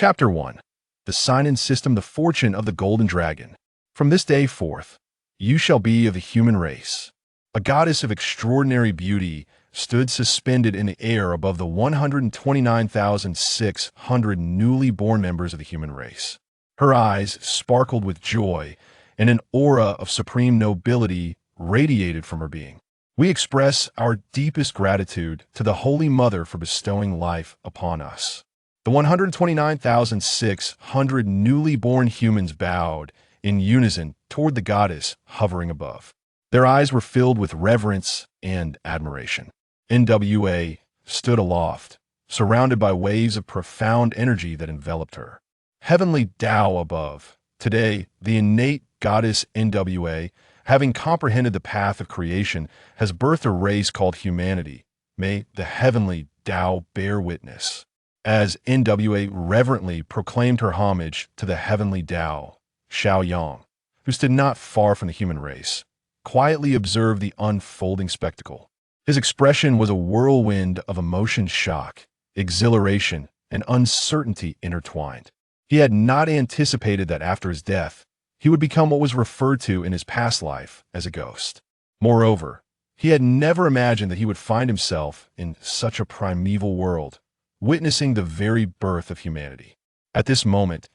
Chapter 1. The Sign and System, the Fortune of the Golden Dragon. From this day forth, you shall be of the human race. A goddess of extraordinary beauty stood suspended in the air above the 129,600 newly born members of the human race. Her eyes sparkled with joy, and an aura of supreme nobility radiated from her being. We express our deepest gratitude to the Holy Mother for bestowing life upon us. The 129,600 newly born humans bowed in unison toward the goddess hovering above. Their eyes were filled with reverence and admiration. NWA stood aloft, surrounded by waves of profound energy that enveloped her. Heavenly Tao above. Today, the innate goddess NWA, having comprehended the path of creation, has birthed a race called humanity. May the heavenly Tao bear witness. As NWA reverently proclaimed her homage to the heavenly Tao, Xiaoyang, who stood not far from the human race, quietly observed the unfolding spectacle. His expression was a whirlwind of emotion, shock, exhilaration, and uncertainty intertwined. He had not anticipated that after his death, he would become what was referred to in his past life as a ghost. Moreover, he had never imagined that he would find himself in such a primeval world, witnessing the very birth of humanity. At this moment,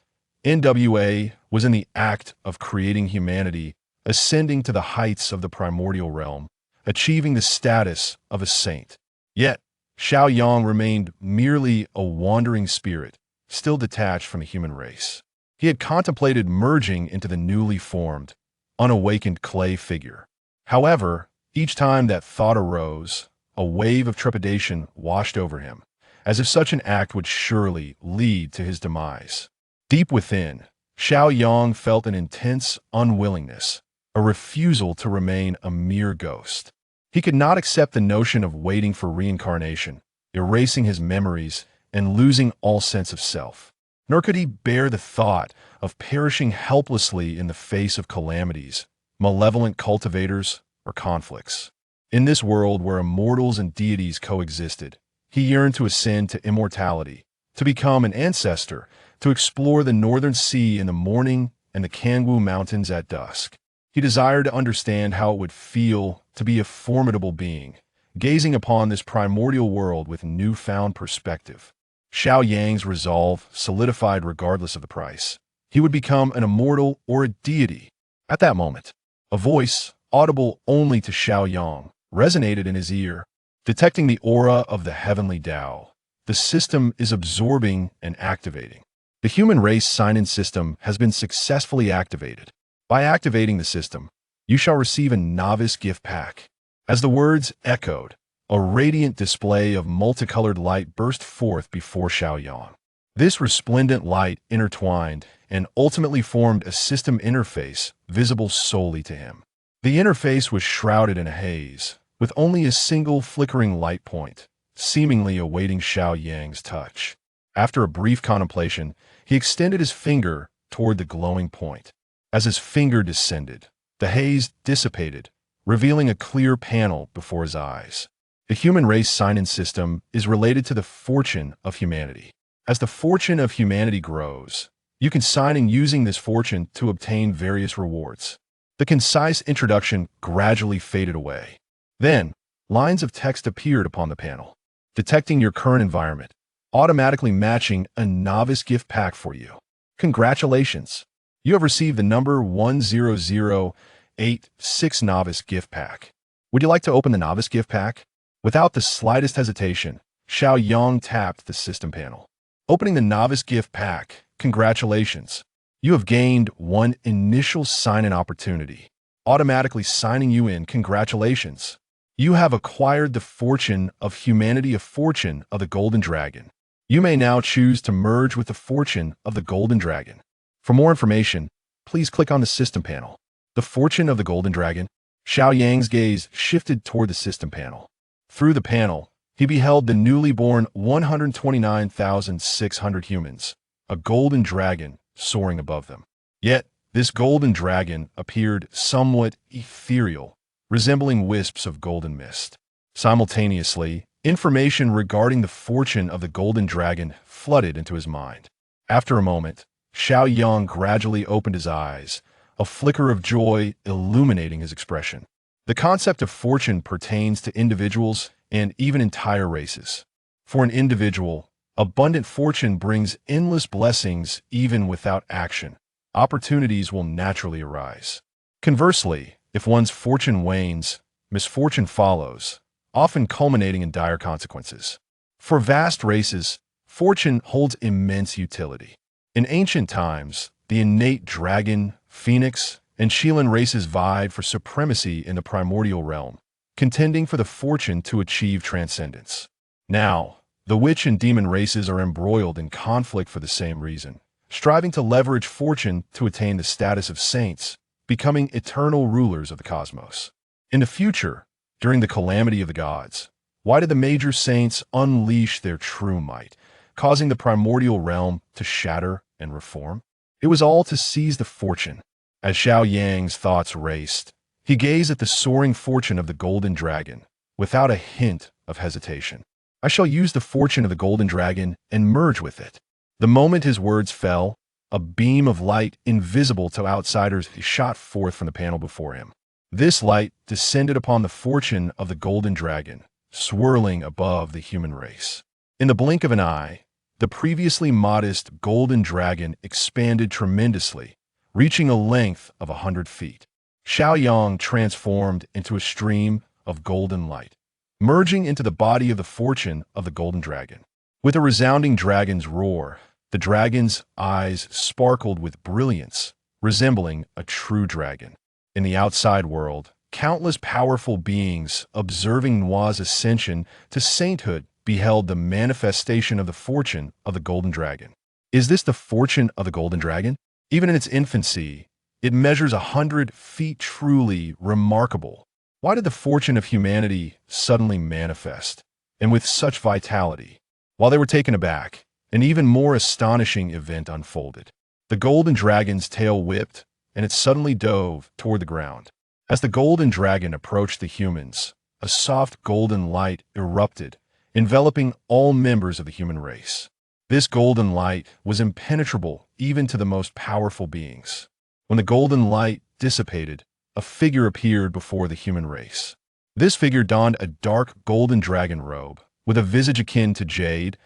NWA was in the act of creating humanity, ascending to the heights of the primordial realm, achieving the status of a saint. Yet, Xiaoyang remained merely a wandering spirit, still detached from the human race. He had contemplated merging into the newly formed, unawakened clay figure. However, each time that thought arose, a wave of trepidation washed over him, as if such an act would surely lead to his demise. Deep within, Xiaoyang felt an intense unwillingness, a refusal to remain a mere ghost. He could not accept the notion of waiting for reincarnation, erasing his memories, and losing all sense of self. Nor could he bear the thought of perishing helplessly in the face of calamities, malevolent cultivators, or conflicts. In this world where immortals and deities coexisted, he yearned to ascend to immortality, to become an ancestor, to explore the northern sea in the morning and the Kangwu Mountains at dusk. He desired to understand how it would feel to be a formidable being, gazing upon this primordial world with newfound perspective. Xiaoyang's resolve solidified regardless of the price. He would become an immortal or a deity. At that moment, a voice, audible only to Xiaoyang, resonated in his ear. Detecting the aura of the heavenly Tao, the system is absorbing and activating. The human race sign-in system has been successfully activated. By activating the system, you shall receive a novice gift pack. As the words echoed, a radiant display of multicolored light burst forth before Xiaoyang. This resplendent light intertwined and ultimately formed a system interface visible solely to him. The interface was shrouded in a haze, with only a single flickering light point, seemingly awaiting Xiaoyang's touch. After a brief contemplation, he extended his finger toward the glowing point. As his finger descended, the haze dissipated, revealing a clear panel before his eyes. The human race sign-in system is related to the fortune of humanity. As the fortune of humanity grows, you can sign in using this fortune to obtain various rewards. The concise introduction gradually faded away. Then, lines of text appeared upon the panel, detecting your current environment, automatically matching a novice gift pack for you. Congratulations! You have received the number 10086 novice gift pack. Would you like to open the novice gift pack? Without the slightest hesitation, Xiaoyang tapped the system panel. Opening the novice gift pack, congratulations! You have gained one initial sign-in opportunity, automatically signing you in. Congratulations! You have acquired the fortune of humanity, a fortune of the Golden Dragon. You may now choose to merge with the fortune of the Golden Dragon. For more information, please click on the system panel. The fortune of the Golden Dragon. Xiaoyang's gaze shifted toward the system panel. Through the panel, he beheld the newly born 129,600 humans, a golden dragon soaring above them. Yet, this golden dragon appeared somewhat ethereal, resembling wisps of golden mist. Simultaneously, information regarding the fortune of the golden dragon flooded into his mind. After a moment, Xiao Yang gradually opened his eyes, a flicker of joy illuminating his expression. The concept of fortune pertains to individuals and even entire races. For an individual, abundant fortune brings endless blessings even without action. Opportunities will naturally arise. Conversely, if one's fortune wanes, misfortune follows, often culminating in dire consequences. For vast races, fortune holds immense utility. In ancient times, the innate dragon, phoenix, and Sheilan races vied for supremacy in the primordial realm, contending for the fortune to achieve transcendence. Now, the witch and demon races are embroiled in conflict for the same reason, striving to leverage fortune to attain the status of saints, becoming eternal rulers of the cosmos. In the future, during the calamity of the gods, why did the major saints unleash their true might, causing the primordial realm to shatter and reform? It was all to seize the fortune. As Xiao Yang's thoughts raced, he gazed at the soaring fortune of the golden dragon, without a hint of hesitation. I shall use the fortune of the golden dragon and merge with it. The moment his words fell, a beam of light invisible to outsiders shot forth from the panel before him. This light descended upon the fortune of the golden dragon, swirling above the human race. In the blink of an eye, the previously modest golden dragon expanded tremendously, reaching a length of 100 feet. Xiao Yang transformed into a stream of golden light, merging into the body of the fortune of the golden dragon. With a resounding dragon's roar, the dragon's eyes sparkled with brilliance, resembling a true dragon. In the outside world, countless powerful beings observing Nua's ascension to sainthood beheld the manifestation of the fortune of the golden dragon. Is this the fortune of the golden dragon? Even in its infancy, it measures 100 feet, truly remarkable. Why did the fortune of humanity suddenly manifest, and with such vitality? While they were taken aback, an even more astonishing event unfolded. The golden dragon's tail whipped, and it suddenly dove toward the ground. As the golden dragon approached the humans, a soft golden light erupted, enveloping all members of the human race. This golden light was impenetrable even to the most powerful beings. When the golden light dissipated, a figure appeared before the human race. This figure donned a dark golden dragon robe, with a visage akin to jade,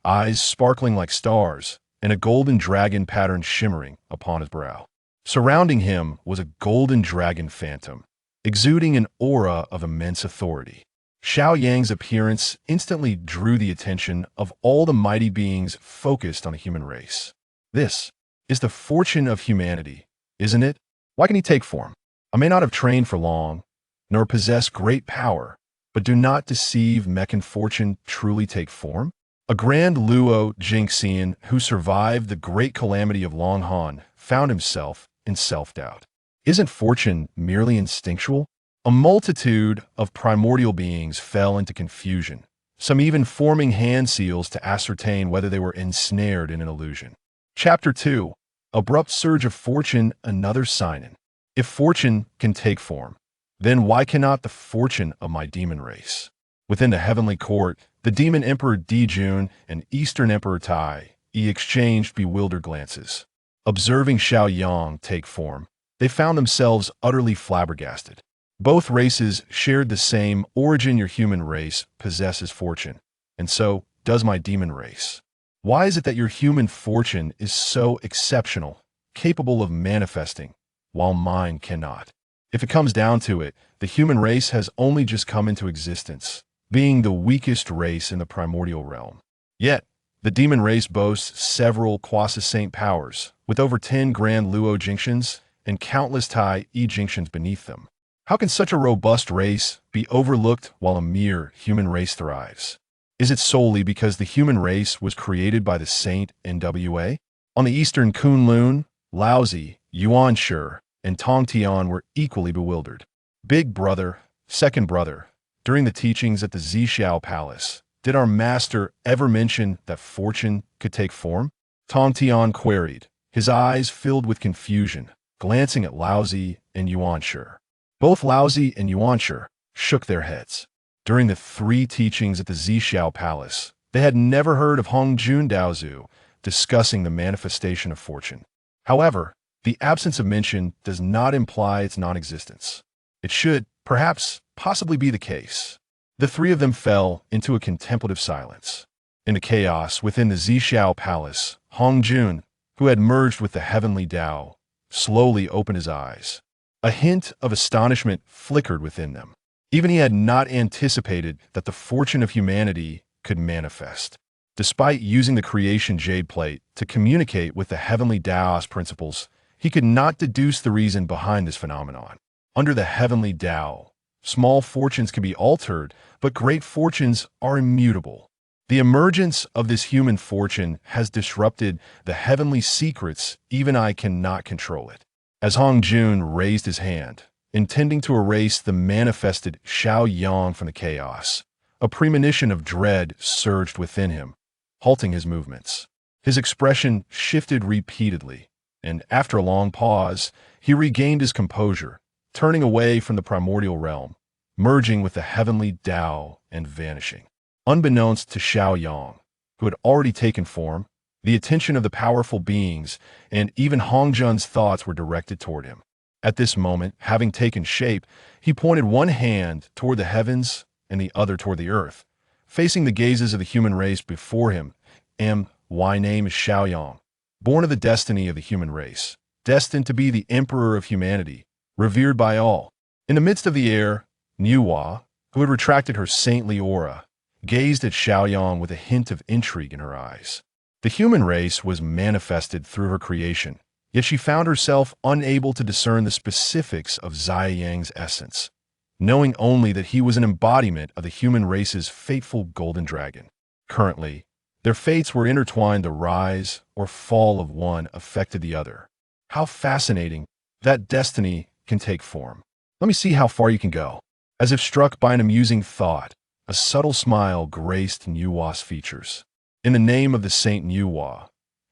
eyes sparkling like stars, and a golden dragon pattern shimmering upon his brow. Surrounding him was a golden dragon phantom, exuding an aura of immense authority. Xiao Yang's appearance instantly drew the attention of all the mighty beings focused on the human race. This is the fortune of humanity, isn't it? Why can he take form? I may not have trained for long, nor possess great power, but do not deceive me can fortune truly take form? A grand Luo Jingxian who survived the great calamity of Long Han found himself in self-doubt. Isn't fortune merely instinctual? A multitude of primordial beings fell into confusion, some even forming hand seals to ascertain whether they were ensnared in an illusion. Chapter 2. Abrupt Surge of Fortune, Another Sign-in. If fortune can take form, then why cannot the fortune of my demon race? Within the heavenly court, the demon emperor Dijun and Eastern Emperor Tai exchanged bewildered glances. Observing Xiao Yang take form, they found themselves utterly flabbergasted. Both races shared the same origin. Your human race possesses fortune, and so does my demon race. Why is it that your human fortune is so exceptional, capable of manifesting, while mine cannot? If it comes down to it, the human race has only just come into existence, being the weakest race in the primordial realm. Yet, the demon race boasts several quasi-saint powers, with over 10 grand Luo Jingshians and countless Tai Jingshians beneath them. How can such a robust race be overlooked while a mere human race thrives? Is it solely because the human race was created by the saint NWA? On the eastern Kunlun, Laozi, Yuanshi, and Tongtian were equally bewildered. Big brother, second brother, during the teachings at the Zhixiao Palace, did our master ever mention that fortune could take form? Tongtian queried, his eyes filled with confusion, glancing at Laozi and Yuanshi. Both Laozi and Yuanshi shook their heads. During the 3 teachings at the Zhixiao Palace, they had never heard of Hongjun Daozu, discussing the manifestation of fortune. However, the absence of mention does not imply its non-existence. It should, perhaps, possibly be the case. The three of them fell into a contemplative silence. In the chaos within the Zhixiao Palace, Hong Jun, who had merged with the heavenly Tao, slowly opened his eyes. A hint of astonishment flickered within them. Even he had not anticipated that the fortune of humanity could manifest. Despite using the creation jade plate to communicate with the heavenly Taoist principles, he could not deduce the reason behind this phenomenon. Under the heavenly Tao, small fortunes can be altered, but great fortunes are immutable. The emergence of this human fortune has disrupted the heavenly secrets. Even I cannot control it. As Hong Jun raised his hand, intending to erase the manifested Xiao Yang from the chaos, a premonition of dread surged within him, halting his movements. His expression shifted repeatedly, and after a long pause, he regained his composure, turning away from the primordial realm, merging with the heavenly Tao and vanishing. Unbeknownst to Xiao Yang, who had already taken form, the attention of the powerful beings and even Hong Jun's thoughts were directed toward him. At this moment, having taken shape, he pointed one hand toward the heavens and the other toward the earth, facing the gazes of the human race before him. My name is Xiao Yang, born of the destiny of the human race, destined to be the emperor of humanity, revered by all. In the midst of the air, Niuhua, who had retracted her saintly aura, gazed at Xiao Yang with a hint of intrigue in her eyes. The human race was manifested through her creation, yet she found herself unable to discern the specifics of Zai Yang's essence, knowing only that he was an embodiment of the human race's fateful golden dragon. Currently, their fates were intertwined. The rise or fall of one affected the other. How fascinating that destiny can take form. Let me see how far you can go. As if struck by an amusing thought, a subtle smile graced Niuhua's features. In the name of the Saint Niuhua,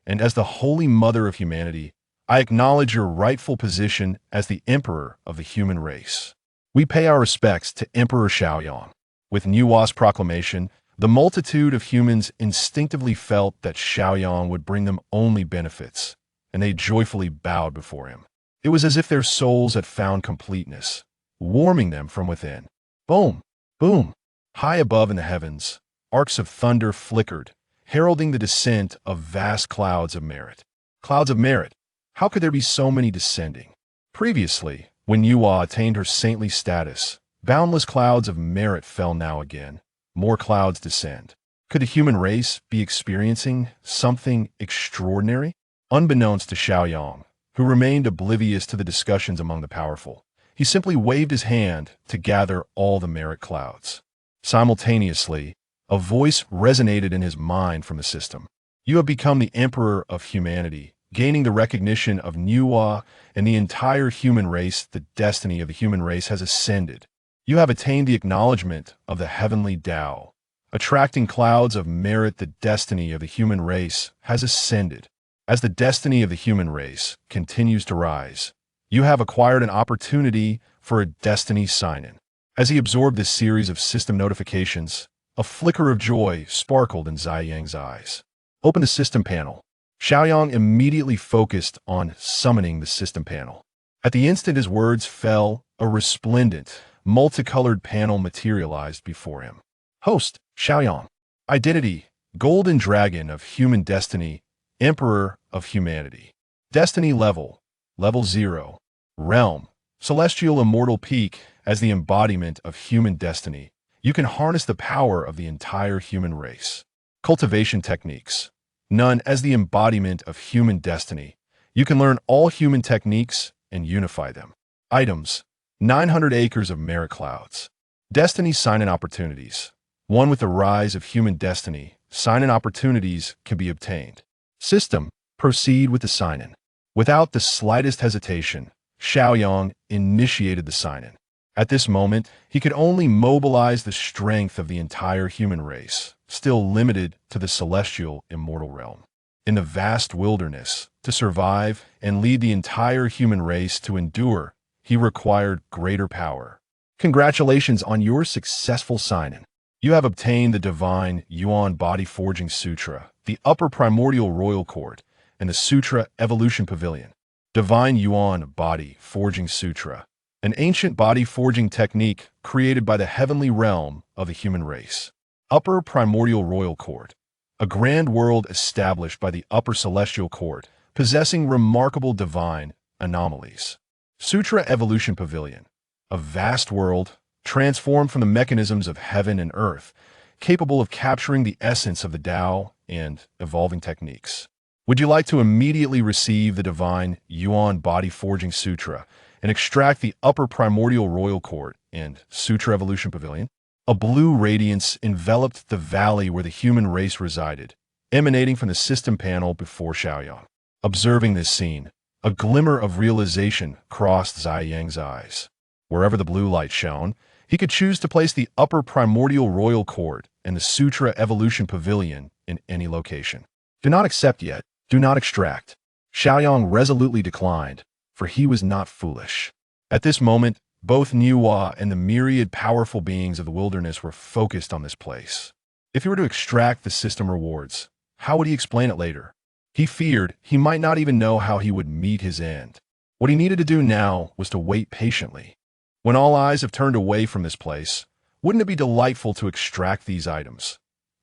and as the Holy Mother of humanity, I acknowledge your rightful position as the Emperor of the human race. We pay our respects to Emperor Xiaoyang. With Niuhua's proclamation, the multitude of humans instinctively felt that Xiaoyang would bring them only benefits, and they joyfully bowed before him. It was as if their souls had found completeness, warming them from within. Boom! Boom! High above in the heavens, arcs of thunder flickered, heralding the descent of vast clouds of merit. Clouds of merit. How could there be so many descending? Previously, when Niuhua attained her saintly status, boundless clouds of merit fell. Now again, more clouds descend. Could the human race be experiencing something extraordinary? Unbeknownst to Xiaoyang, who remained oblivious to the discussions among the powerful, he simply waved his hand to gather all the merit clouds. Simultaneously, a voice resonated in his mind from the system. You have become the Emperor of humanity, gaining the recognition of Niuhua and the entire human race. The destiny of the human race has ascended. You have attained the acknowledgement of the heavenly Tao, attracting clouds of merit. The destiny of the human race has ascended. As the destiny of the human race continues to rise, you have acquired an opportunity for a destiny sign-in. As he absorbed this series of system notifications, a flicker of joy sparkled in Zai Yang's eyes. Open the system panel. Xiaoyang immediately focused on summoning the system panel. At the instant his words fell, a resplendent, multicolored panel materialized before him. Host, Xiaoyang. Identity, Golden Dragon of Human Destiny, Emperor of Humanity. Destiny level, level 0. Realm, Celestial Immortal Peak. As the embodiment of human destiny, you can harness the power of the entire human race. Cultivation techniques. None. As the embodiment of human destiny, you can learn all human techniques and unify them. Items. 900 acres of merit clouds. Destiny sign-in opportunities. One. With the rise of human destiny, sign-in opportunities can be obtained. System. Proceed with the sign-in. Without the slightest hesitation, Xiaoyang initiated the sign-in. At this moment, he could only mobilize the strength of the entire human race, still limited to the celestial immortal realm. In the vast wilderness, to survive and lead the entire human race to endure, he required greater power. Congratulations on your successful sign-in. You have obtained the divine Yuan Body Forging Sutra, the Upper Primordial Royal Court, and the Sutra Evolution Pavilion. Divine Yuan Body Forging Sutra, an ancient body forging technique created by the heavenly realm of the human race. Upper Primordial Royal Court, a grand world established by the Upper Celestial Court, possessing remarkable divine anomalies. Sutra Evolution Pavilion, a vast world transformed from the mechanisms of heaven and earth, capable of capturing the essence of the Tao and evolving techniques. Would you like to immediately receive the divine Yuan Body Forging Sutra and extract the Upper Primordial Royal Court and Sutra Evolution Pavilion? A blue radiance enveloped the valley where the human race resided, emanating from the system panel before Xiaoyang. Observing this scene, a glimmer of realization crossed Zai Yang's eyes. Wherever the blue light shone, he could choose to place the Upper Primordial Royal Court and the Sutra Evolution Pavilion in any location. Do not accept yet. Do not extract. Xiaoyang resolutely declined, for he was not foolish. At this moment, both Niuhua and the myriad powerful beings of the wilderness were focused on this place. If he were to extract the system rewards, how would he explain it later? He feared he might not even know how he would meet his end. What he needed to do now was to wait patiently. When all eyes have turned away from this place, wouldn't it be delightful to extract these items?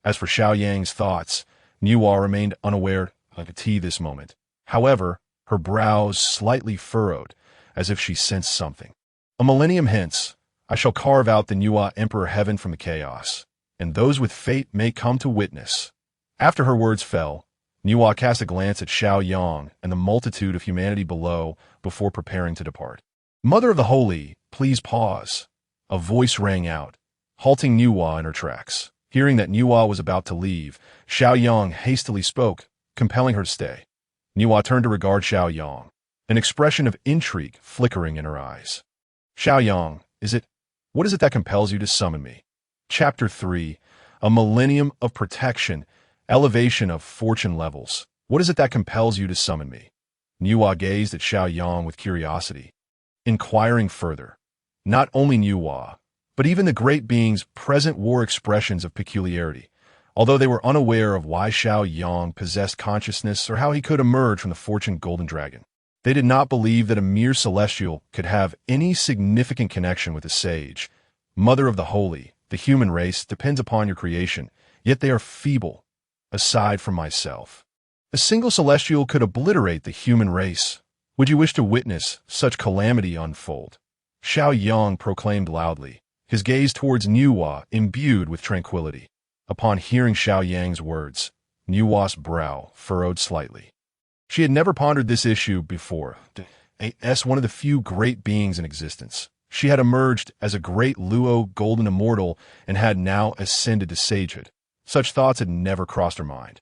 As for Xiaoyang's thoughts, Niuhua remained unaware like a tea this moment. However, her brows slightly furrowed, as if she sensed something. A millennium hence, I shall carve out the Niuhua Emperor Heaven from the chaos, and those with fate may come to witness. After her words fell, Niuhua cast a glance at Xiaoyang and the multitude of humanity below before preparing to depart. Mother of the Holy, please pause. A voice rang out, halting Niuhua in her tracks. Hearing that Niuhua was about to leave, Xiaoyang hastily spoke, compelling her to stay. Niuhua turned to regard Xiaoyang, an expression of intrigue flickering in her eyes. Xiaoyang, what is it that compels you to summon me? Chapter 3, A Millennium of Protection, Elevation of Fortune Levels. What is it that compels you to summon me? Niuhua gazed at Xiaoyang with curiosity, inquiring further. Not only Niuhua, but even the great beings present wore expressions of peculiarity, although they were unaware of why Xiaoyang possessed consciousness or how he could emerge from the fortune golden dragon. They did not believe that a mere celestial could have any significant connection with a sage. Mother of the Holy, the human race depends upon your creation, yet they are feeble, aside from myself. A single celestial could obliterate the human race. Would you wish to witness such calamity unfold? Xiaoyang proclaimed loudly, his gaze towards Niuhua imbued with tranquility. Upon hearing Xiaoyang's words, Niuhua's brow furrowed slightly. She had never pondered this issue before. As one of the few great beings in existence, she had emerged as a great Luo golden immortal and had now ascended to sagehood. Such thoughts had never crossed her mind.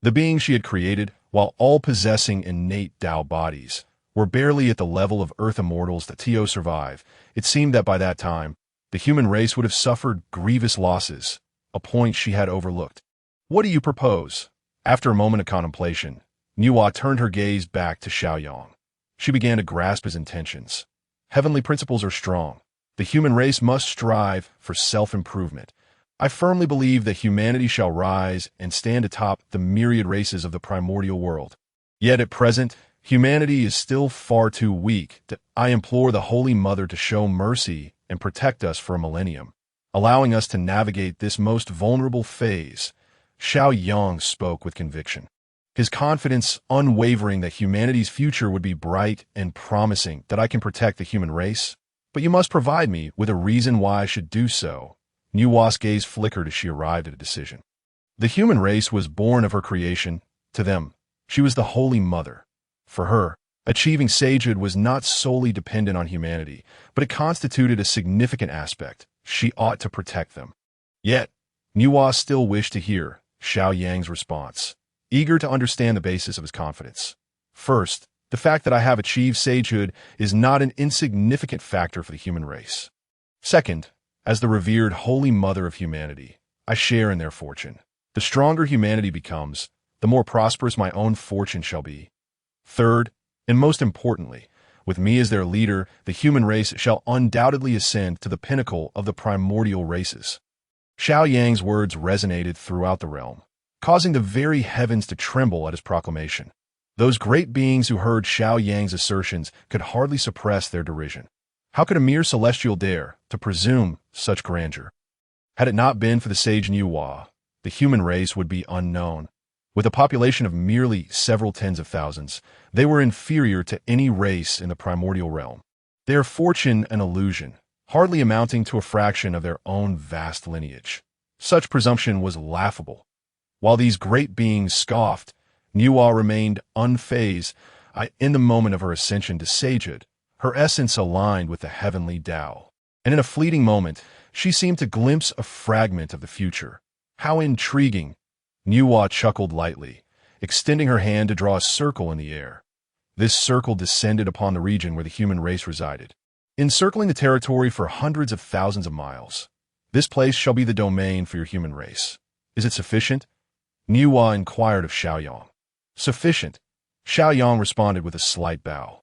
The beings she had created, while all possessing innate Tao bodies, were barely at the level of Earth immortals that Tio survive. It seemed that by that time, the human race would have suffered grievous losses, a point she had overlooked. What do you propose? After a moment of contemplation, Niuhua turned her gaze back to Xiaoyang. She began to grasp his intentions. Heavenly principles are strong. The human race must strive for self-improvement. I firmly believe that humanity shall rise and stand atop the myriad races of the primordial world. Yet at present, humanity is still far too weak. I implore the Holy Mother to show mercy and protect us for a millennium, allowing us to navigate this most vulnerable phase. Xiaoyang spoke with conviction, his confidence unwavering that humanity's future would be bright and promising. That I can protect the human race, but you must provide me with a reason why I should do so. Niuhua's gaze flickered as she arrived at a decision. The human race was born of her creation. To them, she was the Holy Mother. For her, achieving sagehood was not solely dependent on humanity, but it constituted a significant aspect. She ought to protect them. Yet, Niuhua still wished to hear Xiaoyang's response, eager to understand the basis of his confidence. First, the fact that I have achieved sagehood is not an insignificant factor for the human race. Second, as the revered Holy Mother of humanity, I share in their fortune. The stronger humanity becomes, the more prosperous my own fortune shall be. Third, and most importantly, with me as their leader, the human race shall undoubtedly ascend to the pinnacle of the primordial races. Xiao Yang's words resonated throughout the realm, causing the very heavens to tremble at his proclamation. Those great beings who heard Xiao Yang's assertions could hardly suppress their derision. How could a mere celestial dare to presume such grandeur? Had it not been for the sage Niuhua, the human race would be unknown. With a population of merely several tens of thousands, they were inferior to any race in the primordial realm. Their fortune an illusion, hardly amounting to a fraction of their own vast lineage. Such presumption was laughable. While these great beings scoffed, Niuhua remained unfazed. In the moment of her ascension to sagehood, her essence aligned with the heavenly Tao. And in a fleeting moment, she seemed to glimpse a fragment of the future. How intriguing! Niuhua chuckled lightly, extending her hand to draw a circle in the air. This circle descended upon the region where the human race resided, encircling the territory for hundreds of thousands of miles. This place shall be the domain for your human race. Is it sufficient? Niuhua inquired of Xiaoyang. Sufficient. Xiaoyang responded with a slight bow.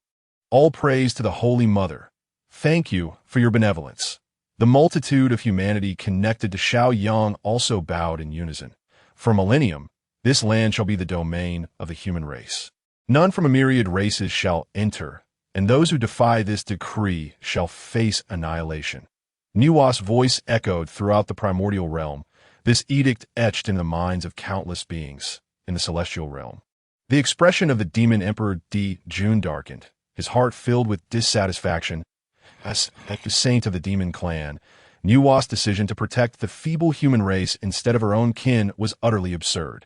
All praise to the Holy Mother. Thank you for your benevolence. The multitude of humanity connected to Xiaoyang also bowed in unison. For a millennium, this land shall be the domain of the human race. None from a myriad races shall enter, and those who defy this decree shall face annihilation. Niuhua's voice echoed throughout the primordial realm, this edict etched in the minds of countless beings in the celestial realm. The expression of the demon emperor Di Jun darkened, his heart filled with dissatisfaction. As the saint of the demon clan, Niuhua's decision to protect the feeble human race instead of her own kin was utterly absurd.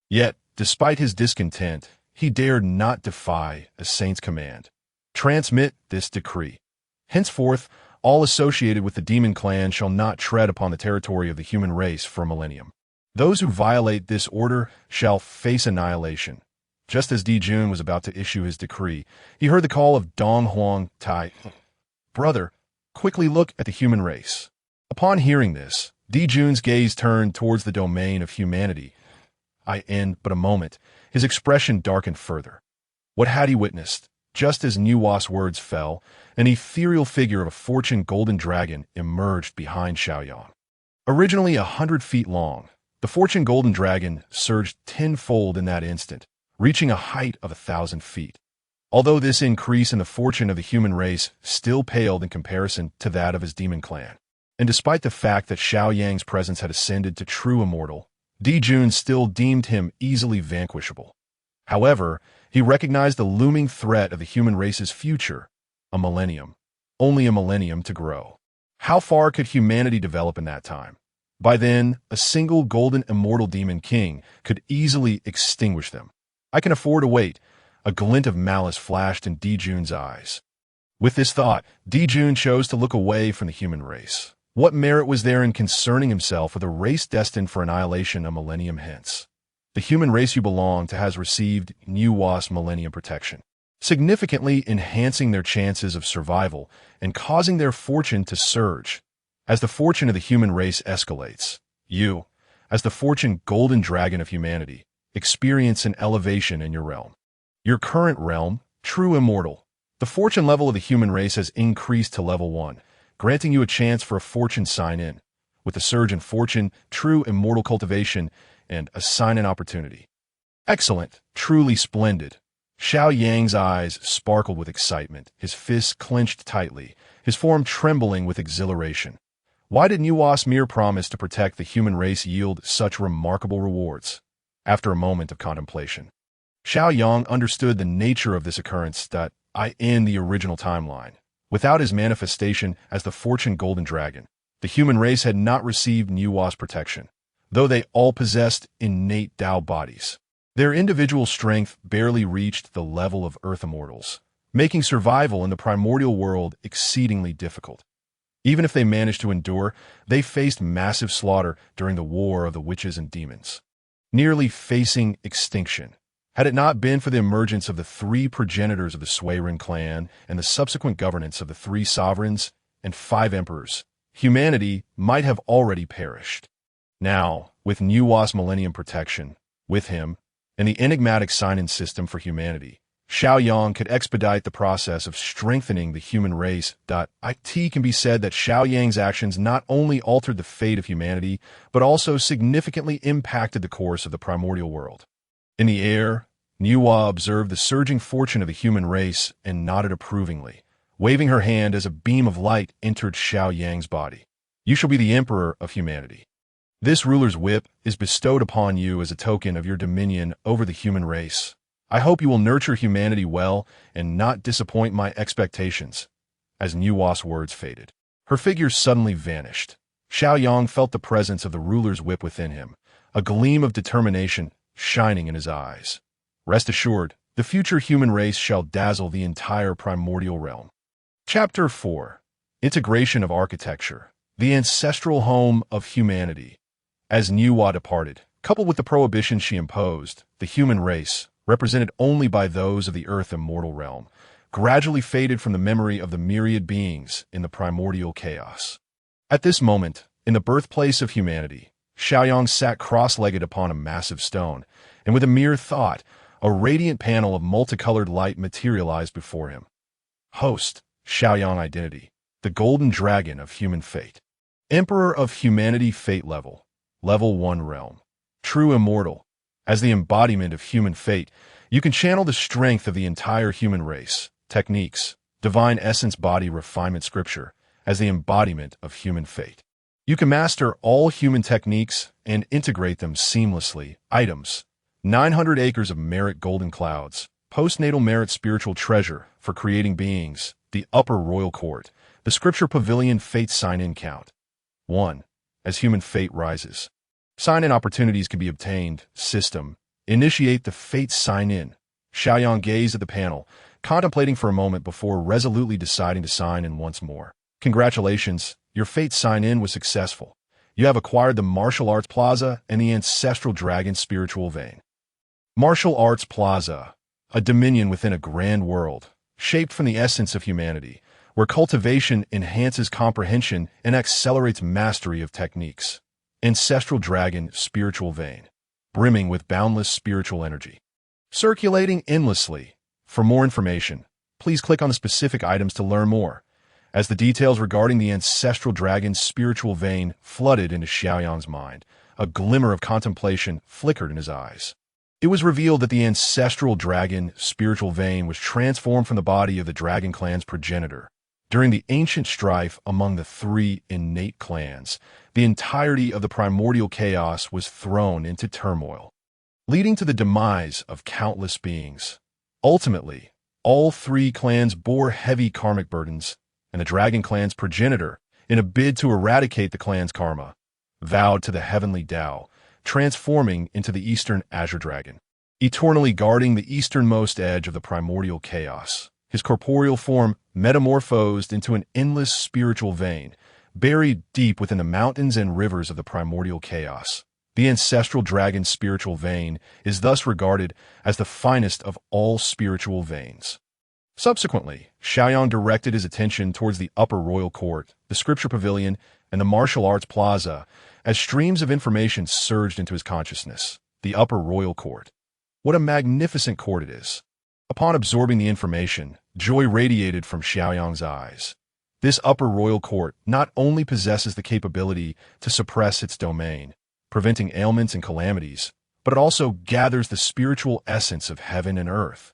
Yet, despite his discontent, he dared not defy a saint's command. Transmit this decree. Henceforth, all associated with the demon clan shall not tread upon the territory of the human race for a millennium. Those who violate this order shall face annihilation. Just as Di Jun was about to issue his decree, he heard the call of Dong Huang Tai. Brother, quickly look at the human race. Upon hearing this, Di Jun's gaze turned towards the domain of humanity. In but a moment, his expression darkened further. What had he witnessed? Just as Niuhua's words fell, an ethereal figure of a fortune golden dragon emerged behind Xiaoyang. Originally 100 feet long, the fortune golden dragon surged tenfold in that instant, reaching a height of 1,000 feet. Although this increase in the fortune of the human race still paled in comparison to that of his demon clan, and despite the fact that Xiaoyang's presence had ascended to true immortal, Di Jun still deemed him easily vanquishable. However, he recognized the looming threat of the human race's future, a millennium. Only a millennium to grow. How far could humanity develop in that time? By then, a single golden immortal demon king could easily extinguish them. I can afford to wait. A glint of malice flashed in Di Jun's eyes. With this thought, Di Jun chose to look away from the human race. What merit was there in concerning himself with a race destined for annihilation a millennium hence? The human race you belong to has received Niuhua's millennium protection, significantly enhancing their chances of survival and causing their fortune to surge. As the fortune of the human race escalates, you, as the fortune golden dragon of humanity, experience an elevation in your realm. Your current realm, true immortal. The fortune level of the human race has increased to level 1, granting you a chance for a fortune sign-in, with a surge in fortune, true immortal cultivation, and a sign-in opportunity. Excellent, truly splendid. Xiaoyang's eyes sparkled with excitement, his fists clenched tightly, his form trembling with exhilaration. Why did Niuhua's mere promise to protect the human race yield such remarkable rewards? After a moment of contemplation, Xiaoyang understood the nature of this occurrence that in the original timeline. Without his manifestation as the fortune golden dragon, the human race had not received Niuhua's protection, though they all possessed innate Tao bodies. Their individual strength barely reached the level of Earth immortals, making survival in the primordial world exceedingly difficult. Even if they managed to endure, they faced massive slaughter during the War of the Witches and Demons, nearly facing extinction. Had it not been for the emergence of the 3 progenitors of the Suiren clan and the subsequent governance of the 3 sovereigns and 5 emperors, humanity might have already perished. Now, with Niuhua's millennium protection, with him, and the enigmatic sign-in system for humanity, Xiaoyang could expedite the process of strengthening the human race. It can be said that Xiaoyang's actions not only altered the fate of humanity, but also significantly impacted the course of the primordial world. In the air, Niwa observed the surging fortune of the human race and nodded approvingly, waving her hand as a beam of light entered Xiaoyang's body. You shall be the emperor of humanity. This ruler's whip is bestowed upon you as a token of your dominion over the human race. I hope you will nurture humanity well and not disappoint my expectations. As Niwa's words faded, her figure suddenly vanished. Xiaoyang felt the presence of the ruler's whip within him, a gleam of determination shining in his eyes. Rest assured, the future human race shall dazzle the entire primordial realm. Chapter 4. Integration of Architecture, the ancestral home of humanity. As Niwa departed, coupled with the prohibition she imposed, the human race, represented only by those of the earth immortal realm, gradually faded from the memory of the myriad beings in the primordial chaos. At this moment, in the birthplace of humanity, Xiaoyang sat cross-legged upon a massive stone, and with a mere thought, a radiant panel of multicolored light materialized before him. Host, Xiaoyang identity, the golden dragon of human fate. Emperor of humanity fate level, level 1 realm. True immortal. As the embodiment of human fate, you can channel the strength of the entire human race, techniques, divine essence body refinement scripture, as the embodiment of human fate. You can master all human techniques and integrate them seamlessly. Items: 900 acres of merit golden clouds, postnatal merit spiritual treasure for creating beings, the upper royal court, the scripture pavilion fate sign-in count. 1. As human fate rises. Sign-in opportunities can be obtained. System. Initiate the fate sign-in. Xiaoyang gazed at the panel, contemplating for a moment before resolutely deciding to sign in once more. Congratulations, your fate sign-in was successful. You have acquired the Martial Arts Plaza and the Ancestral Dragon Spiritual Vein. Martial Arts Plaza, a dominion within a grand world, shaped from the essence of humanity, where cultivation enhances comprehension and accelerates mastery of techniques. Ancestral Dragon Spiritual Vein, brimming with boundless spiritual energy, circulating endlessly. For more information, please click on the specific items to learn more. As the details regarding the Ancestral Dragon's spiritual vein flooded into Xiaoyang's mind, a glimmer of contemplation flickered in his eyes. It was revealed that the Ancestral Dragon spiritual vein was transformed from the body of the Dragon clan's progenitor. During the ancient strife among the three innate clans, the entirety of the primordial chaos was thrown into turmoil, leading to the demise of countless beings. Ultimately, all three clans bore heavy karmic burdens, and the Dragon clan's progenitor, in a bid to eradicate the clan's karma, vowed to the heavenly Tao, transforming into the Eastern Azure Dragon, eternally guarding the easternmost edge of the primordial chaos. His corporeal form metamorphosed into an endless spiritual vein, buried deep within the mountains and rivers of the primordial chaos. The Ancestral Dragon's spiritual vein is thus regarded as the finest of all spiritual veins. Subsequently, Xiaoyang directed his attention towards the upper royal court, the scripture pavilion, and the martial arts plaza, as streams of information surged into his consciousness. The upper royal court. What a magnificent court it is! Upon absorbing the information, joy radiated from Xiaoyang's eyes. This upper royal court not only possesses the capability to suppress its domain, preventing ailments and calamities, but it also gathers the spiritual essence of heaven and earth,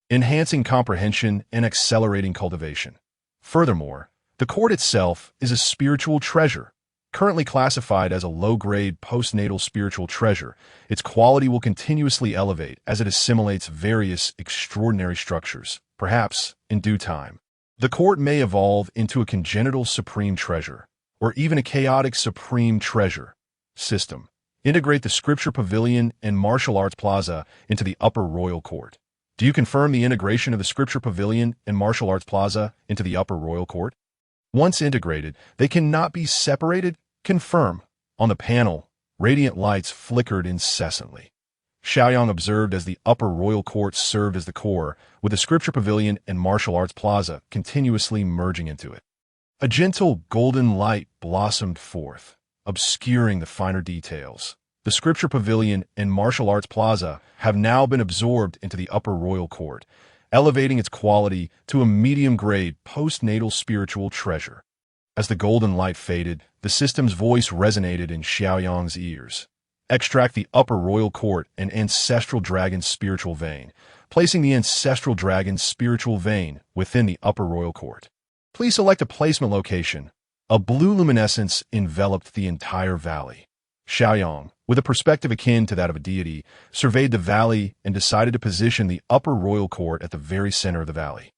enhancing comprehension and accelerating cultivation. Furthermore, the court itself is a spiritual treasure. Currently classified as a low-grade postnatal spiritual treasure, its quality will continuously elevate as it assimilates various extraordinary structures. Perhaps, in due time, the court may evolve into a congenital supreme treasure, or even a chaotic supreme treasure. System. Integrate the scripture pavilion and martial arts plaza into the upper royal court. Do you confirm the integration of the scripture pavilion and martial arts plaza into the upper royal court? Once integrated, they cannot be separated. Confirm. On the panel, radiant lights flickered incessantly. Xiaoyang observed as the upper royal court served as the core, with the scripture pavilion and martial arts plaza continuously merging into it. A gentle golden light blossomed forth, obscuring the finer details. The Scripture Pavilion and Martial Arts Plaza have now been absorbed into the Upper Royal Court, elevating its quality to a medium-grade postnatal spiritual treasure. As the golden light faded, the system's voice resonated in Xiaoyang's ears. Extract the Upper Royal Court and Ancestral Dragon's spiritual vein, placing the Ancestral Dragon's spiritual vein within the Upper Royal Court. Please select a placement location. A blue luminescence enveloped the entire valley. Xiaoyang, with a perspective akin to that of a deity, surveyed the valley and decided to position the Upper Royal Court at the very center of the valley.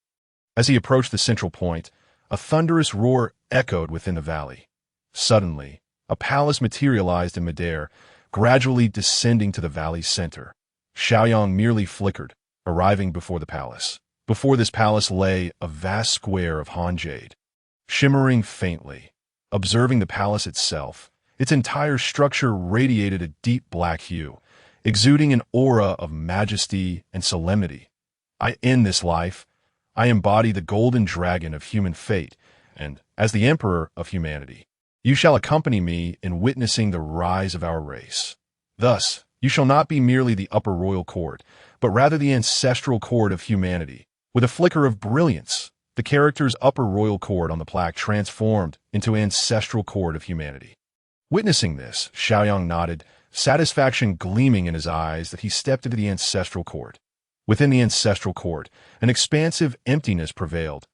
As he approached the central point, a thunderous roar echoed within the valley. Suddenly, a palace materialized in midair, gradually descending to the valley's center. Xiaoyang merely flickered, arriving before the palace. Before this palace lay a vast square of Han jade, shimmering faintly. Observing the palace itself, its entire structure radiated a deep black hue, exuding an aura of majesty and solemnity. In this life, I embody the golden dragon of human fate, and, as the emperor of humanity, you shall accompany me in witnessing the rise of our race. Thus, you shall not be merely the Upper Royal Court, but rather the ancestral court of humanity. With a flicker of brilliance, the character's Upper Royal Court on the plaque transformed into Ancestral Court of Humanity. Witnessing this, Xiaoyang nodded, satisfaction gleaming in his eyes that he stepped into the Ancestral Court. Within the Ancestral Court, an expansive emptiness prevailed.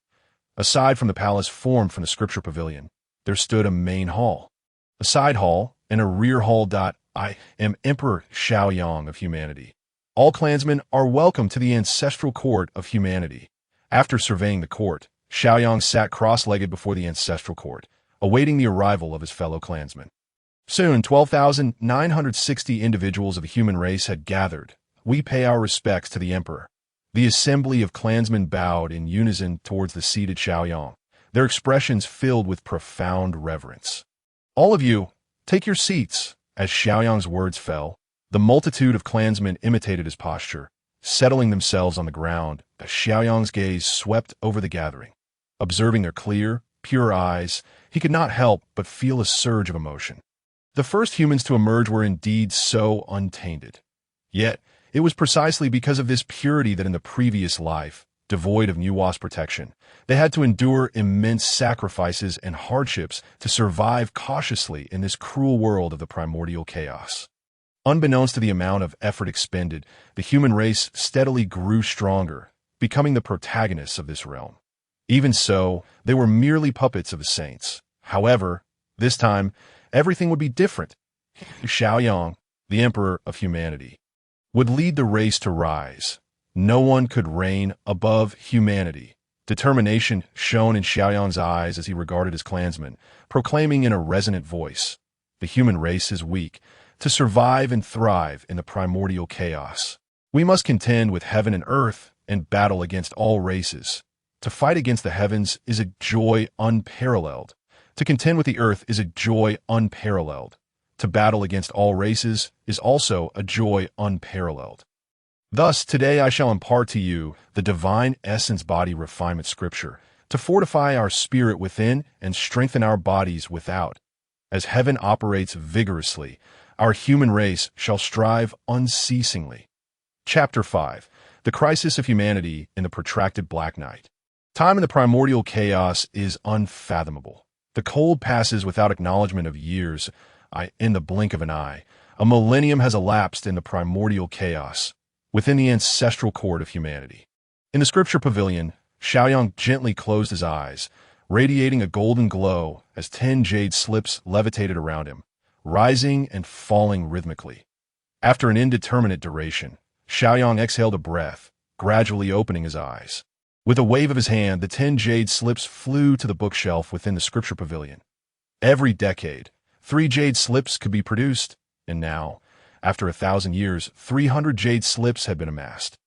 Aside from the palace formed from the Scripture Pavilion, there stood a main hall, a side hall, and a rear hall. I am Emperor Xiaoyang of humanity. All clansmen are welcome to the Ancestral Court of Humanity. After surveying the court, Xiaoyang sat cross-legged before the Ancestral Court, awaiting the arrival of his fellow clansmen. Soon, 12,960 individuals of the human race had gathered. We pay our respects to the Emperor. The assembly of clansmen bowed in unison towards the seated Xiaoyang, their expressions filled with profound reverence. All of you, take your seats. As Xiaoyang's words fell, the multitude of clansmen imitated his posture, settling themselves on the ground as Xiaoyang's gaze swept over the gathering. Observing their clear, pure eyes, he could not help but feel a surge of emotion. The first humans to emerge were indeed so untainted. Yet, it was precisely because of this purity that in the previous life, devoid of nuanced protection, they had to endure immense sacrifices and hardships to survive cautiously in this cruel world of the primordial chaos. Unbeknownst to the amount of effort expended, the human race steadily grew stronger, becoming the protagonists of this realm. Even so, they were merely puppets of the saints. However, this time, everything would be different. Xiaoyang, the Emperor of humanity, would lead the race to rise. No one could reign above humanity. Determination shone in Xiaoyang's eyes as he regarded his clansmen, proclaiming in a resonant voice, "The human race is weak. To survive and thrive in the primordial chaos, we must contend with heaven and earth and battle against all races. To fight against the heavens is a joy unparalleled. To contend with the earth is a joy unparalleled. To battle against all races is also a joy unparalleled. Thus, today I shall impart to you the divine essence body refinement scripture to fortify our spirit within and strengthen our bodies without. As heaven operates vigorously, our human race shall strive unceasingly." Chapter 5. The Crisis of Humanity in the Protracted Black Night. Time in the primordial chaos is unfathomable. The cold passes without acknowledgement of years. In the blink of an eye, a millennium has elapsed in the primordial chaos, within the ancestral court of humanity. In the Scripture Pavilion, Xiaoyang gently closed his eyes, radiating a golden glow as 10 jade slips levitated around him, rising and falling rhythmically. After an indeterminate duration, Xiaoyang exhaled a breath, gradually opening his eyes. With a wave of his hand, the 10 jade slips flew to the bookshelf within the Scripture Pavilion. Every decade, 3 jade slips could be produced, and now, after 1,000 years, 300 jade slips had been amassed.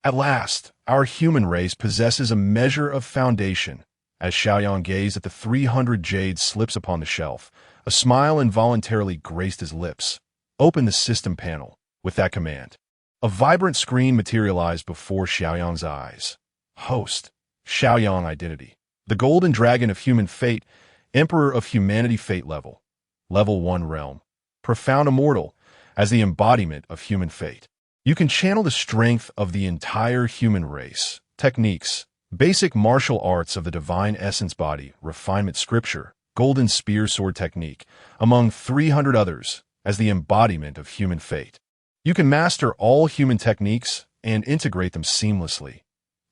At last, our human race possesses a measure of foundation. As Xiaoyang gazed at the 300 jade slips upon the shelf, a smile involuntarily graced his lips. "Open the system panel," with that command. A vibrant screen materialized before Xiaoyang's eyes. Host, Xiaoyang identity. The golden dragon of human fate, Emperor of humanity fate level. Level 1 realm. Profound immortal. as the embodiment of human fate. You can channel the strength of the entire human race, techniques, basic martial arts of the divine essence body, refinement scripture, golden spear sword technique, among 300 others, as the embodiment of human fate. You can master all human techniques and integrate them seamlessly.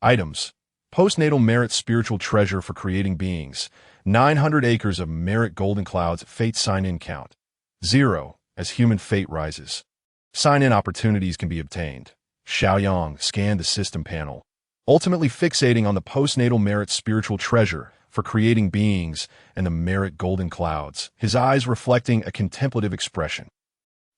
Items: postnatal merit spiritual treasure for creating beings, 900 acres of merit golden clouds fate sign-in count. 0, as human fate rises. Sign-in opportunities can be obtained. Xiaoyang scanned the system panel, ultimately fixating on the postnatal merit spiritual treasure for creating beings and the merit golden clouds, his eyes reflecting a contemplative expression.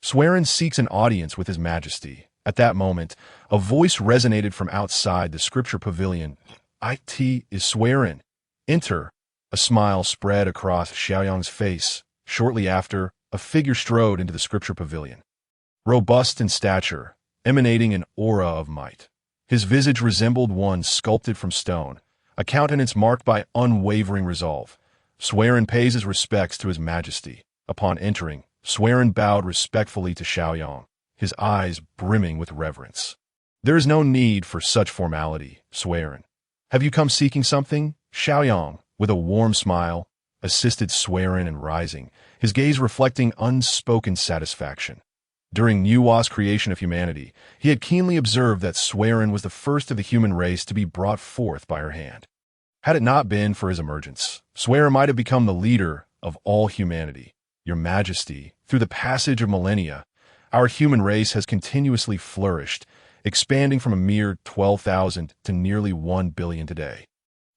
Swearin seeks an audience with His Majesty. At that moment, a voice resonated from outside the scripture pavilion. "It is Swearin. Enter." A smile spread across Xiaoyang's face. Shortly after, a figure strode into the scripture pavilion. Robust in stature, emanating an aura of might. His visage resembled one sculpted from stone, a countenance marked by unwavering resolve. Swearin pays his respects to His Majesty. Upon entering, Swearin bowed respectfully to Xiaoyang, his eyes brimming with reverence. "There is no need for such formality, Swearin. Have you come seeking something?" Xiaoyang, with a warm smile, assisted Swearin in rising, his gaze reflecting unspoken satisfaction. During Nuwa's creation of humanity, he had keenly observed that Swearin was the first of the human race to be brought forth by her hand. Had it not been for his emergence, Swearin might have become the leader of all humanity. "Your Majesty, through the passage of millennia, our human race has continuously flourished, expanding from a mere 12,000 to nearly 1 billion today.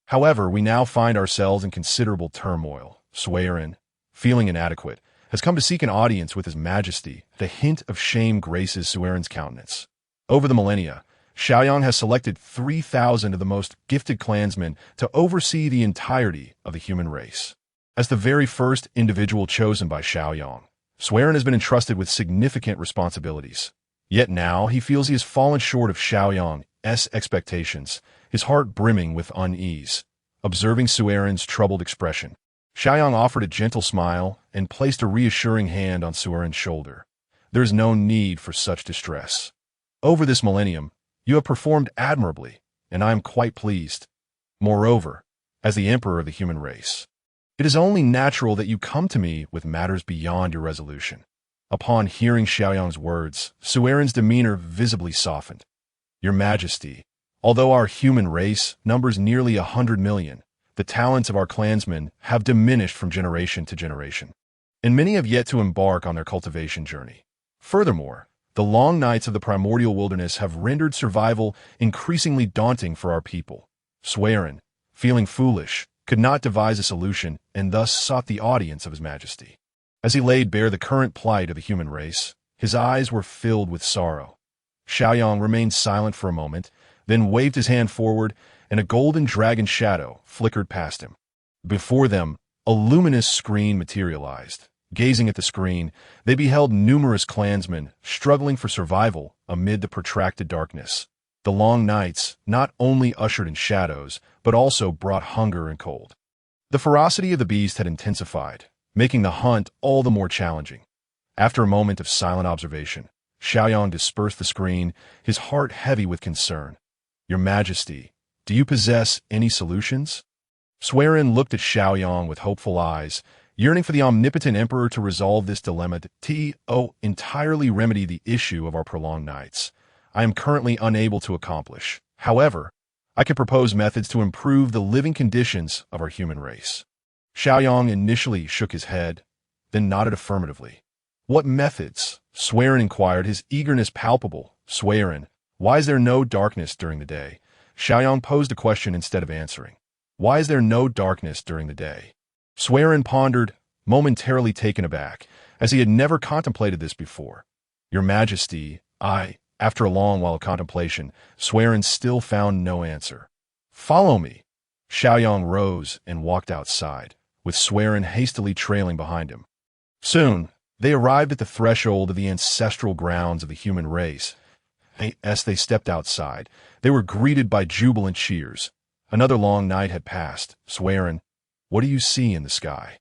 However, we now find ourselves in considerable turmoil. Swearin, feeling inadequate, has come to seek an audience with His Majesty. The hint of shame graces Swearin's countenance. Over the millennia, Xiaoyang has selected 3,000 of the most gifted clansmen to oversee the entirety of the human race. As the very first individual chosen by Xiaoyang, Swearin has been entrusted with significant responsibilities. Yet now he feels he has fallen short of Xiaoyang's expectations, his heart brimming with unease. Observing Swearin's troubled expression, Xiaoyang offered a gentle smile and placed a reassuring hand on Swearin's shoulder. "There is no need for such distress. Over this millennium, you have performed admirably, and I am quite pleased. Moreover, as the Emperor of the human race, it is only natural that you come to me with matters beyond your resolution." Upon hearing Xiaoyang's words, Swearin's demeanor visibly softened. "Your Majesty, although our human race numbers nearly 100 million, the talents of our clansmen have diminished from generation to generation, and many have yet to embark on their cultivation journey. Furthermore, the long nights of the primordial wilderness have rendered survival increasingly daunting for our people." Swearin, feeling foolish, could not devise a solution and thus sought the audience of His Majesty. As he laid bare the current plight of the human race, his eyes were filled with sorrow. Xiaoyang remained silent for a moment, then waved his hand forward, and a golden dragon shadow flickered past him. Before them, a luminous screen materialized. Gazing at the screen, they beheld numerous clansmen struggling for survival amid the protracted darkness. The long nights not only ushered in shadows, but also brought hunger and cold. The ferocity of the beast had intensified, making the hunt all the more challenging. After a moment of silent observation, Xiaoyang dispersed the screen, his heart heavy with concern. "Your Majesty, do you possess any solutions?" Swearin looked at Xiaoyang with hopeful eyes, yearning for the omnipotent emperor to resolve this dilemma to entirely remedy the issue of our prolonged nights. "I am currently unable to accomplish. However, I can propose methods to improve the living conditions of our human race." Xiaoyang initially shook his head, then nodded affirmatively. "What methods?" Swearin inquired, his eagerness palpable. "Swearin, why is there no darkness during the day?" Xiaoyang posed a question instead of answering. "Why is there no darkness during the day?" Swearin pondered, momentarily taken aback, as he had never contemplated this before. "Your Majesty, After a long while of contemplation, Swearin still found no answer. "Follow me." Xiaoyang rose and walked outside, with Swearin hastily trailing behind him. Soon, they arrived at the threshold of the ancestral grounds of the human race. As they stepped outside, they were greeted by jubilant cheers. Another long night had passed. "Swearin, what do you see in the sky?"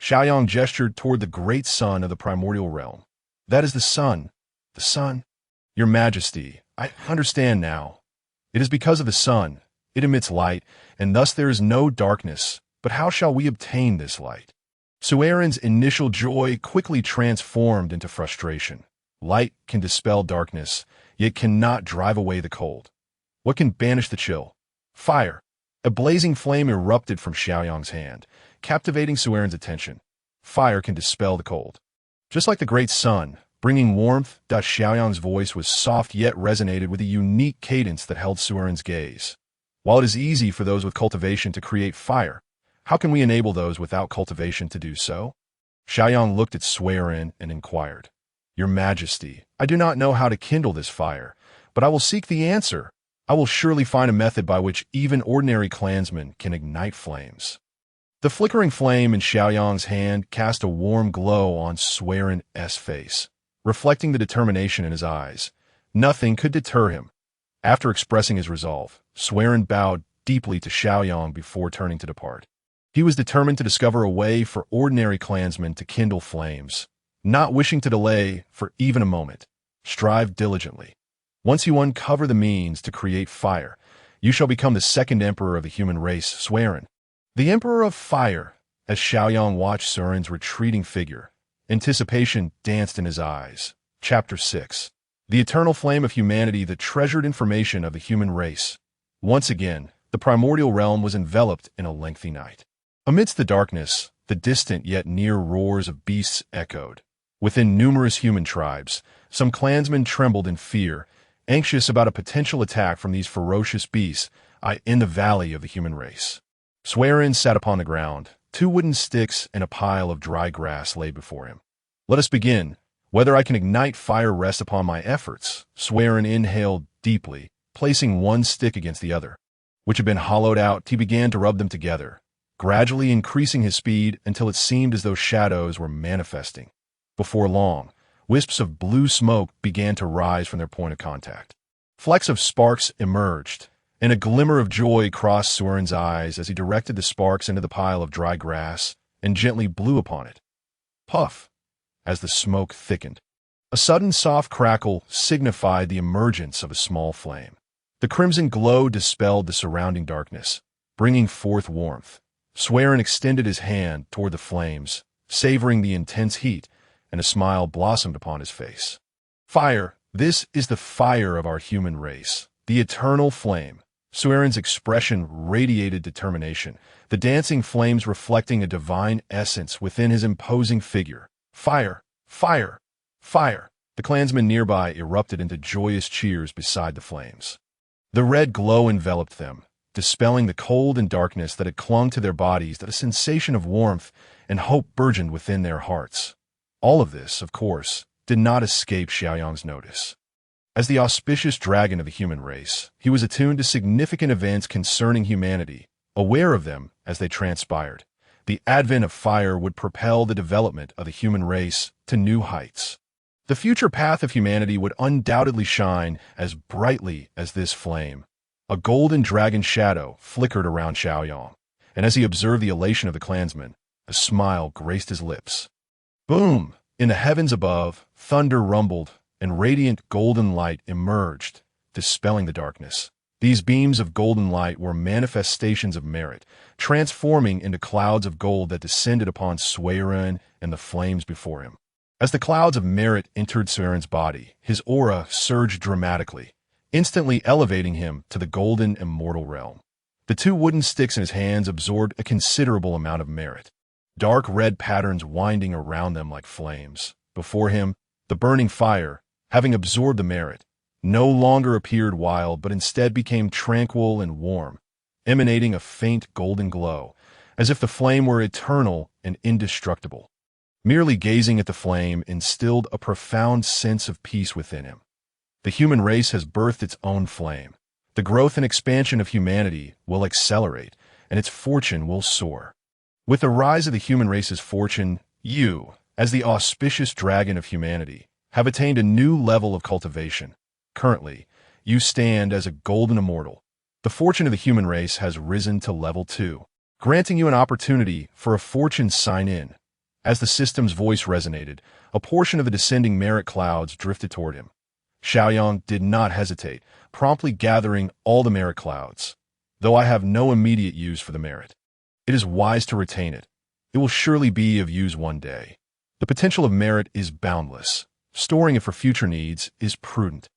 Xiaoyang gestured toward the great sun of the primordial realm. That is the sun. The sun? Your Majesty, I understand now. It is because of the sun. It emits light, and thus there is no darkness. But how shall we obtain this light? Suerin's initial joy quickly transformed into frustration. Light can dispel darkness, yet cannot drive away the cold. What can banish the chill? Fire. A blazing flame erupted from Xiaoyang's hand, captivating Suerin's attention. Fire can dispel the cold. Just like the great sun, bringing warmth, Xiaoyang's voice was soft yet resonated with a unique cadence that held Suerin's gaze. While it is easy for those with cultivation to create fire, how can we enable those without cultivation to do so? Xiaoyang looked at Suerin and inquired, Your Majesty, I do not know how to kindle this fire, but I will seek the answer. I will surely find a method by which even ordinary clansmen can ignite flames. The flickering flame in Xiaoyang's hand cast a warm glow on Suerin's face, reflecting the determination in his eyes. Nothing could deter him. After expressing his resolve, Suerin bowed deeply to Xiaoyang before turning to depart. He was determined to discover a way for ordinary clansmen to kindle flames, not wishing to delay for even a moment. Strive diligently. Once you uncover the means to create fire, you shall become the second emperor of the human race, Suerin. The Emperor of Fire. As Xiaoyang watched Suerin's retreating figure, anticipation danced in his eyes. Chapter 6. The Eternal Flame of Humanity, the treasured information of the human race. Once again, the primordial realm was enveloped in a lengthy night. Amidst the darkness, the distant yet near roars of beasts echoed. Within numerous human tribes, some clansmen trembled in fear, anxious about a potential attack from these ferocious beasts in the valley of the human race. Suerin sat upon the ground. 2 wooden sticks and a pile of dry grass lay before him. Let us begin. Whether I can ignite fire rests upon my efforts. Suerin inhaled deeply, placing one stick against the other, which had been hollowed out. He began to rub them together, gradually increasing his speed until it seemed as though shadows were manifesting. Before long, wisps of blue smoke began to rise from their point of contact. Flecks of sparks emerged, and a glimmer of joy crossed Suerin's eyes as he directed the sparks into the pile of dry grass and gently blew upon it. Puff! As the smoke thickened, a sudden soft crackle signified the emergence of a small flame. The crimson glow dispelled the surrounding darkness, bringing forth warmth. Suerin extended his hand toward the flames, savoring the intense heat, and a smile blossomed upon his face. Fire! This is the fire of our human race, the eternal flame. Suerin's expression radiated determination, the dancing flames reflecting a divine essence within his imposing figure. Fire! Fire! Fire! The clansmen nearby erupted into joyous cheers beside the flames. The red glow enveloped them, dispelling the cold and darkness that had clung to their bodies. That a sensation of warmth and hope burgeoned within their hearts. All of this, of course, did not escape Xiaoyang's notice. As the auspicious dragon of the human race, he was attuned to significant events concerning humanity, aware of them as they transpired. The advent of fire would propel the development of the human race to new heights. The future path of humanity would undoubtedly shine as brightly as this flame. A golden dragon shadow flickered around Xiaoyang, and as he observed the elation of the clansmen, a smile graced his lips. Boom! In the heavens above, thunder rumbled, and radiant golden light emerged, dispelling the darkness. These beams of golden light were manifestations of merit, transforming into clouds of gold that descended upon Suerin and the flames before him. As the clouds of merit entered Suerin's body, his aura surged dramatically, instantly elevating him to the golden immortal realm. The 2 wooden sticks in his hands absorbed a considerable amount of merit, dark red patterns winding around them like flames. Before him, the burning fire, having absorbed the merit, no longer appeared wild but instead became tranquil and warm, emanating a faint golden glow, as if the flame were eternal and indestructible. Merely gazing at the flame instilled a profound sense of peace within him. The human race has birthed its own flame. The growth and expansion of humanity will accelerate, and its fortune will soar. With the rise of the human race's fortune, you, as the auspicious dragon of humanity, have attained a new level of cultivation. Currently, you stand as a golden immortal. The fortune of the human race has risen to level 2, granting you an opportunity for a fortune sign-in. As the system's voice resonated, a portion of the descending merit clouds drifted toward him. Xiaoyang did not hesitate, promptly gathering all the merit clouds. Though I have no immediate use for the merit, it is wise to retain it. It will surely be of use one day. The potential of merit is boundless. Storing it for future needs is prudent.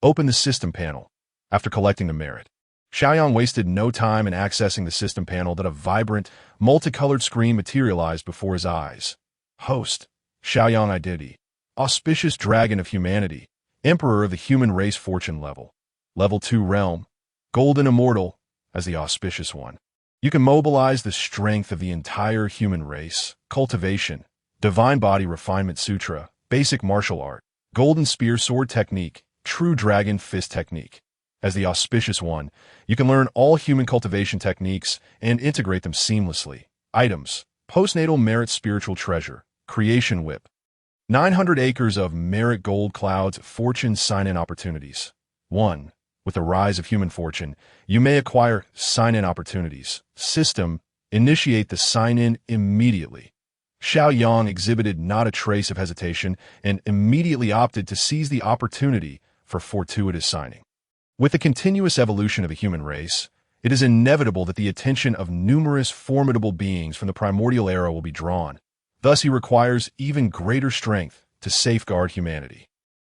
Open the system panel. After collecting the merit, Xiaoyang wasted no time in accessing the system panel that a vibrant, multicolored screen materialized before his eyes. Host, Xiaoyang identity, auspicious dragon of humanity, emperor of the human race fortune level. Level 2 realm, golden immortal, as the auspicious one. You can mobilize the strength of the entire human race, cultivation, divine body refinement sutra, basic martial art, golden spear sword technique, true dragon fist technique. As the auspicious one, you can learn all human cultivation techniques and integrate them seamlessly. Items: postnatal merit spiritual treasure, creation whip, 900 acres of merit gold clouds, fortune sign-in opportunities. 1. With the rise of human fortune, you may acquire sign-in opportunities. System: initiate the sign-in immediately. Xiaoyang exhibited not a trace of hesitation and immediately opted to seize the opportunity for fortuitous signing. With the continuous evolution of the human race, it is inevitable that the attention of numerous formidable beings from the primordial era will be drawn. Thus, he requires even greater strength to safeguard humanity.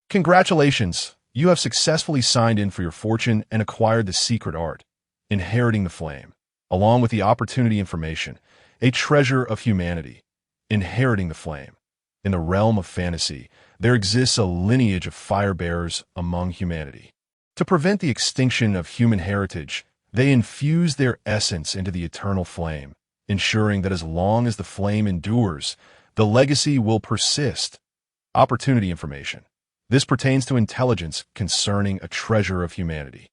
Congratulations! You have successfully signed in for your fortune and acquired the secret art, Inheriting the Flame, along with the opportunity information, a treasure of humanity. Inheriting the Flame. In the realm of fantasy, there exists a lineage of fire-bearers among humanity. To prevent the extinction of human heritage, they infuse their essence into the eternal flame, ensuring that as long as the flame endures, the legacy will persist. Opportunity information. This pertains to intelligence concerning a treasure of humanity.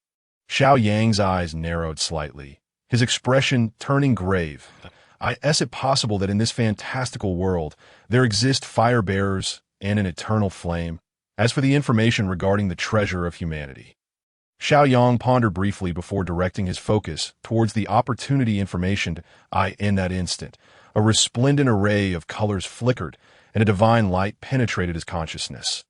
Xiaoyang's eyes narrowed slightly, his expression turning grave. Is it possible that in this fantastical world, there exist fire-bearers and an eternal flame? As for the information regarding the treasure of humanity, Xiaoyang pondered briefly before directing his focus towards the opportunity information. In that instant, a resplendent array of colors flickered, and a divine light penetrated his consciousness.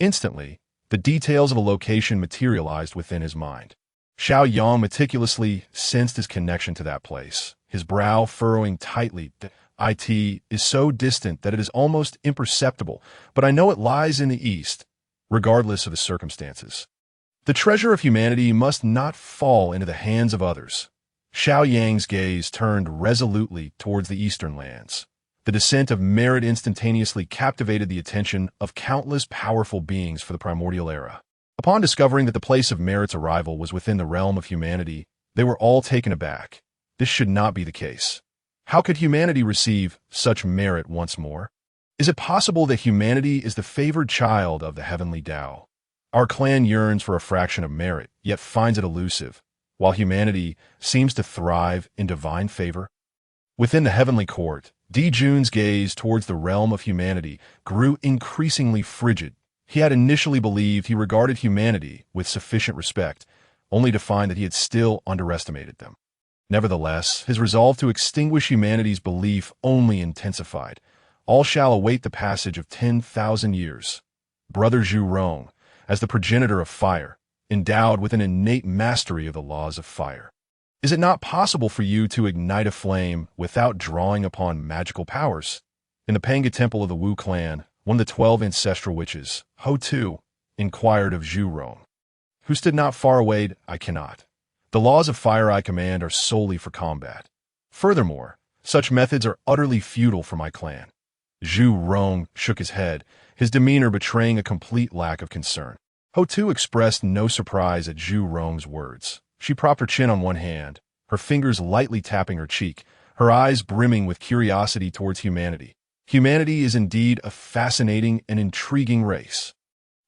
Instantly, the details of a location materialized within his mind. Xiaoyang meticulously sensed his connection to that place, his brow furrowing tightly. It is so distant that it is almost imperceptible, but I know it lies in the east, regardless of the circumstances. The treasure of humanity must not fall into the hands of others. Xiaoyang's gaze turned resolutely towards the eastern lands. The descent of merit instantaneously captivated the attention of countless powerful beings for the primordial era. Upon discovering that the place of merit's arrival was within the realm of humanity, they were all taken aback. This should not be the case. How could humanity receive such merit once more? Is it possible that humanity is the favored child of the heavenly Tao? Our clan yearns for a fraction of merit, yet finds it elusive, while humanity seems to thrive in divine favor. Within the heavenly court, Jun's gaze towards the realm of humanity grew increasingly frigid. He had initially believed he regarded humanity with sufficient respect, only to find that he had still underestimated them. Nevertheless, his resolve to extinguish humanity's belief only intensified. All shall await the passage of 10,000 years. Brother Zhu Rong, as the progenitor of fire, endowed with an innate mastery of the laws of fire. Is it not possible for you to ignite a flame without drawing upon magical powers? In the Panga Temple of the Wu clan, one of the 12 ancestral witches, Ho Tu, inquired of Zhu Rong, who stood not far away. I cannot. The laws of fire I command are solely for combat. Furthermore, such methods are utterly futile for my clan. Zhu Rong shook his head, his demeanor betraying a complete lack of concern. Ho Tu expressed no surprise at Zhu Rong's words. She propped her chin on one hand, her fingers lightly tapping her cheek, her eyes brimming with curiosity towards humanity. Humanity is indeed a fascinating and intriguing race.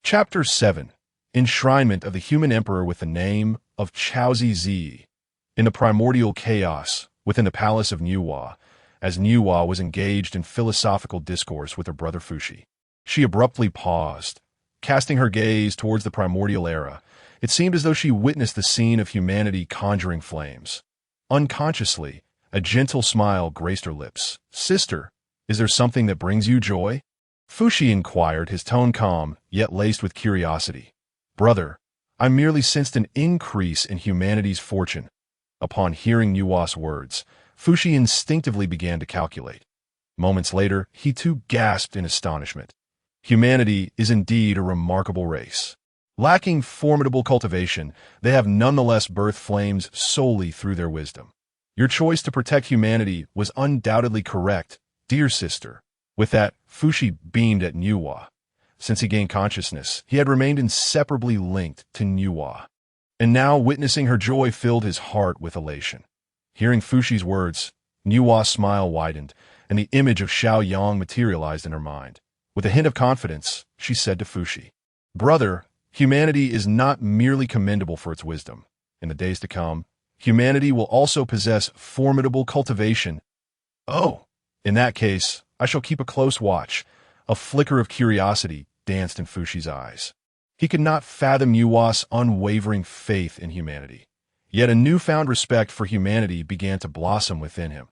Chapter 7. Enshrinement of the Human Emperor with the name of Chaozi Zi. In the primordial chaos, within the palace of Nuwa, as Nuwa was engaged in philosophical discourse with her brother Fushi, she abruptly paused. Casting her gaze towards the primordial era, it seemed as though she witnessed the scene of humanity conjuring flames. Unconsciously, a gentle smile graced her lips. Sister, Is there something that brings you joy? Fushi inquired, his tone calm, yet laced with curiosity. Brother, I merely sensed an increase in humanity's fortune. Upon hearing Nuwa's words, Fushi instinctively began to calculate. Moments later, he too gasped in astonishment. Humanity is indeed a remarkable race. Lacking formidable cultivation, they have nonetheless birthed flames solely through their wisdom. Your choice to protect humanity was undoubtedly correct, dear sister. With that, Fushi beamed at Nuwa. Since he gained consciousness, he had remained inseparably linked to Nuwa. And now, witnessing her joy filled his heart with elation. Hearing Fushi's words, Nuwa's smile widened, and the image of Xiao Yang materialized in her mind. With a hint of confidence, she said to Fushi, Brother, humanity is not merely commendable for its wisdom. In the days to come, humanity will also possess formidable cultivation. Oh, in that case, I shall keep a close watch. A flicker of curiosity danced in Fushi's eyes. He could not fathom Nuwa's unwavering faith in humanity. Yet a newfound respect for humanity began to blossom within him.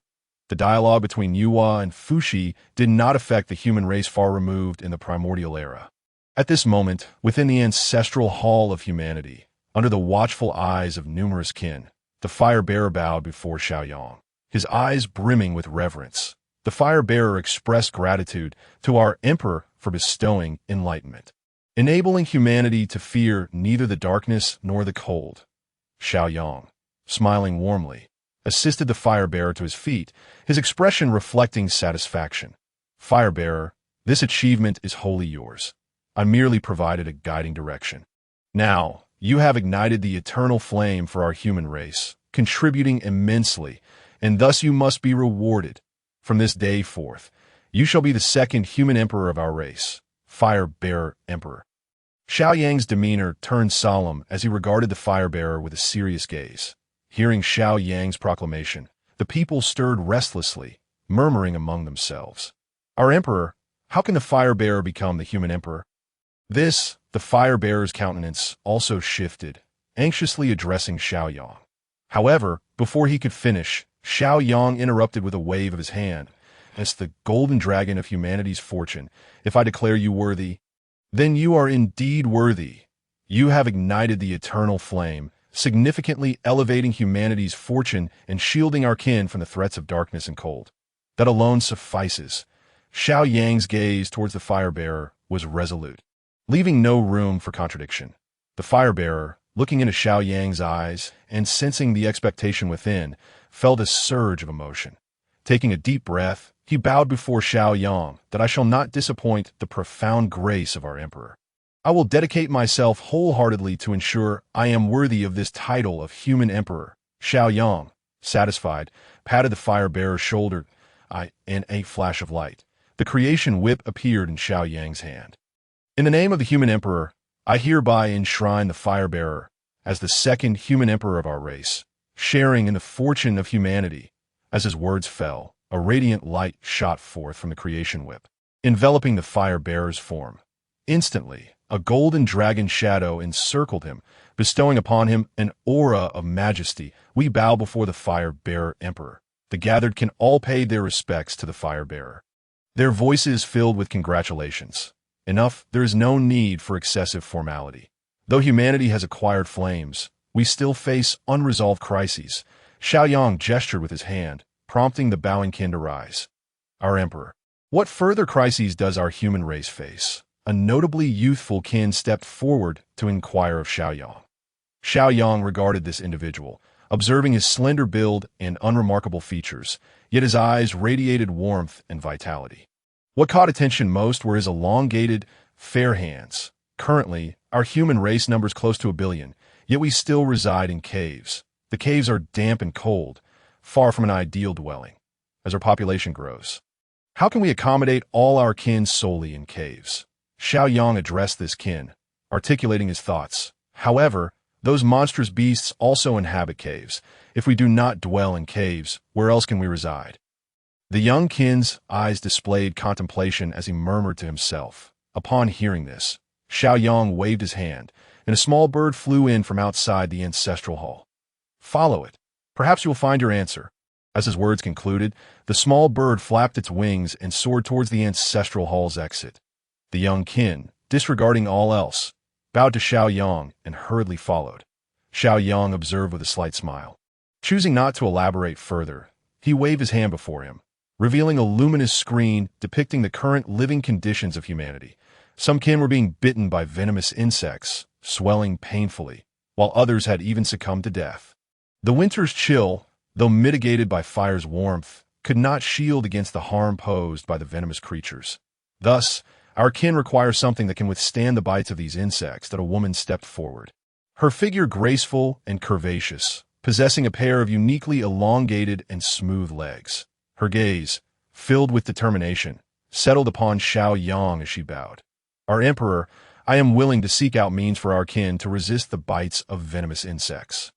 The dialogue between Nuwa and Fushi did not affect the human race far removed in the primordial era. At this moment, within the ancestral hall of humanity, under the watchful eyes of numerous kin, the fire-bearer bowed before Xiaoyang, his eyes brimming with reverence. The fire-bearer expressed gratitude to our emperor for bestowing enlightenment, enabling humanity to fear neither the darkness nor the cold. Xiaoyang, smiling warmly, assisted the fire-bearer to his feet, his expression reflecting satisfaction. Fire-bearer, this achievement is wholly yours. I merely provided a guiding direction. Now, you have ignited the eternal flame for our human race, contributing immensely, and thus you must be rewarded. From this day forth, you shall be the second human emperor of our race, Fire-bearer Emperor. Xiao Yang's demeanor turned solemn as he regarded the fire-bearer with a serious gaze. Hearing Xiao Yang's proclamation, the people stirred restlessly, murmuring among themselves. Our emperor, how can the fire-bearer become the human emperor? This, the fire-bearer's countenance also shifted, anxiously addressing Xiao Yang. However, before he could finish, Xiao Yang interrupted with a wave of his hand. As the golden dragon of humanity's fortune, if I declare you worthy, then you are indeed worthy. You have ignited the eternal flame, significantly elevating humanity's fortune and shielding our kin from the threats of darkness and cold. That alone suffices. Xiao Yang's gaze towards the fire-bearer was resolute, leaving no room for contradiction. The fire-bearer, looking into Xiao Yang's eyes and sensing the expectation within, felt a surge of emotion. Taking a deep breath, he bowed before Xiao Yang that I shall not disappoint the profound grace of our emperor. I will dedicate myself wholeheartedly to ensure I am worthy of this title of human emperor. Xiao Yang, satisfied, patted the fire-bearer's shoulder. In a flash of light, the creation whip appeared in Xiao Yang's hand. In the name of the human emperor, I hereby enshrine the fire-bearer as the second human emperor of our race, sharing in the fortune of humanity. As his words fell, a radiant light shot forth from the creation whip, enveloping the fire-bearer's form. Instantly, a golden dragon shadow encircled him, bestowing upon him an aura of majesty. We bow before the fire-bearer emperor. The gathered can all pay their respects to the fire-bearer. Their voices filled with congratulations. Enough, there is no need for excessive formality. Though humanity has acquired flames, we still face unresolved crises. Xiao Yang gestured with his hand, prompting the bowing kin to rise. Our emperor, what further crises does our human race face? A notably youthful kin stepped forward to inquire of Xiao Yang. Xiao Yang regarded this individual, observing his slender build and unremarkable features, yet his eyes radiated warmth and vitality. What caught attention most were his elongated, fair hands. Currently, our human race numbers close to 1 billion, yet we still reside in caves. The caves are damp and cold, far from an ideal dwelling, as our population grows. How can we accommodate all our kin solely in caves? Xiao Yang addressed this kin, articulating his thoughts. However, those monstrous beasts also inhabit caves. If we do not dwell in caves, where else can we reside? The young kin's eyes displayed contemplation as he murmured to himself. Upon hearing this, Xiao Yang waved his hand, and a small bird flew in from outside the ancestral hall. Follow it. Perhaps you'll find your answer. As his words concluded, the small bird flapped its wings and soared towards the ancestral hall's exit. The young kin, disregarding all else, bowed to Xiao Yang and hurriedly followed. Xiao Yang observed with a slight smile. Choosing not to elaborate further, he waved his hand before him, revealing a luminous screen depicting the current living conditions of humanity. Some kin were being bitten by venomous insects, swelling painfully, while others had even succumbed to death. The winter's chill, though mitigated by fire's warmth, could not shield against the harm posed by the venomous creatures. Thus, our kin requires something that can withstand the bites of these insects. That a woman stepped forward. Her figure graceful and curvaceous, possessing a pair of uniquely elongated and smooth legs. Her gaze, filled with determination, settled upon Xiao Yang as she bowed. Our emperor, I am willing to seek out means for our kin to resist the bites of venomous insects.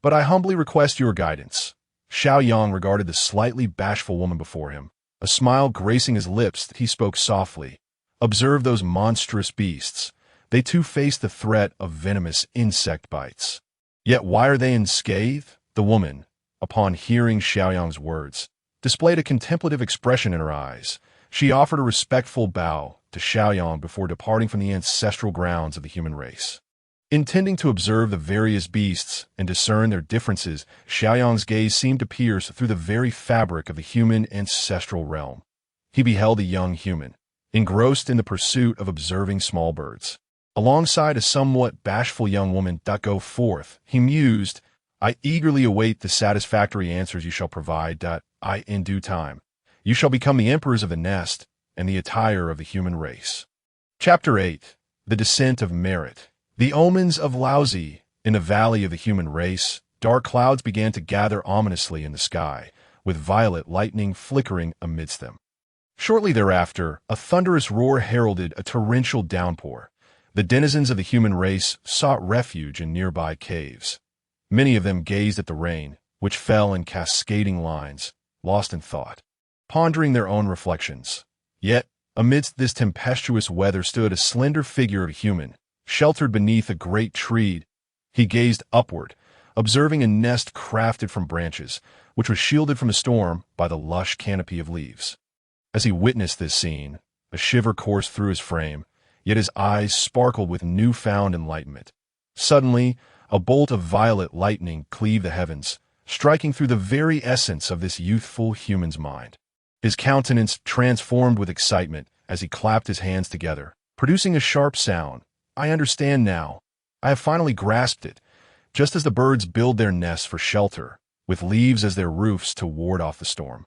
But I humbly request your guidance. Xiao Yang regarded the slightly bashful woman before him. A smile gracing his lips, he spoke softly. Observe those monstrous beasts. They too face the threat of venomous insect bites. Yet why are they unscathed? The woman, upon hearing Xiao Yang's words, displayed a contemplative expression in her eyes. She offered a respectful bow to Xiao Yang before departing from the ancestral grounds of the human race. Intending to observe the various beasts and discern their differences, Xiao Yang's gaze seemed to pierce through the very fabric of the human ancestral realm. He beheld a young human, engrossed in the pursuit of observing small birds. Alongside a somewhat bashful young woman, "Go forth," he mused. "I eagerly await the satisfactory answers you shall provide. In due time, you shall become the emperors of the nest and the attire of the human race." Chapter 8. The Descent of Merit. The omens of Laozi. In the valley of the human race, dark clouds began to gather ominously in the sky, with violet lightning flickering amidst them. Shortly thereafter, a thunderous roar heralded a torrential downpour. The denizens of the human race sought refuge in nearby caves. Many of them gazed at the rain, which fell in cascading lines, lost in thought, pondering their own reflections. Yet, amidst this tempestuous weather stood a slender figure of a human, sheltered beneath a great tree. He gazed upward, observing a nest crafted from branches, which was shielded from the storm by the lush canopy of leaves. As he witnessed this scene, a shiver coursed through his frame, yet his eyes sparkled with newfound enlightenment. Suddenly, a bolt of violet lightning cleaved the heavens, striking through the very essence of this youthful human's mind. His countenance transformed with excitement as he clapped his hands together, producing a sharp sound. "I understand now. I have finally grasped it. Just as the birds build their nests for shelter, with leaves as their roofs to ward off the storm,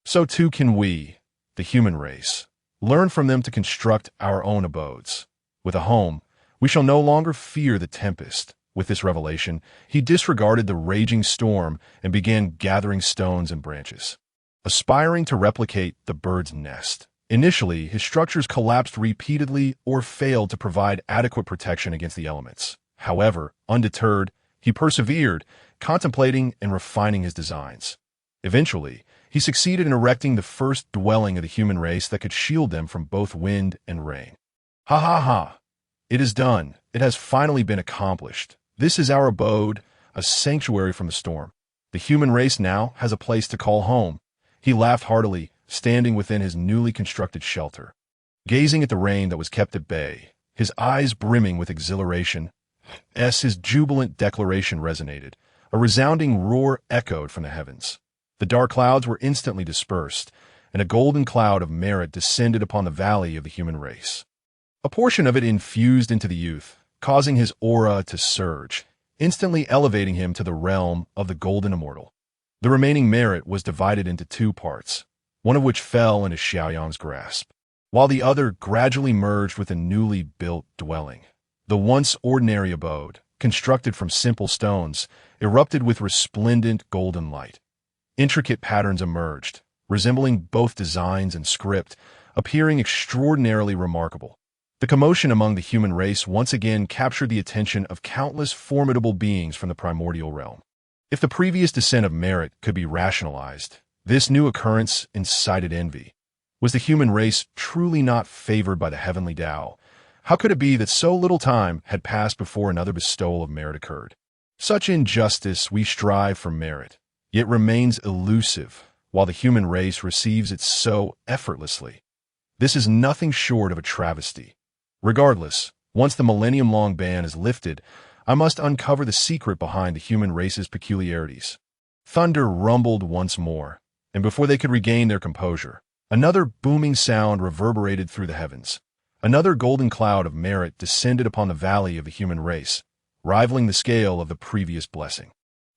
so too can we, the human race, learn from them to construct our own abodes. With a home, we shall no longer fear the tempest." With this revelation, he disregarded the raging storm and began gathering stones and branches, aspiring to replicate the bird's nest. Initially, his structures collapsed repeatedly or failed to provide adequate protection against the elements. However, undeterred, he persevered, contemplating and refining his designs. Eventually, he succeeded in erecting the first dwelling of the human race that could shield them from both wind and rain. Ha ha ha! It is done. It has finally been accomplished. This is our abode, a sanctuary from the storm. The human race now has a place to call home. He laughed heartily, standing within his newly constructed shelter, gazing at the rain that was kept at bay, his eyes brimming with exhilaration. As his jubilant declaration resonated, a resounding roar echoed from the heavens. The dark clouds were instantly dispersed, and a golden cloud of merit descended upon the valley of the human race. A portion of it infused into the youth, causing his aura to surge, instantly elevating him to the realm of the golden immortal. The remaining merit was divided into two parts, one of which fell into Xiao Yang's grasp, while the other gradually merged with a newly built dwelling. The once ordinary abode, constructed from simple stones, erupted with resplendent golden light. Intricate patterns emerged, resembling both designs and script, appearing extraordinarily remarkable. The commotion among the human race once again captured the attention of countless formidable beings from the primordial realm. If the previous descent of merit could be rationalized, this new occurrence incited envy. Was the human race truly not favored by the heavenly Tao? How could it be that so little time had passed before another bestowal of merit occurred? Such injustice. We strive for merit. yet remains elusive, while the human race receives it so effortlessly. This is nothing short of a travesty. Regardless, once the millennium-long ban is lifted, I must uncover the secret behind the human race's peculiarities. Thunder rumbled once more, and before they could regain their composure, another booming sound reverberated through the heavens. Another golden cloud of merit descended upon the valley of the human race, rivaling the scale of the previous blessing.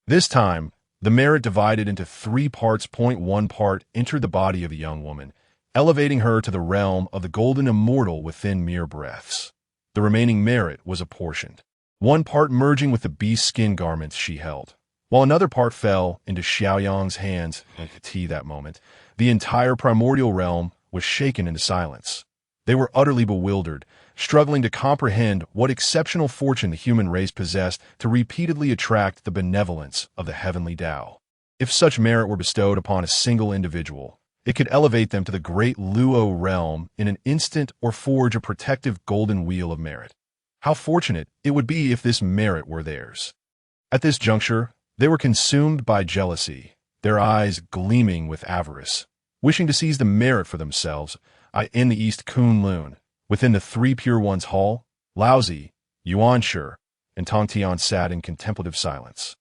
This time, the merit divided into 3 parts. 1 part entered the body of the young woman, elevating her to the realm of the golden immortal within mere breaths. The remaining merit was apportioned, 1 part merging with the beast skin garments she held, while another part fell into Xiaoyang's hands. At that moment, the entire primordial realm was shaken into silence. They were utterly bewildered, struggling to comprehend what exceptional fortune the human race possessed to repeatedly attract the benevolence of the heavenly Tao. If such merit were bestowed upon a single individual, it could elevate them to the great Luo realm in an instant or forge a protective golden wheel of merit. How fortunate it would be if this merit were theirs. At this juncture, they were consumed by jealousy, their eyes gleaming with avarice, wishing to seize the merit for themselves. In the East Kunlun, within the 3 Pure Ones hall, Laozi, Yuanshi, and Tongtian sat in contemplative silence.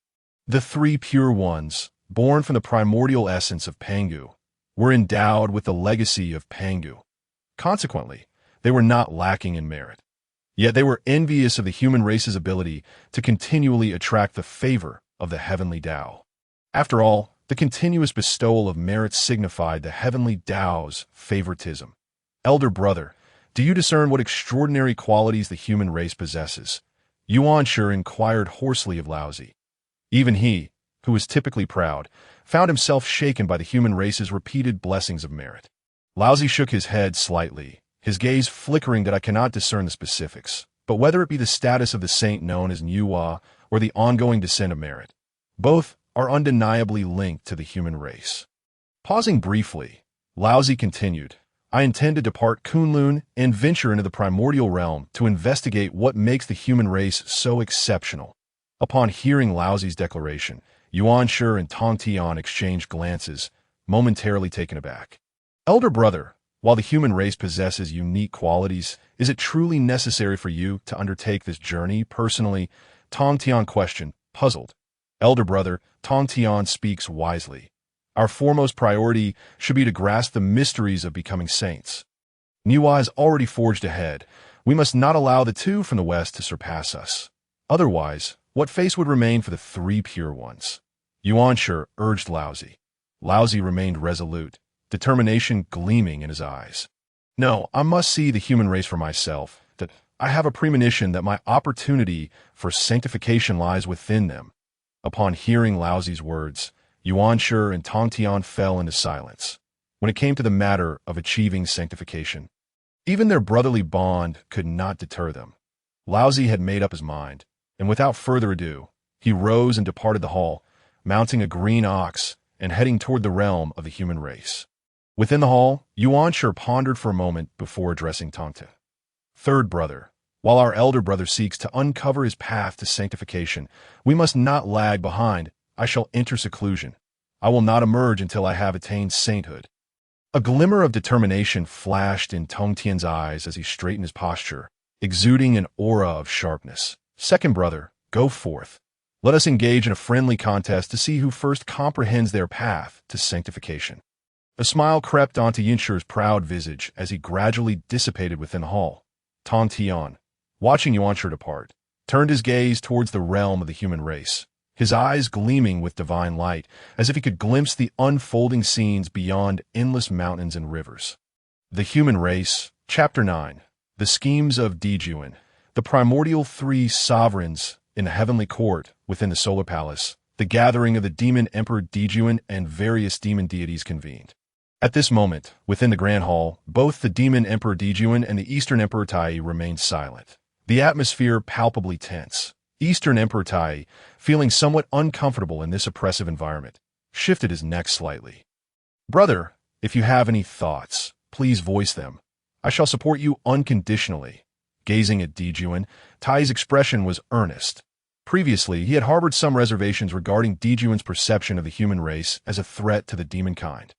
The 3 Pure Ones, born from the primordial essence of Pangu, were endowed with the legacy of Pangu. Consequently, they were not lacking in merit. Yet they were envious of the human race's ability to continually attract the favor of the heavenly Tao. After all, the continuous bestowal of merit signified the heavenly Tao's favoritism. Elder brother, do you discern what extraordinary qualities the human race possesses? Yuanshi inquired hoarsely of Laozi. Even he, who was typically proud, found himself shaken by the human race's repeated blessings of merit. Laozi shook his head slightly, his gaze flickering that I cannot discern the specifics, but whether it be the status of the saint known as Nuwa or the ongoing descent of merit, both are undeniably linked to the human race. Pausing briefly, Laozi continued, I intend to depart Kunlun and venture into the primordial realm to investigate what makes the human race so exceptional. Upon hearing Laozi's declaration, Yuanshi and Tongtian exchanged glances, momentarily taken aback. Elder brother, while the human race possesses unique qualities, is it truly necessary for you to undertake this journey personally? Tongtian questioned, puzzled. Elder brother, Tongtian speaks wisely. Our foremost priority should be to grasp the mysteries of becoming saints. Nuwa has already forged ahead. We must not allow the 2 from the west to surpass us. Otherwise, what face would remain for the 3 Pure Ones? Yuanshi urged Laozi. Laozi remained resolute, determination gleaming in his eyes. No, I must see the human race for myself, that I have a premonition that my opportunity for sanctification lies within them. Upon hearing Laozi's words, Yuanshi and Tongtian fell into silence. When it came to the matter of achieving sanctification, even their brotherly bond could not deter them. Laozi had made up his mind, and without further ado, he rose and departed the hall, mounting a green ox and heading toward the realm of the human race. Within the hall, Yuanshi pondered for a moment before addressing Tongtian. Third brother, while our elder brother seeks to uncover his path to sanctification, we must not lag behind. I shall enter seclusion. I will not emerge until I have attained sainthood. A glimmer of determination flashed in Tongtian's eyes as he straightened his posture, exuding an aura of sharpness. Second brother, go forth. Let us engage in a friendly contest to see who first comprehends their path to sanctification. A smile crept onto Yunshi's proud visage as he gradually dissipated within the hall. Tongtian, watching Yuanshi depart, turned his gaze towards the realm of the human race, his eyes gleaming with divine light, as if he could glimpse the unfolding scenes beyond endless mountains and rivers. The Human Race, Chapter 9, The Schemes of Dijuan, the primordial 3 sovereigns in the heavenly court within the solar palace, the gathering of the demon emperor Dijuan and various demon deities convened. At this moment, within the grand hall, both the demon emperor Dijuan and the Eastern Emperor Tai remained silent, the atmosphere palpably tense. Eastern Emperor Tai, feeling somewhat uncomfortable in this oppressive environment, shifted his neck slightly. Brother, if you have any thoughts, please voice them. I shall support you unconditionally. Gazing at Dijuan, Tai's expression was earnest. Previously, he had harbored some reservations regarding Dejuan's perception of the human race as a threat to the demonkind.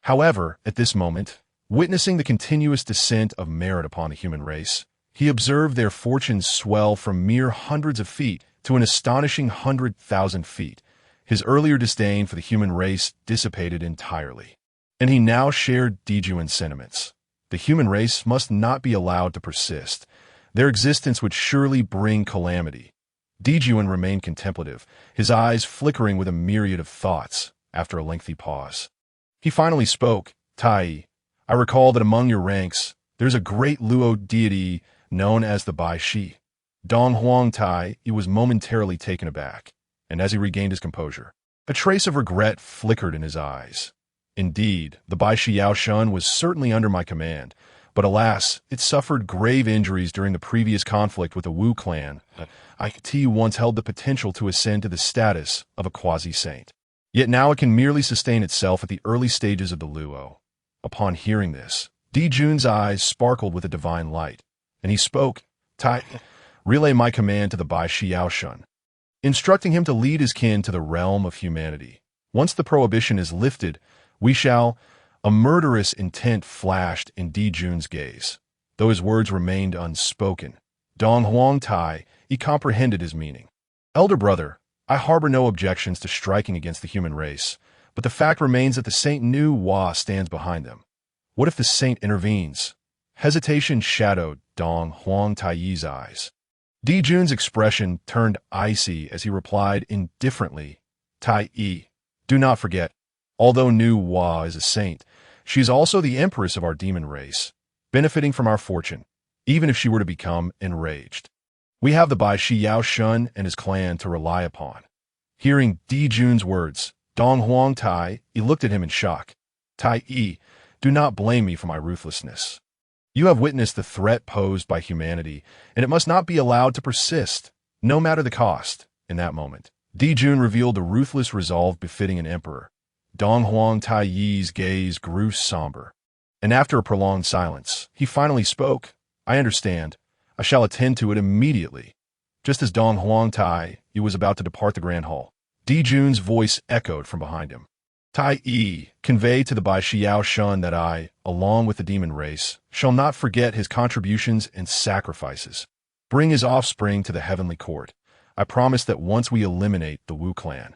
However, at this moment, witnessing the continuous descent of merit upon the human race, he observed their fortunes swell from mere hundreds of feet to an astonishing 100,000 feet. His earlier disdain for the human race dissipated entirely, and he now shared Dejuan's sentiments. The human race must not be allowed to persist. Their existence would surely bring calamity. Dejuan remained contemplative, his eyes flickering with a myriad of thoughts. After a lengthy pause, he finally spoke. Tai, I recall that among your ranks, there's a great Luo deity known as the Bai Shi. Dong Huang Tai, he was momentarily taken aback, and as he regained his composure, a trace of regret flickered in his eyes. Indeed, the Bai Shi Yaoshun was certainly under my command, but alas, it suffered grave injuries during the previous conflict with the Wu clan. IT once held the potential to ascend to the status of a quasi-saint. Yet now it can merely sustain itself at the early stages of the Luo. Upon hearing this, Dejuan's eyes sparkled with a divine light, and he spoke. Tai, relay my command to the Bai Shi Yaoshun, instructing him to lead his kin to the realm of humanity. Once the prohibition is lifted, we shall... A murderous intent flashed in Dejuan's gaze. Though his words remained unspoken, Dong Huang Tai, he comprehended his meaning. Elder brother, I harbor no objections to striking against the human race, but the fact remains that the Saint Nu Hua stands behind them. What if the saint intervenes? Hesitation shadowed Dong Huang Tai's eyes. Dejuan's expression turned icy as he replied indifferently, Tai, do not forget, although Nu Hua is a saint, she is also the empress of our demon race, benefiting from our fortune, even if she were to become enraged. We have the Bai Shi Yaoshun and his clan to rely upon. Hearing Dejuan's words, Dong Huang Tai, he looked at him in shock. Tai, do not blame me for my ruthlessness. You have witnessed the threat posed by humanity, and it must not be allowed to persist, no matter the cost. In that moment, Dejuan revealed a ruthless resolve befitting an emperor. Dong Huang Tai's gaze grew somber, and after a prolonged silence, he finally spoke. I understand. I shall attend to it immediately. Just as Dong Huang Tai was about to depart the Grand Hall, Dejuan's voice echoed from behind him. Tai, convey to the Bai Shi Yaoshun that I, along with the demon race, shall not forget his contributions and sacrifices. Bring his offspring to the heavenly court. I promise that once we eliminate the Wu clan,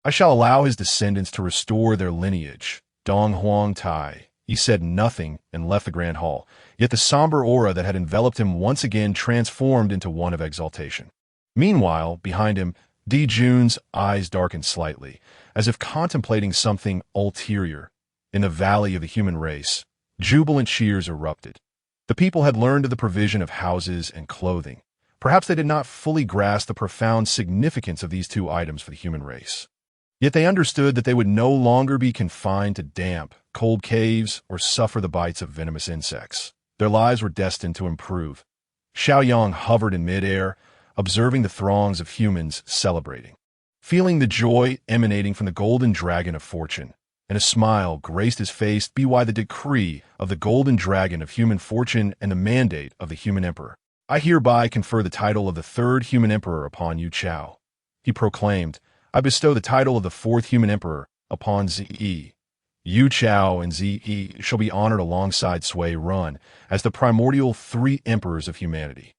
I shall allow his descendants to restore their lineage. Dong Huang Tai, he said nothing and left the Grand Hall, yet the somber aura that had enveloped him once again transformed into one of exaltation. Meanwhile, behind him, Dejuan's eyes darkened slightly, as if contemplating something ulterior. In the valley of the human race, jubilant cheers erupted. The people had learned of the provision of houses and clothing. Perhaps they did not fully grasp the profound significance of these two items for the human race. Yet they understood that they would no longer be confined to damp, cold caves or suffer the bites of venomous insects. Their lives were destined to improve. Xiaoyang hovered in midair, observing the throngs of humans celebrating, feeling the joy emanating from the golden dragon of fortune, and a smile graced his face by the decree of the golden dragon of human fortune and the mandate of the human emperor. I hereby confer the title of the third human emperor upon Yu Chao. He proclaimed, I bestow the title of the fourth human emperor upon Zi. Yu Chao and Zi shall be honored alongside Sui Run as the primordial three emperors of humanity.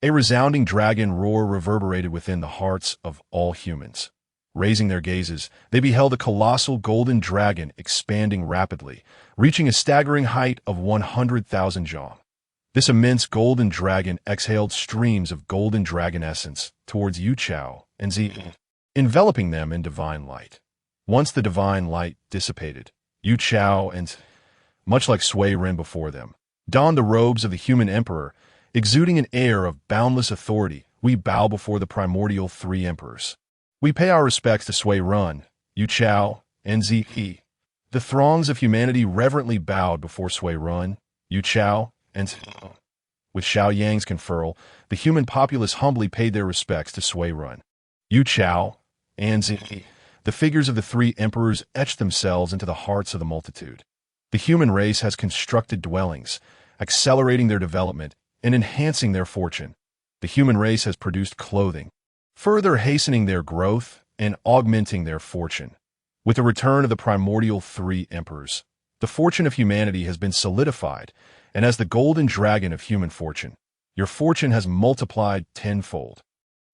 A resounding dragon roar reverberated within the hearts of all humans. Raising their gazes, they beheld a colossal golden dragon expanding rapidly, reaching a staggering height of 100,000 zhong. This immense golden dragon exhaled streams of golden dragon essence towards Yu Chao and Zi, enveloping them in divine light. Once the divine light dissipated, Yu Chao and, much like Sui Ren before them, donned the robes of the human emperor, exuding an air of boundless authority. We bow before the primordial three emperors. We pay our respects to Sui Run, Yu Chao, and Zi. The throngs of humanity reverently bowed before Sui Run, Yu Chao, and with Xiaoyang's conferral, the human populace humbly paid their respects to Sui Run, Yu Chao, and Zi. The figures of the three emperors etched themselves into the hearts of the multitude. The human race has constructed dwellings, accelerating their development and enhancing their fortune. The human race has produced clothing, further hastening their growth and augmenting their fortune. With the return of the primordial three emperors, the fortune of humanity has been solidified, and as the golden dragon of human fortune, your fortune has multiplied tenfold.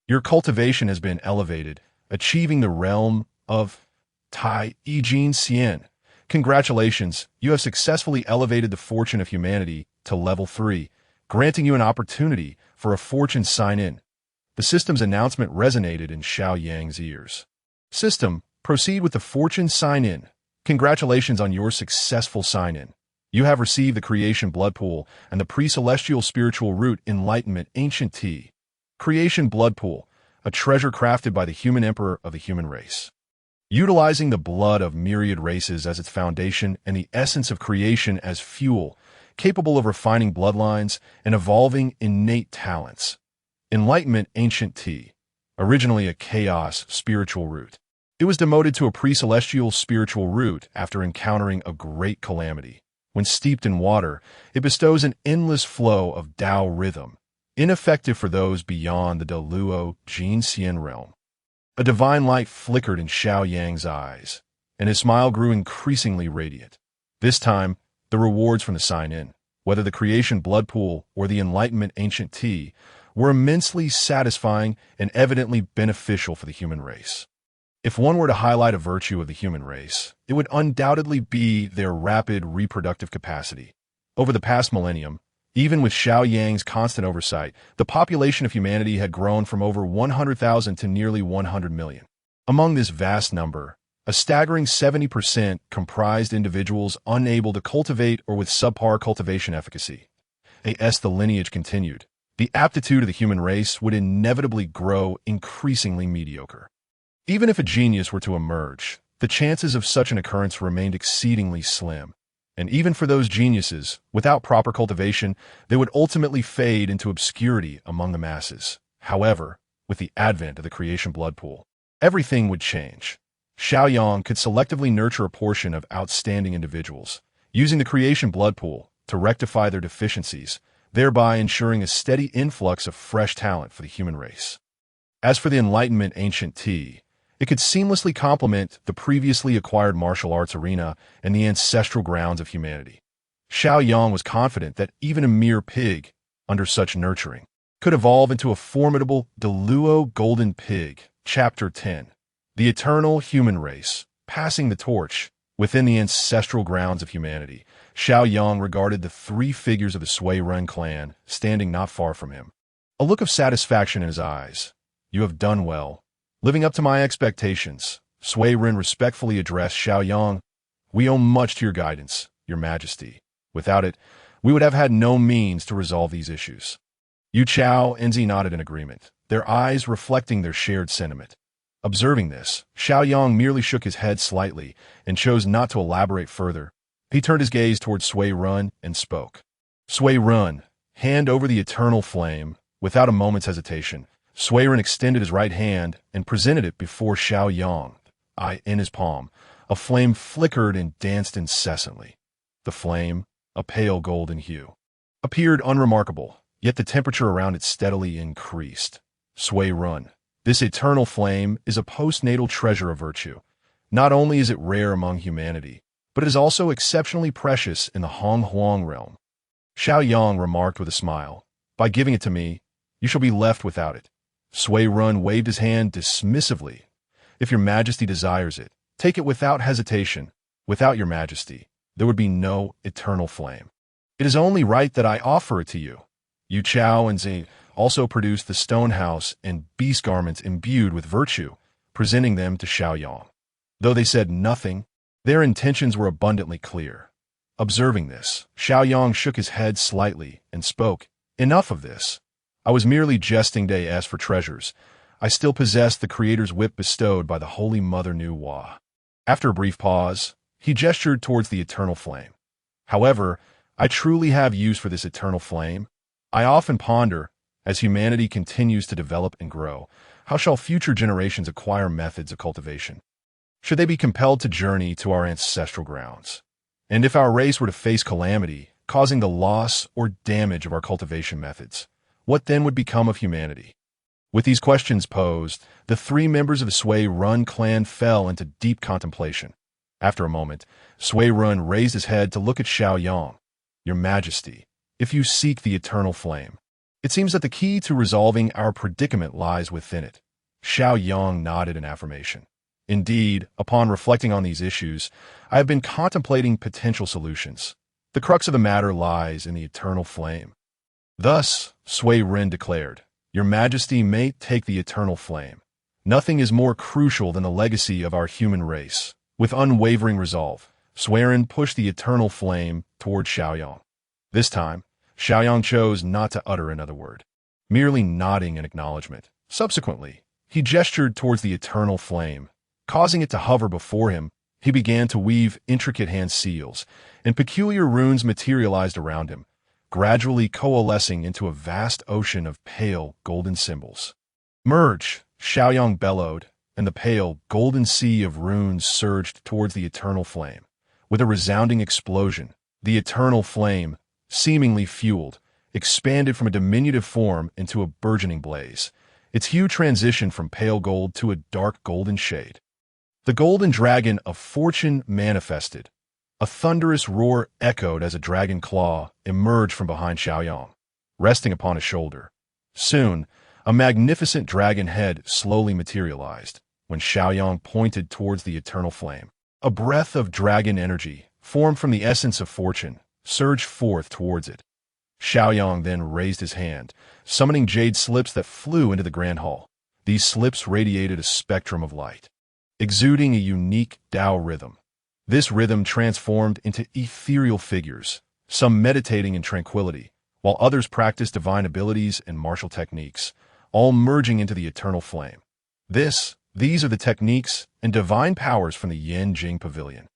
Your cultivation has been elevated, achieving the realm of Tai Jin Xian. Congratulations, you have successfully elevated the fortune of humanity to level 3, granting you an opportunity for a fortune sign-in. The system's announcement resonated in Xiao Yang's ears. System, proceed with the fortune sign-in. Congratulations on your successful sign-in. You have received the Creation Blood Pool and the Pre-Celestial Spiritual Root Enlightenment Ancient Tea. Creation Blood Pool, a treasure crafted by the human emperor of the human race. Utilizing the blood of myriad races as its foundation and the essence of creation as fuel, capable of refining bloodlines and evolving innate talents. Enlightenment Ancient Tea, originally a chaos spiritual root. It was demoted to a pre-celestial spiritual root after encountering a great calamity. When steeped in water, it bestows an endless flow of Tao rhythm, ineffective for those beyond the Deluo Jin Xian realm. A divine light flickered in Xiao Yang's eyes, and his smile grew increasingly radiant. This time, the rewards from the sign-in, whether the Creation Blood Pool or the Enlightenment Ancient Tea, were immensely satisfying and evidently beneficial for the human race. If one were to highlight a virtue of the human race, it would undoubtedly be their rapid reproductive capacity. Over the past millennium, even with Xiao Yang's constant oversight, the population of humanity had grown from over 100,000 to nearly 100 million. Among this vast number, a staggering 70% comprised individuals unable to cultivate or with subpar cultivation efficacy. As the lineage continued, the aptitude of the human race would inevitably grow increasingly mediocre. Even if a genius were to emerge, the chances of such an occurrence remained exceedingly slim. And even for those geniuses, without proper cultivation, they would ultimately fade into obscurity among the masses. However, with the advent of the Creation Blood Pool, everything would change. Xiao Yang could selectively nurture a portion of outstanding individuals, using the Creation Blood Pool to rectify their deficiencies, thereby ensuring a steady influx of fresh talent for the human race. As for the Enlightenment Ancient Tea, it could seamlessly complement the previously acquired martial arts arena and the ancestral grounds of humanity. Xiao Yang was confident that even a mere pig, under such nurturing, could evolve into a formidable Deluo golden pig. Chapter 10. The Eternal Human Race, Passing the Torch. Within the ancestral grounds of humanity, Xiao Yang regarded the three figures of the Sui Run clan standing not far from him. A look of satisfaction in his eyes. You have done well. Living up to my expectations, Sui Ren respectfully addressed Xiao Yang. We owe much to your guidance, Your Majesty. Without it, we would have had no means to resolve these issues. Yu Chao and Zi nodded in agreement, their eyes reflecting their shared sentiment. Observing this, Xiao Yang merely shook his head slightly and chose not to elaborate further. He turned his gaze towards Sui Run and spoke. Sui Run, hand over the eternal flame. Without a moment's hesitation, Sui Run extended his right hand and presented it before Xiao Yang. In his palm, a flame flickered and danced incessantly. The flame, a pale golden hue, appeared unremarkable, yet the temperature around it steadily increased. Sui Run, this eternal flame is a postnatal treasure of virtue. Not only is it rare among humanity, but it is also exceptionally precious in the Hong Huang realm. Xiao Yang remarked with a smile, by giving it to me, you shall be left without it. Sui Run waved his hand dismissively. If Your Majesty desires it, take it without hesitation. Without Your Majesty, there would be no eternal flame. It is only right that I offer it to you. Yu Chao and Zi also produced the stone house and beast garments imbued with virtue, presenting them to Xiao Yang. Though they said nothing, their intentions were abundantly clear. Observing this, Xiao Yang shook his head slightly and spoke. Enough of this. I was merely jesting. As for treasures, I still possess the Creator's whip bestowed by the Holy Mother Nu Wa. After a brief pause, he gestured towards the eternal flame. However, I truly have use for this eternal flame. I often ponder, as humanity continues to develop and grow, how shall future generations acquire methods of cultivation? Should they be compelled to journey to our ancestral grounds? And if our race were to face calamity, causing the loss or damage of our cultivation methods, what then would become of humanity? With these questions posed, the three members of the Sui Run clan fell into deep contemplation. After a moment, Sui Run raised his head to look at Xiaoyang. Your Majesty, if you seek the eternal flame, it seems that the key to resolving our predicament lies within it. Xiaoyang nodded in affirmation. Indeed, upon reflecting on these issues, I have been contemplating potential solutions. The crux of the matter lies in the eternal flame. Thus, Sui Ren declared, Your Majesty may take the eternal flame. Nothing is more crucial than the legacy of our human race. With unwavering resolve, Sui Ren pushed the eternal flame toward Xiaoyang. This time, Xiaoyang chose not to utter another word, merely nodding in acknowledgement. Subsequently, he gestured towards the eternal flame. Causing it to hover before him, he began to weave intricate hand seals, and peculiar runes materialized around him, gradually coalescing into a vast ocean of pale, golden symbols. Merge, Xiaoyang bellowed, and the pale, golden sea of runes surged towards the eternal flame. With a resounding explosion, the eternal flame, seemingly fueled, expanded from a diminutive form into a burgeoning blaze. Its hue transitioned from pale gold to a dark golden shade. The golden dragon of fortune manifested. A thunderous roar echoed as a dragon claw emerged from behind Xiaoyang, resting upon his shoulder. Soon, a magnificent dragon head slowly materialized when Xiaoyang pointed towards the eternal flame. A breath of dragon energy, formed from the essence of fortune, surged forth towards it. Xiaoyang then raised his hand, summoning jade slips that flew into the grand hall. These slips radiated a spectrum of light, exuding a unique Tao rhythm. This rhythm transformed into ethereal figures, some meditating in tranquility, while others practiced divine abilities and martial techniques, all merging into the eternal flame. These are the techniques and divine powers from the Yan Jing Pavilion.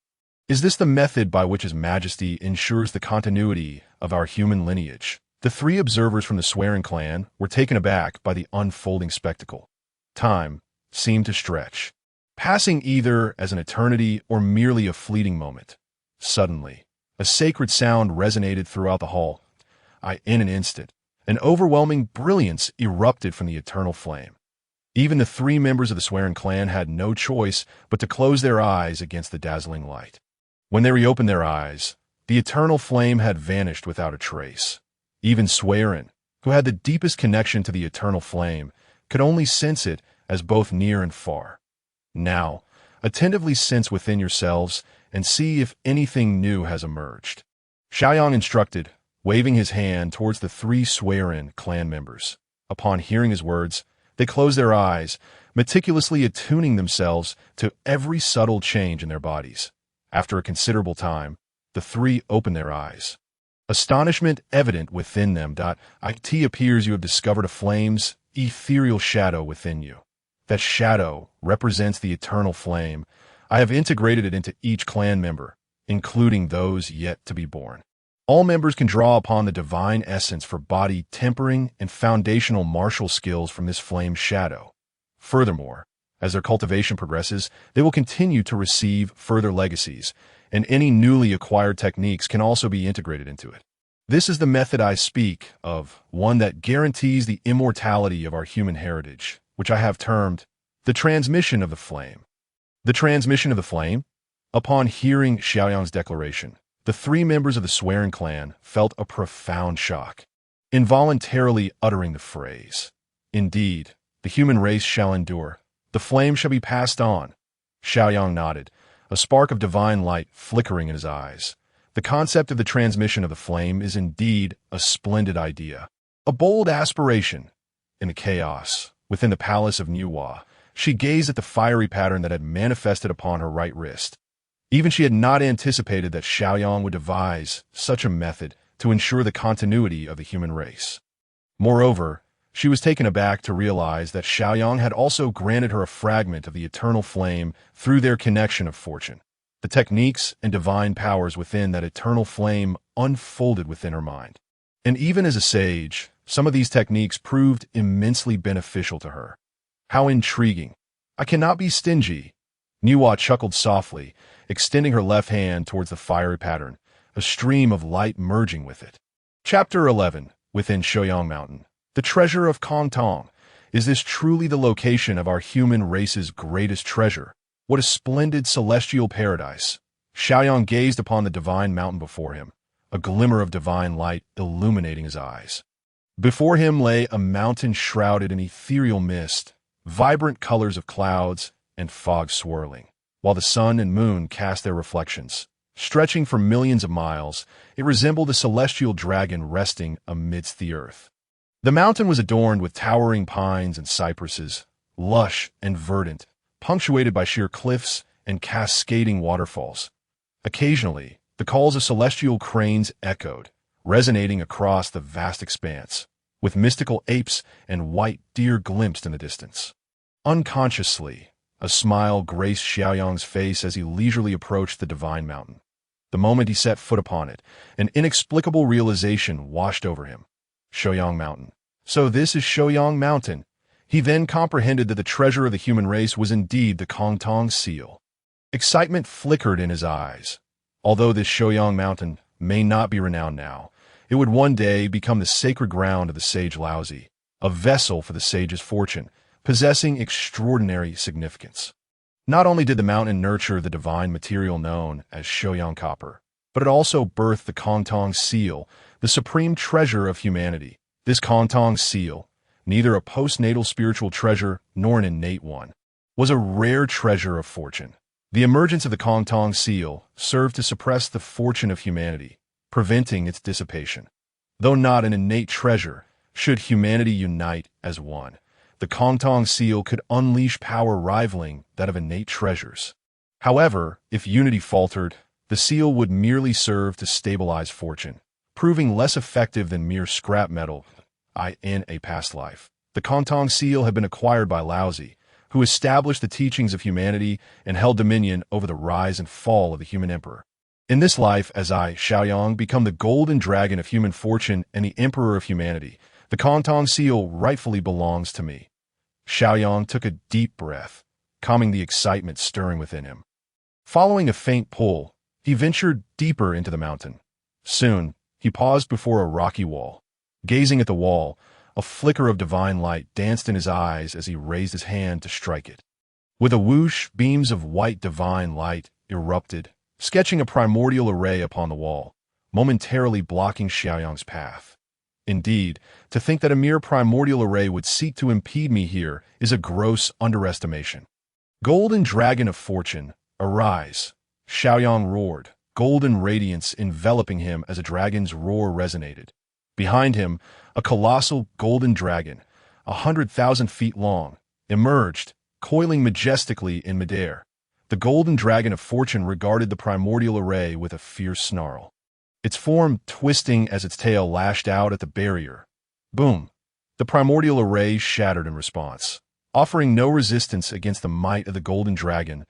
Is this the method by which His Majesty ensures the continuity of our human lineage? The three observers from the Swearing clan were taken aback by the unfolding spectacle. Time seemed to stretch, passing either as an eternity or merely a fleeting moment. Suddenly, a sacred sound resonated throughout the hall. In an instant, an overwhelming brilliance erupted from the eternal flame. Even the three members of the Swearing clan had no choice but to close their eyes against the dazzling light. When they reopened their eyes, the eternal flame had vanished without a trace. Even Swearing, who had the deepest connection to the eternal flame, could only sense it as both near and far. Now, attentively sense within yourselves and see if anything new has emerged. Xiaoyang instructed, waving his hand towards the three Swearing clan members. Upon hearing his words, they closed their eyes, meticulously attuning themselves to every subtle change in their bodies. After a considerable time, the three opened their eyes. Astonishment evident within them. It appears you have discovered a flame's ethereal shadow within you. That shadow represents the eternal flame. I have integrated it into each clan member, including those yet to be born. All members can draw upon the divine essence for body tempering and foundational martial skills from this flame shadow. Furthermore, as their cultivation progresses, they will continue to receive further legacies, and any newly acquired techniques can also be integrated into it. This is the method I speak of, one that guarantees the immortality of our human heritage, which I have termed the transmission of the flame. The transmission of the flame? Upon hearing Xiaoyang's declaration, the three members of the Swearing clan felt a profound shock, involuntarily uttering the phrase, Indeed, the human race shall endure. The flame shall be passed on. Xiaoyang nodded, a spark of divine light flickering in his eyes. The concept of the transmission of the flame is indeed a splendid idea. A bold aspiration. In the chaos, within the palace of Niuhua, she gazed at the fiery pattern that had manifested upon her right wrist. Even she had not anticipated that Xiaoyang would devise such a method to ensure the continuity of the human race. Moreover, she was taken aback to realize that Xiaoyang had also granted her a fragment of the eternal flame through their connection of fortune. The techniques and divine powers within that eternal flame unfolded within her mind. And even as a sage, some of these techniques proved immensely beneficial to her. How intriguing. I cannot be stingy. Niuhua chuckled softly, extending her left hand towards the fiery pattern, a stream of light merging with it. Chapter 11. Within Shouyang Mountain. The treasure of Kong Tong. Is this truly the location of our human race's greatest treasure? What a splendid celestial paradise! Xiaoyang gazed upon the divine mountain before him, a glimmer of divine light illuminating his eyes. Before him lay a mountain shrouded in ethereal mist, vibrant colors of clouds and fog swirling. While the sun and moon cast their reflections, stretching for millions of miles, it resembled a celestial dragon resting amidst the earth. The mountain was adorned with towering pines and cypresses, lush and verdant, punctuated by sheer cliffs and cascading waterfalls. Occasionally, the calls of celestial cranes echoed, resonating across the vast expanse, with mystical apes and white deer glimpsed in the distance. Unconsciously, a smile graced Xiaoyang's face as he leisurely approached the divine mountain. The moment he set foot upon it, an inexplicable realization washed over him. Shouyang Mountain. So this is Shouyang Mountain. He then comprehended that the treasure of the human race was indeed the Kongtong seal. Excitement flickered in his eyes. Although this Shouyang Mountain may not be renowned now, it would one day become the sacred ground of the sage Laozi, a vessel for the sage's fortune, possessing extraordinary significance. Not only did the mountain nurture the divine material known as Shouyang copper, but it also birthed the Kongtong seal, the supreme treasure of humanity. This Kongtong seal, neither a postnatal spiritual treasure nor an innate one, was a rare treasure of fortune. The emergence of the Kongtong seal served to suppress the fortune of humanity, preventing its dissipation. Though not an innate treasure, should humanity unite as one, the Kongtong seal could unleash power rivaling that of innate treasures. However, if unity faltered, the seal would merely serve to stabilize fortune, proving less effective than mere scrap metal in a past life. The Kongtong seal had been acquired by Laozi, who established the teachings of humanity and held dominion over the rise and fall of the human emperor. In this life, as I, Xiaoyang, become the golden dragon of human fortune and the emperor of humanity, the Kongtong seal rightfully belongs to me. Xiaoyang took a deep breath, calming the excitement stirring within him. Following a faint pull, he ventured deeper into the mountain. Soon, he paused before a rocky wall. Gazing at the wall, a flicker of divine light danced in his eyes as he raised his hand to strike it. With a whoosh, beams of white divine light erupted, sketching a primordial array upon the wall, momentarily blocking Xiaoyang's path. Indeed, to think that a mere primordial array would seek to impede me here is a gross underestimation. Golden dragon of fortune, arise! Xiaoyang roared, golden radiance enveloping him as a dragon's roar resonated. Behind him, a colossal golden dragon, 100,000 feet long, emerged, coiling majestically in midair. The golden dragon of fortune regarded the primordial array with a fierce snarl, its form twisting as its tail lashed out at the barrier. Boom! The primordial array shattered in response, offering no resistance against the might of the golden dragon.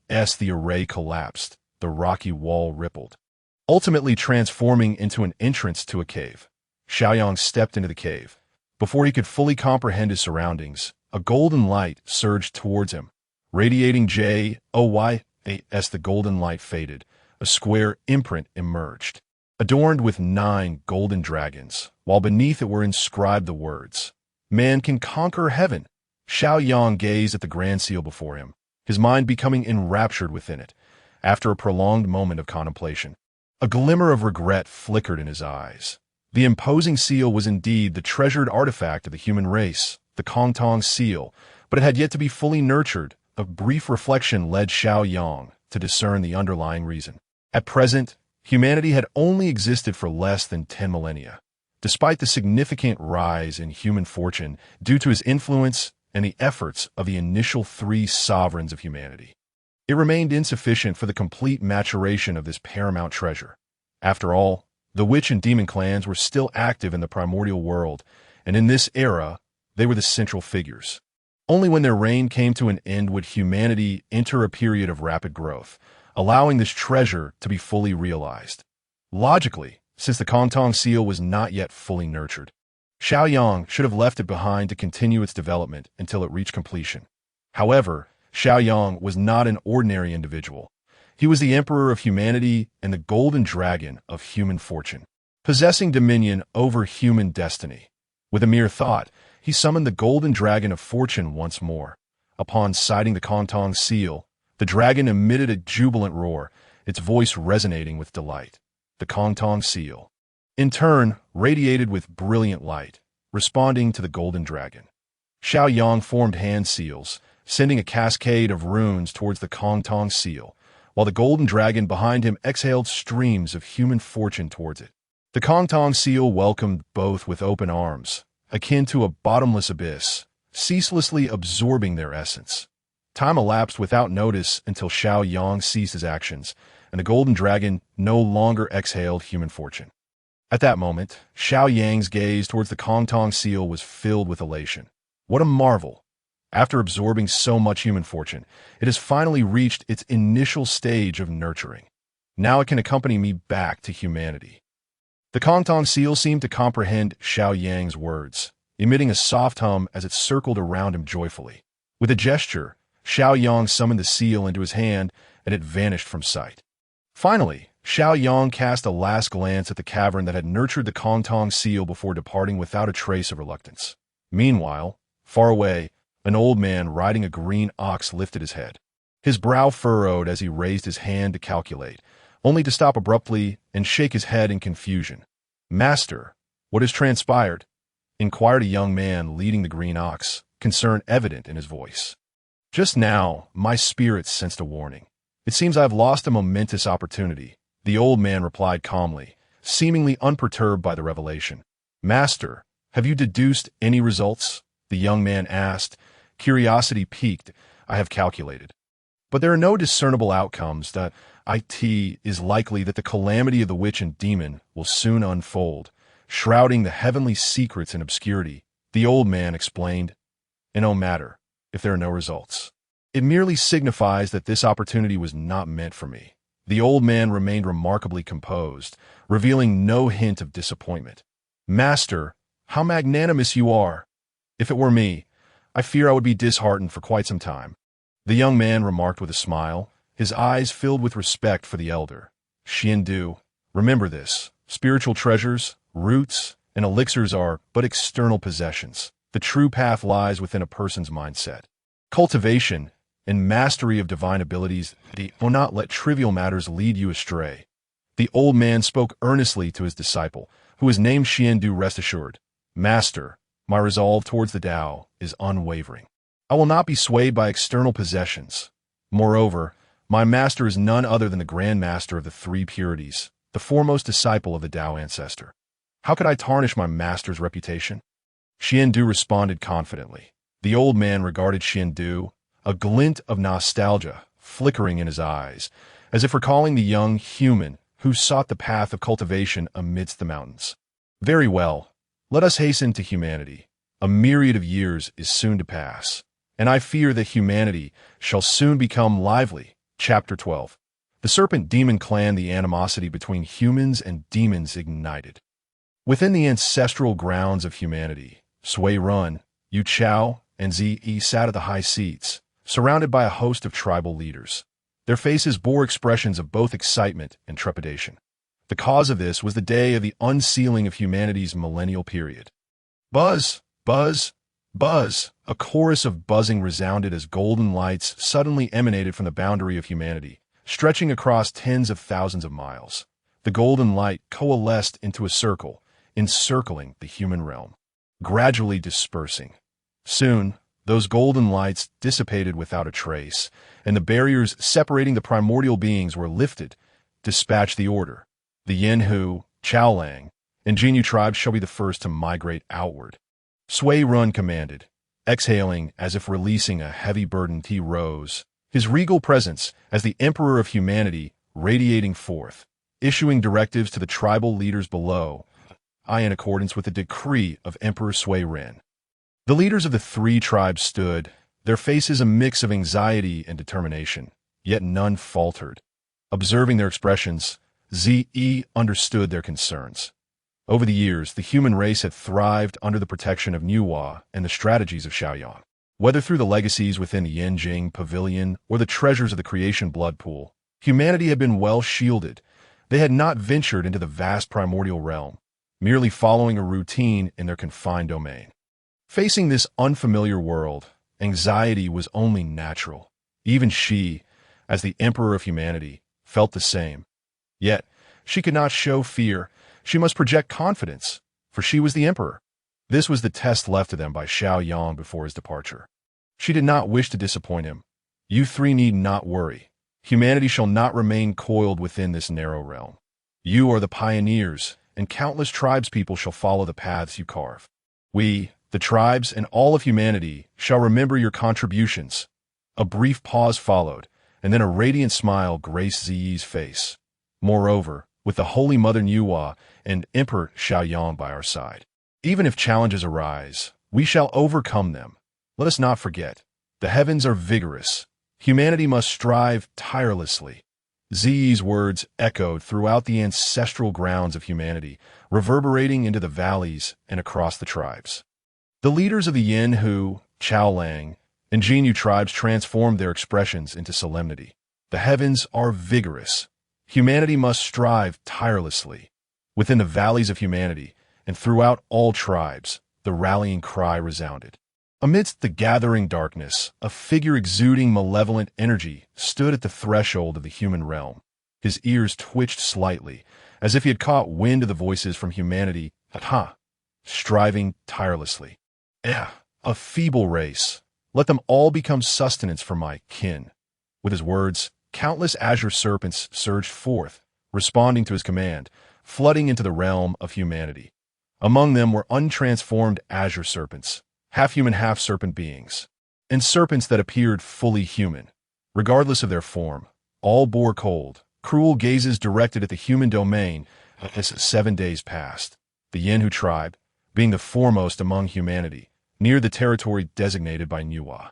As the array collapsed, the rocky wall rippled, ultimately transforming into an entrance to a cave. Xiaoyang stepped into the cave. Before he could fully comprehend his surroundings, a golden light surged towards him, radiating joy. As the golden light faded, a square imprint emerged, adorned with 9 golden dragons, while beneath it were inscribed the words, "Man can conquer heaven." Xiaoyang gazed at the grand seal before him, his mind becoming enraptured within it. After a prolonged moment of contemplation, a glimmer of regret flickered in his eyes. The imposing seal was indeed the treasured artifact of the human race, the Kongtong seal, but it had yet to be fully nurtured. A brief reflection led Xiaoyang to discern the underlying reason. At present, humanity had only existed for less than 10 millennia, despite the significant rise in human fortune due to his influence and the efforts of the initial 3 sovereigns of humanity. It remained insufficient for the complete maturation of this paramount treasure. After all, the witch and demon clans were still active in the primordial world, and in this era, they were the central figures. Only when their reign came to an end would humanity enter a period of rapid growth, allowing this treasure to be fully realized. Logically, since the Kongtong seal was not yet fully nurtured, Xiaoyang should have left it behind to continue its development until it reached completion. However, Xiaoyang was not an ordinary individual. He was the emperor of humanity and the golden dragon of human fortune, possessing dominion over human destiny. With a mere thought, He summoned the golden dragon of fortune once more. Upon sighting the Kongtong seal, the dragon emitted a jubilant roar, its voice resonating with delight. The Kongtong seal, in turn, radiated with brilliant light, responding to the golden dragon. Xiao Yang formed hand seals, sending a cascade of runes towards the Kongtong seal, while the golden dragon behind him exhaled streams of human fortune towards it. The Kongtong seal welcomed both with open arms, akin to a bottomless abyss, ceaselessly absorbing their essence. Time elapsed without notice until Xiao Yang ceased his actions, and the golden dragon no longer exhaled human fortune. At that moment, Xiao Yang's gaze towards the Kongtong seal was filled with elation. What a marvel! After absorbing so much human fortune, it has finally reached its initial stage of nurturing. Now it can accompany me back to humanity. The Kongtong seal seemed to comprehend Xiao Yang's words, emitting a soft hum as it circled around him joyfully. With a gesture, Xiao Yang summoned the seal into his hand, and it vanished from sight. Finally, Xiao Yang cast a last glance at the cavern that had nurtured the Kongtong seal before departing without a trace of reluctance. Meanwhile, far away, an old man riding a green ox lifted his head. His brow furrowed as he raised his hand to calculate, only to stop abruptly and shake his head in confusion. "Master, what has transpired?" inquired a young man leading the green ox, concern evident in his voice. "Just now, my spirits sensed a warning. It seems I have lost a momentous opportunity," the old man replied calmly, seemingly unperturbed by the revelation. "Master, have you deduced any results?" the young man asked, curiosity piqued. "I have calculated, but there are no discernible outcomes. That it is likely that the calamity of the witch and demon will soon unfold, shrouding the heavenly secrets in obscurity," the old man explained. "And no matter if there are no results. It merely signifies that this opportunity was not meant for me." The old man remained remarkably composed, revealing no hint of disappointment. "Master, how magnanimous you are! If it were me, I fear I would be disheartened for quite some time," the young man remarked with a smile, his eyes filled with respect for the elder. "Xiandu, remember this. Spiritual treasures, roots, and elixirs are but external possessions. The true path lies within a person's mindset. Cultivation and mastery of divine abilities will not let trivial matters lead you astray." The old man spoke earnestly to his disciple, who was named Xiandu. "Rest assured, Master, my resolve towards the Tao is unwavering. I will not be swayed by external possessions. Moreover, my master is none other than the Grand Master of the Three Purities, the foremost disciple of the Tao ancestor. How could I tarnish my master's reputation?" Xiandu responded confidently. The old man regarded Xiandu, a glint of nostalgia flickering in his eyes, as if recalling the young human who sought the path of cultivation amidst the mountains. "Very well. Let us hasten to humanity. A myriad of years is soon to pass, and I fear that humanity shall soon become lively." Chapter 12. The Serpent Demon Clan. The animosity between humans and demons ignited. Within the ancestral grounds of humanity, Sui Run, Yu Chao, and Zi sat at the high seats, surrounded by a host of tribal leaders. Their faces bore expressions of both excitement and trepidation. The cause of this was the day of the unsealing of humanity's millennial period. Buzz, buzz, buzz! A chorus of buzzing resounded as golden lights suddenly emanated from the boundary of humanity, stretching across tens of thousands of miles. The golden light coalesced into a circle, encircling the human realm, gradually dispersing. Soon, those golden lights dissipated without a trace, and the barriers separating the primordial beings were lifted. "Dispatch the order. The Yenhu, Chaolang, and Jinyu tribes shall be the first to migrate outward." Sui Run commanded. Exhaling as if releasing a heavy burden, he rose, his regal presence as the Emperor of Humanity radiating forth, issuing directives to the tribal leaders below, in accordance with the decree of Emperor Sui Ren. The leaders of the three tribes stood, their faces a mix of anxiety and determination, yet none faltered. Observing their expressions, Zi understood their concerns. Over the years, the human race had thrived under the protection of Nuwa and the strategies of Xiaoyang. Whether through the legacies within the Yanjing Pavilion or the treasures of the creation blood pool, humanity had been well shielded. They had not ventured into the vast primordial realm, merely following a routine in their confined domain. Facing this unfamiliar world, anxiety was only natural. Even she, as the emperor of humanity, felt the same. Yet, she could not show fear. She must project confidence, for she was the emperor. This was the test left to them by Xiao Yang before his departure. She did not wish to disappoint him. You three need not worry. Humanity shall not remain coiled within this narrow realm. You are the pioneers, and countless tribespeople shall follow the paths you carve. We, the tribes and all of humanity, shall remember your contributions. A brief pause followed, and then a radiant smile graced Ziyi's face. Moreover, with the Holy Mother Nuwa and Emperor Xiaoyang by our side, even if challenges arise, we shall overcome them. Let us not forget, the heavens are vigorous. Humanity must strive tirelessly. Ziyi's words echoed throughout the ancestral grounds of humanity, reverberating into the valleys and across the tribes. The leaders of the Yin Hu, Chao Lang, and Jinyu tribes transformed their expressions into solemnity. The heavens are vigorous. Humanity must strive tirelessly. Within the valleys of humanity, and throughout all tribes, the rallying cry resounded. Amidst the gathering darkness, a figure exuding malevolent energy stood at the threshold of the human realm. His ears twitched slightly, as if he had caught wind of the voices from humanity, striving tirelessly. A feeble race. Let them all become sustenance for my kin. With his words, countless azure serpents surged forth, responding to his command, flooding into the realm of humanity. Among them were untransformed azure serpents, half-human, half-serpent beings, and serpents that appeared fully human. Regardless of their form, all bore cold, cruel gazes directed at the human domain as 7 days passed. The Yin Hu tribe, being the foremost among humanity, near the territory designated by Nuwa.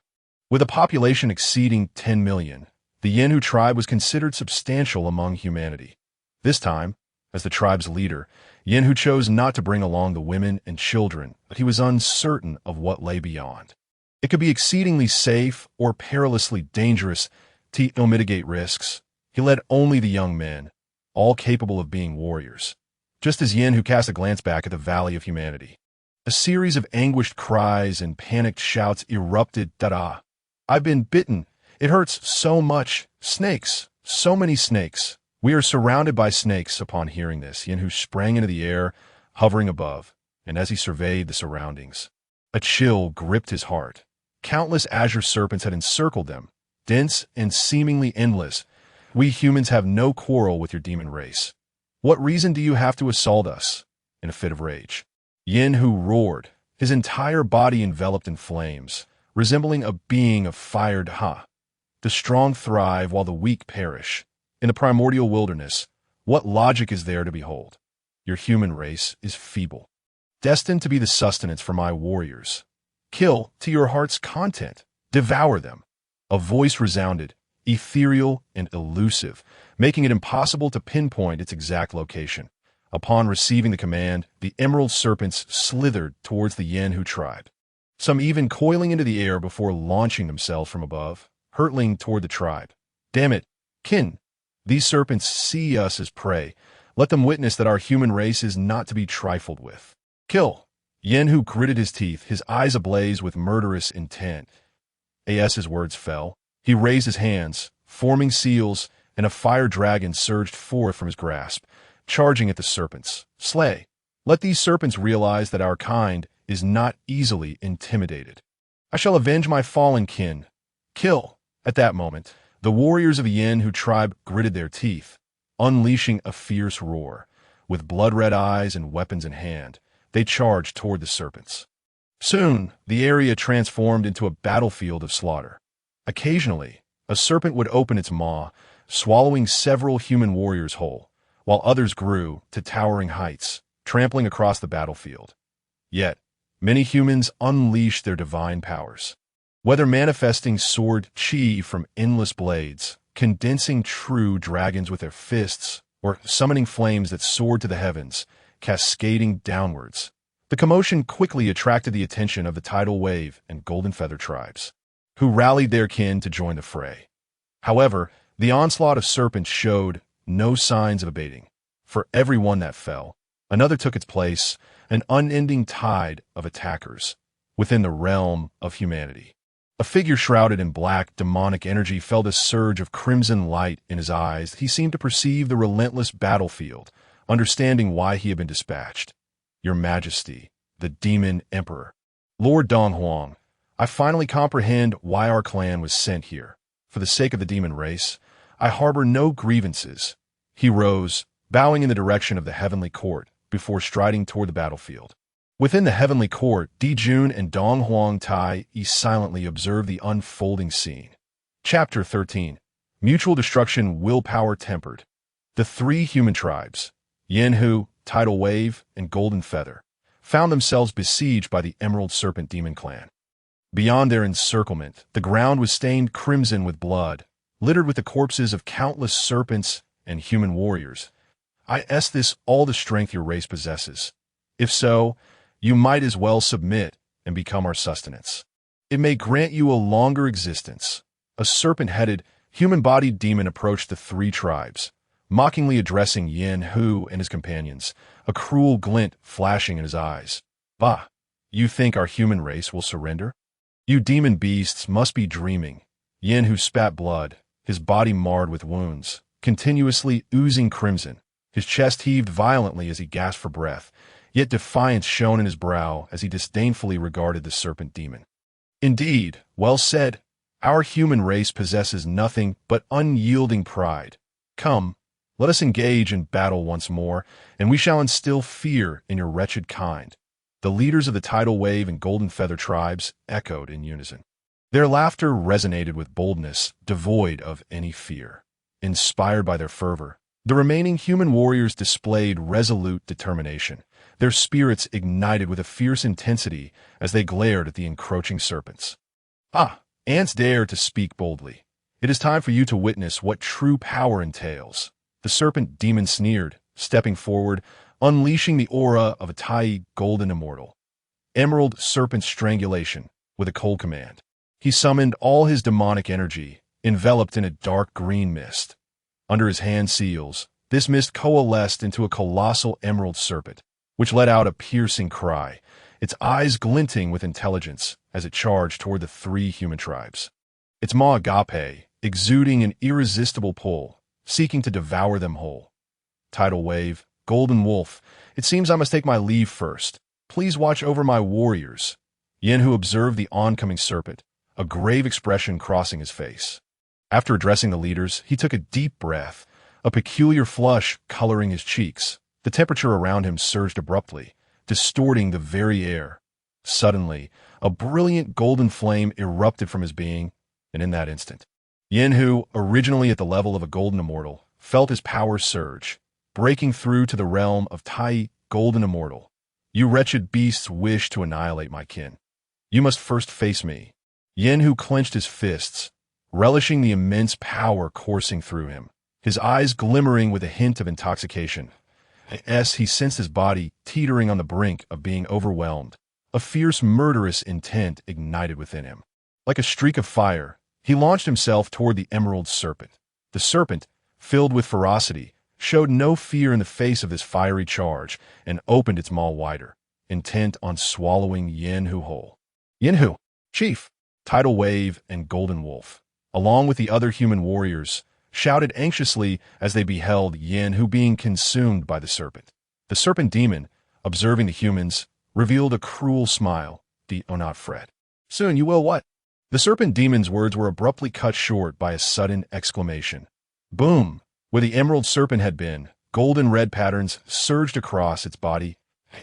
With a population exceeding 10 million, the Yin Hu tribe was considered substantial among humanity. This time, as the tribe's leader, Yin Hu chose not to bring along the women and children, but he was uncertain of what lay beyond. It could be exceedingly safe or perilously dangerous. To mitigate risks, he led only the young men, all capable of being warriors. Just as Yin Hu cast a glance back at the Valley of Humanity, a series of anguished cries and panicked shouts erupted. I've been bitten. It hurts so much. Snakes. So many snakes. We are surrounded by snakes. Upon hearing this, Yin Hu sprang into the air, hovering above, and as he surveyed the surroundings, a chill gripped his heart. Countless azure serpents had encircled them, dense and seemingly endless. We humans have no quarrel with your demon race. What reason do you have to assault us? In a fit of rage, Yin Hu roared, his entire body enveloped in flames, resembling a being of fired The strong thrive while the weak perish. In the primordial wilderness, what logic is there to behold? Your human race is feeble, destined to be the sustenance for my warriors. Kill to your heart's content. Devour them. A voice resounded, ethereal and elusive, making it impossible to pinpoint its exact location. Upon receiving the command, the emerald serpents slithered towards the Yin Hu tribe, some even coiling into the air before launching themselves from above, hurtling toward the tribe. Damn it, kin! These serpents see us as prey. Let them witness that our human race is not to be trifled with. Kill! Yin Hu gritted his teeth, his eyes ablaze with murderous intent. As his words fell, he raised his hands, forming seals, and a fire dragon surged forth from his grasp, charging at the serpents. Slay! Let these serpents realize that our kind is not easily intimidated. I shall avenge my fallen kin. Kill! At that moment, the warriors of the Yin Hu tribe gritted their teeth, unleashing a fierce roar. With blood-red eyes and weapons in hand, they charged toward the serpents. Soon, the area transformed into a battlefield of slaughter. Occasionally, a serpent would open its maw, swallowing several human warriors whole, while others grew to towering heights, trampling across the battlefield. Yet, many humans unleashed their divine powers. Whether manifesting sword chi from endless blades, condensing true dragons with their fists, or summoning flames that soared to the heavens, cascading downwards, the commotion quickly attracted the attention of the Tidal Wave and Golden Feather tribes, who rallied their kin to join the fray. However, the onslaught of serpents showed no signs of abating. For every one that fell, another took its place, an unending tide of attackers. within the realm of humanity. A figure shrouded in black, demonic energy felt a surge of crimson light in his eyes. He seemed to perceive the relentless battlefield, understanding why he had been dispatched. Your Majesty, the Demon Emperor. Lord Donghuang, I finally comprehend why our clan was sent here. For the sake of the demon race, I harbor no grievances. He rose, bowing in the direction of the heavenly court, before striding toward the battlefield. Within the heavenly court, Dijun and Donghuang Tai silently observed the unfolding scene. Chapter 13. Mutual Destruction Willpower Tempered. The three human tribes, Yanhu, Tidal Wave, and Golden Feather, found themselves besieged by the Emerald Serpent Demon Clan. Beyond their encirclement, the ground was stained crimson with blood, littered with the corpses of countless serpents and human warriors. Is this all the strength your race possesses? If so, you might as well submit and become our sustenance. It may grant you a longer existence. A serpent-headed, human-bodied demon approached the three tribes, mockingly addressing Yin Hu and his companions, a cruel glint flashing in his eyes. Bah! You think our human race will surrender? You demon beasts must be dreaming. Yin Hu spat blood, his body marred with wounds, continuously oozing crimson. His chest heaved violently as he gasped for breath, yet defiance shone in his brow as he disdainfully regarded the serpent demon. Indeed, well said. Our human race possesses nothing but unyielding pride. Come, let us engage in battle once more, and we shall instill fear in your wretched kind. The leaders of the Tidal Wave and Golden Feather tribes echoed in unison. Their laughter resonated with boldness, devoid of any fear. Inspired by their fervor, the remaining human warriors displayed resolute determination, their spirits ignited with a fierce intensity as they glared at the encroaching serpents. Ah, ants dare to speak boldly. It is time for you to witness what true power entails. The serpent demon sneered, stepping forward, unleashing the aura of a Tai golden immortal. Emerald serpent strangulation, with a cold command. He summoned all his demonic energy, enveloped in a dark green mist. Under his hand seals, this mist coalesced into a colossal emerald serpent, which let out a piercing cry, its eyes glinting with intelligence as it charged toward the three human tribes. Its maw agape, exuding an irresistible pull, seeking to devour them whole. Tidal Wave, Golden Wolf, it seems I must take my leave first. Please watch over my warriors. Yin Hu observed the oncoming serpent, a grave expression crossing his face. After addressing the leaders, he took a deep breath, a peculiar flush coloring his cheeks. The temperature around him surged abruptly, distorting the very air. Suddenly, a brilliant golden flame erupted from his being, and in that instant, Yin Hu, originally at the level of a golden immortal, felt his power surge, breaking through to the realm of Tai golden immortal. You wretched beasts wish to annihilate my kin. You must first face me. Yin Hu clenched his fists, relishing the immense power coursing through him, his eyes glimmering with a hint of intoxication. He sensed his body teetering on the brink of being overwhelmed. A fierce, murderous intent ignited within him. Like a streak of fire, he launched himself toward the emerald serpent. The serpent, filled with ferocity, showed no fear in the face of this fiery charge and opened its maw wider, intent on swallowing Yin Hu whole. Yin Hu, Chief, Tidal Wave, and Golden Wolf, along with the other human warriors, shouted anxiously as they beheld Yin Hu being consumed by the serpent. The serpent demon, observing the humans, revealed a cruel smile. Do not fret. Soon you will what? The serpent demon's words were abruptly cut short by a sudden exclamation. Boom! Where the emerald serpent had been, golden red patterns surged across its body.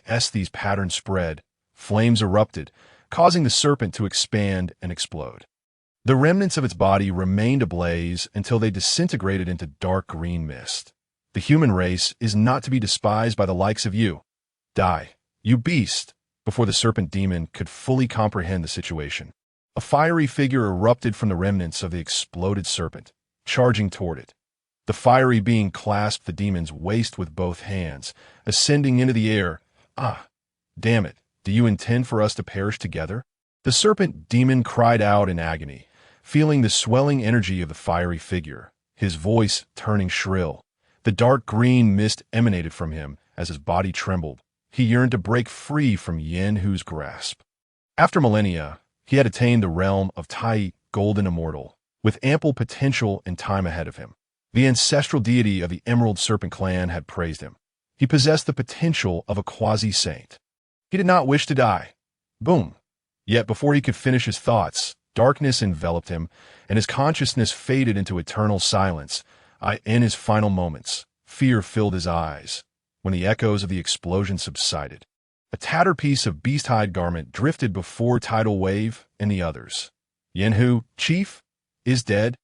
As these patterns spread, flames erupted, causing the serpent to expand and explode. The remnants of its body remained ablaze until they disintegrated into dark green mist. The human race is not to be despised by the likes of you. Die, you beast, before the serpent demon could fully comprehend the situation. A fiery figure erupted from the remnants of the exploded serpent, charging toward it. The fiery being clasped the demon's waist with both hands, ascending into the air. Ah, damn it, do you intend for us to perish together? The serpent demon cried out in agony, feeling the swelling energy of the fiery figure, his voice turning shrill. The dark green mist emanated from him as his body trembled. He yearned to break free from Yin Hu's grasp. After millennia, he had attained the realm of Tai, golden immortal, with ample potential and time ahead of him. The ancestral deity of the Emerald Serpent clan had praised him. He possessed the potential of a quasi-saint. He did not wish to die. Boom. Yet before he could finish his thoughts, darkness enveloped him, and his consciousness faded into eternal silence. In his final moments, fear filled his eyes. When the echoes of the explosion subsided, a tattered piece of beast-hide garment drifted before Tidal Wave and the others. Yenhu, Chief, is dead?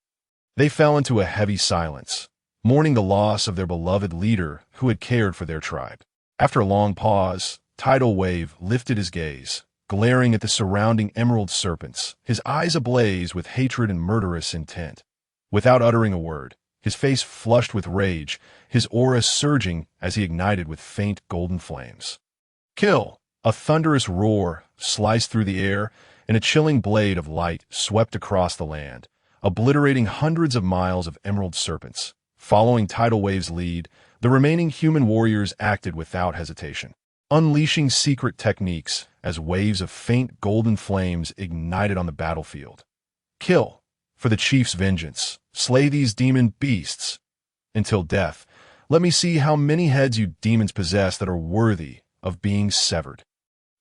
They fell into a heavy silence, mourning the loss of their beloved leader who had cared for their tribe. After a long pause, Tidal Wave lifted his gaze, glaring at the surrounding emerald serpents, his eyes ablaze with hatred and murderous intent. Without uttering a word, his face flushed with rage, his aura surging as he ignited with faint golden flames. Kill! A thunderous roar sliced through the air, and a chilling blade of light swept across the land, obliterating hundreds of miles of emerald serpents. Following Tidal Wave's lead, the remaining human warriors acted without hesitation, unleashing secret techniques as waves of faint golden flames ignited on the battlefield. Kill! For the chief's vengeance, slay these demon beasts. Until death, let me see how many heads you demons possess that are worthy of being severed.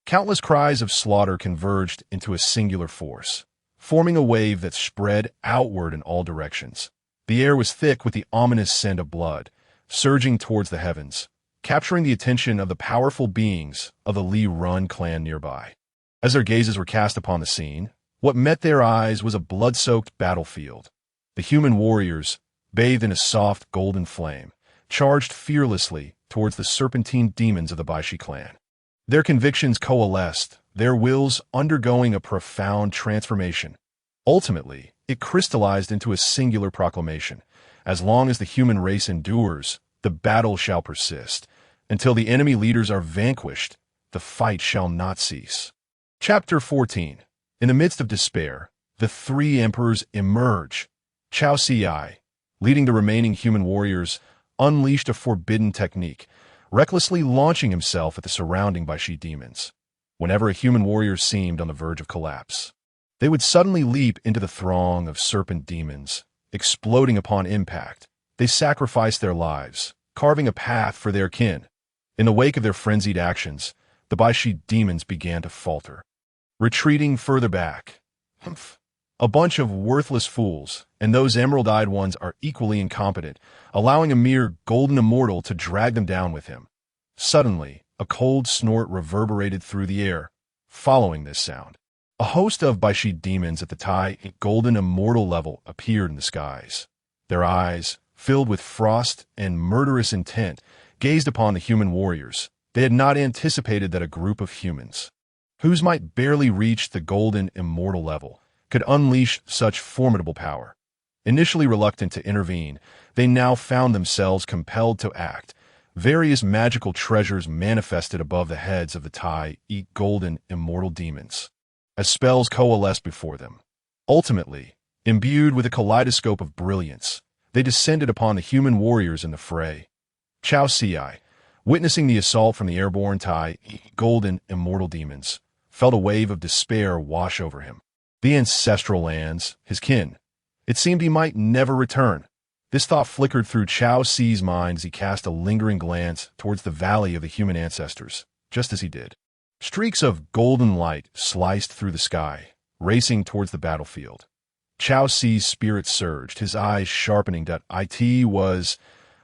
Countless cries of slaughter converged into a singular force, forming a wave that spread outward in all directions. The air was thick with the ominous scent of blood, surging towards the heavens, capturing the attention of the powerful beings of the Li Run clan nearby. As their gazes were cast upon the scene, what met their eyes was a blood-soaked battlefield. The human warriors, bathed in a soft golden flame, charged fearlessly towards the serpentine demons of the Baishi clan. Their convictions coalesced, their wills undergoing a profound transformation. Ultimately, it crystallized into a singular proclamation. As long as the human race endures, the battle shall persist. Until the enemy leaders are vanquished, the fight shall not cease. Chapter 14. In the midst of despair, the three emperors emerge. Chao Ci, leading the remaining human warriors, unleashed a forbidden technique, recklessly launching himself at the surrounding Baishi demons. Whenever a human warrior seemed on the verge of collapse, they would suddenly leap into the throng of serpent demons, exploding upon impact. They sacrificed their lives, carving a path for their kin. In the wake of their frenzied actions, the Baishi demons began to falter, retreating further back. Humph. A bunch of worthless fools, and those emerald-eyed ones are equally incompetent, allowing a mere golden immortal to drag them down with him. Suddenly, a cold snort reverberated through the air. Following this sound, a host of Baishi demons at the Tai golden immortal level appeared in the skies. Their eyes, filled with frost and murderous intent, gazed upon the human warriors. They had not anticipated that a group of humans, whose might barely reached the golden immortal level, could unleash such formidable power. Initially reluctant to intervene, they now found themselves compelled to act. Various magical treasures manifested above the heads of the Tai golden immortal demons, as spells coalesced before them. Ultimately, imbued with a kaleidoscope of brilliance, they descended upon the human warriors in the fray. Chao Ci, witnessing the assault from the airborne Tai golden immortal demons, felt a wave of despair wash over him. The ancestral lands, his kin. It seemed he might never return. This thought flickered through Chao Ci's mind as he cast a lingering glance towards the valley of the human ancestors. Just as he did, streaks of golden light sliced through the sky, racing towards the battlefield. Chao Ci's spirit surged, his eyes sharpening. It was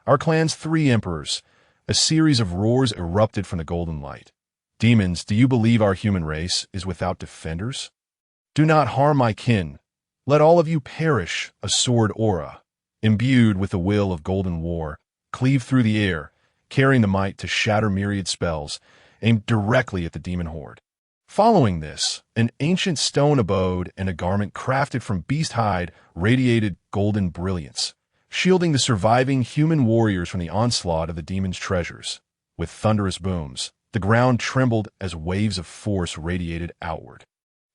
our clan's three emperors. A series of roars erupted from the golden light. Demons, do you believe our human race is without defenders? Do not harm my kin. Let all of you perish. A sword aura, imbued with the will of golden war, cleaved through the air, carrying the might to shatter myriad spells, aimed directly at the demon horde. Following this, an ancient stone abode and a garment crafted from beast hide radiated golden brilliance, shielding the surviving human warriors from the onslaught of the demon's treasures. With thunderous booms, the ground trembled as waves of force radiated outward.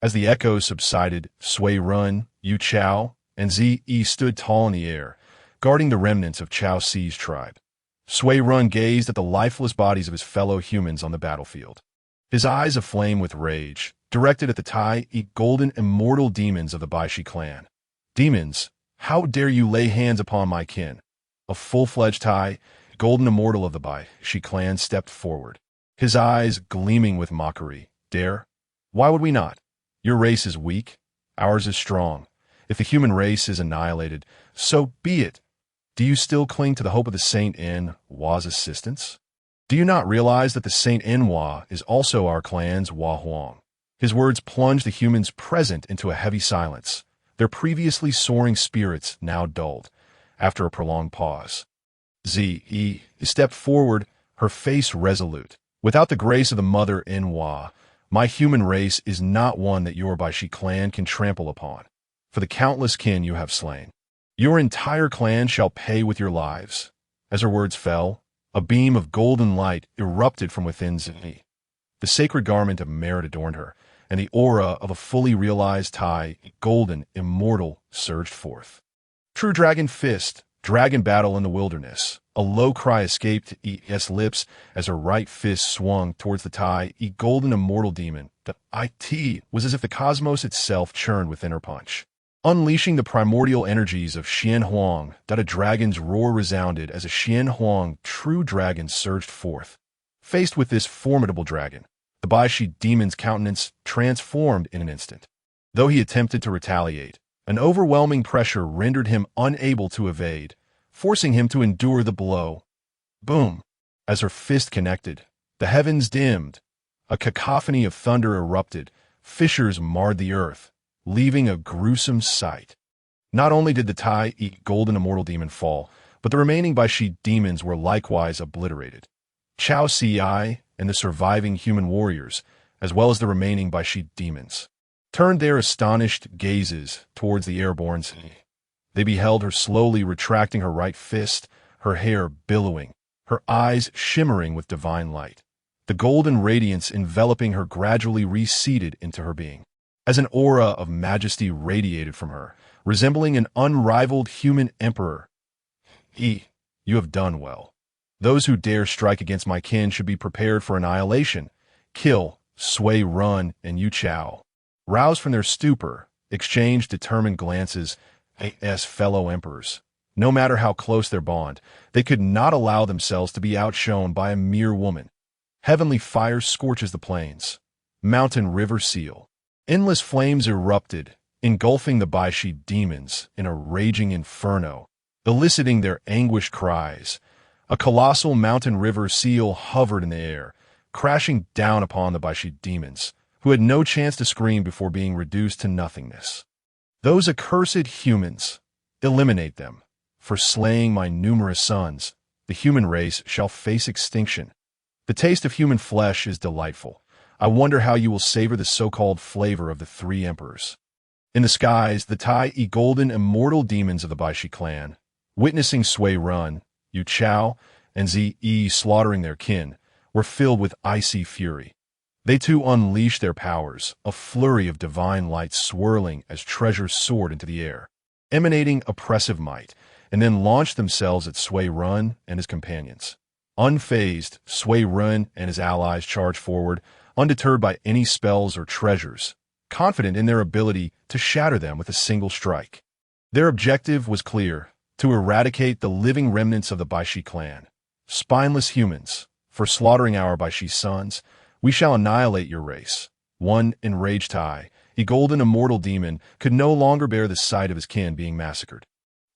As the echoes subsided, Sui Run, Yu Chao, and Zi Yi stood tall in the air, guarding the remnants of Chao Ci's tribe. Sui Run gazed at the lifeless bodies of his fellow humans on the battlefield, his eyes aflame with rage. directed at the Tai golden immortal demons of the Baishi clan. Demons, how dare you lay hands upon my kin? A full-fledged Tai, golden immortal of the Baishi clan, stepped forward, his eyes gleaming with mockery. Dare? Why would we not? Your race is weak, ours is strong. If the human race is annihilated, so be it. Do you still cling to the hope of the Saint En Wa's assistance? Do you not realize that the Saint En Wa is also our clan's Wa Huang? His words plunged the humans present into a heavy silence, their previously soaring spirits now dulled. After a prolonged pause, Zi stepped forward, her face resolute. Without the grace of the Mother En Wa, my human race is not one that your Baishi clan can trample upon. For the countless kin you have slain, your entire clan shall pay with your lives. As her words fell, a beam of golden light erupted from within Zi. The sacred garment of merit adorned her, and the aura of a fully realized Tai, golden, immortal, surged forth. True dragon fist, dragon battle in the wilderness. A low cry escaped Es lips as her right fist swung towards the Tai, golden immortal demon. The IT was as if the cosmos itself churned within her punch. Unleashing the primordial energies of Xian Huang, that a dragon's roar resounded as a Xian Huang true dragon surged forth. Faced with this formidable dragon, the Baishi demon's countenance transformed in an instant. Though he attempted to retaliate, an overwhelming pressure rendered him unable to evade, forcing him to endure the blow. Boom! As her fist connected, the heavens dimmed. A cacophony of thunder erupted, fissures marred the earth, leaving a gruesome sight. Not only did the Tai golden immortal demon fall, but the remaining Baishi demons were likewise obliterated. Chao Ci and the surviving human warriors, as well as the remaining Baishi demons, turned their astonished gazes towards the airborne Zi. They beheld her slowly retracting her right fist, her hair billowing, her eyes shimmering with divine light. The golden radiance enveloping her gradually receded into her being, as an aura of majesty radiated from her, resembling an unrivaled human emperor. You have done well. Those who dare strike against my kin should be prepared for annihilation. Kill, Sui Run, and Yu Chao. Roused from their stupor, exchanged determined glances as fellow emperors. No matter how close their bond, they could not allow themselves to be outshone by a mere woman. Heavenly fire scorches the plains. Mountain river seal. Endless flames erupted, engulfing the Baishi demons in a raging inferno, eliciting their anguished cries. A colossal mountain river seal hovered in the air, crashing down upon the Baishi demons, who had no chance to scream before being reduced to nothingness. Those accursed humans, eliminate them. For slaying my numerous sons, the human race shall face extinction. The taste of human flesh is delightful. I wonder how you will savor the so-called flavor of the three emperors. In the skies, the Tai golden immortal demons of the Baishi clan, witnessing Sui Run, Yu Chao, and Zi slaughtering their kin, were filled with icy fury. They too unleashed their powers, a flurry of divine light swirling as treasures soared into the air, emanating oppressive might, and then launched themselves at Sui Run and his companions. Unfazed, Sui Run and his allies charged forward, undeterred by any spells or treasures, confident in their ability to shatter them with a single strike. Their objective was clear: to eradicate the living remnants of the Baishi clan. Spineless humans, for slaughtering our Baishi sons, we shall annihilate your race. One enraged Tai, a golden immortal demon, could no longer bear the sight of his kin being massacred.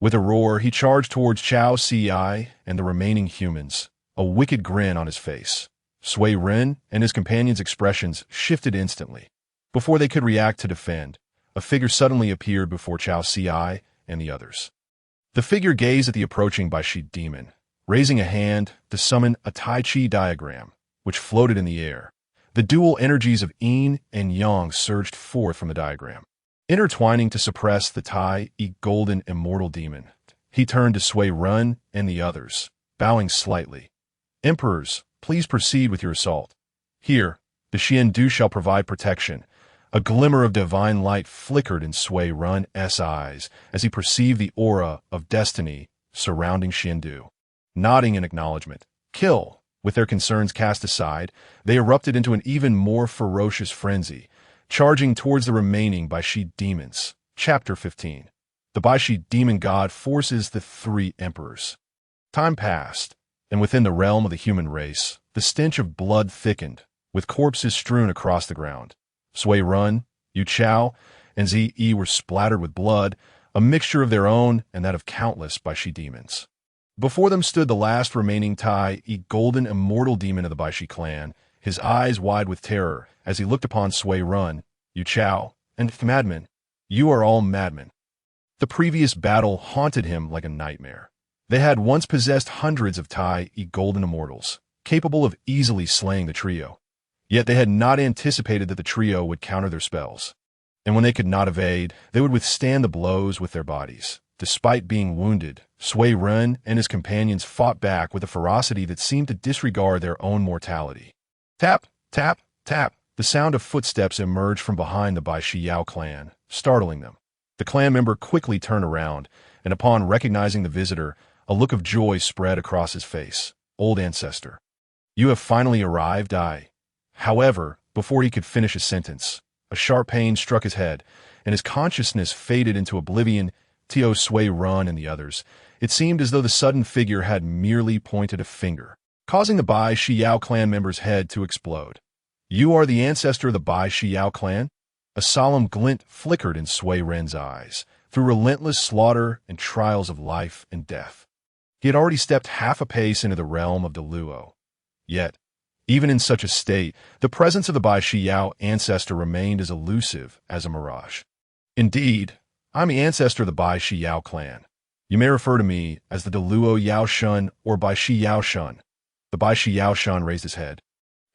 With a roar, he charged towards Chao Ci and the remaining humans, a wicked grin on his face. Sui Ren and his companions' expressions shifted instantly. Before they could react to defend, a figure suddenly appeared before Chao Ci and the others. The figure gazed at the approaching Baishi demon, raising a hand to summon a Tai Chi diagram, which floated in the air. The dual energies of Yin and Yang surged forth from the diagram, intertwining to suppress the Tai golden immortal demon. He turned to Sui Run and the others, bowing slightly. Emperors, please proceed with your assault. Here, the Xiandu shall provide protection. A glimmer of divine light flickered in Sui Run's eyes as he perceived the aura of destiny surrounding Xiandu. Nodding in acknowledgement, kill. With their concerns cast aside, they erupted into an even more ferocious frenzy, charging towards the remaining Baishi demons. Chapter 15. The Baishi demon god forces the three emperors. Time passed, and within the realm of the human race, the stench of blood thickened, with corpses strewn across the ground. Sui Run, Yu Chao, and Zi were splattered with blood, a mixture of their own and that of countless Baishi demons. Before them stood the last remaining Tai, golden immortal demon of the Baishi clan, his eyes wide with terror as he looked upon Sui Run, Yu Chao, and madmen. You are all madmen. The previous battle haunted him like a nightmare. They had once possessed hundreds of Tai, golden immortals, capable of easily slaying the trio. Yet they had not anticipated that the trio would counter their spells. And when they could not evade, they would withstand the blows with their bodies. Despite being wounded, Sui Run and his companions fought back with a ferocity that seemed to disregard their own mortality. Tap, tap, tap. The sound of footsteps emerged from behind the Baishi Yao clan, startling them. The clan member quickly turned around, and upon recognizing the visitor, a look of joy spread across his face. Old ancestor. You have finally arrived, However, before he could finish his sentence, a sharp pain struck his head, and his consciousness faded into oblivion. Tio Sui Run and the others. It seemed as though the sudden figure had merely pointed a finger, causing the Baishi Yao clan member's head to explode. You are the ancestor of the Baishi Yao clan? A solemn glint flickered in Sui Ren's eyes, through relentless slaughter and trials of life and death. He had already stepped half a pace into the realm of Deluo. Yet, even in such a state, the presence of the Baishi Yao ancestor remained as elusive as a mirage. Indeed, I'm the ancestor of the Baishi Yao clan. You may refer to me as the Deluo Yao Shun or Baishi Yao Shun. The Baishi Yao Shun raised his head,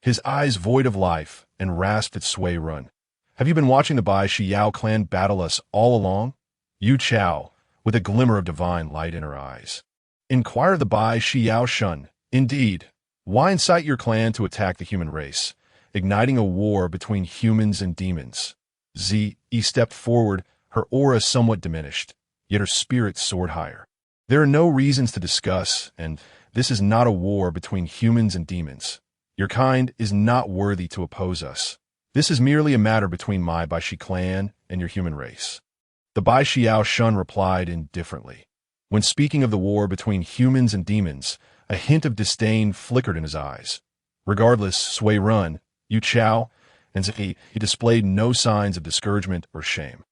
his eyes void of life, and rasped at Sui Run. Have you been watching the Baishi Yao clan battle us all along? Yu Chao, with a glimmer of divine light in her eyes, inquired the Baishi Yao Shun. Indeed. Why incite your clan to attack the human race, igniting a war between humans and demons? Zi stepped forward, her aura somewhat diminished, yet her spirit soared higher. There are no reasons to discuss, and this is not a war between humans and demons. Your kind is not worthy to oppose us. This is merely a matter between my Baishi clan and your human race. The Baishi Yao Shun replied indifferently. When speaking of the war between humans and demons, a hint of disdain flickered in his eyes. Regardless, Sui Run, Yu Chao, and Zi, he displayed no signs of discouragement or shame.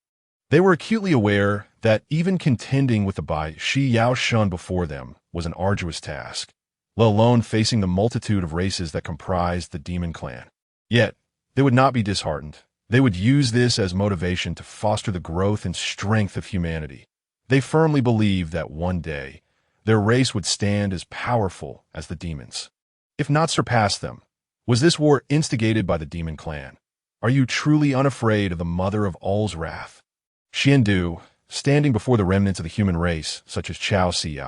They were acutely aware that even contending with the Baishi Yao Shun before them was an arduous task, let alone facing the multitude of races that comprised the demon clan. Yet, they would not be disheartened. They would use this as motivation to foster the growth and strength of humanity. They firmly believed that one day, their race would stand as powerful as the demons, if not surpass them. Was this war instigated by the demon clan? Are you truly unafraid of the mother of all's wrath? Xiandu, standing before the remnants of the human race, such as Chao Ci,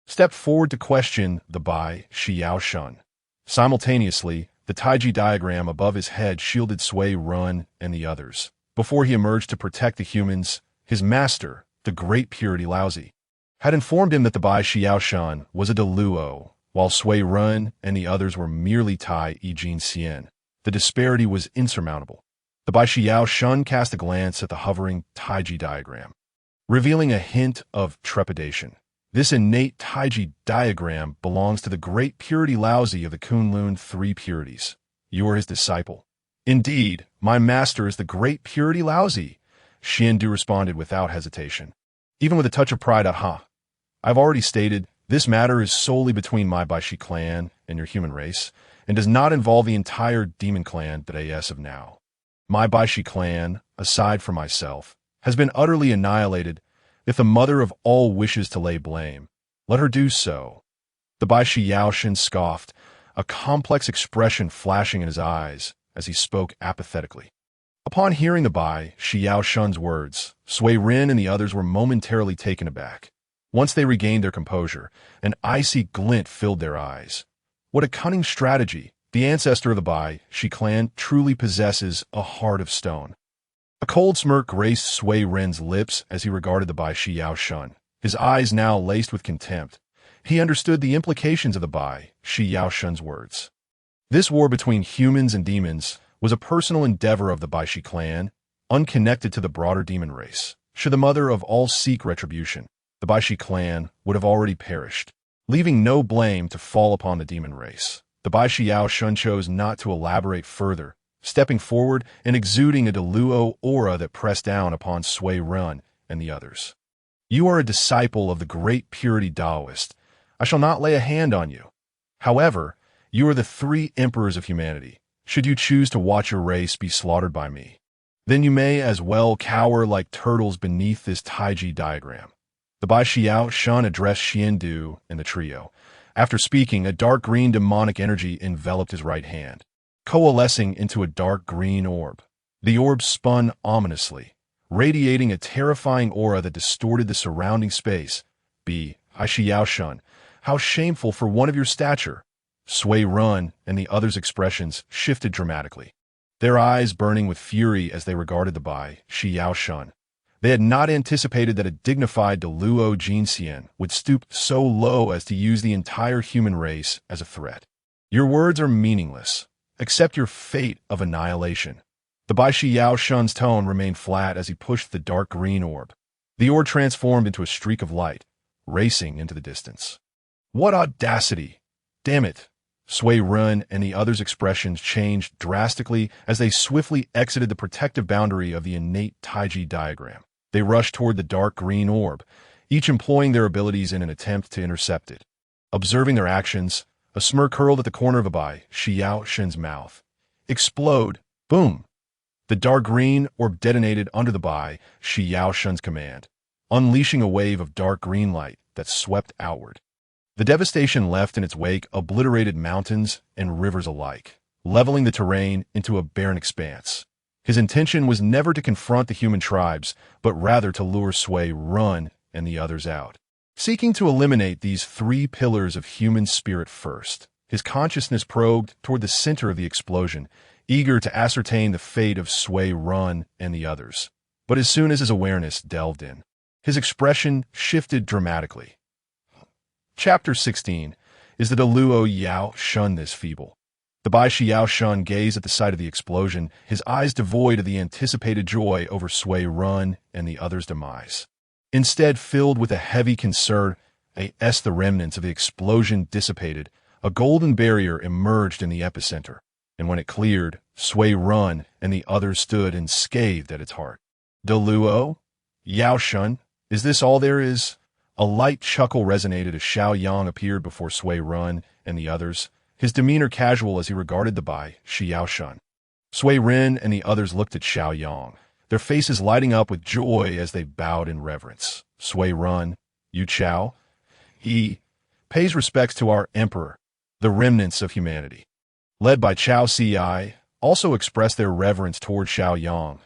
stepped forward to question the Baishi Yao Shun. Simultaneously, the Taiji diagram above his head shielded Sui Run and the others. Before he emerged to protect the humans, his master, the Great Purity Laozi, had informed him that the Baishi Yao Shun was a Deluo, while Sui Run and the others were merely Tai Jin Xian. The disparity was insurmountable. The Baishi Yao Shun cast a glance at the hovering Taiji diagram, revealing a hint of trepidation. This innate Taiji diagram belongs to the Great Purity Laozi of the Kunlun Three Purities. You are his disciple. Indeed, my master is the Great Purity Laozi, Xiandu responded without hesitation. Even with a touch of pride, I've already stated, this matter is solely between my Baishi clan and your human race, and does not involve the entire demon clan that as of now. My Baishi clan, aside from myself, has been utterly annihilated. If the mother of all wishes to lay blame, let her do so. The Baishi Yao Shun scoffed, a complex expression flashing in his eyes as he spoke apathetically. Upon hearing the Baishi Yao Shun's words, Sui Ren and the others were momentarily taken aback. Once they regained their composure, an icy glint filled their eyes. What a cunning strategy! The ancestor of the Baishi clan truly possesses a heart of stone. A cold smirk graced Sui Ren's lips as he regarded the Baishi Yao Shun, his eyes now laced with contempt. He understood the implications of the Baishi Yao Shun's words. This war between humans and demons was a personal endeavor of the Baishi clan, unconnected to the broader demon race. Should the mother of all seek retribution, the Baishi clan would have already perished, leaving no blame to fall upon the demon race. The Baishi Yao Shun chose not to elaborate further, stepping forward and exuding a Deluo aura that pressed down upon Sui Run and the others. You are a disciple of the great purity Taoist. I shall not lay a hand on you. However, you are the three emperors of humanity. Should you choose to watch your race be slaughtered by me, then you may as well cower like turtles beneath this Taiji diagram. The Baishi Yao Shun addressed Xiandu and the trio. After speaking, a dark green demonic energy enveloped his right hand, coalescing into a dark green orb. The orb spun ominously, radiating a terrifying aura that distorted the surrounding space. Baishi Yao Shun, how shameful for one of your stature. Sui Run and the others' expressions shifted dramatically, their eyes burning with fury as they regarded the Baishi Yao Shun. They had not anticipated that a dignified Deluo Jinxian would stoop so low as to use the entire human race as a threat. Your words are meaningless. Accept your fate of annihilation. The Baishi Yao Shun's tone remained flat as he pushed the dark green orb. The orb transformed into a streak of light, racing into the distance. What audacity! Damn it! Sui Run and the others' expressions changed drastically as they swiftly exited the protective boundary of the innate Taiji diagram. They rushed toward the dark green orb, each employing their abilities in an attempt to intercept it. Observing their actions, a smirk curled at the corner of Baishi Yao Shun's mouth. Explode! Boom! The dark green orb detonated under the Baishi Yao Shun's command, unleashing a wave of dark green light that swept outward. The devastation left in its wake obliterated mountains and rivers alike, leveling the terrain into a barren expanse. His intention was never to confront the human tribes, but rather to lure Sui Run and the others out. Seeking to eliminate these three pillars of human spirit first, his consciousness probed toward the center of the explosion, eager to ascertain the fate of Sui Run and the others. But as soon as his awareness delved in, his expression shifted dramatically. Chapter 16. Is the Deluo Yao Shun this feeble? The Baishi Yao Shun gazed at the sight of the explosion, his eyes devoid of the anticipated joy over Sui Run and the others' demise. Instead, filled with a heavy concern, as the remnants of the explosion dissipated, a golden barrier emerged in the epicenter, and when it cleared, Sui Run and the others stood unscathed at its heart. Deluo? Yao Shun? Is this all there is? A light chuckle resonated as Xiao Yang appeared before Sui Run and the others, his demeanor casual as he regarded the Baishi Yao Shun. Sui Ren and the others looked at Xiao Yang, their faces lighting up with joy as they bowed in reverence. Sui Run, Yu Chao, he pays respects to our emperor, the remnants of humanity. Led by Chao Ci, also expressed their reverence toward Xiao Yang.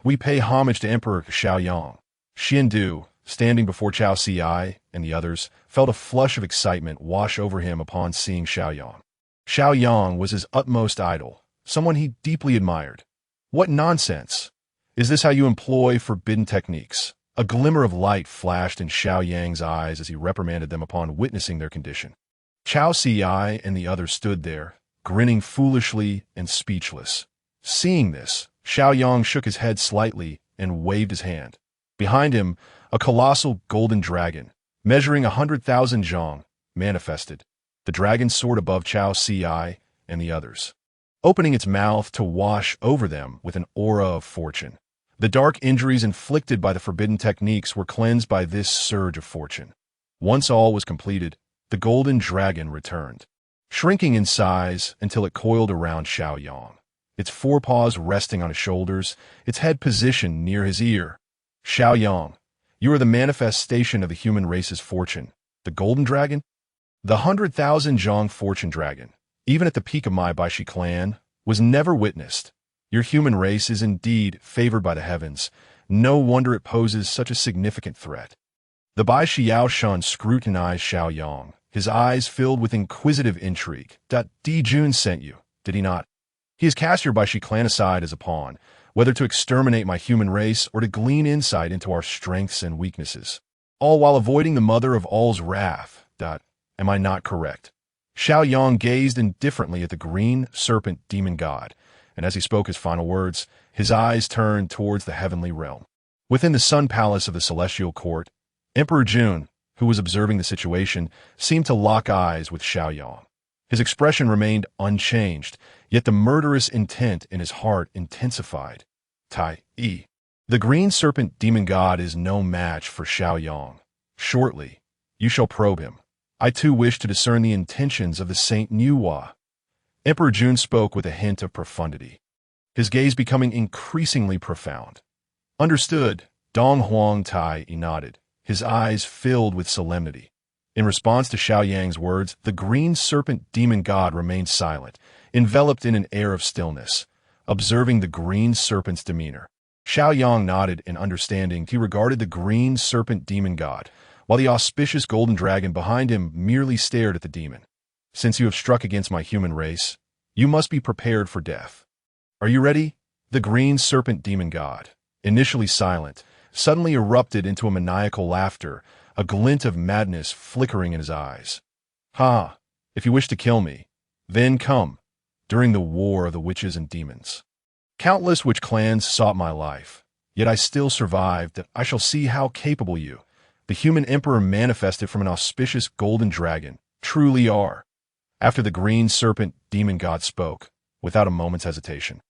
We pay homage to Emperor Xiao Yang. Xiandu, standing before Chao Ci and the others, felt a flush of excitement wash over him upon seeing Xiao Yang. Xiao Yang was his utmost idol, someone he deeply admired. What nonsense! Is this how you employ forbidden techniques? A glimmer of light flashed in Xiao Yang's eyes as he reprimanded them upon witnessing their condition. Chao Ci and the others stood there, grinning foolishly and speechless. Seeing this, Xiao Yang shook his head slightly and waved his hand. Behind him, a colossal golden dragon, measuring 100,000 zhang, manifested. The dragon soared above Chao Ci and the others, opening its mouth to wash over them with an aura of fortune. The dark injuries inflicted by the forbidden techniques were cleansed by this surge of fortune. Once all was completed, the golden dragon returned, shrinking in size until it coiled around Xiao Yang, its forepaws resting on his shoulders, its head positioned near his ear. Xiao Yang, you are the manifestation of the human race's fortune. The golden dragon? The 100,000 zhang fortune dragon, even at the peak of my Baishi clan, was never witnessed. Your human race is indeed favored by the heavens. No wonder it poses such a significant threat. The Baishi Yao Shun scrutinized Xiao Yang, his eyes filled with inquisitive intrigue. Di Jun sent you, did he not? He has cast your Baishi clan aside as a pawn, whether to exterminate my human race or to glean insight into our strengths and weaknesses, all while avoiding the mother of all's wrath. Am I not correct? Xiao Yang gazed indifferently at the green serpent demon god, and as he spoke his final words, his eyes turned towards the heavenly realm. Within the sun palace of the celestial court, Emperor Jun, who was observing the situation, seemed to lock eyes with Xiaoyang. His expression remained unchanged, yet the murderous intent in his heart intensified. Tai Yi. The green serpent demon god is no match for Xiaoyang. Shortly, you shall probe him. I too wish to discern the intentions of the Saint Nuwa. Emperor Jun spoke with a hint of profundity, his gaze becoming increasingly profound. Understood, Dong Huang Tai nodded, his eyes filled with solemnity. In response to Xiaoyang's words, the green serpent demon god remained silent, enveloped in an air of stillness, observing the green serpent's demeanor. Xiaoyang nodded in understanding. He regarded the green serpent demon god, while the auspicious golden dragon behind him merely stared at the demon. Since you have struck against my human race, you must be prepared for death. Are you ready? The green serpent demon god, initially silent, suddenly erupted into a maniacal laughter, a glint of madness flickering in his eyes. Ha! If you wish to kill me, then come, during the war of the witches and demons. Countless witch clans sought my life, yet I still survived. I shall see how capable you, the human emperor manifested from an auspicious golden dragon, truly are. After the green serpent demon god spoke, without a moment's hesitation,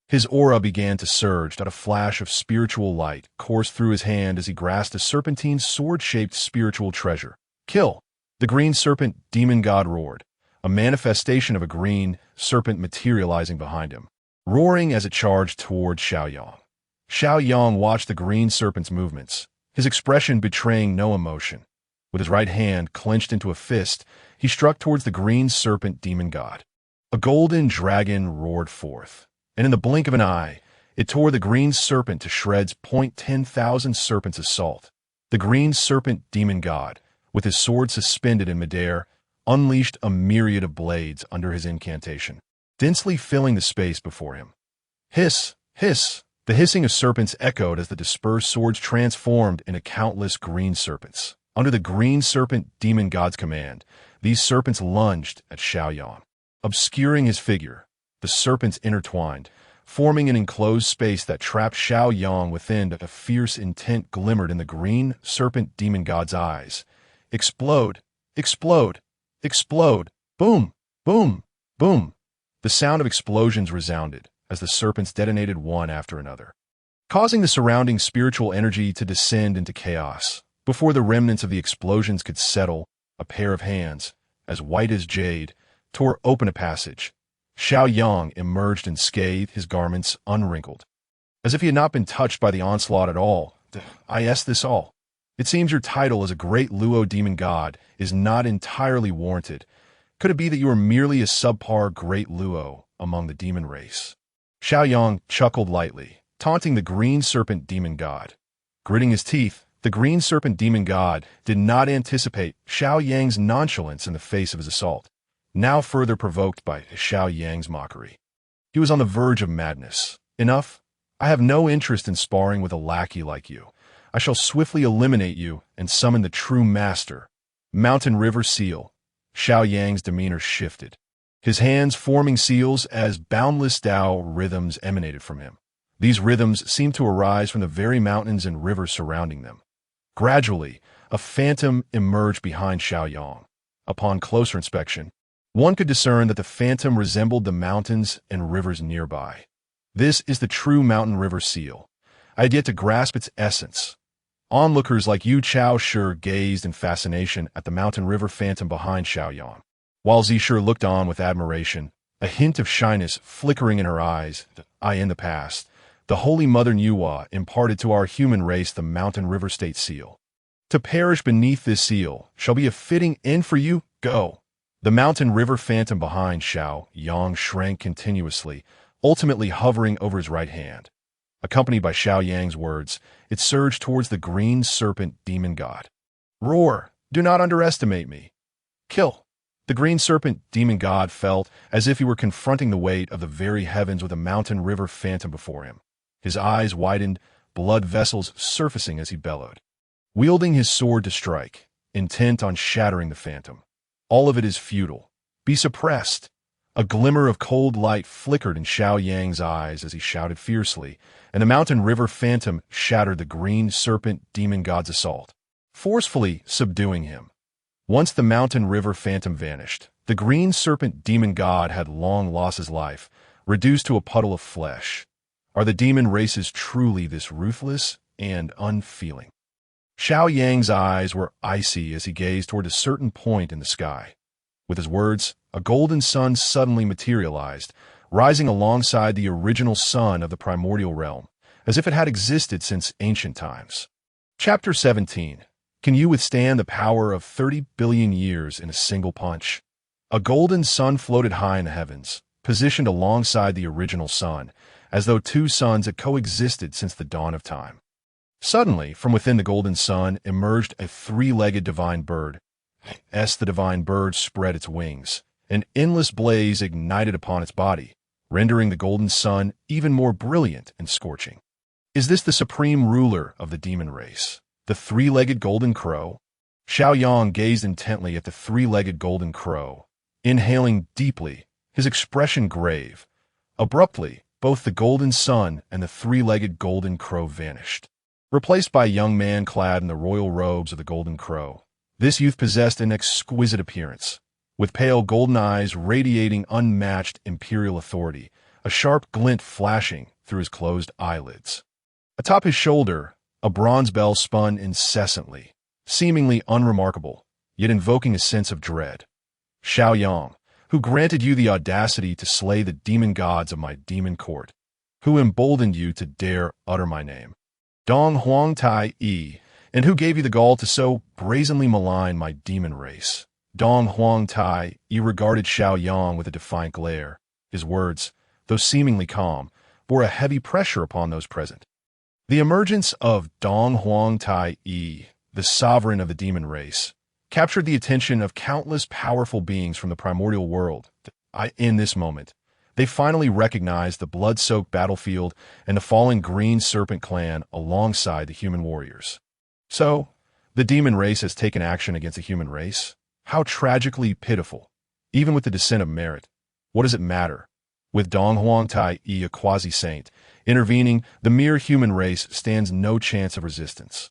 his aura began to surge. A flash of spiritual light coursed through his hand as he grasped a serpentine sword-shaped spiritual treasure. Kill! The green serpent demon god roared, a manifestation of a green serpent materializing behind him, roaring as it charged toward Xiaoyang. Xiaoyang watched the green serpent's movements, his expression betraying no emotion. With his right hand clenched into a fist, he struck towards the green serpent demon god. A golden dragon roared forth, and in the blink of an eye, it tore the green serpent to shreds. 10,000 serpents assault. The green serpent demon god, with his sword suspended in midair, unleashed a myriad of blades under his incantation, densely filling the space before him. Hiss! Hiss! The hissing of serpents echoed as the dispersed swords transformed into countless green serpents. Under the green serpent demon god's command, these serpents lunged at Xiaoyang. Obscuring his figure, the serpents intertwined, forming an enclosed space that trapped Xiaoyang within. A fierce intent glimmered in the green serpent demon god's eyes. Explode! Explode! Explode! Boom! Boom! Boom! The sound of explosions resounded as the serpents detonated one after another, causing the surrounding spiritual energy to descend into chaos. Before the remnants of the explosions could settle, a pair of hands, as white as jade, tore open a passage. Xiaoyang emerged unscathed, his garments unwrinkled, as if he had not been touched by the onslaught at all. I ask this all. It seems your title as a great Luo demon god is not entirely warranted. Could it be that you are merely a subpar great Luo among the demon race? Xiaoyang chuckled lightly, taunting the green serpent demon god. Gritting his teeth, the green serpent demon god did not anticipate Xiaoyang's nonchalance in the face of his assault, now further provoked by Xiaoyang's mockery. He was on the verge of madness. Enough? I have no interest in sparring with a lackey like you. I shall swiftly eliminate you and summon the true master. Mountain River Seal. Xiaoyang's demeanor shifted, his hands forming seals as boundless Tao rhythms emanated from him. These rhythms seemed to arise from the very mountains and rivers surrounding them. Gradually, a phantom emerged behind Xiaoyang. Upon closer inspection, one could discern that the phantom resembled the mountains and rivers nearby. This is the true Mountain River Seal. I had yet to grasp its essence. Onlookers like Yu Chao Shi gazed in fascination at the Mountain River phantom behind Xiaoyang, while Zishur looked on with admiration, a hint of shyness flickering in her eyes. In the past, the Holy Mother Nuwa imparted to our human race the Mountain River State Seal. To perish beneath this seal shall be a fitting end for you. Go. The Mountain River phantom behind Xiaoyang shrank continuously, ultimately hovering over his right hand. Accompanied by Xiaoyang's words, it surged towards the green serpent demon god. Roar! Do not underestimate me. Kill! The green serpent demon god felt as if he were confronting the weight of the very heavens with a Mountain River phantom before him. His eyes widened, blood vessels surfacing as he bellowed, wielding his sword to strike, intent on shattering the phantom. All of it is futile. Be suppressed. A glimmer of cold light flickered in Xiao Yang's eyes as he shouted fiercely, and the mountain river phantom shattered the green serpent demon god's assault, forcefully subduing him. Once the mountain river phantom vanished, the green serpent demon god had long lost his life, reduced to a puddle of flesh. Are the demon races truly this ruthless and unfeeling? Xiao Yang's eyes were icy as he gazed toward a certain point in the sky. With his words, a golden sun suddenly materialized, rising alongside the original sun of the primordial realm, as if it had existed since ancient times. Chapter 17. Can you withstand the power of 30 billion years in a single punch? A golden sun floated high in the heavens, positioned alongside the original sun, as though two suns had coexisted since the dawn of time. Suddenly, from within the golden sun emerged a three-legged divine bird. The divine bird spread its wings. An endless blaze ignited upon its body, rendering the golden sun even more brilliant and scorching. Is this the supreme ruler of the demon race, the three-legged golden crow? Xiao Yang gazed intently at the three-legged golden crow, inhaling deeply, his expression grave. Abruptly, both the golden sun and the three-legged golden crow vanished, replaced by a young man clad in the royal robes of the golden crow. This youth possessed an exquisite appearance, with pale golden eyes radiating unmatched imperial authority, a sharp glint flashing through his closed eyelids. Atop his shoulder, a bronze bell spun incessantly, seemingly unremarkable, yet invoking a sense of dread. Xiao Yang, who granted you the audacity to slay the demon gods of my demon court, who emboldened you to dare utter my name, Dong Huang Tai Yi, and who gave you the gall to so brazenly malign my demon race? Dong Huang Tai Yi regarded Xiao Yang with a defiant glare. His words, though seemingly calm, bore a heavy pressure upon those present. The emergence of Dong Huang Tai Yi, the sovereign of the demon race, captured the attention of countless powerful beings from the primordial world. In this moment, they finally recognized the blood-soaked battlefield and the fallen green serpent clan alongside the human warriors. So, the demon race has taken action against the human race? How tragically pitiful. Even with the descent of merit, what does it matter? With Dong Huang Tai Yi, a quasi-saint, intervening, the mere human race stands no chance of resistance.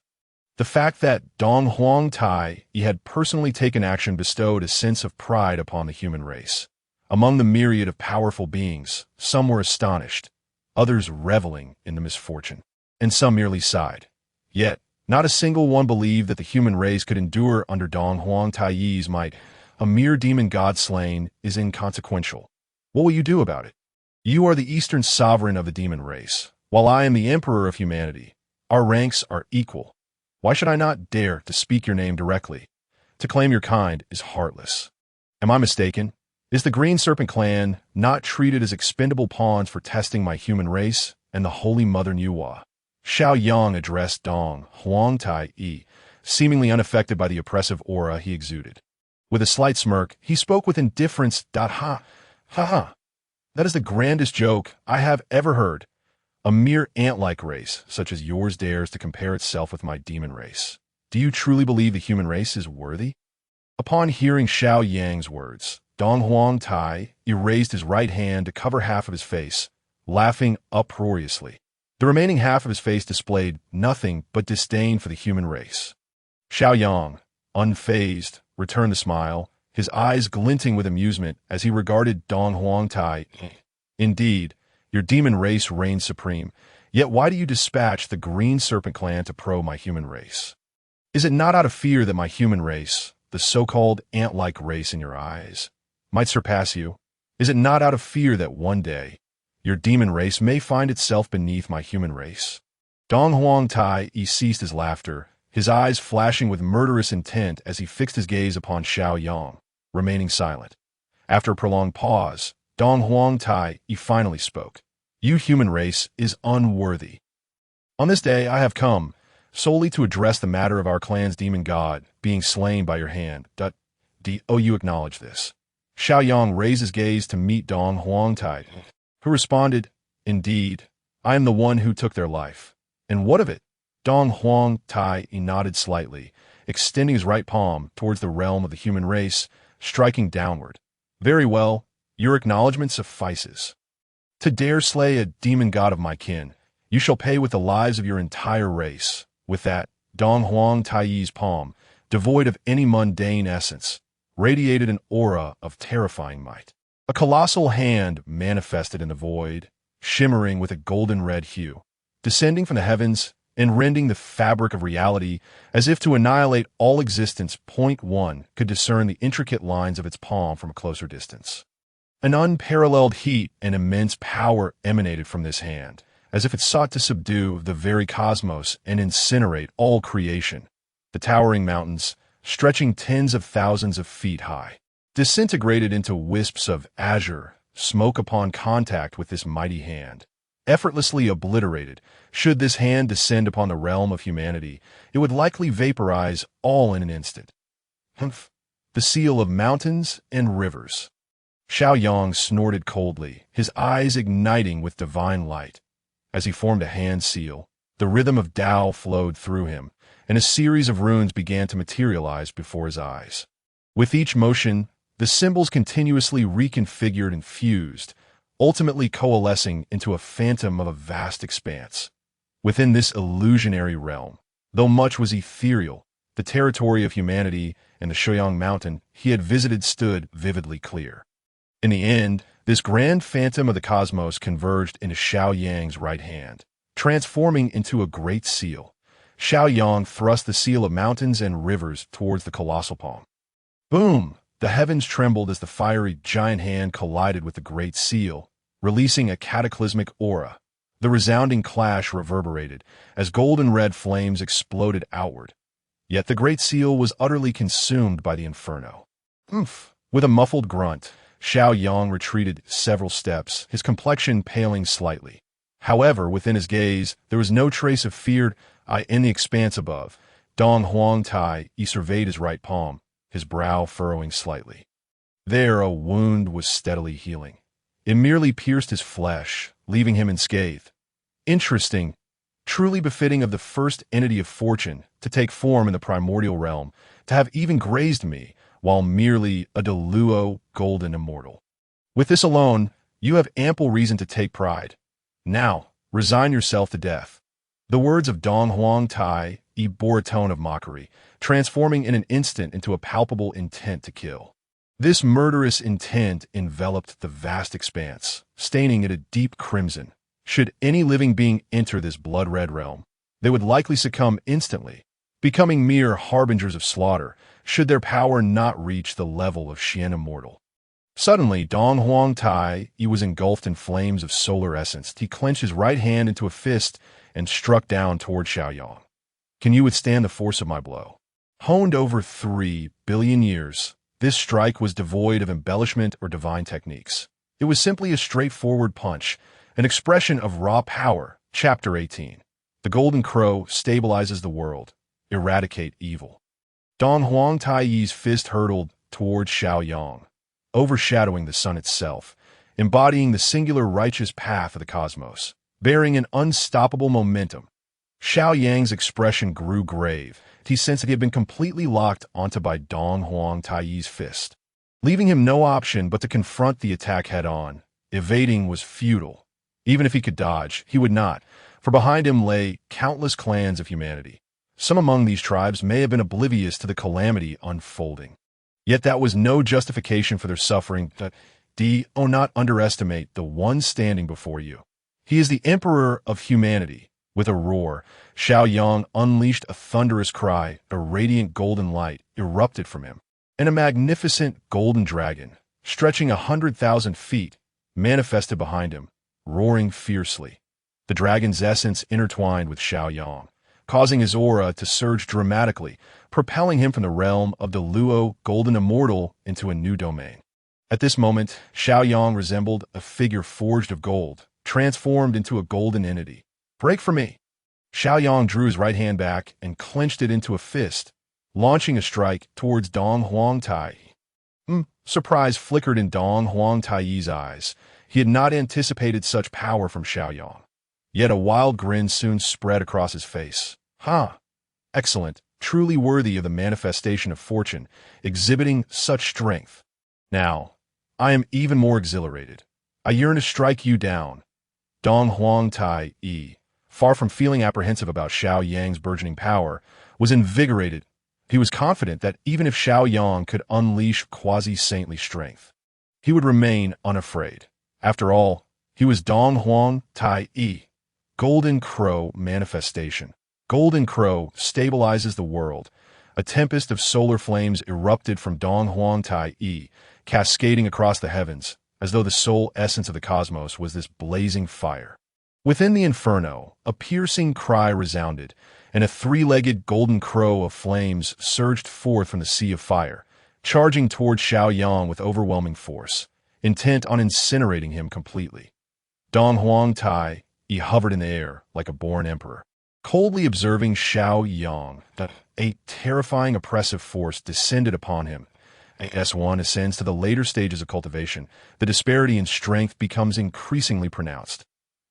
The fact that Dong Huang Tai Yi had personally taken action bestowed a sense of pride upon the human race. Among the myriad of powerful beings, some were astonished, others reveling in the misfortune, and some merely sighed. Yet, not a single one believed that the human race could endure under Dong Huang Tai Yi's might. A mere demon god slain is inconsequential. What will you do about it? You are the eastern sovereign of the demon race, while I am the emperor of humanity. Our ranks are equal. Why should I not dare to speak your name directly? To claim your kind is heartless. Am I mistaken? Is the Green Serpent clan not treated as expendable pawns for testing my human race and the Holy Mother Nuwa? Xiao Yang addressed Dong Huang Tai Yi, seemingly unaffected by the oppressive aura he exuded. With a slight smirk, he spoke with indifference. Ha ha. That is the grandest joke I have ever heard. A mere ant-like race, such as yours, dares to compare itself with my demon race. Do you truly believe the human race is worthy? Upon hearing Xiao Yang's words, Dong Huang Tai raised his right hand to cover half of his face, laughing uproariously. The remaining half of his face displayed nothing but disdain for the human race. Xiao Yang, unfazed, returned the smile, his eyes glinting with amusement as he regarded Dong Huang Tai. Indeed, your demon race reigns supreme, yet why do you dispatch the Green Serpent clan to probe my human race? Is it not out of fear that my human race, the so-called ant-like race in your eyes, might surpass you? Is it not out of fear that one day, your demon race may find itself beneath my human race? Dong Huang Tai ceased his laughter, his eyes flashing with murderous intent as he fixed his gaze upon Xiao Yang, remaining silent. After a prolonged pause, Dong Huang Tai finally spoke. You human race is unworthy. On this day I have come, solely to address the matter of our clan's demon god being slain by your hand. Do you acknowledge this? Xiao Yang raised his gaze to meet Dong Huang Tai, who responded, Indeed, I am the one who took their life. And what of it? Dong Huang Tai nodded slightly, extending his right palm towards the realm of the human race, striking downward. Very well, Your acknowledgment suffices. To dare slay a demon god of my kin, you shall pay with the lives of your entire race. With that, Dong Huang Taiyi's palm, devoid of any mundane essence, radiated an aura of terrifying might. A colossal hand manifested in the void, shimmering with a golden red hue, descending from the heavens and rending the fabric of reality as if to annihilate all existence. Point one could discern the intricate lines of its palm from a closer distance. An unparalleled heat and immense power emanated from this hand, as if it sought to subdue the very cosmos and incinerate all creation. The towering mountains, stretching tens of thousands of feet high, disintegrated into wisps of azure smoke upon contact with this mighty hand. Effortlessly obliterated, should this hand descend upon the realm of humanity, it would likely vaporize all in an instant. Humph! The seal of mountains and rivers. Xiao Yang snorted coldly, his eyes igniting with divine light. As he formed a hand seal, the rhythm of Tao flowed through him, and a series of runes began to materialize before his eyes. With each motion, the symbols continuously reconfigured and fused, ultimately coalescing into a phantom of a vast expanse. Within this illusionary realm, though much was ethereal, the territory of humanity and the Shuoyang Mountain he had visited stood vividly clear. In the end, this grand phantom of the cosmos converged into Xiao Yang's right hand, transforming into a great seal. Xiao Yang thrust the seal of mountains and rivers towards the colossal palm. Boom! The heavens trembled as the fiery giant hand collided with the great seal, releasing a cataclysmic aura. The resounding clash reverberated as golden red flames exploded outward. Yet the great seal was utterly consumed by the inferno. Oomph! With a muffled grunt, Xiao Yang retreated several steps, his complexion paling slightly. However, within his gaze, there was no trace of fear. In the expanse above, Dong Huang Tai surveyed his right palm, his brow furrowing slightly. There a wound was steadily healing. It merely pierced his flesh, leaving him unscathed. Interesting, truly befitting of the first entity of fortune to take form in the primordial realm, to have even grazed me, while merely a deluo golden immortal. With this alone, you have ample reason to take pride. Now, resign yourself to death. The words of Dong Huang Tai bore a tone of mockery, transforming in an instant into a palpable intent to kill. This murderous intent enveloped the vast expanse, staining it a deep crimson. Should any living being enter this blood-red realm, they would likely succumb instantly, becoming mere harbingers of slaughter, should their power not reach the level of Xian Immortal. Suddenly, Dong Huang Tai was engulfed in flames of solar essence. He clenched his right hand into a fist and struck down toward Xiao Yang. Can you withstand the force of my blow? Honed over 3 billion years, this strike was devoid of embellishment or divine techniques. It was simply a straightforward punch, an expression of raw power. Chapter 18. The Golden Crow stabilizes the world. Eradicate evil. Dong Huang Taiyi's fist hurtled towards Xiao Yang, overshadowing the sun itself, embodying the singular righteous path of the cosmos, bearing an unstoppable momentum. Xiao Yang's expression grew grave. He sensed that he had been completely locked onto by Dong Huang Taiyi's fist, leaving him no option but to confront the attack head-on. Evading was futile. Even if he could dodge, he would not, for behind him lay countless clans of humanity. Some among these tribes may have been oblivious to the calamity unfolding. Yet that was no justification for their suffering. Do not underestimate the one standing before you. He is the emperor of humanity. With a roar, Xiao Yang unleashed a thunderous cry. A radiant golden light erupted from him, and a magnificent golden dragon, stretching 100,000 feet, manifested behind him, roaring fiercely. The dragon's essence intertwined with Xiao Yang, causing his aura to surge dramatically, propelling him from the realm of the Luo Golden Immortal into a new domain. At this moment, Xiao Yang resembled a figure forged of gold, transformed into a golden entity. Break for me! Xiao Yang drew his right hand back and clenched it into a fist, launching a strike towards Dong Huang Tai. Surprise flickered in Dong Huang Taiyi's eyes. He had not anticipated such power from Xiao Yang. Yet a wild grin soon spread across his face. Excellent, truly worthy of the manifestation of fortune, exhibiting such strength. Now, I am even more exhilarated. I yearn to strike you down. Dong Huang Tai Yi, far from feeling apprehensive about Xiao Yang's burgeoning power, was invigorated. He was confident that even if Xiao Yang could unleash quasi-saintly strength, he would remain unafraid. After all, he was Dong Huang Tai Yi, Golden Crow manifestation. Golden Crow stabilizes the world. A tempest of solar flames erupted from Dong Huang Tai Yi, cascading across the heavens, as though the sole essence of the cosmos was this blazing fire. Within the inferno, a piercing cry resounded, and a three-legged golden crow of flames surged forth from the sea of fire, charging toward Xiao Yang with overwhelming force, intent on incinerating him completely. Dong Huang Tai Yi hovered in the air like a born emperor, coldly observing Xiao Yang. A terrifying oppressive force descended upon him. As one ascends to the later stages of cultivation, the disparity in strength becomes increasingly pronounced.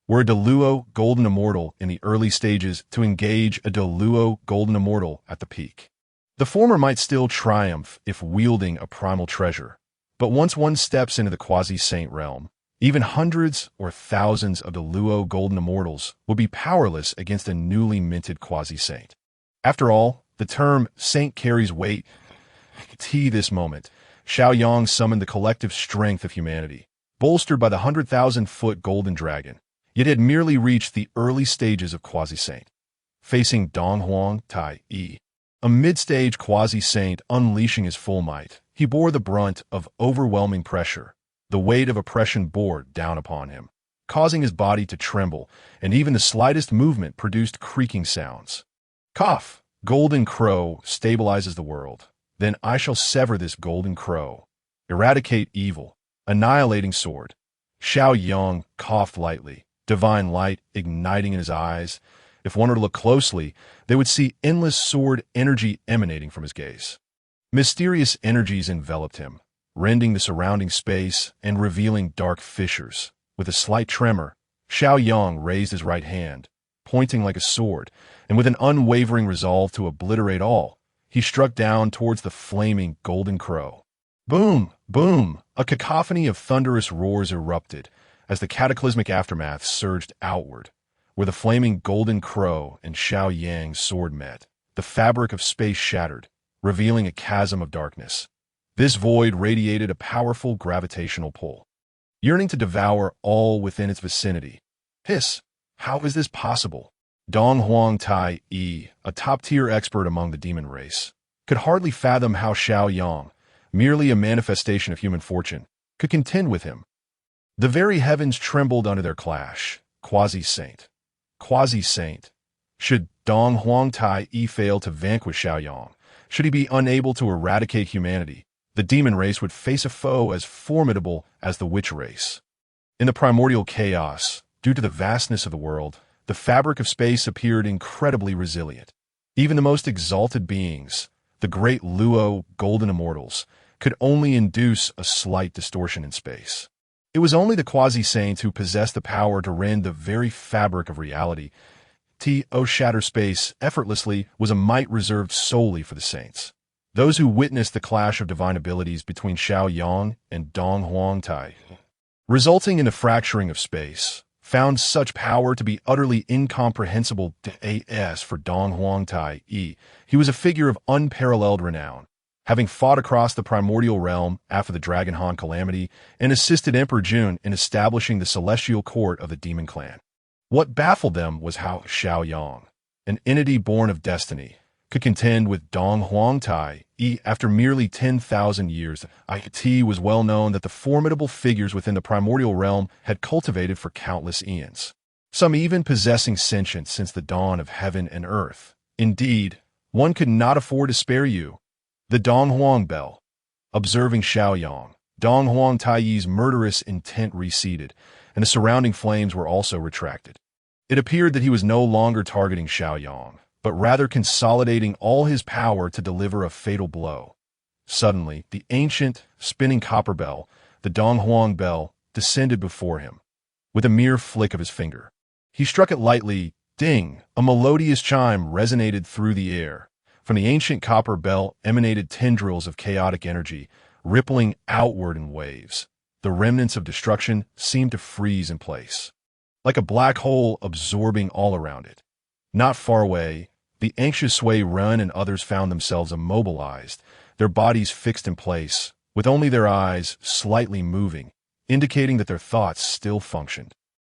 Were a Deluo Golden Immortal in the early stages to engage a Deluo Golden Immortal at the peak, the former might still triumph if wielding a primal treasure, but once one steps into the quasi-saint realm, even hundreds or thousands of Deluo Golden Immortals would be powerless against a newly minted quasi-saint. After all, the term saint carries weight. This moment, Xiao Yang summoned the collective strength of humanity, bolstered by the 100,000-foot golden dragon, yet had merely reached the early stages of quasi-saint. Facing Dong Huang Tai Yi, a mid-stage quasi-saint unleashing his full might, he bore the brunt of overwhelming pressure. The weight of oppression bore down upon him, causing his body to tremble, and even the slightest movement produced creaking sounds. Cough! Golden Crow stabilizes the world. Then I shall sever this Golden Crow. Eradicate evil. Annihilating sword. Xiao Yang coughed lightly, divine light igniting in his eyes. If one were to look closely, they would see endless sword energy emanating from his gaze. Mysterious energies enveloped him, rending the surrounding space and revealing dark fissures. With a slight tremor, Xiao Yang raised his right hand, pointing like a sword, and with an unwavering resolve to obliterate all, he struck down towards the flaming Golden Crow. Boom! Boom! A cacophony of thunderous roars erupted as the cataclysmic aftermath surged outward. Where the flaming Golden Crow and Xiao Yang's sword met, the fabric of space shattered, revealing a chasm of darkness. This void radiated a powerful gravitational pull, yearning to devour all within its vicinity. Hiss! How is this possible? Dong Huang Tai Yi, a top-tier expert among the demon race, could hardly fathom how Xiao Yang, merely a manifestation of human fortune, could contend with him. The very heavens trembled under their clash. Quasi-saint. Quasi-saint. Should Dong Huang Tai Yi fail to vanquish Xiao Yang, should he be unable to eradicate humanity, the demon race would face a foe as formidable as the witch race. In the primordial chaos, due to the vastness of the world, the fabric of space appeared incredibly resilient. Even the most exalted beings, the great Luo Golden Immortals, could only induce a slight distortion in space. It was only the quasi-saints who possessed the power to rend the very fabric of reality. To shatter space effortlessly was a might reserved solely for the saints. Those who witnessed the clash of divine abilities between Xiao Yang and Dong Huang Tai, resulting in the fracturing of space, found such power to be utterly incomprehensible for Dong Huang Tai Yi. He was a figure of unparalleled renown, having fought across the primordial realm after the Dragon Han calamity and assisted Emperor Jun in establishing the celestial court of the demon clan. What baffled them was how Xiao Yang, an entity born of destiny, could contend with Dong Huang Tai Yi after merely 10,000 years. It was well known that the formidable figures within the primordial realm had cultivated for countless eons, some even possessing sentience since the dawn of heaven and earth. Indeed, one could not afford to spare you. The Dong Huang Bell. Observing Xiao Yang, Dong Huang Tai Yi's murderous intent receded, and the surrounding flames were also retracted. It appeared that he was no longer targeting Xiao Yang, but rather consolidating all his power to deliver a fatal blow. Suddenly, the ancient, spinning copper bell, the Dong Huang Bell, descended before him. With a mere flick of his finger, he struck it lightly. Ding! A melodious chime resonated through the air. From the ancient copper bell emanated tendrils of chaotic energy, rippling outward in waves. The remnants of destruction seemed to freeze in place, like a black hole absorbing all around it. Not far away, the anxious Wei Run and others found themselves immobilized, their bodies fixed in place, with only their eyes slightly moving, indicating that their thoughts still functioned.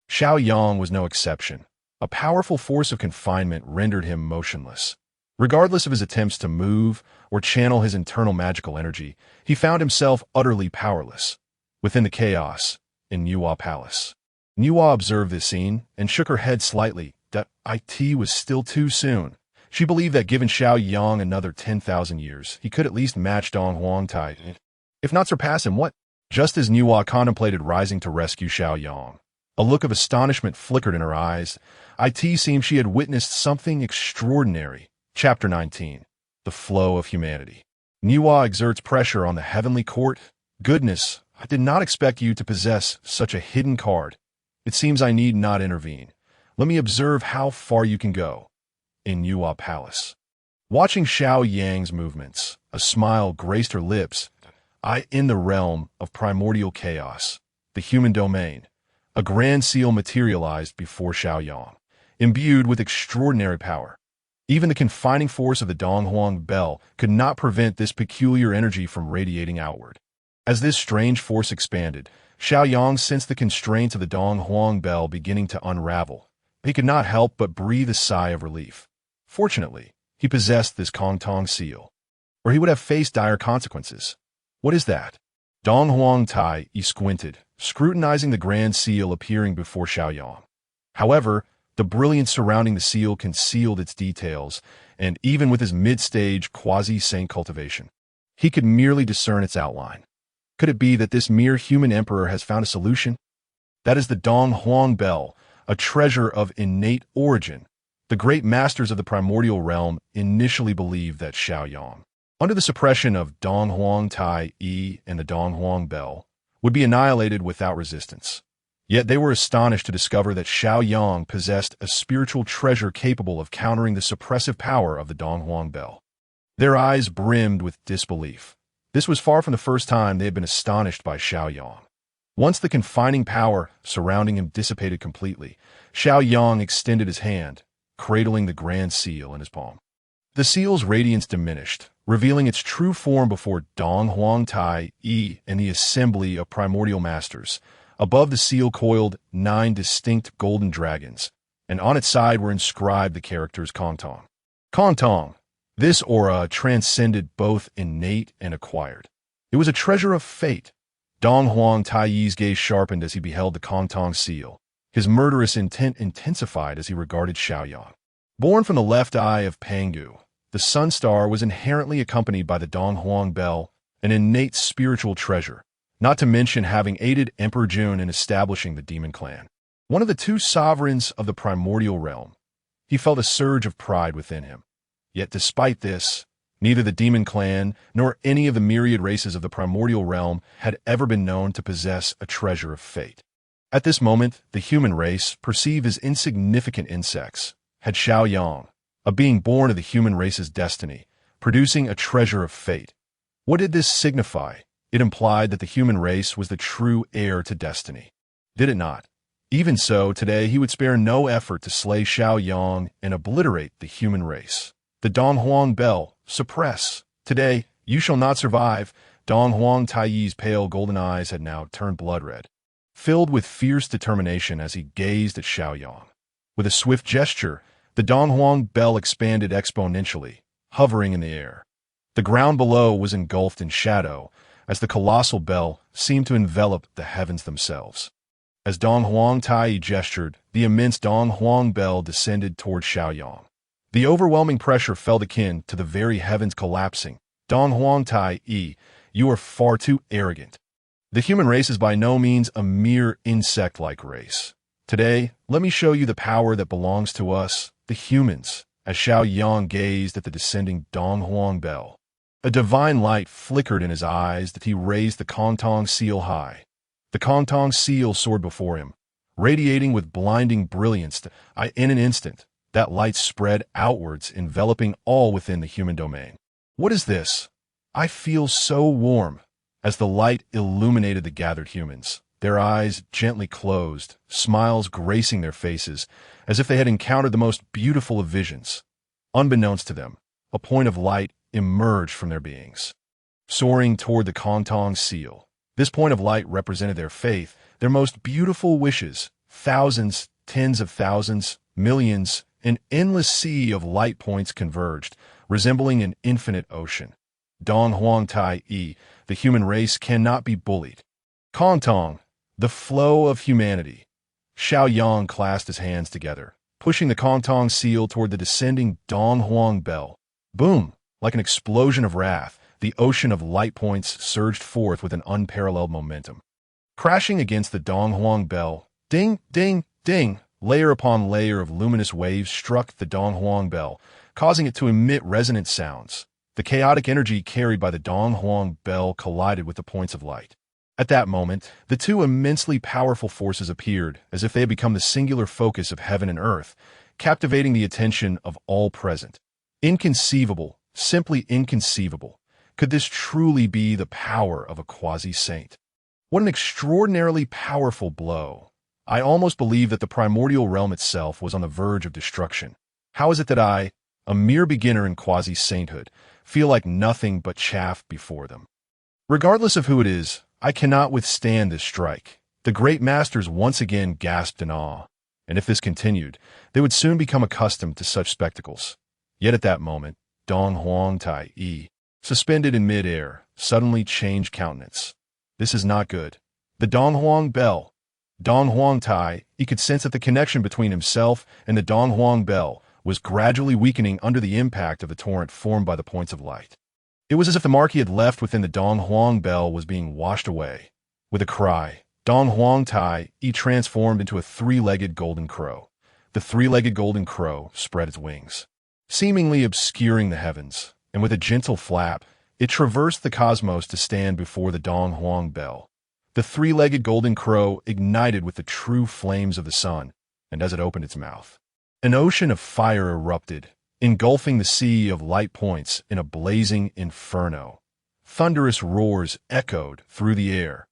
Xiao Yang was no exception. A powerful force of confinement rendered him motionless. Regardless of his attempts to move or channel his internal magical energy, he found himself utterly powerless. Within the chaos, in Nuwa Palace. Nuwa observed this scene and shook her head slightly. That it was still too soon. She believed that given Xiao Yang another 10,000 years, he could at least match Dong Huangtai, if not surpass him. What? Just as Nuwa contemplated rising to rescue Xiao Yang, a look of astonishment flickered in her eyes. It seemed she had witnessed something extraordinary. Chapter 19. The Flow of Humanity. Nuwa exerts pressure on the heavenly court. Goodness, I did not expect you to possess such a hidden card. It seems I need not intervene. Let me observe how far you can go. In Nuwa Palace. Watching Xiao Yang's movements, a smile graced her lips. In the realm of primordial chaos, the human domain, a grand seal materialized before Xiao Yang, imbued with extraordinary power. Even the confining force of the Donghuang Bell could not prevent this peculiar energy from radiating outward. As this strange force expanded, Xiao Yang sensed the constraints of the Donghuang Bell beginning to unravel. He could not help but breathe a sigh of relief. Fortunately, he possessed this Kongtong seal, or he would have faced dire consequences. What is that? Dong Huangtai squinted, scrutinizing the grand seal appearing before Xiao Yang. However, the brilliance surrounding the seal concealed its details, and even with his mid-stage quasi-saint cultivation, he could merely discern its outline. Could it be that this mere human emperor has found a solution? That is the Dong Huang Bell, a treasure of innate origin. The great masters of the primordial realm initially believed that Xiao Yang, under the suppression of Dong Huang Tai Yi and the Dong Huang Bell, would be annihilated without resistance. Yet they were astonished to discover that Xiao Yang possessed a spiritual treasure capable of countering the suppressive power of the Dong Huang Bell. Their eyes brimmed with disbelief. This was far from the first time they had been astonished by Xiao Yang. Once the confining power surrounding him dissipated completely, Xiao Yang extended his hand, cradling the grand seal in his palm. The seal's radiance diminished, revealing its true form before Dong Huang Tai Yi and the assembly of primordial masters. Above the seal coiled 9 distinct golden dragons, and on its side were inscribed the characters Kongtong. Kongtong. This aura transcended both innate and acquired. It was a treasure of fate. Dong Huang Tai Yi's gaze sharpened as he beheld the Kongtong seal. His murderous intent intensified as he regarded Xiao Yang. Born from the left eye of Pangu, the Sun Star was inherently accompanied by the Dong Huang Bell, an innate spiritual treasure, not to mention having aided Emperor Jun in establishing the Demon Clan. One of the 2 sovereigns of the primordial realm, he felt a surge of pride within him. Yet despite this, neither the Demon Clan nor any of the myriad races of the primordial realm had ever been known to possess a treasure of fate. At this moment, the human race, perceived as insignificant insects, had Xiao Yang, a being born of the human race's destiny, producing a treasure of fate. What did this signify? It implied that the human race was the true heir to destiny. Did it not? Even so, today he would spare no effort to slay Xiao Yang and obliterate the human race. The Dong Huang Bell, suppress. Today, you shall not survive. Dong Huang Tai Yi's pale golden eyes had now turned blood red, filled with fierce determination as he gazed at Xiao Yang. With a swift gesture, the Dong Huang Bell expanded exponentially, hovering in the air. The ground below was engulfed in shadow, as the colossal bell seemed to envelop the heavens themselves. As Dong Huang Tai gestured, the immense Dong Huang Bell descended toward Xiao Yang. The overwhelming pressure felt akin to the very heavens collapsing. Dong Huang Tai, you are far too arrogant. The human race is by no means a mere insect-like race. Today, let me show you the power that belongs to us, the humans, as Xiao Yang gazed at the descending Dong Huang Bell. A divine light flickered in his eyes that he raised the Kongtong seal high. The Kongtong seal soared before him, radiating with blinding brilliance. In an instant, that light spread outwards, enveloping all within the human domain. What is this? I feel so warm. As the light illuminated the gathered humans, their eyes gently closed, smiles gracing their faces, as if they had encountered the most beautiful of visions. Unbeknownst to them, a point of light emerged from their beings, soaring toward the Kontong seal. This point of light represented their faith, their most beautiful wishes. Thousands, tens of thousands, millions, an endless sea of light points converged, resembling an infinite ocean. Dong Huang Tai Yi, the human race cannot be bullied. Kontong, the flow of humanity. Xiao Yang clasped his hands together, pushing the Kontong seal toward the descending Dong Huang bell. Boom! Like an explosion of wrath, the ocean of light points surged forth with an unparalleled momentum. Crashing against the Dong Huang bell, ding, ding, ding, layer upon layer of luminous waves struck the Dong Huang bell, causing it to emit resonant sounds. The chaotic energy carried by the Dong Huang bell collided with the points of light. At that moment, the two immensely powerful forces appeared, as if they had become the singular focus of heaven and earth, captivating the attention of all present. Inconceivable, simply inconceivable. Could this truly be the power of a quasi-saint? What an extraordinarily powerful blow. I almost believe that the primordial realm itself was on the verge of destruction. How is it that I, a mere beginner in quasi-sainthood, feel like nothing but chaff before them? Regardless of who it is, I cannot withstand this strike. The great masters once again gasped in awe, and if this continued, they would soon become accustomed to such spectacles. Yet at that moment, Dong Huang Tai Yi, suspended in mid-air, suddenly changed countenance. This is not good. The Dong Huang bell. Dong Huang Tai, he could sense that the connection between himself and the Dong Huang bell was gradually weakening under the impact of the torrent formed by the points of light. It was as if the mark he had left within the Dong Huang bell was being washed away. With a cry, Dong Huang Tai, he transformed into a three-legged golden crow. The three-legged golden crow spread its wings, seemingly obscuring the heavens, and with a gentle flap, it traversed the cosmos to stand before the Dong Huang bell. The three-legged golden crow ignited with the true flames of the sun, and as it opened its mouth, an ocean of fire erupted, engulfing the sea of light points in a blazing inferno. Thunderous roars echoed through the air.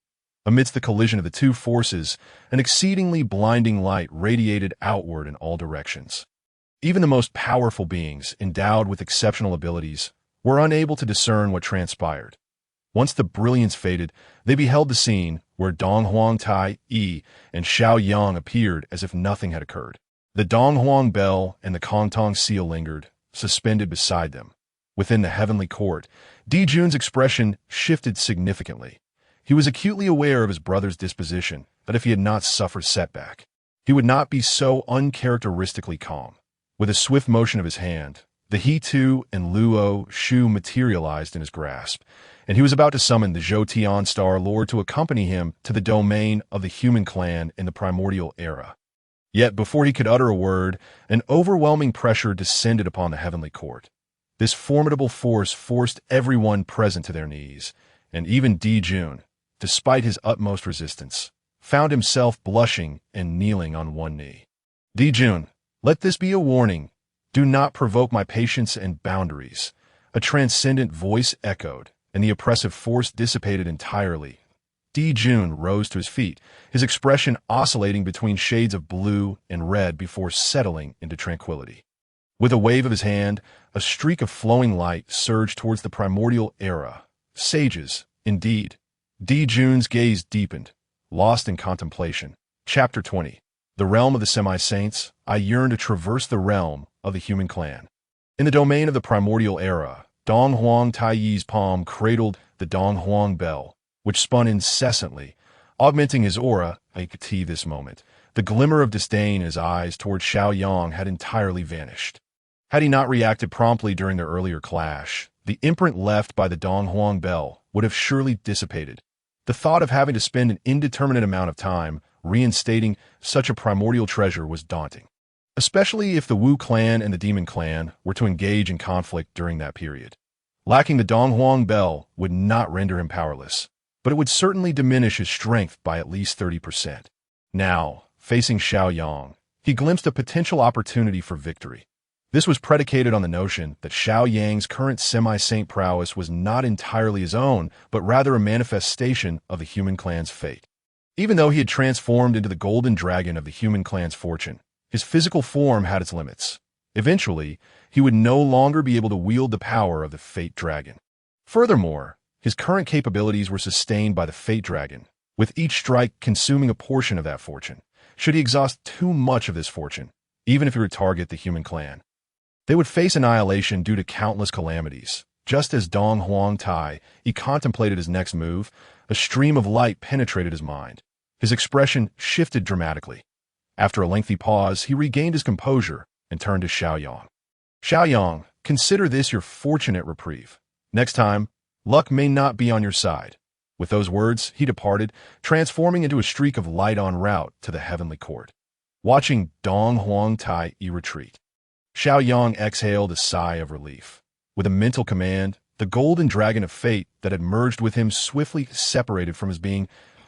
Amidst the collision of the two forces, an exceedingly blinding light radiated outward in all directions. Even the most powerful beings, endowed with exceptional abilities, were unable to discern what transpired. Once the brilliance faded, they beheld the scene where Dong Huang Tai Yi and Xiao Yang appeared as if nothing had occurred. The Dong Huang bell and the Kontong seal lingered, suspended beside them. Within the heavenly court, Di Jun's expression shifted significantly. He was acutely aware of his brother's disposition, that if he had not suffered setback, he would not be so uncharacteristically calm. With a swift motion of his hand, the He Tu and Luo Shu materialized in his grasp, and he was about to summon the Zhou Tian Star Lord to accompany him to the domain of the human clan in the primordial era. Yet before he could utter a word, an overwhelming pressure descended upon the heavenly court. This formidable force forced everyone present to their knees, and even Di Jun, despite his utmost resistance, found himself blushing and kneeling on one knee. Di Jun, let this be a warning. Do not provoke my patience and boundaries. A transcendent voice echoed, and the oppressive force dissipated entirely. Di Jun rose to his feet, his expression oscillating between shades of blue and red before settling into tranquility. With a wave of his hand, a streak of flowing light surged towards the primordial era. Sages, indeed. Di Jun's gaze deepened, lost in contemplation. Chapter 20. The realm of the semi-saints, I yearn to traverse the realm of the human clan. In the domain of the primordial era, Dong Huang Tai Yi's palm cradled the Dong Huang bell, which spun incessantly, augmenting his aura. I could see this moment. The glimmer of disdain in his eyes toward Xiao Yang had entirely vanished. Had he not reacted promptly during their earlier clash, the imprint left by the Dong Huang bell would have surely dissipated. The thought of having to spend an indeterminate amount of time reinstating such a primordial treasure was daunting, especially if the Wu clan and the Demon clan were to engage in conflict during that period. Lacking the Dong Huang bell would not render him powerless, but it would certainly diminish his strength by at least 30%. Now, facing Xiao Yang, he glimpsed a potential opportunity for victory. This was predicated on the notion that Xiao Yang's current semi-saint prowess was not entirely his own, but rather a manifestation of the human clan's fate. Even though he had transformed into the golden dragon of the human clan's fortune, his physical form had its limits. Eventually, he would no longer be able to wield the power of the Fate Dragon. Furthermore, his current capabilities were sustained by the Fate Dragon, with each strike consuming a portion of that fortune. Should he exhaust too much of this fortune, even if he would target the human clan, they would face annihilation due to countless calamities. Just as Dong Huang Tai, he contemplated his next move, a stream of light penetrated his mind. His expression shifted dramatically. After a lengthy pause, he regained his composure and turned to Xiaoyang. Xiaoyang, consider this your fortunate reprieve. Next time, luck may not be on your side. With those words, he departed, transforming into a streak of light en route to the heavenly court. Watching Dong Huang Tai retreat, Xiaoyang exhaled a sigh of relief. With a mental command, the golden dragon of fate that had merged with him swiftly separated from his being.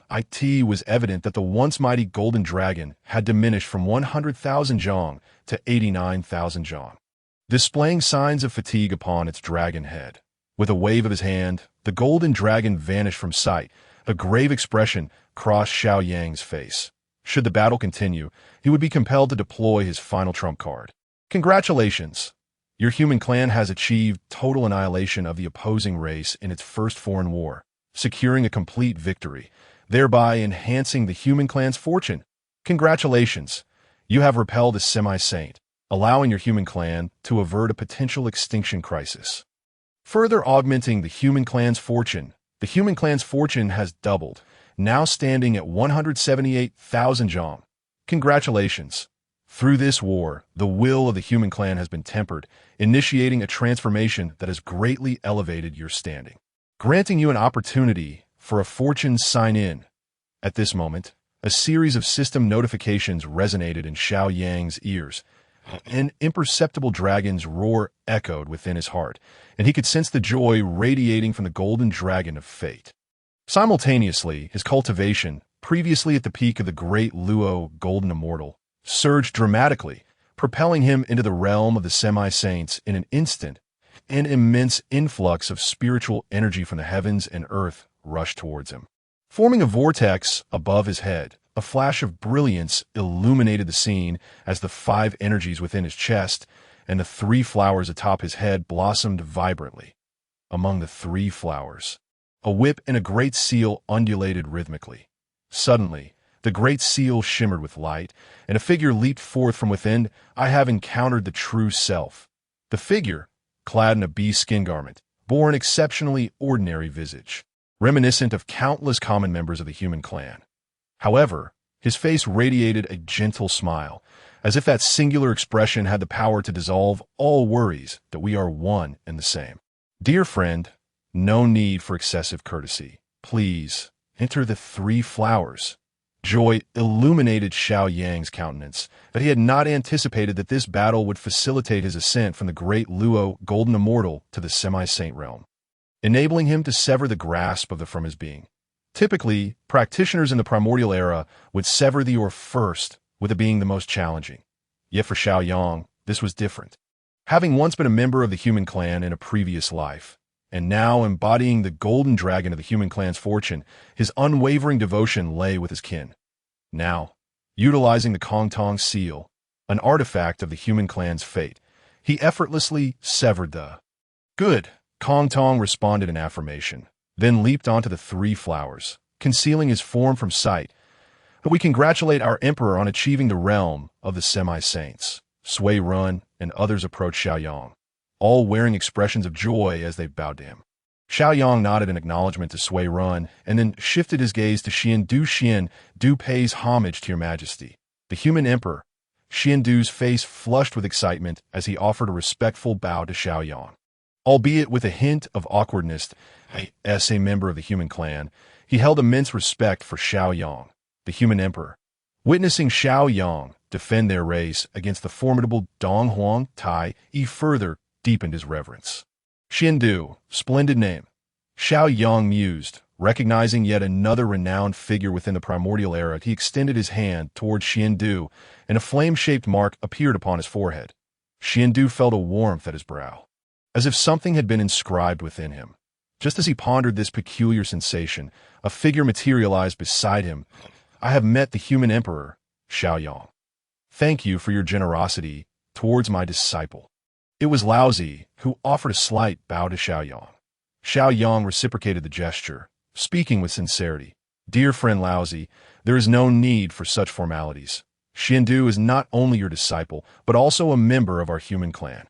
It was evident that the once mighty golden dragon had diminished from 100,000 zhong to 89,000 zhong, displaying signs of fatigue upon its dragon head. With a wave of his hand, the golden dragon vanished from sight. A grave expression crossed Xiaoyang's face. Should the battle continue, he would be compelled to deploy his final trump card. Congratulations! Your human clan has achieved total annihilation of the opposing race in its first foreign war, securing a complete victory, thereby enhancing the human clan's fortune. Congratulations! You have repelled a semi-saint, allowing your human clan to avert a potential extinction crisis. Further augmenting the human clan's fortune, the human clan's fortune has doubled, now standing at 178,000 zhong. Congratulations! Through this war, the will of the human clan has been tempered, initiating a transformation that has greatly elevated your standing, granting you an opportunity for a fortune sign-in. At this moment, a series of system notifications resonated in Xiao Yang's ears. An imperceptible dragon's roar echoed within his heart, and he could sense the joy radiating from the golden dragon of fate. Simultaneously, his cultivation, previously at the peak of the great Luo golden immortal, surged dramatically, propelling him into the realm of the semi-saints in an instant. An immense influx of spiritual energy from the heavens and earth rushed towards him. Forming a vortex above his head, a flash of brilliance illuminated the scene as the 5 energies within his chest and the 3 flowers atop his head blossomed vibrantly. Among the 3 flowers, a whip and a great seal undulated rhythmically. Suddenly, the great seal shimmered with light, and a figure leaped forth from within. I have encountered the true self. The figure, clad in a bee skin garment, bore an exceptionally ordinary visage, reminiscent of countless common members of the human clan. However, his face radiated a gentle smile, as if that singular expression had the power to dissolve all worries that we are one and the same. Dear friend, no need for excessive courtesy. Please, enter the 3 flowers. Joy illuminated Xiao Yang's countenance, but he had not anticipated that this battle would facilitate his ascent from the great Luo golden immortal to the semi-saint realm, enabling him to sever the grasp of the from his being. Typically, practitioners in the primordial era would sever the or first, with it being the most challenging. Yet for Xiao Yang, this was different. Having once been a member of the human clan in a previous life, and now embodying the golden dragon of the human clan's fortune, his unwavering devotion lay with his kin. Now, utilizing the Kong Tong seal, an artifact of the human clan's fate, he effortlessly severed the good. Kong Tong responded in affirmation, then leaped onto the 3 flowers, concealing his form from sight. But we congratulate our emperor on achieving the realm of the semi-saints. Sui Run and others approached Xiaoyang, all wearing expressions of joy as they bowed to him. Xiaoyang nodded in acknowledgement to Sui Run and then shifted his gaze to Xian Du. Xian Du pays homage to your majesty. The human emperor, Xian Du's face flushed with excitement as he offered a respectful bow to Xiaoyang. Albeit with a hint of awkwardness, as a member of the human clan, he held immense respect for Xiaoyang, the human emperor. Witnessing Xiaoyang defend their race against the formidable Dong Huang Tai, he further deepened his reverence. Xiandu, splendid name. Xiaoyang mused, recognizing yet another renowned figure within the primordial era. He extended his hand toward Xiandu, and a flame-shaped mark appeared upon his forehead. Xiandu felt a warmth at his brow, as if something had been inscribed within him. Just as he pondered this peculiar sensation, a figure materialized beside him. "I have met the human emperor, Xiaoyang. Thank you for your generosity towards my disciple." It was Laozi, who offered a slight bow to Xiaoyang. Xiaoyang reciprocated the gesture, speaking with sincerity. "Dear friend Laozi, there is no need for such formalities. Xiandu is not only your disciple, but also a member of our human clan.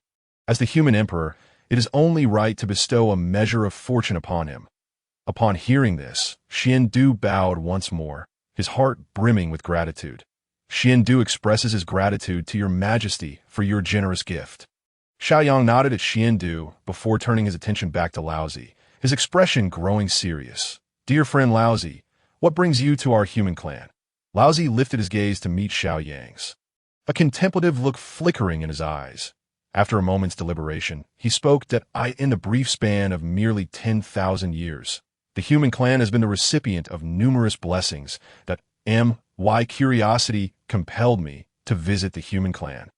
As the human emperor, it is only right to bestow a measure of fortune upon him." Upon hearing this, Xiandu bowed once more, his heart brimming with gratitude. "Xiandu expresses his gratitude to your majesty for your generous gift." Xiaoyang nodded at Xiandu before turning his attention back to Laozi, his expression growing serious. "Dear friend Laozi, what brings you to our human clan?" Laozi lifted his gaze to meet Xiaoyang's, a contemplative look flickering in his eyes. After a moment's deliberation, he spoke that in the brief span of merely 10,000 years, the human clan has been the recipient of numerous blessings that my curiosity compelled me to visit the human clan.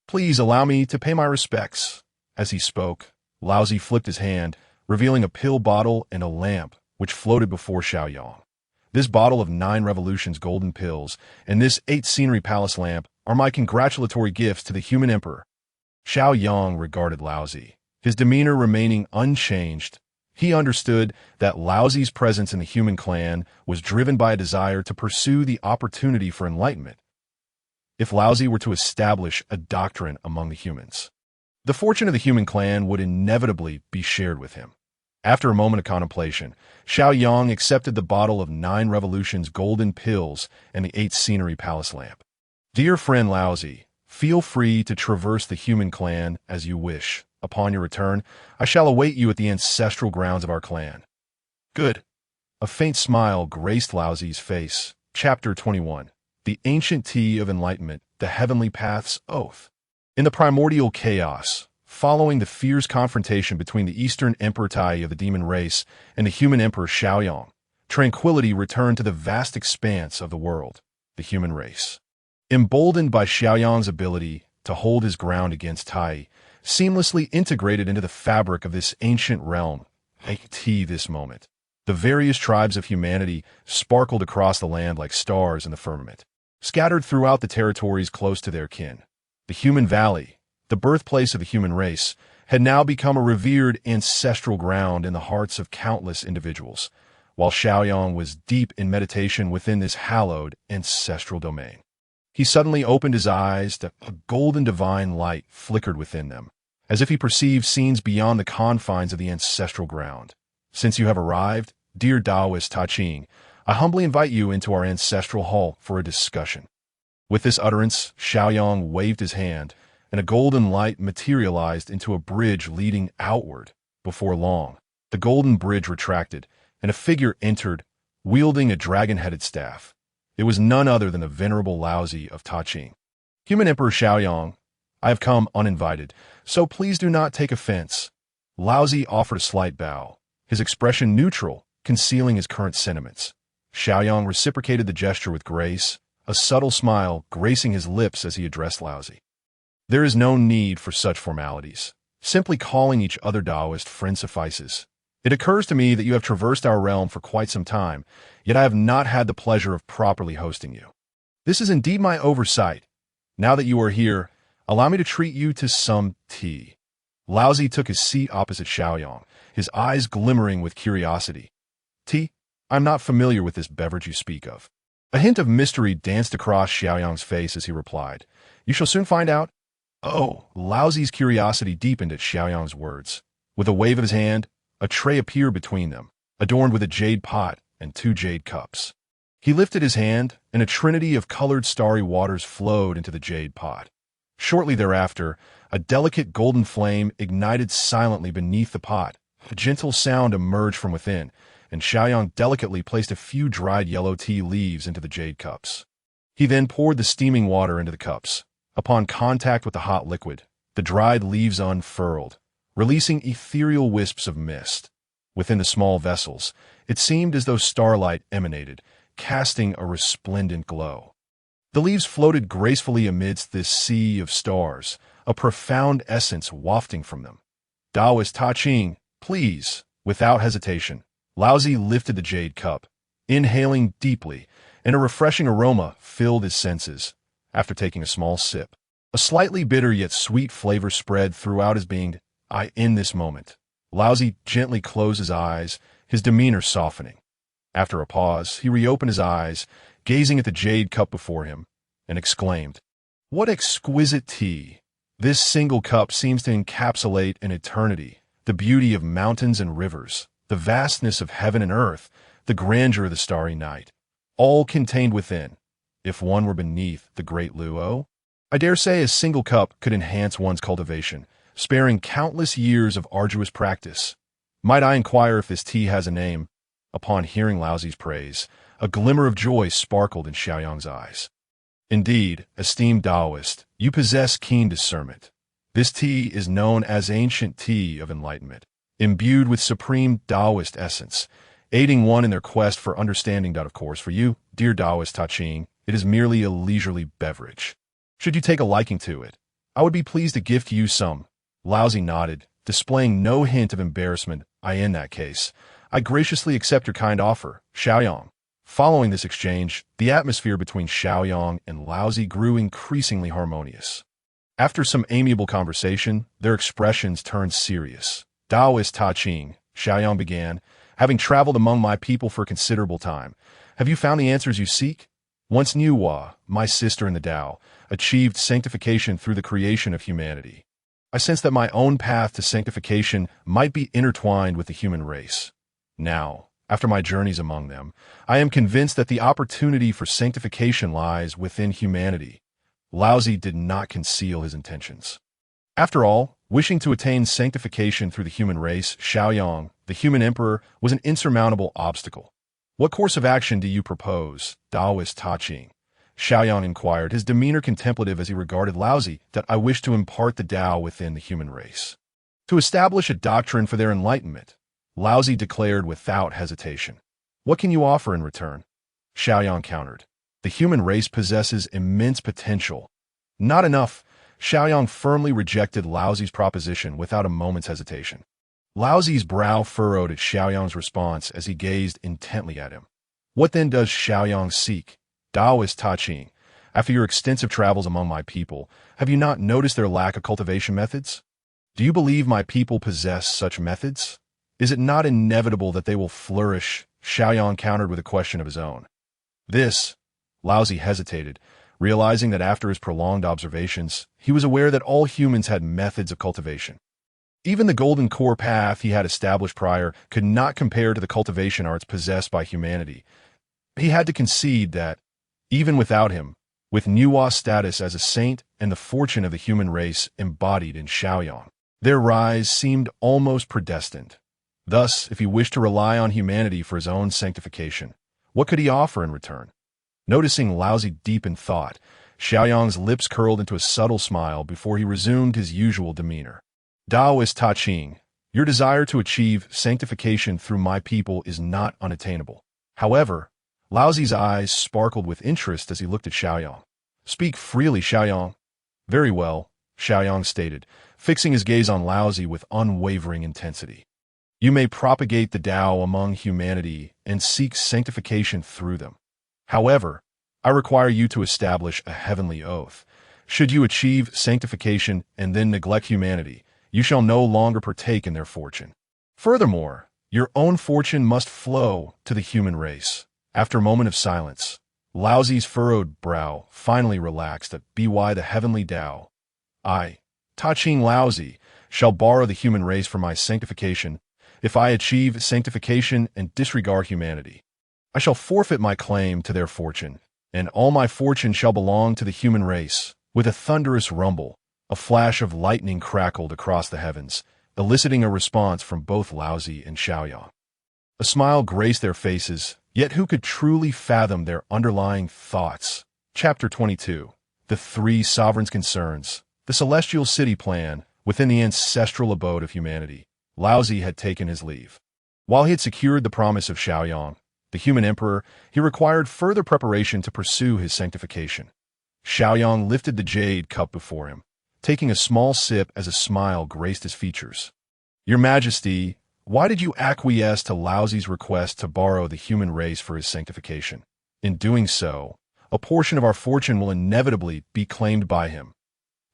Please allow me to pay my respects." As he spoke, Laozi flipped his hand, revealing a pill bottle and a lamp, which floated before Xiaoyang. "This bottle of 9 revolutions golden pills and this 8 scenery palace lamp are my congratulatory gifts to the human emperor." Xiaoyang regarded Laozi, his demeanor remaining unchanged. He understood that Laozi's presence in the human clan was driven by a desire to pursue the opportunity for enlightenment. If Laozi were to establish a doctrine among the humans, the fortune of the human clan would inevitably be shared with him. After a moment of contemplation, Xiaoyang accepted the bottle of 9 revolutions golden pills and the 8 scenery palace lamp. "Dear friend Laozi, feel free to traverse the human clan as you wish. Upon your return, I shall await you at the ancestral grounds of our clan." "Good." A faint smile graced Laozi's face. Chapter 21. The Ancient Tea of Enlightenment, the Heavenly Path's Oath. In the primordial chaos, following the fierce confrontation between the Eastern Emperor Tai of the demon race and the human Emperor Xiaoyang, tranquility returned to the vast expanse of the world, the human race. Emboldened by Xiaoyang's ability to hold his ground against Tai, seamlessly integrated into the fabric of this ancient realm, this moment, the various tribes of humanity sparkled across the land like stars in the firmament, scattered throughout the territories close to their kin. The human valley, the birthplace of the human race, had now become a revered ancestral ground in the hearts of countless individuals, while Xiaoyang was deep in meditation within this hallowed ancestral domain. He suddenly opened his eyes, a golden divine light flickered within them, as if he perceived scenes beyond the confines of the ancestral ground. "Since you have arrived, dear Taoist Ta Ching, I humbly invite you into our ancestral hall for a discussion." With this utterance, Xiaoyang waved his hand, and a golden light materialized into a bridge leading outward. Before long, the golden bridge retracted, and a figure entered, wielding a dragon-headed staff. It was none other than the venerable Laozi of Ta Ching. "Human Emperor Xiaoyang, I have come uninvited, so please do not take offense." Laozi offered a slight bow, his expression neutral, concealing his current sentiments. Xiaoyang reciprocated the gesture with grace, a subtle smile gracing his lips as he addressed Laozi. "There is no need for such formalities. Simply calling each other Taoist friend suffices. It occurs to me that you have traversed our realm for quite some time, yet I have not had the pleasure of properly hosting you. This is indeed my oversight. Now that you are here, allow me to treat you to some tea." Laozi took his seat opposite Xiaoyang, his eyes glimmering with curiosity. "Tea? I'm not familiar with this beverage you speak of." A hint of mystery danced across Xiaoyang's face as he replied, "You shall soon find out." "Oh!" Laozi's curiosity deepened at Xiaoyang's words. With a wave of his hand, a tray appeared between them, adorned with a jade pot and 2 jade cups. He lifted his hand, and a trinity of colored starry waters flowed into the jade pot. Shortly thereafter, a delicate golden flame ignited silently beneath the pot. A gentle sound emerged from within, and Xiaoyang delicately placed a few dried yellow tea leaves into the jade cups. He then poured the steaming water into the cups. Upon contact with the hot liquid, the dried leaves unfurled, releasing ethereal wisps of mist. Within the small vessels, it seemed as though starlight emanated, casting a resplendent glow. The leaves floated gracefully amidst this sea of stars, a profound essence wafting from them. Taoist Ta Ching, please, without hesitation. Laozi lifted the jade cup, inhaling deeply, and a refreshing aroma filled his senses. After taking a small sip, a slightly bitter yet sweet flavor spread throughout his being. In this moment, Laozi gently closed his eyes, his demeanor softening. After a pause, he reopened his eyes, gazing at the jade cup before him, and exclaimed, "What exquisite tea! This single cup seems to encapsulate an eternity, the beauty of mountains and rivers, the vastness of heaven and earth, the grandeur of the starry night, all contained within. If one were beneath the great Luo, I dare say a single cup could enhance one's cultivation, sparing countless years of arduous practice. Might I inquire if this tea has a name?" Upon hearing Laozi's praise, a glimmer of joy sparkled in Xiaoyang's eyes. "Indeed, esteemed Taoist, you possess keen discernment. This tea is known as ancient tea of enlightenment, imbued with supreme Taoist essence, aiding one in their quest for understanding. Of course, for you, dear Taoist Ta Ching, it is merely a leisurely beverage. Should you take a liking to it, I would be pleased to gift you some." Laozi nodded, displaying no hint of embarrassment. In that case, I graciously accept your kind offer, Xiaoyang." Following this exchange, the atmosphere between Xiaoyang and Laozi grew increasingly harmonious. After some amiable conversation, their expressions turned serious. "Taoist Ta Ching," Xiaoyang began, "having traveled among my people for a considerable time, have you found the answers you seek? Once Nuwa, my sister in the Tao, achieved sanctification through the creation of humanity. I sense that my own path to sanctification might be intertwined with the human race. Now, after my journeys among them, I am convinced that the opportunity for sanctification lies within humanity." Laozi did not conceal his intentions. After all, wishing to attain sanctification through the human race, Xiaoyang, the human emperor, was an insurmountable obstacle. "What course of action do you propose, Taoist Ta Ching?" Xiaoyang inquired, his demeanor contemplative as he regarded Laozi. "That I wish to impart the Tao within the human race, to establish a doctrine for their enlightenment," Laozi declared without hesitation. "What can you offer in return?" Xiaoyang countered. "The human race possesses immense potential." "Not enough." Xiaoyang firmly rejected Laozi's proposition without a moment's hesitation. Laozi's brow furrowed at Xiaoyang's response as he gazed intently at him. "What then does Xiaoyang seek? Taoist Ta Ching, after your extensive travels among my people, have you not noticed their lack of cultivation methods? Do you believe my people possess such methods? Is it not inevitable that they will flourish?" Xiaoyang countered with a question of his own. Laozi hesitated, realizing that after his prolonged observations, he was aware that all humans had methods of cultivation. Even the golden core path he had established prior could not compare to the cultivation arts possessed by humanity. He had to concede that, even without him, with Nuwa's status as a saint and the fortune of the human race embodied in Xiaoyang, their rise seemed almost predestined. Thus, if he wished to rely on humanity for his own sanctification, what could he offer in return? Noticing Laozi deep in thought, Xiaoyang's lips curled into a subtle smile before he resumed his usual demeanor. "Taoist Ta Ching, your desire to achieve sanctification through my people is not unattainable. However," Laozi's eyes sparkled with interest as he looked at Xiaoyang. "Speak freely, Xiaoyang." "Very well," Xiaoyang stated, fixing his gaze on Laozi with unwavering intensity. "You may propagate the Tao among humanity and seek sanctification through them. However, I require you to establish a heavenly oath. Should you achieve sanctification and then neglect humanity, you shall no longer partake in their fortune. Furthermore, your own fortune must flow to the human race." After a moment of silence, Laozi's furrowed brow finally relaxed at "By the heavenly Tao, I, Ta Ching Laozi, shall borrow the human race for my sanctification. If I achieve sanctification and disregard humanity, I shall forfeit my claim to their fortune, and all my fortune shall belong to the human race." With a thunderous rumble, a flash of lightning crackled across the heavens, eliciting a response from both Laozi and Xiaoyang. A smile graced their faces, yet who could truly fathom their underlying thoughts? Chapter 22. The Three Sovereigns' Concerns. The Celestial City Plan, within the ancestral abode of humanity. Laozi had taken his leave. While he had secured the promise of Xiaoyang, the human emperor, he required further preparation to pursue his sanctification. Xiaoyang lifted the jade cup before him, taking a small sip as a smile graced his features. "Your Majesty, why did you acquiesce to Laozi's request to borrow the human race for his sanctification? In doing so, a portion of our fortune will inevitably be claimed by him."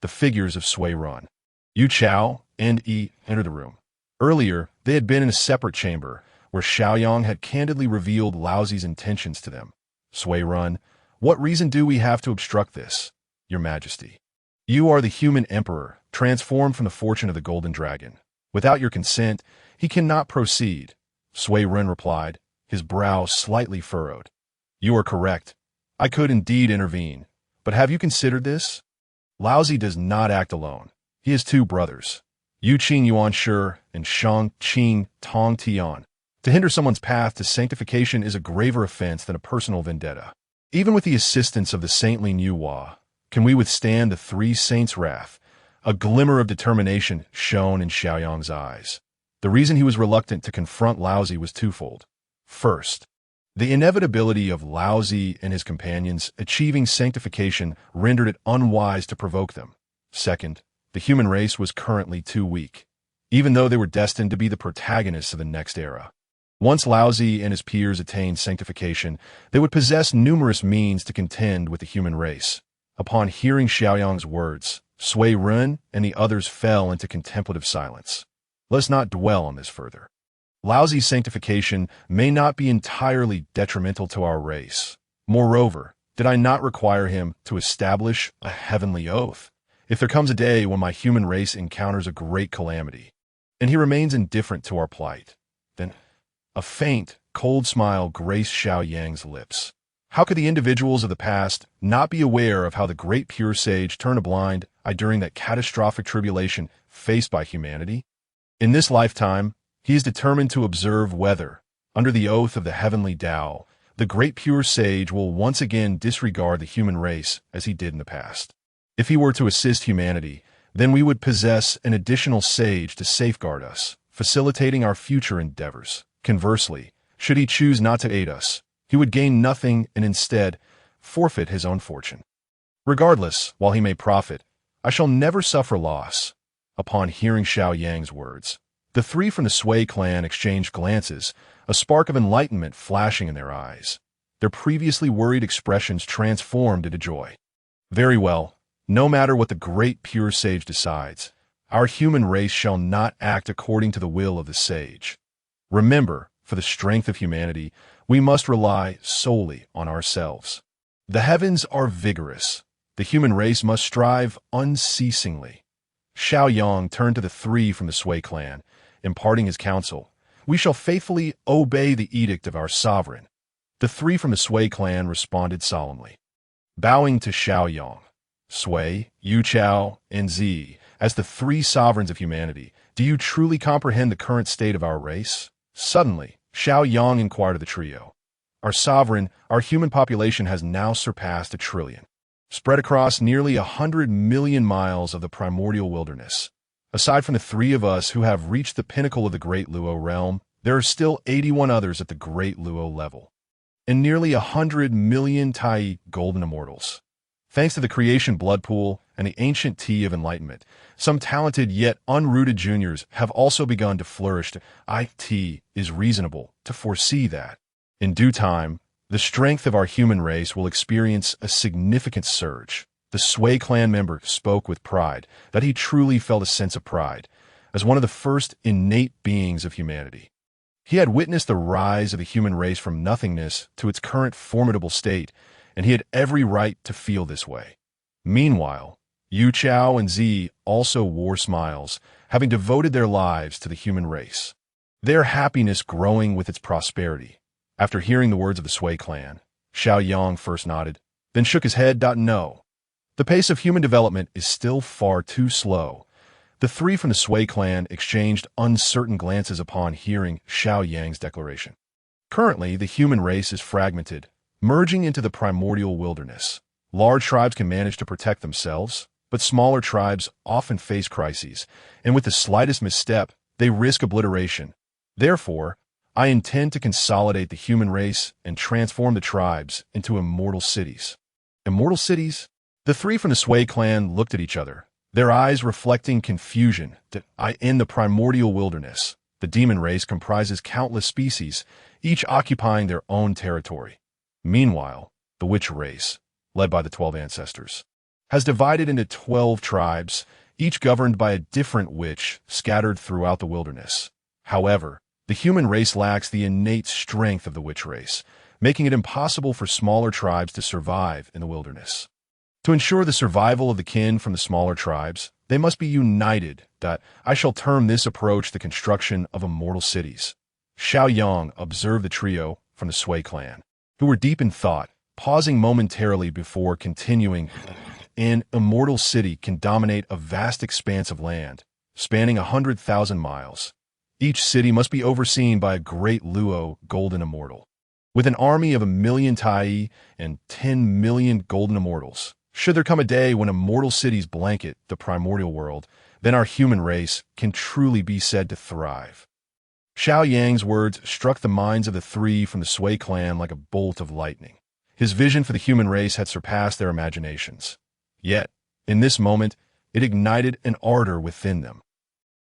The figures of Sui Run, Yu Chao, and Yi entered the room. Earlier, they had been in a separate chamber, where Xiaoyang had candidly revealed Laozi's intentions to them. "Sui Run, what reason do we have to obstruct this, Your Majesty? You are the human emperor, transformed from the fortune of the golden dragon. Without your consent, he cannot proceed." Sui Run replied, his brow slightly furrowed. "You are correct. I could indeed intervene. But have you considered this? Laozi does not act alone. He has two brothers, Yu Qing Yuan Shi and Shang Qing Tong Tian. To hinder someone's path to sanctification is a graver offense than a personal vendetta. Even with the assistance of the saintly Niu Hua, can we withstand the three saints' wrath?" A glimmer of determination shone in Xiaoyang's eyes. The reason he was reluctant to confront Laozi was twofold. First, the inevitability of Laozi and his companions achieving sanctification rendered it unwise to provoke them. Second, the human race was currently too weak, even though they were destined to be the protagonists of the next era. Once Laozi and his peers attained sanctification, they would possess numerous means to contend with the human race. Upon hearing Xiaoyang's words, Sui Run and the others fell into contemplative silence. Let's not dwell on this further. Laozi's sanctification may not be entirely detrimental to our race. Moreover, did I not require him to establish a heavenly oath? If there comes a day when my human race encounters a great calamity, and he remains indifferent to our plight, then a faint, cold smile graced Xiaoyang's lips. How could the individuals of the past not be aware of how the great pure sage turned a blind eye during that catastrophic tribulation faced by humanity? In this lifetime, he is determined to observe whether, under the oath of the heavenly Tao, the great pure sage will once again disregard the human race as he did in the past. If he were to assist humanity, then we would possess an additional sage to safeguard us, facilitating our future endeavors. Conversely, should he choose not to aid us, he would gain nothing and instead forfeit his own fortune. Regardless, while he may profit, I shall never suffer loss. Upon hearing Xiaoyang's words, the three from the Sui clan exchanged glances, a spark of enlightenment flashing in their eyes. Their previously worried expressions transformed into joy. "Very well. No matter what the great pure sage decides, our human race shall not act according to the will of the sage. Remember, for the strength of humanity, we must rely solely on ourselves. The heavens are vigorous. The human race must strive unceasingly." Xiaoyang turned to the three from the Sui clan, imparting his counsel. "We shall faithfully obey the edict of our sovereign." The three from the Sui clan responded solemnly. Bowing to Xiaoyang, Sui, Yu Chao, and Zi, as the three sovereigns of humanity, do you truly comprehend the current state of our race? Suddenly, Xiaoyang inquired of the trio. "Our sovereign, our human population has now surpassed 1 trillion, spread across nearly 100 million miles of the primordial wilderness. Aside from the three of us who have reached the pinnacle of the Great Luo realm, there are still 81 others at the Great Luo level, and nearly 100 million Tai golden immortals. Thanks to the creation blood pool and the ancient tea of enlightenment, some talented yet unrooted juniors have also begun to flourish. It is reasonable to foresee that, in due time, the strength of our human race will experience a significant surge." The Sui clan member spoke with pride, that he truly felt a sense of pride, as one of the first innate beings of humanity. He had witnessed the rise of the human race from nothingness to its current formidable state, and he had every right to feel this way. Meanwhile, Yu Chao and Zi also wore smiles, having devoted their lives to the human race, their happiness growing with its prosperity. After hearing the words of the Sui clan, Xiaoyang first nodded, then shook his head. No. The pace of human development is still far too slow. The three from the Sui clan exchanged uncertain glances upon hearing Xiaoyang's declaration. Currently, the human race is fragmented, merging into the primordial wilderness. Large tribes can manage to protect themselves, but smaller tribes often face crises, and with the slightest misstep, they risk obliteration. Therefore, I intend to consolidate the human race and transform the tribes into immortal cities. Immortal cities? The three from the Sui clan looked at each other, their eyes reflecting confusion. In the primordial wilderness, the demon race comprises countless species, each occupying their own territory. Meanwhile, the witch race, led by the 12 ancestors, has divided into 12 tribes, each governed by a different witch scattered throughout the wilderness. However, the human race lacks the innate strength of the witch race, making it impossible for smaller tribes to survive in the wilderness. To ensure the survival of the kin from the smaller tribes, they must be united. I shall term this approach the construction of immortal cities. Xiao Yang observed the trio from the Sui clan, who were deep in thought, pausing momentarily before continuing. An immortal city can dominate a vast expanse of land, spanning 100,000 miles. Each city must be overseen by a great Luo golden immortal, with an army of 1,000,000 Tai and 10 million golden immortals. Should there come a day when immortal cities blanket the primordial world, then our human race can truly be said to thrive. Xiao Yang's words struck the minds of the three from the Sui clan like a bolt of lightning. His vision for the human race had surpassed their imaginations. Yet, in this moment, it ignited an ardor within them.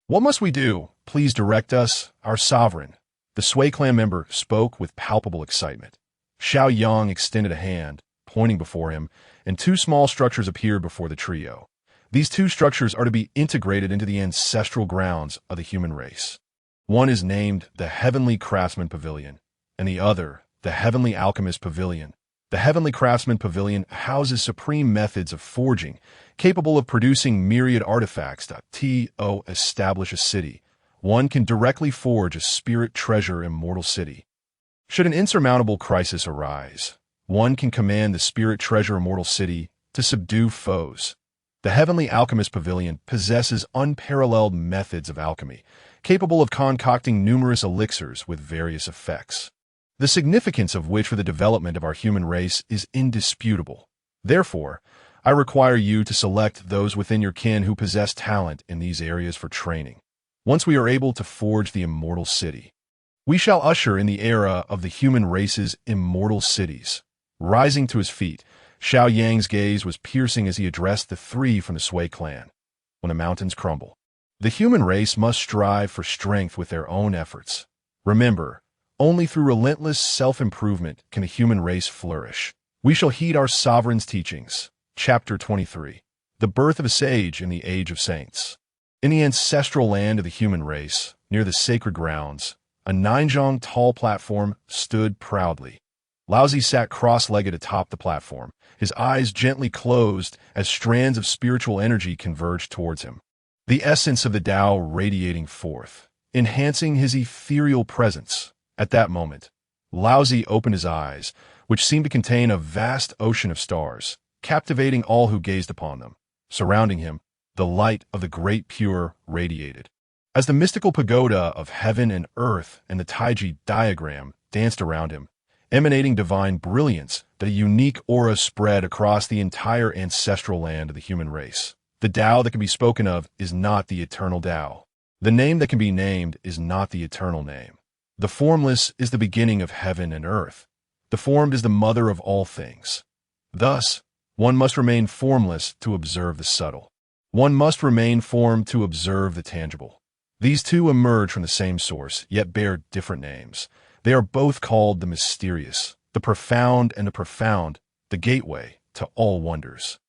"What must we do? Please direct us, our sovereign." The Sui clan member spoke with palpable excitement. Xiao Yang extended a hand, pointing before him, and two small structures appeared before the trio. These two structures are to be integrated into the ancestral grounds of the human race. One is named the Heavenly Craftsman Pavilion, and the other, the Heavenly Alchemist Pavilion. The Heavenly Craftsman Pavilion houses supreme methods of forging, capable of producing myriad artifacts. To establish a city, one can directly forge a spirit treasure immortal city. Should an insurmountable crisis arise, one can command the spirit treasure immortal city to subdue foes. The Heavenly Alchemist Pavilion possesses unparalleled methods of alchemy, capable of concocting numerous elixirs with various effects, the significance of which for the development of our human race is indisputable. Therefore, I require you to select those within your kin who possess talent in these areas for training. Once we are able to forge the immortal city, we shall usher in the era of the human race's immortal cities. Rising to his feet, Xiao Yang's gaze was piercing as he addressed the three from the Sui clan. When the mountains crumble, the human race must strive for strength with their own efforts. Remember, only through relentless self-improvement can the human race flourish. We shall heed our sovereign's teachings. Chapter 23. The Birth of a Sage in the Age of Saints. In the ancestral land of the human race, near the sacred grounds, a 9-zhong tall platform stood proudly. Laozi sat cross-legged atop the platform, his eyes gently closed as strands of spiritual energy converged towards him, the essence of the Tao radiating forth, enhancing his ethereal presence. At that moment, Laozi opened his eyes, which seemed to contain a vast ocean of stars, captivating all who gazed upon them. Surrounding him, the light of the Great Pure radiated. As the mystical pagoda of heaven and earth and the Taiji diagram danced around him, emanating divine brilliance, that a unique aura spread across the entire ancestral land of the human race. The Tao that can be spoken of is not the eternal Tao. The name that can be named is not the eternal name. The formless is the beginning of heaven and earth. The formed is the mother of all things. Thus, one must remain formless to observe the subtle. One must remain formed to observe the tangible. These two emerge from the same source, yet bear different names. They are both called the mysterious, the profound, and the profound, the gateway to all wonders.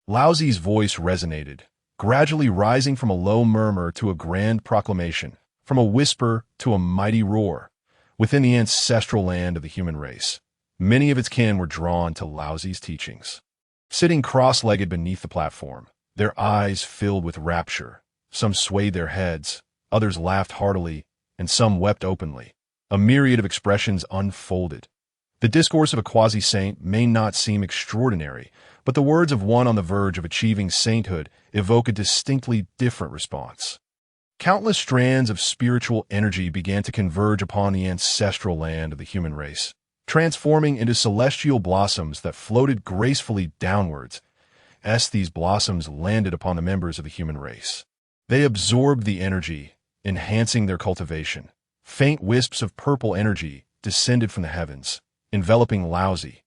Laozi's voice resonated, gradually rising from a low murmur to a grand proclamation, from a whisper to a mighty roar. Within the ancestral land of the human race, many of its kin were drawn to Laozi's teachings. Sitting cross-legged beneath the platform, their eyes filled with rapture, some swayed their heads, others laughed heartily, and some wept openly. A myriad of expressions unfolded. The discourse of a quasi-saint may not seem extraordinary, but the words of one on the verge of achieving sainthood evoke a distinctly different response. Countless strands of spiritual energy began to converge upon the ancestral land of the human race, transforming into celestial blossoms that floated gracefully downwards as these blossoms landed upon the members of the human race. They absorbed the energy, enhancing their cultivation. Faint wisps of purple energy descended from the heavens, enveloping Laozi.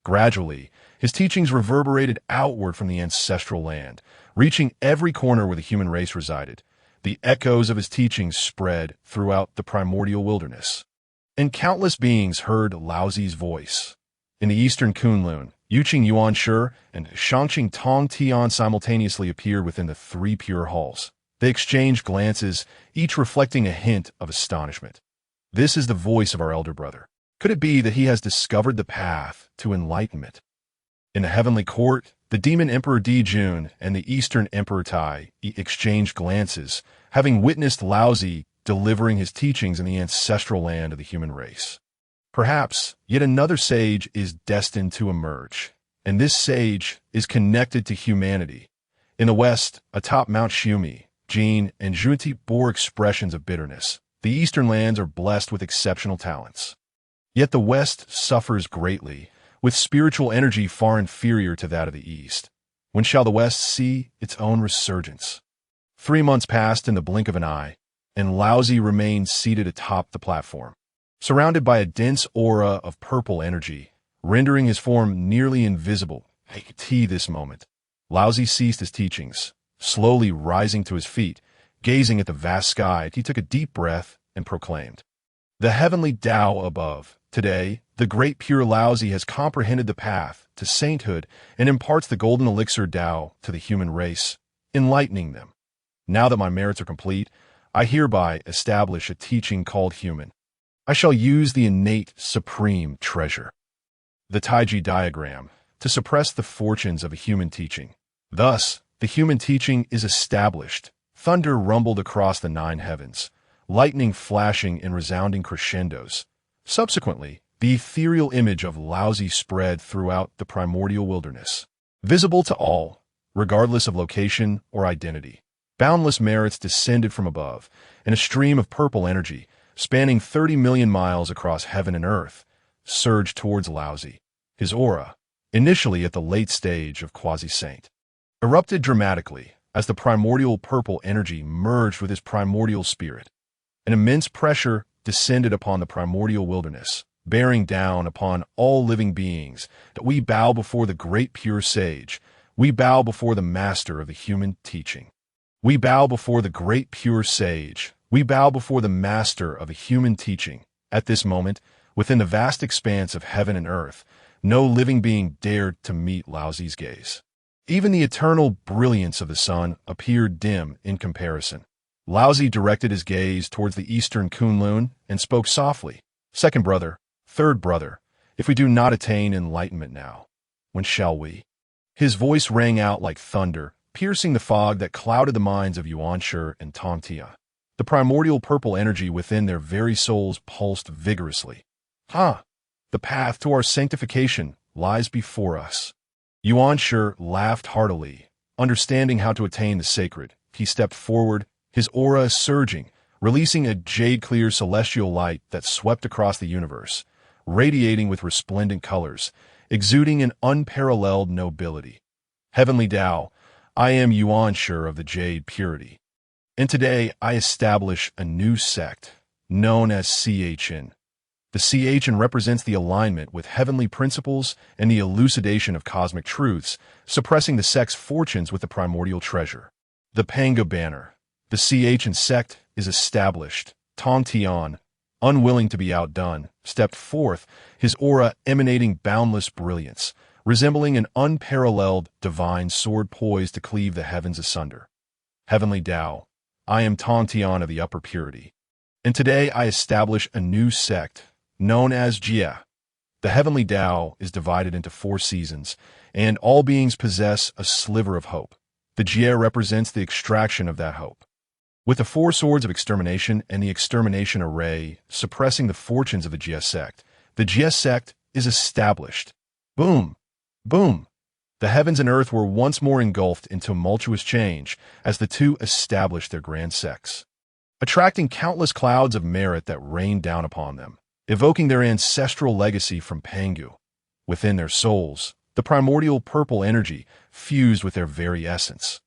Gradually, His teachings reverberated outward from the ancestral land, reaching every corner where the human race resided. The echoes of his teachings spread throughout the primordial wilderness. And countless beings heard Laozi's voice. In the eastern Kunlun, Yuqing Yuan Shi and Shangqing Tong Tian simultaneously appeared within the three pure halls. They exchanged glances, each reflecting a hint of astonishment. This is the voice of our elder brother. Could it be that he has discovered the path to enlightenment? In the heavenly court, the demon emperor Di Jun and the eastern emperor Tai exchanged glances, having witnessed Laozi delivering his teachings in the ancestral land of the human race. Perhaps yet another sage is destined to emerge, and this sage is connected to humanity. In the west, atop Mount Xiumi, Jin and Zhuti bore expressions of bitterness. The eastern lands are blessed with exceptional talents. Yet the west suffers greatly, with spiritual energy far inferior to that of the east. When shall the west see its own resurgence? 3 months passed in the blink of an eye, and Laozi remained seated atop the platform, surrounded by a dense aura of purple energy, rendering his form nearly invisible. This moment, Laozi ceased his teachings, slowly rising to his feet. Gazing at the vast sky, he took a deep breath and proclaimed, "The heavenly Tao above. Today, the great pure Laozi has comprehended the path to sainthood and imparts the golden elixir Tao to the human race, enlightening them. Now that my merits are complete, I hereby establish a teaching called human. I shall use the innate supreme treasure, the Taiji diagram, to suppress the fortunes of a human teaching. Thus, the human teaching is established. Thunder rumbled across the 9 heavens, lightning flashing in resounding crescendos. Subsequently, the ethereal image of Laozi spread throughout the primordial wilderness, visible to all, regardless of location or identity. Boundless merits descended from above, and a stream of purple energy, spanning 30 million miles across heaven and earth, surged towards Laozi. His aura, initially at the late stage of quasi-saint, erupted dramatically as the primordial purple energy merged with his primordial spirit. An immense pressure descended upon the primordial wilderness, bearing down upon all living beings. That we bow before the great pure sage. We bow before the master of the human teaching. We bow before the great pure sage. We bow before the master of the human teaching. At this moment, within the vast expanse of heaven and earth, no living being dared to meet Laozi's gaze. Even the eternal brilliance of the sun appeared dim in comparison. Laozi directed his gaze towards the eastern Kunlun and spoke softly. "Second brother, third brother, if we do not attain enlightenment now, when shall we?" His voice rang out like thunder, piercing the fog that clouded the minds of Yuan Shi and Tong Tia. The primordial purple energy within their very souls pulsed vigorously. The path to our sanctification lies before us." Yuan Shi laughed heartily. Understanding how to attain the sacred, he stepped forward, his aura surging, releasing a jade-clear celestial light that swept across the universe, radiating with resplendent colors, exuding an unparalleled nobility. "Heavenly Tao, I am Yuan Shi of the Jade Purity, and today I establish a new sect, known as CHN. The CHN represents the alignment with heavenly principles and the elucidation of cosmic truths, suppressing the sect's fortunes with the primordial treasure. The Panga banner. The CHN sect is established." Tong Tian, unwilling to be outdone, stepped forth, his aura emanating boundless brilliance, resembling an unparalleled divine sword poised to cleave the heavens asunder. "Heavenly Tao, I am Tong Tian of the Upper Purity, and today I establish a new sect, known as Jia. The heavenly Tao is divided into 4 seasons, and all beings possess a sliver of hope. The Jia represents the extraction of that hope. With the 4 swords of extermination and the extermination array suppressing the fortunes of the Jia sect is established. Boom! Boom! The heavens and earth were once more engulfed in tumultuous change as the two established their grand sects, attracting countless clouds of merit that rained down upon them, evoking their ancestral legacy from Pangu. Within their souls, the primordial purple energy fused with their very essence.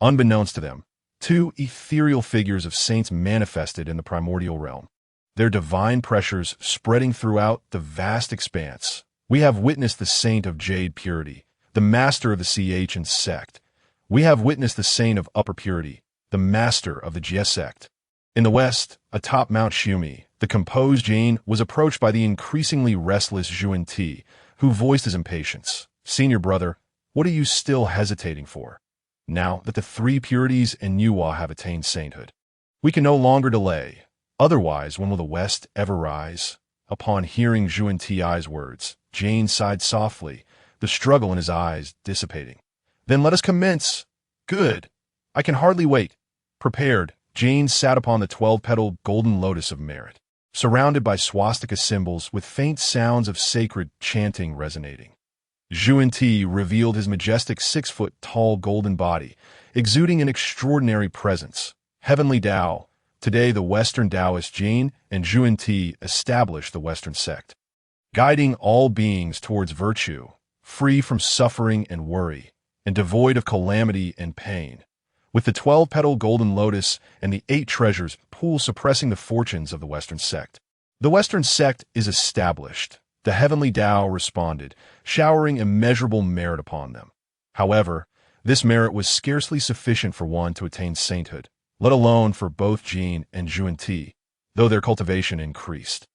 Unbeknownst to them, 2 ethereal figures of saints manifested in the primordial realm, their divine pressures spreading throughout the vast expanse. We have witnessed the saint of jade purity, the master of the CH and sect. We have witnessed the saint of upper purity, the master of the Jie sect. In the west, atop Mount Shumi, the composed Jane was approached by the increasingly restless Zhuan Ti, who voiced his impatience. Senior brother, what are you still hesitating for? Now that the three purities and Yuhua have attained sainthood, we can no longer delay. Otherwise, when will the West ever rise? Upon hearing Zhuan Ti's words, Jane sighed softly, the struggle in his eyes dissipating. Then let us commence. Good. I can hardly wait. Prepared, Jane sat upon the 12-petaled golden lotus of merit, surrounded by swastika symbols with faint sounds of sacred chanting resonating. Zhuan Ti revealed his majestic 6-foot-tall golden body, exuding an extraordinary presence. Heavenly Tao. Today the Western Taoist Jane and Zhuan Ti established the Western sect, guiding all beings towards virtue, free from suffering and worry, and devoid of calamity and pain. With the 12-petal golden lotus and the 8 treasures pool suppressing the fortunes of the Western sect. The Western sect is established. The heavenly Tao responded, showering immeasurable merit upon them. However, this merit was scarcely sufficient for one to attain sainthood, let alone for both Jin and Zhuan Ti, though their cultivation increased.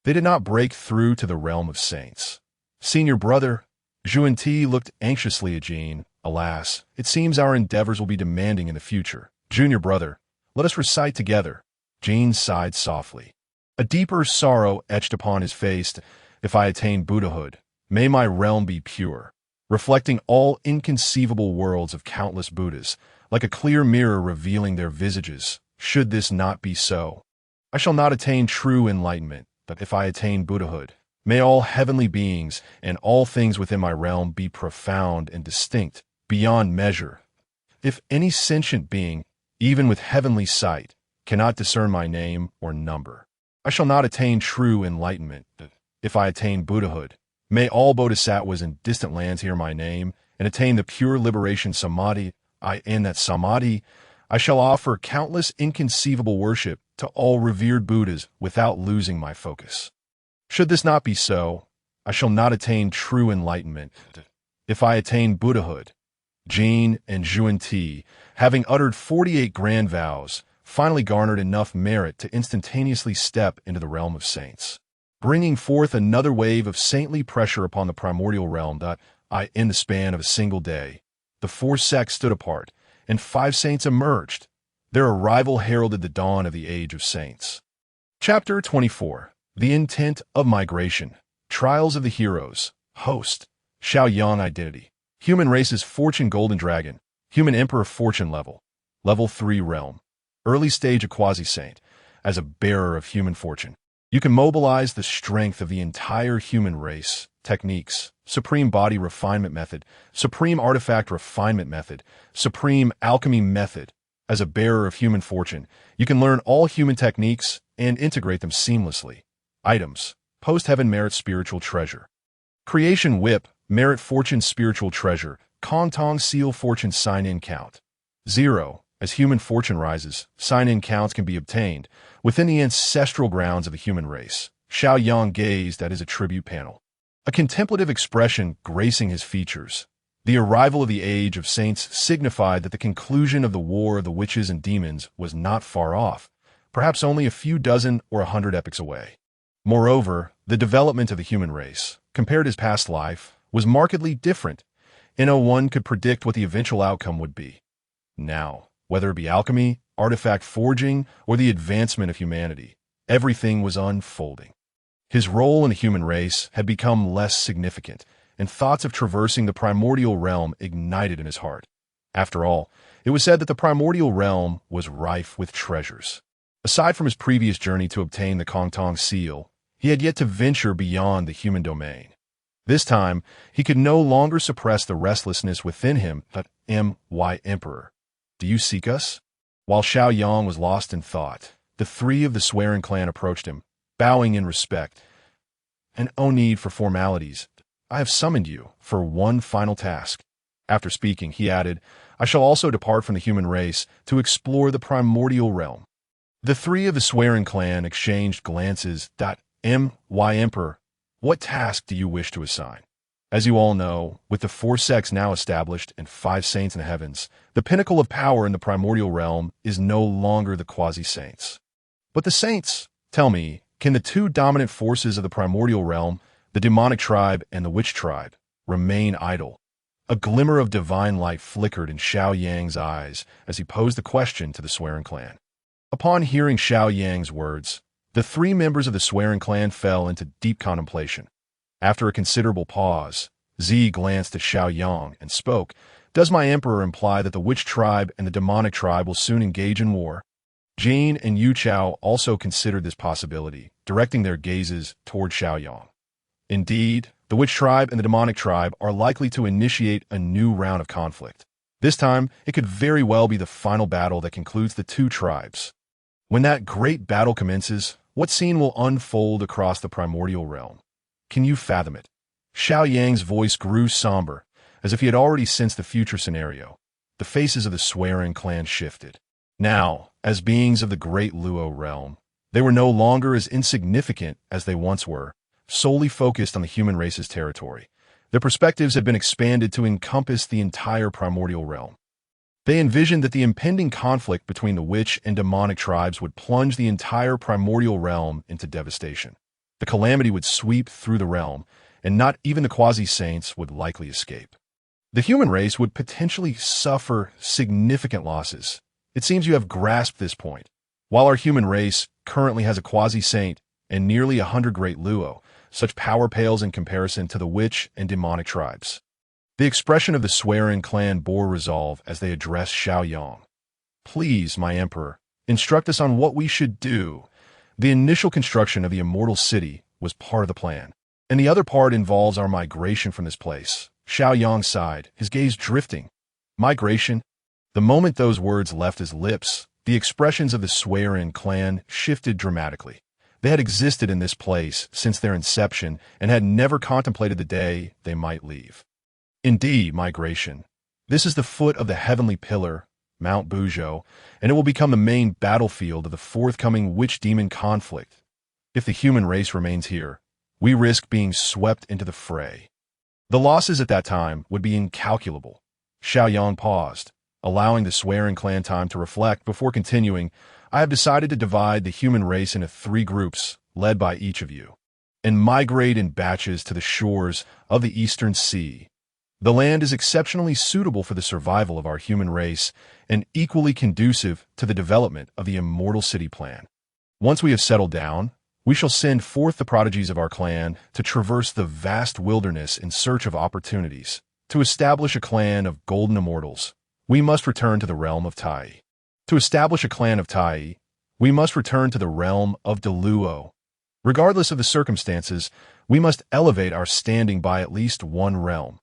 They did not break through to the realm of saints. Senior brother, Zhuan Ti looked anxiously at Jin. Alas, it seems our endeavors will be demanding in the future. Junior brother, let us recite together. Jin sighed softly. A deeper sorrow etched upon his face. If I attain Buddhahood, may my realm be pure, reflecting all inconceivable worlds of countless Buddhas, like a clear mirror revealing their visages. Should this not be so, I shall not attain true enlightenment, but if I attain Buddhahood, may all heavenly beings and all things within my realm be profound and distinct, beyond measure. If any sentient being, even with heavenly sight, cannot discern my name or number, I shall not attain true enlightenment. If I attain Buddhahood, may all bodhisattvas in distant lands hear my name and attain the pure liberation samadhi. In that samadhi, I shall offer countless inconceivable worship to all revered Buddhas without losing my focus. Should this not be so, I shall not attain true enlightenment. If I attain Buddhahood, Jin and Zhuan Ti, having uttered 48 grand vows, finally garnered enough merit to instantaneously step into the realm of saints, bringing forth another wave of saintly pressure upon the primordial realm. In the span of a single day, the 4 sects stood apart, and 5 saints emerged. Their arrival heralded the dawn of the age of saints. Chapter 24. The Intent of Migration. Trials of the Heroes. Host. Xiaoyang Identity. Human Race's Fortune Golden Dragon. Human Emperor Fortune Level. Level 3 Realm. Early stage of Quasi-Saint. As a bearer of human fortune, you can mobilize the strength of the entire human race. Techniques: Supreme Body Refinement Method, Supreme Artifact Refinement Method, Supreme Alchemy Method. As a bearer of human fortune, you can learn all human techniques and integrate them seamlessly. Items: Post-Heaven Merit Spiritual Treasure. Creation Whip, Merit Fortune Spiritual Treasure, Kong Tong Seal Fortune Sign-In Count. 0. As human fortune rises, sign-in counts can be obtained within the ancestral grounds of the human race. Xiaoyang gazed at his attribute panel, a contemplative expression gracing his features. The arrival of the age of saints signified that the conclusion of the war of the witches and demons was not far off, perhaps only a few dozen or 100 epochs away. Moreover, the development of the human race, compared to his past life, was markedly different, and no one could predict what the eventual outcome would be. Now, whether it be alchemy, artifact forging, or the advancement of humanity, everything was unfolding. His role in the human race had become less significant, and thoughts of traversing the primordial realm ignited in his heart. After all, it was said that the primordial realm was rife with treasures. Aside from his previous journey to obtain the Kong Tong seal, he had yet to venture beyond the human domain. This time, he could no longer suppress the restlessness within him. But Emperor, do you seek us? While Xiaoyang was lost in thought, the 3 of the swearing clan approached him, bowing in respect. And no need for formalities. I have summoned you for one final task. After speaking, he added, I shall also depart from the human race to explore the primordial realm. The 3 of the swearing clan exchanged glances. Emperor, What task do you wish to assign? As you all know, with the four sects now established and five saints in the heavens, the pinnacle of power in the primordial realm is no longer the quasi-saints. But the saints, tell me, can the two dominant forces of the primordial realm, the demonic tribe and the witch tribe, remain idle? A glimmer of divine light flickered in Xiao Yang's eyes as he posed the question to the Swearing clan. Upon hearing Xiao Yang's words, the three members of the Swearing clan fell into deep contemplation. After a considerable pause, Zi glanced at Xiao Yang and spoke, "Does my emperor imply that the witch tribe and the demonic tribe will soon engage in war?" Jane and Yu Chao also considered this possibility, directing their gazes toward Xiao Yang. Indeed, the witch tribe and the demonic tribe are likely to initiate a new round of conflict. This time, it could very well be the final battle that concludes the two tribes. When that great battle commences, what scene will unfold across the primordial realm? Can you fathom it? Xiao Yang's voice grew somber, as if he had already sensed the future scenario. The faces of the Swearing clan shifted. Now, as beings of the great Luo realm, they were no longer as insignificant as they once were, solely focused on the human race's territory. Their perspectives had been expanded to encompass the entire primordial realm. They envisioned that the impending conflict between the witch and demonic tribes would plunge the entire primordial realm into devastation. The calamity would sweep through the realm, and not even the quasi-saints would likely escape. The human race would potentially suffer significant losses. It seems you have grasped this point. While our human race currently has a quasi-saint and nearly 100 great Luo, such power pales in comparison to the witch and demonic tribes. The expression of the Swearing clan bore resolve as they addressed Xiao Yang. "Please, my emperor, instruct us on what we should do." The initial construction of the immortal city was part of the plan, and the other part involves our migration from this place. Xiao Yang sighed, his gaze drifting. Migration? The moment those words left his lips, the expressions of the Swearing clan shifted dramatically. They had existed in this place since their inception and had never contemplated the day they might leave. Indeed, migration. This is the foot of the heavenly pillar, Mount Buzhou, and it will become the main battlefield of the forthcoming witch-demon conflict. If the human race remains here, we risk being swept into the fray. The losses at that time would be incalculable. Xiao Yang paused, allowing the Swearing clan time to reflect before continuing. "I have decided to divide the human race into 3 groups, led by each of you, and migrate in batches to the shores of the Eastern Sea. The land is exceptionally suitable for the survival of our human race and equally conducive to the development of the immortal city plan. Once we have settled down, we shall send forth the prodigies of our clan to traverse the vast wilderness in search of opportunities. To establish a clan of golden immortals, we must return to the realm of Tai. To establish a clan of Tai, we must return to the realm of Deluo. Regardless of the circumstances, we must elevate our standing by at least one realm."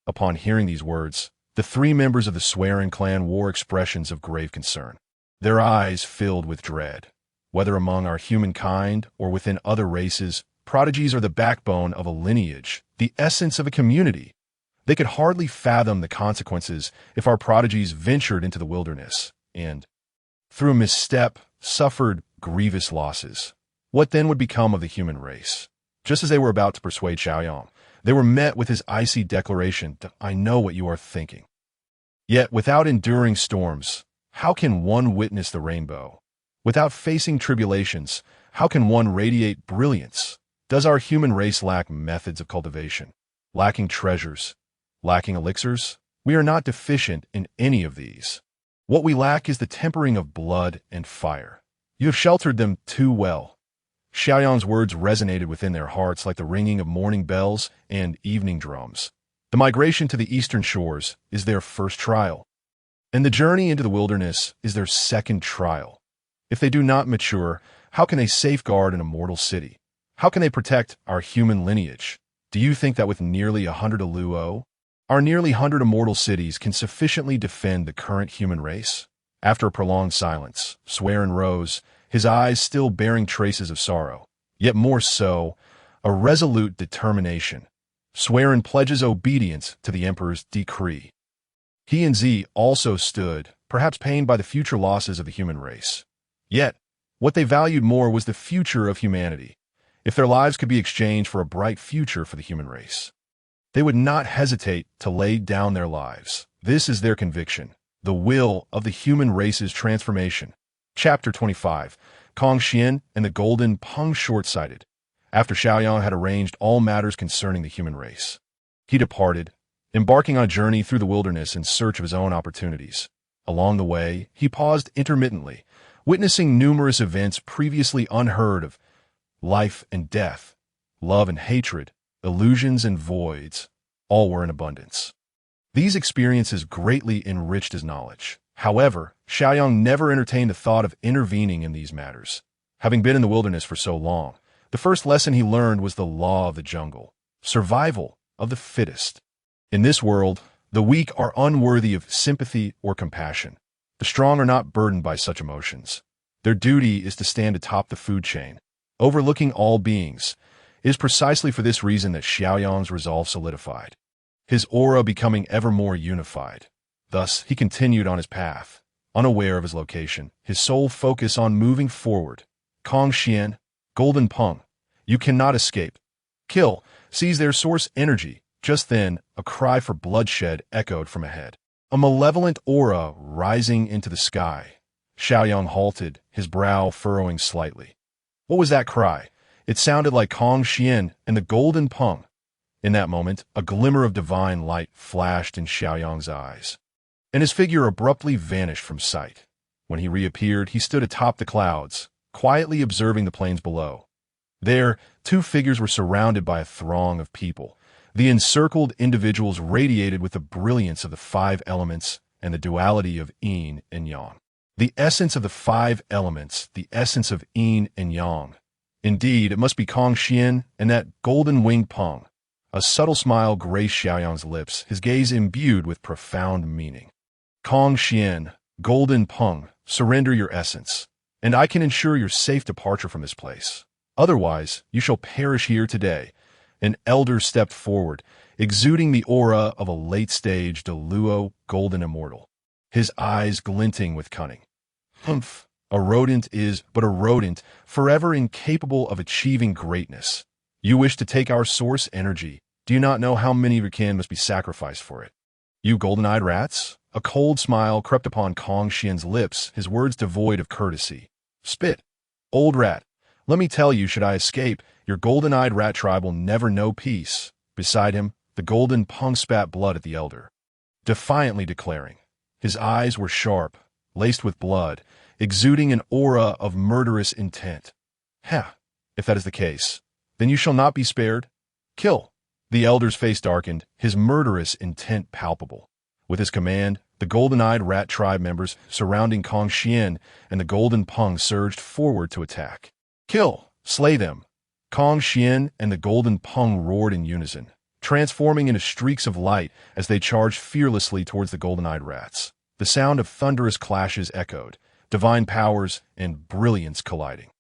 Upon hearing these words, the 3 members of the Swearing clan wore expressions of grave concern. Their eyes filled with dread. Whether among our humankind or within other races, prodigies are the backbone of a lineage, the essence of a community. They could hardly fathom the consequences if our prodigies ventured into the wilderness and, through a misstep, suffered grievous losses. What then would become of the human race? Just as they were about to persuade Xiao Yang, they were met with his icy declaration, "I know what you are thinking." Yet without enduring storms, how can one witness the rainbow? Without facing tribulations, how can one radiate brilliance? Does our human race lack methods of cultivation? Lacking treasures? Lacking elixirs? We are not deficient in any of these. What we lack is the tempering of blood and fire. You have sheltered them too well. Xiao Yang's words resonated within their hearts like the ringing of morning bells and evening drums. The migration to the eastern shores is their first trial, and the journey into the wilderness is their second trial. If they do not mature, how can they safeguard an immortal city? How can they protect our human lineage? Do you think that with nearly 100 Luo, our nearly 100 immortal cities can sufficiently defend the current human race? After a prolonged silence, Swearing rose, his eyes still bearing traces of sorrow, yet more so, a resolute determination. Swearing pledges obedience to the emperor's decree. He and Zi also stood, perhaps pained by the future losses of the human race. Yet, what they valued more was the future of humanity. if their lives could be exchanged for a bright future for the human race. They would not hesitate to lay down their lives. This is their conviction, the will of the human race's transformation. Chapter 25. Kong Xian and the Golden Peng Short-Sighted. After Xiaoyang had arranged all matters concerning the human race, he departed, embarking on a journey through the wilderness in search of his own opportunities. Along the way, he paused intermittently, witnessing numerous events previously unheard of: life and death, love and hatred, illusions and voids, all were in abundance. These experiences greatly enriched his knowledge. However, Xiaoyang never entertained the thought of intervening in these matters. Having been in the wilderness for so long, the first lesson he learned was the law of the jungle, survival of the fittest. In this world, the weak are unworthy of sympathy or compassion. The strong are not burdened by such emotions. Their duty is to stand atop the food chain, overlooking all beings. It is precisely for this reason that Xiaoyang's resolve solidified, his aura becoming ever more unified. Thus, he continued on his path, unaware of his location, his sole focus on moving forward. Kong Xian, Golden Peng, you cannot escape. Kill, seize their source energy. Just then, a cry for bloodshed echoed from ahead, a malevolent aura rising into the sky. Xiaoyang halted, his brow furrowing slightly. What was that cry? It sounded like Kong Xian and the Golden Peng. In that moment, a glimmer of divine light flashed in Xiaoyang's eyes, and his figure abruptly vanished from sight. When he reappeared, he stood atop the clouds, quietly observing the plains below. There, two figures were surrounded by a throng of people. The encircled individuals radiated with the brilliance of the five elements and the duality of yin and yang. The essence of the five elements, the essence of yin and yang. Indeed, it must be Kong Xian and that golden-winged Peng. A subtle smile graced Xiaoyang's lips, his gaze imbued with profound meaning. Kong Xian, Golden Peng, surrender your essence, and I can ensure your safe departure from this place. Otherwise, you shall perish here today. An elder stepped forward, exuding the aura of a late-stage Deluo golden immortal, his eyes glinting with cunning. Humph, a rodent is but a rodent, forever incapable of achieving greatness. You wish to take our source energy. Do you not know how many of your kin must be sacrificed for it? You golden-eyed rats? A cold smile crept upon Kong Xian's lips, his words devoid of courtesy. Spit. Old rat, let me tell you, should I escape, your golden-eyed rat tribe will never know peace. Beside him, the Golden Peng spat blood at the elder, defiantly declaring. His eyes were sharp, laced with blood, exuding an aura of murderous intent. Ha! If that is the case, then you shall not be spared. Kill! The elder's face darkened, his murderous intent palpable. With his command, the golden-eyed rat tribe members surrounding Kong Xian and the Golden Peng surged forward to attack. Kill! Slay them! Kong Xian and the Golden Peng roared in unison, transforming into streaks of light as they charged fearlessly towards the golden-eyed rats. The sound of thunderous clashes echoed, divine powers and brilliance colliding.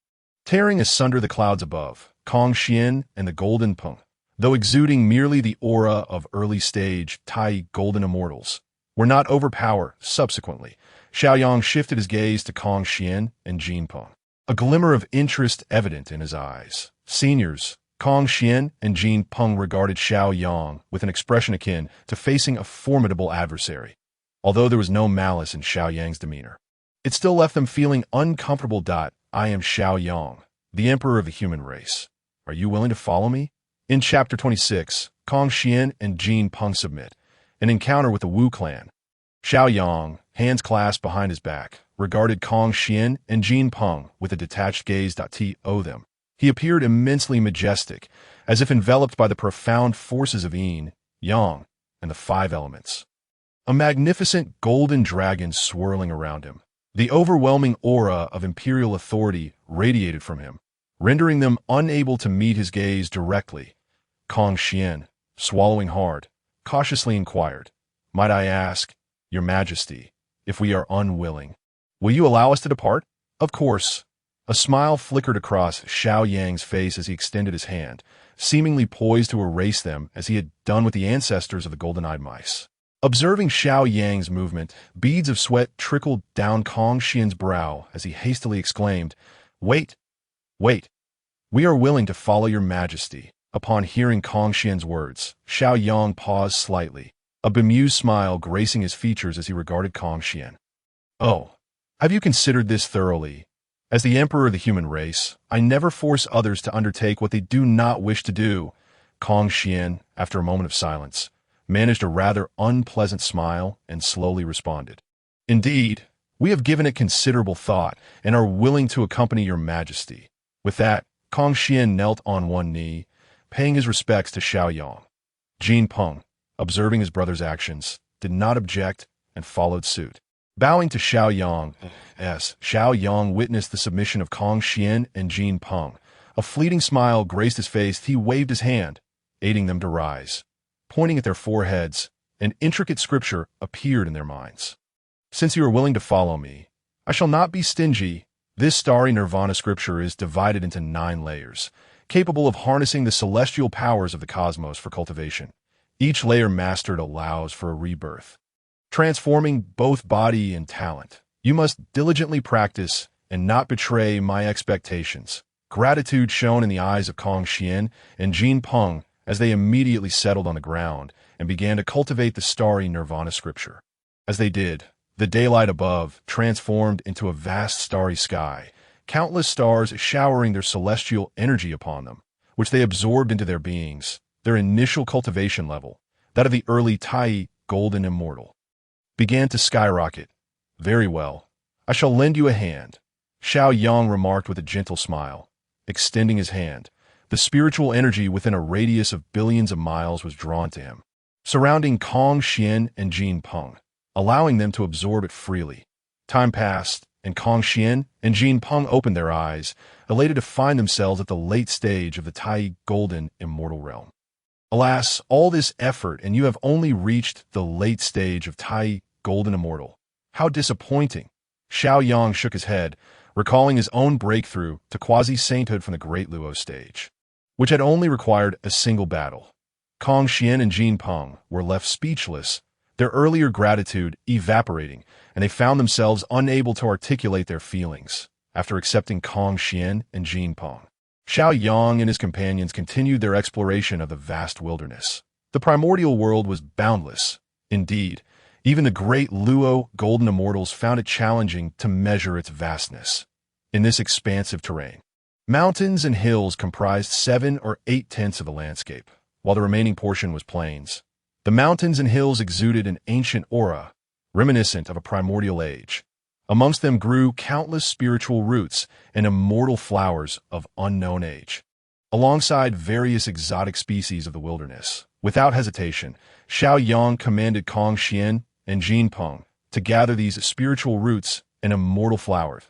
Tearing asunder the clouds above, Kong Xian and the Golden Peng, though exuding merely the aura of early-stage Tai golden immortals, were not overpowered. Subsequently, Xiaoyang shifted his gaze to Kong Xian and Jin Peng, a glimmer of interest evident in his eyes. Seniors, Kong Xian and Jin Peng regarded Xiaoyang with an expression akin to facing a formidable adversary. Although there was no malice in Xiaoyang's demeanor, it still left them feeling uncomfortable. I am Xiaoyang, the emperor of the human race. Are you willing to follow me? In Chapter 26, Kong Xian and Jin Peng submit. An encounter with the Wu clan. Xiaoyang, hands clasped behind his back, regarded Kong Xian and Jin Peng with a detached gaze. To them, he appeared immensely majestic, as if enveloped by the profound forces of yin, yang, and the five elements. A magnificent golden dragon swirling around him. The overwhelming aura of imperial authority radiated from him, rendering them unable to meet his gaze directly. Kong Xian, swallowing hard, cautiously inquired, Might I ask, Your Majesty, if we are unwilling, will you allow us to depart? Of course. A smile flickered across Xiaoyang's face as he extended his hand, seemingly poised to erase them as he had done with the ancestors of the golden-eyed mice. Observing Xiaoyang's movement, beads of sweat trickled down Kong Xian's brow as he hastily exclaimed, Wait! Wait! "We are willing to follow your majesty." Upon hearing Kong Xian's words, Xiao Yang paused slightly, a bemused smile gracing his features as he regarded Kong Xian. "Oh, have you considered this thoroughly? As the emperor of the human race, I never force others to undertake what they do not wish to do." Kong Xian, after a moment of silence, managed a rather unpleasant smile and slowly responded. "Indeed, we have given it considerable thought and are willing to accompany your majesty." With that, Kong Xian knelt on one knee, paying his respects to Xiao Yang. Jin Peng, observing his brother's actions, did not object and followed suit. Bowing to Xiao Yang, Xiao Yang witnessed the submission of Kong Xian and Jin Peng. A fleeting smile graced his face. He waved his hand, aiding them to rise. Pointing at their foreheads, an intricate scripture appeared in their minds. "Since you are willing to follow me, I shall not be stingy." This starry nirvana scripture is divided into 9 layers, capable of harnessing the celestial powers of the cosmos for cultivation. Each layer mastered allows for a rebirth, transforming both body and talent. "You must diligently practice and not betray my expectations." Gratitude shone in the eyes of Kong Xian and Jin Peng as they immediately settled on the ground and began to cultivate the starry nirvana scripture. As they did, the daylight above transformed into a vast starry sky, countless stars showering their celestial energy upon them, which they absorbed into their beings. Their initial cultivation level, that of the early Tai golden immortal, began to skyrocket. "Very well. I shall lend you a hand," Xiao Yang remarked with a gentle smile. Extending his hand, the spiritual energy within a radius of billions of miles was drawn to him, surrounding Kong Xian and Jin Peng, allowing them to absorb it freely. Time passed, and Kong Xian and Jin Peng opened their eyes, elated to find themselves at the late stage of the Tai golden immortal realm. Alas, all this effort, and you have only reached the late stage of Tai golden immortal. How disappointing. Xiao Yang shook his head, recalling his own breakthrough to quasi-sainthood from the Great Luo stage, which had only required a single battle. Kong Xian and Jin Peng were left speechless, their earlier gratitude evaporating, and they found themselves unable to articulate their feelings after accepting Kong Xian and Jin Peng. Xiao Yang and his companions continued their exploration of the vast wilderness. The primordial world was boundless. Indeed, even the great Luo golden immortals found it challenging to measure its vastness. In this expansive terrain, mountains and hills comprised 7 or 8/10 of the landscape, while the remaining portion was plains. The mountains and hills exuded an ancient aura, reminiscent of a primordial age. Amongst them grew countless spiritual roots and immortal flowers of unknown age, alongside various exotic species of the wilderness. Without hesitation, Xiao Yang commanded Kong Xian and Jin Peng to gather these spiritual roots and immortal flowers.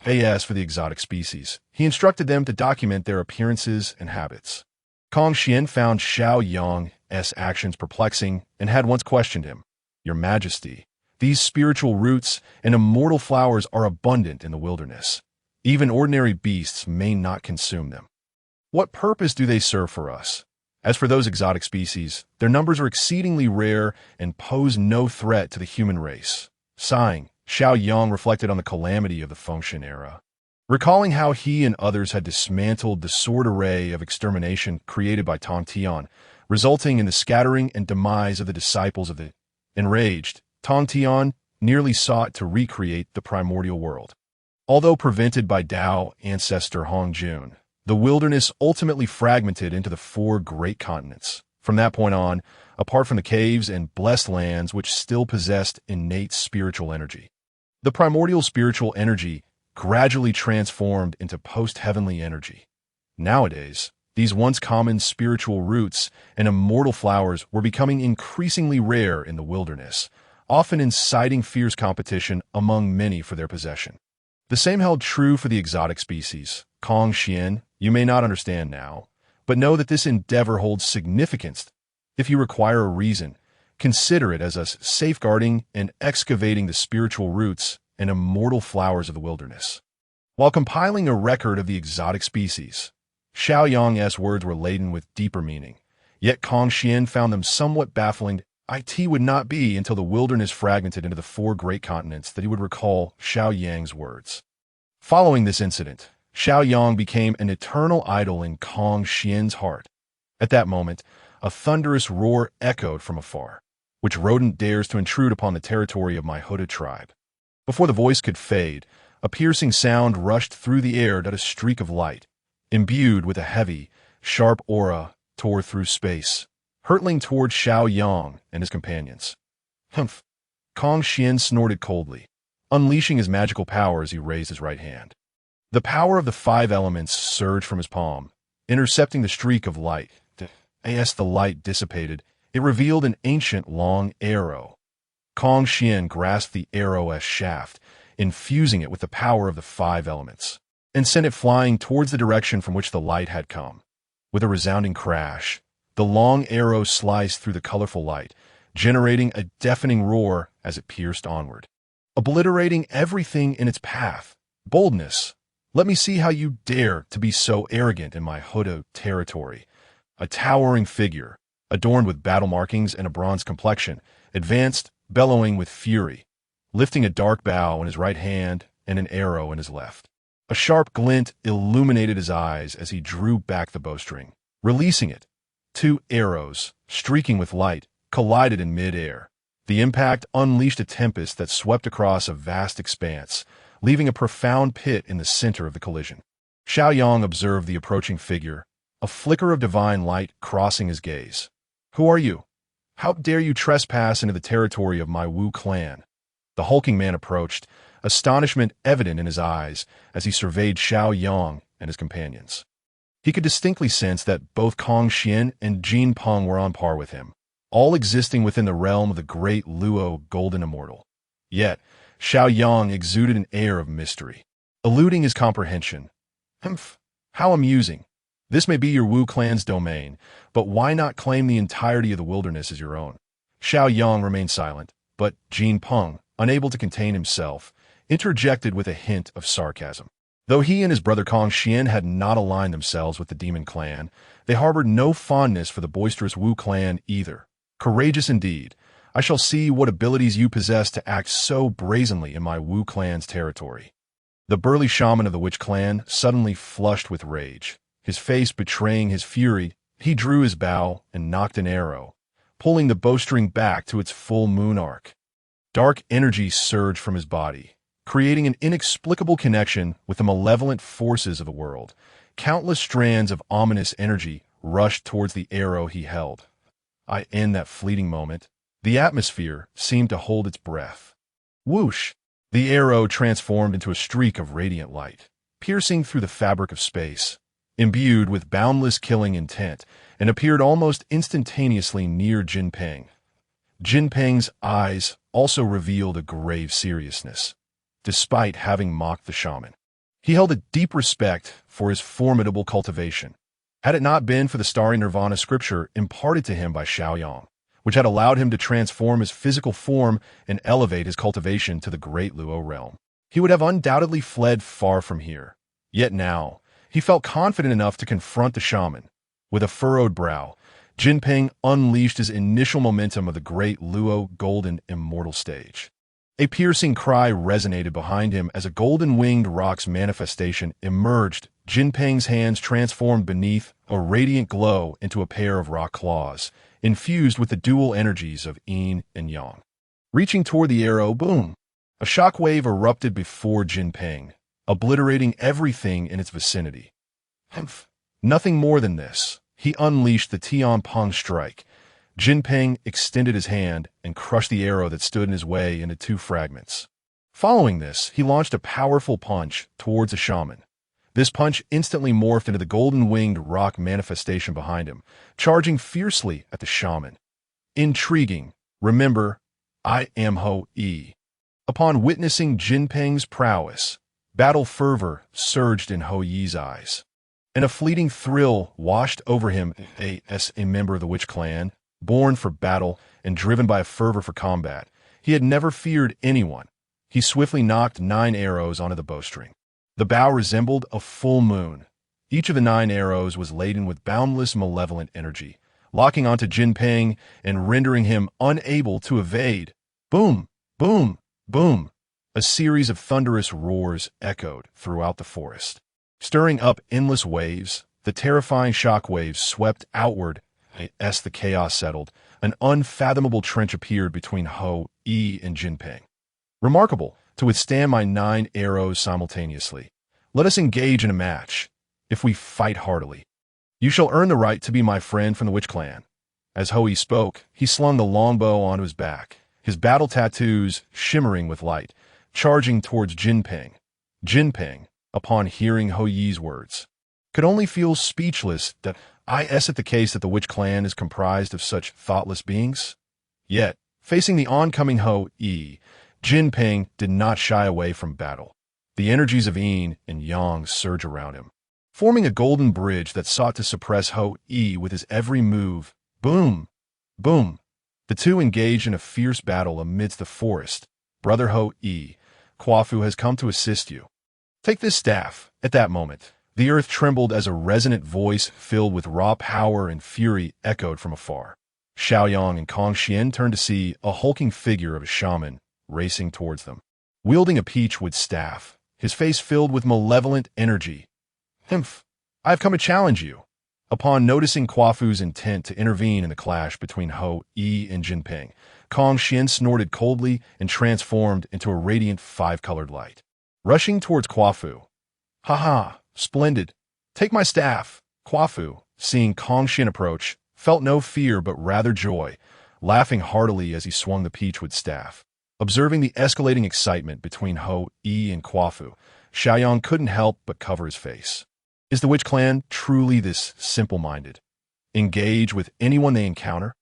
As for the exotic species, he instructed them to document their appearances and habits. Kong Xian found Xiao Yang's actions perplexing and had once questioned him. "Your Majesty, these spiritual roots and immortal flowers are abundant in the wilderness. Even ordinary beasts may not consume them. What purpose do they serve for us? As for those exotic species, their numbers are exceedingly rare and pose no threat to the human race." Sighing, Xiao Yang reflected on the calamity of the Fengshen era, recalling how he and others had dismantled the sword array of extermination created by Tong Tian, resulting in the scattering and demise of the disciples of the. Enraged, Tong Tian nearly sought to recreate the primordial world. Although prevented by Tao ancestor Hong Jun, the wilderness ultimately fragmented into the 4 great continents. From that point on, apart from the caves and blessed lands which still possessed innate spiritual energy, the primordial spiritual energy gradually transformed into post-heavenly energy. Nowadays, these once common spiritual roots and immortal flowers were becoming increasingly rare in the wilderness, often inciting fierce competition among many for their possession. The same held true for the exotic species. Kong Xian, you may not understand now, but know that this endeavor holds significance. If you require a reason, consider it as us safeguarding and excavating the spiritual roots and immortal flowers of the wilderness. While compiling a record of the exotic species, Xiao Yang's words were laden with deeper meaning, yet Kong Xian found them somewhat baffling. It would not be until the wilderness fragmented into the 4 great continents that he would recall Xiao Yang's words. Following this incident, Xiao Yang became an eternal idol in Kong Xian's heart. At that moment, a thunderous roar echoed from afar. Which rodent dares to intrude upon the territory of my hooded tribe? Before the voice could fade, a piercing sound rushed through the air that a streak of light, imbued with a heavy, sharp aura, tore through space, hurtling toward Xiao Yang and his companions. Humph! Kong Xian snorted coldly, unleashing his magical power as he raised his right hand. The power of the five elements surged from his palm, intercepting the streak of light. As the light dissipated, it revealed an ancient long arrow. Kong Xian grasped the arrow-esque shaft, infusing it with the power of the five elements, and sent it flying towards the direction from which the light had come. With a resounding crash, the long arrow sliced through the colorful light, generating a deafening roar as it pierced onward, obliterating everything in its path. Boldness! Let me see how you dare to be so arrogant in my Hodo territory. A towering figure, adorned with battle markings and a bronze complexion, advanced, bellowing with fury, lifting a dark bow in his right hand and an arrow in his left. A sharp glint illuminated his eyes as he drew back the bowstring, releasing it. Two arrows, streaking with light, collided in mid-air. The impact unleashed a tempest that swept across a vast expanse, leaving a profound pit in the center of the collision. Xiao Yang observed the approaching figure, a flicker of divine light crossing his gaze. Who are you? How dare you trespass into the territory of my Wu clan? The hulking man approached, astonishment evident in his eyes as he surveyed Xiao Yang and his companions. He could distinctly sense that both Kong Xian and Jin Peng were on par with him, all existing within the realm of the great Luo Golden Immortal. Yet, Xiao Yang exuded an air of mystery, eluding his comprehension. Humph! How amusing! This may be your Wu clan's domain, but why not claim the entirety of the wilderness as your own? Xiao Yang remained silent, but Jin Peng, unable to contain himself, interjected with a hint of sarcasm. Though he and his brother Kong Xian had not aligned themselves with the demon clan, they harbored no fondness for the boisterous Wu clan either. Courageous indeed. I shall see what abilities you possess to act so brazenly in my Wu clan's territory. The burly shaman of the witch clan suddenly flushed with rage. His face betraying his fury, he drew his bow and knocked an arrow, pulling the bowstring back to its full moon arc. Dark energy surged from his body, creating an inexplicable connection with the malevolent forces of the world. Countless strands of ominous energy rushed towards the arrow he held. In that fleeting moment, the atmosphere seemed to hold its breath. Whoosh! The arrow transformed into a streak of radiant light, piercing through the fabric of space, imbued with boundless killing intent, and appeared almost instantaneously near Jin Peng. Jin Peng's eyes also revealed a grave seriousness, despite having mocked the shaman. He held a deep respect for his formidable cultivation. Had it not been for the starry nirvana scripture imparted to him by Xiao Yang, which had allowed him to transform his physical form and elevate his cultivation to the great Luo realm, he would have undoubtedly fled far from here. Yet now, he felt confident enough to confront the shaman. With a furrowed brow, Jin Peng unleashed his initial momentum of the great Luo Golden Immortal stage. A piercing cry resonated behind him as a golden-winged rock's manifestation emerged. Jin Peng's hands transformed beneath a radiant glow into a pair of rock claws, infused with the dual energies of yin and yang. Reaching toward the arrow, boom! A shockwave erupted before Jin Peng, obliterating everything in its vicinity. Humph! Nothing more than this. He unleashed the Tian Peng strike. Jin Peng extended his hand and crushed the arrow that stood in his way into two fragments. Following this, he launched a powerful punch towards the shaman. This punch instantly morphed into the golden-winged rock manifestation behind him, charging fiercely at the shaman. Intriguing. Remember, I am Ho-Yi. Upon witnessing Jin Peng's prowess, battle fervor surged in Ho-Yi's eyes, and a fleeting thrill washed over him. As a member of the witch clan, born for battle and driven by a fervor for combat, he had never feared anyone. He swiftly knocked 9 arrows onto the bowstring. The bow resembled a full moon. Each of the 9 arrows was laden with boundless malevolent energy, locking onto Jin Peng and rendering him unable to evade. Boom! Boom! Boom! A series of thunderous roars echoed throughout the forest. Stirring up endless waves, the terrifying shock waves swept outward as the chaos settled. An unfathomable trench appeared between Ho, Yi, and Jinping. Remarkable, to withstand my 9 arrows simultaneously. Let us engage in a match. If we fight heartily, you shall earn the right to be my friend from the Witch Clan. As Ho-Yi spoke, he slung the longbow onto his back, his battle tattoos shimmering with light, charging towards Jinping. Jinping, upon hearing Ho-Yi's words, could only feel speechless. That is it the case that the Witch Clan is comprised of such thoughtless beings? Yet, facing the oncoming Ho-Yi, Jinping did not shy away from battle. The energies of Yin and Yang surge around him, forming a golden bridge that sought to suppress Ho-Yi with his every move. Boom! Boom! The two engaged in a fierce battle amidst the forest. Brother Ho-Yi, Kwafu has come to assist you. Take this staff. At that moment, the earth trembled as a resonant voice filled with raw power and fury echoed from afar. Xiaoyang and Kong Xian turned to see a hulking figure of a shaman racing towards them, wielding a peachwood staff, his face filled with malevolent energy. Humph! I have come to challenge you. Upon noticing Kwafu's intent to intervene in the clash between Ho-Yi and Jinping, Kong Xian snorted coldly and transformed into a radiant 5-colored light. Rushing towards Kwafu. Ha! Splendid! Take my staff! Kwafu, seeing Kong Xian approach, felt no fear but rather joy, laughing heartily as he swung the peachwood staff. Observing the escalating excitement between Ho-Yi and Kwafu, Xiaoyang couldn't help but cover his face. Is the Witch Clan truly this simple-minded? Engage with anyone they encounter?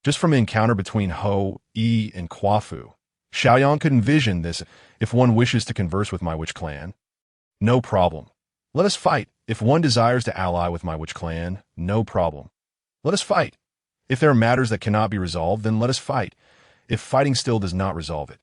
Just from the encounter between Ho-Yi and Kwafu, Xiaoyang could envision this. If one wishes to converse with my Witch Clan, no problem. Let us fight. If one desires to ally with my Witch Clan, no problem. Let us fight. If there are matters that cannot be resolved, then let us fight. If fighting still does not resolve it,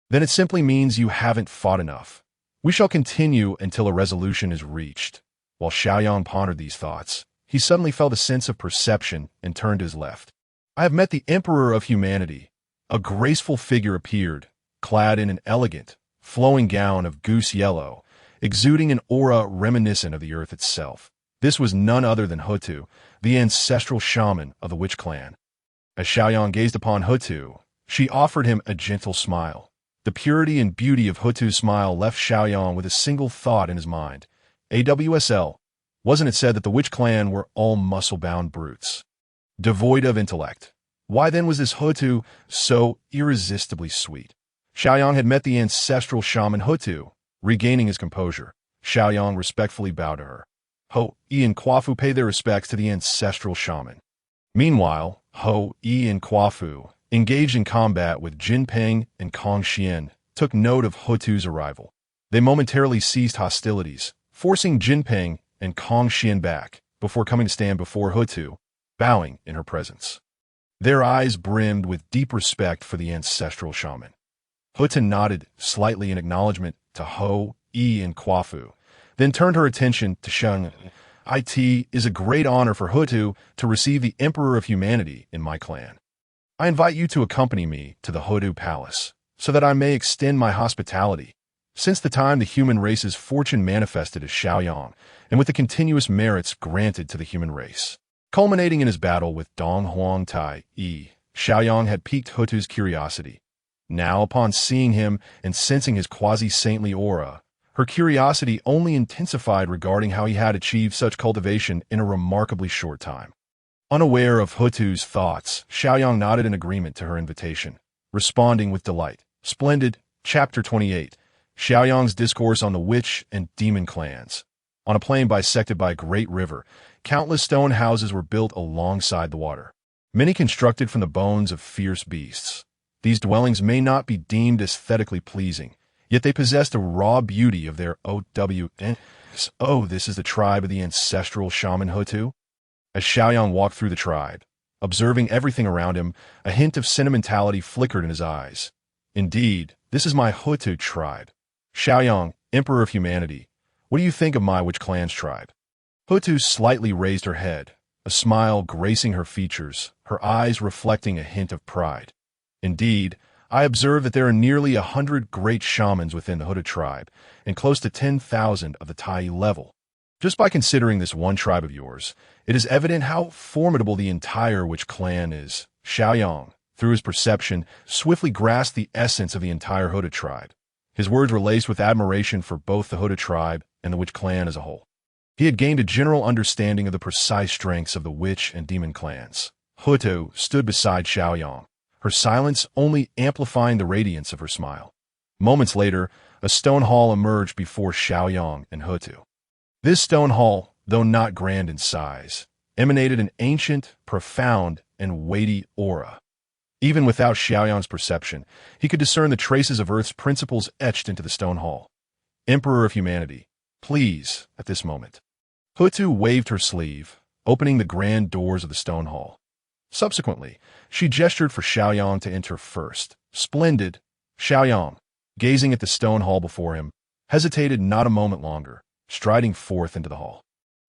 then it simply means you haven't fought enough. We shall continue until a resolution is reached. While Xiaoyang pondered these thoughts, he suddenly felt a sense of perception and turned to his left. I have met the Emperor of Humanity. A graceful figure appeared, clad in an elegant, flowing gown of goose yellow, exuding an aura reminiscent of the earth itself. This was none other than Hutu, the ancestral shaman of the Witch Clan. As Xiaoyang gazed upon Hutu, she offered him a gentle smile. The purity and beauty of Hutu's smile left Xiaoyang with a single thought in his mind. AWSL, wasn't it said that the Witch Clan were all muscle-bound brutes, devoid of intellect? Why then was this Hutu so irresistibly sweet? Xiaoyang had met the ancestral shaman Hutu. Regaining his composure, Xiaoyang respectfully bowed to her. Ho-Yi and Kwafu paid their respects to the ancestral shaman. Meanwhile, Ho-Yi and Kwafu, engaged in combat with Jinping and Kong Xian, took note of Hutu's arrival. They momentarily ceased hostilities, forcing Jinping and Kong Xian back, before coming to stand before Hutu, bowing in her presence. Their eyes brimmed with deep respect for the ancestral shaman. Hutu nodded slightly in acknowledgement to Ho-Yi and Kwafu, then turned her attention to Sheng. It is a great honor for Hutu to receive the Emperor of Humanity in my clan. I invite you to accompany me to the Hutu Palace, so that I may extend my hospitality. Since the time the human race's fortune manifested as Xiaoyang, and with the continuous merits granted to the human race, culminating in his battle with Dong Huang Tai Yi, Xiaoyang had piqued Hutu's curiosity. Now, upon seeing him and sensing his quasi-saintly aura, her curiosity only intensified regarding how he had achieved such cultivation in a remarkably short time. Unaware of Hutu's thoughts, Xiaoyang nodded in agreement to her invitation, responding with delight. Splendid. Chapter 28. Xiaoyang's Discourse on the Witch and Demon Clans. On a plain bisected by a great river, countless stone houses were built alongside the water, many constructed from the bones of fierce beasts. These dwellings may not be deemed aesthetically pleasing, yet they possessed a raw beauty of their OWN. Oh, this is the tribe of the ancestral shaman Hutu? As Xiaoyang walked through the tribe, observing everything around him, a hint of sentimentality flickered in his eyes. Indeed, this is my Hutu tribe. Xiaoyang, Emperor of Humanity, what do you think of my Witch Clan's tribe? Hutu slightly raised her head, a smile gracing her features, her eyes reflecting a hint of pride. Indeed, I observe that there are nearly 100 great shamans within the Hutu tribe, and close to 10,000 of the Tai level. Just by considering this one tribe of yours, it is evident how formidable the entire Witch clan is. Xiaoyang, through his perception, swiftly grasped the essence of the entire Hooded tribe. His words were laced with admiration for both the Hooded tribe and the Witch clan as a whole. He had gained a general understanding of the precise strengths of the Witch and Demon clans. Hutu stood beside Xiaoyang, her silence only amplifying the radiance of her smile. Moments later, a stone hall emerged before Xiaoyang and Hutu. This stone hall, though not grand in size, emanated an ancient, profound, and weighty aura. Even without Xiaoyang's perception, he could discern the traces of Earth's principles etched into the stone hall. Emperor of humanity, please, at this moment. Hutu waved her sleeve, opening the grand doors of the stone hall. Subsequently, she gestured for Xiaoyang to enter first. Splendid. Xiaoyang, gazing at the stone hall before him, hesitated not a moment longer, striding forth into the hall.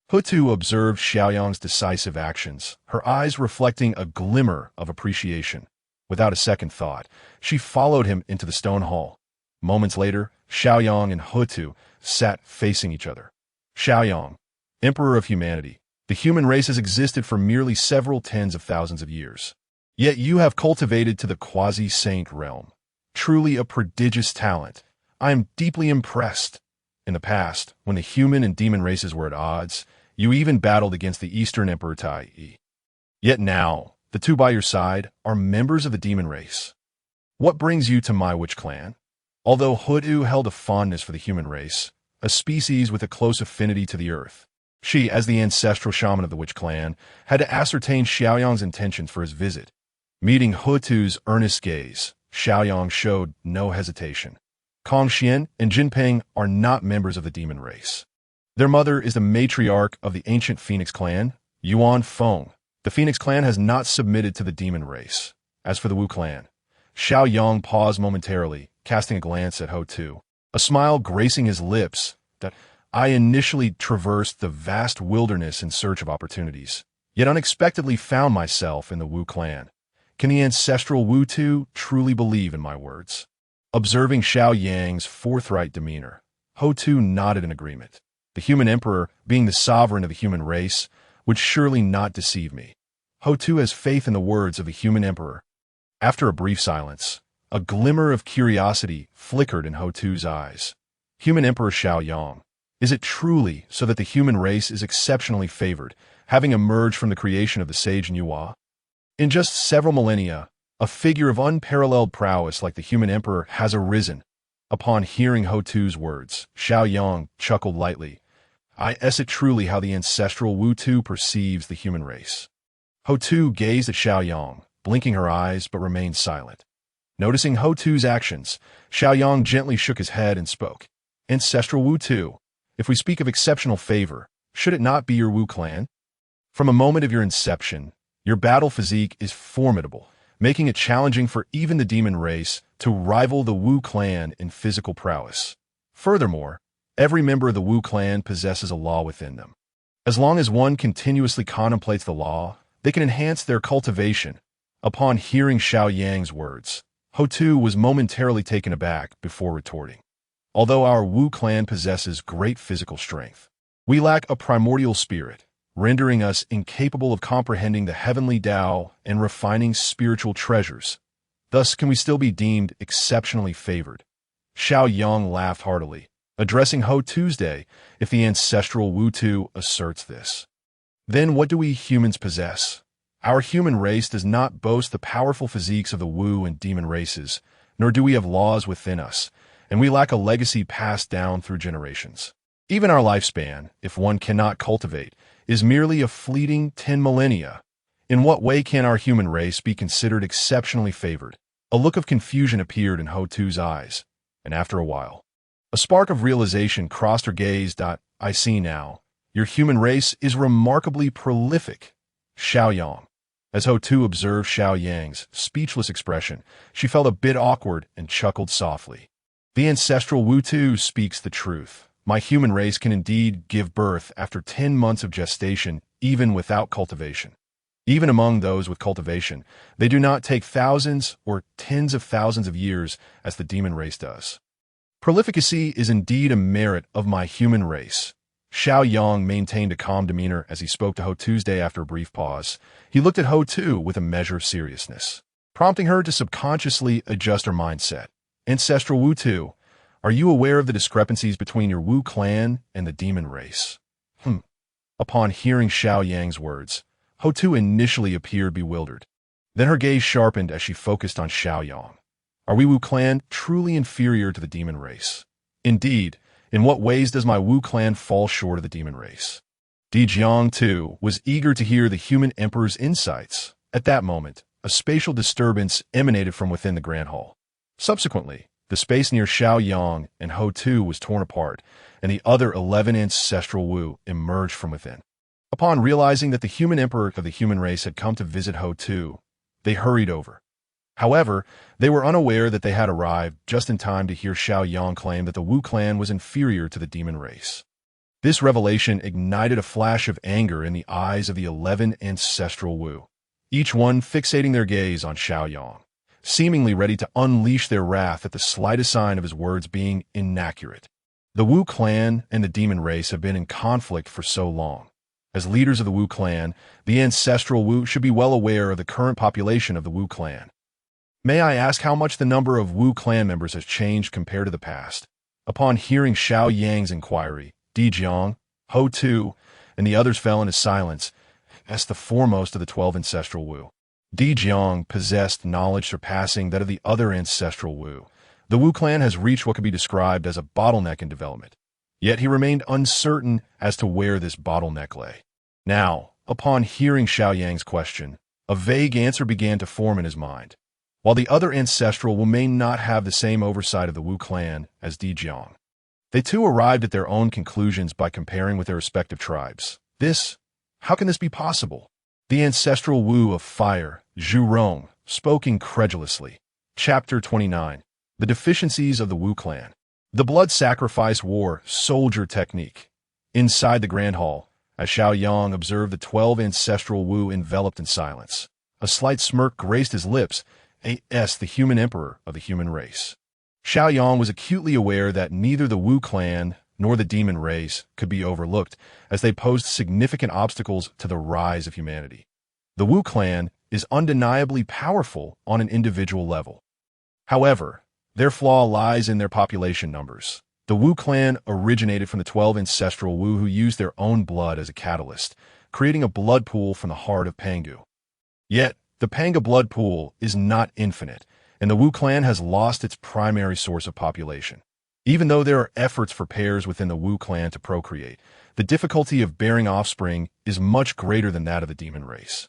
Hutu observed Xiaoyang's decisive actions, her eyes reflecting a glimmer of appreciation. Without a second thought, she followed him into the stone hall. Moments later, Xiaoyang and Hutu sat facing each other. Xiaoyang, Emperor of humanity, the human race has existed for merely several tens of thousands of years. Yet you have cultivated to the quasi-saint realm. Truly a prodigious talent. I am deeply impressed. In the past, when the human and demon races were at odds, you even battled against the Eastern Emperor Tai. Yet now, the two by your side are members of the demon race. What brings you to my Witch clan? Although Hutu held a fondness for the human race, a species with a close affinity to the earth, she, as the ancestral shaman of the Witch clan, had to ascertain Xiaoyang's intentions for his visit. Meeting Hutu's earnest gaze, Xiaoyang showed no hesitation. Kong Xian and Jinping are not members of the demon race. Their mother is the matriarch of the ancient Phoenix clan, Yuan Feng. The Phoenix clan has not submitted to the demon race. As for the Wu clan, Xiaoyang paused momentarily, casting a glance at Hutu, a smile gracing his lips. That I initially traversed the vast wilderness in search of opportunities, yet unexpectedly found myself in the Wu clan. Can the ancestral Wutu truly believe in my words? Observing Xiaoyang's forthright demeanor, Hutu nodded in agreement. The human emperor, being the sovereign of the human race, would surely not deceive me. Hutu has faith in the words of the human emperor. After a brief silence, a glimmer of curiosity flickered in Hutu's eyes. Human Emperor Xiaoyang, is it truly so that the human race is exceptionally favored, having emerged from the creation of the sage Nuwa? In just several millennia, a figure of unparalleled prowess like the human emperor has arisen. Upon hearing Hutu's words, Xiaoyang chuckled lightly. Is it truly how the ancestral Wutu perceives the human race? Hutu gazed at Xiaoyang, blinking her eyes but remained silent. Noticing Hutu's actions, Xiaoyang gently shook his head and spoke. Ancestral Wutu, if we speak of exceptional favor, should it not be your Wu clan? From a moment of your inception, your battle physique is formidable, making it challenging for even the demon race to rival the Wu clan in physical prowess. Furthermore, every member of the Wu clan possesses a law within them. As long as one continuously contemplates the law, they can enhance their cultivation. Upon hearing Xiaoyang's words, Hutu was momentarily taken aback before retorting. Although our Wu clan possesses great physical strength, we lack a primordial spirit, rendering us incapable of comprehending the heavenly Tao and refining spiritual treasures. Thus, can we still be deemed exceptionally favored? Xiaoyang laughed heartily, addressing Hutu's day if the ancestral Wutu asserts this. Then what do we humans possess? Our human race does not boast the powerful physiques of the Wu and demon races, nor do we have laws within us, and we lack a legacy passed down through generations. Even our lifespan, if one cannot cultivate, is merely a fleeting 10 millennia. In what way can our human race be considered exceptionally favored? A look of confusion appeared in Hutu's eyes, and after a while, a spark of realization crossed her gaze. I see now. Your human race is remarkably prolific. Xiaoyang. As Hutu observed Xiaoyang's speechless expression, she felt a bit awkward and chuckled softly. The ancestral Wutu speaks the truth. My human race can indeed give birth after 10 months of gestation, even without cultivation. Even among those with cultivation, they do not take thousands or tens of thousands of years as the demon race does. Prolificacy is indeed a merit of my human race. Xiao Yang maintained a calm demeanor as he spoke to Ho Tuesday after a brief pause. He looked at Ho Tu with a measure of seriousness, prompting her to subconsciously adjust her mindset. Ancestral Wu Tu, are you aware of the discrepancies between your Wu clan and the demon race? Upon hearing Xiao Yang's words, Ho Tu initially appeared bewildered. Then her gaze sharpened as she focused on Xiao Yang. Are we Wu clan truly inferior to the demon race? Indeed, in what ways does my Wu clan fall short of the demon race? Di Jiang, too, was eager to hear the human emperor's insights. At that moment, a spatial disturbance emanated from within the Grand Hall. Subsequently, the space near Xiao Yang and Ho Tu was torn apart, and the other 11 ancestral Wu emerged from within. Upon realizing that the human emperor of the human race had come to visit Ho Tu, they hurried over. However, they were unaware that they had arrived just in time to hear Xiao Yang claim that the Wu clan was inferior to the demon race. This revelation ignited a flash of anger in the eyes of the 11 ancestral Wu, each one fixating their gaze on Xiao Yang, seemingly ready to unleash their wrath at the slightest sign of his words being inaccurate. The Wu clan and the demon race have been in conflict for so long. As leaders of the Wu clan, the ancestral Wu should be well aware of the current population of the Wu clan. May I ask how much the number of Wu clan members has changed compared to the past? Upon hearing Xiao Yang's inquiry, Di Jiang, Ho Tu, and the others fell into silence, as the foremost of the 12 ancestral Wu. Di Jiang possessed knowledge surpassing that of the other ancestral Wu. The Wu clan has reached what could be described as a bottleneck in development. Yet he remained uncertain as to where this bottleneck lay. Now, upon hearing Xiao Yang's question, a vague answer began to form in his mind. While the other ancestral Wu may not have the same oversight of the Wu clan as Di Jiang, they too arrived at their own conclusions by comparing with their respective tribes. How can this be possible? The ancestral Wu of fire, Zhu Rong, spoke incredulously. Chapter 29. The Deficiencies of the Wu Clan. The Blood Sacrifice War Soldier Technique. Inside the Grand Hall, as Xiao Yang observed the 12 ancestral Wu enveloped in silence, a slight smirk graced his lips, as the human emperor of the human race. Xiao Yang was acutely aware that neither the Wu clan nor the demon race could be overlooked, as they posed significant obstacles to the rise of humanity. The Wu clan is undeniably powerful on an individual level. However, their flaw lies in their population numbers. The Wu clan originated from the 12 ancestral Wu who used their own blood as a catalyst, creating a blood pool from the heart of Pangu. Yet, the Panga blood pool is not infinite, and the Wu clan has lost its primary source of population. Even though there are efforts for pairs within the Wu clan to procreate, the difficulty of bearing offspring is much greater than that of the demon race.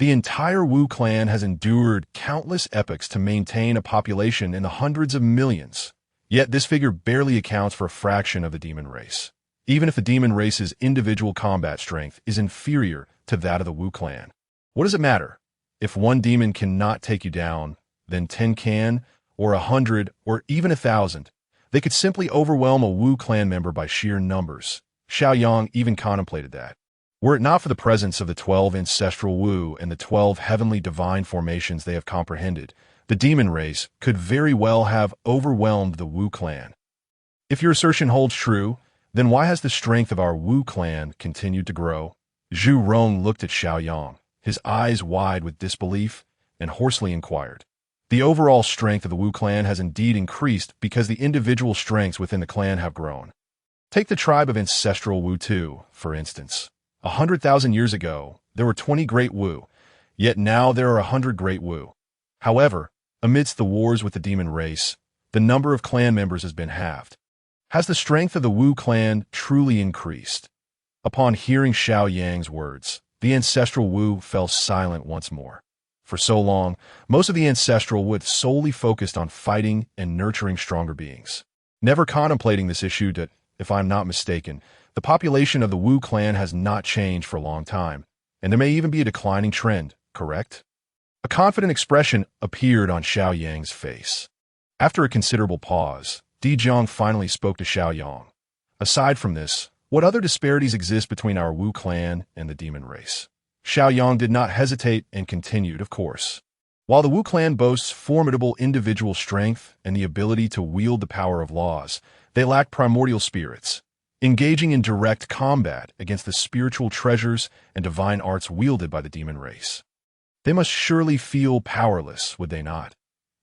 The entire Wu clan has endured countless epochs to maintain a population in the hundreds of millions. Yet this figure barely accounts for a fraction of the demon race, even if the demon race's individual combat strength is inferior to that of the Wu clan. What does it matter? If one demon cannot take you down, then 10 can, or 100, or even 1,000. They could simply overwhelm a Wu clan member by sheer numbers. Xiao Yang even contemplated that. Were it not for the presence of the 12 ancestral Wu and the 12 heavenly divine formations they have comprehended, the demon race could very well have overwhelmed the Wu clan. If your assertion holds true, then why has the strength of our Wu clan continued to grow? Zhu Rong looked at Xiao Yang, his eyes wide with disbelief, and hoarsely inquired. The overall strength of the Wu clan has indeed increased because the individual strengths within the clan have grown. Take the tribe of ancestral Wu Tu, for instance. 100,000 years ago, there were 20 great Wu, yet now there are 100 great Wu. However, amidst the wars with the demon race, the number of clan members has been halved. Has the strength of the Wu clan truly increased? Upon hearing Xiao Yang's words, the ancestral Wu fell silent once more. For so long, most of the ancestral Wu solely focused on fighting and nurturing stronger beings, never contemplating this issue that, if I'm not mistaken, the population of the Wu clan has not changed for a long time, and there may even be a declining trend, correct? A confident expression appeared on Xiao Yang's face. After a considerable pause, Di Jiang finally spoke to Xiao Yang. Aside from this, what other disparities exist between our Wu clan and the demon race? Xiao Yang did not hesitate and continued, of course. While the Wu clan boasts formidable individual strength and the ability to wield the power of laws, they lack primordial spirits. engaging in direct combat against the spiritual treasures and divine arts wielded by the demon race. They must surely feel powerless, would they not?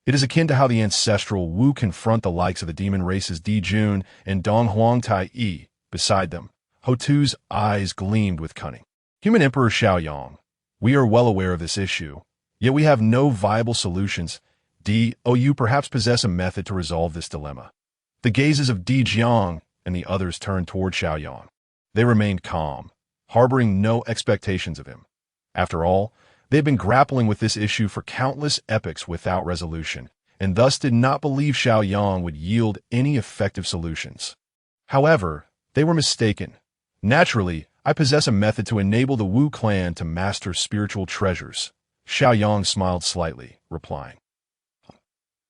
It is akin to how the ancestral Wu confront the likes of the demon races Di Jun and Dong Huang Tai Yi. Beside them, Ho-Tu's eyes gleamed with cunning. Human Emperor Xiaoyang, we are well aware of this issue, yet we have no viable solutions. You perhaps possess a method to resolve this dilemma. The gazes of Di Jiang and the others turned toward Xiaoyang. They remained calm, harboring no expectations of him. After all, they had been grappling with this issue for countless epochs without resolution, and thus did not believe Xiaoyang would yield any effective solutions. However, they were mistaken. Naturally, I possess a method to enable the Wu clan to master spiritual treasures. Xiaoyang smiled slightly, replying.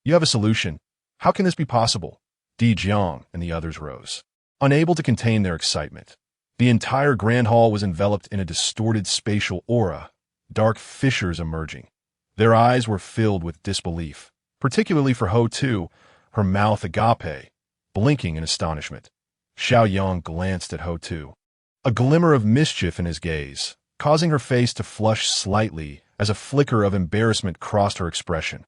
You have a solution. How can this be possible? Di Jiang and the others rose, unable to contain their excitement. The entire grand hall was enveloped in a distorted spatial aura, dark fissures emerging. Their eyes were filled with disbelief, particularly for Ho-Tu, her mouth agape, blinking in astonishment. Xiaoyang glanced at Ho-Tu, a glimmer of mischief in his gaze, causing her face to flush slightly as a flicker of embarrassment crossed her expression.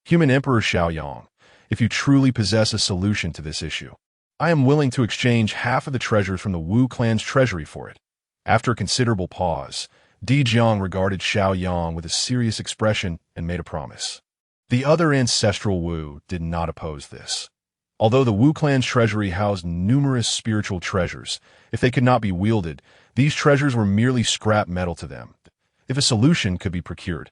Human Emperor Xiaoyang, if you truly possess a solution to this issue, I am willing to exchange half of the treasures from the Wu clan's treasury for it. After a considerable pause, Di Jiang regarded Xiaoyang with a serious expression and made a promise. The other ancestral Wu did not oppose this. Although the Wu clan's treasury housed numerous spiritual treasures, if they could not be wielded, these treasures were merely scrap metal to them, if a solution could be procured.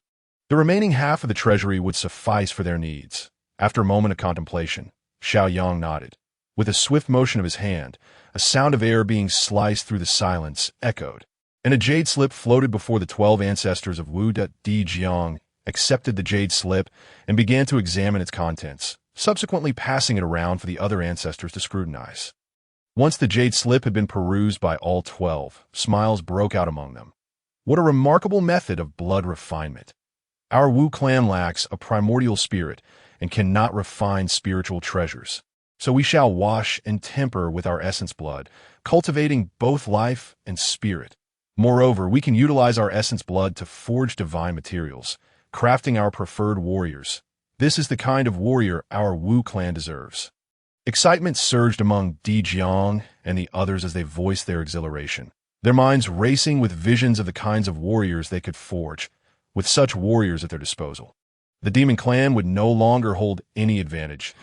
The remaining half of the treasury would suffice for their needs. After a moment of contemplation, Xiaoyang nodded. With a swift motion of his hand, a sound of air being sliced through the silence echoed, and a jade slip floated before the 12 ancestors of Wu. Di Jiang accepted the jade slip and began to examine its contents, subsequently passing it around for the other ancestors to scrutinize. Once the jade slip had been perused by all 12, smiles broke out among them. What a remarkable method of blood refinement! Our Wu clan lacks a primordial spirit and cannot refine spiritual treasures. So we shall wash and temper with our essence blood, cultivating both life and spirit. Moreover, we can utilize our essence blood to forge divine materials, crafting our preferred warriors. This is the kind of warrior our Wu clan deserves. Excitement surged among Di Jiang and the others as they voiced their exhilaration, their minds racing with visions of the kinds of warriors they could forge, with such warriors at their disposal. The demon clan would no longer hold any advantage,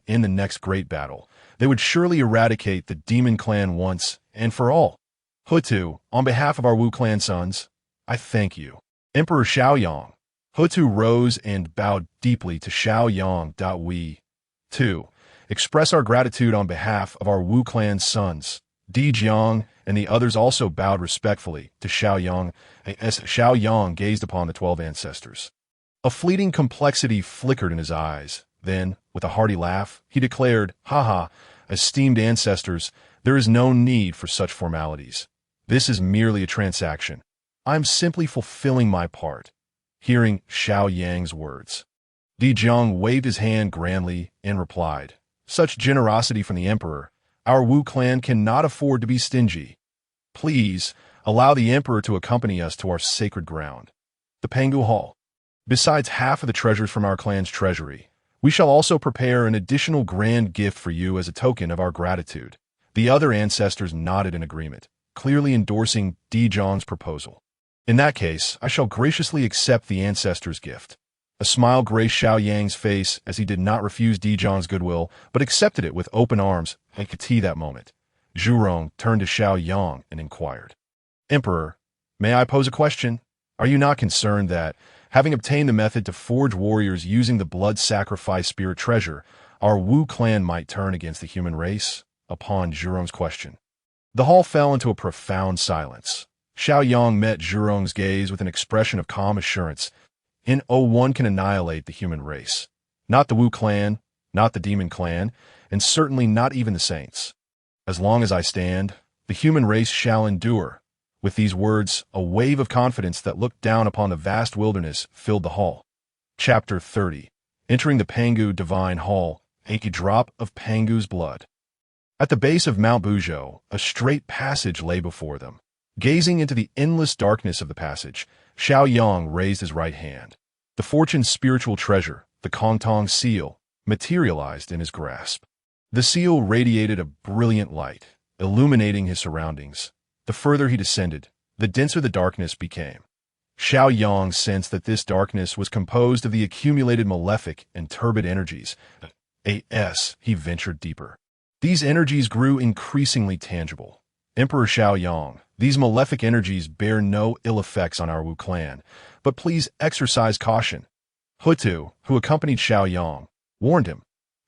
in the next great battle. They would surely eradicate the demon clan once and for all. Ho-Tu, on behalf of our Wu clan sons, I thank you. Emperor Xiaoyang. Ho-Tu rose and bowed deeply to Xiaoyang. We, too, express our gratitude on behalf of our Wu clan sons. Di Jiang and the others also bowed respectfully to Xiaoyang as Xiaoyang gazed upon the 12 ancestors. A fleeting complexity flickered in his eyes. Then, with a hearty laugh, he declared, esteemed ancestors, there is no need for such formalities. This is merely a transaction. I am simply fulfilling my part. Hearing Xiaoyang's words, Di Jiang waved his hand grandly and replied, such generosity from the emperor, our Wu clan cannot afford to be stingy. Please, allow the emperor to accompany us to our sacred ground, the Pangu Hall. Besides half of the treasures from our clan's treasury, we shall also prepare an additional grand gift for you as a token of our gratitude. The other ancestors nodded in agreement, clearly endorsing Di Jiang's proposal. In that case, I shall graciously accept the ancestors' gift. A smile graced Xiaoyang's face as he did not refuse Di Jiang's goodwill, but accepted it with open arms. I could see that moment. Zhurong turned to Xiaoyang and inquired, Emperor, may I pose a question? Are you not concerned that, having obtained the method to forge warriors using the blood sacrifice spirit treasure, our Wu clan might turn against the human race? Upon Zhurong's question, the hall fell into a profound silence. Xiaoyang met Zhurong's gaze with an expression of calm assurance. One can annihilate the human race. Not the Wu clan, not the demon clan, and certainly not even the saints. As long as I stand, the human race shall endure. With these words, a wave of confidence that looked down upon the vast wilderness filled the hall. Chapter 30. Entering the Pangu Divine Hall, a drop of Pangu's blood. At the base of Mount Buzhou, a straight passage lay before them. Gazing into the endless darkness of the passage, Xiao Yang raised his right hand. The fortune's spiritual treasure, the Kongtong seal, materialized in his grasp. The seal radiated a brilliant light, illuminating his surroundings. The further he descended, the denser the darkness became. Xiao Yang sensed that this darkness was composed of the accumulated malefic and turbid energies. He ventured deeper. These energies grew increasingly tangible. Emperor Xiao Yang, these malefic energies bear no ill effects on our Wu clan, but please exercise caution. Hutu, who accompanied Xiao Yang, warned him.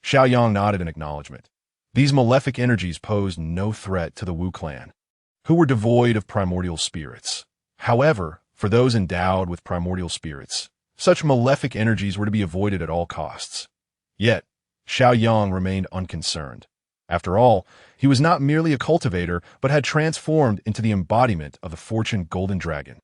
Xiao Yang nodded in acknowledgement. These malefic energies posed no threat to the Wu clan, who were devoid of primordial spirits. However, for those endowed with primordial spirits, such malefic energies were to be avoided at all costs. Yet, Xiao Yang remained unconcerned. After all, he was not merely a cultivator, but had transformed into the embodiment of the fortune golden dragon.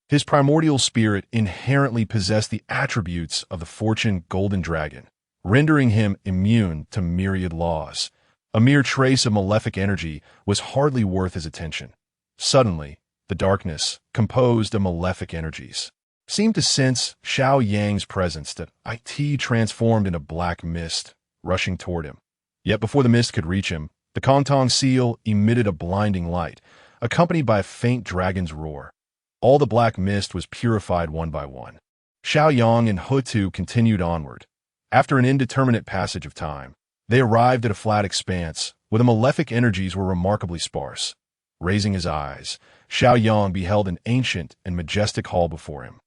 His primordial spirit inherently possessed the attributes of the fortune golden dragon, rendering him immune to myriad laws. A mere trace of malefic energy was hardly worth his attention. Suddenly, the darkness, composed of malefic energies, seemed to sense Xiao Yang's presence. That it transformed into black mist, rushing toward him. Yet before the mist could reach him, the Kongtong seal emitted a blinding light, accompanied by a faint dragon's roar. All the black mist was purified one by one. Xiao Yang and Hutu continued onward. After an indeterminate passage of time, they arrived at a flat expanse where the malefic energies were remarkably sparse. Raising his eyes, Xiao Yang beheld an ancient and majestic hall before him.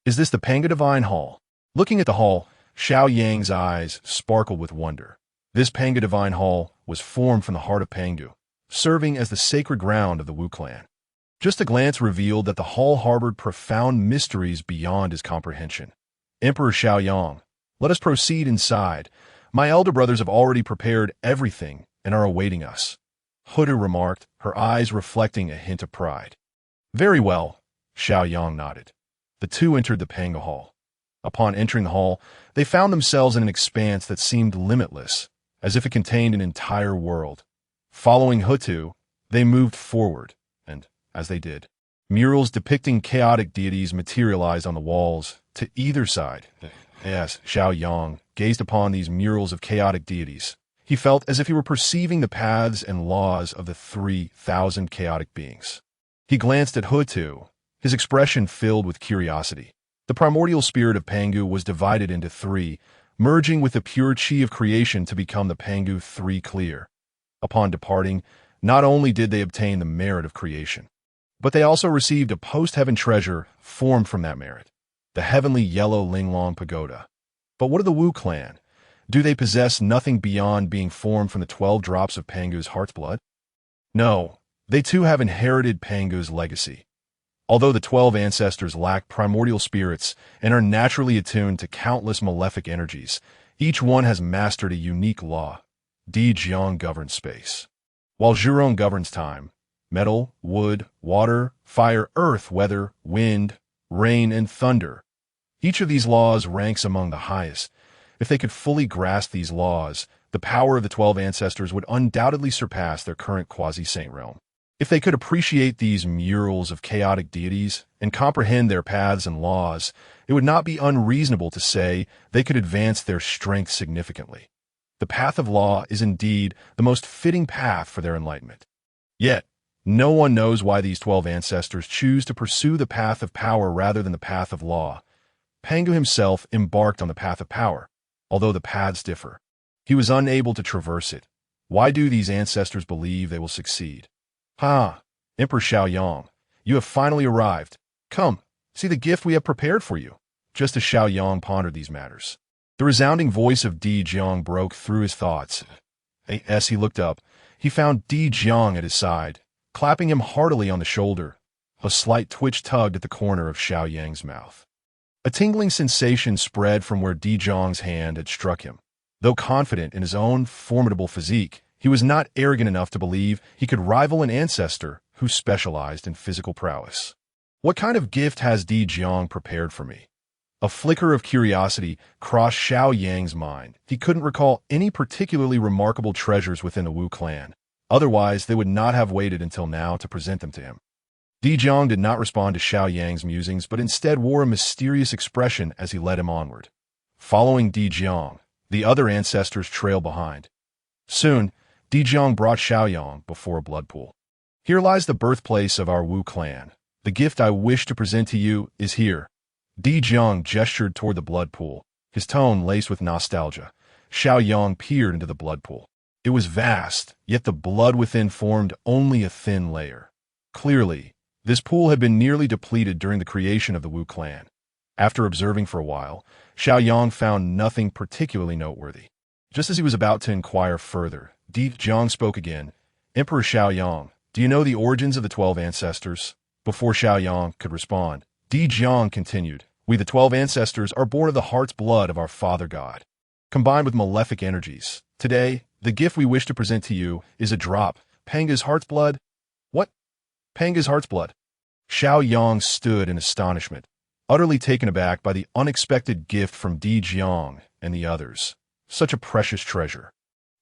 Is this the Panga Divine Hall? Looking at the hall, Xiao Yang's eyes sparkled with wonder. This Panga Divine Hall was formed from the heart of Pangu, serving as the sacred ground of the Wu clan. Just a glance revealed that the hall harbored profound mysteries beyond his comprehension. Emperor Xiao Yang, let us proceed inside. My elder brothers have already prepared everything and are awaiting us. Hutu remarked, her eyes reflecting a hint of pride. Very well, Xiao Yang nodded. The two entered the Panga Hall. Upon entering the hall, they found themselves in an expanse that seemed limitless, as if it contained an entire world. Following Hutu, they moved forward, and, as they did, murals depicting chaotic deities materialized on the walls to either side. Yes, Xiao Yang gazed upon these murals of chaotic deities. He felt as if he were perceiving the paths and laws of the 3,000 chaotic beings. He glanced at Hutu, his expression filled with curiosity. The primordial spirit of Pangu was divided into three, merging with the pure chi of creation to become the Pangu Three Clear. Upon departing, not only did they obtain the merit of creation, but they also received a post-heaven treasure formed from that merit, the heavenly yellow Linglong Pagoda. But what of the Wu clan? Do they possess nothing beyond being formed from the 12 drops of Pangu's heart's blood? No, they too have inherited Pangu's legacy. Although the 12 ancestors lack primordial spirits and are naturally attuned to countless malefic energies, each one has mastered a unique law. Di Jiang governs space, while Zhurong governs time, metal, wood, water, fire, earth, weather, wind, rain, and thunder. Each of these laws ranks among the highest. If they could fully grasp these laws, the power of the 12 ancestors would undoubtedly surpass their current quasi-saint realm. If they could appreciate these murals of chaotic deities and comprehend their paths and laws, it would not be unreasonable to say they could advance their strength significantly. The path of law is indeed the most fitting path for their enlightenment. Yet, no one knows why these 12 ancestors choose to pursue the path of power rather than the path of law. Pangu himself embarked on the path of power, although the paths differ. He was unable to traverse it. Why do these ancestors believe they will succeed? Emperor Xiao Yang, you have finally arrived. Come, see the gift we have prepared for you. Just as Xiao Yang pondered these matters, the resounding voice of Di Jiang broke through his thoughts. As he looked up, he found Di Jiang at his side, clapping him heartily on the shoulder. A slight twitch tugged at the corner of Xiao Yang's mouth. A tingling sensation spread from where Di Jiang's hand had struck him. Though confident in his own formidable physique, he was not arrogant enough to believe he could rival an ancestor who specialized in physical prowess. What kind of gift has Di Jiang prepared for me? A flicker of curiosity crossed Xiao Yang's mind. He couldn't recall any particularly remarkable treasures within the Wu clan, Otherwise, they would not have waited until now to present them to him. Di Jiang did not respond to Xiao Yang's musings, but instead wore a mysterious expression as he led him onward. Following Di Jiang, the other ancestors trailed behind. Soon, Di Jiang brought Xiao Yang before a blood pool. "Here lies the birthplace of our Wu clan. The gift I wish to present to you is here." Di Jiang gestured toward the blood pool, his tone laced with nostalgia. Xiao Yang peered into the blood pool. It was vast, yet the blood within formed only a thin layer. Clearly, this pool had been nearly depleted during the creation of the Wu clan. After observing for a while, Xiao Yang found nothing particularly noteworthy. Just as he was about to inquire further, Di Jiang spoke again. "Emperor Xiao Yang, do you know the origins of the 12 ancestors?" Before Xiao Yang could respond, Di Jiang continued, "We, the 12 ancestors, are born of the heart's blood of our Father God, combined with malefic energies. Today, the gift we wish to present to you is a drop. Panga's heart's blood." "What? Panga's heart's blood?" Xiao Yang stood in astonishment, utterly taken aback by the unexpected gift from Di Jiang and the others. Such a precious treasure.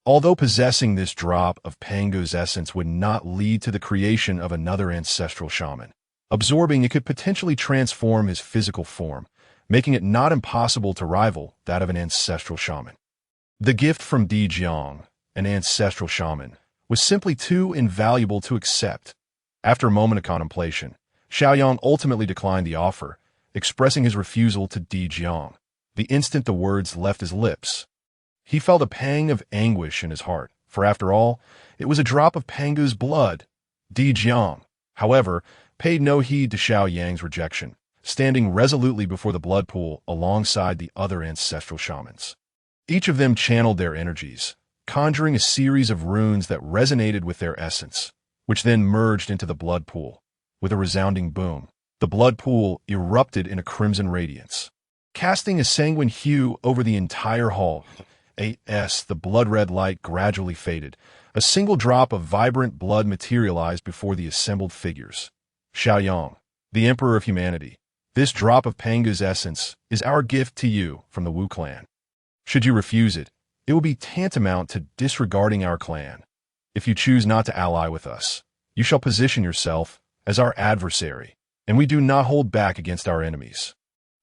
Although possessing this drop of Panga's essence would not lead to the creation of another ancestral shaman, absorbing it could potentially transform his physical form, making it not impossible to rival that of an ancestral shaman. The gift from Di Jiang, an ancestral shaman, was simply too invaluable to accept. After a moment of contemplation, Xiao Yang ultimately declined the offer, expressing his refusal to Di Jiang. The instant the words left his lips, he felt a pang of anguish in his heart, for after all, it was a drop of Panga's blood. Di Jiang, however, paid no heed to Xiao Yang's rejection, standing resolutely before the blood pool alongside the other ancestral shamans. Each of them channeled their energies, conjuring a series of runes that resonated with their essence, which then merged into the blood pool. With a resounding boom, the blood pool erupted in a crimson radiance, casting a sanguine hue over the entire hall. The blood-red light gradually faded. A single drop of vibrant blood materialized before the assembled figures. "Xiao Yang, the Emperor of Humanity, this drop of Panga's essence is our gift to you from the Wu clan. Should you refuse it, it will be tantamount to disregarding our clan. If you choose not to ally with us, you shall position yourself as our adversary, and we do not hold back against our enemies."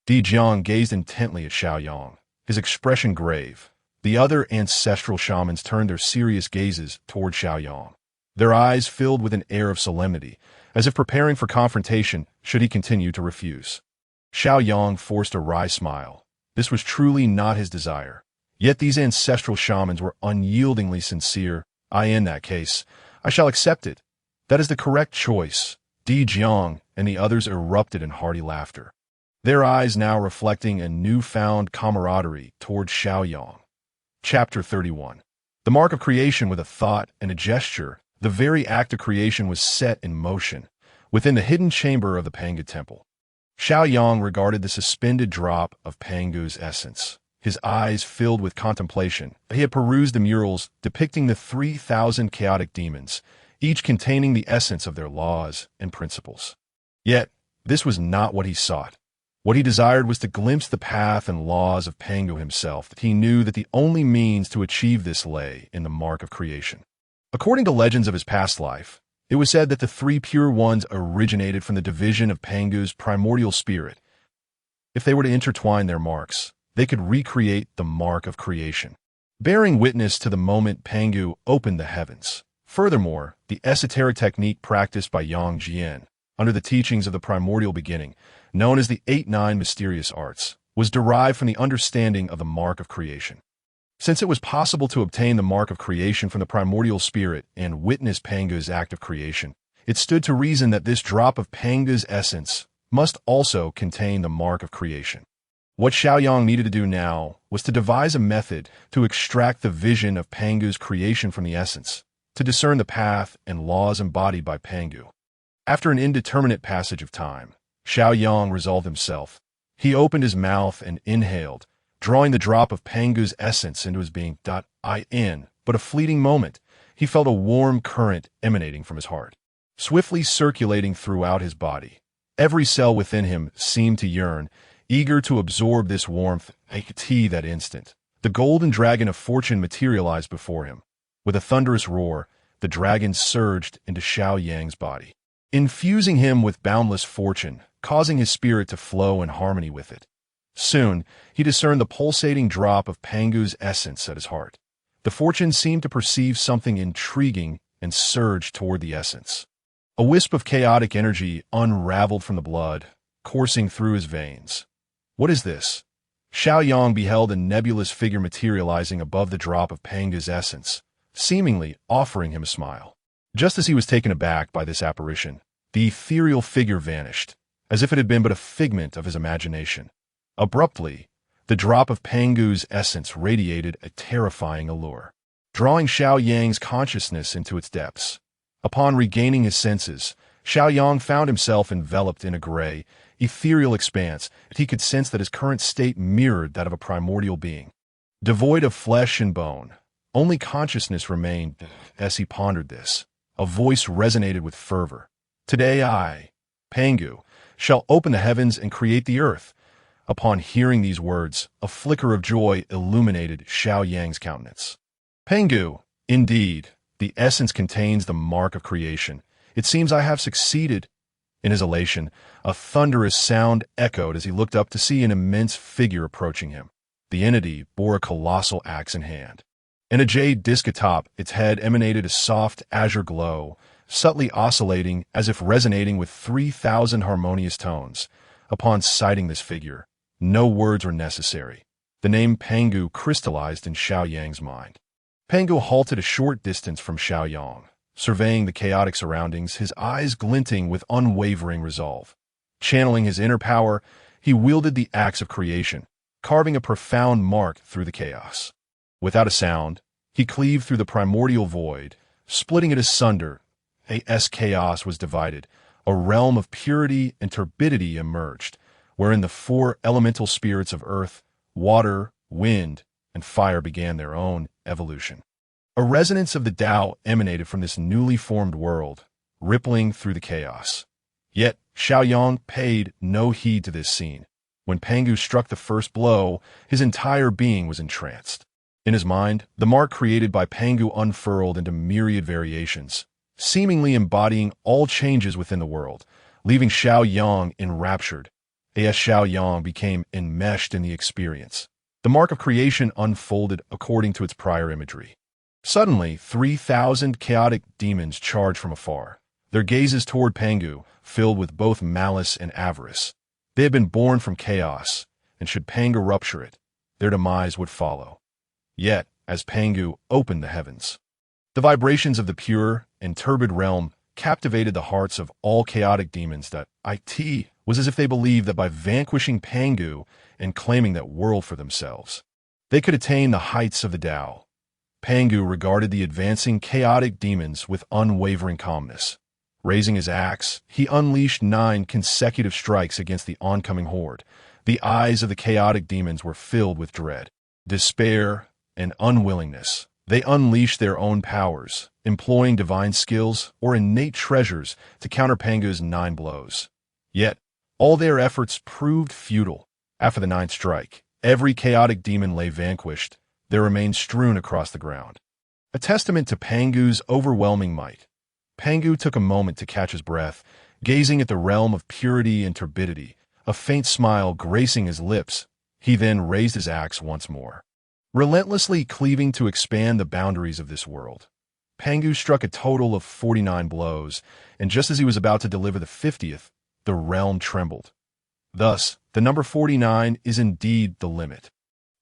Di Jiang gazed intently at Xiao Yang, his expression grave. The other ancestral shamans turned their serious gazes toward Xiao Yang, their eyes filled with an air of solemnity, as if preparing for confrontation should he continue to refuse. Xiao Yang forced a wry smile. This was truly not his desire. Yet these ancestral shamans were unyieldingly sincere. In that case, I shall accept it. That is the correct choice." Di Jiang and the others erupted in hearty laughter, their eyes now reflecting a newfound camaraderie toward Xiao Yang. Chapter 31. The mark of creation. With a thought and a gesture, the very act of creation was set in motion within the hidden chamber of the Panga temple. Xiao Yang regarded the suspended drop of Panga's essence, his eyes filled with contemplation. He had perused the murals depicting the 3,000 chaotic demons, each containing the essence of their laws and principles. Yet, this was not what he sought. What he desired was to glimpse the path and laws of Pangu himself. He knew that the only means to achieve this lay in the mark of creation. According to legends of his past life, it was said that the three pure ones originated from the division of Pangu's primordial spirit. If they were to intertwine their marks, they could recreate the mark of creation, bearing witness to the moment Pangu opened the heavens. Furthermore, the esoteric technique practiced by Yang Jian, under the teachings of the primordial beginning, known as the 8-9 mysterious arts, was derived from the understanding of the mark of creation. Since it was possible to obtain the mark of creation from the primordial spirit and witness Panga's act of creation, it stood to reason that this drop of Panga's essence must also contain the mark of creation. What Xiao Yang needed to do now was to devise a method to extract the vision of Panga's creation from the essence, to discern the path and laws embodied by Pangu. After an indeterminate passage of time, Xiao Yang resolved himself. He opened his mouth and inhaled, drawing the drop of Pangu's essence into his being. In but a fleeting moment, he felt a warm current emanating from his heart, swiftly circulating throughout his body. Every cell within him seemed to yearn, eager to absorb this warmth. That instant, the golden dragon of fortune materialized before him. With a thunderous roar, the dragon surged into Xiao Yang's body, infusing him with boundless fortune, causing his spirit to flow in harmony with it. Soon, he discerned the pulsating drop of Pangu's essence at his heart. The fortune seemed to perceive something intriguing and surged toward the essence. A wisp of chaotic energy unraveled from the blood, coursing through his veins. "What is this?" Xiao Yang beheld a nebulous figure materializing above the drop of Pangu's essence, seemingly offering him a smile. Just as he was taken aback by this apparition, the ethereal figure vanished, as if it had been but a figment of his imagination. Abruptly, the drop of Pangu's essence radiated a terrifying allure, drawing Xiao Yang's consciousness into its depths. Upon regaining his senses, Xiao Yang found himself enveloped in a gray, ethereal expanse, and he could sense that his current state mirrored that of a primordial being. Devoid of flesh and bone, only consciousness remained. As he pondered this, a voice resonated with fervor. "Today I, Pangu, shall open the heavens and create the earth." Upon hearing these words, a flicker of joy illuminated Xiao Yang's countenance. "Pangu, indeed, the essence contains the mark of creation. It seems I have succeeded." In his elation, a thunderous sound echoed as he looked up to see an immense figure approaching him. The entity bore a colossal axe in hand. In a jade disc atop, its head emanated a soft azure glow, subtly oscillating as if resonating with 3,000 harmonious tones. Upon sighting this figure, no words were necessary. The name Pangu crystallized in Xiao Yang's mind. Pangu halted a short distance from Xiao Yang, surveying the chaotic surroundings, his eyes glinting with unwavering resolve. Channeling his inner power, he wielded the axe of creation, carving a profound mark through the chaos. Without a sound, he cleaved through the primordial void, splitting it asunder. As chaos was divided, a realm of purity and turbidity emerged, wherein the four elemental spirits of earth, water, wind, and fire began their own evolution. A resonance of the Tao emanated from this newly formed world, rippling through the chaos. Yet Xiao Yang paid no heed to this scene. When Pangu struck the first blow, his entire being was entranced. In his mind, the mark created by Pangu unfurled into myriad variations, seemingly embodying all changes within the world, leaving Xiao Yang enraptured. As Xiao Yang became enmeshed in the experience, the mark of creation unfolded according to its prior imagery. Suddenly, 3,000 chaotic demons charged from afar, their gazes toward Pangu filled with both malice and avarice. They had been born from chaos, and should Pangu rupture it, their demise would follow. Yet, as Pangu opened the heavens, the vibrations of the pure and turbid realm captivated the hearts of all chaotic demons. That it was as if they believed that by vanquishing Pangu and claiming that world for themselves, they could attain the heights of the Tao. Pangu regarded the advancing chaotic demons with unwavering calmness. Raising his axe, he unleashed 9 consecutive strikes against the oncoming horde. The eyes of the chaotic demons were filled with dread, despair, and unwillingness. They unleashed their own powers, employing divine skills or innate treasures to counter Pangu's 9 blows. Yet, all their efforts proved futile. After the 9th strike, every chaotic demon lay vanquished, their remains strewn across the ground. A testament to Pangu's overwhelming might. Pangu took a moment to catch his breath, gazing at the realm of purity and turbidity, a faint smile gracing his lips. He then raised his axe once more, relentlessly cleaving to expand the boundaries of this world. Pangu struck a total of 49 blows, and just as he was about to deliver the 50th, the realm trembled. Thus, the number 49 is indeed the limit.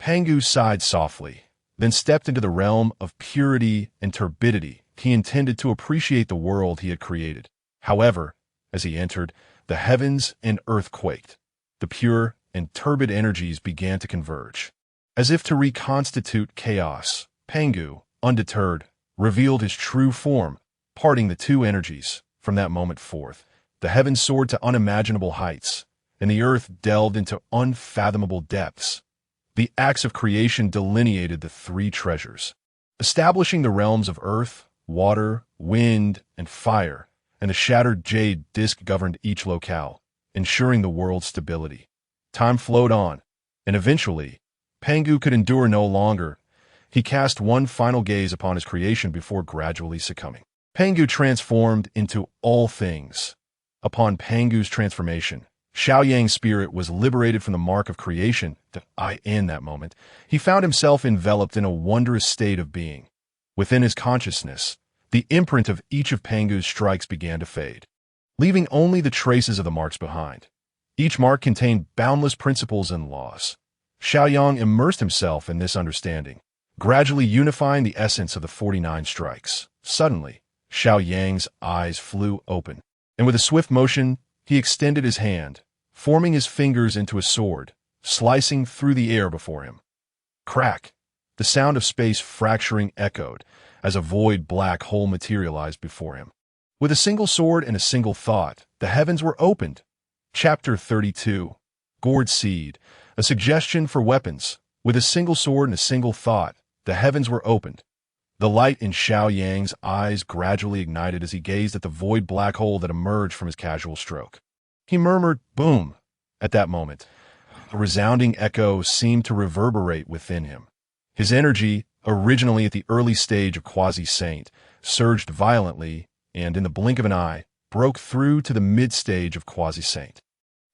Pangu sighed softly, then stepped into the realm of purity and turbidity. He intended to appreciate the world he had created. However, as he entered, the heavens and earth quaked. The pure and turbid energies began to converge. As if to reconstitute chaos, Pangu, undeterred, revealed his true form, parting the 2 energies. From that moment forth, the heavens soared to unimaginable heights, and the earth delved into unfathomable depths. The acts of creation delineated the 3 treasures, establishing the realms of earth, water, wind, and fire, and the shattered jade disc governed each locale, ensuring the world's stability. Time flowed on, and eventually, Pangu could endure no longer. He cast one final gaze upon his creation before gradually succumbing. Pangu transformed into all things. Upon Pangu's transformation, Xiao Yang's spirit was liberated from the mark of creation. In that moment, he found himself enveloped in a wondrous state of being. Within his consciousness, the imprint of each of Pangu's strikes began to fade, leaving only the traces of the marks behind. Each mark contained boundless principles and laws. Xiao Yang immersed himself in this understanding, gradually unifying the essence of the 49 strikes. Suddenly, Xiao Yang's eyes flew open, and with a swift motion, he extended his hand, forming his fingers into a sword, slicing through the air before him. Crack! The sound of space fracturing echoed as a void black hole materialized before him. With a single sword and a single thought, the heavens were opened. Chapter 32. Gourd Seed, a suggestion for weapons. With a single sword and a single thought, the heavens were opened. The light in Xiao Yang's eyes gradually ignited as he gazed at the void black hole that emerged from his casual stroke. He murmured, "Boom!" At that moment, a resounding echo seemed to reverberate within him. His energy, originally at the early stage of Quasi-Saint, surged violently and, in the blink of an eye, broke through to the mid-stage of Quasi-Saint.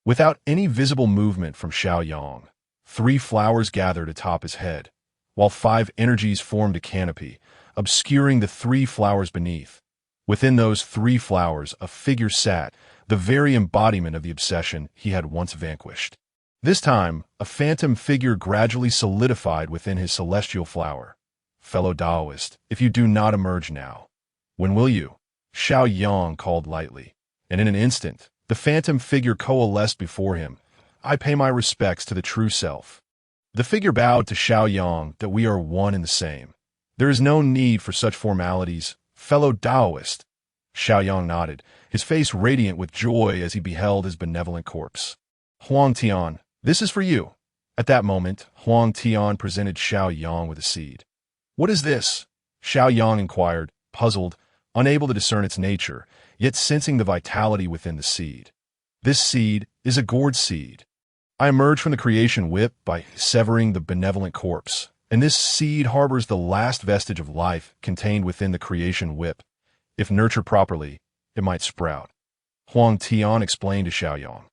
Without any visible movement from Xiao Yang, 3 flowers gathered atop his head, while 5 energies formed a canopy, obscuring the 3 flowers beneath. Within those 3 flowers, a figure sat, the very embodiment of the obsession he had once vanquished. This time, a phantom figure gradually solidified within his celestial flower. "Fellow Taoist, if you do not emerge now, when will you?" Xiao Yang called lightly, and in an instant, the phantom figure coalesced before him. "I pay my respects to the true self." The figure bowed to Xiao Yang that we are one and the same. "There is no need for such formalities, fellow Taoist." Xiao Yang nodded, his face radiant with joy as he beheld his benevolent corpse. "Huang Tian, this is for you." At that moment, Huang Tian presented Xiao Yang with a seed. "What is this?" Xiao Yang inquired, puzzled, unable to discern its nature, yet sensing the vitality within the seed. "This seed is a gourd seed. I emerged from the creation whip by severing the benevolent corpse, and this seed harbors the last vestige of life contained within the creation whip. If nurtured properly, it might sprout." Huang Tian explained to Xiao Yang.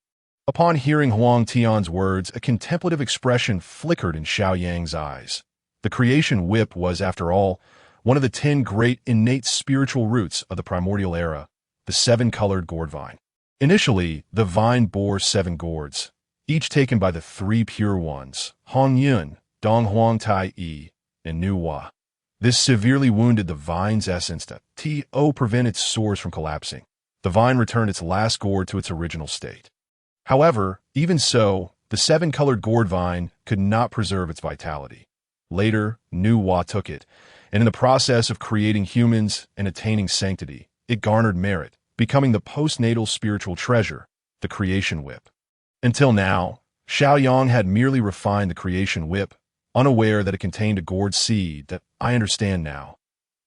Upon hearing Huang Tian's words, a contemplative expression flickered in Xiao Yang's eyes. The creation whip was, after all, one of the 10 great innate spiritual roots of the primordial era, the 7-colored gourd vine. Initially, the vine bore 7 gourds, each taken by the 3 pure ones, Hong Yun, Dong Huang Tai Yi, and Nu Hua. This severely wounded the vine's essence to prevent its source from collapsing. The vine returned its last gourd to its original state. However, even so, the 7-colored gourd vine could not preserve its vitality. Later, Nu Hua took it, and in the process of creating humans and attaining sanctity, it garnered merit, becoming the postnatal spiritual treasure, the creation whip. Until now, Xiao Yang had merely refined the creation whip, unaware that it contained a gourd seed that I understand now.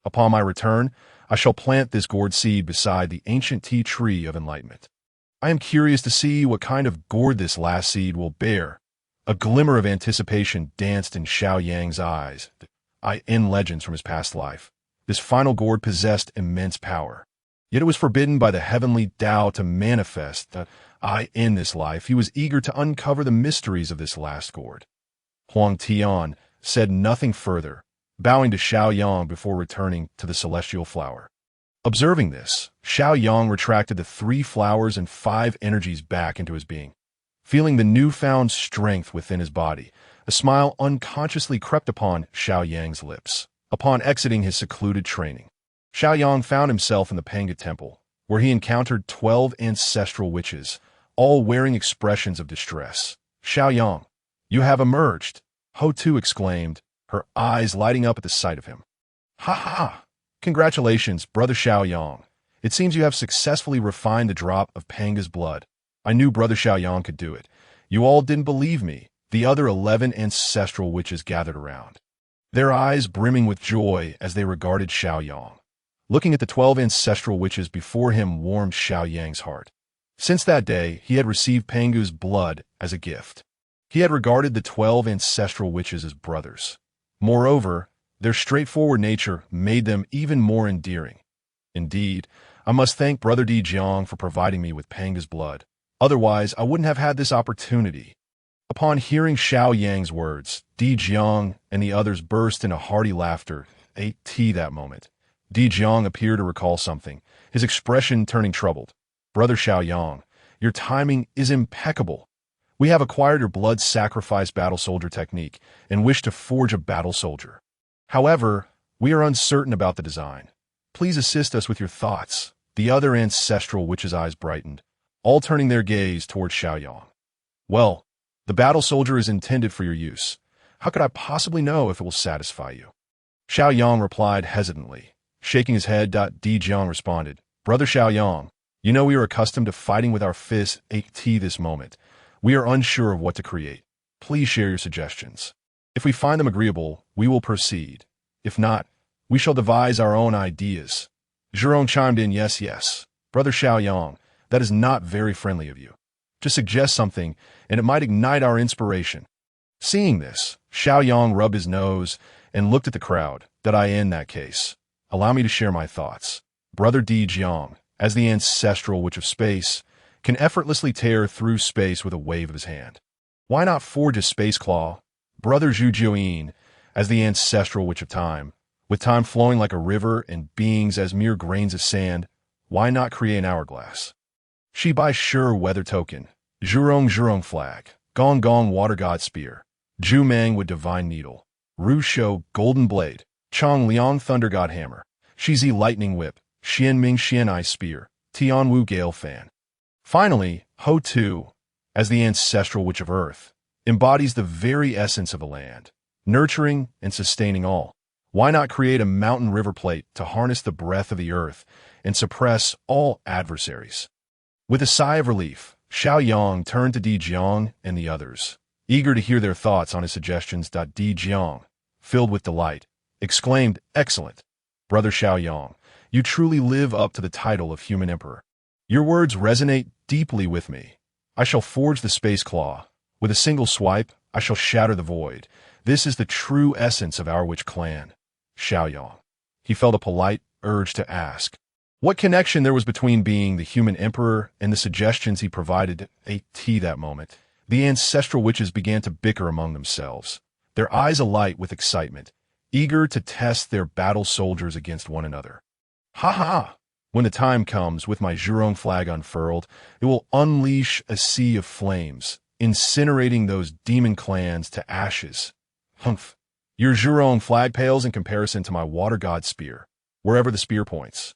Upon my return, I shall plant this gourd seed beside the ancient tea tree of enlightenment. I am curious to see what kind of gourd this last seed will bear. A glimmer of anticipation danced in Xiao Yang's eyes. In legends from his past life, this final gourd possessed immense power. Yet it was forbidden by the heavenly Tao to manifest in this life. He was eager to uncover the mysteries of this last gourd. Huang Tian said nothing further, bowing to Xiao Yang before returning to the celestial flower. Observing this, Xiao Yang retracted the 3 flowers and 5 energies back into his being. Feeling the newfound strength within his body, a smile unconsciously crept upon Xiao Yang's lips. Upon exiting his secluded training, Xiao Yang found himself in the Panga Temple, where he encountered 12 ancestral witches, all wearing expressions of distress. "Xiao Yang, you have emerged," Ho Tu exclaimed, her eyes lighting up at the sight of him. "Ha ha! Congratulations, brother Xiao Yang. It seems you have successfully refined the drop of Panga's blood. I knew brother Xiao Yang could do it. You all didn't believe me." The other 11 ancestral witches gathered around, their eyes brimming with joy as they regarded Xiao Yang. Looking at the 12 ancestral witches before him warmed Xiao Yang's heart. Since that day, he had received Pangu's blood as a gift. He had regarded the 12 ancestral witches as brothers. Moreover, their straightforward nature made them even more endearing. Indeed, I must thank Brother Di Jiang for providing me with Panga's blood. Otherwise, I wouldn't have had this opportunity. Upon hearing Xiao Yang's words, Di Jiang and the others burst into hearty laughter. Ate tea that moment. Di Jiang appeared to recall something, his expression turning troubled. Brother Xiao Yang, your timing is impeccable. We have acquired your blood sacrifice battle soldier technique and wish to forge a battle soldier. However, we are uncertain about the design. Please assist us with your thoughts. The other ancestral witch's eyes brightened, all turning their gaze toward Xiao Yang. Well, the battle soldier is intended for your use. How could I possibly know if it will satisfy you? Xiao Yang replied hesitantly. Shaking his head, Di Jiang responded, Brother Xiao Yang, you know we are accustomed to fighting with our fists at this moment. We are unsure of what to create. Please share your suggestions. If we find them agreeable, we will proceed. If not, we shall devise our own ideas. Zhurong chimed in, yes. Brother Xiao Yang, that is not very friendly of you. Just suggest something, and it might ignite our inspiration. Seeing this, Xiao Yang rubbed his nose and looked at the crowd. In that case, allow me to share my thoughts. Brother Di Jiang, as the ancestral witch of space, can effortlessly tear through space with a wave of his hand. Why not forge a space claw? Brother Zhu Jiuyin, as the ancestral witch of time, with time flowing like a river and beings as mere grains of sand, why not create an hourglass? Shi Bai sure weather token, Zhurong flag, Gong Gong water god spear, Zhu Mang with divine needle, Ru Shou golden blade, Chong Liang thunder god hammer, Shi Zi lightning whip, Xian Ming Xian ice spear, Tian Wu gale fan. Finally, Ho Tu, as the ancestral witch of earth, embodies the very essence of the land, nurturing and sustaining all. Why not create a mountain river plate to harness the breath of the earth and suppress all adversaries? With a sigh of relief, Xiao Yang turned to Di Jiang and the others, eager to hear their thoughts on his suggestions. Di Jiang, filled with delight, exclaimed, Excellent! Brother Xiao Yang, you truly live up to the title of human emperor. Your words resonate deeply with me. I shall forge the space claw. With a single swipe, I shall shatter the void. This is the true essence of our witch clan. Xiao Yang. He felt a polite urge to ask what connection there was between being the human emperor and the suggestions he provided at that moment. The ancestral witches began to bicker among themselves, their eyes alight with excitement, eager to test their battle soldiers against one another. Ha ha! When the time comes, with my Zhurong flag unfurled, it will unleash a sea of flames, incinerating those demon clans to ashes. Humph! Your Zhurong flag pales in comparison to my water god spear, wherever the spear points.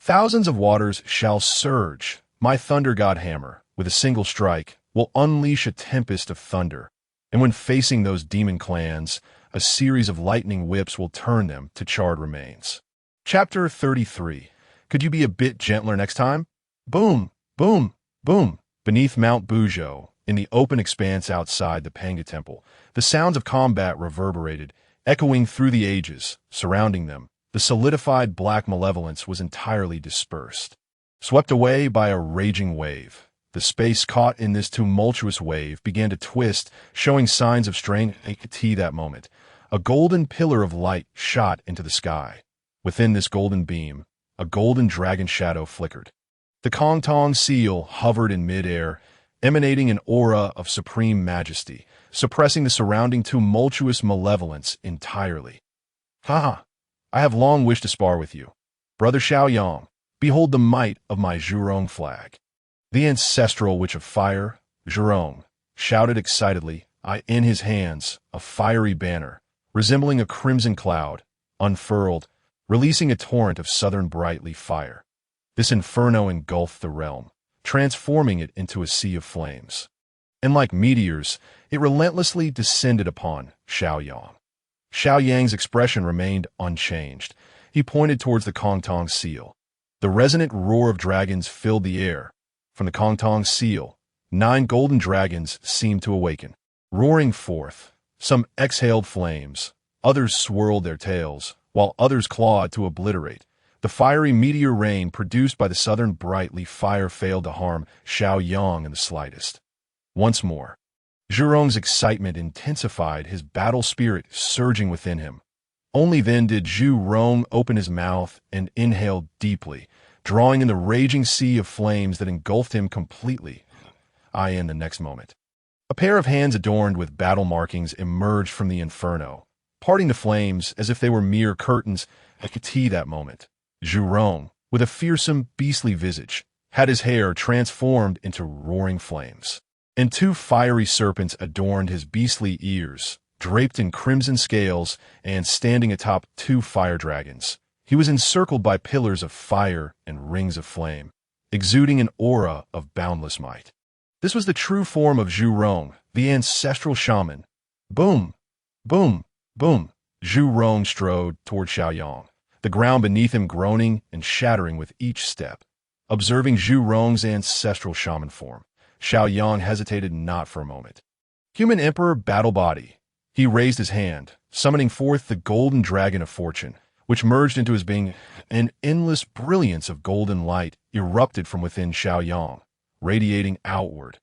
Thousands of waters shall surge. My thunder god hammer, with a single strike, will unleash a tempest of thunder. And when facing those demon clans, a series of lightning whips will turn them to charred remains. Chapter 33. Could you be a bit gentler next time? Boom, boom, boom. Beneath Mount Buzhou, in the open expanse outside the Panga Temple, the sounds of combat reverberated, echoing through the ages, surrounding them. The solidified black malevolence was entirely dispersed. Swept away by a raging wave, the space caught in this tumultuous wave began to twist, showing signs of strain. At that moment, a golden pillar of light shot into the sky. Within this golden beam, a golden dragon shadow flickered. The Kong Tong seal hovered in midair, emanating an aura of supreme majesty, suppressing the surrounding tumultuous malevolence entirely. Ha! I have long wished to spar with you. Brother Xiao Yang, behold the might of my Zhurong flag. The ancestral witch of fire, Zhurong, shouted excitedly, in his hands, a fiery banner, resembling a crimson cloud, unfurled, releasing a torrent of southern brightly fire. This inferno engulfed the realm, transforming it into a sea of flames. And like meteors, it relentlessly descended upon Xiao Yang. Xiao Yang's expression remained unchanged. He pointed towards the Kong Tong seal. The resonant roar of dragons filled the air. From the Kong Tong seal, 9 golden dragons seemed to awaken, roaring forth. Some exhaled flames, others swirled their tails, while others clawed to obliterate. The fiery meteor rain produced by the southern brightly fire failed to harm Xiao Yang in the slightest. Once more, Zhurong's excitement intensified, his battle spirit surging within him. Only then did Zhu Rong open his mouth and inhale deeply, drawing in the raging sea of flames that engulfed him completely. In the next moment, a pair of hands adorned with battle markings emerged from the inferno, parting the flames as if they were mere curtains. I could see that moment. Zhu Rong, with a fearsome, beastly visage, had his hair transformed into roaring flames, and two fiery serpents adorned his beastly ears, draped in crimson scales and standing atop two fire dragons. He was encircled by pillars of fire and rings of flame, exuding an aura of boundless might. This was the true form of Zhu Rong, the ancestral shaman. Boom! Boom! Boom! Zhu Rong strode toward Xiaoyang, the ground beneath him groaning and shattering with each step. Observing Zhu Rong's ancestral shaman form, Xiaoyang hesitated not for a moment. Human Emperor Battle Body. He raised his hand, summoning forth the golden dragon of fortune, which merged into his being. An endless brilliance of golden light erupted from within Xiaoyang, radiating outward.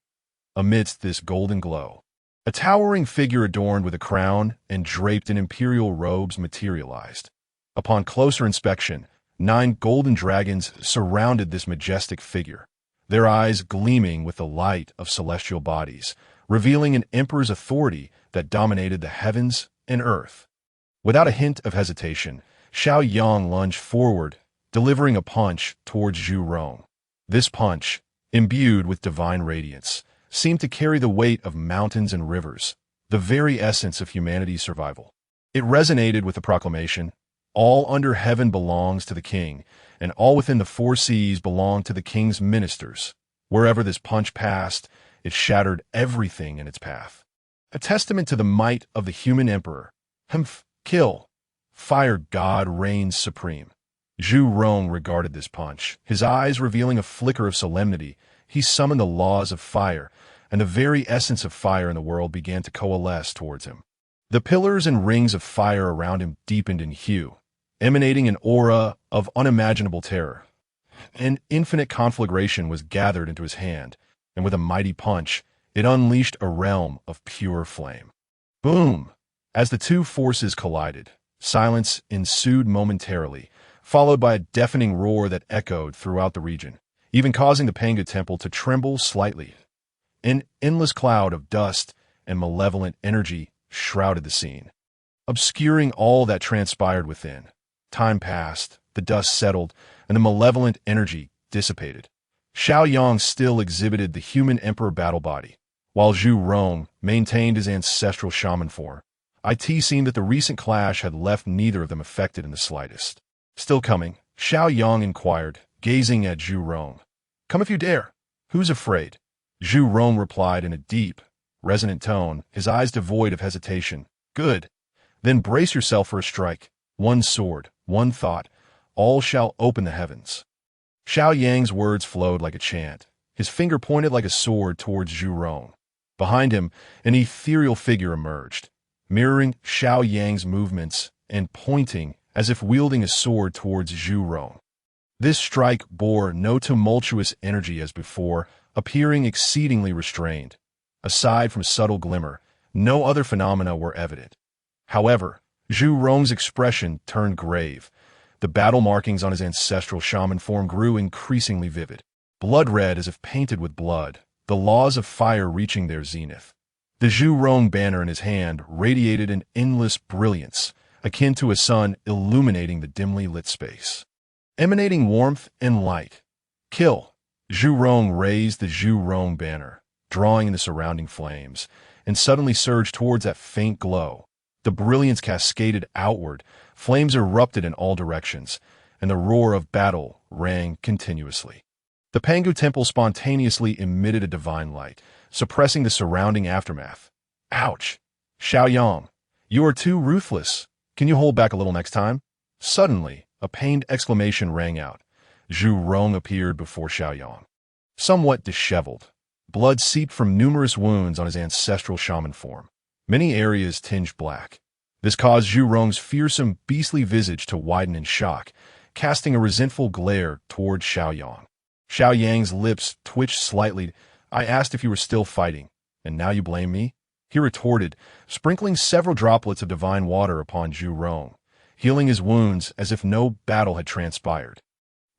Amidst this golden glow, a towering figure adorned with a crown and draped in imperial robes materialized. Upon closer inspection, 9 golden dragons surrounded this majestic figure, their eyes gleaming with the light of celestial bodies, revealing an emperor's authority that dominated the heavens and earth. Without a hint of hesitation, Xiaoyang lunged forward, delivering a punch towards Zhu Rong. This punch, imbued with divine radiance, seemed to carry the weight of mountains and rivers, the very essence of humanity's survival. It resonated with the proclamation, "All under heaven belongs to the king, and all within the 4 seas belong to the king's ministers." Wherever this punch passed, it shattered everything in its path. A testament to the might of the human emperor. Humph! Kill! Fire god reigns supreme. Zhu Rong regarded this punch, his eyes revealing a flicker of solemnity. He summoned the laws of fire, and the very essence of fire in the world began to coalesce towards him. The pillars and rings of fire around him deepened in hue, emanating an aura of unimaginable terror. An infinite conflagration was gathered into his hand, and with a mighty punch, it unleashed a realm of pure flame. Boom! As the two forces collided, silence ensued momentarily, followed by a deafening roar that echoed throughout the region, even causing the Pangu temple to tremble slightly. An endless cloud of dust and malevolent energy shrouded the scene, obscuring all that transpired within. Time passed, the dust settled, and the malevolent energy dissipated. Xiaoyang still exhibited the human emperor battle body, while Zhu Rong maintained his ancestral shaman form. It seemed that the recent clash had left neither of them affected in the slightest. Still coming, Xiaoyang inquired, gazing at Zhu Rong. "Come if you dare. Who's afraid?" Zhu Rong replied in a deep, resonant tone, his eyes devoid of hesitation. "Good. Then brace yourself for a strike. One sword, one thought. All shall open the heavens." Xiaoyang's words flowed like a chant. His finger pointed like a sword towards Zhu Rong. Behind him, an ethereal figure emerged, mirroring Xiaoyang's movements and pointing as if wielding a sword towards Zhu Rong. This strike bore no tumultuous energy as before, appearing exceedingly restrained. Aside from subtle glimmer, no other phenomena were evident. However, Zhu Rong's expression turned grave. The battle markings on his ancestral shaman form grew increasingly vivid, blood red as if painted with blood, the laws of fire reaching their zenith. The Zhu Rong banner in his hand radiated an endless brilliance, akin to a sun illuminating the dimly lit space. Emanating warmth and light. "Kill!" Zhu Rong raised the Zhu Rong banner, drawing in the surrounding flames, and suddenly surged towards that faint glow. The brilliance cascaded outward, flames erupted in all directions, and the roar of battle rang continuously. The Pangu temple spontaneously emitted a divine light, suppressing the surrounding aftermath. "Ouch! Xiaoyang, you are too ruthless. Can you hold back a little next time?" Suddenly, a pained exclamation rang out. Zhu Rong appeared before Xiaoyang, somewhat disheveled. Blood seeped from numerous wounds on his ancestral shaman form, many areas tinged black. This caused Zhu Rong's fearsome, beastly visage to widen in shock, casting a resentful glare toward Xiaoyang. Xiaoyang's lips twitched slightly. "I asked if you were still fighting, and now you blame me?" he retorted, sprinkling several droplets of divine water upon Zhu Rong. healing his wounds as if no battle had transpired.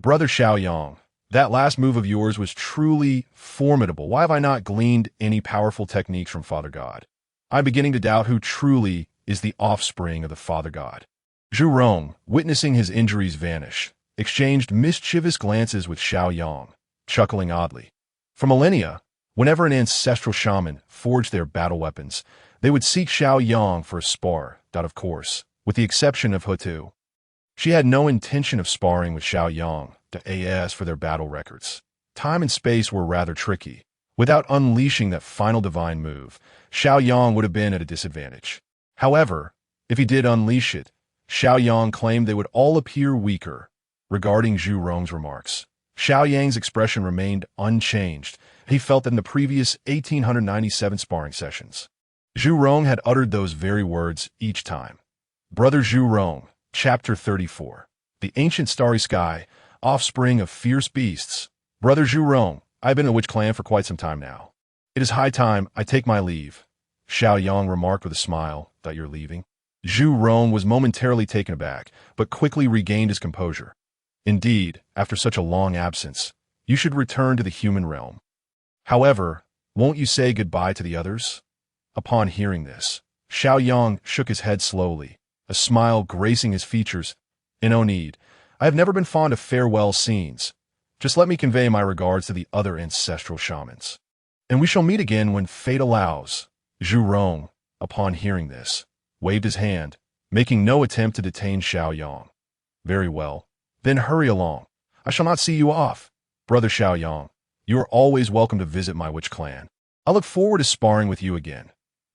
Brother Xiaoyang, that last move of yours was truly formidable. Why have I not gleaned any powerful techniques from Father God? I'm beginning to doubt who truly is the offspring of the Father God. Zhu Rong, witnessing his injuries vanish, exchanged mischievous glances with Xiaoyang, chuckling oddly. For millennia, whenever an ancestral shaman forged their battle weapons, they would seek Xiaoyang for a spar. Of course, with the exception of Hutu. She had no intention of sparring with Xiaoyang as for their battle records. Time and space were rather tricky. Without unleashing that final divine move, Xiaoyang would have been at a disadvantage. However, if he did unleash it, Xiaoyang claimed they would all appear weaker. Regarding Zhu Rong's remarks, Xiaoyang's expression remained unchanged. He felt that in the previous 1897 sparring sessions, Zhu Rong had uttered those very words each time. Brother Zhu Rong, Chapter 34. The Ancient Starry Sky, Offspring of Fierce Beasts. Brother Zhu Rong, I've been in the Witch Clan for quite some time now. It is high time I take my leave. Xiaoyang remarked with a smile. That you're leaving? Zhu Rong was momentarily taken aback, but quickly regained his composure. Indeed, after such a long absence, you should return to the human realm. However, won't you say goodbye to the others? Upon hearing this, Xiaoyang shook his head slowly, a smile gracing his features. No need. I have never been fond of farewell scenes. Just let me convey my regards to the other ancestral shamans. And we shall meet again when fate allows. Zhu Rong, upon hearing this, waved his hand, making no attempt to detain Xiaoyang. Very well. Then hurry along. I shall not see you off. Brother Xiaoyang, you are always welcome to visit my witch clan. I look forward to sparring with you again.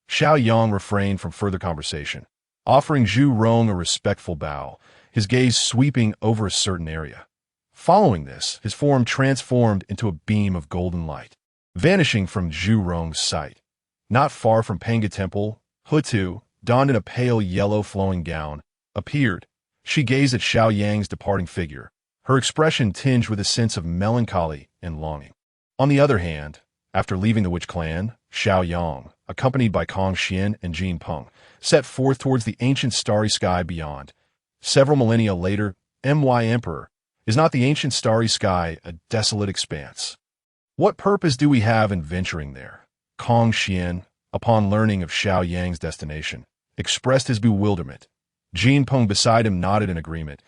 Xiaoyang refrained from further conversation, offering Zhu Rong a respectful bow, his gaze sweeping over a certain area. Following this, his form transformed into a beam of golden light, vanishing from Zhu Rong's sight. Not far from Panga Temple, Hutu, donned in a pale yellow flowing gown, appeared. She gazed at Xiaoyang's departing figure, her expression tinged with a sense of melancholy and longing. On the other hand, after leaving the witch clan, Xiaoyang, accompanied by Kong Xian and Jin Peng, set forth towards the ancient starry sky beyond. Several millennia later, My Emperor, is not the ancient starry sky a desolate expanse? What purpose do we have in venturing there? Kong Xian, upon learning of Xiaoyang's destination, expressed his bewilderment. Jin Peng beside him nodded in agreement.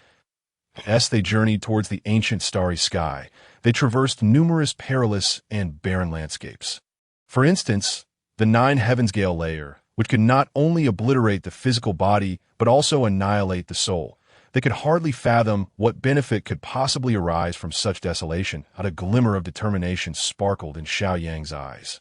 As they journeyed towards the ancient starry sky, they traversed numerous perilous and barren landscapes. For instance, the 9 heavens gale layer, which could not only obliterate the physical body but also annihilate the soul. They could hardly fathom what benefit could possibly arise from such desolation. A glimmer of determination sparkled in Xiaoyang's eyes.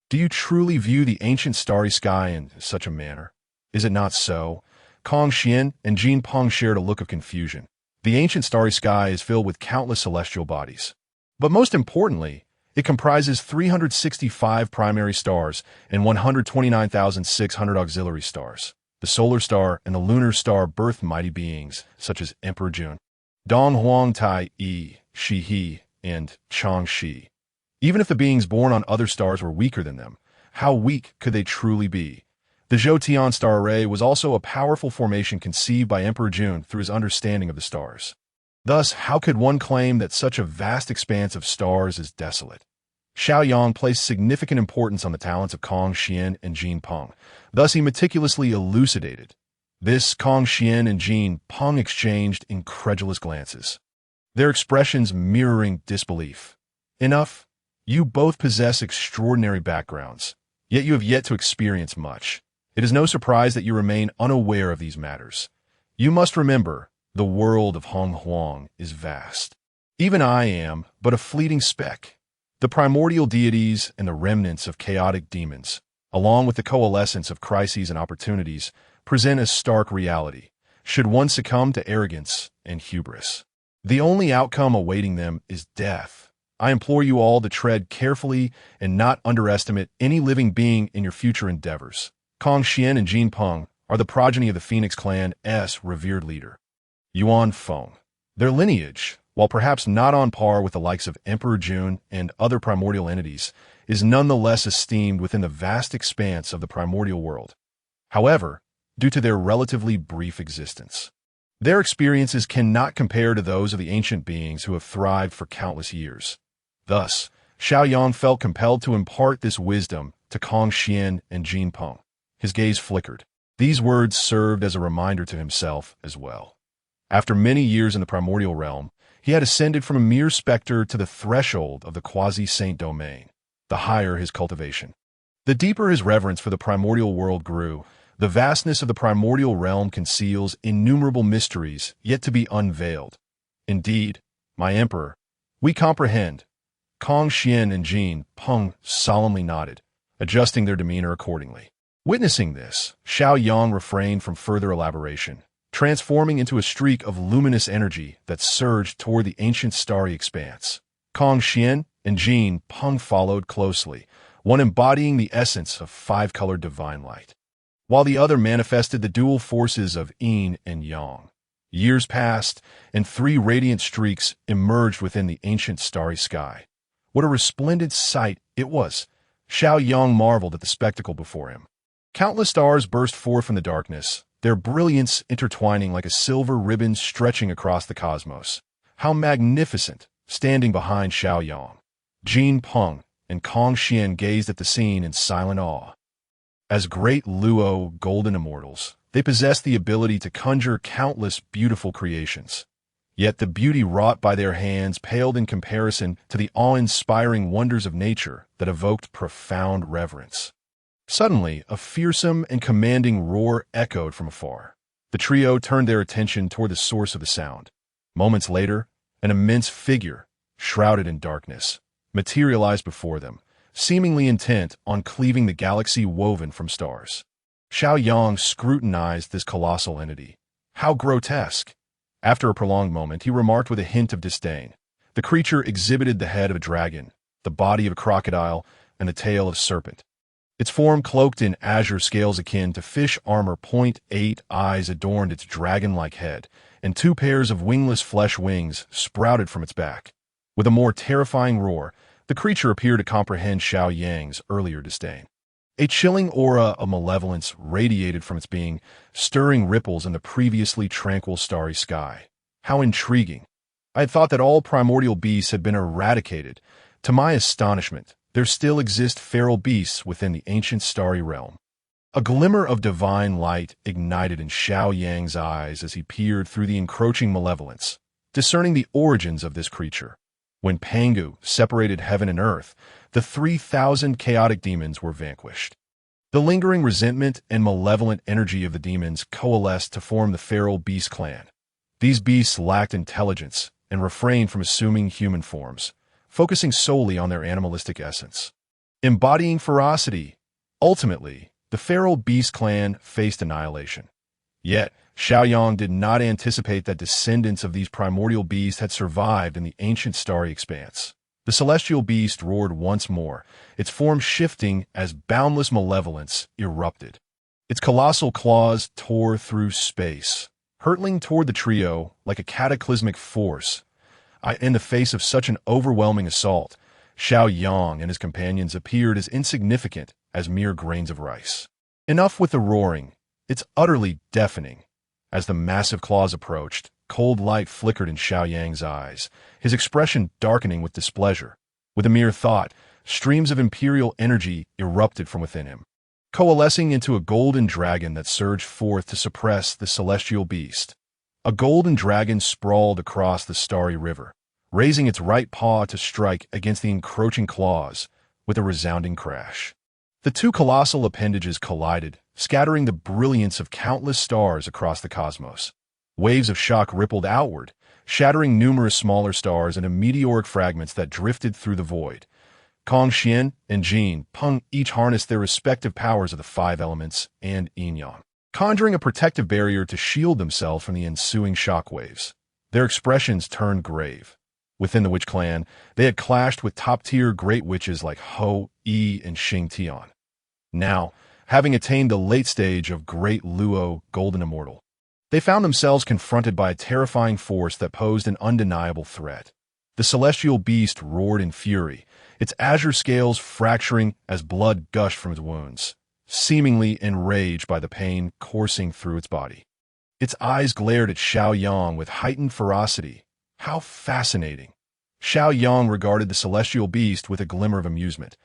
Do you truly view the ancient starry sky in such a manner? Is it not so? Kong Xian and Jin Peng shared a look of confusion. The ancient starry sky is filled with countless celestial bodies. But most importantly, it comprises 365 primary stars and 129,600 auxiliary stars. The solar star and the lunar star birth mighty beings, such as Emperor Jun, Dong Huang Tai Yi, Shi He, and Chang Shi. Even if the beings born on other stars were weaker than them, how weak could they truly be? The Zhoutian star array was also a powerful formation conceived by Emperor Jun through his understanding of the stars. Thus, how could one claim that such a vast expanse of stars is desolate? Xiaoyang placed significant importance on the talents of Kong Xian and Jin Peng. Thus, he meticulously elucidated. This Kong Xian and Jin Peng exchanged incredulous glances, their expressions mirroring disbelief. Enough. You both possess extraordinary backgrounds, yet you have yet to experience much. It is no surprise that you remain unaware of these matters. You must remember, the world of Hong Huang is vast. Even I am but a fleeting speck. The primordial deities and the remnants of chaotic demons, along with the coalescence of crises and opportunities, present a stark reality, should one succumb to arrogance and hubris. The only outcome awaiting them is death. I implore you all to tread carefully and not underestimate any living being in your future endeavors. Kong Xian and Jin Peng are the progeny of the Phoenix Clan's revered leader, Yuan Feng. Their lineage, while perhaps not on par with the likes of Emperor Jun and other primordial entities, is nonetheless esteemed within the vast expanse of the primordial world. However, due to their relatively brief existence, Their experiences cannot compare to those of the ancient beings who have thrived for countless years. Thus, Xiaoyang felt compelled to impart this wisdom to Kong Xian and Jin Peng. His gaze flickered. These words served as a reminder to himself as well. After many years in the primordial realm, he had ascended from a mere specter to the threshold of the quasi-saint domain. The higher his cultivation, the deeper his reverence for the primordial world grew. The vastness of the primordial realm conceals innumerable mysteries yet to be unveiled. Indeed, my emperor, we comprehend. Kong Xian and Jin Peng solemnly nodded, adjusting their demeanor accordingly. Witnessing this, Xiaoyang refrained from further elaboration, transforming into a streak of luminous energy that surged toward the ancient starry expanse. Kong Xian and Jin Peng followed closely, one embodying the essence of five-colored divine light, while the other manifested the dual forces of yin and yang. Years passed, and three radiant streaks emerged within the ancient starry sky. What a resplendent sight it was! Xiaoyang marveled at the spectacle before him. Countless stars burst forth from the darkness, their brilliance intertwining like a silver ribbon stretching across the cosmos. How magnificent! Standing behind Xiaoyang, Jin Peng and Kong Xian gazed at the scene in silent awe. As great Luo golden immortals, they possessed the ability to conjure countless beautiful creations. Yet the beauty wrought by their hands paled in comparison to the awe-inspiring wonders of nature that evoked profound reverence. Suddenly, a fearsome and commanding roar echoed from afar. The trio turned their attention toward the source of the sound. Moments later, an immense figure, shrouded in darkness, materialized before them, seemingly intent on cleaving the galaxy woven from stars. Xiaoyang scrutinized this colossal entity. How grotesque! After a prolonged moment, he remarked with a hint of disdain. The creature exhibited the head of a dragon, the body of a crocodile, and the tail of a serpent. Its form cloaked in azure scales akin to fish armor. 8 eyes adorned its dragon-like head, and 2 pairs of wingless flesh wings sprouted from its back. With a more terrifying roar, the creature appeared to comprehend Xiaoyang's earlier disdain. A chilling aura of malevolence radiated from its being, stirring ripples in the previously tranquil starry sky. How intriguing! I had thought that all primordial beasts had been eradicated. To my astonishment, there still exist feral beasts within the ancient starry realm. A glimmer of divine light ignited in Xiaoyang's eyes as he peered through the encroaching malevolence, discerning the origins of this creature. When Pangu separated heaven and earth, the 3,000 chaotic demons were vanquished. The lingering resentment and malevolent energy of the demons coalesced to form the feral beast clan. These beasts lacked intelligence and refrained from assuming human forms, focusing solely on their animalistic essence. Embodying ferocity, ultimately, the feral beast clan faced annihilation. Yet, Xiaoyang did not anticipate that descendants of these primordial beasts had survived in the ancient starry expanse. The celestial beast roared once more, its form shifting as boundless malevolence erupted. Its colossal claws tore through space, hurtling toward the trio like a cataclysmic force. In the face of such an overwhelming assault, Xiaoyang and his companions appeared as insignificant as mere grains of rice. Enough with the roaring. It's utterly deafening. As the massive claws approached, cold light flickered in Xiaoyang's eyes, his expression darkening with displeasure. With a mere thought, streams of imperial energy erupted from within him, coalescing into a golden dragon that surged forth to suppress the celestial beast. A golden dragon sprawled across the starry river, raising its right paw to strike against the encroaching claws with a resounding crash. The two colossal appendages collided, scattering the brilliance of countless stars across the cosmos. Waves of shock rippled outward, shattering numerous smaller stars into meteoric fragments that drifted through the void. Kong Xian and Jin Peng each harnessed their respective powers of the 5 elements and yin-yang, conjuring a protective barrier to shield themselves from the ensuing shockwaves. Their expressions turned grave. Within the Witch Clan, they had clashed with top-tier great witches like Ho, Yi, and Xing Tian. Now, having attained the late stage of Great Luo Golden Immortal, they found themselves confronted by a terrifying force that posed an undeniable threat. The celestial beast roared in fury, its azure scales fracturing as blood gushed from its wounds, seemingly enraged by the pain coursing through its body. Its eyes glared at Xiao Yang with heightened ferocity. How fascinating! Xiao Yang regarded the celestial beast with a glimmer of amusement,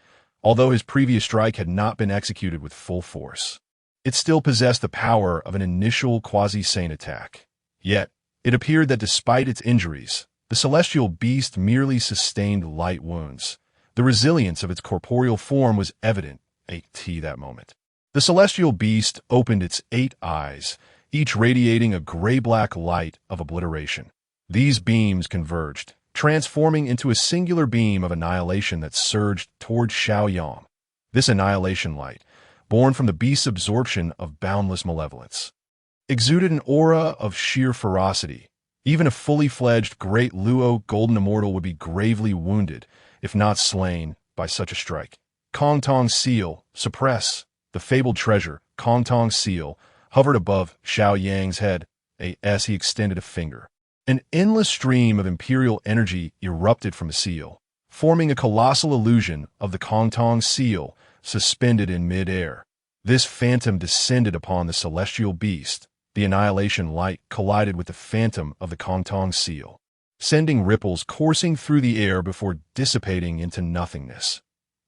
although his previous strike had not been executed with full force. It still possessed the power of an initial quasi-sane attack. Yet, it appeared that despite its injuries, the celestial beast merely sustained light wounds. The resilience of its corporeal form was evident at that moment. The celestial beast opened its 8 eyes, each radiating a gray-black light of obliteration. These beams converged, transforming into a singular beam of annihilation that surged toward Xiao Yang. This annihilation light, born from the beast's absorption of boundless malevolence, exuded an aura of sheer ferocity. Even a fully fledged Great Luo Golden Immortal would be gravely wounded, if not slain, by such a strike. Kong Tong's seal, suppress. The fabled treasure, Kong Tong's seal, hovered above Xiao Yang's head as he extended a finger. An endless stream of imperial energy erupted from the seal, forming a colossal illusion of the Kong Tong seal suspended in mid-air. This phantom descended upon the celestial beast. The annihilation light collided with the phantom of the Kong Tong seal, sending ripples coursing through the air before dissipating into nothingness.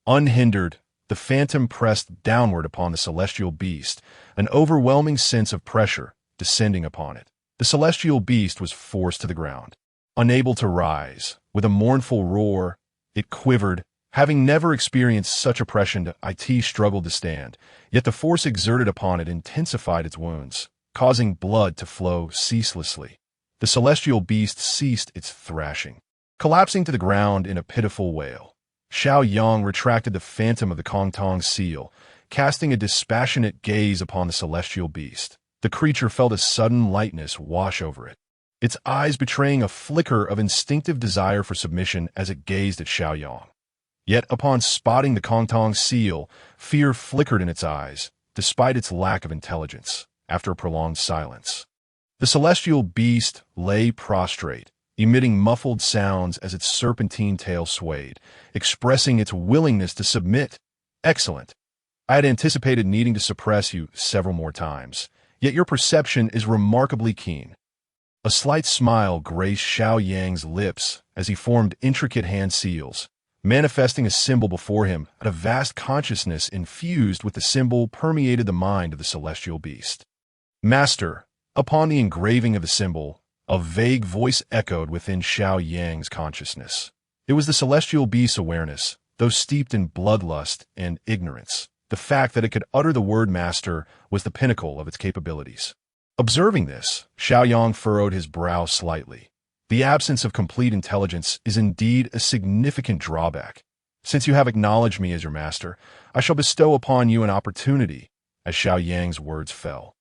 Unhindered, the phantom pressed downward upon the celestial beast, an overwhelming sense of pressure descending upon it. The celestial beast was forced to the ground. Unable to rise, with a mournful roar, it quivered. Having never experienced such oppression, it struggled to stand, yet the force exerted upon it intensified its wounds, causing blood to flow ceaselessly. The celestial beast ceased its thrashing, collapsing to the ground in a pitiful wail. Xiao Yang retracted the phantom of the Kong Tong seal, casting a dispassionate gaze upon the celestial beast. The creature felt a sudden lightness wash over it, its eyes betraying a flicker of instinctive desire for submission as it gazed at Xiao Yang. Yet upon spotting the Kong Tong seal, fear flickered in its eyes, despite its lack of intelligence. After a prolonged silence, the celestial beast lay prostrate, emitting muffled sounds as its serpentine tail swayed, expressing its willingness to submit. Excellent. I had anticipated needing to suppress you several more times, yet your perception is remarkably keen. A slight smile graced Xiao Yang's lips as he formed intricate hand seals, manifesting a symbol before him. A vast consciousness infused with the symbol permeated the mind of the celestial beast. Master, upon the engraving of the symbol, a vague voice echoed within Xiao Yang's consciousness. It was the celestial beast's awareness, though steeped in bloodlust and ignorance. The fact that it could utter the word master was the pinnacle of its capabilities. Observing this, Xiao Yang furrowed his brow slightly. The absence of complete intelligence is indeed a significant drawback. Since you have acknowledged me as your master, I shall bestow upon you an opportunity, as Xiao Yang's words fell.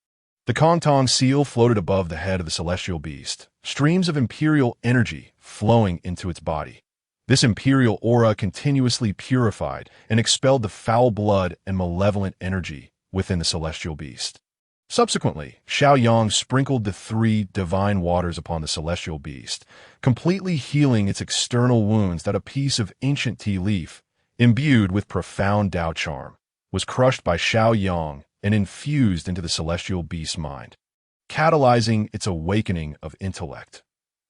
The Kong Tong seal floated above the head of the celestial beast, streams of imperial energy flowing into its body. This imperial aura continuously purified and expelled the foul blood and malevolent energy within the celestial beast. Subsequently, Xiao Yang sprinkled the 3 divine waters upon the celestial beast, completely healing its external wounds. That a piece of ancient tea leaf, imbued with profound Tao charm, was crushed by Xiao Yang and infused into the celestial beast's mind, catalyzing its awakening of intellect.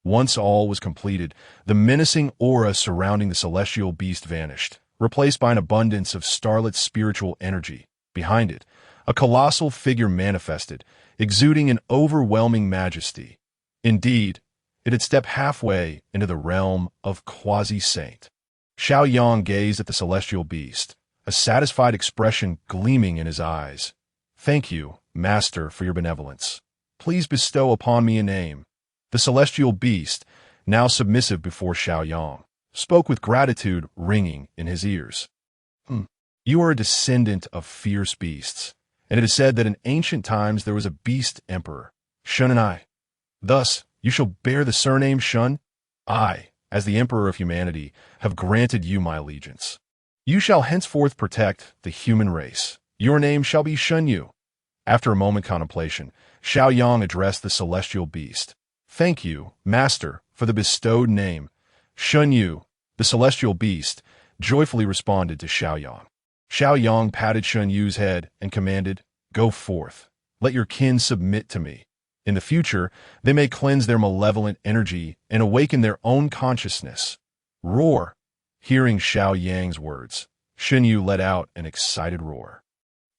Once all was completed, the menacing aura surrounding the celestial beast vanished, replaced by an abundance of starlit spiritual energy. Behind it, a colossal figure manifested, exuding an overwhelming majesty. Indeed, it had stepped halfway into the realm of quasi-saint. Xiao Yang gazed at the celestial beast, a satisfied expression gleaming in his eyes. Thank you, Master, for your benevolence. Please bestow upon me a name. The celestial beast, now submissive before Xiao Yang, spoke with gratitude ringing in his ears. You are a descendant of fierce beasts, and it is said that in ancient times there was a beast emperor, Shun and I. Thus, you shall bear the surname Shun. I, as the emperor of humanity, have granted you my allegiance. You shall henceforth protect the human race. Your name shall be Shun Yu. After a moment contemplation, Xiao Yang addressed the celestial beast. Thank you, Master, for the bestowed name. Shun Yu, the celestial beast, joyfully responded to Xiao Yang. Xiao Yang patted Shun Yu's head and commanded, Go forth. Let your kin submit to me. In the future, they may cleanse their malevolent energy and awaken their own consciousness. Roar! Hearing Xiao Yang's words, Shen Yu let out an excited roar.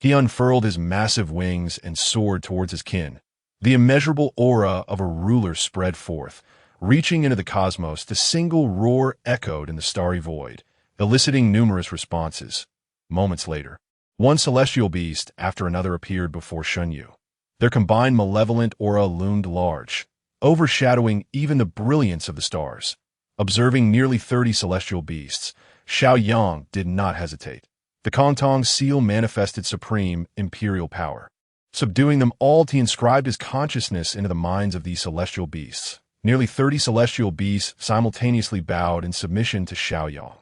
He unfurled his massive wings and soared towards his kin. The immeasurable aura of a ruler spread forth, reaching into the cosmos. The single roar echoed in the starry void, eliciting numerous responses. Moments later, one celestial beast after another appeared before Shen Yu. Their combined malevolent aura loomed large, overshadowing even the brilliance of the stars. Observing nearly 30 celestial beasts, Xiao Yang did not hesitate. The Kongtong seal manifested supreme imperial power. Subduing them all, he inscribed his consciousness into the minds of these celestial beasts. Nearly 30 celestial beasts simultaneously bowed in submission to Xiao Yang.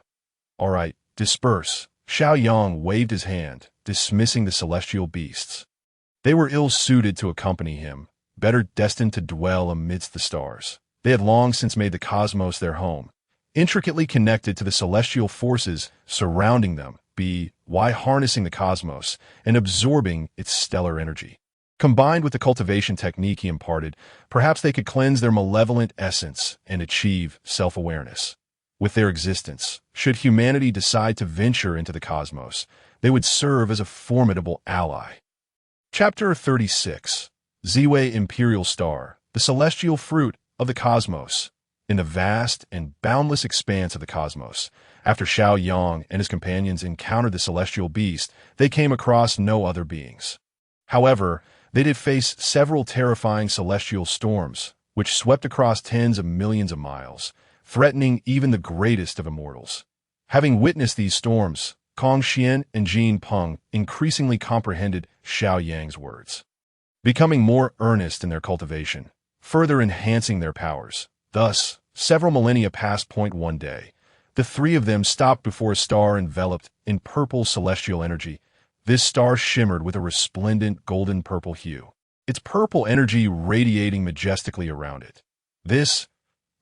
All right, disperse. Xiao Yang waved his hand, dismissing the celestial beasts. They were ill-suited to accompany him, better destined to dwell amidst the stars. They had long since made the cosmos their home, intricately connected to the celestial forces surrounding them, why harnessing the cosmos and absorbing its stellar energy. Combined with the cultivation technique he imparted, perhaps they could cleanse their malevolent essence and achieve self-awareness. With their existence, should humanity decide to venture into the cosmos, they would serve as a formidable ally. Chapter 36. Ziwei Imperial Star, the celestial fruit of the cosmos. In the vast and boundless expanse of the cosmos, after Xiao Yang and his companions encountered the celestial beast, they came across no other beings. However, they did face several terrifying celestial storms, which swept across tens of millions of miles, threatening even the greatest of immortals. Having witnessed these storms, Kong Xian and Jin Peng increasingly comprehended Xiao Yang's words, becoming more earnest in their cultivation, further enhancing their powers. Thus, several millennia passed. One day, the three of them stopped before a star enveloped in purple celestial energy. This star shimmered with a resplendent golden-purple hue, its purple energy radiating majestically around it. This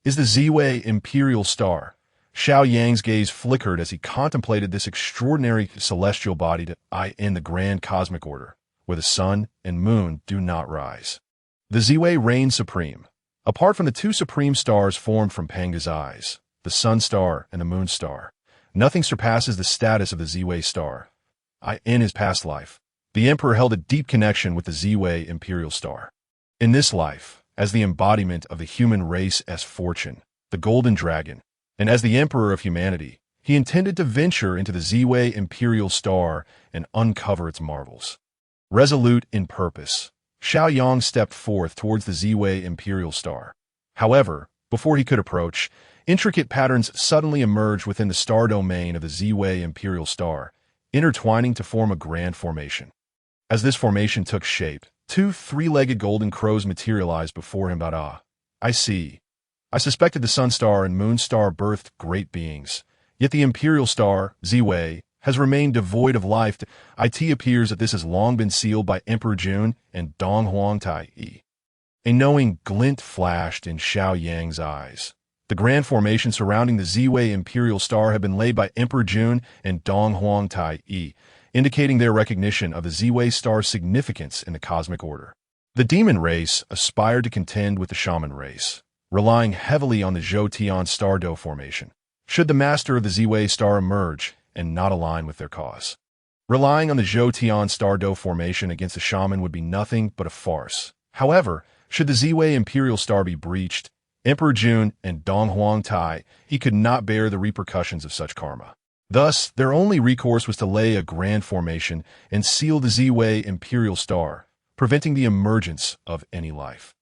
is the Ziwei Imperial Star. Xiao Yang's gaze flickered as he contemplated this extraordinary celestial body in the grand cosmic order, where the sun and moon do not rise. The Ziwei reigns supreme. Apart from the two supreme stars formed from Panga's eyes, the Sun Star and the Moon Star, nothing surpasses the status of the Ziwei Star. In his past life, the Emperor held a deep connection with the Ziwei Imperial Star. In this life, as the embodiment of the human race's fortune, the Golden Dragon, and as the Emperor of humanity, he intended to venture into the Ziwei Imperial Star and uncover its marvels. Resolute in purpose, Xiao Yang stepped forth towards the Ziwei Imperial Star. However, before he could approach, intricate patterns suddenly emerged within the star domain of the Ziwei Imperial Star, intertwining to form a grand formation. As this formation took shape, two three-legged golden crows materialized before him. I see. I suspected the Sun Star and Moon Star birthed great beings, yet the Imperial Star, Ziwei, has remained devoid of life. It appears that this has long been sealed by Emperor Jun and Dong Huangtai. A knowing glint flashed in Xiao Yang's eyes. The grand formation surrounding the Ziwei Imperial Star had been laid by Emperor Jun and Dong Huangtai, indicating their recognition of the Ziwei Star's significance in the cosmic order. The demon race aspired to contend with the shaman race, relying heavily on the Zhou-Tian Star Doe formation, should the master of the Ziwei Star emerge and not align with their cause. Relying on the Zhou-Tian Star Doe formation against the shaman would be nothing but a farce. However, should the Ziwei Imperial Star be breached, Emperor Jun and Dong Huangtai, he could not bear the repercussions of such karma. Thus, their only recourse was to lay a grand formation and seal the Ziwei Imperial Star, preventing the emergence of any life.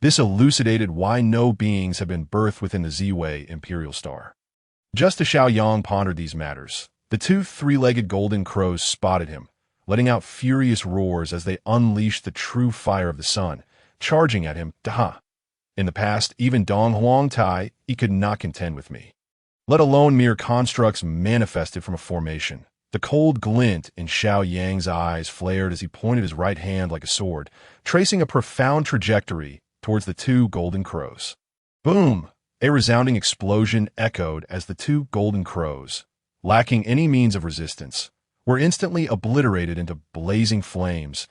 This elucidated why no beings have been birthed within the Ziwei Imperial Star. Just as Xiao Yang pondered these matters, the two three-legged golden crows spotted him, letting out furious roars as they unleashed the true fire of the sun, charging at him. In the past, even Dong Huangtai, he could not contend with me, let alone mere constructs manifested from a formation. The cold glint in Xiao Yang's eyes flared as he pointed his right hand like a sword, tracing a profound trajectory towards the two golden crows. Boom! A resounding explosion echoed as the two golden crows, lacking any means of resistance, were instantly obliterated into blazing flames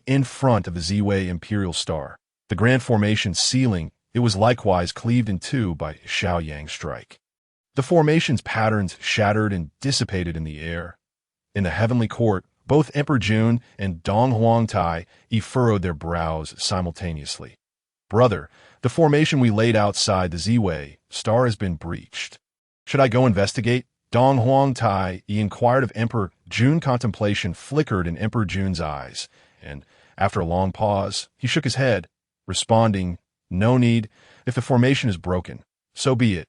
in front of the Ziwei Imperial Star. The grand formation's ceiling, it was likewise cleaved in two by Xiao Yang's strike. The formation's patterns shattered and dissipated in the air. In the heavenly court, both Emperor Jun and Dong Huangtai furrowed their brows simultaneously. Brother, the formation we laid outside the Z-Way star has been breached. Should I go investigate? Dong Huangtai inquired of Emperor Jun. Contemplation flickered in Emperor Jun's eyes, and, after a long pause, he shook his head, responding, "No need. If the formation is broken, so be it.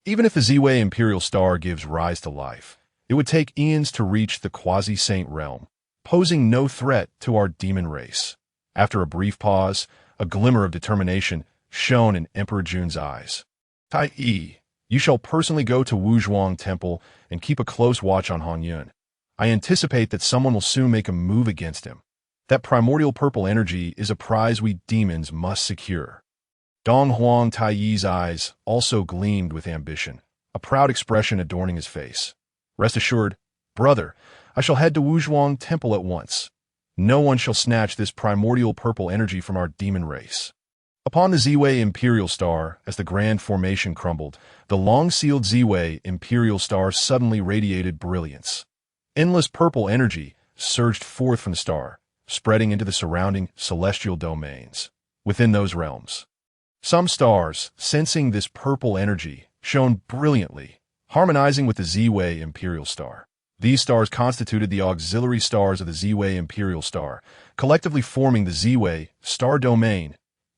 Even if the Z-Way Imperial Star gives rise to life, it would take eons to reach the quasi-saint realm, posing no threat to our demon race." After a brief pause, a glimmer of determination shone in Emperor Jun's eyes. "Tai Yi, you shall personally go to Wuzhuang Temple and keep a close watch on Han Yun. I anticipate that someone will soon make a move against him. That primordial purple energy is a prize we demons must secure." Dong Huang Taiyi's eyes also gleamed with ambition, a proud expression adorning his face. "Rest assured, brother, I shall head to Wuzhuang Temple at once. No one shall snatch this primordial purple energy from our demon race." Upon the Z-Way Imperial Star, as the grand formation crumbled, the long-sealed Z-Way Imperial Star suddenly radiated brilliance. Endless purple energy surged forth from the star, spreading into the surrounding celestial domains. Within those realms, some stars, sensing this purple energy, shone brilliantly, harmonizing with the Z-Way Imperial Star. These stars constituted the auxiliary stars of the Z-Way Imperial Star, collectively forming the Z-Way Star Domain.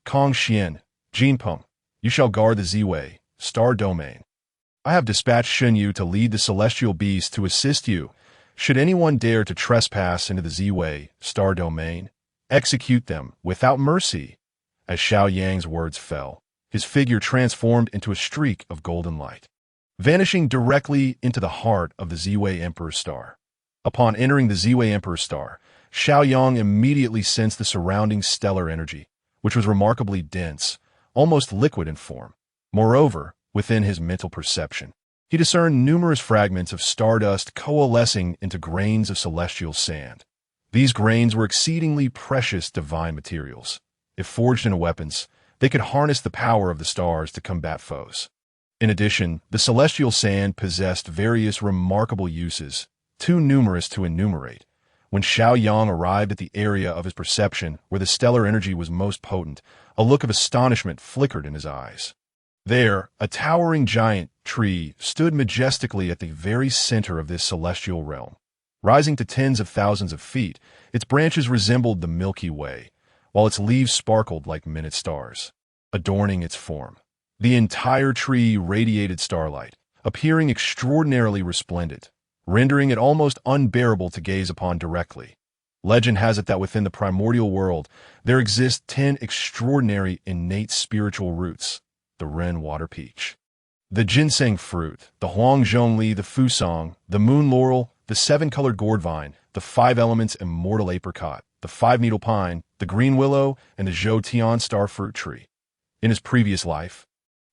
Kong Xian, Jinpeng, you shall guard the Z-Way Star Domain. I have dispatched Shun Yu to lead the celestial beasts to assist you. Should anyone dare to trespass into the Z-Way Star Domain, execute them without mercy. As Xiao Yang's words fell, his figure transformed into a streak of golden light, vanishing directly into the heart of the Z-Way Emperor Star. Upon entering the Z-Way Emperor Star, Xiao Yang immediately sensed the surrounding stellar energy, which was remarkably dense, almost liquid in form. Moreover, within his mental perception, he discerned numerous fragments of stardust coalescing into grains of celestial sand. These grains were exceedingly precious divine materials. If forged into weapons, they could harness the power of the stars to combat foes. In addition, the celestial sand possessed various remarkable uses, too numerous to enumerate. When Xiao Yang arrived at the area of his perception where the stellar energy was most potent, a look of astonishment flickered in his eyes. There, a towering giant tree stood majestically at the very center of this celestial realm. Rising to tens of thousands of feet, its branches resembled the Milky Way, while its leaves sparkled like minute stars, adorning its form. The entire tree radiated starlight, appearing extraordinarily resplendent, rendering it almost unbearable to gaze upon directly. Legend has it that within the primordial world, there exist 10 extraordinary innate spiritual roots: the Ren water peach, the ginseng fruit, the huangzhongli, the fusong, the moon laurel, the 7-colored gourd vine, the 5 elements immortal apricot, the 5-needle pine, the green willow, and the zhou tian starfruit tree. In his previous life,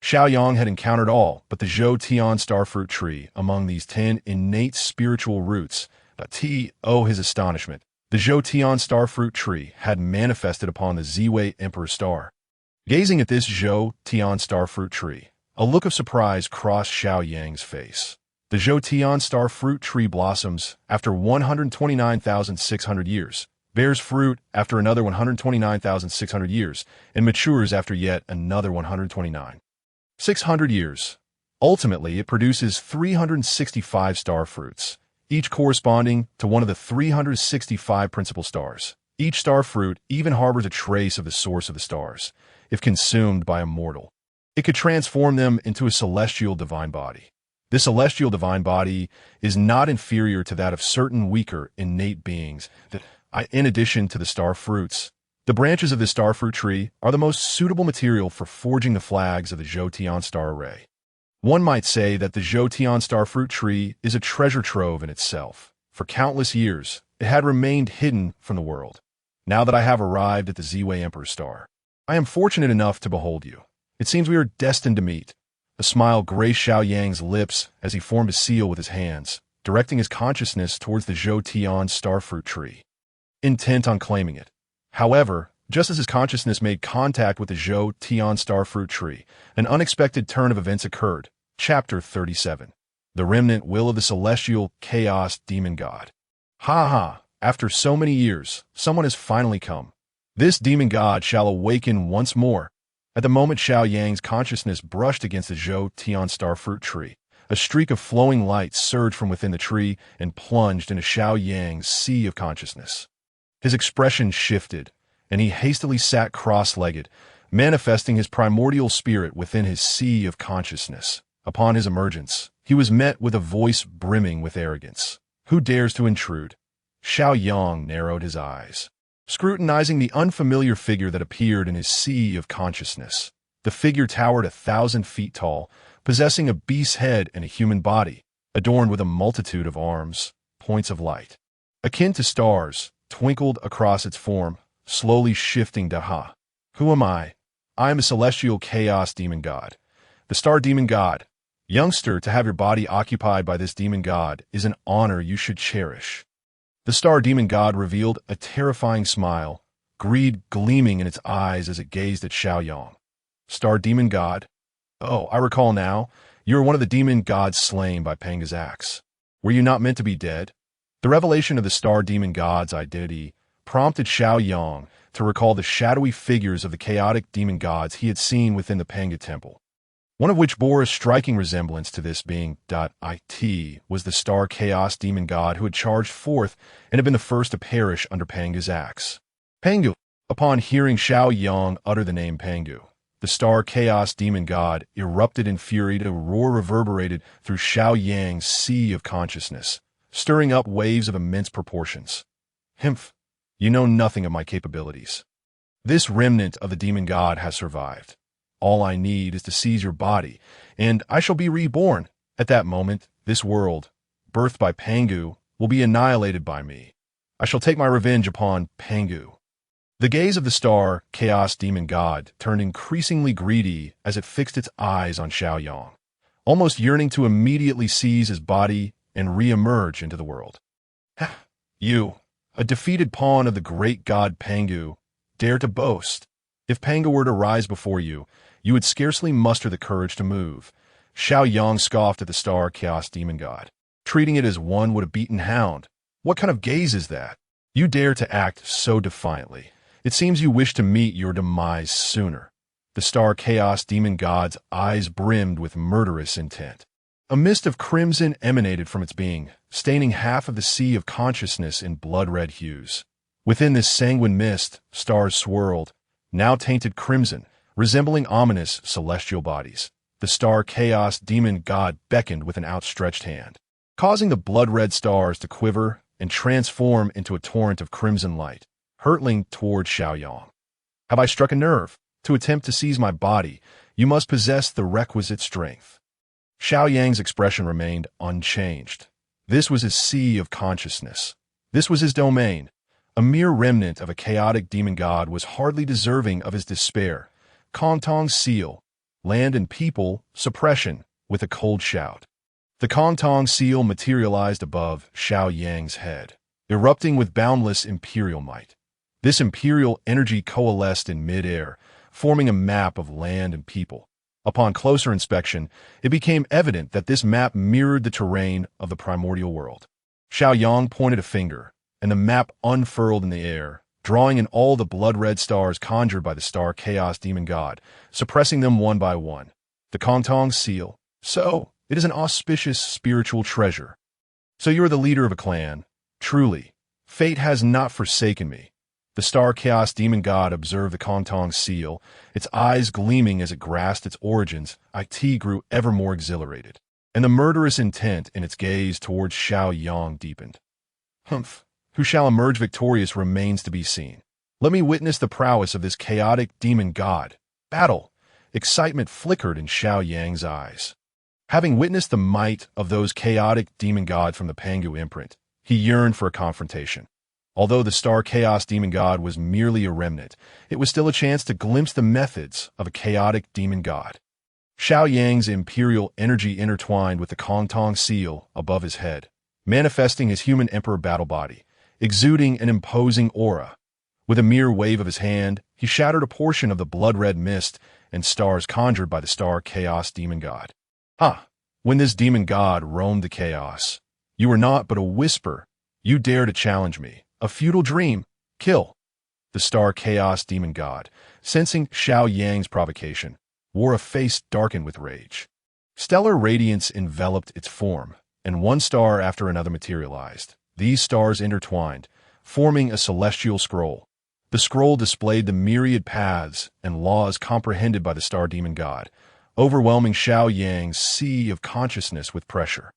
Xiao Yang had encountered all but the zhou tian starfruit tree among these 10 innate spiritual roots. To his astonishment, the zhou tian starfruit tree had manifested upon the Z-Way Emperor Star. Gazing at this zhou tian starfruit tree, a look of surprise crossed Xiao Yang's face. The zhou tian starfruit tree blossoms after 129,600 years, bears fruit after another 129,600 years, and matures after yet another 129,600 years. Ultimately, it produces 365 star fruits, each corresponding to one of the 365 principal stars. Each star fruit even harbors a trace of the source of the stars. If consumed by a mortal, it could transform them into a celestial divine body. This celestial divine body is not inferior to that of certain weaker innate beings that, in addition to the star fruits, the branches of the starfruit tree are the most suitable material for forging the flags of the zhou tian star array. One might say that the zhou tian starfruit tree is a treasure trove in itself. For countless years, it had remained hidden from the world. Now that I have arrived at the Z-Way Emperor Star, I am fortunate enough to behold you. It seems we are destined to meet. A smile graced Xiao Yang's lips as he formed a seal with his hands, directing his consciousness towards the zhou tian starfruit tree, intent on claiming it. However, Just as his consciousness made contact with the Zhou Tian starfruit tree, an unexpected turn of events occurred. Chapter 37. The Remnant Will of the Celestial Chaos Demon God. Ha ha! After so many years, someone has finally come. This demon god shall awaken once more. At the moment Xiao Yang's consciousness brushed against the Zhou Tian starfruit tree, a streak of flowing light surged from within the tree and plunged into Xiao Yang's sea of consciousness. His expression shifted, and he hastily sat cross-legged, manifesting his primordial spirit within his sea of consciousness. Upon his emergence, he was met with a voice brimming with arrogance. Who dares to intrude? Xiao Yang narrowed his eyes, scrutinizing the unfamiliar figure that appeared in his sea of consciousness. The figure towered 1,000 feet tall, possessing a beast's head and a human body, adorned with a multitude of arms, points of light, akin to stars, twinkled across its form, slowly shifting to Ha. Who am I? I am a celestial chaos demon god, the star demon god. Youngster, to have your body occupied by this demon god is an honor you should cherish. The star demon god revealed a terrifying smile, greed gleaming in its eyes as it gazed at Xiao Yang. Star demon god? Oh, I recall now. You are one of the demon gods slain by Panga's axe. Were you not meant to be dead? The revelation of the star demon god's identity prompted Xiao Yang to recall the shadowy figures of the chaotic demon gods he had seen within the Panga temple, one of which bore a striking resemblance to this being. It was the star chaos demon god who had charged forth and had been the first to perish under Panga's axe. Pangu. Upon hearing Xiao Yang utter the name Pangu, the star chaos demon god erupted in fury. A roar reverberated through Xiao Yang's sea of consciousness, stirring up waves of immense proportions. Himph, you know nothing of my capabilities. This remnant of the demon god has survived. All I need is to seize your body, and I shall be reborn. At that moment, this world, birthed by Pangu, will be annihilated by me. I shall take my revenge upon Pangu. The gaze of the star, chaos demon god, turned increasingly greedy as it fixed its eyes on Xiao Yang, almost yearning to immediately seize his body and re-emerge into the world. You, a defeated pawn of the great god Pangu, dare to boast. If Pangu were to rise before you, you would scarcely muster the courage to move. Xiao Yang scoffed at the star chaos demon god, treating it as one would a beaten hound. What kind of gaze is that? You dare to act so defiantly. It seems you wish to meet your demise sooner. The star chaos demon god's eyes brimmed with murderous intent. A mist of crimson emanated from its being, staining half of the sea of consciousness in blood-red hues. Within this sanguine mist, stars swirled, now tainted crimson, resembling ominous celestial bodies. The star chaos demon god beckoned with an outstretched hand, causing the blood-red stars to quiver and transform into a torrent of crimson light, hurtling toward Xiao Yang. Have I struck a nerve? To attempt to seize my body, you must possess the requisite strength. Xiao Yang's expression remained unchanged. This was his sea of consciousness. This was his domain. A mere remnant of a chaotic demon god was hardly deserving of his despair. Kongtong's seal, land and people, suppression, with a cold shout. The Kongtong seal materialized above Xiao Yang's head, erupting with boundless imperial might. This imperial energy coalesced in mid-air, forming a map of land and people. Upon closer inspection, it became evident that this map mirrored the terrain of the Primordial World. Xiao Yang pointed a finger, and the map unfurled in the air, drawing in all the blood-red stars conjured by the star chaos demon god, suppressing them one by one. The Kongtong seal. So, it is an auspicious spiritual treasure. So you are the leader of a clan. Truly, fate has not forsaken me. The star chaos demon god observed the Kongtong seal, its eyes gleaming as it grasped its origins. It grew ever more exhilarated, and the murderous intent in its gaze towards Xiao Yang deepened. Humph. Who shall emerge victorious remains to be seen. Let me witness the prowess of this chaotic demon god. Battle! Excitement flickered in Xiao Yang's eyes. Having witnessed the might of those chaotic demon gods from the Pangu imprint, he yearned for a confrontation. Although the star chaos demon god was merely a remnant, it was still a chance to glimpse the methods of a chaotic demon god. Xiao Yang's imperial energy intertwined with the Kongtong seal above his head, manifesting his human emperor battle body, exuding an imposing aura. With a mere wave of his hand, he shattered a portion of the blood-red mist and stars conjured by the star chaos demon god. Ah! When this demon god roamed the chaos, you were not but a whisper. You dare to challenge me. A futile dream. Kill. The star chaos demon god, sensing Xiao Yang's provocation, wore a face darkened with rage. Stellar radiance enveloped its form, and one star after another materialized. These stars intertwined, forming a celestial scroll. The scroll displayed the myriad paths and laws comprehended by the star demon god, overwhelming Xiao Yang's sea of consciousness with pressure.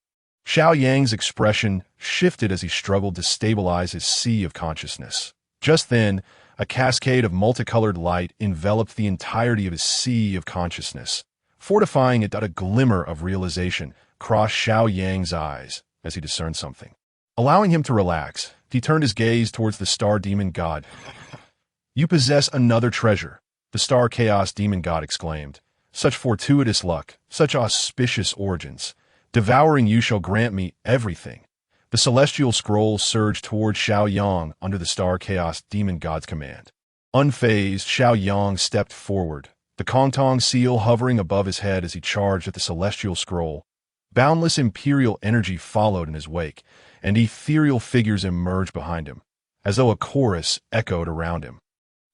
Xiao Yang's expression shifted as he struggled to stabilize his sea of consciousness. Just then, a cascade of multicolored light enveloped the entirety of his sea of consciousness, fortifying it that a glimmer of realization crossed Xiao Yang's eyes as he discerned something. Allowing him to relax, he turned his gaze towards the star demon god. "You possess another treasure," the star chaos demon god exclaimed. "Such fortuitous luck, such auspicious origins. Devouring you shall grant me everything." The celestial scroll surged toward Xiao Yang under the star chaos demon god's command. Unfazed, Xiao Yang stepped forward, the Kongtong seal hovering above his head as he charged at the celestial scroll. Boundless imperial energy followed in his wake, and ethereal figures emerged behind him, as though a chorus echoed around him.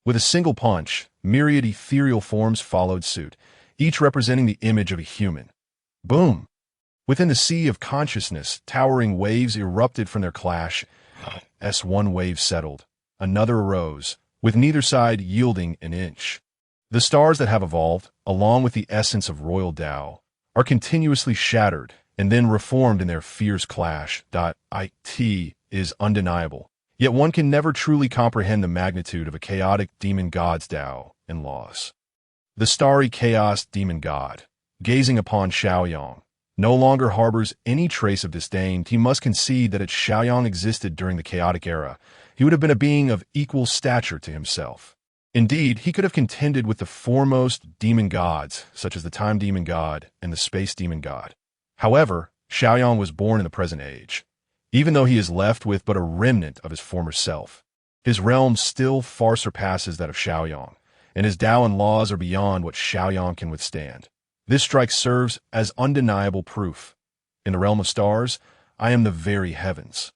With a single punch, myriad ethereal forms followed suit, each representing the image of a human. Boom! Within the sea of consciousness, towering waves erupted from their clash. As one wave settled, another arose, with neither side yielding an inch. The stars that have evolved, along with the essence of royal Tao, are continuously shattered and then reformed in their fierce clash. It is undeniable. Yet one can never truly comprehend the magnitude of a chaotic demon god's Tao and laws. The starry chaos demon god, gazing upon Xiaoyang, no longer harbors any trace of disdain. He must concede that if Xiaoyang existed during the chaotic era, he would have been a being of equal stature to himself. Indeed, he could have contended with the foremost demon gods, such as the time demon god and the space demon god. However, Xiaoyang was born in the present age. Even though he is left with but a remnant of his former self, his realm still far surpasses that of Xiaoyang, and his Tao and laws are beyond what Xiaoyang can withstand. This strike serves as undeniable proof. In the realm of stars, I am the very heavens.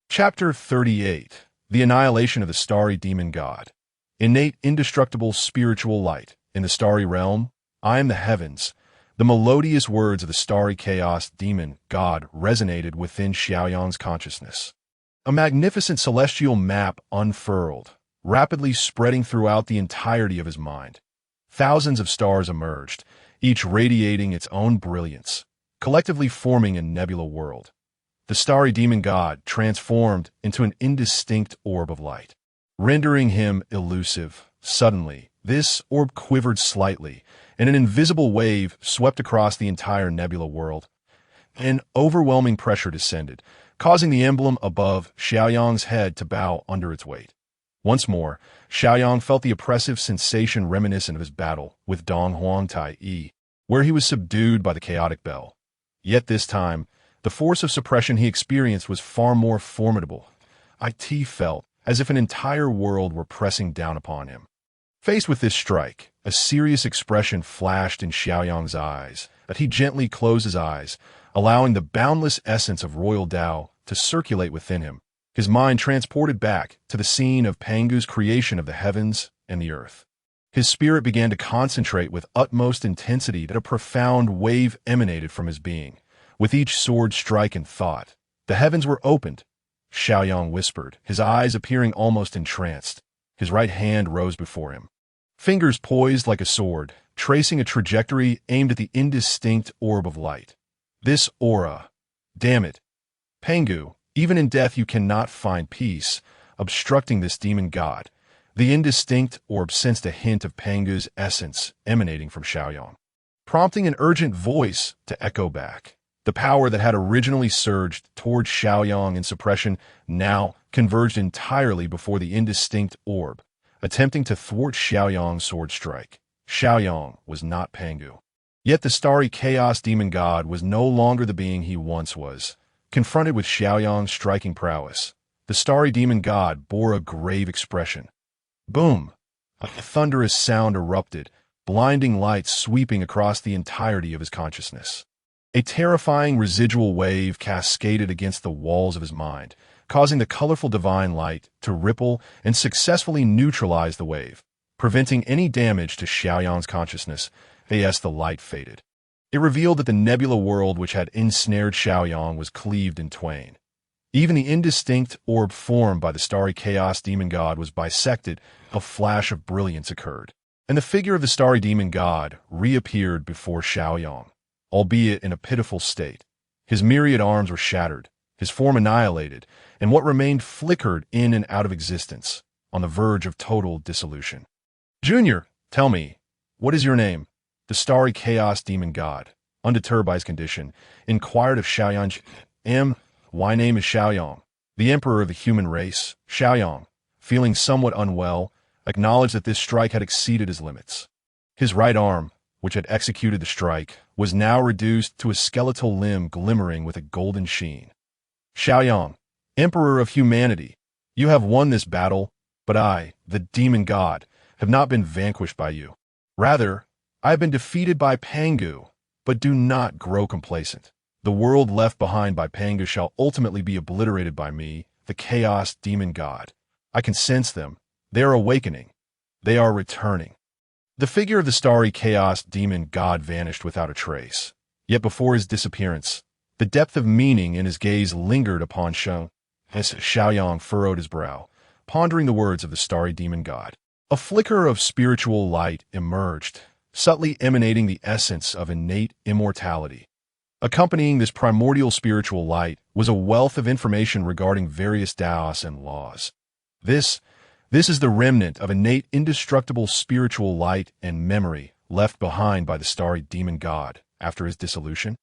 Chapter 38. The Annihilation of the Starry Demon God. Innate indestructible spiritual light. In the starry realm, I am the heavens. The melodious words of the starry chaos demon god resonated within Xiaoyang's consciousness. A magnificent celestial map unfurled, rapidly spreading throughout the entirety of his mind. Thousands of stars emerged, each radiating its own brilliance, collectively forming a nebula world. The starry demon god transformed into an indistinct orb of light, rendering him elusive. Suddenly, this orb quivered slightly, and an invisible wave swept across the entire nebula world. An overwhelming pressure descended, causing the emblem above Xiaoyang's head to bow under its weight. Once more, Xiaoyang felt the oppressive sensation reminiscent of his battle with Dong Huangtai, where he was subdued by the chaotic bell. Yet this time, the force of suppression he experienced was far more formidable. It felt as if an entire world were pressing down upon him. Faced with this strike, a serious expression flashed in Xiaoyang's eyes, but he gently closed his eyes, allowing the boundless essence of royal Tao to circulate within him, his mind transported back to the scene of Pangu's creation of the heavens and the earth. His spirit began to concentrate with utmost intensity that a profound wave emanated from his being. With each sword strike and thought, the heavens were opened. Xiaoyang whispered, his eyes appearing almost entranced. His right hand rose before him, fingers poised like a sword, tracing a trajectory aimed at the indistinct orb of light. This aura, damn it. Pangu, even in death you cannot find peace, obstructing this demon god. The indistinct orb sensed a hint of Pangu's essence emanating from Xiaoyang, prompting an urgent voice to echo back. The power that had originally surged toward Xiaoyang in suppression now converged entirely before the indistinct orb, attempting to thwart Xiaoyang's sword strike. Xiaoyang was not Pangu. Yet the starry chaos demon god was no longer the being he once was. Confronted with Xiaoyang's striking prowess, the starry demon god bore a grave expression. Boom! A thunderous sound erupted, blinding light sweeping across the entirety of his consciousness. A terrifying residual wave cascaded against the walls of his mind, causing the colorful divine light to ripple and successfully neutralize the wave, preventing any damage to Xiaoyang's consciousness as the light faded. It revealed that the nebula world which had ensnared Xiaoyang was cleaved in twain. Even the indistinct orb formed by the starry chaos demon god was bisected. A flash of brilliance occurred, and the figure of the starry demon god reappeared before Xiaoyang, albeit in a pitiful state. His myriad arms were shattered, his form annihilated, and what remained flickered in and out of existence, on the verge of total dissolution. "Junior, tell me, what is your name?" The starry chaos demon god, undeterred by his condition, inquired of Xiaoyang. "My name is Xiaoyang, the emperor of the human race." Xiaoyang, feeling somewhat unwell, acknowledged that this strike had exceeded his limits. His right arm, which had executed the strike, was now reduced to a skeletal limb glimmering with a golden sheen. "Xiaoyang, emperor of humanity, you have won this battle, but I, the demon god, have not been vanquished by you. Rather, I have been defeated by Pangu, but do not grow complacent. The world left behind by Pangu shall ultimately be obliterated by me, the chaos demon god. I can sense them. They are awakening. They are returning." The figure of the starry chaos demon god vanished without a trace. Yet before his disappearance, the depth of meaning in his gaze lingered upon Xiaoyang. As Xiaoyang furrowed his brow, pondering the words of the starry demon god, a flicker of spiritual light emerged, subtly emanating the essence of innate immortality. Accompanying this primordial spiritual light was a wealth of information regarding various Taoists and laws. This is the remnant of innate indestructible spiritual light and memory left behind by the starry demon god after his dissolution.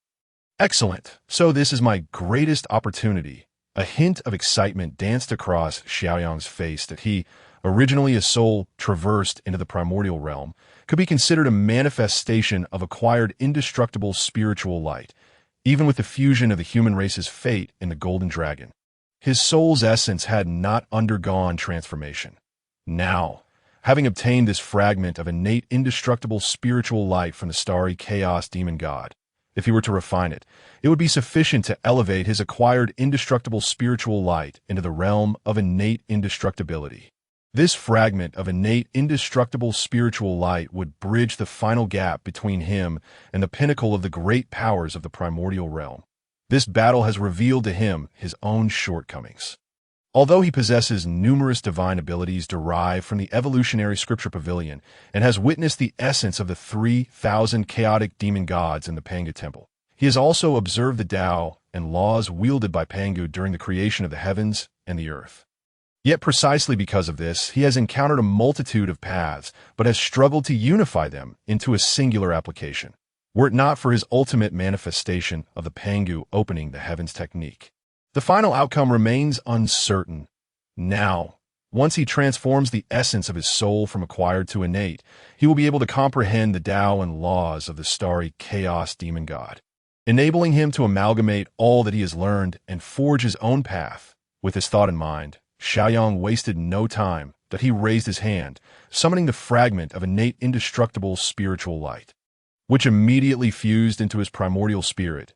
Excellent. So this is my greatest opportunity. A hint of excitement danced across Xiaoyang's face that he, originally a soul traversed into the primordial realm, could be considered a manifestation of acquired indestructible spiritual light, even with the fusion of the human race's fate in the golden dragon. His soul's essence had not undergone transformation. Now, having obtained this fragment of innate indestructible spiritual light from the starry chaos demon god, if he were to refine it, it would be sufficient to elevate his acquired indestructible spiritual light into the realm of innate indestructibility. This fragment of innate indestructible spiritual light would bridge the final gap between him and the pinnacle of the great powers of the primordial realm. This battle has revealed to him his own shortcomings. Although he possesses numerous divine abilities derived from the evolutionary scripture pavilion and has witnessed the essence of the 3,000 chaotic demon gods in the Pangu temple, he has also observed the Tao and laws wielded by Pangu during the creation of the heavens and the earth. Yet precisely because of this, he has encountered a multitude of paths, but has struggled to unify them into a singular application, were it not for his ultimate manifestation of the Pangu opening the heavens technique. The final outcome remains uncertain. Now, once he transforms the essence of his soul from acquired to innate, he will be able to comprehend the Tao and laws of the starry chaos demon god, enabling him to amalgamate all that he has learned and forge his own path. With his thought in mind, Xiaoyang wasted no time that he raised his hand, summoning the fragment of innate indestructible spiritual light, which immediately fused into his primordial spirit.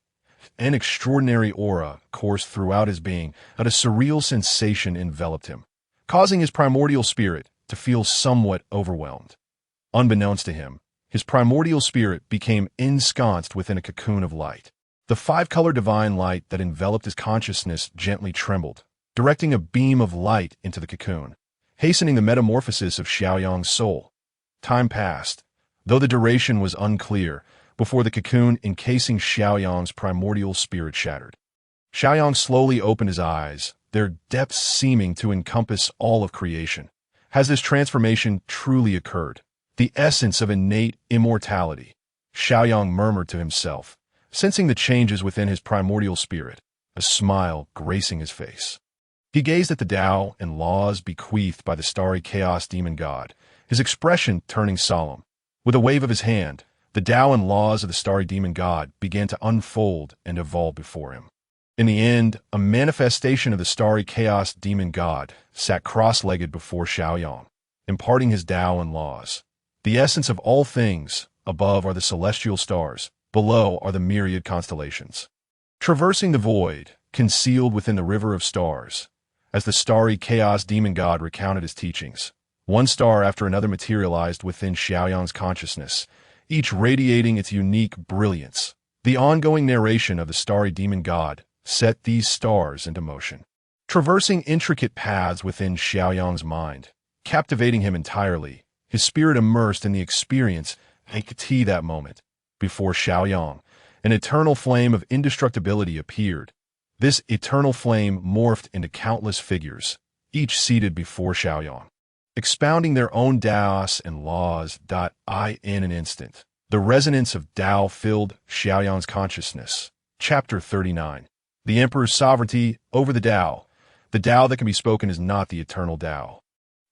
An extraordinary aura coursed throughout his being, and a surreal sensation enveloped him, causing his primordial spirit to feel somewhat overwhelmed. Unbeknownst to him, his primordial spirit became ensconced within a cocoon of light. The five-color divine light that enveloped his consciousness gently trembled, directing a beam of light into the cocoon, hastening the metamorphosis of Xiaoyang's soul. Time passed, though the duration was unclear, before the cocoon encasing Xiaoyang's primordial spirit shattered. Xiaoyang slowly opened his eyes, their depths seeming to encompass all of creation. Has this transformation truly occurred? The essence of innate immortality. Xiaoyang murmured to himself, sensing the changes within his primordial spirit, a smile gracing his face. He gazed at the Tao and laws bequeathed by the starry chaos demon god, his expression turning solemn. With a wave of his hand, the Tao and laws of the starry demon god began to unfold and evolve before him. In the end, a manifestation of the starry chaos demon god sat cross-legged before Xiaoyang, imparting his Tao and laws. The essence of all things, above are the celestial stars, below are the myriad constellations. Traversing the void, concealed within the river of stars, as the starry chaos demon god recounted his teachings, one star after another materialized within Xiaoyang's consciousness, each radiating its unique brilliance. The ongoing narration of the starry demon god set these stars into motion, traversing intricate paths within Xiaoyang's mind, captivating him entirely, his spirit immersed in the experience at that moment. Before Xiaoyang, an eternal flame of indestructibility appeared. This eternal flame morphed into countless figures, each seated before Xiaoyang, expounding their own Taos and laws. In an instant, the resonance of Tao filled Xiaoyang's consciousness. Chapter 39. The Emperor's sovereignty over the Tao. The Tao that can be spoken is not the eternal Tao.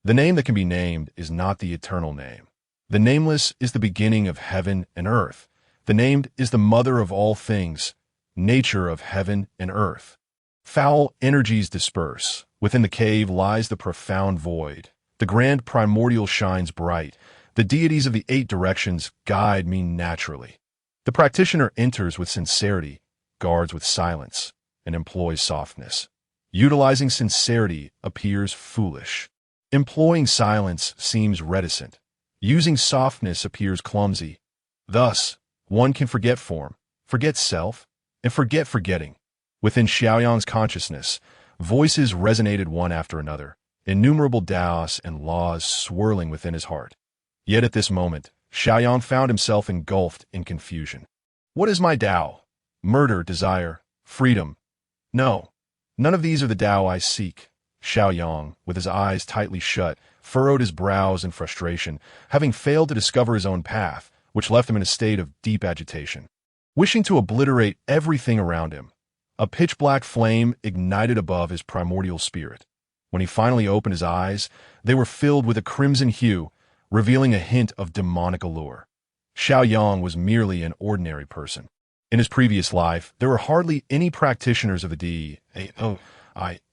The name that can be named is not the eternal name. The nameless is the beginning of heaven and earth. The named is the mother of all things, nature of heaven and earth. Foul energies disperse. Within the cave lies the profound void. The grand primordial shines bright. The deities of the 8 directions guide me naturally. The practitioner enters with sincerity, guards with silence, and employs softness. Utilizing sincerity appears foolish. Employing silence seems reticent. Using softness appears clumsy. Thus, one can forget form, forget self, and forget forgetting. Within Xiaoyang's consciousness, voices resonated one after another, innumerable Taos and laws swirling within his heart. Yet at this moment, Xiaoyang found himself engulfed in confusion. What is my Tao? Murder, desire, freedom? No, none of these are the Tao I seek. Xiaoyang, with his eyes tightly shut, furrowed his brows in frustration, having failed to discover his own path, which left him in a state of deep agitation. Wishing to obliterate everything around him, a pitch-black flame ignited above his primordial spirit. When he finally opened his eyes, they were filled with a crimson hue, revealing a hint of demonic allure. Xiaoyang was merely an ordinary person. In his previous life, there were hardly any practitioners of the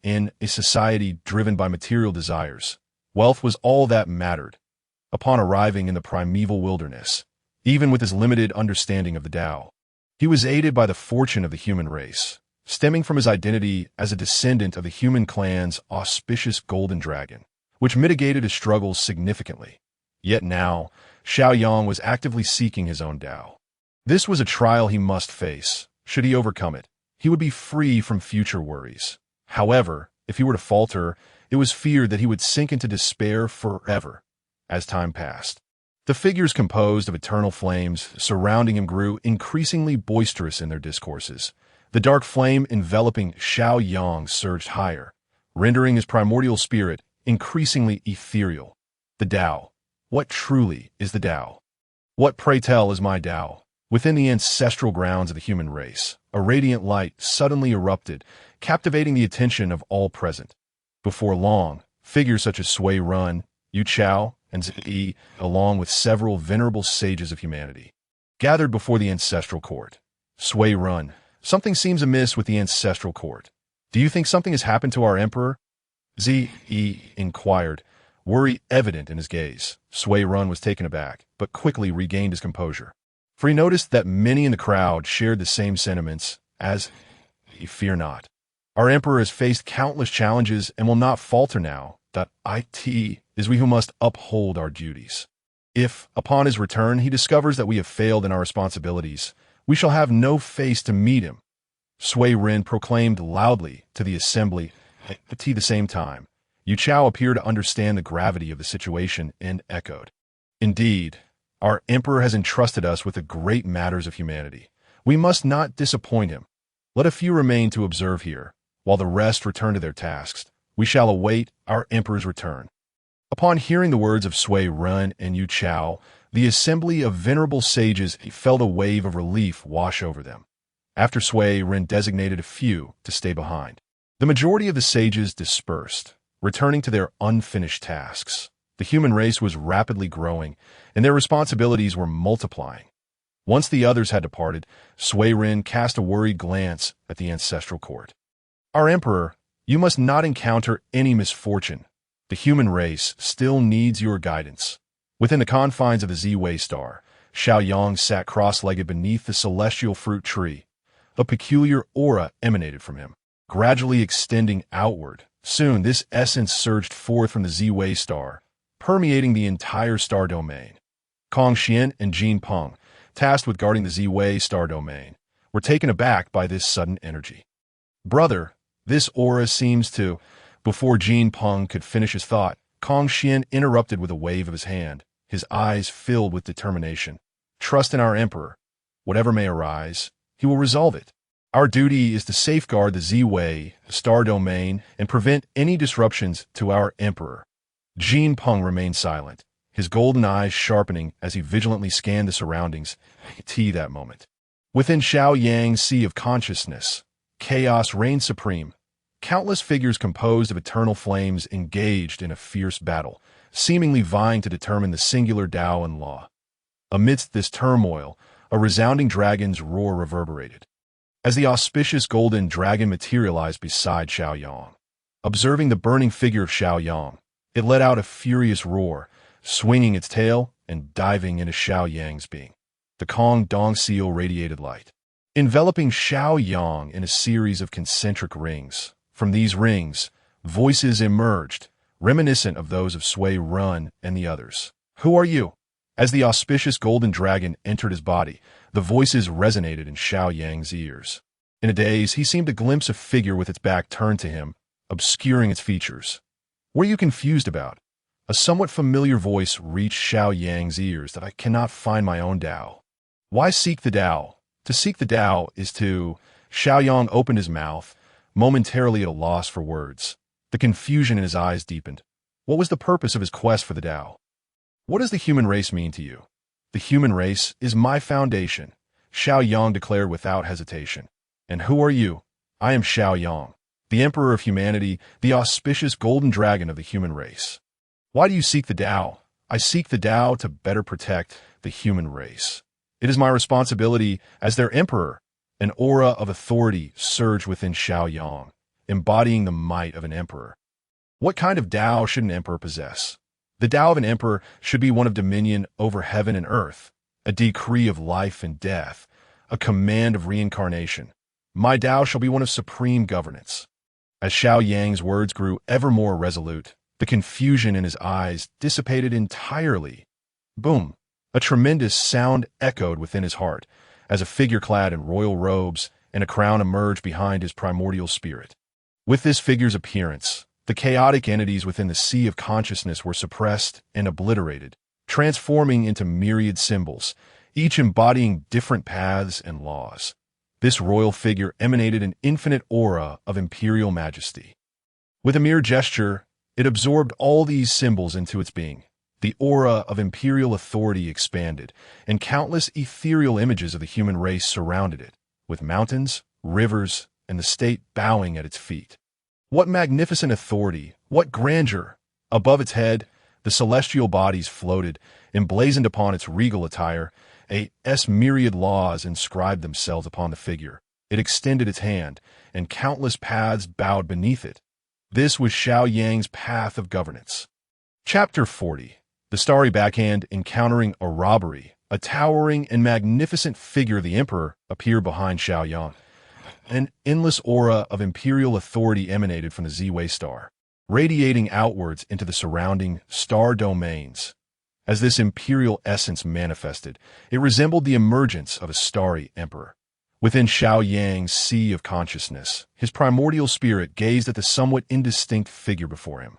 in a society driven by material desires. Wealth was all that mattered. Upon arriving in the primeval wilderness, even with his limited understanding of the Tao, he was aided by the fortune of the human race, stemming from his identity as a descendant of the human clan's auspicious golden dragon, which mitigated his struggles significantly. Yet now, Xiaoyang was actively seeking his own Tao. This was a trial he must face. Should he overcome it, he would be free from future worries. However, if he were to falter, it was feared that he would sink into despair forever. As time passed, the figures composed of eternal flames surrounding him grew increasingly boisterous in their discourses. The dark flame enveloping Xiaoyang surged higher, rendering his primordial spirit increasingly ethereal. The Tao. What truly is the Tao? What, pray tell, is my Tao? Within the ancestral grounds of the human race, a radiant light suddenly erupted, captivating the attention of all present. Before long, figures such as Sui Run, Yu Chao, and Zi, along with several venerable sages of humanity, gathered before the ancestral court. Sui Run, something seems amiss with the ancestral court. Do you think something has happened to our emperor? Zi inquired, worry evident in his gaze. Sui Run was taken aback, but quickly regained his composure, for he noticed that many in the crowd shared the same sentiments as, fear not. Our emperor has faced countless challenges and will not falter now. It is we who must uphold our duties. If, upon his return, he discovers that we have failed in our responsibilities, we shall have no face to meet him. Sui Ren proclaimed loudly to the assembly. At the same time, Yu Chao appeared to understand the gravity of the situation and echoed, indeed, our emperor has entrusted us with the great matters of humanity. We must not disappoint him. Let a few remain to observe here, while the rest return to their tasks. We shall await our emperor's return. Upon hearing the words of Sui Ren and Yu Chao, the assembly of venerable sages felt a wave of relief wash over them. After Sui Ren designated a few to stay behind, the majority of the sages dispersed, returning to their unfinished tasks. The human race was rapidly growing, and their responsibilities were multiplying. Once the others had departed, Sui Ren cast a worried glance at the ancestral court. Our emperor, you must not encounter any misfortune. The human race still needs your guidance. Within the confines of the Z-Way star, Xiaoyang sat cross-legged beneath the celestial fruit tree. A peculiar aura emanated from him, gradually extending outward. Soon, this essence surged forth from the Z-Way star, permeating the entire star domain. Kong Xian and Jin Peng, tasked with guarding the Z-Way star domain, were taken aback by this sudden energy. "Brother, this aura seems to—" Before Jin Peng could finish his thought, Kong Xian interrupted with a wave of his hand, his eyes filled with determination. "Trust in our emperor. Whatever may arise, he will resolve it. Our duty is to safeguard the Z-Way star domain and prevent any disruptions to our emperor." Jin Peng remained silent, his golden eyes sharpening as he vigilantly scanned the surroundings. That moment. Within Xiaoyang's sea of consciousness, chaos reigned supreme. Countless figures composed of eternal flames engaged in a fierce battle, seemingly vying to determine the singular Tao and law. Amidst this turmoil, a resounding dragon's roar reverberated. As the auspicious golden dragon materialized beside Xiaoyang, observing the burning figure of Xiaoyang, it let out a furious roar, swinging its tail and diving into Xiaoyang's being. The Kong Dong seal radiated light, enveloping Xiaoyang in a series of concentric rings. From these rings, voices emerged, reminiscent of those of Sui Run and the others. "Who are you?" As the auspicious golden dragon entered his body, the voices resonated in Xiaoyang's ears. In a daze, he seemed to glimpse a figure with its back turned to him, obscuring its features. "What are you confused about?" A somewhat familiar voice reached Xiaoyang's ears. "That I cannot find my own Tao." "Why seek the Tao?" "To seek the Tao is to—" Xiaoyang opened his mouth, momentarily at a loss for words. The confusion in his eyes deepened. What was the purpose of his quest for the Tao? "What does the human race mean to you?" "The human race is my foundation," Xiaoyang declared without hesitation. "And who are you?" "I am Xiaoyang, the Emperor of Humanity, the auspicious golden dragon of the human race." "Why do you seek the Tao?" "I seek the Tao to better protect the human race. It is my responsibility as their emperor." An aura of authority surged within Xiaoyang, embodying the might of an emperor. What kind of Tao should an emperor possess? The Tao of an emperor should be one of dominion over heaven and earth, a decree of life and death, a command of reincarnation. "My Tao shall be one of supreme governance." As Xiaoyang's words grew ever more resolute, the confusion in his eyes dissipated entirely. Boom! A tremendous sound echoed within his heart, as a figure clad in royal robes and a crown emerged behind his primordial spirit. With this figure's appearance, the chaotic entities within the sea of consciousness were suppressed and obliterated, transforming into myriad symbols, each embodying different paths and laws. This royal figure emanated an infinite aura of imperial majesty. With a mere gesture, it absorbed all these symbols into its being. The aura of imperial authority expanded, and countless ethereal images of the human race surrounded it, with mountains, rivers, and the state bowing at its feet. What magnificent authority, what grandeur! Above its head, the celestial bodies floated, emblazoned upon its regal attire. Myriad laws inscribed themselves upon the figure. It extended its hand, and countless paths bowed beneath it. This was Xiaoyang's path of governance. Chapter 40. The Starry Backhand Encountering a Robbery. A towering and magnificent figure of the Emperor appeared behind Xiaoyang. An endless aura of imperial authority emanated from the Z-Way star, radiating outwards into the surrounding star domains. As this imperial essence manifested, it resembled the emergence of a starry emperor. Within Xiaoyang's sea of consciousness, his primordial spirit gazed at the somewhat indistinct figure before him.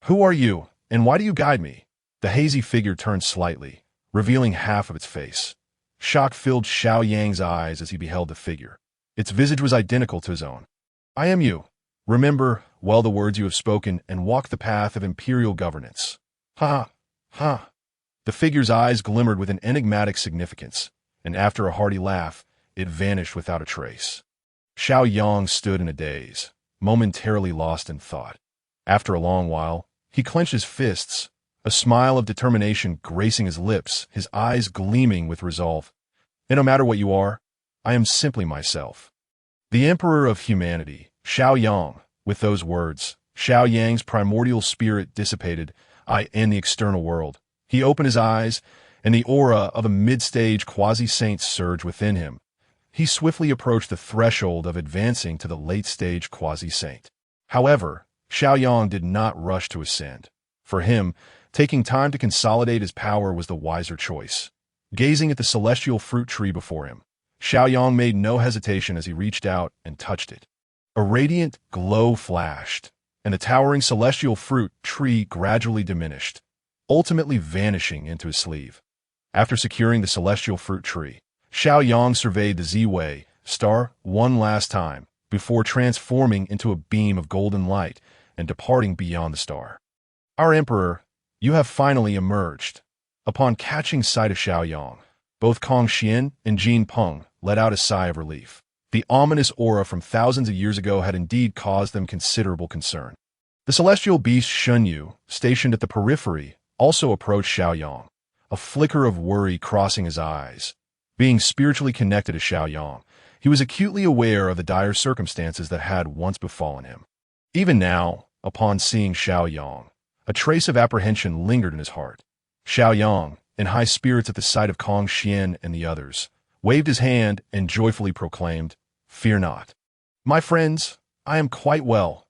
"Who are you, and why do you guide me?" The hazy figure turned slightly, revealing half of its face. Shock filled Xiaoyang's eyes as he beheld the figure. Its visage was identical to his own. "I am you. Remember well the words you have spoken and walk the path of imperial governance." "Ha! Ha!" The figure's eyes glimmered with an enigmatic significance, and after a hearty laugh, it vanished without a trace. Xiaoyang stood in a daze, momentarily lost in thought. After a long while, he clenched his fists, a smile of determination gracing his lips, his eyes gleaming with resolve. "And no matter what you are, I am simply myself, the Emperor of Humanity, Xiaoyang." With those words, Xiao Yang's primordial spirit dissipated, in the external world. He opened his eyes, and the aura of a mid-stage quasi-saint surged within him. He swiftly approached the threshold of advancing to the late-stage quasi-saint. However, Xiao Yang did not rush to ascend. For him, taking time to consolidate his power was the wiser choice. Gazing at the celestial fruit tree before him, Xiao Yang made no hesitation as he reached out and touched it. A radiant glow flashed, and the towering celestial fruit tree gradually diminished, ultimately vanishing into his sleeve. After securing the celestial fruit tree, Xiao Yang surveyed the Z-Way star one last time before transforming into a beam of golden light and departing beyond the star. Our Emperor, you have finally emerged. Upon catching sight of Xiao Yang, both Kong Xian and Jin Peng let out a sigh of relief. The ominous aura from thousands of years ago had indeed caused them considerable concern. The celestial beast Shunyu, stationed at the periphery, also approached Xiao Yang, a flicker of worry crossing his eyes. Being spiritually connected to Xiao Yang, he was acutely aware of the dire circumstances that had once befallen him. Even now, upon seeing Xiao Yang, a trace of apprehension lingered in his heart. Xiao Yang, in high spirits at the sight of Kong Xian and the others, waved his hand and joyfully proclaimed, "Fear not. My friends, I am quite well.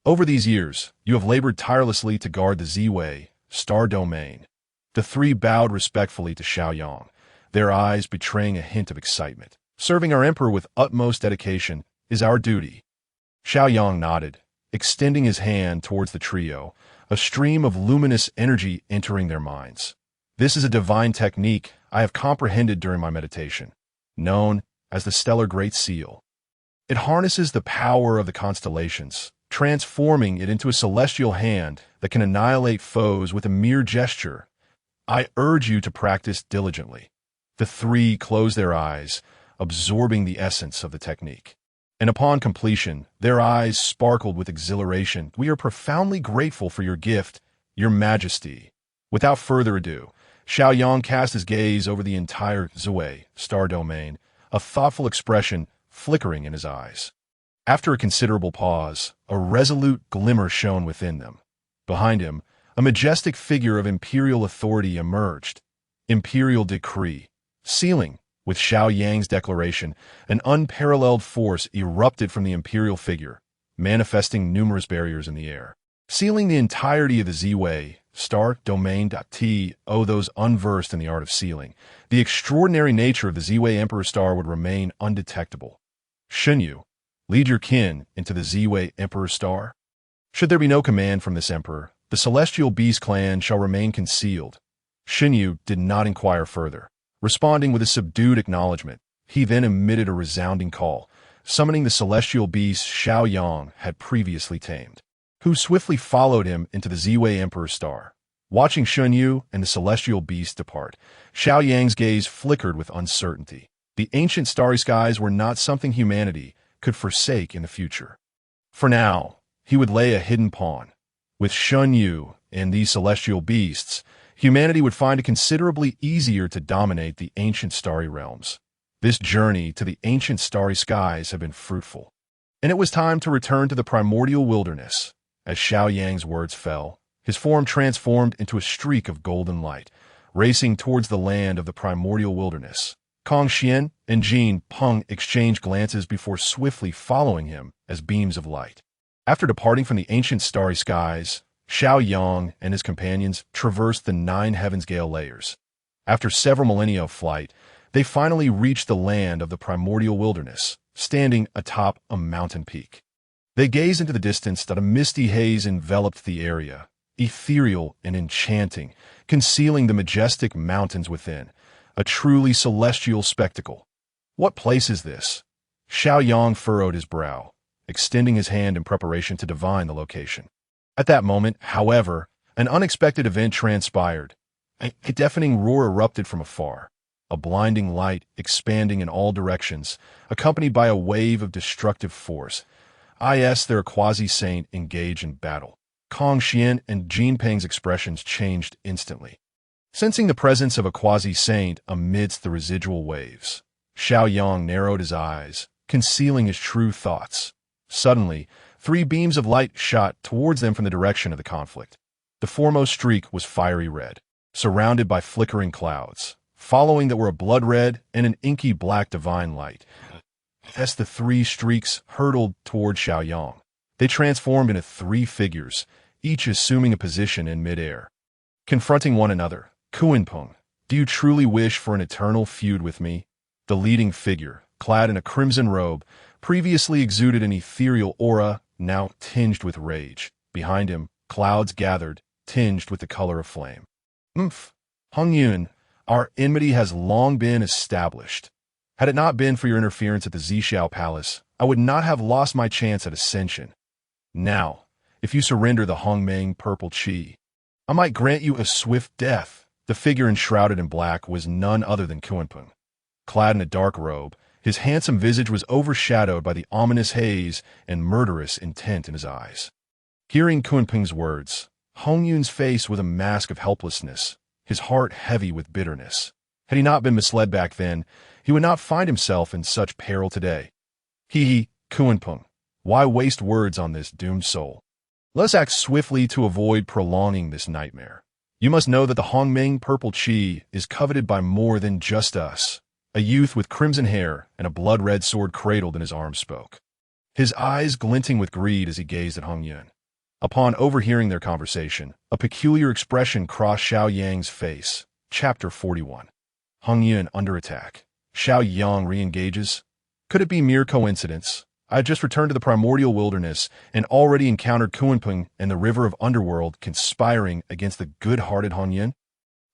Over these years, you have labored tirelessly to guard the Z-Way star domain." The three bowed respectfully to Xiao Yang, their eyes betraying a hint of excitement. "Serving our emperor with utmost dedication is our duty." Xiao Yang nodded, extending his hand towards the trio, a stream of luminous energy entering their minds. "This is a divine technique I have comprehended during my meditation, known as the Stellar Great Seal. It harnesses the power of the constellations, transforming it into a celestial hand that can annihilate foes with a mere gesture. I urge you to practice diligently." The three closed their eyes, absorbing the essence of the technique. And upon completion, their eyes sparkled with exhilaration. "We are profoundly grateful for your gift, your majesty." Without further ado, Xiao Yang cast his gaze over the entire Z-Way star domain, a thoughtful expression flickering in his eyes. After a considerable pause, a resolute glimmer shone within them. Behind him, a majestic figure of imperial authority emerged. Imperial decree. Sealing with Xiao Yang's declaration, an unparalleled force erupted from the imperial figure, manifesting numerous barriers in the air. Sealing the entirety of the Z-Way star domain. Those unversed in the art of sealing, the extraordinary nature of the Z-Way Emperor star would remain undetectable. Shunyu, lead your kin into the Z-Way Emperor star. Should there be no command from this emperor, the celestial beast clan shall remain concealed. Shunyu did not inquire further. Responding with a subdued acknowledgement, he then emitted a resounding call, summoning the celestial beast Xiao Yang had previously tamed, who swiftly followed him into the Z-Way Emperor star. Watching Shunyu and the celestial beast depart, Xiao Yang's gaze flickered with uncertainty. The ancient starry skies were not something humanity could forsake in the future. For now, he would lay a hidden pawn. With Shunyu and these celestial beasts, humanity would find it considerably easier to dominate the ancient starry realms. This journey to the ancient starry skies had been fruitful, and it was time to return to the primordial wilderness. As Xiao Yang's words fell, his form transformed into a streak of golden light, racing towards the land of the primordial wilderness. Kong Xian and Jin Peng exchanged glances before swiftly following him as beams of light. After departing from the ancient starry skies, Xiao Yang and his companions traversed the 9 heavens gale layers. After several millennia of flight, they finally reached the land of the primordial wilderness, standing atop a mountain peak. They gazed into the distance that a misty haze enveloped the area, ethereal and enchanting, concealing the majestic mountains within, a truly celestial spectacle. "What place is this?" Xiao Yang furrowed his brow, extending his hand in preparation to divine the location. At that moment, however, an unexpected event transpired. A deafening roar erupted from afar, a blinding light expanding in all directions, accompanied by a wave of destructive force. Their quasi-saint engaged in battle. Kong Xian and Jin Peng's expressions changed instantly. Sensing the presence of a quasi-saint amidst the residual waves, Xiao Yang narrowed his eyes, concealing his true thoughts. Suddenly, Three beams of light shot towards them from the direction of the conflict. The foremost streak was fiery red, surrounded by flickering clouds, following that were a blood red and an inky black divine light. As the three streaks hurtled toward Xiaoyang, they transformed into three figures, each assuming a position in midair. Confronting one another, Kunpeng, do you truly wish for an eternal feud with me? The leading figure, clad in a crimson robe, previously exuded an ethereal aura, now tinged with rage. Behind him, clouds gathered, tinged with the color of flame. Hong Yun, our enmity has long been established. Had it not been for your interference at the Zhixiao Palace, I would not have lost my chance at ascension. Now, if you surrender the Hongmeng purple chi, I might grant you a swift death. The figure enshrouded in black was none other than Kunpeng. Clad in a dark robe, his handsome visage was overshadowed by the ominous haze and murderous intent in his eyes. Hearing Kunpeng's words, Hong Yun's face was a mask of helplessness, his heart heavy with bitterness. Had he not been misled back then, he would not find himself in such peril today. Kunpeng, why waste words on this doomed soul? Let's act swiftly to avoid prolonging this nightmare. You must know that the Hongmeng purple chi is coveted by more than just us. A youth with crimson hair and a blood-red sword cradled in his arms spoke, his eyes glinting with greed as he gazed at Hong Yun. Upon overhearing their conversation, a peculiar expression crossed Xiao Yang's face. Chapter 41. Hong Yun under attack. Xiao Yang re-engages. Could it be mere coincidence? I had just returned to the primordial wilderness and already encountered Kunpeng and the river of underworld conspiring against the good-hearted Hong Yun.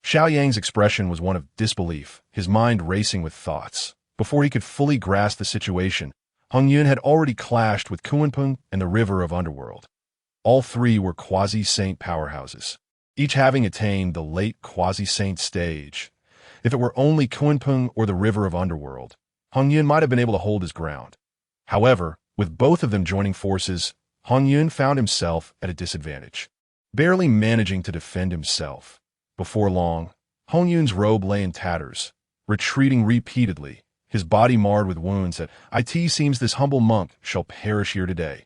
Xiao Yang's expression was one of disbelief, his mind racing with thoughts. Before he could fully grasp the situation, Hong Yun had already clashed with Kunpeng and the river of underworld. All three were quasi-saint powerhouses, each having attained the late quasi-saint stage. If it were only Kunpeng or the river of underworld, Hong Yun might have been able to hold his ground. However, with both of them joining forces, Hong Yun found himself at a disadvantage, barely managing to defend himself. Before long, Hong Yun's robe lay in tatters, retreating repeatedly, his body marred with wounds that it seems this humble monk shall perish here today.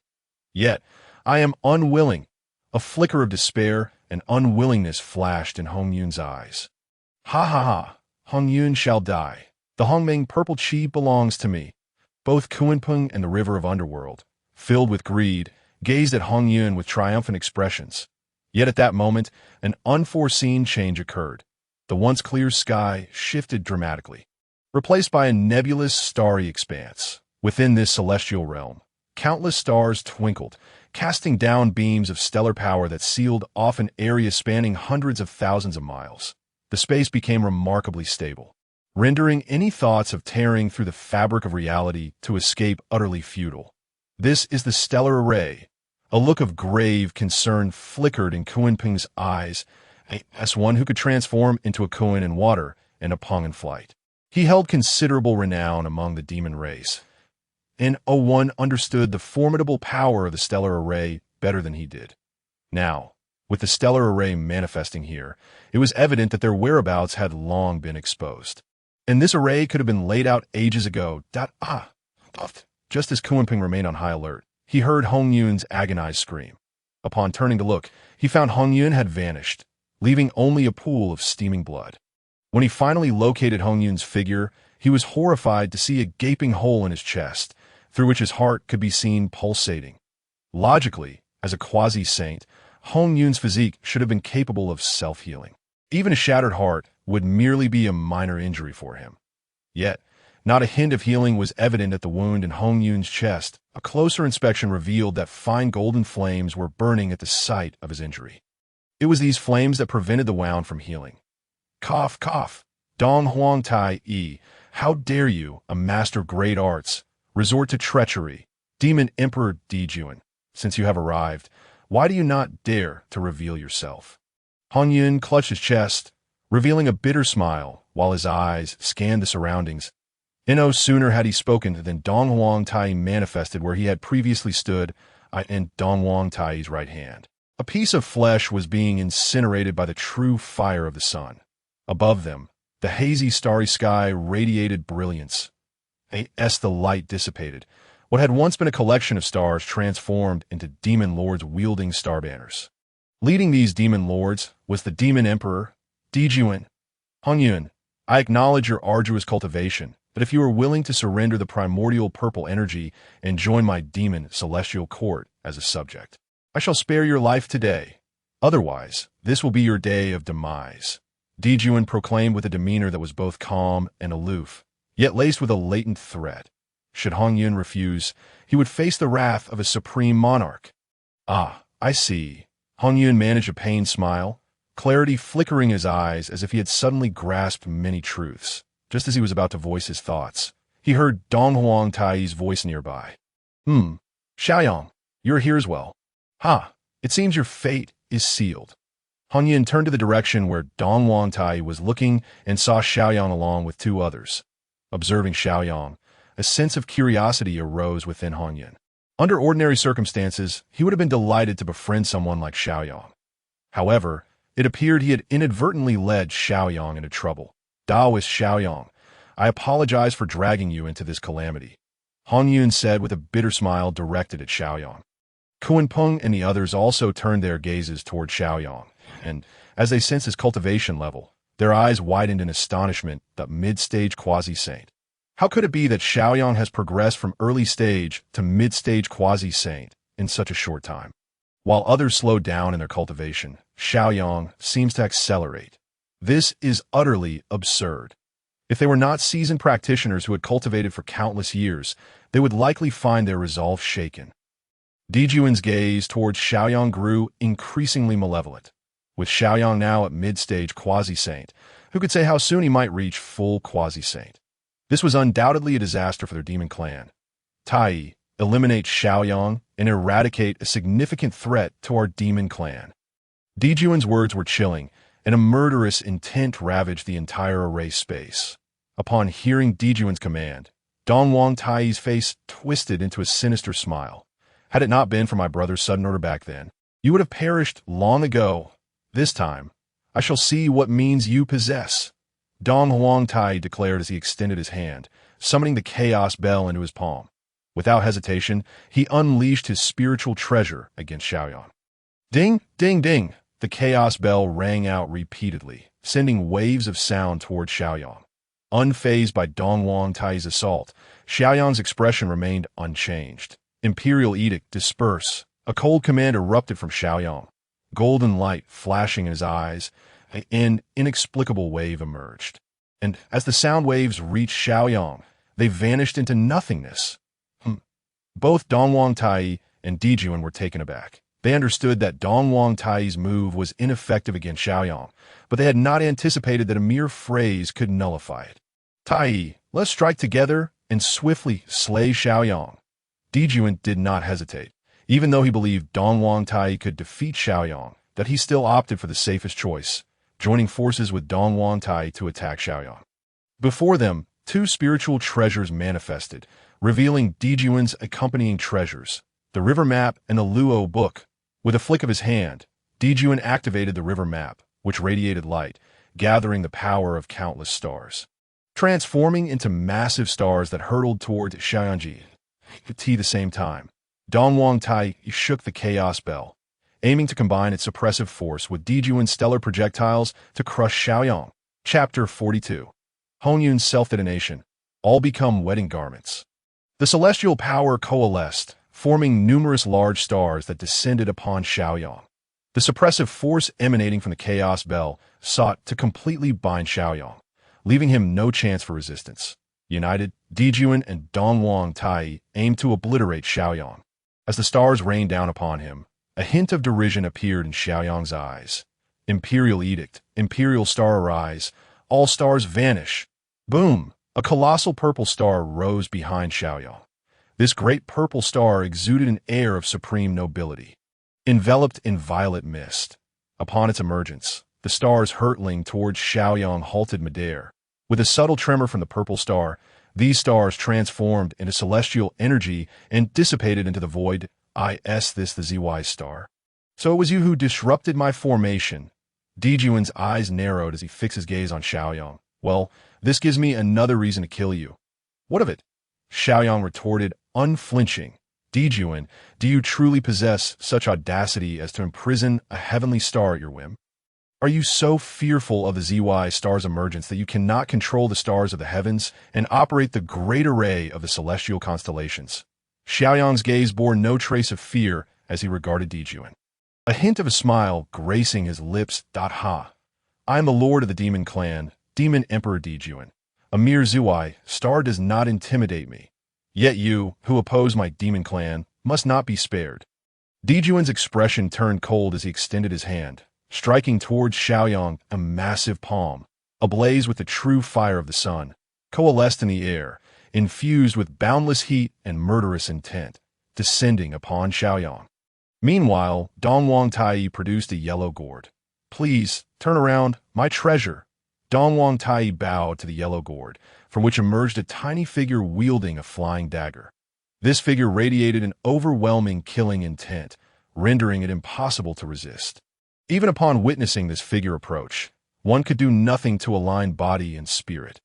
Yet, I am unwilling. A flicker of despair and unwillingness flashed in Hong Yun's eyes. Ha! Hong Yun shall die. The Hongmeng purple chi belongs to me. Both Kunpeng and the river of underworld, filled with greed, gazed at Hong Yun with triumphant expressions. Yet at that moment, an unforeseen change occurred. The once clear sky shifted dramatically, replaced by a nebulous, starry expanse. Within this celestial realm, countless stars twinkled, casting down beams of stellar power that sealed off an area spanning hundreds of thousands of miles. The space became remarkably stable, rendering any thoughts of tearing through the fabric of reality to escape utterly futile. This is the stellar array. A look of grave concern flickered in Kunpeng's eyes, as one who could transform into a Kun in water and a Peng in flight. He held considerable renown among the demon race, and one understood the formidable power of the stellar array better than he did. Now, with the stellar array manifesting here, it was evident that their whereabouts had long been exposed. And this array could have been laid out ages ago. Just as Kunpeng remained on high alert, he heard Hong Yun's agonized scream. Upon turning to look, he found Hong Yun had vanished, leaving only a pool of steaming blood. When he finally located Hong Yun's figure, he was horrified to see a gaping hole in his chest, through which his heart could be seen pulsating. Logically, as a quasi-saint, Hong Yun's physique should have been capable of self-healing. Even a shattered heart would merely be a minor injury for him. Yet, not a hint of healing was evident at the wound in Hong Yun's chest. A closer inspection revealed that fine golden flames were burning at the site of his injury. It was these flames that prevented the wound from healing. Cough, cough. Dong Huang Tai Yi, how dare you, a master of great arts, resort to treachery? Demon Emperor Dijuan, since you have arrived, why do you not dare to reveal yourself? Hong Yun clutched his chest, revealing a bitter smile, while his eyes scanned the surroundings. No sooner had he spoken than Dong Huang Tai manifested where he had previously stood, in Dong Huang Tai's right hand. A piece of flesh was being incinerated by the true fire of the sun. Above them, the hazy starry sky radiated brilliance. As the light dissipated, What had once been a collection of stars transformed into demon lords wielding star banners. Leading these demon lords was the demon emperor, Dijuan. Hongyun, I acknowledge your arduous cultivation, but if you are willing to surrender the primordial purple energy and join my demon celestial court as a subject, I shall spare your life today. Otherwise, this will be your day of demise. Dijuan proclaimed with a demeanor that was both calm and aloof, yet laced with a latent threat. Should Hongyun refuse, he would face the wrath of a supreme monarch. Ah, I see. Hongyun managed a pained smile, clarity flickering his eyes as if he had suddenly grasped many truths. Just as he was about to voice his thoughts, he heard Donghuang Tai's voice nearby. Xiaoyang, you're here as well. Ha, it seems your fate is sealed. Hongyun turned to the direction where Donghuang Tai was looking and saw Xiaoyang along with two others. Observing Xiaoyang, a sense of curiosity arose within Hongyun. Under ordinary circumstances, he would have been delighted to befriend someone like Xiaoyang. However, it appeared he had inadvertently led Xiaoyang into trouble. Taoist Xiaoyang, I apologize for dragging you into this calamity, Hongyun said with a bitter smile directed at Xiaoyang. Kuan-peng and the others also turned their gazes toward Xiaoyang, and, as they sensed his cultivation level, their eyes widened in astonishment. The mid-stage quasi-saint. How could it be that Xiaoyang has progressed from early stage to mid-stage quasi-saint in such a short time? While others slowed down in their cultivation, Xiaoyang seems to accelerate. This is utterly absurd. If they were not seasoned practitioners who had cultivated for countless years, they would likely find their resolve shaken. Dijuan's gaze towards Xiaoyang grew increasingly malevolent. With Xiaoyang now at mid-stage quasi-saint, who could say how soon he might reach full quasi-saint? This was undoubtedly a disaster for their demon clan. Tai, eliminate Xiaoyang and eradicate a significant threat to our demon clan. Dijuan's words were chilling, and a murderous intent ravaged the entire array space. Upon hearing Dijuan's command, Donghuang Tai's face twisted into a sinister smile. Had it not been for my brother's sudden order back then, you would have perished long ago. This time, I shall see what means you possess. Donghuang Tai declared as he extended his hand, summoning the chaos bell into his palm. Without hesitation, he unleashed his spiritual treasure against Xiaoyang. Ding, ding, ding! The chaos bell rang out repeatedly, sending waves of sound toward Xiaoyang. Unfazed by Donghuang Tai's assault, Xiaoyang's expression remained unchanged. Imperial edict, disperse. A cold command erupted from Xiaoyang. Golden light flashing in his eyes, an inexplicable wave emerged. And as the sound waves reached Xiaoyang, they vanished into nothingness. Both Donghuang Tai and Dijuan were taken aback. They understood that Donghuang Tai's move was ineffective against Xiaoyang, but they had not anticipated that a mere phrase could nullify it. Tai, let's strike together and swiftly slay Xiaoyang. Dijuan did not hesitate. Even though he believed Donghuang Tai could defeat Xiaoyang, that he still opted for the safest choice, joining forces with Donghuang Tai to attack Xiaoyang. Before them, two spiritual treasures manifested, revealing Dijuan's accompanying treasures, the river map and the Luo book. With a flick of his hand, Dijuan activated the river map, which radiated light, gathering the power of countless stars. Transforming into massive stars that hurtled toward Xiaoyangji. At the same time, Donghuang Tai shook the chaos bell, aiming to combine its suppressive force with Dijuan's stellar projectiles to crush Xiaoyang. Chapter 42. Hongyun's self-detonation. All become wedding garments. The celestial power coalesced, forming numerous large stars that descended upon Xiaoyang. The suppressive force emanating from the chaos bell sought to completely bind Xiaoyang, leaving him no chance for resistance. United, Dijuan and Donghuang Tai aimed to obliterate Xiaoyang. As the stars rained down upon him, a hint of derision appeared in Xiaoyang's eyes. Imperial edict, imperial star arise, all stars vanish. Boom! A colossal purple star rose behind Xiaoyang. This great purple star exuded an air of supreme nobility. Enveloped in violet mist, upon its emergence, the stars hurtling towards Xiaoyang halted midair. With a subtle tremor from the purple star, these stars transformed into celestial energy and dissipated into the void. This the ZY star. So it was you who disrupted my formation. Dijuan's eyes narrowed as he fixed his gaze on Xiaoyang. Well, this gives me another reason to kill you. What of it? Xiaoyang retorted, unflinching. Dejuan, do you truly possess such audacity as to imprison a heavenly star at your whim? Are you so fearful of the ZY star's emergence that you cannot control the stars of the heavens and operate the great array of the celestial constellations? Xiaoyang's gaze bore no trace of fear as he regarded Dejuan. A hint of a smile gracing his lips. Ha! I am the lord of the demon clan, Demon Emperor Dejuan. A mere ZY star does not intimidate me. Yet you, who oppose my demon clan, must not be spared. Dejuan's expression turned cold as he extended his hand, striking towards Xiaoyang a massive palm, ablaze with the true fire of the sun, coalesced in the air, infused with boundless heat and murderous intent, descending upon Xiaoyang. Meanwhile, Dongwang Tai produced a yellow gourd. Please, turn around, my treasure. Dongwang Tai bowed to the yellow gourd, from which emerged a tiny figure wielding a flying dagger. This figure radiated an overwhelming killing intent, rendering it impossible to resist. Even upon witnessing this figure approach, one could do nothing to align body and spirit.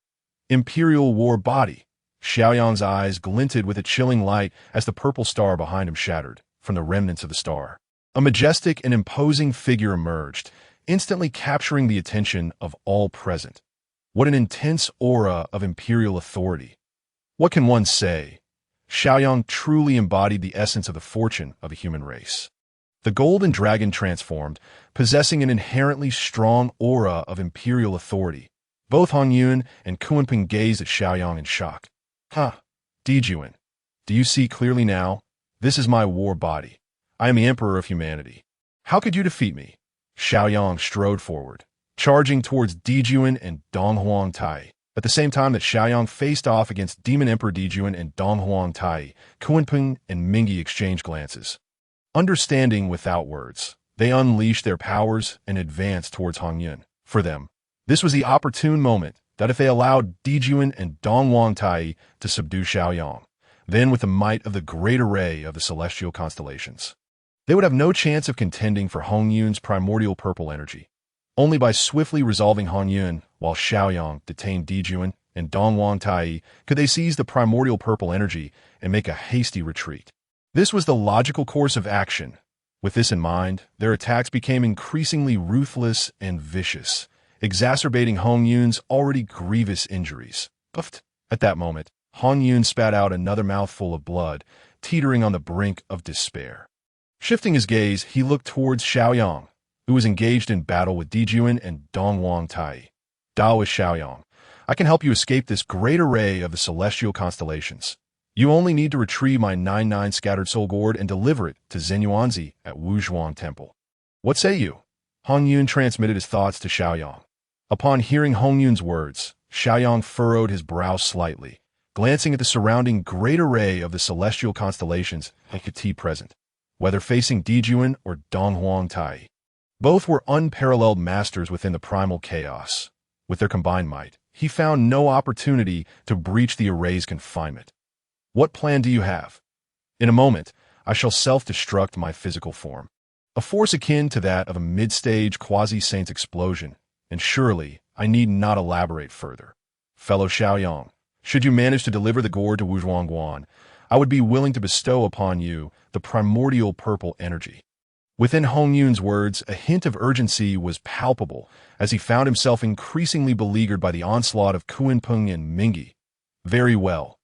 Imperial War Body. Xiaoyang's eyes glinted with a chilling light as the purple star behind him shattered from the remnants of the star. A majestic and imposing figure emerged, instantly capturing the attention of all present. What an intense aura of imperial authority. What can one say? Xiaoyang truly embodied the essence of the fortune of the human race. The golden dragon transformed, possessing an inherently strong aura of imperial authority. Both Han Yun and Kunpeng gazed at Xiaoyang in shock. Dejuan, do you see clearly now? This is my war body. I am the emperor of humanity. How could you defeat me? Xiaoyang strode forward, charging towards Dejuan and Donghuang Tai. At the same time that Xiaoyang faced off against Demon Emperor Dejuan and Donghuang Tai, Kunpeng and Mingi exchanged glances. Understanding without words, they unleashed their powers and advanced towards Han Yun. For them, this was the opportune moment that if they allowed Dejuan and Dongwang Tai to subdue Xiaoyang, then with the might of the great array of the celestial constellations, they would have no chance of contending for Hong Yun's primordial purple energy. Only by swiftly resolving Han Yun, while Xiaoyang detained Dejuan and Dongwang Tai, could they seize the primordial purple energy and make a hasty retreat. This was the logical course of action. With this in mind, their attacks became increasingly ruthless and vicious, exacerbating Hong Yun's already grievous injuries. Buffed. At that moment, Han Yun spat out another mouthful of blood, teetering on the brink of despair. Shifting his gaze, he looked towards Xiaoyang, who was engaged in battle with Dejuan and Dongwang Tai. Daoist Xiaoyang, I can help you escape this great array of the celestial constellations. You only need to retrieve my 99 scattered soul gourd and deliver it to Zenyuanzi at Wuzhuang Temple. What say you? Han Yun transmitted his thoughts to Xiaoyang. Upon hearing Hong Yun's words, Xiaoyang furrowed his brow slightly, glancing at the surrounding great array of the celestial constellations and could see present, whether facing Dejuan or Donghuang Tai. Both were unparalleled masters within the primal chaos. With their combined might, he found no opportunity to breach the array's confinement. What plan do you have? In a moment, I shall self-destruct my physical form, a force akin to that of a mid-stage quasi-saint's explosion, and surely I need not elaborate further. Fellow Xiaoyang, should you manage to deliver the gourd to Wuzhuangguan, I would be willing to bestow upon you the primordial purple energy. Within Hong Yun's words, a hint of urgency was palpable as he found himself increasingly beleaguered by the onslaught of Kunpeng and Mingi. Very well.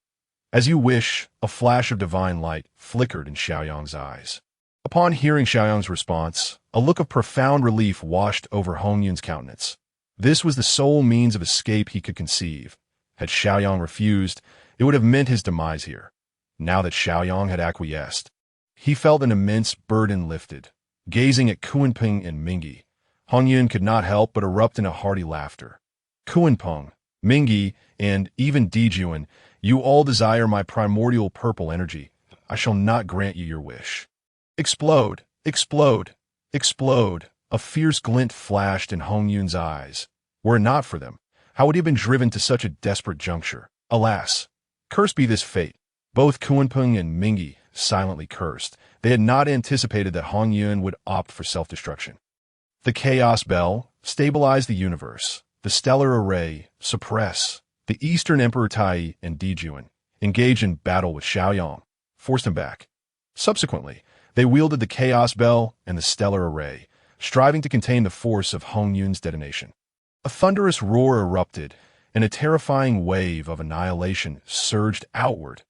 As you wish, a flash of divine light flickered in Xiaoyang's eyes. Upon hearing Xiaoyang's response, a look of profound relief washed over Hong Yun's countenance. This was the sole means of escape he could conceive. Had Xiaoyang refused, it would have meant his demise here. Now that Xiaoyang had acquiesced, he felt an immense burden lifted. Gazing at Kunpeng and Mingi, Hong Yun could not help but erupt in a hearty laughter. Kunpeng, Mingi, and even Dejuan, you all desire my primordial purple energy. I shall not grant you your wish. Explode! Explode! Explode! A fierce glint flashed in Hong Yun's eyes. Were it not for them, how would he have been driven to such a desperate juncture? Alas! Cursed be this fate. Both Kunpeng and Mingi silently cursed. They had not anticipated that Hong Yun would opt for self-destruction. The Chaos Bell, stabilize the universe. The Stellar Array, suppress. The Eastern Emperor Tai and Dejuan engage in battle with Xiaoyang. forced him back. Subsequently, they wielded the Chaos Bell and the Stellar Array, striving to contain the force of Hong Yun's detonation. A thunderous roar erupted, and a terrifying wave of annihilation surged outward.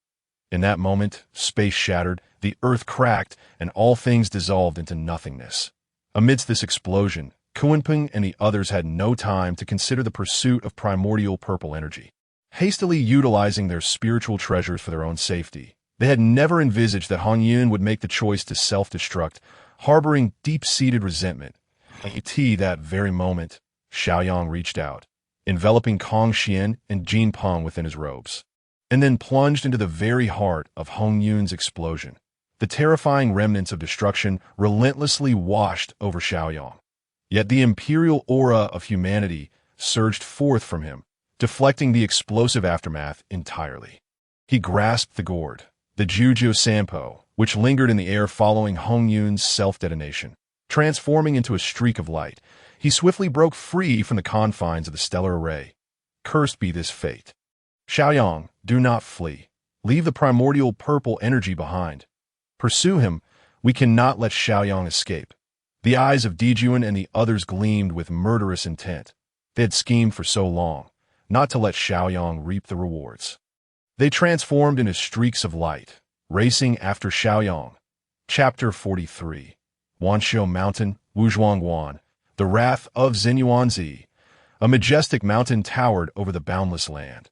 In that moment, space shattered, the earth cracked, and all things dissolved into nothingness. Amidst this explosion, Kunpeng and the others had no time to consider the pursuit of primordial purple energy. Hastily utilizing their spiritual treasures for their own safety, they had never envisaged that Hong Yun would make the choice to self-destruct, harboring deep-seated resentment. At that very moment, Xiaoyang reached out, enveloping Kong Xian and Jin Peng within his robes, and then plunged into the very heart of Hong Yun's explosion. The terrifying remnants of destruction relentlessly washed over Xiaoyang. Yet the imperial aura of humanity surged forth from him, deflecting the explosive aftermath entirely. He grasped the gourd, the Juju Sampo, which lingered in the air following Hong Yun's self-detonation. Transforming into a streak of light, he swiftly broke free from the confines of the stellar array. Cursed be this fate. Xiaoyang, do not flee. Leave the primordial purple energy behind. Pursue him. We cannot let Xiaoyang escape. The eyes of Dijuan and the others gleamed with murderous intent. They had schemed for so long, not to let Xiaoyang reap the rewards. They transformed into streaks of light, racing after Xiaoyang. Chapter 43. Wanshou Mountain, Wuzhuangguan, the Wrath of Xinyuanzi. A majestic mountain towered over the boundless land.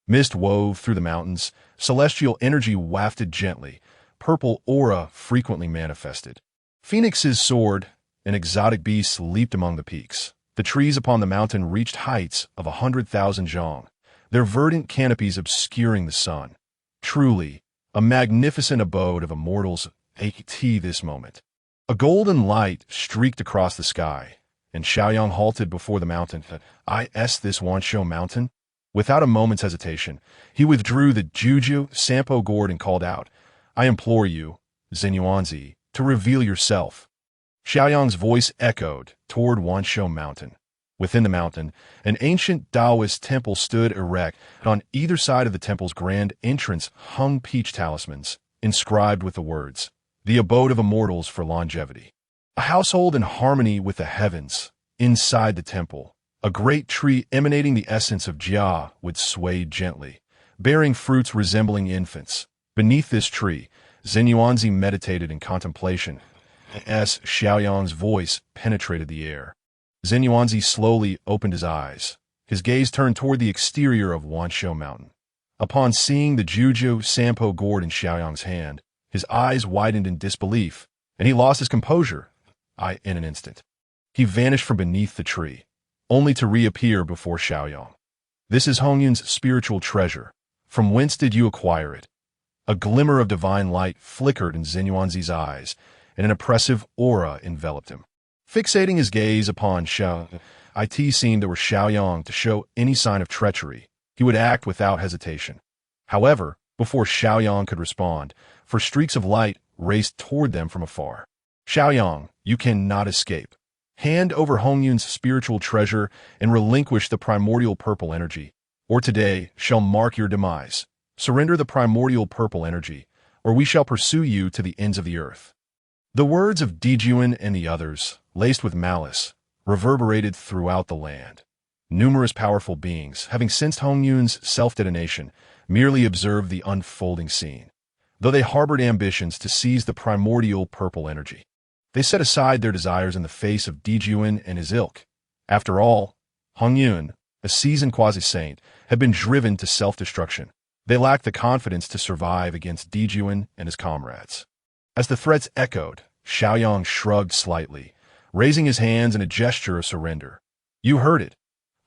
Mist wove through the mountains, celestial energy wafted gently, purple aura frequently manifested. Phoenixes soared, and exotic beasts leaped among the peaks. The trees upon the mountain reached heights of 100,000 zhang, their verdant canopies obscuring the sun. Truly, a magnificent abode of immortals at this moment. A golden light streaked across the sky, and Xiaoyang halted before the mountain. Is this Wanshou Mountain? Without a moment's hesitation, he withdrew the Juju Sampo gourd and called out, I implore you, Xinyuanzi, to reveal yourself. Xiaoyang's voice echoed toward Wanshou Mountain. Within the mountain, an ancient Taoist temple stood erect, and on either side of the temple's grand entrance hung peach talismans, inscribed with the words, the abode of immortals for longevity. A household in harmony with the heavens. Inside the temple, a great tree emanating the essence of Jia would sway gently, bearing fruits resembling infants. Beneath this tree, Xinyuanzi meditated in contemplation, as Xiaoyang's voice penetrated the air. Xinyuanzi slowly opened his eyes. His gaze turned toward the exterior of Wanshou Mountain. Upon seeing the Juju Sampo gourd in Xiaoyang's hand, his eyes widened in disbelief, and he lost his composure. In an instant, he vanished from beneath the tree, only to reappear before Xiaoyang. This is Hong Yun's spiritual treasure. From whence did you acquire it? A glimmer of divine light flickered in Xinyuanzi's eyes, and an oppressive aura enveloped him. Fixating his gaze upon it seemed that were Xiaoyang to show any sign of treachery, he would act without hesitation. However, before Xiaoyang could respond, for streaks of light raced toward them from afar. Xiaoyang, you cannot escape. Hand over Hong Yun's spiritual treasure and relinquish the primordial purple energy, or today shall mark your demise. Surrender the primordial purple energy, or we shall pursue you to the ends of the earth. The words of Dijuan and the others, laced with malice, reverberated throughout the land. Numerous powerful beings, having sensed Hong Yun's self-detonation, merely observed the unfolding scene, though they harbored ambitions to seize the primordial purple energy. They set aside their desires in the face of Dijuan and his ilk. After all, Hong Yun, a seasoned quasi-saint, had been driven to self-destruction. They lacked the confidence to survive against Dijuan and his comrades. As the threats echoed, Xiaoyang shrugged slightly, raising his hands in a gesture of surrender. You heard it.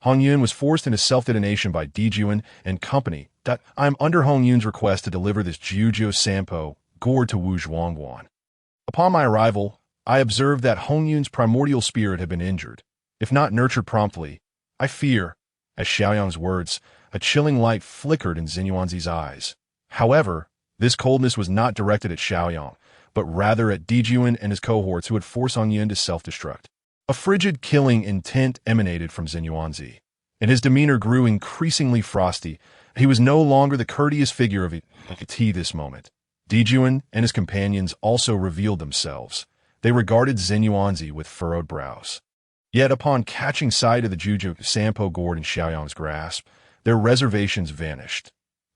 Hong Yun was forced into self-detonation by Dijuan and company. I am under Hong Yun's request to deliver this Juju Sampo gourd to Wuzhuangguan. Upon my arrival, I observed that Hong Yun's primordial spirit had been injured. If not nurtured promptly, I fear, as Xiaoyang's words, a chilling light flickered in Xinyuanzi's eyes. However, this coldness was not directed at Xiaoyang, but rather at Dijuan and his cohorts who had forced Hong Yun to self-destruct. A frigid killing intent emanated from Xinyuanzi, and his demeanor grew increasingly frosty. He was no longer the courteous figure of it this moment. Dijuan and his companions also revealed themselves. They regarded Xinyuanzi with furrowed brows. Yet upon catching sight of the Juju Sampo gourd in Xiaoyang's grasp, their reservations vanished.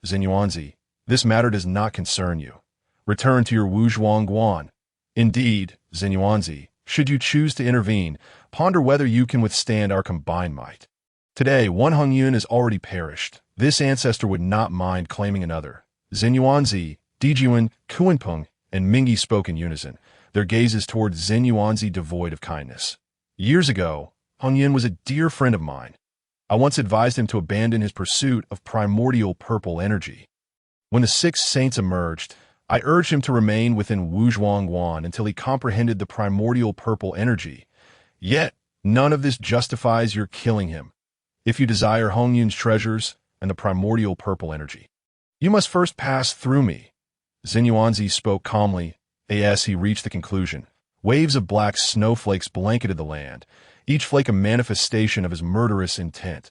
Xinyuanzi, this matter does not concern you. Return to your Wuzhuang Guan. Indeed, Xinyuanzi, should you choose to intervene, ponder whether you can withstand our combined might. Today, one Hongyun has already perished. This ancestor would not mind claiming another. Xinyuanzi, Dijuan, Kuanpeng, and Mingi spoke in unison, their gazes toward Xinyuanzi devoid of kindness. Years ago, Hongyun was a dear friend of mine. I once advised him to abandon his pursuit of primordial purple energy. When the six saints emerged, I urged him to remain within Wuzhuang Guan until he comprehended the primordial purple energy. Yet, none of this justifies your killing him. If you desire Hongyun's treasures and the primordial purple energy, you must first pass through me. Xinyuanzi spoke calmly, as he reached the conclusion. Waves of black snowflakes blanketed the land, each flake a manifestation of his murderous intent.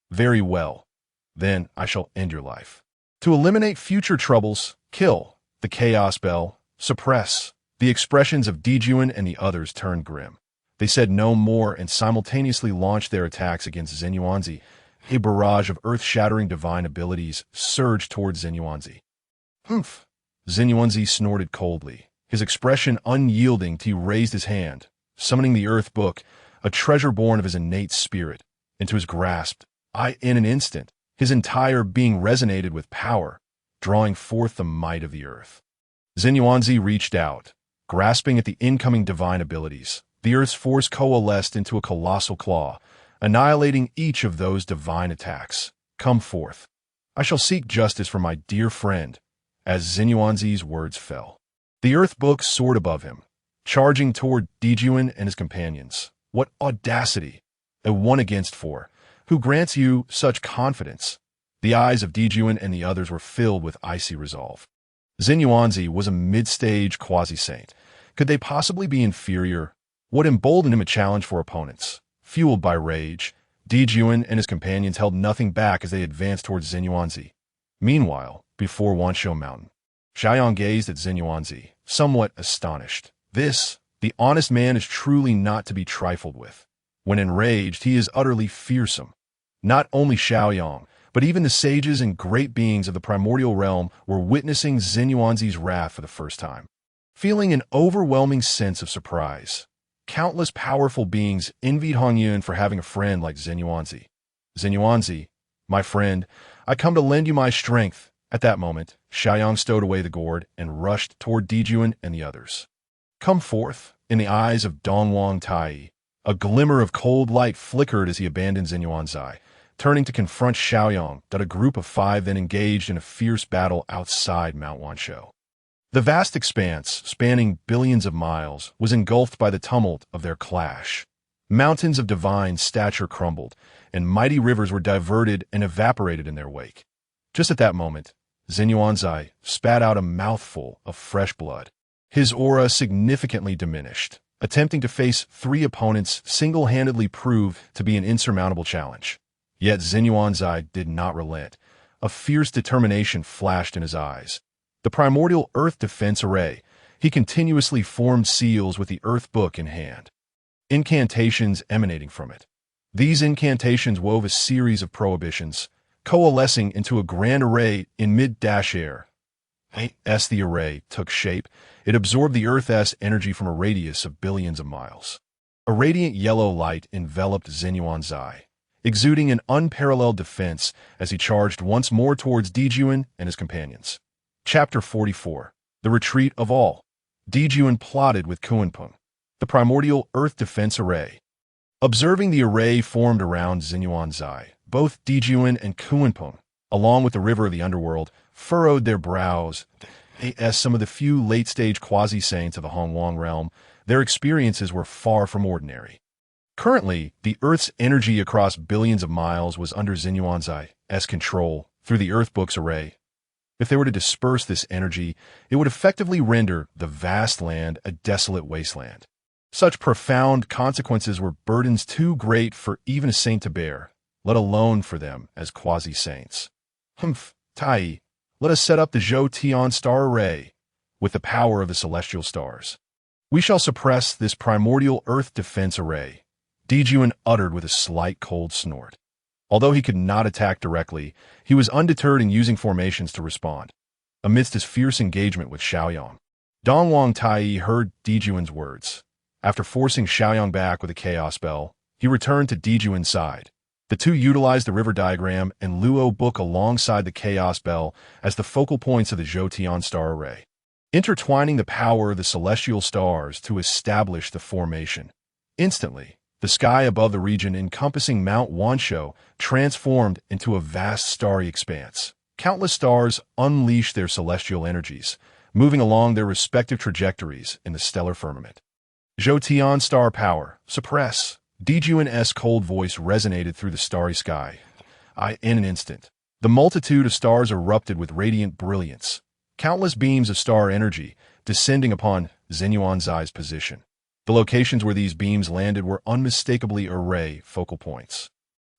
Very well. Then I shall end your life. To eliminate future troubles, kill. The chaos bell, suppress. The expressions of Dijuan and the others turned grim. They said no more and simultaneously launched their attacks against Xinyuanzi. A barrage of earth-shattering divine abilities surged towards Xinyuanzi. Humph! Xinyuanzi snorted coldly. His expression unyielding, he raised his hand, summoning the Earth Book, a treasure born of his innate spirit, into his grasp. In an instant, his entire being resonated with power, drawing forth the might of the earth. Xinyuanzi reached out, grasping at the incoming divine abilities. The earth's force coalesced into a colossal claw, annihilating each of those divine attacks. Come forth. I shall seek justice for my dear friend. As Xinyuanzi's words fell, the Earth Book soared above him, charging toward Dijuan and his companions. What audacity! A 1 against 4. Who grants you such confidence? The eyes of Dijuan and the others were filled with icy resolve. Xinyuanzi was a mid-stage quasi-saint. Could they possibly be inferior? What emboldened him a challenge for opponents? Fueled by rage, Dijuan and his companions held nothing back as they advanced towards Xinyuanzi. Meanwhile, before Wanshou Mountain, Xiaoyang gazed at Xinyuanzi, somewhat astonished. This, the honest man, is truly not to be trifled with. When enraged, he is utterly fearsome. Not only Xiaoyang, but even the sages and great beings of the primordial realm were witnessing Xinyuanzi's wrath for the first time. Feeling an overwhelming sense of surprise, countless powerful beings envied Hongyun for having a friend like Xinyuanzi. Xinyuanzi, my friend, I come to lend you my strength. At that moment, Xiaoyang stowed away the gourd and rushed toward Dijuan and the others. Come forth. In the eyes of Dongwang Tai, a glimmer of cold light flickered as he abandoned Xinyuanzi, turning to confront Xiaoyang. A group of 5 then engaged in a fierce battle outside Mount Wanshou. The vast expanse, spanning billions of miles, was engulfed by the tumult of their clash. Mountains of divine stature crumbled, and mighty rivers were diverted and evaporated in their wake. Just at that moment, Xinyuanzi spat out a mouthful of fresh blood. His aura significantly diminished. Attempting to face 3 opponents single-handedly proved to be an insurmountable challenge. Yet Xinyuanzi did not relent. A fierce determination flashed in his eyes. The primordial Earth Defense Array. He continuously formed seals with the Earth Book in hand. Incantations emanating from it. These incantations wove a series of prohibitions, coalescing into a grand array in mid-air. As the array took shape, it absorbed the Earth's energy from a radius of billions of miles. A radiant yellow light enveloped Xinyuanzi, exuding an unparalleled defense as he charged once more towards Dijuan and his companions. Chapter 44. The Retreat of All. Dijuan plotted with Kuanpeng, the primordial Earth Defense Array. Observing the array formed around Xinyuanzi, both Dijuan and Kuanpeng, along with the river of the underworld, furrowed their brows. As some of the few late-stage quasi-saints of the Hongwang realm, their experiences were far from ordinary. Currently, the Earth's energy across billions of miles was under Xinyuanzi's control through the Earth Book's array. If they were to disperse this energy, it would effectively render the vast land a desolate wasteland. Such profound consequences were burdens too great for even a saint to bear, let alone for them as quasi-saints. Tai, let us set up the Zhou Tian star array. with the power of the celestial stars. We shall suppress this primordial earth defense array, Dejuan uttered with a slight cold snort. Although he could not attack directly, he was undeterred in using formations to respond. Amidst his fierce engagement with Xiaoyang, Dongwang Tai heard Dejuan's words. After forcing Xiaoyang back with a chaos spell, he returned to Dejuan's side. The two utilized the river diagram and Luo book alongside the chaos bell as the focal points of the Zhoutian star array, intertwining the power of the celestial stars to establish the formation. Instantly, the sky above the region encompassing Mount Wanshou transformed into a vast starry expanse. Countless stars unleashed their celestial energies, moving along their respective trajectories in the stellar firmament. Zhoutian star power, suppress. Dejuan's cold voice resonated through the starry sky. In an instant, the multitude of stars erupted with radiant brilliance, countless beams of star energy descending upon Zenyuanzai's position. The locations where these beams landed were unmistakably array focal points.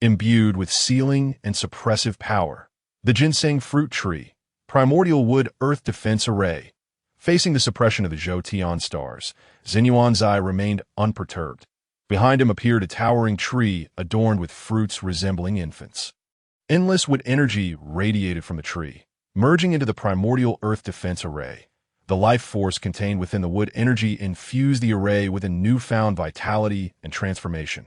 Imbued with sealing and suppressive power, the ginseng fruit tree, primordial wood earth defense array, facing the suppression of the Zhoutian stars, Zenyuanzai remained unperturbed. Behind him appeared a towering tree adorned with fruits resembling infants. Endless wood energy radiated from the tree, merging into the primordial earth defense array. The life force contained within the wood energy infused the array with a newfound vitality and transformation.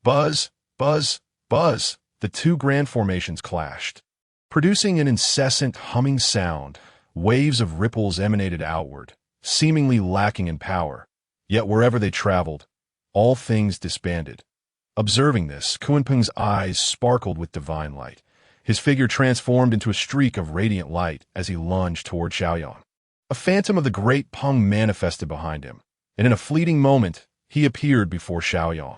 Buzz, buzz, buzz, the two grand formations clashed. Producing an incessant humming sound, waves of ripples emanated outward, seemingly lacking in power. Yet wherever they traveled, all things disbanded. Observing this, Kunpeng's eyes sparkled with divine light. His figure transformed into a streak of radiant light as he lunged toward Xiaoyang. A phantom of the great Peng manifested behind him, and in a fleeting moment, he appeared before Xiaoyang.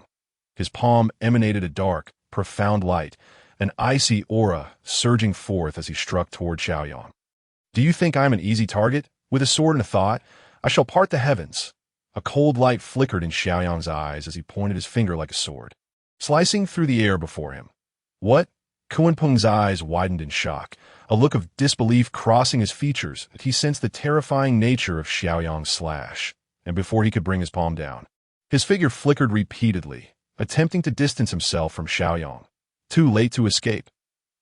His palm emanated a dark, profound light, an icy aura surging forth as he struck toward Xiaoyang. Do you think I am an easy target? With a sword and a thought, I shall part the heavens. A cold light flickered in Xiaoyang's eyes as he pointed his finger like a sword, slicing through the air before him. What? Kunpeng's eyes widened in shock, a look of disbelief crossing his features as he sensed the terrifying nature of Xiaoyang's slash, and before he could bring his palm down, his figure flickered repeatedly, attempting to distance himself from Xiaoyang. Too late to escape.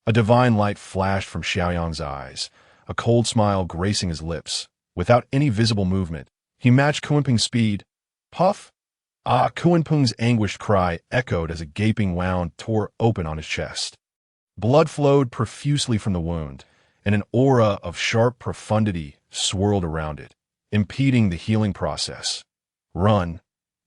A divine light flashed from Xiaoyang's eyes, a cold smile gracing his lips. Without any visible movement, he matched Kunpeng's speed. Puff! Kunpeng's anguished cry echoed as a gaping wound tore open on his chest. Blood flowed profusely from the wound, and an aura of sharp profundity swirled around it, impeding the healing process. Run!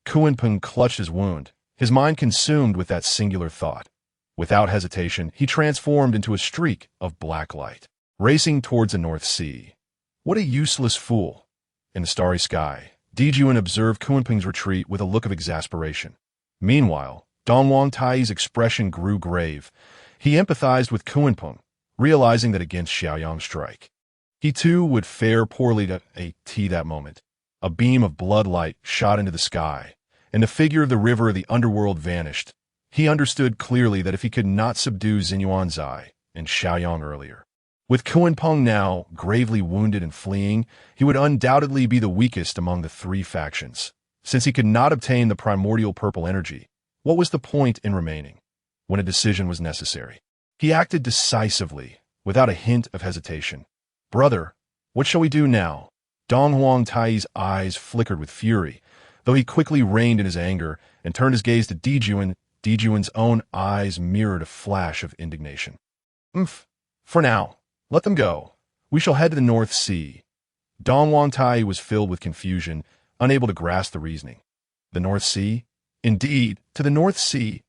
Kunpeng clutched his wound, his mind consumed with that singular thought. Without hesitation, he transformed into a streak of black light, racing towards the North Sea. What a useless fool! In the starry sky, Dejuan observed Kunpeng's retreat with a look of exasperation. Meanwhile, Dongwang Tai's expression grew grave. He empathized with Kunpeng, realizing that against Xiaoyang's strike, he too would fare poorly that moment. A beam of blood light shot into the sky, and the figure of the river of the underworld vanished. He understood clearly that if he could not subdue Zenyuanzai and Xiaoyang earlier, with Kunpeng now gravely wounded and fleeing, he would undoubtedly be the weakest among the three factions. Since he could not obtain the primordial purple energy, what was the point in remaining? When a decision was necessary, he acted decisively, without a hint of hesitation. Brother, what shall we do now? Donghuang Tai's eyes flickered with fury, though he quickly reined in his anger and turned his gaze to Dejuan. Dejuan's own eyes mirrored a flash of indignation. For now, let them go. We shall head to the North Sea. Donghuang Tai was filled with confusion, unable to grasp the reasoning. The North Sea? Indeed, to the North Sea.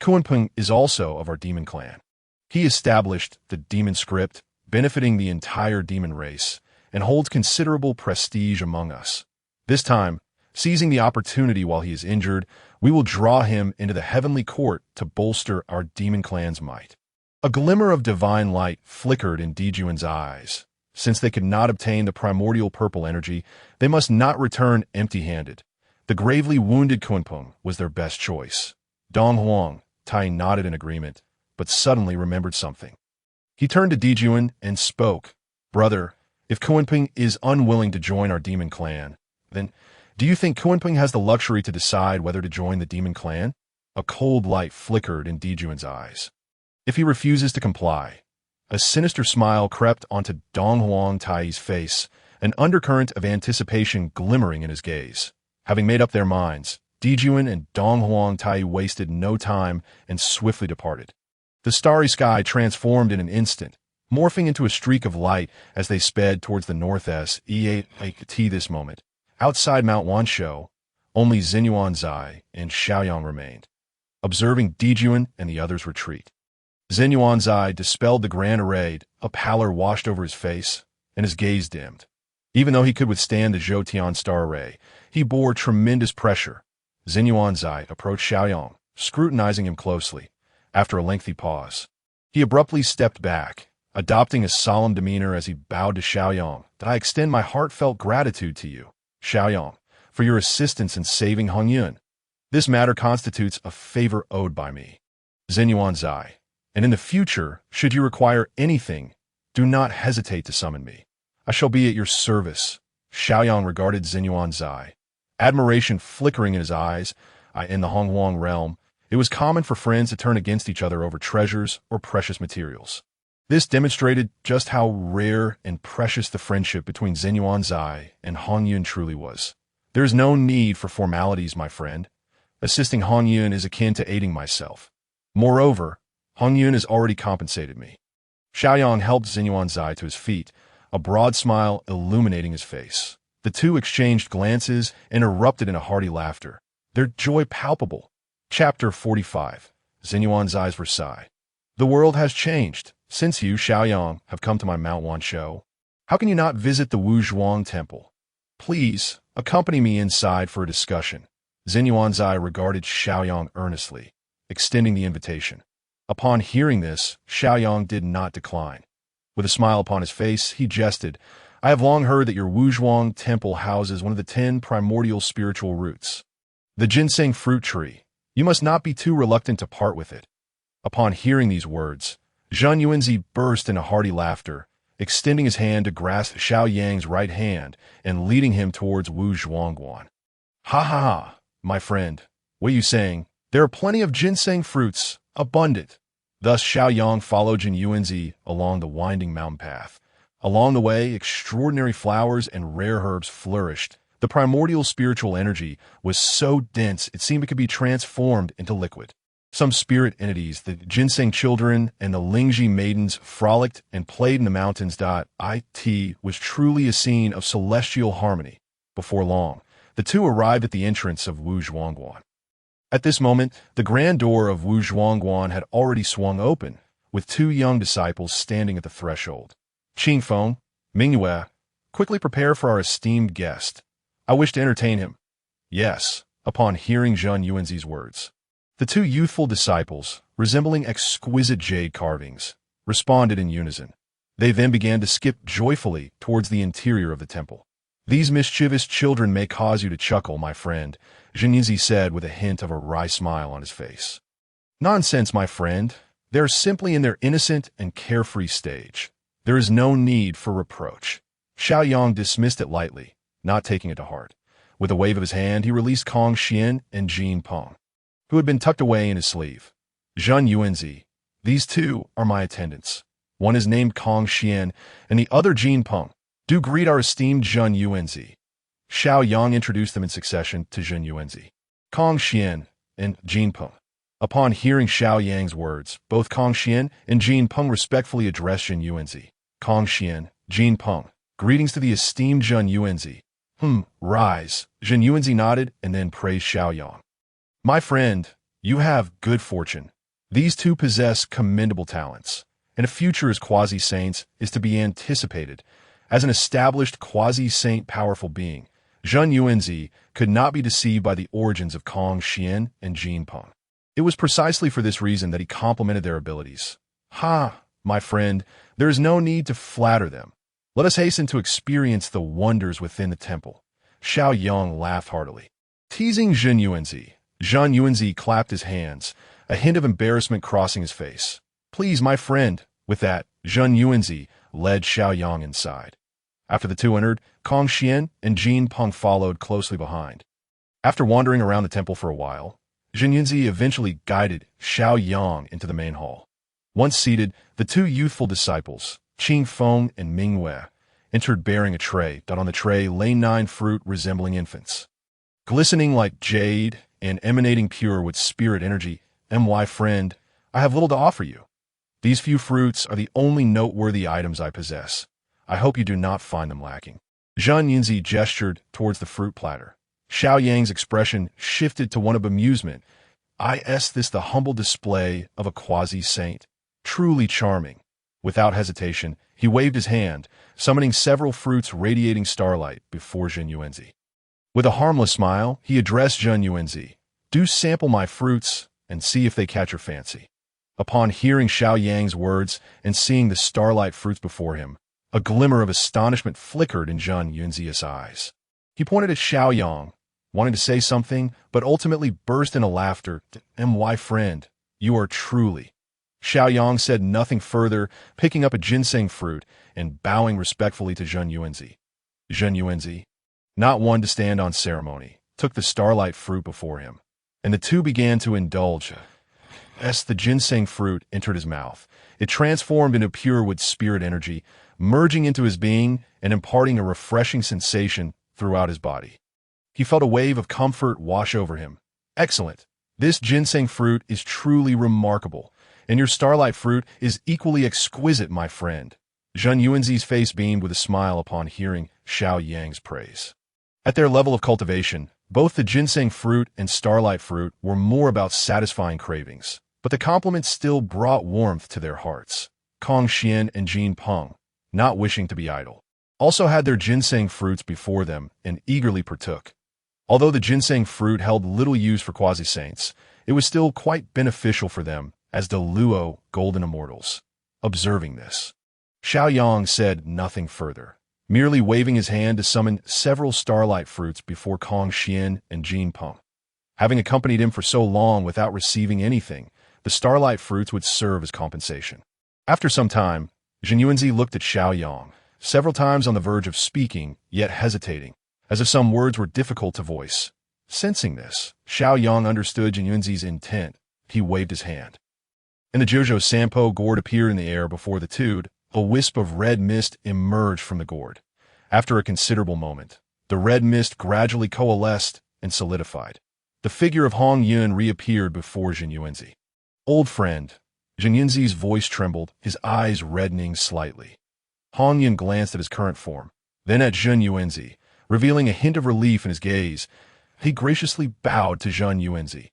Kunpeng is also of our demon clan. He established the demon script, benefiting the entire demon race, and holds considerable prestige among us. This time, seizing the opportunity while he is injured, we will draw him into the heavenly court to bolster our demon clan's might. A glimmer of divine light flickered in Dejuan's eyes. Since they could not obtain the primordial purple energy, they must not return empty-handed. The gravely wounded Kunpeng was their best choice. Donghuang Tai nodded in agreement, but suddenly remembered something. He turned to Dejuan and spoke. Brother, If Kunpeng is unwilling to join our demon clan, then do you think Kunpeng has the luxury to decide whether to join the demon clan? A cold light flickered in Dijuan's eyes. If he refuses to comply, a sinister smile crept onto Dong Huang Tai's face, an undercurrent of anticipation glimmering in his gaze. Having made up their minds, Dijuan and Dong Huang Tai wasted no time and swiftly departed. The starry sky transformed in an instant, morphing into a streak of light as they sped towards the northeast. This moment, outside Mount Wanshou, only Xinyuan Zai and Xiaoyang remained, observing Dijuan and the others retreat. Xinyuan Zai dispelled the grand array, a pallor washed over his face, and his gaze dimmed. Even though he could withstand the Zhoutian star array, he bore tremendous pressure. Xinyuan Zai approached Xiaoyang, scrutinizing him closely. After a lengthy pause, he abruptly stepped back, adopting a solemn demeanor as he bowed to Xiaoyang. "That I extend my heartfelt gratitude to you, Xiaoyang, for your assistance in saving Hongyun. This matter constitutes a favor owed by me, Xinyuan Zai, and in the future, should you require anything, do not hesitate to summon me. I shall be at your service." Xiaoyang regarded Xinyuan Zai, admiration flickering in his eyes. In the Honghuang realm, it was common for friends to turn against each other over treasures or precious materials. This demonstrated just how rare and precious the friendship between Xinyuan Zai and Hongyun truly was. "There is no need for formalities, my friend. Assisting Hongyun is akin to aiding myself. Moreover, Hongyun has already compensated me." Xiaoyang helped Xinyuan Zai to his feet, a broad smile illuminating his face. The two exchanged glances and erupted in a hearty laughter, their joy palpable. Chapter 45. Xinyuan Zai's Versailles. "The world has changed. Since you, Xiaoyang, have come to my Mount Wanshou, how can you not visit the Wuzhuang Temple? Please, accompany me inside for a discussion." Xinyuan Zai regarded Xiaoyang earnestly, extending the invitation. Upon hearing this, Xiaoyang did not decline. With a smile upon his face, he jested, "I have long heard that your Wuzhuang Temple houses one of the 10 primordial spiritual roots, the ginseng fruit tree. You must not be too reluctant to part with it." Upon hearing these words, Zhang Yuanzi burst into hearty laughter, extending his hand to grasp Xiaoyang's right hand and leading him towards Wu Zhuangguan. "Ha ha ha, my friend, what are you saying? There are plenty of ginseng fruits, abundant." Thus Xiaoyang followed Zhang Yuanzi along the winding mountain path. Along the way, extraordinary flowers and rare herbs flourished. The primordial spiritual energy was so dense it seemed it could be transformed into liquid. Some spirit entities, the ginseng children and the Lingji maidens, frolicked and played in the mountains. It was truly a scene of celestial harmony. Before long, the two arrived at the entrance of Wu Zhuangguan. At this moment, the grand door of Wu Zhuangguan had already swung open, with 2 young disciples standing at the threshold. "Qingfeng, Mingyue, quickly prepare for our esteemed guest. I wish to entertain him." "Yes," upon hearing Zhang Yuanzi's words. The 2 youthful disciples, resembling exquisite jade carvings, responded in unison. They then began to skip joyfully towards the interior of the temple. "These mischievous children may cause you to chuckle, my friend," Zhang Yuanzi said with a hint of a wry smile on his face. "Nonsense, my friend. They are simply in their innocent and carefree stage. There is no need for reproach." Xiaoyang dismissed it lightly, not taking it to heart. With a wave of his hand, he released Kong Xian and Jin Peng, who had been tucked away in his sleeve. "Zhang Yuanzi, these 2 are my attendants. One is named Kong Xian, and the other Jin Peng. Do greet our esteemed Zhang Yuanzi." Xiaoyang introduced them in succession to Zhang Yuanzi, Kong Xian, and Jin Peng. Upon hearing Xiaoyang's words, both Kong Xian and Jin Peng respectfully addressed Zhang Yuanzi. "Kong Xian, Jin Peng, greetings to the esteemed Zhang Yuanzi." Rise." Zhang Yuanzi nodded and then praised Xiaoyang. "My friend, you have good fortune. These 2 possess commendable talents, and a future as quasi-saints is to be anticipated. As an established quasi-saint powerful being, Zhang Yuanzi could not be deceived by the origins of Kong Xian and Jin Peng. It was precisely for this reason that he complimented their abilities. Ha, my friend, there is no need to flatter them. Let us hasten to experience the wonders within the temple." Xiaoyang laughed heartily. Teasing Zhang Yuanzi, Zhang Yuanzi clapped his hands, a hint of embarrassment crossing his face. "Please, my friend." With that, Zhang Yuanzi led Xiaoyang inside. After the two entered, Kong Xian and Jin Peng followed closely behind. After wandering around the temple for a while, Jin Yunzi eventually guided Xiao Yang into the main hall. Once seated, the two youthful disciples, Qing Feng and Ming Wei, entered bearing a tray. On the tray lay 9 fruit resembling infants. Glistening like jade and emanating pure with spirit energy, my friend, I have little to offer you. These few fruits are the only noteworthy items I possess. I hope you do not find them lacking. Zhang Yunzi gestured towards the fruit platter. Xiao Yang's expression shifted to one of amusement. Is this the humble display of a quasi-saint? Truly charming. Without hesitation, he waved his hand, summoning several fruits radiating starlight before Zhen Yuanzi. With a harmless smile, he addressed Zhen Yuanzi. Do sample my fruits and see if they catch your fancy. Upon hearing Xiao Yang's words and seeing the starlight fruits before him, a glimmer of astonishment flickered in Zhen Yuanzi's eyes. He pointed at Xiao Yang, wanting to say something, but ultimately burst into laughter. My friend, you are truly. Xiao Yang said nothing further, picking up a ginseng fruit and bowing respectfully to Zhen Yuanzi. Zhen Yuanzi, not one to stand on ceremony, took the starlight fruit before him, and the two began to indulge. As the ginseng fruit entered his mouth, it transformed into pure wood spirit energy, merging into his being and imparting a refreshing sensation throughout his body. He felt a wave of comfort wash over him. Excellent. This ginseng fruit is truly remarkable, and your starlight fruit is equally exquisite, my friend. Zhen Yuanzi's face beamed with a smile upon hearing Xiao Yang's praise. At their level of cultivation, both the ginseng fruit and starlight fruit were more about satisfying cravings, but the compliments still brought warmth to their hearts. Kong Xian and Jin Peng, not wishing to be idle, also had their ginseng fruits before them and eagerly partook. Although the ginseng fruit held little use for quasi-saints, it was still quite beneficial for them as the Luo golden immortals. Observing this, Xiao Yang said nothing further, merely waving his hand to summon several starlight fruits before Kong Xian and Jin Peng. Having accompanied him for so long without receiving anything, the starlight fruits would serve as compensation. After some time, Zhen Yuanzi looked at Xiao Yang, several times on the verge of speaking, yet hesitating, as if some words were difficult to voice. Sensing this, Xiao Yang understood Zhen Yuanzi's intent. He waved his hand. And the Jojo Sampo gourd appeared in the air before the two. A wisp of red mist emerged from the gourd. After a considerable moment, the red mist gradually coalesced and solidified. The figure of Hong Yun reappeared before Zhen Yuanzi. Old friend. Zhen Yuanzi's voice trembled, his eyes reddening slightly. Hong Yun glanced at his current form, then at Zhen Yuanzi, revealing a hint of relief in his gaze. He graciously bowed to Zhen Yuanzi.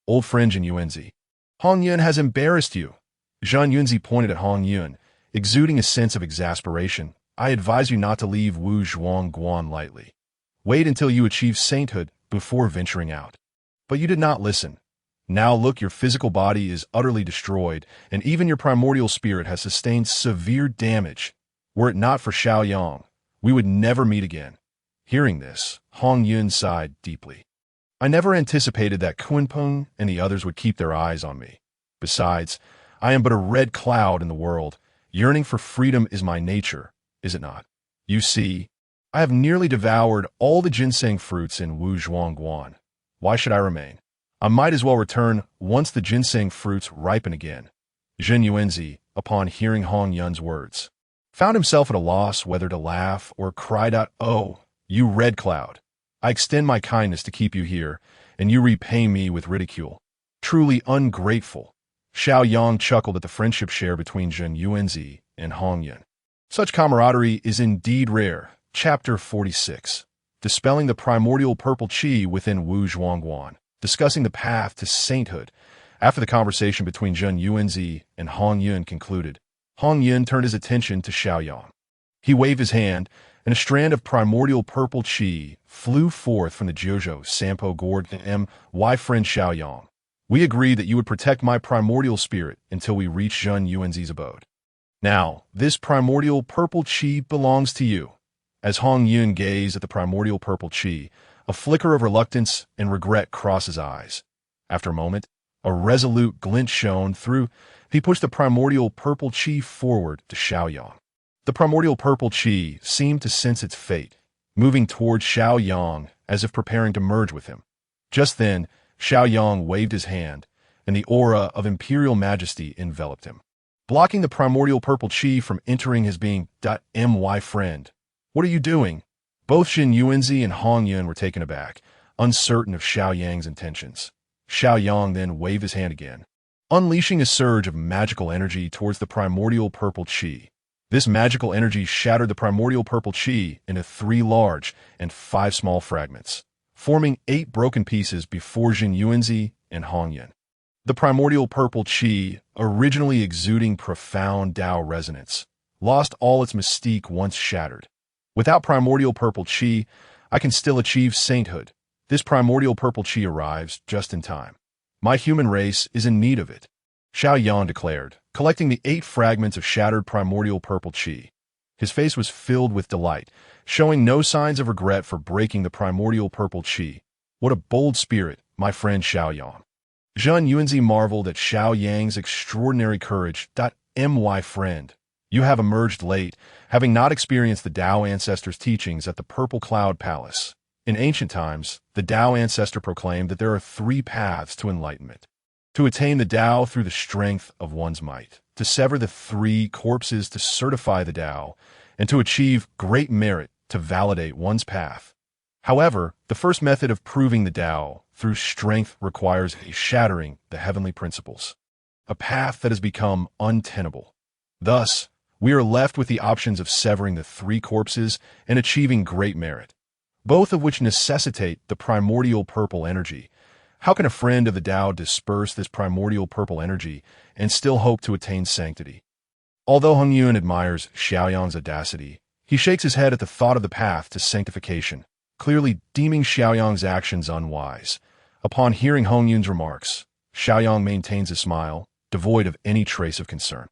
Old friend Zhen Yuanzi. Hong Yun has embarrassed you. Zhen Yuanzi pointed at Hong Yun, exuding a sense of exasperation. I advise you not to leave Wu Zhuang Guan lightly. Wait until you achieve sainthood before venturing out. But you did not listen. Now look, your physical body is utterly destroyed, and even your primordial spirit has sustained severe damage. Were it not for Xiao Yang, we would never meet again. Hearing this, Hong Yun sighed deeply. I never anticipated that Kunpeng and the others would keep their eyes on me. Besides, I am but a red cloud in the world. Yearning for freedom is my nature, is it not? You see, I have nearly devoured all the ginseng fruits in Wu Zhuang Guan. Why should I remain? I might as well return once the ginseng fruits ripen again. Zhen Yuanzi, upon hearing Hong Yun's words, found himself at a loss whether to laugh or cried out, "Oh, you red cloud! I extend my kindness to keep you here, and you repay me with ridicule. Truly ungrateful." Xiao Yang chuckled at the friendship share between Zhen Yuanzi and Hong Yun. Such camaraderie is indeed rare. Chapter 46. Dispelling the primordial purple qi within Wu Zhuangguan. Discussing the path to sainthood. After the conversation between Zhen Yuanzi and Hong Yun concluded, Hong Yun turned his attention to Xiao Yang. He waved his hand, and a strand of primordial purple qi flew forth from the Jojo Sampo gourd. My friend Xiao Yang, we agreed that you would protect my primordial spirit until we reach Zhen Yuanzi's abode. Now, this primordial purple qi belongs to you. As Hong Yun gazed at the primordial purple qi, a flicker of reluctance and regret crossed his eyes. After a moment, a resolute glint shone through. He pushed the primordial purple qi forward to Xiao Yang. The primordial purple chi seemed to sense its fate, moving toward Xiao Yang as if preparing to merge with him. Just then, Xiao Yang waved his hand, and the aura of imperial majesty enveloped him, blocking the primordial purple chi from entering his being. My friend, what are you doing? Both Xin Yuanzi and Hong Yun were taken aback, uncertain of Xiao Yang's intentions. Xiao Yang then waved his hand again, unleashing a surge of magical energy towards the primordial purple chi. This magical energy shattered the primordial purple chi into 3 large and 5 small fragments, forming 8 broken pieces before Xin Yuanzi and Hong Yun. The primordial purple chi, originally exuding profound Tao resonance, lost all its mystique once shattered. Without primordial purple chi, I can still achieve sainthood. This primordial purple chi arrives just in time. My human race is in need of it, Xiao Yang declared, collecting the 8 fragments of shattered primordial purple chi. His face was filled with delight, showing no signs of regret for breaking the primordial purple chi. What a bold spirit, my friend Xiao Yang. Zhen Yuanzi marveled at Xiao Yang's extraordinary courage. My friend, you have emerged late, having not experienced the Tao Ancestor's teachings at the Purple Cloud Palace. In ancient times, the Tao Ancestor proclaimed that there are 3 paths to enlightenment: to attain the Tao through the strength of one's might, to sever the 3 corpses to certify the Tao, and to achieve great merit to validate one's path. However, the first method of proving the Tao through strength requires a shattering the heavenly principles, a path that has become untenable. Thus, we are left with the options of severing the 3 corpses and achieving great merit, both of which necessitate the primordial purple energy. How can a friend of the Tao disperse this primordial purple energy and still hope to attain sanctity? Although Hong Yun admires Xiao Yang's audacity, he shakes his head at the thought of the path to sanctification, clearly deeming Xiao Yang's actions unwise. Upon hearing Hong Yun's remarks, Xiao Yang maintains a smile, devoid of any trace of concern.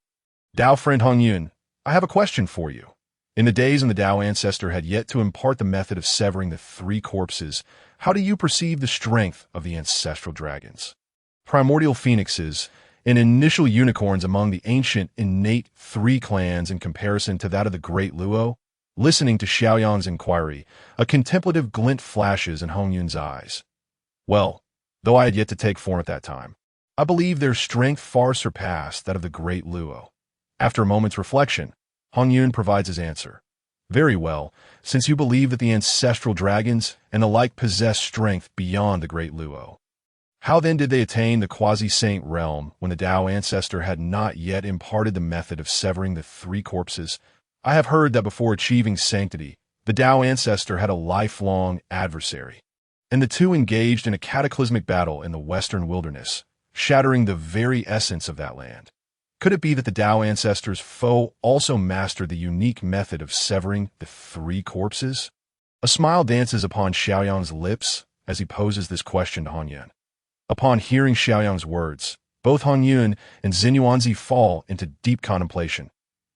Tao friend Hong Yun, I have a question for you. In the days when the Tao Ancestor had yet to impart the method of severing the 3 corpses, how do you perceive the strength of the ancestral dragons, primordial phoenixes, and initial unicorns among the ancient innate 3 clans in comparison to that of the Great Luo? Listening to Xiao Yang's inquiry, a contemplative glint flashes in Hong Yun's eyes. Well, though I had yet to take form at that time, I believe their strength far surpassed that of the Great Luo. After a moment's reflection, Hong Yun provides his answer. Very well, since you believe that the ancestral dragons and the like possess strength beyond the Great Luo. How then did they attain the quasi-saint realm when the Tao Ancestor had not yet imparted the method of severing the 3 corpses? I have heard that before achieving sanctity, the Tao Ancestor had a lifelong adversary, and the 2 engaged in a cataclysmic battle in the western wilderness, shattering the very essence of that land. Could it be that the Tao Ancestor's foe also mastered the unique method of severing the 3 corpses? A smile dances upon Xiao Yang's lips as he poses this question to Hong Yun. Upon hearing Xiao Yang's words, both Hong Yun and Xin Yuanzi fall into deep contemplation.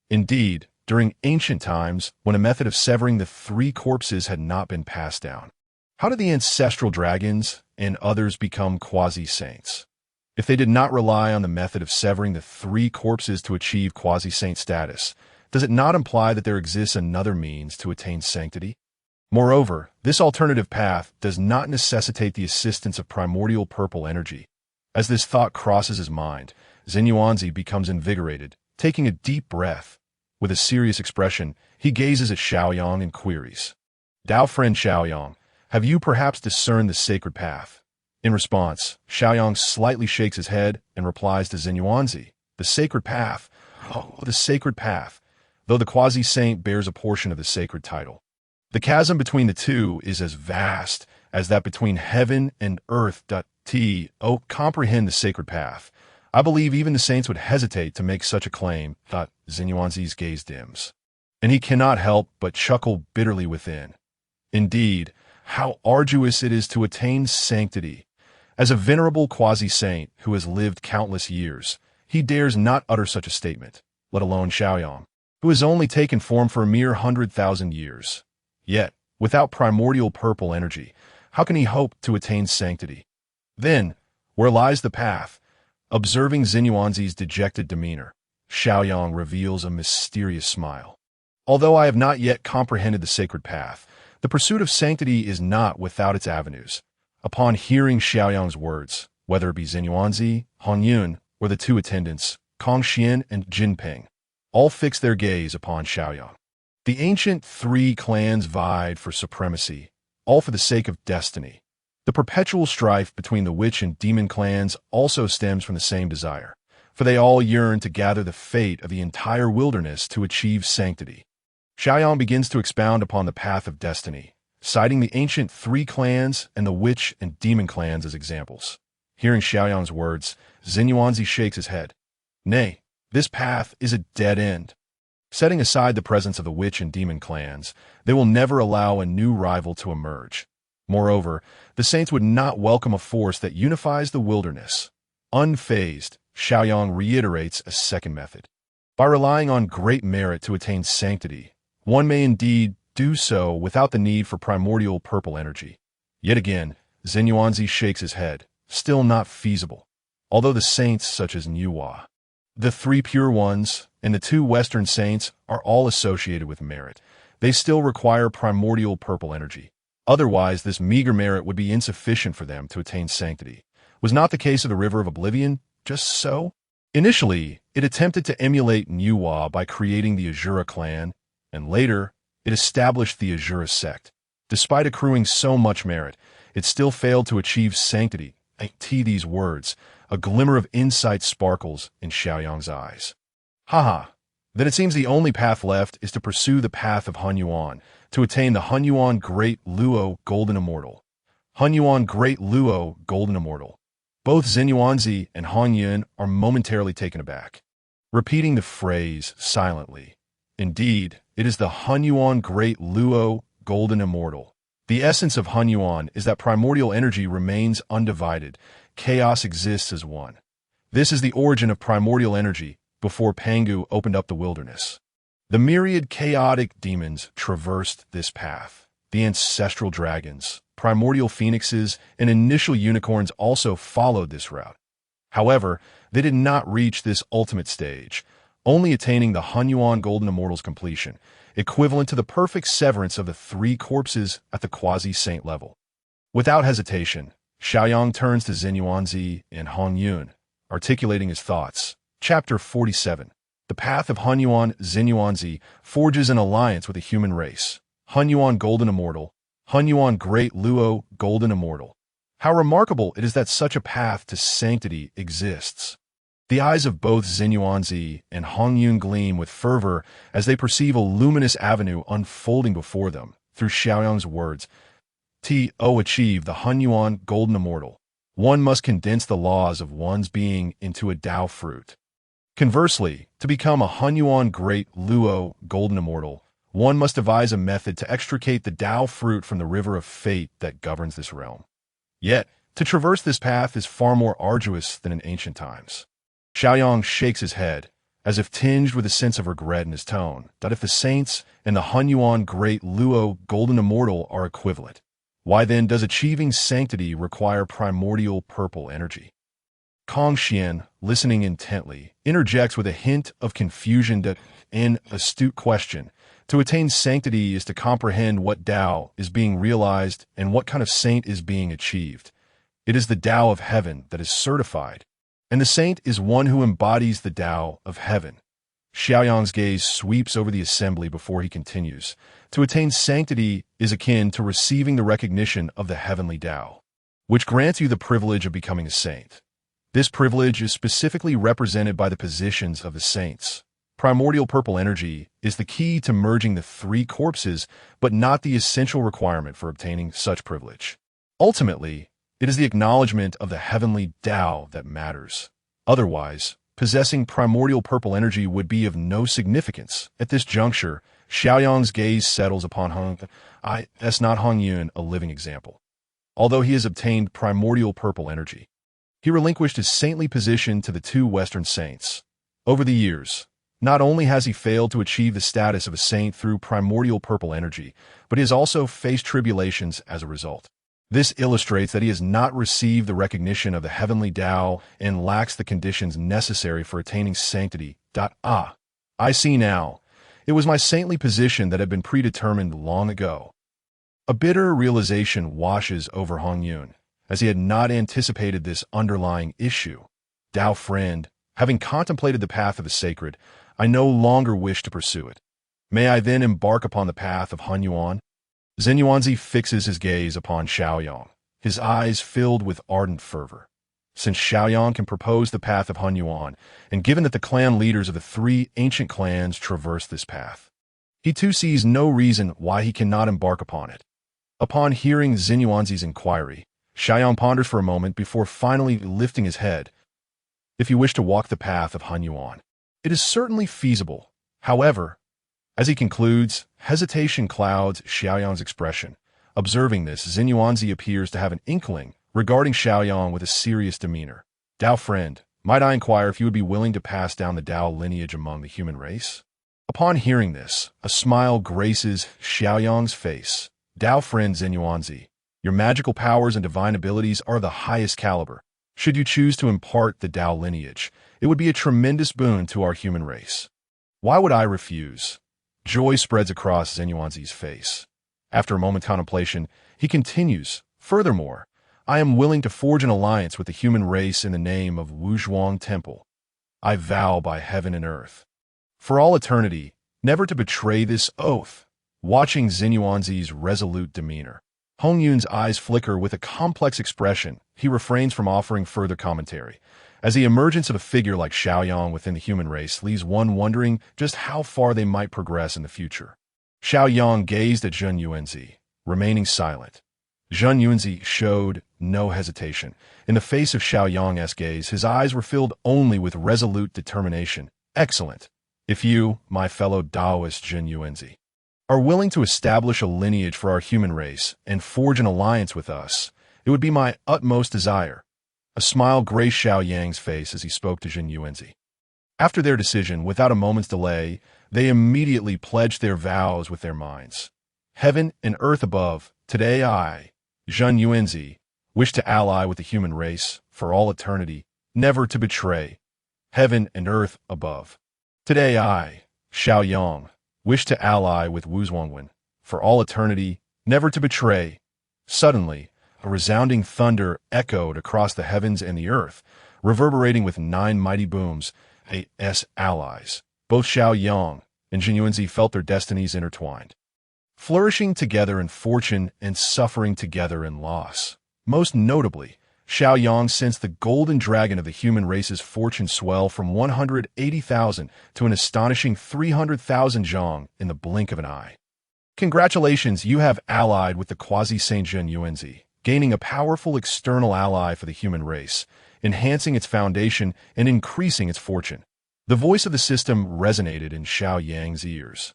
Indeed, during ancient times, when a method of severing the 3 corpses had not been passed down, how did the ancestral dragons and others become quasi-saints? If they did not rely on the method of severing the 3 corpses to achieve quasi-saint status, does it not imply that there exists another means to attain sanctity? Moreover, this alternative path does not necessitate the assistance of primordial purple energy. As this thought crosses his mind, Xin Yuanzi becomes invigorated, taking a deep breath. With a serious expression, he gazes at Xiao Yang and queries, Tao friend Xiao Yang, have you perhaps discerned the sacred path? In response, Xiao Yang slightly shakes his head and replies to Xin Yuanzi, the sacred path. Oh, the sacred path, though the quasi-saint bears a portion of the sacred title. The chasm between the 2 is as vast as that between heaven and earth. Comprehend the sacred path. I believe even the saints would hesitate to make such a claim. Xin Yuanzi's gaze dims, and he cannot help but chuckle bitterly within. Indeed, how arduous it is to attain sanctity. As a venerable quasi-saint who has lived countless years, he dares not utter such a statement, let alone Xiao Yang, who has only taken form for a mere 100,000 years. Yet, without primordial purple energy, how can he hope to attain sanctity? Then, where lies the path? Observing Xin Yuanzi's dejected demeanor, Xiao Yang reveals a mysterious smile. Although I have not yet comprehended the sacred path, the pursuit of sanctity is not without its avenues. Upon hearing Xiaoyang's words, whether it be Xinyuanzi, Hongyun, or the two attendants, Kongxian and Jinping, all fixed their gaze upon Xiaoyang. The ancient three clans vied for supremacy, all for the sake of destiny. The perpetual strife between the witch and demon clans also stems from the same desire, for they all yearn to gather the fate of the entire wilderness to achieve sanctity. Xiaoyang begins to expound upon the path of destiny, citing the ancient three clans and the witch and demon clans as examples. Hearing Xiaoyang's words, Xinyuanzi shakes his head. Nay, this path is a dead end. Setting aside the presence of the witch and demon clans, they will never allow a new rival to emerge. Moreover, the saints would not welcome a force that unifies the wilderness. Unfazed, Xiaoyang reiterates a second method. By relying on great merit to attain sanctity, one may indeed do so without the need for primordial purple energy. Yet again, Xinyuanzi shakes his head. Still not feasible. Although the saints such as Niuhua, the three pure ones, and the two Western saints are all associated with merit, they still require primordial purple energy. Otherwise, this meager merit would be insufficient for them to attain sanctity. Was not the case of the River of Oblivion just so? Initially, it attempted to emulate Niuhua by creating the Azura clan, and later, it established the Azura sect. Despite accruing so much merit, it still failed to achieve sanctity. These words, a glimmer of insight sparkles in Xiaoyang's eyes. Haha, then it seems the only path left is to pursue the path of Hunyuan, to attain the Hunyuan Great Luo Golden Immortal. Hunyuan Great Luo Golden Immortal. Both Xinyuanzi and Hongyun are momentarily taken aback, repeating the phrase silently. Indeed, it is the Hunyuan Great Luo Golden Immortal. The essence of Hunyuan is that primordial energy remains undivided. Chaos exists as one. This is the origin of primordial energy before Pangu opened up the wilderness. The myriad chaotic demons traversed this path. The ancestral dragons, primordial phoenixes, and initial unicorns also followed this route. However, they did not reach this ultimate stage, only attaining the Hunyuan Golden Immortal's completion, equivalent to the perfect severance of the three corpses at the quasi-saint level. Without hesitation, Xiaoyang turns to Xinyuanzi and Hongyun, articulating his thoughts. Chapter 47. The path of Hunyuan. Xinyuanzi forges an alliance with the human race. Hunyuan Golden Immortal. Hunyuan Great Luo Golden Immortal. How remarkable it is that such a path to sanctity exists. The eyes of both Xinyuanzi and Hongyun gleam with fervor as they perceive a luminous avenue unfolding before them. Through Xiaoyang's words, to achieve the Hunyuan Golden Immortal, one must condense the laws of one's being into a Tao fruit. Conversely, to become a Hunyuan Great Luo Golden Immortal, one must devise a method to extricate the Tao fruit from the river of fate that governs this realm. Yet, to traverse this path is far more arduous than in ancient times. Xiaoyang shakes his head, as if tinged with a sense of regret in his tone, that if the saints and the Hunyuan Great Luo Golden Immortal are equivalent, why then does achieving sanctity require primordial purple energy? Kongxian, listening intently, interjects with a hint of confusion to an astute question. To attain sanctity is to comprehend what Tao is being realized and what kind of saint is being achieved. It is the Tao of heaven that is certified, and the saint is one who embodies the Tao of heaven. Xiaoyang's gaze sweeps over the assembly before he continues. To attain sanctity is akin to receiving the recognition of the heavenly Tao, which grants you the privilege of becoming a saint. This privilege is specifically represented by the positions of the saints. Primordial purple energy is the key to merging the three corpses, but not the essential requirement for obtaining such privilege. Ultimately, it is the acknowledgement of the heavenly Tao that matters. Otherwise, possessing primordial purple energy would be of no significance. At this juncture, Xiaoyang's gaze settles upon that's not Hongyun, a living example. Although he has obtained primordial purple energy, he relinquished his saintly position to the two Western saints. Over the years, not only has he failed to achieve the status of a saint through primordial purple energy, but he has also faced tribulations as a result. This illustrates that he has not received the recognition of the heavenly Tao and lacks the conditions necessary for attaining sanctity. I see now. It was my saintly position that had been predetermined long ago. A bitter realization washes over Hong Yun, as he had not anticipated this underlying issue. Tao friend, having contemplated the path of the sacred, I no longer wish to pursue it. May I then embark upon the path of Han Yuan? Zhen Yuanzi fixes his gaze upon Xiaoyang, his eyes filled with ardent fervor. Since Xiaoyang can propose the path of Han Yuan, and given that the clan leaders of the three ancient clans traverse this path, he too sees no reason why he cannot embark upon it. Upon hearing Zhen Yuanzi's inquiry, Xiaoyang ponders for a moment before finally lifting his head. If you wish to walk the path of Han Yuan, it is certainly feasible. However, as he concludes, hesitation clouds Xiaoyang's expression. Observing this, Zhen Yuanzi appears to have an inkling regarding Xiaoyang with a serious demeanor. Dao friend, might I inquire if you would be willing to pass down the Dao lineage among the human race? Upon hearing this, a smile graces Xiaoyang's face. Dao friend Zhen Yuanzi, your magical powers and divine abilities are the highest caliber. Should you choose to impart the Dao lineage, it would be a tremendous boon to our human race. Why would I refuse? Joy spreads across Zhen Yuanzi's face. After a moment's contemplation, he continues, furthermore, I am willing to forge an alliance with the human race in the name of Wuzhuang Temple. I vow by heaven and earth, for all eternity, never to betray this oath. Watching Zhen Yuanzi's resolute demeanor, Hong Yun's eyes flicker with a complex expression. He refrains from offering further commentary, as the emergence of a figure like Xiaoyang within the human race leaves one wondering just how far they might progress in the future. Xiaoyang gazed at Zhen Yuanzi, remaining silent. Zhen Yuanzi showed no hesitation. In the face of Xiaoyang's gaze, his eyes were filled only with resolute determination. Excellent. If you, my fellow Taoist Zhen Yuanzi, are willing to establish a lineage for our human race and forge an alliance with us, it would be my utmost desire. A smile graced Xiaoyang's face as he spoke to Zhen Yuanzi. After their decision, without a moment's delay, they immediately pledged their vows with their minds. Heaven and earth above, today I, Zhen Yuanzi, wish to ally with the human race for all eternity, never to betray. Heaven and earth above. Today I, Xiaoyang, wish to ally with Wuzhuangwen for all eternity, never to betray. Suddenly, a resounding thunder echoed across the heavens and the earth, reverberating with 9 mighty booms. A.S. allies, both Xiaoyang and Zhen Yuanzi felt their destinies intertwined, flourishing together in fortune and suffering together in loss. Most notably, Xiaoyang sensed the golden dragon of the human race's fortune swell from 180,000 to an astonishing 300,000 zhong in the blink of an eye. Congratulations, you have allied with the quasi-saint Zhen Yuanzi, gaining a powerful external ally for the human race, enhancing its foundation and increasing its fortune. The voice of the system resonated in Xiaoyang's ears.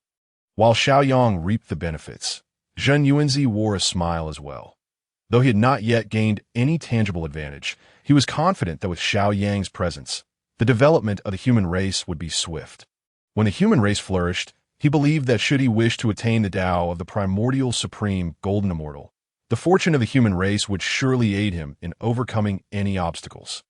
While Xiaoyang reaped the benefits, Zhen Yuanzi wore a smile as well. Though he had not yet gained any tangible advantage, he was confident that with Xiaoyang's presence, the development of the human race would be swift. When the human race flourished, he believed that should he wish to attain the Tao of the primordial supreme golden immortal, the fortune of the human race would surely aid him in overcoming any obstacles.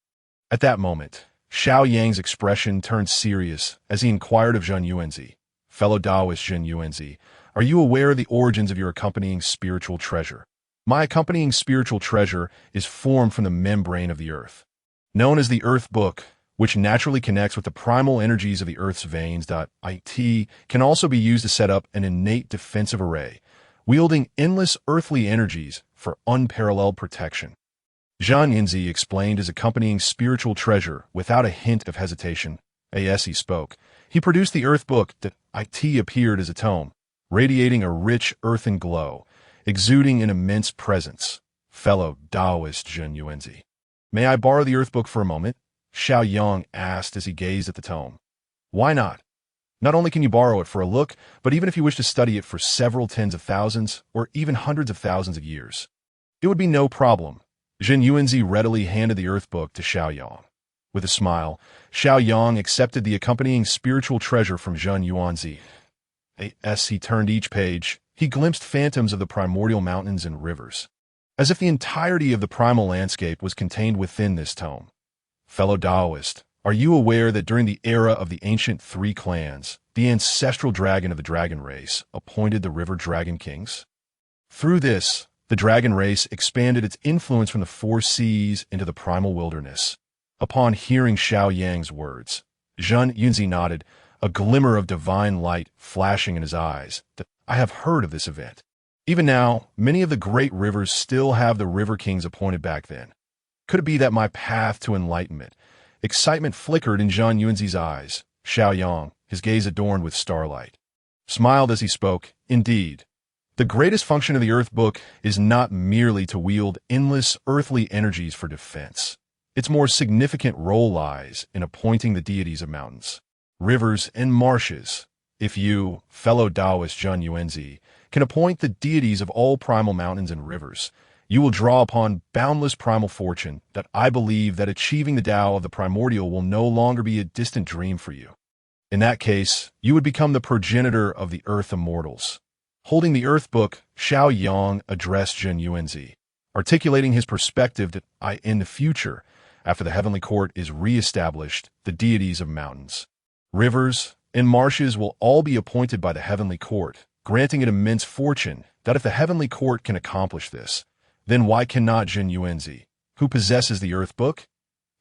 At that moment, Xiaoyang's expression turned serious as he inquired of Zhen Yuanzi, fellow Taoist Zhen Yuanzi, are you aware of the origins of your accompanying spiritual treasure? My accompanying spiritual treasure is formed from the membrane of the earth. Known as the Earth Book, which naturally connects with the primal energies of the Earth's veins. It can also be used to set up an innate defensive array, wielding endless earthly energies for unparalleled protection. Zhen Yuanzi explained his accompanying spiritual treasure without a hint of hesitation. As he spoke, he produced the Earth Book. It appeared as a tome, radiating a rich earthen glow, exuding an immense presence. Fellow Taoist Zhen Yuanzi, may I borrow the Earth Book for a moment? Xiaoyang asked as he gazed at the tome. Why not? Not only can you borrow it for a look, but even if you wish to study it for several tens of thousands or even hundreds of thousands of years, it would be no problem. Zhen Yuanzi readily handed the Earth Book to Xiaoyang. With a smile, Xiaoyang accepted the accompanying spiritual treasure from Zhen Yuanzi. As he turned each page, he glimpsed phantoms of the primordial mountains and rivers, as if the entirety of the primal landscape was contained within this tome. Fellow Taoist, are you aware that during the era of the ancient 3 clans, the ancestral dragon of the dragon race, appointed the river dragon kings. Through this, the dragon race expanded its influence from the four seas into the primal wilderness. Upon hearing Xiao Yang's words, Zhen Yunzi nodded, a glimmer of divine light flashing in his eyes. I have heard of this event. Even now, many of the great rivers still have the river kings appointed back then. Could it be that my path to enlightenment? Excitement flickered in Zhen Yunzi's eyes. Xiao Yang, his gaze adorned with starlight, smiled as he spoke. Indeed, the greatest function of the Earth Book is not merely to wield endless earthly energies for defense. Its more significant role lies in appointing the deities of mountains, rivers, and marshes. If you, fellow Taoist Zhen Yuanzi, can appoint the deities of all primal mountains and rivers, you will draw upon boundless primal fortune that I believe that achieving the Tao of the primordial will no longer be a distant dream for you. In that case, you would become the progenitor of the Earth Immortals. Holding the Earth Book, Xiao Yang addressed Zhen Yuanzi, articulating his perspective that in the future, after the heavenly court is re-established, the deities of mountains, rivers, and marshes will all be appointed by the heavenly court, granting it immense fortune that if the heavenly court can accomplish this, then why cannot Zhen Yuanzi, who possesses the Earth Book?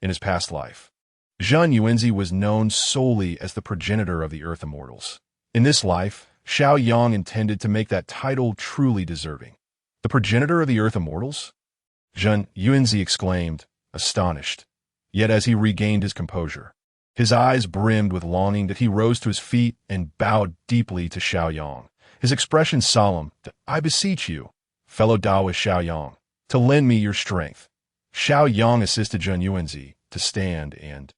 In his past life, Zhen Yuanzi was known solely as the progenitor of the Earth Immortals. In this life, Xiao Yang intended to make that title truly deserving. The progenitor of the Earth Immortals? Zhen Yuanzi exclaimed, astonished. Yet as he regained his composure, his eyes brimmed with longing that he rose to his feet and bowed deeply to Xiao Yang, his expression solemn. I beseech you, fellow Taoist Xiao Yang, to lend me your strength. Xiao Yang assisted Zhen Yuanzi to stand and,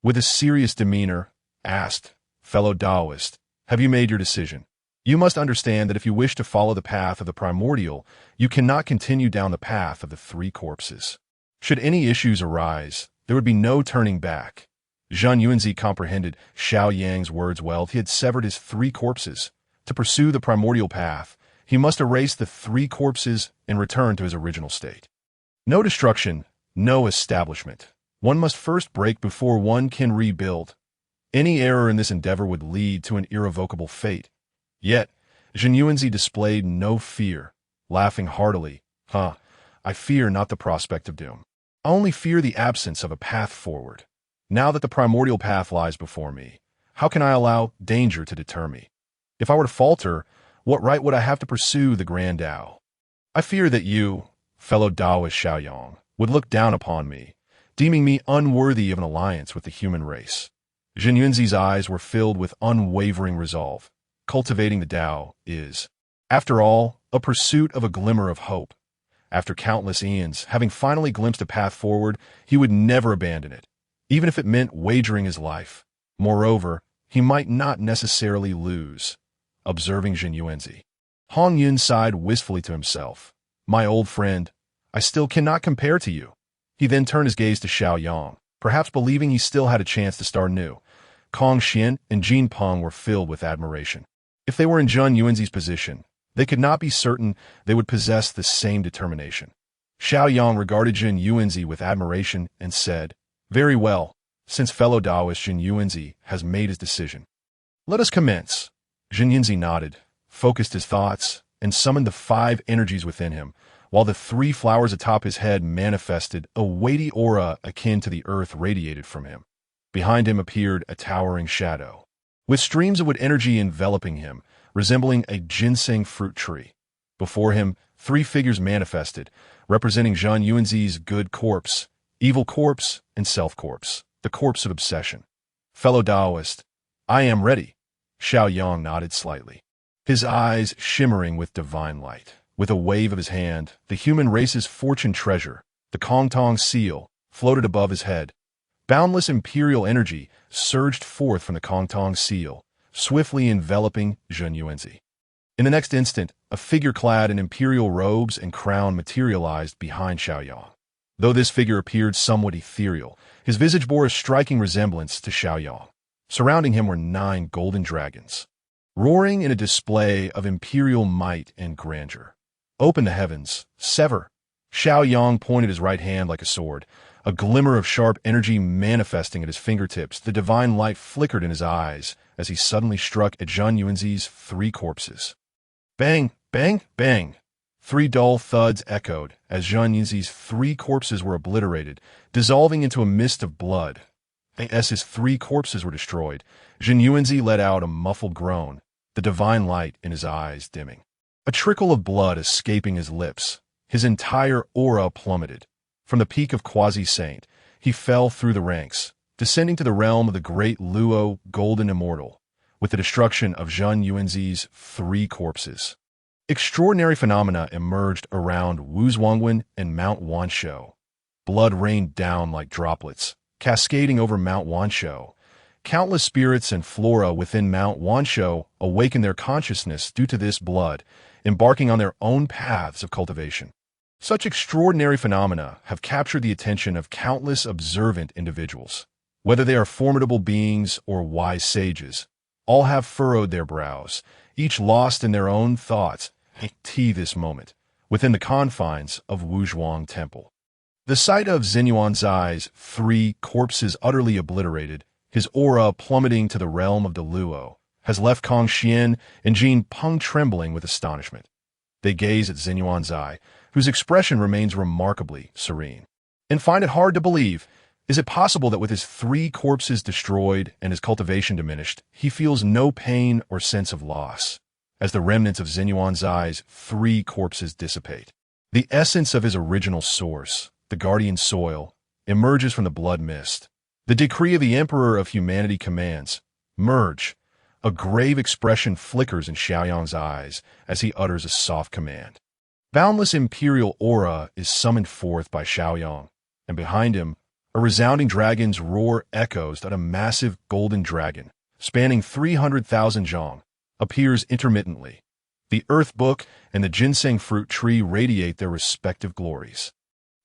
with a serious demeanor, asked, fellow Taoist, have you made your decision? You must understand that if you wish to follow the path of the primordial, you cannot continue down the path of the three corpses. Should any issues arise, there would be no turning back. Zhen Yuanzi comprehended Xiao Yang's words well. He had severed his three corpses. To pursue the primordial path, he must erase the three corpses and return to his original state. No destruction, no establishment. One must first break before one can rebuild. Any error in this endeavor would lead to an irrevocable fate. Yet, Zhen Yuanzi displayed no fear, laughing heartily. I fear not the prospect of doom. I only fear the absence of a path forward. Now that the primordial path lies before me, how can I allow danger to deter me? If I were to falter, what right would I have to pursue the grand Tao? I fear that you, fellow Taoist Xiao Yang, would look down upon me, deeming me unworthy of an alliance with the human race. Zhen Yuanzi's eyes were filled with unwavering resolve. Cultivating the Tao is, after all, a pursuit of a glimmer of hope. After countless eons, having finally glimpsed a path forward, he would never abandon it, even if it meant wagering his life. Moreover, he might not necessarily lose. Observing Zhen Yuanzi, Hong Yun sighed wistfully to himself. My old friend, I still cannot compare to you. He then turned his gaze to Xiao Yang, perhaps believing he still had a chance to start anew. Kong Xian and Jin Peng were filled with admiration. If they were in Zhen Yuanzi's position, they could not be certain they would possess the same determination. Xiao Yang regarded Zhen Yuanzi with admiration and said, very well, since fellow Taoist Zhen Yuanzi has made his decision. Let us commence. Zhen Yuanzi nodded, focused his thoughts, and summoned the 5 energies within him, while the 3 flowers atop his head manifested a weighty aura akin to the earth radiated from him. Behind him appeared a towering shadow, with streams of wood energy enveloping him, resembling a ginseng fruit tree. Before him, 3 figures manifested, representing Zhen Yuanzi's good corpse, evil corpse, and self corpse, the corpse of obsession. Fellow Taoist, I am ready. Xiao Yang nodded slightly, his eyes shimmering with divine light. With a wave of his hand, the human race's fortune treasure, the Kong Tong seal, floated above his head. Boundless imperial energy surged forth from the Kong Tong seal, swiftly enveloping Zhen Yuanzi. In the next instant, a figure clad in imperial robes and crown materialized behind Xiao Yang. Though this figure appeared somewhat ethereal, his visage bore a striking resemblance to Xiao Yang. Surrounding him were 9 golden dragons, roaring in a display of imperial might and grandeur. Open the heavens, sever. Xiao Yang pointed his right hand like a sword, a glimmer of sharp energy manifesting at his fingertips. The divine light flickered in his eyes, as he suddenly struck at Zhang Yuanzi's three corpses. Bang, bang, bang! Three dull thuds echoed as Zhang Yuanzi's three corpses were obliterated, dissolving into a mist of blood. As his three corpses were destroyed, Zhang Yuanzi let out a muffled groan, the divine light in his eyes dimming. A trickle of blood escaping his lips, his entire aura plummeted. From the peak of Quasi-Saint, he fell through the ranks, descending to the realm of the great Luo Golden Immortal, with the destruction of Zhang Yuanzi's three corpses. Extraordinary phenomena emerged around Wu Zhuangwen and Mount Wanshou. Blood rained down like droplets, cascading over Mount Wanshou. Countless spirits and flora within Mount Wanshou awakened their consciousness due to this blood, embarking on their own paths of cultivation. Such extraordinary phenomena have captured the attention of countless observant individuals. Whether they are formidable beings or wise sages, all have furrowed their brows, each lost in their own thoughts this moment, within the confines of Wuzhuang Temple. The sight of Xinyuan Zai's three corpses utterly obliterated, his aura plummeting to the realm of the Luo, has left Kong Xian and Jin Peng trembling with astonishment. They gaze at Xinyuan Zai, whose expression remains remarkably serene, and find it hard to believe. Is it possible that with his three corpses destroyed and his cultivation diminished, he feels no pain or sense of loss, as the remnants of Xinyuan Zai's three corpses dissipate? The essence of his original source, the guardian soil, emerges from the blood mist. The decree of the Emperor of Humanity commands, merge. A grave expression flickers in Xiaoyang's eyes as he utters a soft command. Boundless imperial aura is summoned forth by Xiaoyang, and behind him, a resounding dragon's roar echoes that a massive golden dragon, spanning 300,000 zhang, appears intermittently. The Earth Book and the ginseng fruit tree radiate their respective glories,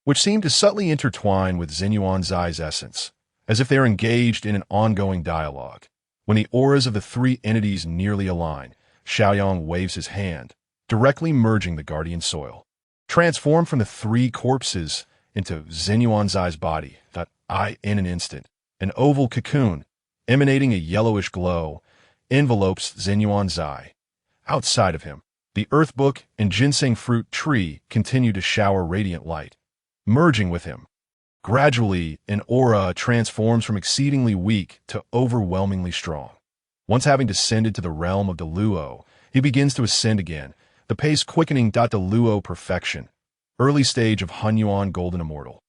which seem to subtly intertwine with Xinyuan Zai's essence, as if they are engaged in an ongoing dialogue. When the auras of the three entities nearly align, Xiaoyang waves his hand, directly merging the guardian soil. Transformed from the three corpses into Xinyuan Zai's body, in an instant, an oval cocoon, emanating a yellowish glow, envelopes Xinyuan Zai. Outside of him, the Earth Book and ginseng fruit tree continue to shower radiant light, merging with him. Gradually, an aura transforms from exceedingly weak to overwhelmingly strong. Once having descended to the realm of the Luo, he begins to ascend again, the pace quickening to Luo perfection. Early stage of Hunyuan Golden Immortal.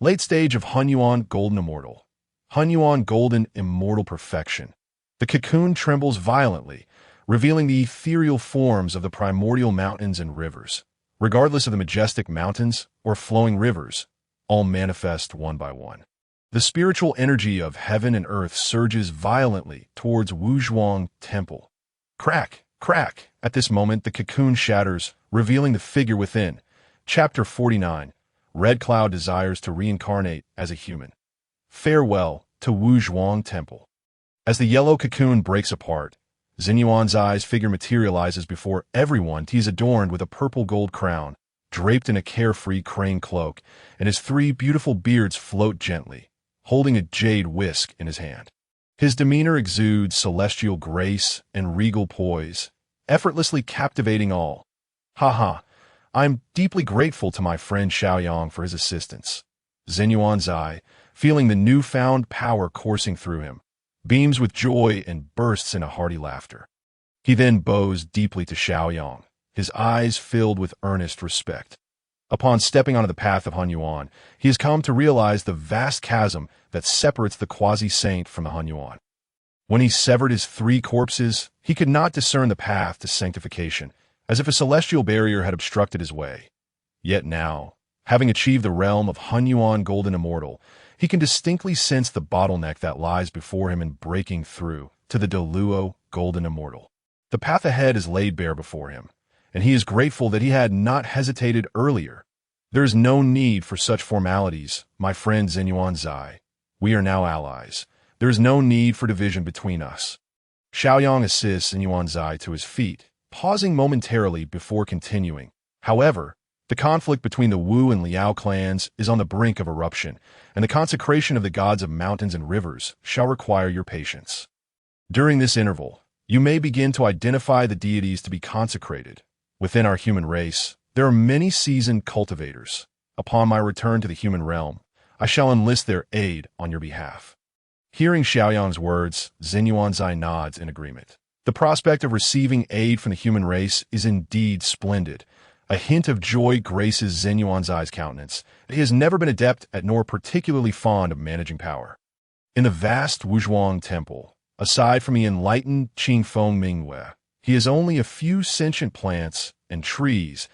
Late stage of Hunyuan Golden Immortal. Hunyuan Golden Immortal Perfection. The cocoon trembles violently, revealing the ethereal forms of the primordial mountains and rivers. Regardless of the majestic mountains or flowing rivers, all manifest one by one. The spiritual energy of heaven and earth surges violently towards Wuzhuang Temple. Crack, crack! At this moment, the cocoon shatters, revealing the figure within. Chapter 49. Red Cloud desires to reincarnate as a human. Farewell to Wuzhuang Temple. As the yellow cocoon breaks apart, Xinyuan Zai's figure materializes before everyone. He is adorned with a purple gold crown, draped in a carefree crane cloak, and his three beautiful beards float gently, holding a jade whisk in his hand. His demeanor exudes celestial grace and regal poise, effortlessly captivating all. I'm deeply grateful to my friend Xiaoyang for his assistance. Xinyuan Zai, feeling the newfound power coursing through him, beams with joy and bursts in a hearty laughter. He then bows deeply to Xiaoyang, his eyes filled with earnest respect. Upon stepping onto the path of Hunyuan, he has come to realize the vast chasm that separates the quasi-saint from the Hunyuan. When he severed his three corpses, he could not discern the path to sanctification, as if a celestial barrier had obstructed his way. Yet now, having achieved the realm of Hunyuan Golden Immortal, he can distinctly sense the bottleneck that lies before him in breaking through to the Luo Golden Immortal. The path ahead is laid bare before him, and he is grateful that he had not hesitated earlier. There is no need for such formalities, my friend Xinyuan Zai. We are now allies. There is no need for division between us. Xiaoyang assists Xinyuan Zai to his feet, pausing momentarily before continuing. However, the conflict between the Wu and Liao clans is on the brink of eruption, and the consecration of the gods of mountains and rivers shall require your patience. During this interval, you may begin to identify the deities to be consecrated. Within our human race, there are many seasoned cultivators. Upon my return to the human realm, I shall enlist their aid on your behalf." Hearing Xiaoyang's words, Xinyuanzai nods in agreement. The prospect of receiving aid from the human race is indeed splendid. A hint of joy graces Xinyuanzai's countenance. He has never been adept at nor particularly fond of managing power. In the vast Wuzhuang temple, aside from the enlightened Qingfeng Mingwei, he has only a few sentient plants and trees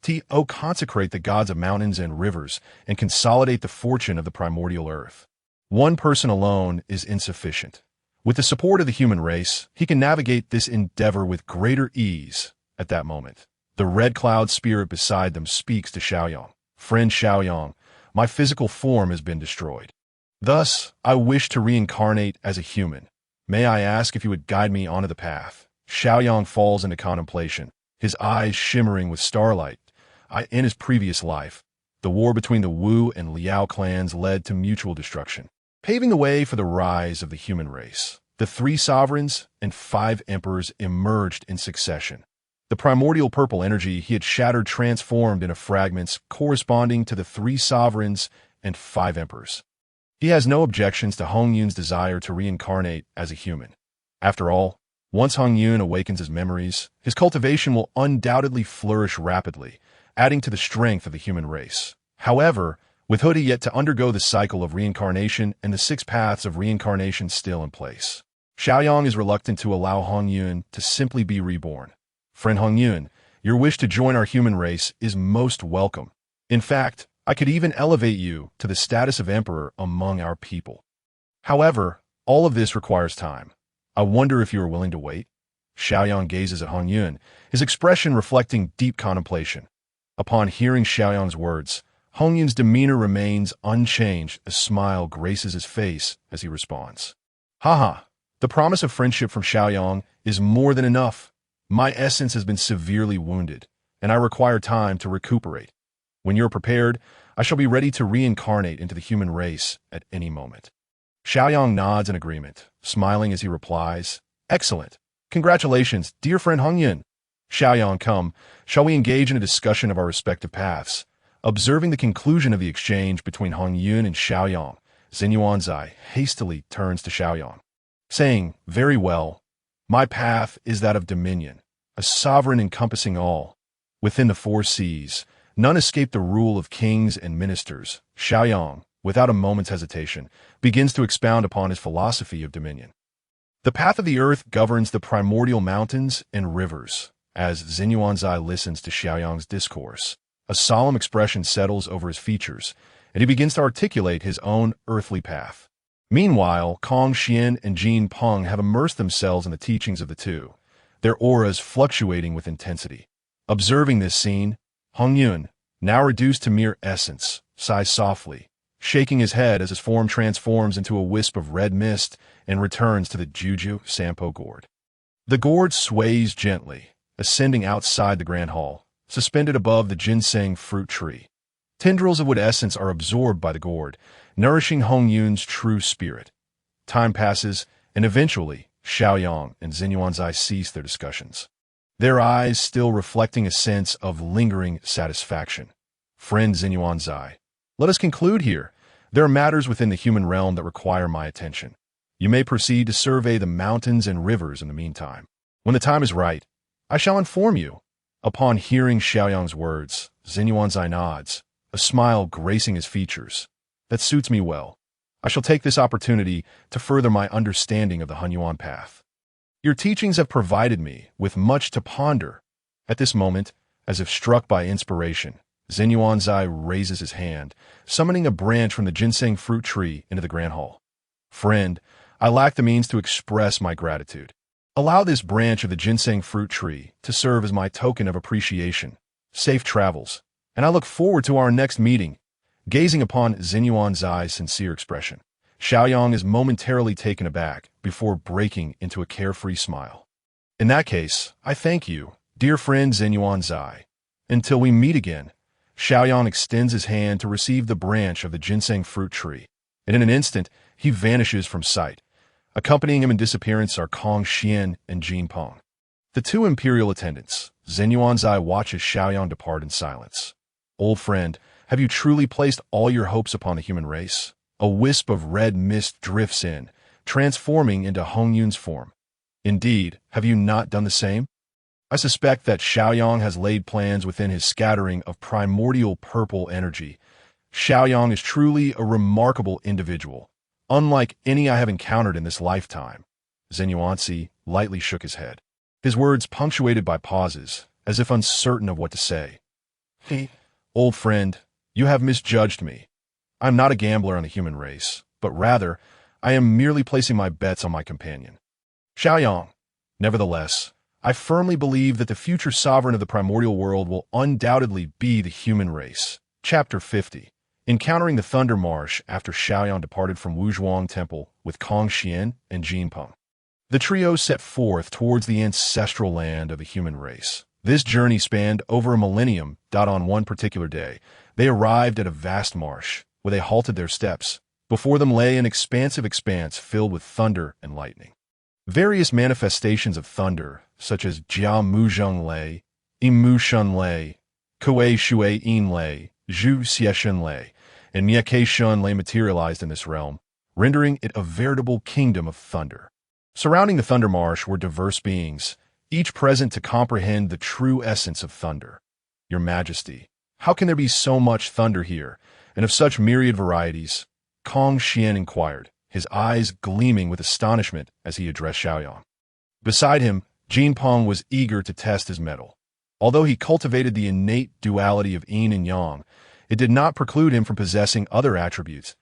to consecrate the gods of mountains and rivers and consolidate the fortune of the primordial earth. One person alone is insufficient. With the support of the human race, he can navigate this endeavor with greater ease. At that moment, the red cloud spirit beside them speaks to Xiaoyang. "Friend Xiaoyang, my physical form has been destroyed. Thus, I wish to reincarnate as a human. May I ask if you would guide me onto the path?" Xiaoyang falls into contemplation, his eyes shimmering with starlight. In his previous life, the war between the Wu and Liao clans led to mutual destruction, paving the way for the rise of the human race. The 3 sovereigns and 5 emperors emerged in succession. The primordial purple energy he had shattered transformed into fragments corresponding to the 3 sovereigns and 5 emperors. He has no objections to Hong Yun's desire to reincarnate as a human. After all, once Hong Yun awakens his memories, his cultivation will undoubtedly flourish rapidly, adding to the strength of the human race. However, with Hoodie yet to undergo the cycle of reincarnation and the 6 paths of reincarnation still in place, Xiaoyang is reluctant to allow Hong Yun to simply be reborn. "Friend Hong Yun, your wish to join our human race is most welcome. In fact, I could even elevate you to the status of emperor among our people. However, all of this requires time. I wonder if you are willing to wait." Xiaoyang gazes at Hong Yun, his expression reflecting deep contemplation. Upon hearing Xiaoyang's words, Hong Yun's demeanor remains unchanged. A smile graces his face as he responds. "Haha, the promise of friendship from Xiaoyang is more than enough. My essence has been severely wounded, and I require time to recuperate. When you're prepared, I shall be ready to reincarnate into the human race at any moment." Xiaoyang nods in agreement, smiling as he replies, "Excellent. Congratulations, dear friend Hong Yun. Xiaoyang, come, shall we engage in a discussion of our respective paths?" Observing the conclusion of the exchange between Hong Yun and Xiaoyang, Xinyuanzai hastily turns to Xiaoyang, saying, "Very well. My path is that of dominion, a sovereign encompassing all. Within the 4 seas, none escape the rule of kings and ministers." Xiaoyang, without a moment's hesitation, begins to expound upon his philosophy of dominion. "The path of the earth governs the primordial mountains and rivers." As Xinyuanzai listens to Xiaoyang's discourse, a solemn expression settles over his features, and he begins to articulate his own earthly path. Meanwhile, Kong Xian and Jin Peng have immersed themselves in the teachings of the 2, their auras fluctuating with intensity. Observing this scene, Hong Yun, now reduced to mere essence, sighs softly, shaking his head as his form transforms into a wisp of red mist and returns to the Juju Sampo gourd. The gourd sways gently, ascending outside the grand hall, suspended above the ginseng fruit tree. Tendrils of wood essence are absorbed by the gourd, nourishing Hong Yun's true spirit. Time passes, and eventually, Xiaoyang and Xinyuanzai cease their discussions, their eyes still reflecting a sense of lingering satisfaction. "Friend Xinyuanzai, let us conclude here. There are matters within the human realm that require my attention. You may proceed to survey the mountains and rivers in the meantime. When the time is right, I shall inform you." Upon hearing Xiaoyang's words, Xinyuanzai nods, a smile gracing his features. "That suits me well. I shall take this opportunity to further my understanding of the Hunyuan path. Your teachings have provided me with much to ponder." At this moment, as if struck by inspiration, Xinyuanzai raises his hand, summoning a branch from the ginseng fruit tree into the grand hall. "Friend, I lack the means to express my gratitude. Allow this branch of the ginseng fruit tree to serve as my token of appreciation. Safe travels, and I look forward to our next meeting." Gazing upon Xinyuanzai's sincere expression, Xiaoyang is momentarily taken aback before breaking into a carefree smile. "In that case, I thank you, dear friend Xinyuanzai. Until we meet again." Xiaoyang extends his hand to receive the branch of the ginseng fruit tree, and in an instant, he vanishes from sight. Accompanying him in disappearance are Kong Xian and Jin Peng. The two imperial attendants. Zhen Yuanzai watches Xiaoyang depart in silence. Old friend, have you truly placed all your hopes upon the human race? A wisp of red mist drifts in, transforming into Hong Yun's form. Indeed, have you not done the same? I suspect that Xiaoyang has laid plans within his scattering of primordial purple energy. Xiaoyang is truly a remarkable individual, unlike any I have encountered in this lifetime. Zhen Yuanzi lightly shook his head, his words punctuated by pauses, as if uncertain of what to say. Old friend, you have misjudged me. I am not a gambler on the human race, but rather, I am merely placing my bets on my companion. Xiaoyang. Nevertheless, I firmly believe that the future sovereign of the primordial world will undoubtedly be the human race. Chapter 50. Encountering the Thunder Marsh after Xiaoyang departed from Wuzhuang Temple with Kong Xian and Jin Peng. The trio set forth towards the ancestral land of the human race. This journey spanned over a millennium. On one particular day, they arrived at a vast marsh, where they halted their steps. Before them lay an expansive expanse filled with thunder and lightning. Various manifestations of thunder, such as Jia Muzheng Lei, Imu Shun Lei, Kuei Shui Yin Lei, Zhu Xieshen Lei, and Mieke Shun Lei materialized in this realm, rendering it a veritable kingdom of thunder. Surrounding the Thunder Marsh were diverse beings, each present to comprehend the true essence of thunder. Your Majesty, how can there be so much thunder here, and of such myriad varieties? Kong Xian inquired, his eyes gleaming with astonishment as he addressed Xiaoyang. Beside him, Jin Peng was eager to test his mettle. Although he cultivated the innate duality of yin and yang, it did not preclude him from possessing other attributes.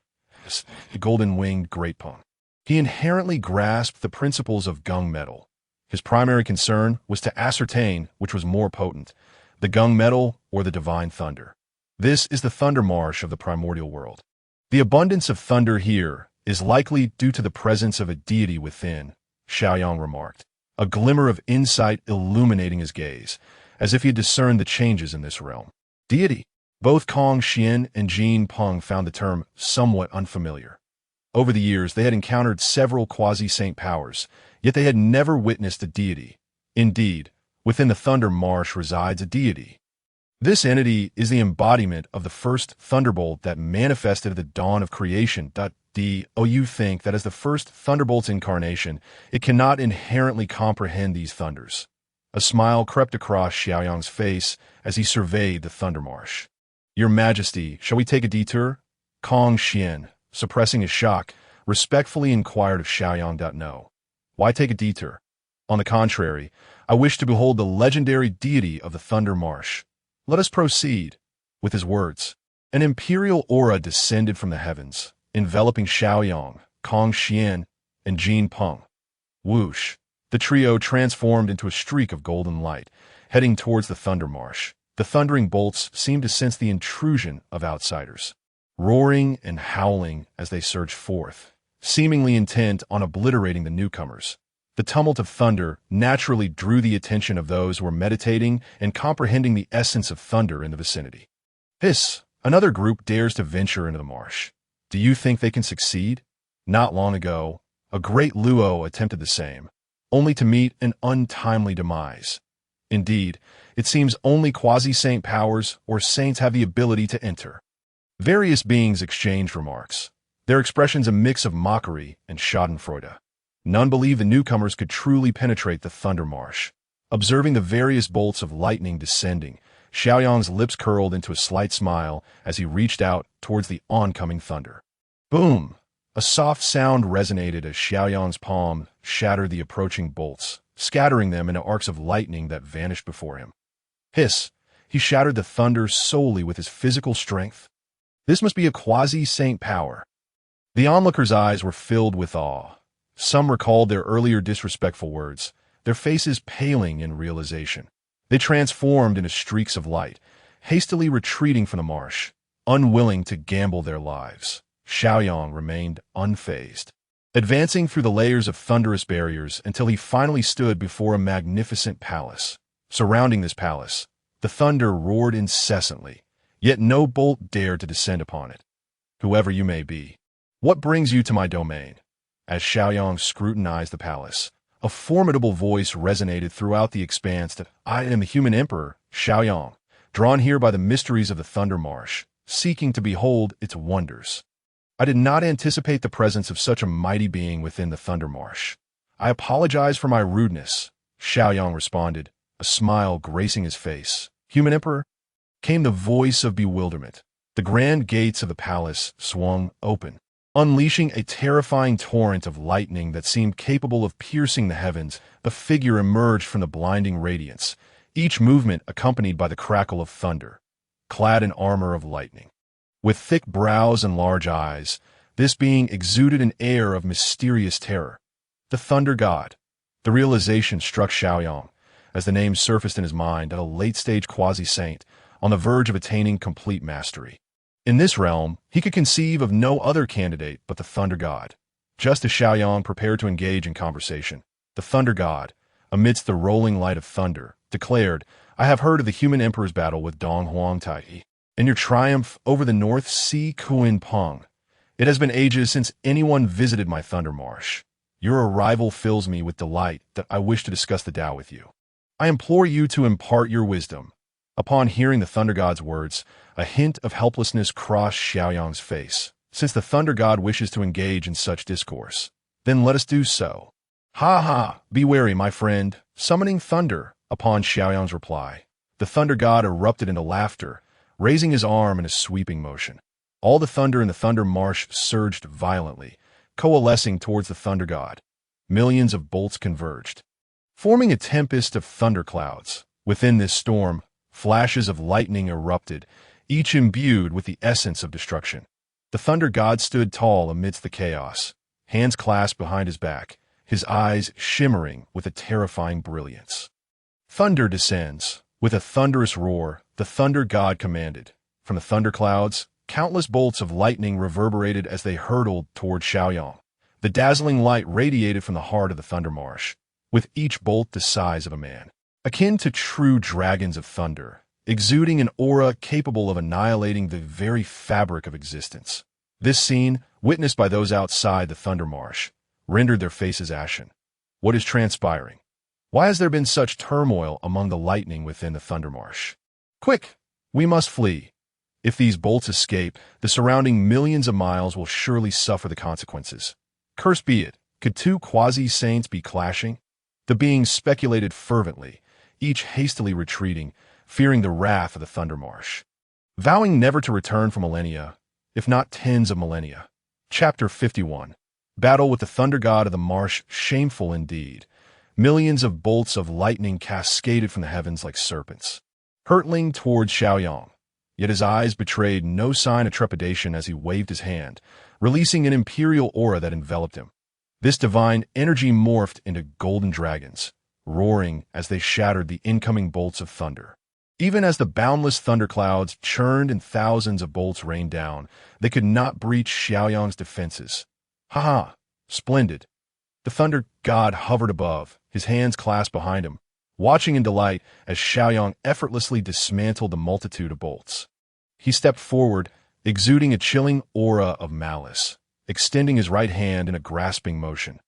The golden-winged Great Peng. He inherently grasped the principles of gung metal. His primary concern was to ascertain which was more potent, the gung metal or the divine thunder. This is the Thunder Marsh of the primordial world. The abundance of thunder here is likely due to the presence of a deity within, Xiaoyang remarked, a glimmer of insight illuminating his gaze, as if he had discerned the changes in this realm. Deity. Both Kong Xian and Jin Peng found the term somewhat unfamiliar. Over the years, they had encountered several quasi-saint powers, yet they had never witnessed a deity. Indeed, within the Thunder Marsh resides a deity. This entity is the embodiment of the first thunderbolt that manifested at the dawn of creation. You think that as the first thunderbolt's incarnation, it cannot inherently comprehend these thunders. A smile crept across Xiaoyang's face as he surveyed the Thunder Marsh. Your Majesty, shall we take a detour? Kong Xian, suppressing his shock, respectfully inquired of Xiaoyang. No. Why take a detour? On the contrary, I wish to behold the legendary deity of the Thunder Marsh. Let us proceed. With his words, an imperial aura descended from the heavens, enveloping Xiaoyang, Kong Xian, and Jin Peng. Whoosh! The trio transformed into a streak of golden light, heading towards the Thunder Marsh. The thundering bolts seemed to sense the intrusion of outsiders, roaring and howling as they surged forth, seemingly intent on obliterating the newcomers. The tumult of thunder naturally drew the attention of those who were meditating and comprehending the essence of thunder in the vicinity. Hiss! Another group dares to venture into the marsh. Do you think they can succeed? Not long ago, a great Luo attempted the same, only to meet an untimely demise. Indeed, it seems only quasi-saint powers or saints have the ability to enter. Various beings exchanged remarks, their expressions a mix of mockery and schadenfreude. None believed the newcomers could truly penetrate the Thunder Marsh. Observing the various bolts of lightning descending, Xiaoyang's lips curled into a slight smile as he reached out towards the oncoming thunder. Boom! A soft sound resonated as Xiaoyang's palm shattered the approaching bolts, scattering them into arcs of lightning that vanished before him. Hiss! He shattered the thunder solely with his physical strength. This must be a quasi-saint power. The onlookers' eyes were filled with awe. Some recalled their earlier disrespectful words, their faces paling in realization. They transformed into streaks of light, hastily retreating from the marsh, unwilling to gamble their lives. Xiaoyang remained unfazed, advancing through the layers of thunderous barriers until he finally stood before a magnificent palace. Surrounding this palace, the thunder roared incessantly, yet no bolt dared to descend upon it. Whoever you may be, what brings you to my domain? as Xiaoyang scrutinized the palace. A formidable voice resonated throughout the expanse that I am the human emperor, Xiaoyang, drawn here by the mysteries of the Thunder Marsh, seeking to behold its wonders. I did not anticipate the presence of such a mighty being within the Thunder Marsh. I apologize for my rudeness, Xiaoyang responded, a smile gracing his face. Human emperor? Came the voice of bewilderment. The grand gates of the palace swung open, unleashing a terrifying torrent of lightning that seemed capable of piercing the heavens. The figure emerged from the blinding radiance, each movement accompanied by the crackle of thunder, clad in armor of lightning. With thick brows and large eyes, this being exuded an air of mysterious terror. The Thunder God. The realization struck Xiaoyang, as the name surfaced in his mind at a late-stage quasi-saint, on the verge of attaining complete mastery. In this realm, he could conceive of no other candidate but the Thunder God. Just as Xiaoyang prepared to engage in conversation, the Thunder God, amidst the rolling light of thunder, declared, I have heard of the human emperor's battle with Dong Huang Tai, and your triumph over the North Sea Kuin Peng. It has been ages since anyone visited my Thunder Marsh. Your arrival fills me with delight that I wish to discuss the Tao with you. I implore you to impart your wisdom. Upon hearing the Thunder God's words, a hint of helplessness crossed Xiaoyang's face. Since the Thunder God wishes to engage in such discourse, then let us do so. Ha ha, be wary, my friend, summoning thunder. Upon Xiaoyang's reply, the Thunder God erupted into laughter, raising his arm in a sweeping motion. All the thunder in the Thunder Marsh surged violently, coalescing towards the Thunder God. Millions of bolts converged, forming a tempest of thunderclouds. Within this storm, flashes of lightning erupted, each imbued with the essence of destruction. The Thunder God stood tall amidst the chaos, hands clasped behind his back, his eyes shimmering with a terrifying brilliance. Thunder descends. With a thunderous roar, the Thunder God commanded. From the thunderclouds, countless bolts of lightning reverberated as they hurtled toward Xiaoyang. The dazzling light radiated from the heart of the Thunder Marsh, with each bolt the size of a man, akin to true dragons of thunder, exuding an aura capable of annihilating the very fabric of existence. This scene, witnessed by those outside the Thunder Marsh, rendered their faces ashen. What is transpiring? Why has there been such turmoil among the lightning within the Thunder Marsh? Quick! We must flee. If these bolts escape, the surrounding millions of miles will surely suffer the consequences. Cursed be it, could two quasi-saints be clashing? The beings speculated fervently, each hastily retreating, fearing the wrath of the Thunder Marsh, vowing never to return for millennia, if not tens of millennia. Chapter 51. Battle with the Thunder God of the Marsh, shameful indeed. Millions of bolts of lightning cascaded from the heavens like serpents, hurtling towards Xiaoyang. Yet his eyes betrayed no sign of trepidation as he waved his hand, releasing an imperial aura that enveloped him. This divine energy morphed into golden dragons, roaring as they shattered the incoming bolts of thunder. Even as the boundless thunderclouds churned and thousands of bolts rained down, they could not breach Xiaoyang's defenses. Ha ha! Splendid! The Thunder God hovered above, his hands clasped behind him, watching in delight as Xiaoyang effortlessly dismantled the multitude of bolts. He stepped forward, exuding a chilling aura of malice, extending his right hand in a grasping motion.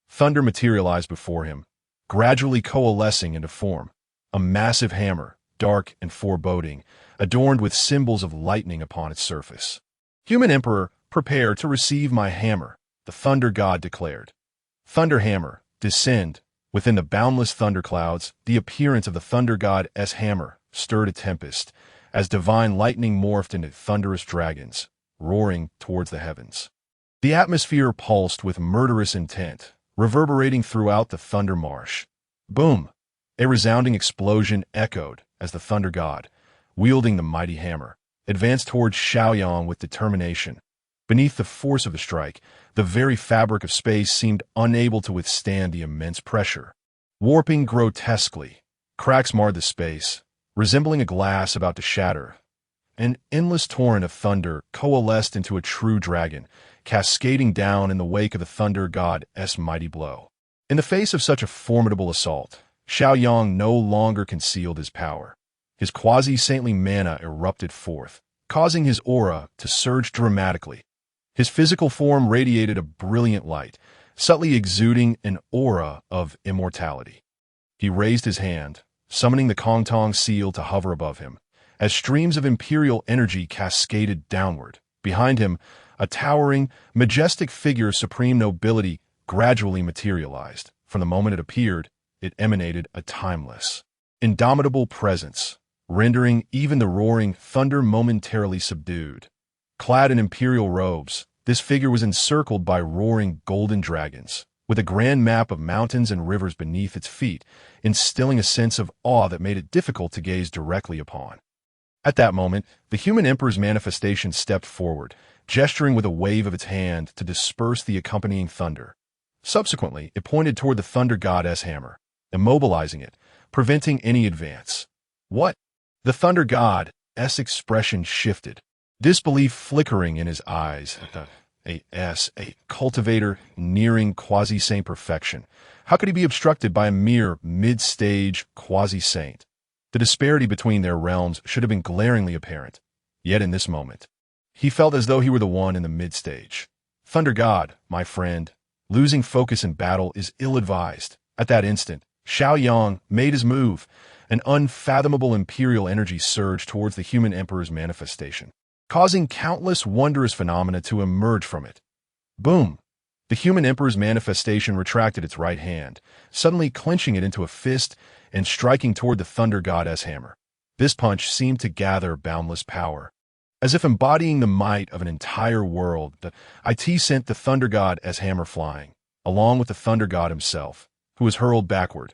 Thunder materialized before him, gradually coalescing into form. A massive hammer, dark and foreboding, adorned with symbols of lightning upon its surface. Human Emperor, prepare to receive my hammer, the Thunder God declared. Thunder Hammer, descend. Within the boundless thunderclouds, the appearance of the Thunder God's hammer stirred a tempest, as divine lightning morphed into thunderous dragons, roaring towards the heavens. The atmosphere pulsed with murderous intent, reverberating throughout the Thunder Marsh. Boom! A resounding explosion echoed as the Thunder God, wielding the mighty hammer, advanced towards Xiaoyang with determination. Beneath the force of the strike, the very fabric of space seemed unable to withstand the immense pressure. Warping grotesquely, cracks marred the space, resembling a glass about to shatter. An endless torrent of thunder coalesced into a true dragon, cascading down in the wake of the Thunder God's mighty blow. In the face of such a formidable assault, Xiaoyang no longer concealed his power. His quasi-saintly mana erupted forth, causing his aura to surge dramatically. His physical form radiated a brilliant light, subtly exuding an aura of immortality. He raised his hand, summoning the Kongtong seal to hover above him, as streams of imperial energy cascaded downward. Behind him, a towering, majestic figure of supreme nobility gradually materialized. From the moment it appeared, it emanated a timeless, indomitable presence, rendering even the roaring thunder momentarily subdued. Clad in imperial robes, this figure was encircled by roaring golden dragons, with a grand map of mountains and rivers beneath its feet, instilling a sense of awe that made it difficult to gaze directly upon. At that moment, the human emperor's manifestation stepped forward, gesturing with a wave of its hand to disperse the accompanying thunder. Subsequently, it pointed toward the thunder goddess hammer, immobilizing it, preventing any advance. What? The thunder god's expression shifted, disbelief flickering in his eyes. A cultivator nearing quasi-saint perfection. How could he be obstructed by a mere mid-stage quasi-saint? The disparity between their realms should have been glaringly apparent. Yet in this moment, he felt as though he were the one in the mid-stage. Thunder God, my friend, losing focus in battle is ill-advised. At that instant, Xiao Yang made his move. An unfathomable imperial energy surged towards the human emperor's manifestation, causing countless wondrous phenomena to emerge from it. Boom! The human emperor's manifestation retracted its right hand, suddenly clenching it into a fist and striking toward the thunder goddess hammer. This punch seemed to gather boundless power. As if embodying the might of an entire world, the IT sent the thunder god as hammer flying, along with the thunder god himself, who was hurled backward.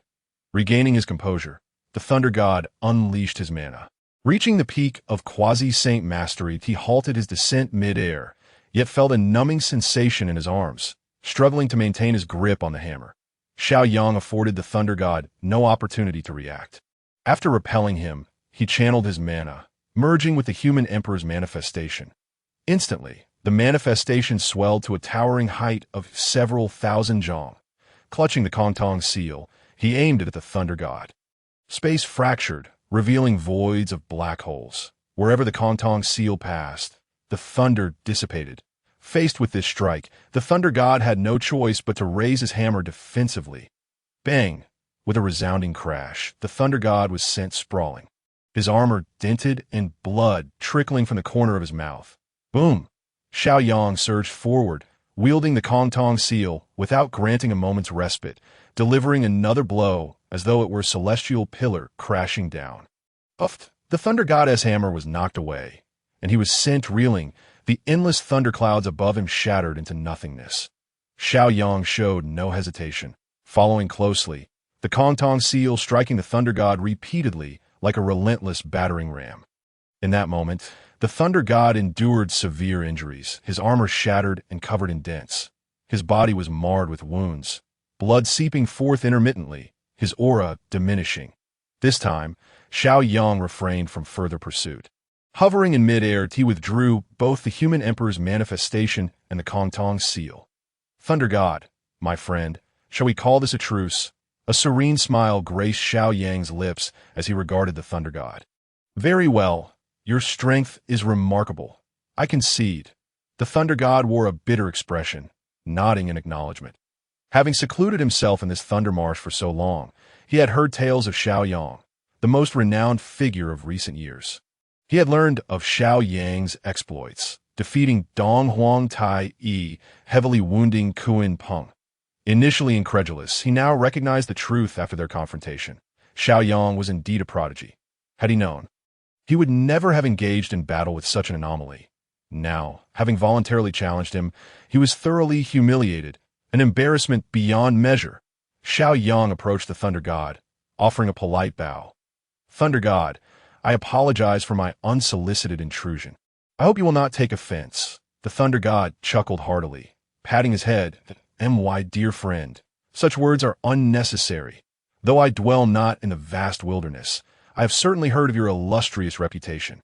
Regaining his composure, the thunder god unleashed his mana. Reaching the peak of quasi-saint mastery, he halted his descent mid-air, yet felt a numbing sensation in his arms, struggling to maintain his grip on the hammer. Xiao Yang afforded the thunder god no opportunity to react. After repelling him, he channeled his mana, merging with the human emperor's manifestation. Instantly, the manifestation swelled to a towering height of several thousand zhong. Clutching the Kongtong seal, he aimed it at the thunder god. Space fractured, revealing voids of black holes. Wherever the Kongtong seal passed, the thunder dissipated. Faced with this strike, the thunder god had no choice but to raise his hammer defensively. Bang! With a resounding crash, the thunder god was sent sprawling, his armor dented and blood trickling from the corner of his mouth. Boom! Xiao Yang surged forward, wielding the Kongtong seal without granting a moment's respite, delivering another blow as though it were a celestial pillar crashing down. Uffed! The thunder goddess hammer was knocked away, and he was sent reeling, the endless thunderclouds above him shattered into nothingness. Xiao Yang showed no hesitation, following closely, the Kongtong seal striking the thunder god repeatedly like a relentless battering ram. In that moment, the thunder god endured severe injuries, his armor shattered and covered in dents. His body was marred with wounds, blood seeping forth intermittently, his aura diminishing. This time, Xiao Yang refrained from further pursuit. Hovering in midair, he withdrew both the human emperor's manifestation and the Kongtong seal. Thunder God, my friend, shall we call this a truce? A serene smile graced Xiao Yang's lips as he regarded the thunder god. Very well, your strength is remarkable. I concede. The thunder god wore a bitter expression, nodding in acknowledgement. Having secluded himself in this thunder marsh for so long, he had heard tales of Xiao Yang, the most renowned figure of recent years. He had learned of Xiao Yang's exploits, defeating Dong Huang Tai Yi, heavily wounding Kuan Peng. Initially incredulous, he now recognized the truth after their confrontation. Xiao Yang was indeed a prodigy. Had he known, he would never have engaged in battle with such an anomaly. Now, having voluntarily challenged him, he was thoroughly humiliated, an embarrassment beyond measure. Xiao Yang approached the Thunder God, offering a polite bow. Thunder God, I apologize for my unsolicited intrusion. I hope you will not take offense. The Thunder God chuckled heartily, patting his head. My dear friend, such words are unnecessary. Though I dwell not in the vast wilderness, I have certainly heard of your illustrious reputation.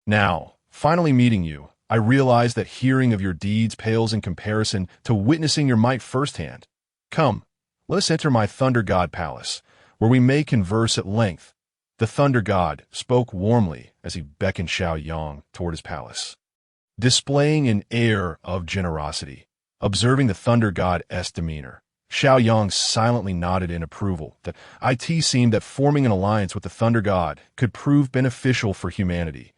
Now, finally meeting you, I realize that hearing of your deeds pales in comparison to witnessing your might firsthand. Come, let us enter my Thunder God Palace, where we may converse at length. The Thunder God spoke warmly as he beckoned Xiao Yang toward his palace, displaying an air of generosity. Observing the thunder god's demeanor, Xiao Yang silently nodded in approval. That it seemed that forming an alliance with the thunder god could prove beneficial for humanity.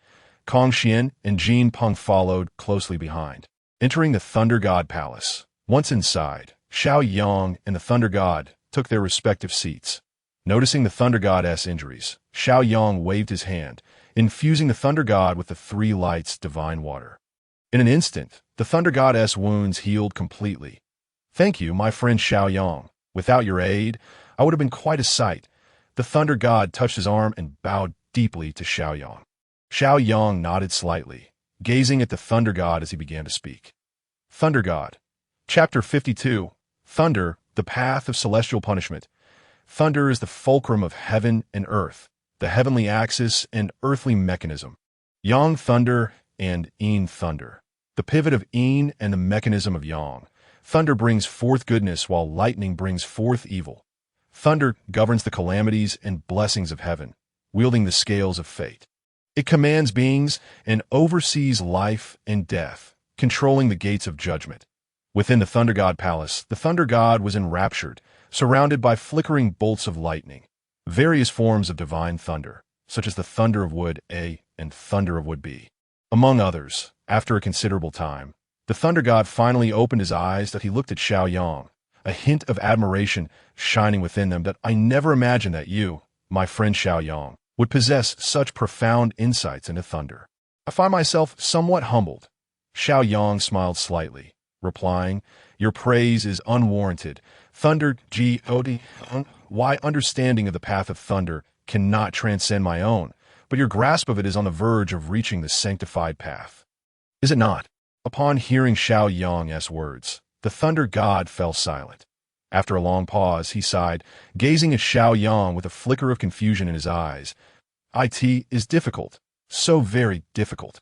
Kong Xian and Jin Peng followed closely behind. Entering the thunder god palace. Once inside, Xiao Yang and the thunder god took their respective seats. Noticing the thunder god's injuries, Xiao Yang waved his hand, infusing the thunder god with the three lights' divine water. In an instant, the thunder god's wounds healed completely. Thank you, my friend Xiao Yang. Without your aid, I would have been quite a sight. The thunder god touched his arm and bowed deeply to Xiao Yang. Xiao Yang nodded slightly, gazing at the thunder god as he began to speak. Thunder God. Chapter 52. Thunder, the path of celestial punishment. Thunder is the fulcrum of heaven and earth, the heavenly axis and earthly mechanism. Yang thunder and Yin thunder. The pivot of Yin and the mechanism of Yang. Thunder brings forth goodness while lightning brings forth evil. Thunder governs the calamities and blessings of heaven, wielding the scales of fate. It commands beings and oversees life and death, controlling the gates of judgment. Within the Thunder God Palace, the Thunder God was enraptured, surrounded by flickering bolts of lightning. Various forms of divine thunder, such as the thunder of wood A and thunder of wood B. Among others, after a considerable time, the Thunder God finally opened his eyes that he looked at Xiao Yang, a hint of admiration shining within them that I never imagined that you, my friend Xiao Yang, would possess such profound insights into thunder. I find myself somewhat humbled. Xiao Yang smiled slightly, replying, Your praise is unwarranted. Thunder God, why understanding of the path of thunder cannot transcend my own, but your grasp of it is on the verge of reaching the sanctified path. Is it not? Upon hearing Xiao Yang's words, the Thunder God fell silent. After a long pause, he sighed, gazing at Xiao Yang with a flicker of confusion in his eyes. It is difficult, so very difficult.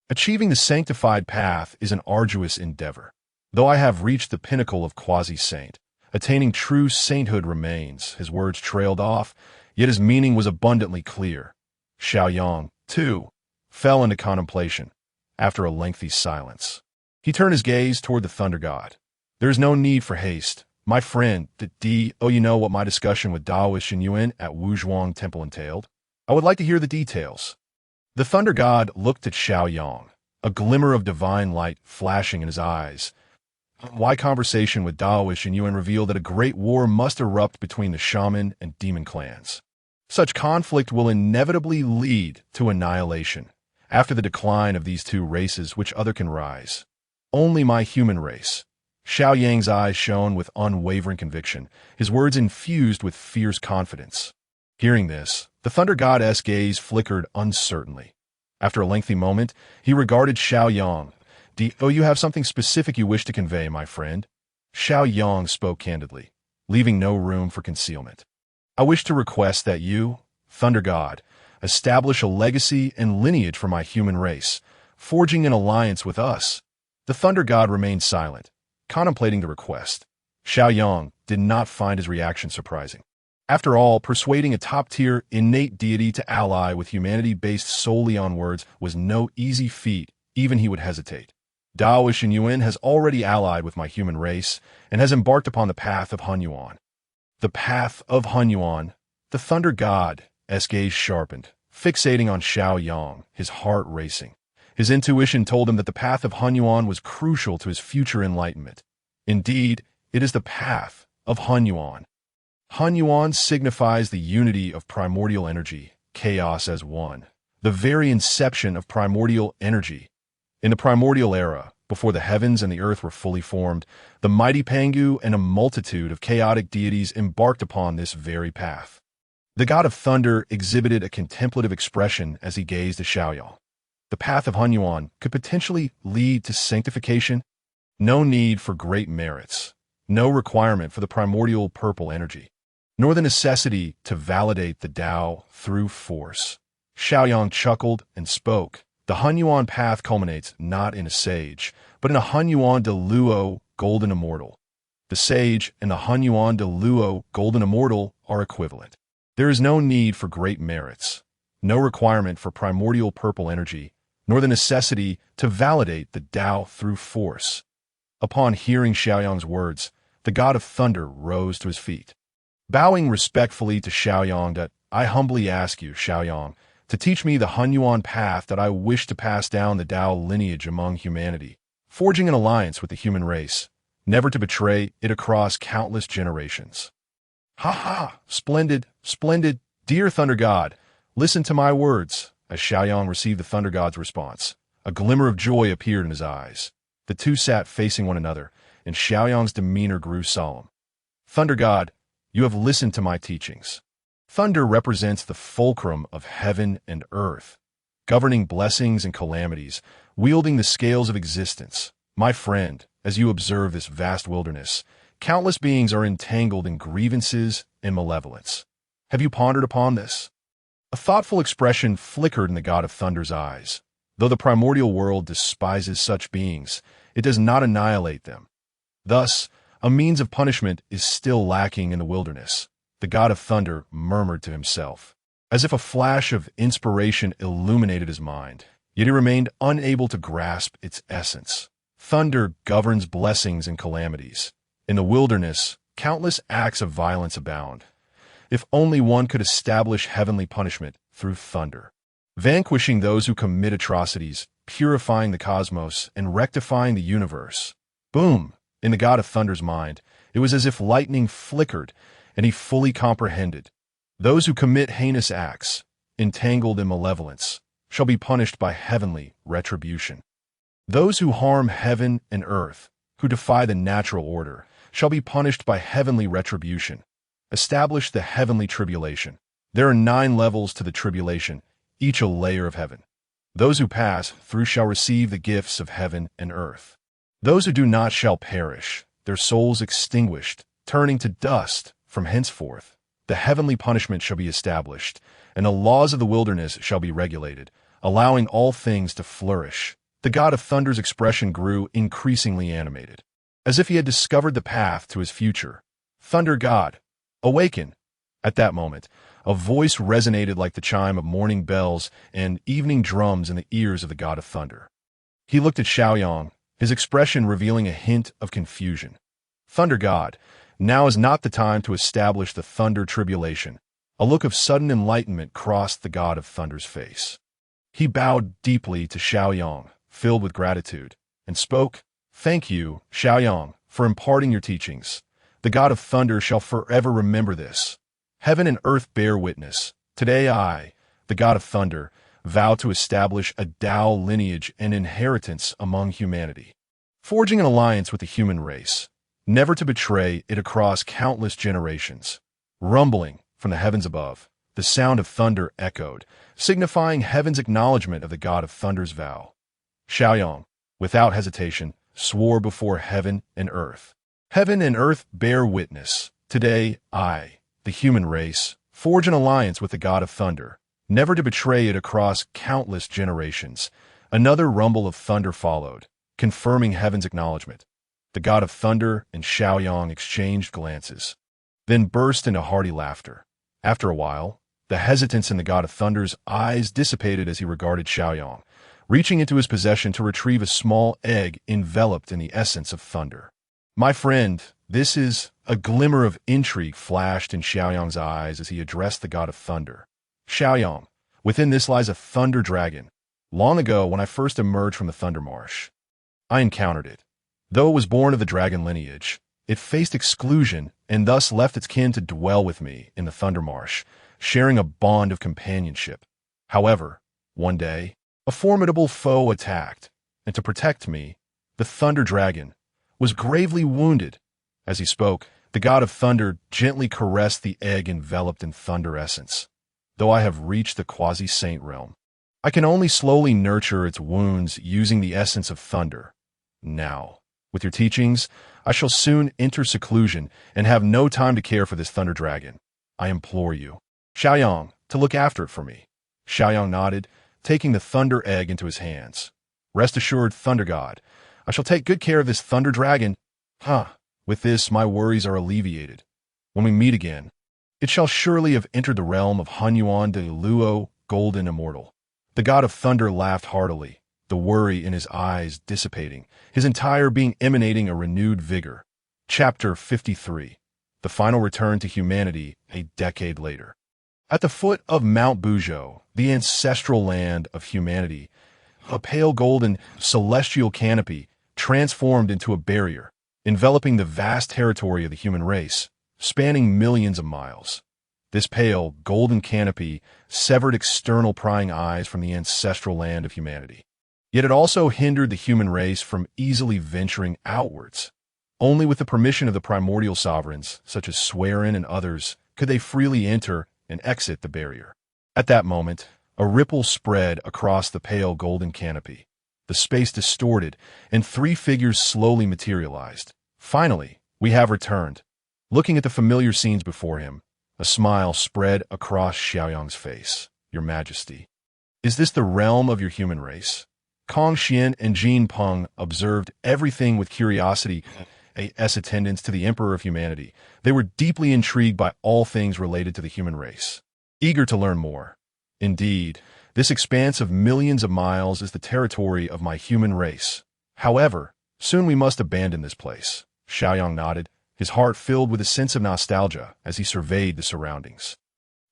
Achieving the sanctified path is an arduous endeavor. Though I have reached the pinnacle of quasi-saint, attaining true sainthood remains. His words trailed off, yet his meaning was abundantly clear. Xiao Yang, too, fell into contemplation after a lengthy silence. He turned his gaze toward the Thunder God. There is no need for haste. My friend, you know what my discussion with Daoist Shen Yuan at Wuzhuang Temple entailed? I would like to hear the details. The Thunder God looked at Xiao Yang, a glimmer of divine light flashing in his eyes. Why conversation with Daoist Shen Yuan revealed that a great war must erupt between the shaman and demon clans. Such conflict will inevitably lead to annihilation. After the decline of these two races, which other can rise? Only my human race. Xiao Yang's eyes shone with unwavering conviction, his words infused with fierce confidence. Hearing this, the Thunder God's gaze flickered uncertainly. After a lengthy moment, he regarded Xiao Yang. You have something specific you wish to convey, my friend? Xiao Yang spoke candidly, leaving no room for concealment. I wish to request that you, Thunder God, establish a legacy and lineage for my human race, forging an alliance with us. The Thunder God remained silent, contemplating the request. Xiao Yang did not find his reaction surprising. After all, persuading a top-tier innate deity to ally with humanity based solely on words was no easy feat, even he would hesitate. Daoist Shen Yuan has already allied with my human race and has embarked upon the path of Hunyuan. The path of Hunyuan. The Thunder God's gaze sharpened, fixating on Xiao Yang, his heart racing. His intuition told him that the path of Hunyuan was crucial to his future enlightenment. Indeed, it is the path of Hunyuan. Hunyuan signifies the unity of primordial energy, chaos as one, the very inception of primordial energy. In the primordial era, before the heavens and the earth were fully formed, the mighty Pangu and a multitude of chaotic deities embarked upon this very path. The god of thunder exhibited a contemplative expression as he gazed at Xiaoyang. The path of Hunyuan could potentially lead to sanctification. No need for great merits, no requirement for the primordial purple energy, nor the necessity to validate the Tao through force. Xiaoyang chuckled and spoke. The Hunyuan path culminates not in a sage, but in a Hunyuan de Luo golden immortal. The sage and the Hunyuan de Luo golden immortal are equivalent. There is no need for great merits, no requirement for primordial purple energy, nor the necessity to validate the Tao through force. Upon hearing Xiaoyang's words, the god of thunder rose to his feet. Bowing respectfully to Xiaoyang, that I humbly ask you, Xiaoyang, to teach me the Hunyuan path that I wish to pass down the Tao lineage among humanity, forging an alliance with the human race, never to betray it across countless generations. Ha ha! Splendid, splendid, dear Thunder God, listen to my words. As Xiaoyang received the Thunder God's response, a glimmer of joy appeared in his eyes. The two sat facing one another, and Xiaoyang's demeanor grew solemn. Thunder God, you have listened to my teachings. Thunder represents the fulcrum of heaven and earth, governing blessings and calamities, wielding the scales of existence. My friend, as you observe this vast wilderness, countless beings are entangled in grievances and malevolence. Have you pondered upon this? A thoughtful expression flickered in the god of thunder's eyes. Though the primordial world despises such beings, it does not annihilate them. Thus, a means of punishment is still lacking in the wilderness. The god of thunder murmured to himself, as if a flash of inspiration illuminated his mind, yet he remained unable to grasp its essence. Thunder governs blessings and calamities. In the wilderness, countless acts of violence abound. If only one could establish heavenly punishment through thunder, vanquishing those who commit atrocities, purifying the cosmos, and rectifying the universe. Boom! In the god of thunder's mind, it was as if lightning flickered, and he fully comprehended. Those who commit heinous acts, entangled in malevolence, shall be punished by heavenly retribution. Those who harm heaven and earth, who defy the natural order, shall be punished by heavenly retribution. Establish the heavenly tribulation. There are 9 levels to the tribulation, each a layer of heaven. Those who pass through shall receive the gifts of heaven and earth. Those who do not shall perish, their souls extinguished, turning to dust. From henceforth, the heavenly punishment shall be established, and the laws of the wilderness shall be regulated, allowing all things to flourish. The god of thunder's expression grew increasingly animated, as if he had discovered the path to his future. Thunder God, awaken! At that moment, a voice resonated like the chime of morning bells and evening drums in the ears of the god of thunder. He looked at Xiaoyang, his expression revealing a hint of confusion. Thunder God, now is not the time to establish the thunder tribulation. A look of sudden enlightenment crossed the god of thunder's face. He bowed deeply to Xiaoyang, filled with gratitude, and spoke, "Thank you, Xiaoyang, for imparting your teachings. The god of thunder shall forever remember this. Heaven and earth bear witness. Today I, the god of thunder, vow to establish a Tao lineage and inheritance among humanity, forging an alliance with the human race, never to betray it across countless generations." Rumbling from the heavens above, the sound of thunder echoed, signifying heaven's acknowledgement of the god of thunder's vow. Xiaoyang, without hesitation, swore before heaven and earth. Heaven and earth bear witness. Today I, the human race, forge an alliance with the god of thunder, never to betray it across countless generations. Another rumble of thunder followed, confirming heaven's acknowledgement. The god of thunder and Xiaoyang exchanged glances, then burst into hearty laughter. After a while, the hesitance in the god of thunder's eyes dissipated as he regarded Xiaoyang, reaching into his possession to retrieve a small egg enveloped in the essence of thunder. "My friend, this is..." A glimmer of intrigue flashed in Xiaoyang's eyes as he addressed the god of thunder. "Xiaoyang, within this lies a thunder dragon. Long ago, when I first emerged from the Thunder Marsh, I encountered it. Though it was born of the dragon lineage, it faced exclusion and thus left its kin to dwell with me in the Thunder Marsh, sharing a bond of companionship. However, one day, a formidable foe attacked, and to protect me, the thunder dragon was gravely wounded." As he spoke, the god of thunder gently caressed the egg enveloped in thunder essence. "Though I have reached the quasi-saint realm, I can only slowly nurture its wounds using the essence of thunder. Now, with your teachings, I shall soon enter seclusion and have no time to care for this thunder dragon. I implore you, Xiaoyang, to look after it for me." Xiaoyang nodded, taking the thunder egg into his hands. "Rest assured, Thunder God, I shall take good care of this thunder dragon. With this, my worries are alleviated. When we meet again, it shall surely have entered the realm of Hunyuan de Luo, golden immortal." The god of thunder laughed heartily, the worry in his eyes dissipating, his entire being emanating a renewed vigor. Chapter 53. The Final Return to Humanity a Decade Later. At the foot of Mount Bujo, the ancestral land of humanity, a pale golden celestial canopy transformed into a barrier, enveloping the vast territory of the human race, spanning millions of miles. This pale, golden canopy severed external prying eyes from the ancestral land of humanity. Yet it also hindered the human race from easily venturing outwards. Only with the permission of the primordial sovereigns, such as Swearin and others, could they freely enter and exit the barrier. At that moment, a ripple spread across the pale golden canopy. The space distorted, and three figures slowly materialized. Finally, we have returned. Looking at the familiar scenes before him, a smile spread across Xiaoyang's face. Your Majesty, is this the realm of your human race? Kong Xian and Jin Peng observed everything with curiosity as attendants to the Emperor of Humanity. They were deeply intrigued by all things related to the human race, eager to learn more. Indeed, this expanse of millions of miles is the territory of my human race. However, soon we must abandon this place. Xiaoyang nodded, his heart filled with a sense of nostalgia as he surveyed the surroundings.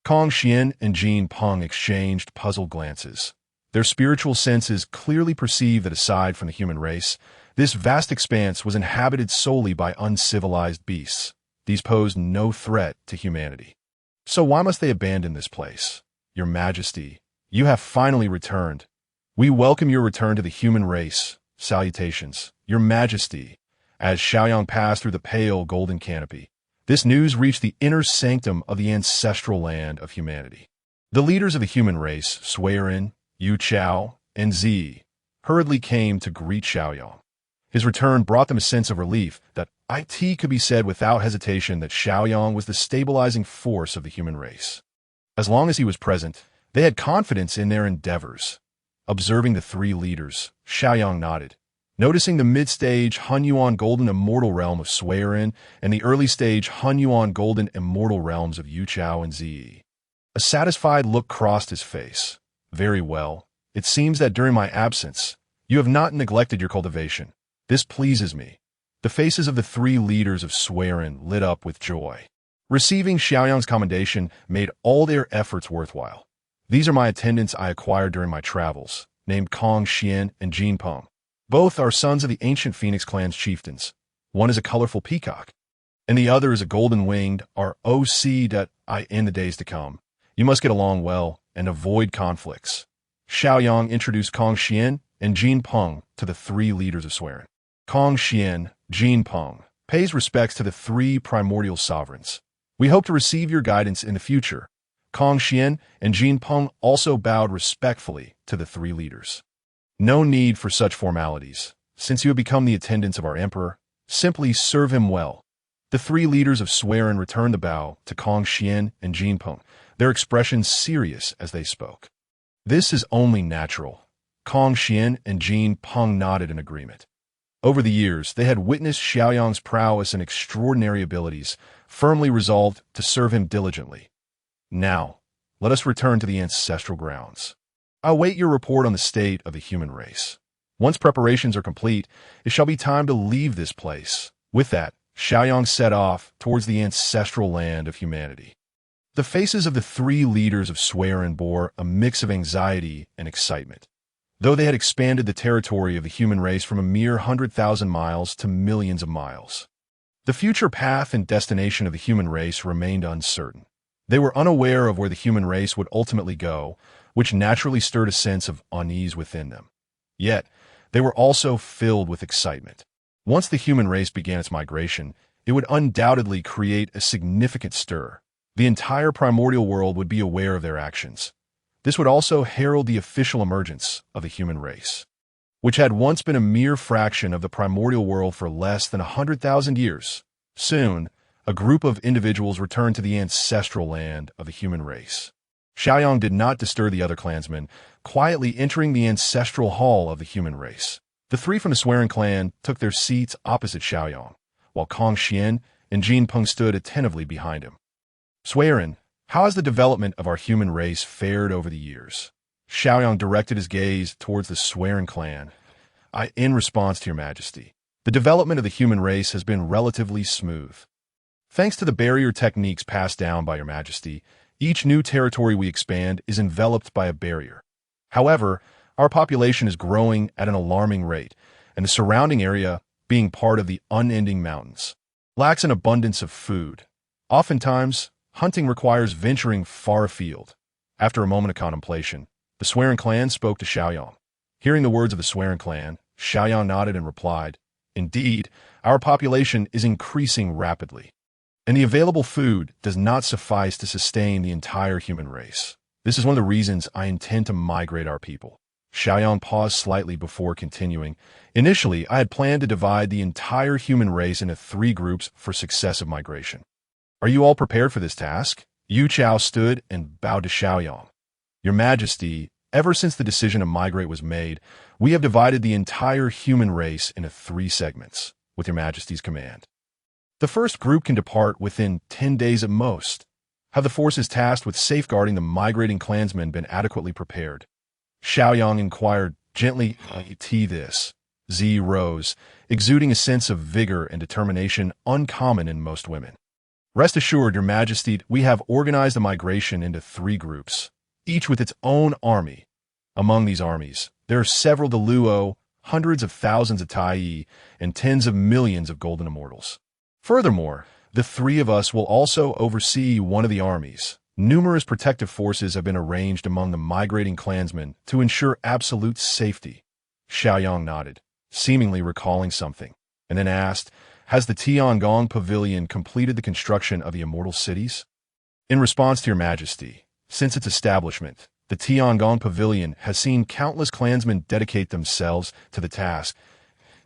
Kong Xian and Jin Peng exchanged puzzled glances. Their spiritual senses clearly perceived that aside from the human race, this vast expanse was inhabited solely by uncivilized beasts. These posed no threat to humanity. So why must they abandon this place? Your Majesty, you have finally returned. We welcome your return to the human race. Salutations, Your Majesty. As Xiaoyang passed through the pale golden canopy, this news reached the inner sanctum of the ancestral land of humanity. The leaders of the human race, Swearin, Yu Chao, and Zi, hurriedly came to greet Xiaoyang. His return brought them a sense of relief that it could be said without hesitation that Xiaoyang was the stabilizing force of the human race. As long as he was present, they had confidence in their endeavors. Observing the three leaders, Xiaoyang nodded, noticing the mid-stage Hunyuan Golden Immortal Realm of Swearin and the early-stage Hunyuan Golden Immortal Realms of Yu Chao and Zi. A satisfied look crossed his face. Very well. It seems that during my absence, you have not neglected your cultivation. This pleases me. The faces of the three leaders of Swearin lit up with joy. Receiving Xiaoyang's commendation made all their efforts worthwhile. These are my attendants I acquired during my travels, named Kong Xian and Jin Peng. Both are sons of the ancient Phoenix clan's chieftains. One is a colorful peacock, and the other is a golden-winged ROC in the days to come. You must get along well and avoid conflicts. Xiaoyang introduced Kong Xian and Jin Peng to the three leaders of Swearin. Kong Xian, Jin Peng, pays respects to the three primordial sovereigns. We hope to receive your guidance in the future. Kong Xian and Jin Peng also bowed respectfully to the three leaders. No need for such formalities. Since you have become the attendants of our emperor, simply serve him well. The three leaders of Swearin returned the bow to Kong Xian and Jin Peng, their expressions serious as they spoke. This is only natural. Kong Xian and Jin Peng nodded in agreement. Over the years, they had witnessed Xiaoyang's prowess and extraordinary abilities, firmly resolved to serve him diligently. Now, let us return to the ancestral grounds. I await your report on the state of the human race. Once preparations are complete, it shall be time to leave this place. With that, Xiaoyang set off towards the ancestral land of humanity. The faces of the three leaders of Swearin bore a mix of anxiety and excitement. Though they had expanded the territory of the human race from a mere 100,000 miles to millions of miles, the future path and destination of the human race remained uncertain. They were unaware of where the human race would ultimately go, which naturally stirred a sense of unease within them. Yet, they were also filled with excitement. Once the human race began its migration, it would undoubtedly create a significant stir. The entire primordial world would be aware of their actions. This would also herald the official emergence of the human race, which had once been a mere fraction of the primordial world for less than 100,000 years. Soon, a group of individuals returned to the ancestral land of the human race. Xiaoyang did not disturb the other clansmen, quietly entering the ancestral hall of the human race. The three from the Swearin clan took their seats opposite Xiaoyang, while Kong Xian and Jin Peng stood attentively behind him. Swearin, how has the development of our human race fared over the years? Xiaoyang directed his gaze towards the swearing clan. In response to your majesty, the development of the human race has been relatively smooth. Thanks to the barrier techniques passed down by your majesty, each new territory we expand is enveloped by a barrier. However, our population is growing at an alarming rate, and the surrounding area, being part of the unending mountains, lacks an abundance of food. Oftentimes, hunting requires venturing far afield. After a moment of contemplation, the swearing clan spoke to Xiaoyang. Hearing the words of the swearing clan, Xiaoyang nodded and replied, "Indeed, our population is increasing rapidly, and the available food does not suffice to sustain the entire human race. This is one of the reasons I intend to migrate our people." Xiaoyang paused slightly before continuing. "Initially, I had planned to divide the entire human race into 3 groups for successive migration. Are you all prepared for this task?" Yu Chao stood and bowed to Xiaoyang. "Your Majesty, ever since the decision to migrate was made, we have divided the entire human race into 3 segments, with your Majesty's command. The first group can depart within 10 days at most. Have the forces tasked with safeguarding the migrating clansmen been adequately prepared?" Xiaoyang inquired gently. This. Z rose, exuding a sense of vigor and determination uncommon in most women. "Rest assured, your Majesty, we have organized the migration into 3 groups, each with its own army. Among these armies, there are several de Luo, hundreds of thousands of Tai, and tens of millions of golden immortals. Furthermore, the 3 of us will also oversee one of the armies. Numerous protective forces have been arranged among the migrating clansmen to ensure absolute safety." Xiaoyang nodded, seemingly recalling something, and then asked, "Has the Tiangong Pavilion completed the construction of the immortal cities?" In response to your Majesty, since its establishment, the Tiangong Pavilion has seen countless clansmen dedicate themselves to the task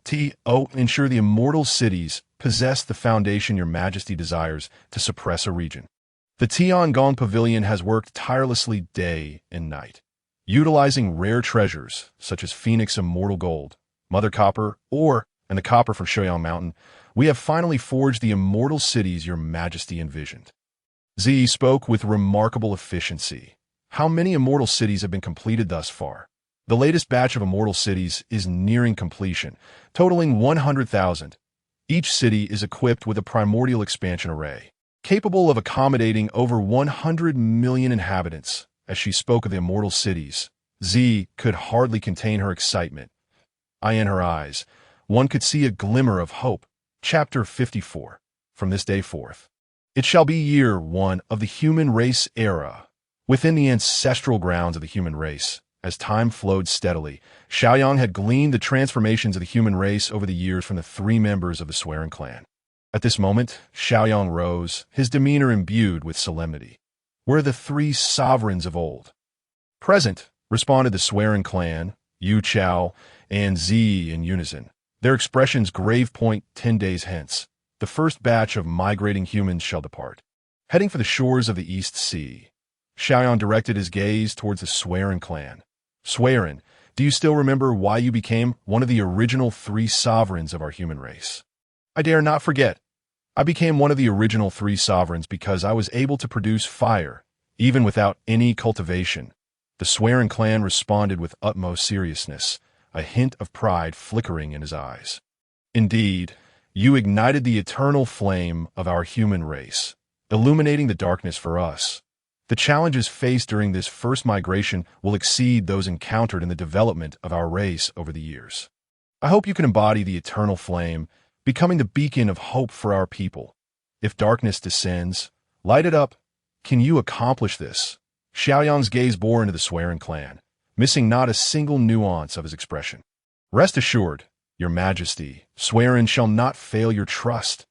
to ensure the immortal cities possess the foundation your Majesty desires to suppress a region. The Tiangong Pavilion has worked tirelessly day and night, utilizing rare treasures such as Phoenix Immortal Gold, Mother Copper, and the copper from Shoyang Mountain. We have finally forged the immortal cities your Majesty envisioned." Z spoke with remarkable efficiency. "How many immortal cities have been completed thus far?" "The latest batch of immortal cities is nearing completion, totaling 100,000. Each city is equipped with a primordial expansion array, capable of accommodating over 100 million inhabitants." As she spoke of the immortal cities, Z could hardly contain her excitement. In her eyes, one could see a glimmer of hope. Chapter 54. From this day forth, it shall be year 1 of the human race era. Within the ancestral grounds of the human race, as time flowed steadily, Xiaoyang had gleaned the transformations of the human race over the years from the 3 members of the swearing clan. At this moment, Xiaoyang rose, his demeanor imbued with solemnity. "Where are the 3 sovereigns of old?" "Present," responded the swearing clan, Yu Chao and Z in unison. Their expressions grave point 10 days hence. The first batch of migrating humans shall depart, heading for the shores of the East Sea. Xiaoyang directed his gaze towards the swearing clan. "Swearin, do you still remember why you became one of the original 3 sovereigns of our human race?" "I dare not forget. I became one of the original 3 sovereigns because I was able to produce fire, even without any cultivation." The swearing clan responded with utmost seriousness, a hint of pride flickering in his eyes. "Indeed, you ignited the eternal flame of our human race, illuminating the darkness for us. The challenges faced during this first migration will exceed those encountered in the development of our race over the years. I hope you can embody the eternal flame, becoming the beacon of hope for our people. If darkness descends, light it up. Can you accomplish this?" Xiaoyang's gaze bore into the swearing clan, missing not a single nuance of his expression. "Rest assured, your Majesty, swearing shall not fail your trust.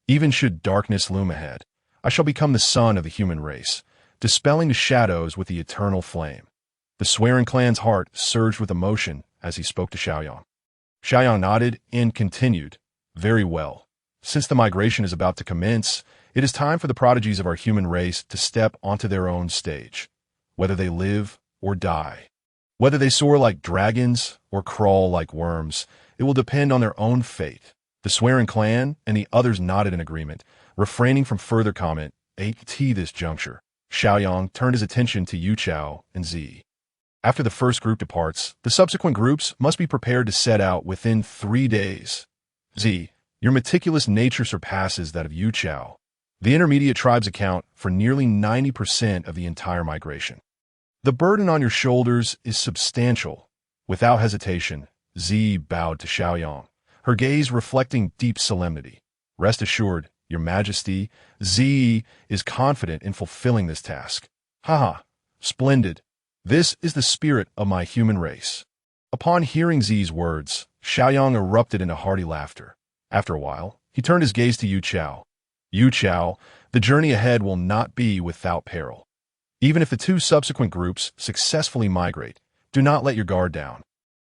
Even should darkness loom ahead, I shall become the sun of the human race, dispelling the shadows with the eternal flame." The swearing clan's heart surged with emotion as he spoke to Xiaoyang. Xiaoyang nodded and continued, "Very well. Since the migration is about to commence, it is time for the prodigies of our human race to step onto their own stage, whether they live or die. Whether they soar like dragons or crawl like worms, it will depend on their own fate." The swearing clan and the others nodded in agreement, refraining from further comment. At this juncture, Xiaoyang turned his attention to Yu Chao and Z. After the first group departs, the subsequent groups must be prepared to set out within 3 days. Z. Your meticulous nature surpasses that of Yu Chao. The intermediate tribes account for nearly 90% of the entire migration. The burden on your shoulders is substantial. Without hesitation, Z bowed to Xiaoyang, her gaze reflecting deep solemnity. Rest assured, Your Majesty, Z is confident in fulfilling this task. Haha, splendid. This is the spirit of my human race. Upon hearing Z's words, Xiaoyang erupted into hearty laughter. After a while, he turned his gaze to Yu Chao. Yu Chao, the journey ahead will not be without peril. Even if the 2 subsequent groups successfully migrate, do not let your guard down.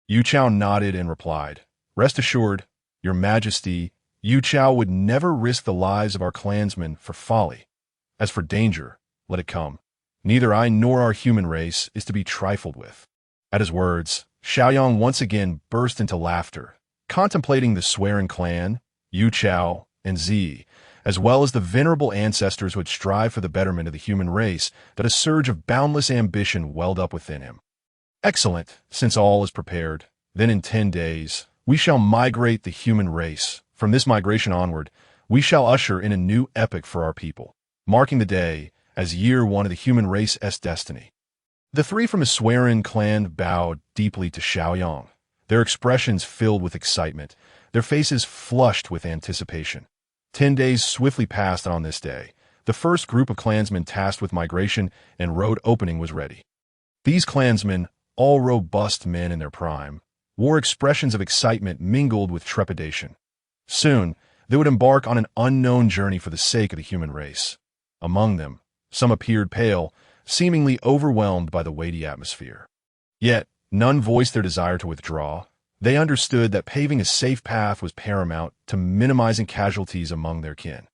Yu Chao nodded and replied, Rest assured, Your Majesty, Yu Chao would never risk the lives of our clansmen for folly. As for danger, let it come. Neither I nor our human race is to be trifled with. At his words, Xiaoyang once again burst into laughter, contemplating the swearing clan, Yu Chao, and Z, as well as the venerable ancestors who had strived for the betterment of the human race, that a surge of boundless ambition welled up within him. Excellent, since all is prepared. Then in 10 days, we shall migrate the human race. From this migration onward, we shall usher in a new epoch for our people, marking the day as year 1 of the human race's destiny. The 3 from the Swearin clan bowed deeply to Xiaoyang, their expressions filled with excitement, their faces flushed with anticipation. 10 days swiftly passed on this day. The first group of clansmen tasked with migration and road opening was ready. These clansmen, all robust men in their prime, wore expressions of excitement mingled with trepidation. Soon, they would embark on an unknown journey for the sake of the human race. Among them, some appeared pale, seemingly overwhelmed by the weighty atmosphere. Yet, none voiced their desire to withdraw. They understood that paving a safe path was paramount to minimizing casualties among their kin.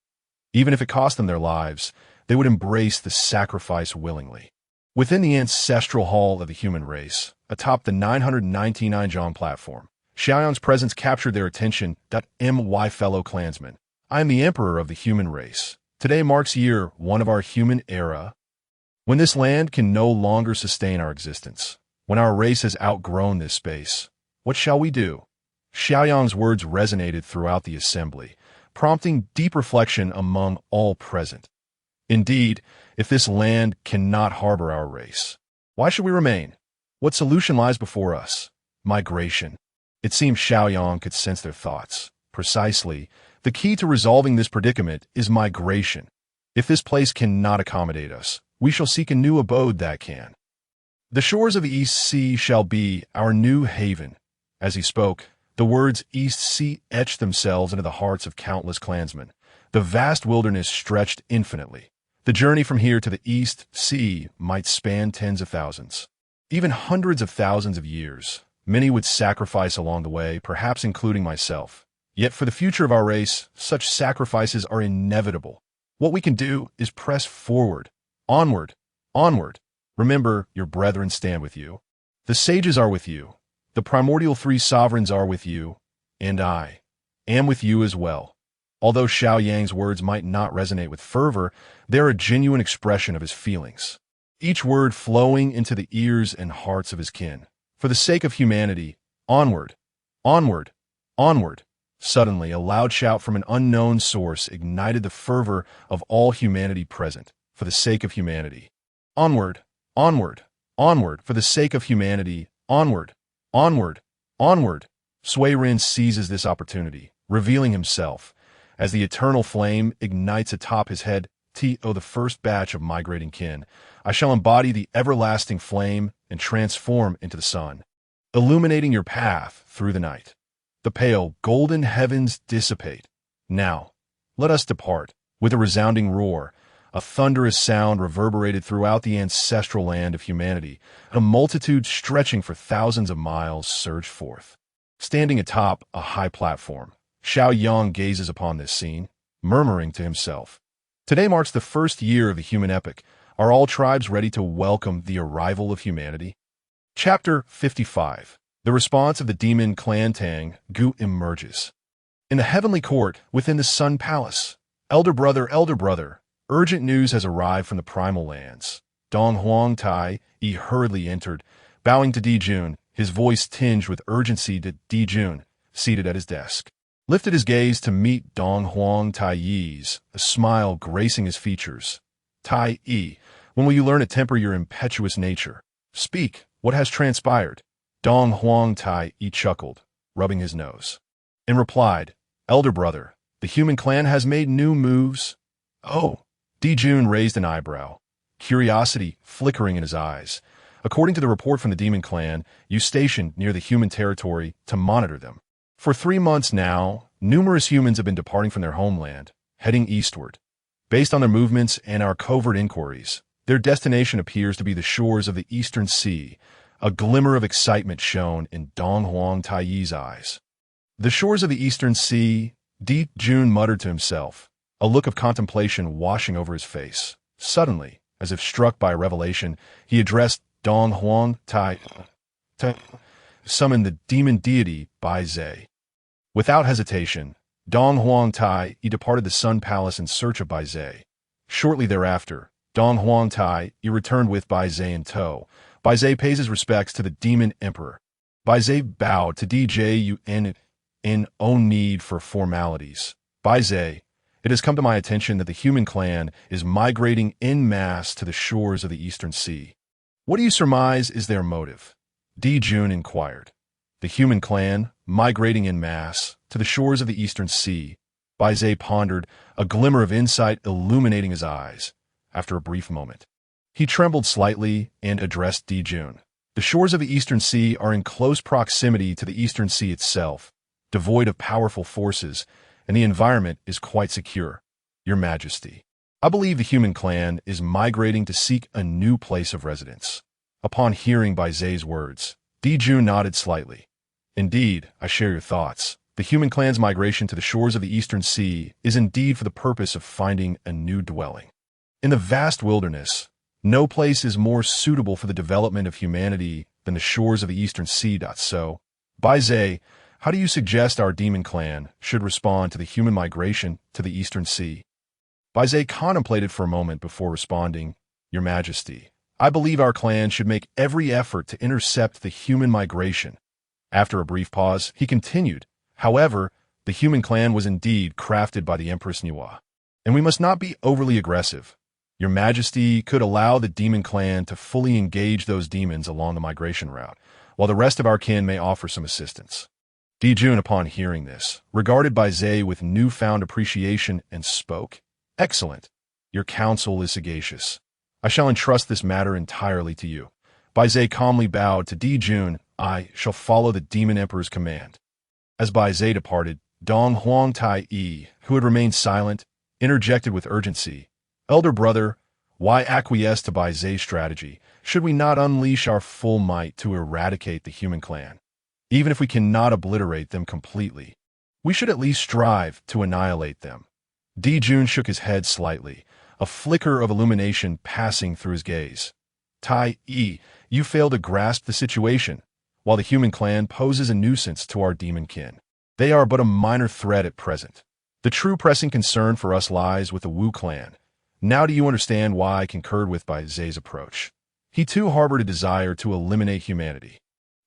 Even if it cost them their lives, they would embrace the sacrifice willingly. Within the ancestral hall of the human race, atop the 999 Zhang platform, Xiaoyang's presence captured their attention. My fellow clansmen, I am the emperor of the human race. Today marks year 1 of our human era, when this land can no longer sustain our existence, when our race has outgrown this space. What shall we do? Xiaoyang's words resonated throughout the assembly, prompting deep reflection among all present. Indeed, if this land cannot harbor our race, why should we remain? What solution lies before us? Migration. It seemed Xiaoyang could sense their thoughts. Precisely, the key to resolving this predicament is migration. If this place cannot accommodate us, we shall seek a new abode that can. The shores of the East Sea shall be our new haven. As he spoke, the words East Sea etched themselves into the hearts of countless clansmen. The vast wilderness stretched infinitely. The journey from here to the East Sea might span tens of thousands, even hundreds of thousands of years. Many would sacrifice along the way, perhaps including myself. Yet for the future of our race, such sacrifices are inevitable. What we can do is press forward, onward, onward. Remember, your brethren stand with you. The sages are with you. The primordial 3 sovereigns are with you, and I am with you as well. Although Xiaoyang's words might not resonate with fervor, they are a genuine expression of his feelings, each word flowing into the ears and hearts of his kin. For the sake of humanity, onward, onward, onward. Suddenly, a loud shout from an unknown source ignited the fervor of all humanity present. For the sake of humanity, onward, onward, onward. For the sake of humanity, onward, onward, onward. Sui Ren seizes this opportunity, revealing himself as the eternal flame ignites atop his head. The first batch of migrating kin, I shall embody the everlasting flame and transform into the sun, illuminating your path through the night. The pale, golden heavens dissipate. Now, let us depart. With a resounding roar, a thunderous sound reverberated throughout the ancestral land of humanity. A multitude stretching for thousands of miles surged forth. Standing atop a high platform, Xiaoyang gazes upon this scene, murmuring to himself, Today marks the first year of the human epoch. Are all tribes ready to welcome the arrival of humanity? Chapter 55. The response of the demon clan Tang Gu emerges. In the heavenly court within the Sun Palace, elder brother, urgent news has arrived from the primal lands. Dong Huang Tai Yi hurriedly entered, Bowing to Di Jun, his voice tinged with urgency, Di Jun, seated at his desk, lifted his gaze to meet Dong Huang Tai Yi's, a smile gracing his features. Tai Yi, when will you learn to temper your impetuous nature? Speak, what has transpired? Dong Huang Tai Yi chuckled, rubbing his nose, and replied, Elder brother, the human clan has made new moves. Oh, Di Jun raised an eyebrow, curiosity flickering in his eyes. According to the report from the demon clan, you stationed near the human territory to monitor them. For 3 months now, numerous humans have been departing from their homeland, heading eastward. Based on their movements and our covert inquiries, their destination appears to be the shores of the Eastern Sea. A glimmer of excitement shone in Dong Huang Tai Yi's eyes. The shores of the Eastern Sea, Di Jun muttered to himself, a look of contemplation washing over his face. Suddenly, as if struck by a revelation, he addressed Dong Huang Tai, summoned the demon deity Bai Zhe. Without hesitation, Dong Huang Tai departed the Sun Palace in search of Bai Zhe. Shortly thereafter, Dong Huang Tai returned with Bai Zhe in tow. Bai Zhe pays his respects to the demon emperor. Bai Zhe bowed to DJUN in own need for formalities. Bai Zhe, it has come to my attention that the human clan is migrating en masse to the shores of the Eastern Sea. What do you surmise is their motive? Di Jun inquired. The human clan, migrating en masse to the shores of the Eastern Sea. Bai Zhe pondered, a glimmer of insight illuminating his eyes. After a brief moment, he trembled slightly and addressed Di Jun. The shores of the Eastern Sea are in close proximity to the Eastern Sea itself, devoid of powerful forces, and the environment is quite secure. Your Majesty, I believe the human clan is migrating to seek a new place of residence. Upon hearing Bai Zhe's words, Di Jun nodded slightly. Indeed, I share your thoughts. The human clan's migration to the shores of the Eastern Sea is indeed for the purpose of finding a new dwelling. In the vast wilderness, no place is more suitable for the development of humanity than the shores of the Eastern Sea. So, Bai Zhe, how do you suggest our demon clan should respond to the human migration to the Eastern Sea? Bai Zhe contemplated for a moment before responding, Your Majesty, I believe our clan should make every effort to intercept the human migration. After a brief pause, he continued, However, the human clan was indeed crafted by the Empress Niwa, and we must not be overly aggressive. Your Majesty could allow the demon clan to fully engage those demons along the migration route, while the rest of our kin may offer some assistance. Di Jun, upon hearing this, regarded Bai Zhe with newfound appreciation and spoke, Excellent. Your counsel is sagacious. I shall entrust this matter entirely to you. Bai Zhe calmly bowed to Di Jun. I shall follow the demon emperor's command. As Bai Zhe departed, Dong Huang Tai Yi, who had remained silent, interjected with urgency. Elder brother, why acquiesce to Bai Zhe's strategy? Should we not unleash our full might to eradicate the human clan? Even if we cannot obliterate them completely, we should at least strive to annihilate them. Di Jun shook his head slightly, a flicker of illumination passing through his gaze. Tai Yi, you fail to grasp the situation. While the human clan poses a nuisance to our demon kin, they are but a minor threat at present. The true pressing concern for us lies with the Wu clan. Now do you understand why I concurred with Bai Zhe's approach? He too harbored a desire to eliminate humanity.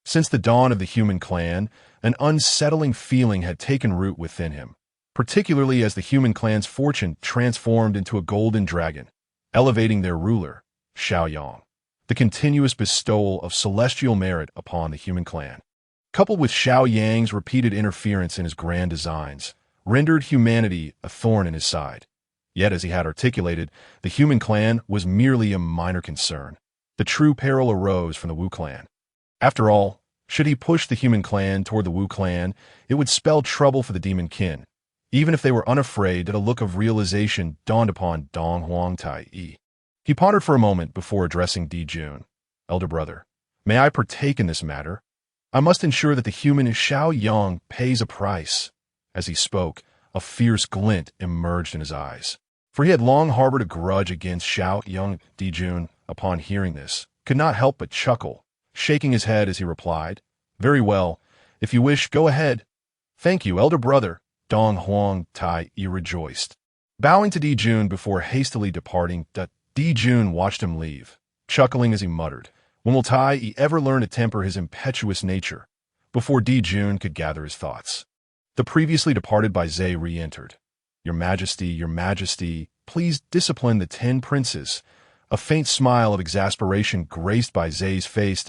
Since the dawn of the human clan, an unsettling feeling had taken root within him, particularly as the human clan's fortune transformed into a golden dragon, elevating their ruler, Xiaoyang. The continuous bestowal of celestial merit upon the human clan, coupled with Xiao Yang's repeated interference in his grand designs, rendered humanity a thorn in his side. Yet, as he had articulated, the human clan was merely a minor concern. The true peril arose from the Wu clan. After all, should he push the human clan toward the Wu clan, it would spell trouble for the demon kin, even if they were unafraid that a look of realization dawned upon Dong Huang Tai Yi. He pondered for a moment before addressing Di Jun. Elder brother, may I partake in this matter? I must ensure that the human Xiaoyang pays a price. As he spoke, a fierce glint emerged in his eyes. For he had long harbored a grudge against Xiaoyang. Di Jun, upon hearing this, could not help but chuckle, shaking his head as he replied, Very well, if you wish, go ahead. Thank you, elder brother. Dong Huang Tai Yi rejoiced. Bowing to Di Jun before hastily departing, Di Jun watched him leave, chuckling as he muttered, When will Tai ever learn to temper his impetuous nature? Before Jun could gather his thoughts, the previously departed Bai Zhe re-entered. Your Majesty, please discipline the 10 princes. A faint smile of exasperation graced Bai Zhe's face.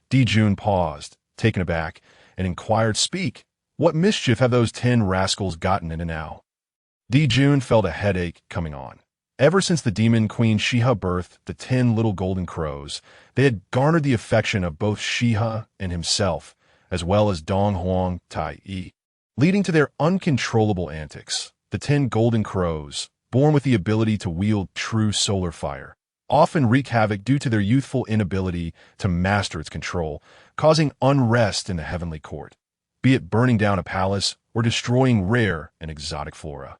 Jun paused, taken aback, and inquired, Speak, what mischief have those 10 rascals gotten into now? Jun felt a headache coming on. Ever since the demon queen Shiha birthed the 10 little golden crows, they had garnered the affection of both Shiha and himself, as well as Dong Huang Tai, leading to their uncontrollable antics. The 10 golden crows, born with the ability to wield true solar fire, often wreak havoc due to their youthful inability to master its control, causing unrest in the heavenly court, be it burning down a palace or destroying rare and exotic flora.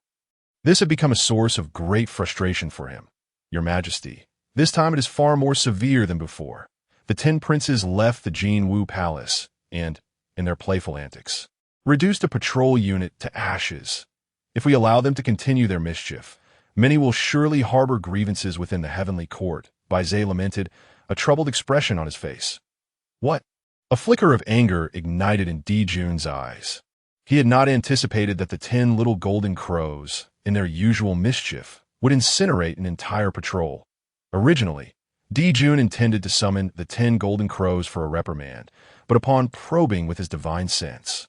This had become a source of great frustration for him. Your Majesty, this time it is far more severe than before. The 10 princes left the Jin Wu Palace and, in their playful antics, reduced a patrol unit to ashes. If we allow them to continue their mischief, many will surely harbor grievances within the heavenly court, Bai Zhe lamented, a troubled expression on his face. What? A flicker of anger ignited in Jun's eyes. He had not anticipated that the 10 little golden crows, in their usual mischief, would incinerate an entire patrol. Originally, Jun intended to summon the 10 golden crows for a reprimand, but upon probing with his divine sense,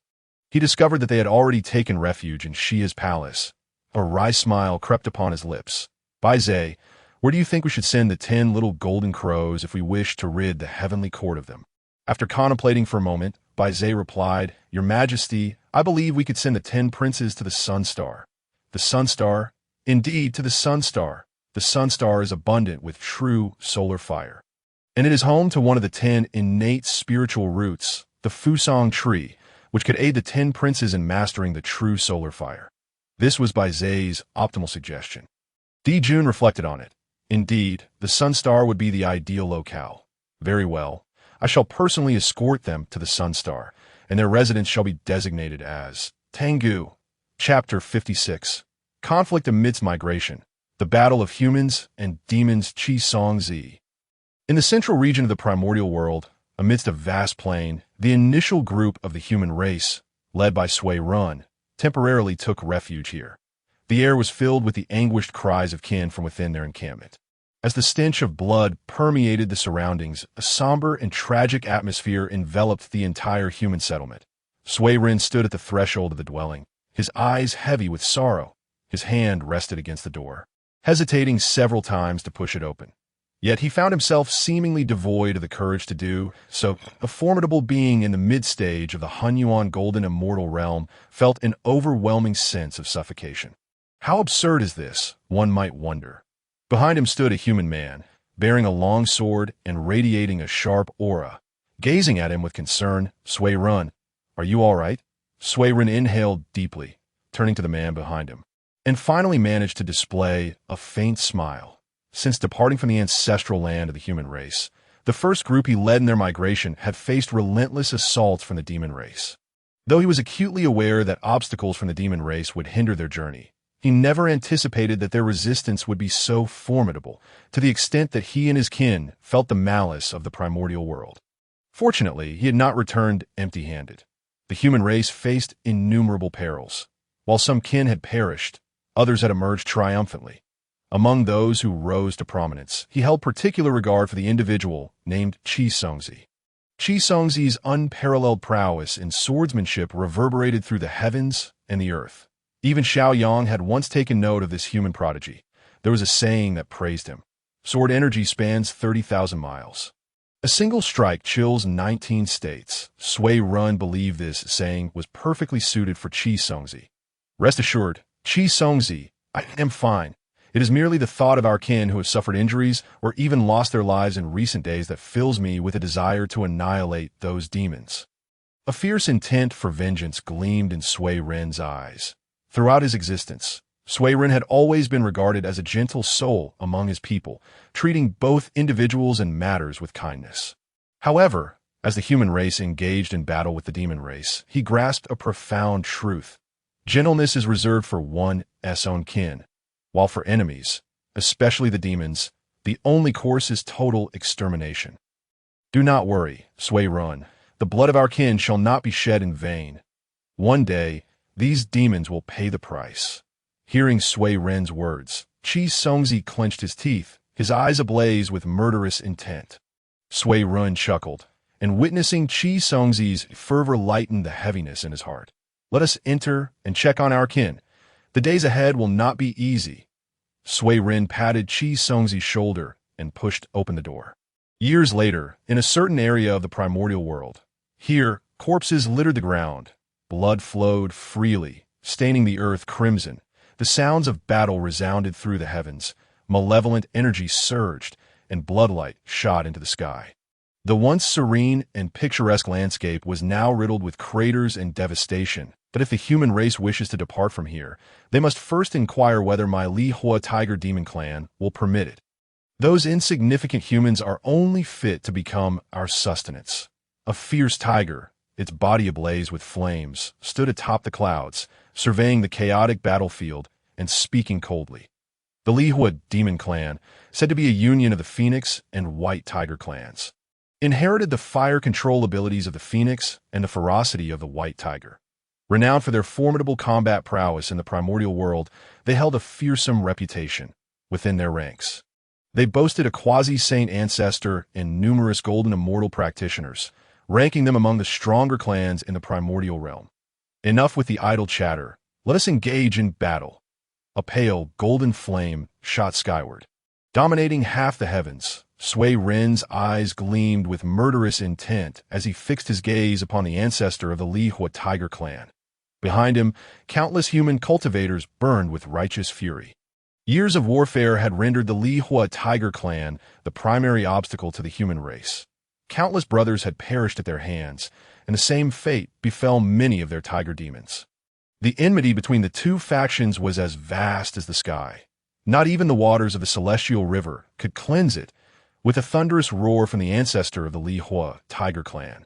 he discovered that they had already taken refuge in Shia's palace. A wry smile crept upon his lips. Bai Zhe, where do you think we should send the 10 little golden crows if we wish to rid the heavenly court of them? After contemplating for a moment, Bai Zhe replied, Your Majesty, I believe we could send the 10 princes to the Sun Star. The Sun Star? Indeed, to the Sun Star. The Sun Star is abundant with true solar fire, and it is home to one of the 10 innate spiritual roots, the Fusang tree, which could aid the 10 princes in mastering the true solar fire. This was Bai Zhe's optimal suggestion. Jun reflected on it. Indeed, the Sun Star would be the ideal locale. Very well. I shall personally escort them to the Sun Star, and their residence shall be designated as Tengu. Chapter 56. Conflict amidst migration. The battle of humans and demons Qi Song Zi. In the central region of the Primordial World, amidst a vast plain, the initial group of the human race, led by Sui Run, temporarily took refuge here. The air was filled with the anguished cries of kin from within their encampment. As the stench of blood permeated the surroundings, a somber and tragic atmosphere enveloped the entire human settlement. Sui Ren stood at the threshold of the dwelling, his eyes heavy with sorrow. His hand rested against the door, hesitating several times to push it open. Yet he found himself seemingly devoid of the courage to do so. A formidable being in the mid-stage of the Hunyuan Golden Immortal Realm felt an overwhelming sense of suffocation. How absurd is this, one might wonder. Behind him stood a human man, bearing a long sword and radiating a sharp aura. Gazing at him with concern, Sui Run, are you all right? Sui Ren inhaled deeply, turning to the man behind him, and finally managed to display a faint smile. Since departing from the ancestral land of the human race, the first group he led in their migration had faced relentless assaults from the demon race. Though he was acutely aware that obstacles from the demon race would hinder their journey, he never anticipated that their resistance would be so formidable, to the extent that he and his kin felt the malice of the primordial world. Fortunately, he had not returned empty-handed. The human race faced innumerable perils. While some kin had perished, others had emerged triumphantly. Among those who rose to prominence, he held particular regard for the individual named Qi Songzi. Qi Songzi's unparalleled prowess in swordsmanship reverberated through the heavens and the earth. Even Xiao Yang had once taken note of this human prodigy. There was a saying that praised him. Sword energy spans 30,000 miles. A single strike chills 19 states. Sui Run believed this saying was perfectly suited for Qi Songzi. Rest assured, Qi Songzi, I am fine. It is merely the thought of our kin who have suffered injuries or even lost their lives in recent days that fills me with a desire to annihilate those demons. A fierce intent for vengeance gleamed in Sui Ren's eyes. Throughout his existence, Sui Ren had always been regarded as a gentle soul among his people, treating both individuals and matters with kindness. However, as the human race engaged in battle with the demon race, he grasped a profound truth. Gentleness is reserved for one's own kin, while for enemies, especially the demons, the only course is total extermination. Do not worry, Sui Run. The blood of our kin shall not be shed in vain. One day, these demons will pay the price. Hearing Sui Ren's words, Chi Songzi clenched his teeth, his eyes ablaze with murderous intent. Sui Run chuckled, and witnessing Chi Songzi's fervor lightened the heaviness in his heart. Let us enter and check on our kin. The days ahead will not be easy. Sui Ren patted Chi Songzi's shoulder and pushed open the door. Years later, in a certain area of the Primordial World, here, corpses littered the ground. Blood flowed freely, staining the earth crimson. The sounds of battle resounded through the heavens. Malevolent energy surged, and bloodlight shot into the sky. The once serene and picturesque landscape was now riddled with craters and devastation. But if the human race wishes to depart from here, they must first inquire whether my Li Hua Tiger Demon Clan will permit it. Those insignificant humans are only fit to become our sustenance. A fierce tiger, its body ablaze with flames, stood atop the clouds, surveying the chaotic battlefield and speaking coldly. The Li Hua Demon Clan, said to be a union of the Phoenix and White Tiger clans, inherited the fire control abilities of the Phoenix and the ferocity of the White Tiger. Renowned for their formidable combat prowess in the primordial world, they held a fearsome reputation within their ranks. They boasted a quasi-saint ancestor and numerous golden immortal practitioners, ranking them among the stronger clans in the primordial realm. Enough with the idle chatter. Let us engage in battle. A pale, golden flame shot skyward. Dominating half the heavens, Sui Ren's eyes gleamed with murderous intent as he fixed his gaze upon the ancestor of the Li Hua Tiger clan. Behind him, countless human cultivators burned with righteous fury. Years of warfare had rendered the Li Hua Tiger clan the primary obstacle to the human race. Countless brothers had perished at their hands, and the same fate befell many of their tiger demons. The enmity between the two factions was as vast as the sky. Not even the waters of the celestial river could cleanse it, with a thunderous roar from the ancestor of the Li Hua Tiger clan.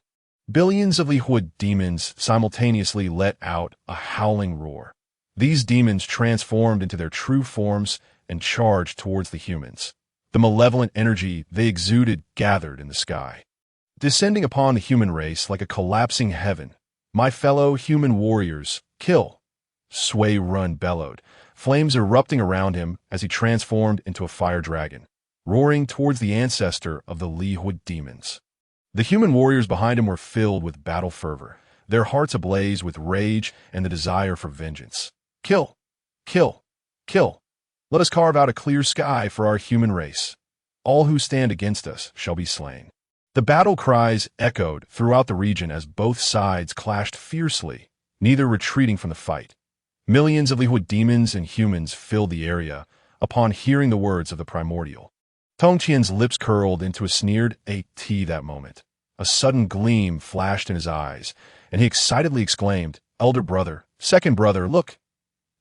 Billions of Li Hua demons simultaneously let out a howling roar. These demons transformed into their true forms and charged towards the humans. The malevolent energy they exuded gathered in the sky, descending upon the human race like a collapsing heaven. My fellow human warriors, kill! Sui Run bellowed, flames erupting around him as he transformed into a fire dragon, roaring towards the ancestor of the Li Hua demons. The human warriors behind him were filled with battle fervor, their hearts ablaze with rage and the desire for vengeance. Kill! Kill! Kill! Let us carve out a clear sky for our human race. All who stand against us shall be slain. The battle cries echoed throughout the region as both sides clashed fiercely, neither retreating from the fight. Millions of Li Hua demons and humans filled the area upon hearing the words of the primordial. Tong Qian's lips curled into a sneered AT that moment. A sudden gleam flashed in his eyes, and he excitedly exclaimed, "Elder brother, second brother, look!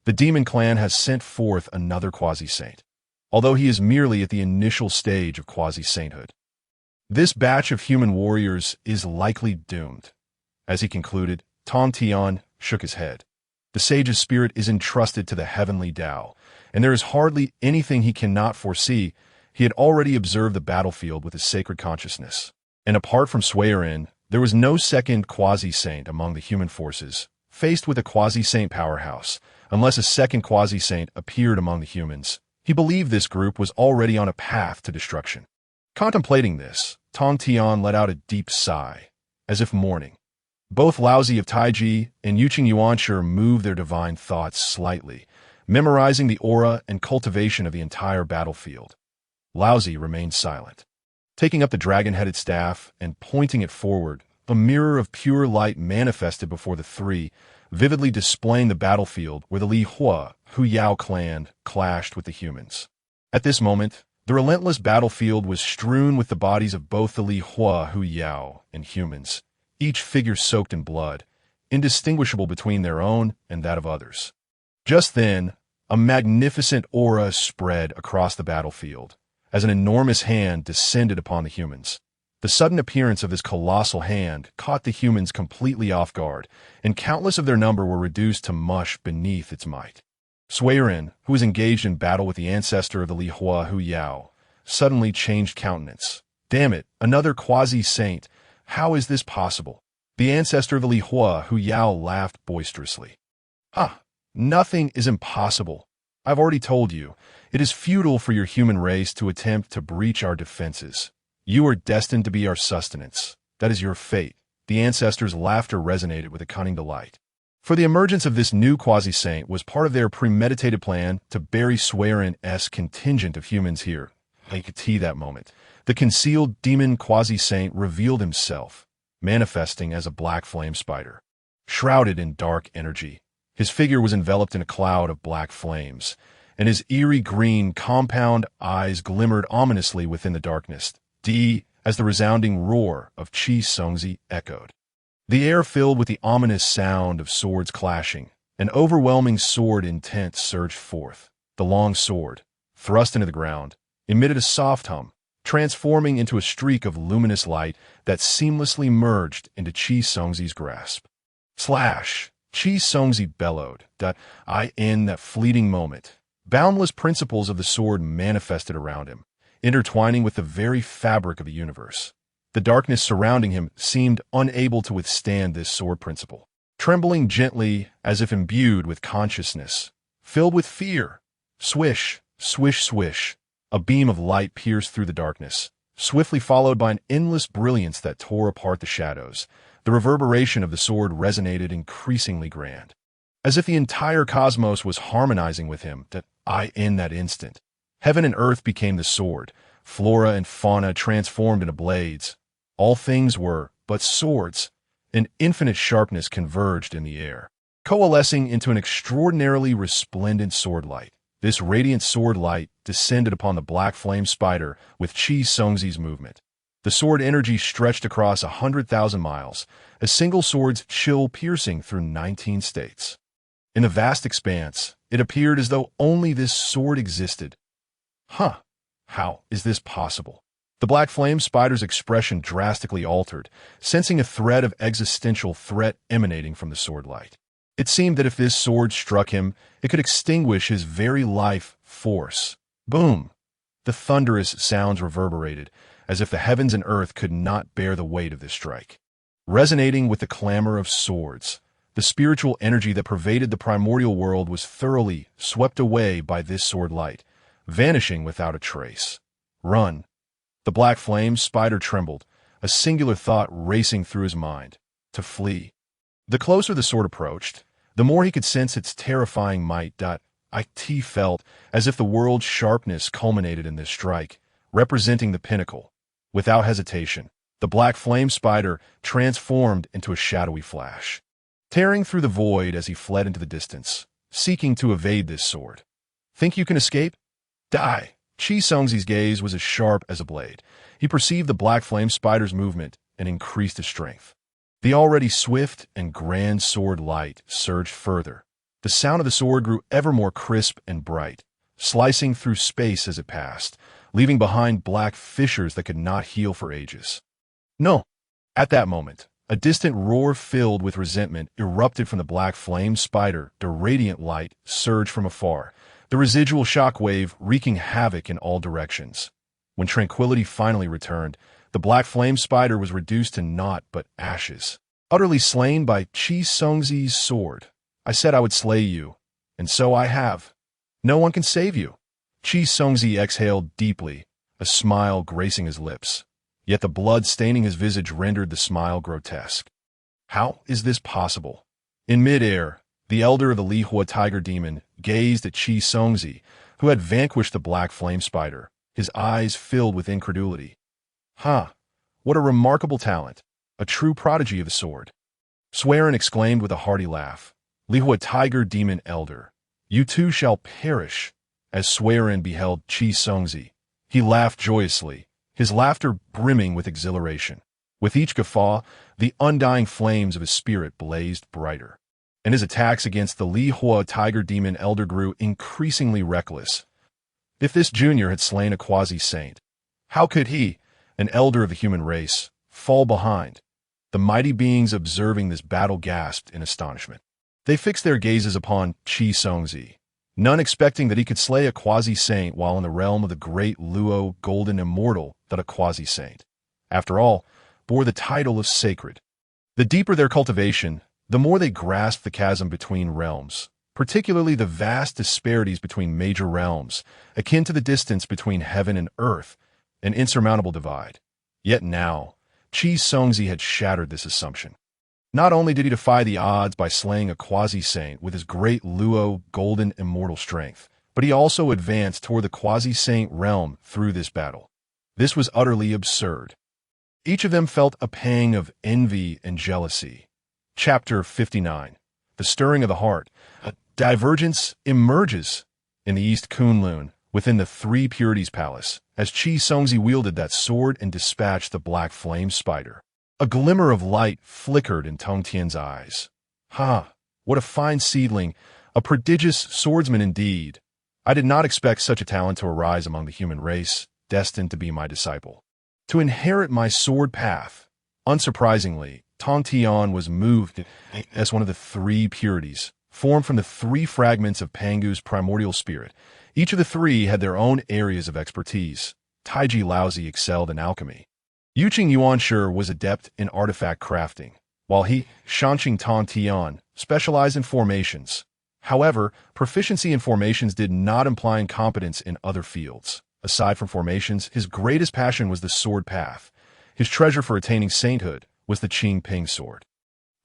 The demon clan has sent forth another quasi-saint, although he is merely at the initial stage of quasi-sainthood. This batch of human warriors is likely doomed." As he concluded, Tong Tian shook his head. The sage's spirit is entrusted to the heavenly Tao, and there is hardly anything he cannot foresee. He had already observed the battlefield with his sacred consciousness. And apart from Sui Ren, there was no second quasi-saint among the human forces, faced with a quasi-saint powerhouse. Unless a second quasi-saint appeared among the humans, he believed this group was already on a path to destruction. Contemplating this, Tong Tian let out a deep sigh, as if mourning. Both Laozi of Taiji and Yuqing Yuanshi moved their divine thoughts slightly, memorizing the aura and cultivation of the entire battlefield. Laozi remained silent. Taking up the dragon-headed staff and pointing it forward, a mirror of pure light manifested before the three, vividly displaying the battlefield where the Li Hua Hu Yao clan clashed with the humans. At this moment, the relentless battlefield was strewn with the bodies of both the Li Hua Hu Yao and humans, each figure soaked in blood, indistinguishable between their own and that of others. Just then, a magnificent aura spread across the battlefield, as an enormous hand descended upon the humans. The sudden appearance of this colossal hand caught the humans completely off guard, and countless of their number were reduced to mush beneath its might. Sui Ren, who was engaged in battle with the ancestor of the Li Hua Hu Yao, suddenly changed countenance. Damn it, another quasi-saint. How is this possible? The ancestor of the Li Hua, Hu Yao, laughed boisterously. Ah, nothing is impossible. I've already told you, it is futile for your human race to attempt to breach our defenses. You are destined to be our sustenance. That is your fate. The ancestors' laughter resonated with a cunning delight. For the emergence of this new quasi-saint was part of their premeditated plan to bury Swearen's contingent of humans here. I could see that moment. The concealed demon quasi-saint revealed himself, manifesting as a black flame spider. Shrouded in dark energy, his figure was enveloped in a cloud of black flames, and his eerie green, compound eyes glimmered ominously within the darkness. As the resounding roar of Qi Songzi echoed. The air filled with the ominous sound of swords clashing. An overwhelming sword intent surged forth. The long sword, thrust into the ground, emitted a soft hum, transforming into a streak of luminous light that seamlessly merged into Qi Songzi's grasp. Slash! Qi Songzi bellowed. In that fleeting moment, boundless principles of the sword manifested around him, intertwining with the very fabric of the universe. The darkness surrounding him seemed unable to withstand this sword principle. Trembling gently as if imbued with consciousness, filled with fear. Swish, swish, swish. A beam of light pierced through the darkness, swiftly followed by an endless brilliance that tore apart the shadows. The reverberation of the sword resonated increasingly grand, as if the entire cosmos was harmonizing with him. In that instant, heaven and earth became the sword. Flora and fauna transformed into blades. All things were but swords. An infinite sharpness converged in the air, coalescing into an extraordinarily resplendent sword light. This radiant sword light descended upon the black flame spider with Qi Songzi's movement. The sword energy stretched across 100,000 miles, a single sword's chill piercing through 19 states. In the vast expanse, it appeared as though only this sword existed. How is this possible? The black flame spider's expression drastically altered, sensing a thread of existential threat emanating from the sword light. It seemed that if this sword struck him, it could extinguish his very life force. Boom! The thunderous sounds reverberated, as if the heavens and earth could not bear the weight of this strike. Resonating with the clamor of swords, the spiritual energy that pervaded the primordial world was thoroughly swept away by this sword light, vanishing without a trace. Run! The black flame spider trembled, a singular thought racing through his mind. To flee. The closer the sword approached, the more he could sense its terrifying might. It felt as if the world's sharpness culminated in this strike, representing the pinnacle. Without hesitation, the black flame spider transformed into a shadowy flash, tearing through the void as he fled into the distance, seeking to evade this sword. Think you can escape? Die! Qi Songzi's gaze was as sharp as a blade. He perceived the black flame spider's movement and increased his strength. The already swift and grand sword light surged further. The sound of the sword grew ever more crisp and bright, slicing through space as it passed, leaving behind black fissures that could not heal for ages. No! At that moment, a distant roar filled with resentment erupted from the black flame spider. The radiant light surged from afar, the residual shockwave wreaking havoc in all directions. When tranquility finally returned, the black flame spider was reduced to naught but ashes, utterly slain by Qi Songzi's sword. I said I would slay you, and so I have. No one can save you. Qi Songzi exhaled deeply, a smile gracing his lips, yet the blood staining his visage rendered the smile grotesque. How is this possible? In midair, the elder of the Li Hua tiger demon gazed at Qi Songzi, who had vanquished the black flame spider, his eyes filled with incredulity. What a remarkable talent, a true prodigy of the sword. Swaren exclaimed with a hearty laugh. Li Hua tiger demon elder, you too shall perish. As Swaren beheld Qi Songzi, he laughed joyously, his laughter brimming with exhilaration. With each guffaw, the undying flames of his spirit blazed brighter, and his attacks against the Li Hua tiger demon elder grew increasingly reckless. If this junior had slain a quasi-saint, how could he, an elder of the human race, fall behind? The mighty beings observing this battle gasped in astonishment. They fixed their gazes upon Qi Songzi, none expecting that he could slay a quasi-saint while in the realm of the great Luo golden immortal that a quasi-saint, after all, bore the title of sacred. The deeper their cultivation, the more they grasped the chasm between realms, particularly the vast disparities between major realms, akin to the distance between heaven and earth, an insurmountable divide. Yet now, Qi Songzi had shattered this assumption. Not only did he defy the odds by slaying a quasi-saint with his great Luo golden immortal strength, but he also advanced toward the quasi-saint realm through this battle. This was utterly absurd. Each of them felt a pang of envy and jealousy. Chapter 59. The Stirring of the Heart. A divergence emerges in the East Kunlun, within the Three Purities Palace, as Qi Songzi wielded that sword and dispatched the black flame spider. A glimmer of light flickered in Tong Tian's eyes. What a fine seedling, a prodigious swordsman indeed. I did not expect such a talent to arise among the human race, destined to be my disciple, to inherit my sword path. Unsurprisingly, Tong Tian was moved as one of the three purities, formed from the three fragments of Pangu's primordial spirit. Each of the three had their own areas of expertise. Taiji Laozi excelled in alchemy. Yuqing Yuanshi was adept in artifact crafting, while he, Shanqing Tong Tian, specialized in formations. However, proficiency in formations did not imply incompetence in other fields. Aside from formations, his greatest passion was the sword path. His treasure for attaining sainthood was the Qing Ping sword.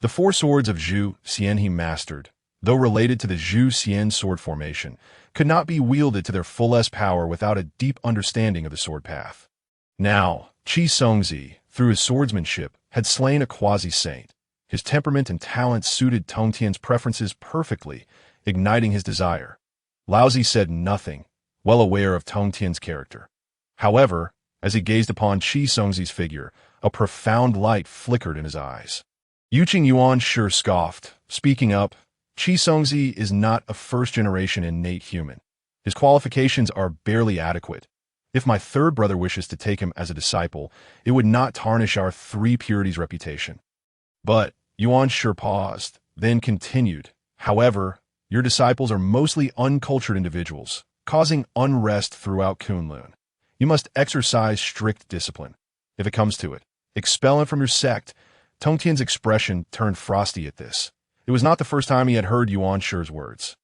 The four swords of Zhu Xian he mastered, though related to the Zhu Xian sword formation, could not be wielded to their fullest power without a deep understanding of the sword path. Now, Qi Songzi, through his swordsmanship, had slain a quasi-saint. His temperament and talent suited Tong Tian's preferences perfectly, igniting his desire. Laozi said nothing, well aware of Tong Tian's character. However, as he gazed upon Qi Songzi's figure, a profound light flickered in his eyes. Yuqing Yuanshi scoffed, speaking up. Qi Songzi is not a first-generation innate human. His qualifications are barely adequate. If my third brother wishes to take him as a disciple, it would not tarnish our three purities' reputation. But Yuanshi paused, then continued. However, your disciples are mostly uncultured individuals, causing unrest throughout Kunlun. You must exercise strict discipline. If it comes to it, expel him from your sect. Tong Tian's expression turned frosty at this. It was not the first time he had heard Yuanshi's words.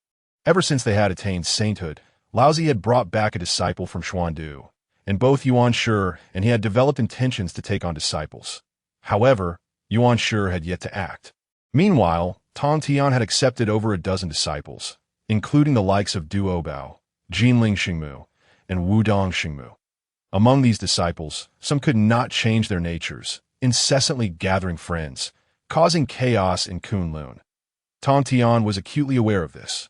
Ever since they had attained sainthood, Laozi had brought back a disciple from Xuandu, and both Yuanshi and he had developed intentions to take on disciples. However, Yuanshi had yet to act. Meanwhile, Tong Tian had accepted over a dozen disciples, including the likes of Du Obao, Jinling Xingmu, and Wudong Xingmu. Among these disciples, some could not change their natures, incessantly gathering friends, causing chaos in Kunlun. Tong Tian was acutely aware of this.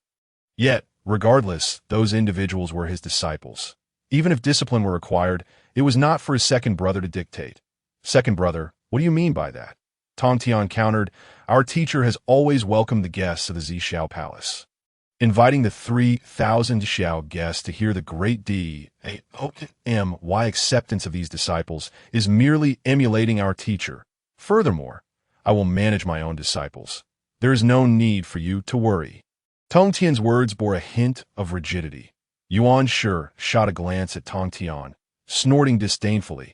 Yet, regardless, those individuals were his disciples. Even if discipline were required, it was not for his second brother to dictate. Second brother, what do you mean by that? Tong Tian countered, our teacher has always welcomed the guests of the Zhixiao Palace. Inviting the 3,000 Xiao guests to hear the great D.A.O.M.Y. acceptance of these disciples is merely emulating our teacher. Furthermore, I will manage my own disciples. There is no need for you to worry. Tong Tian's words bore a hint of rigidity. Yuanshi shot a glance at Tong Tian, snorting disdainfully.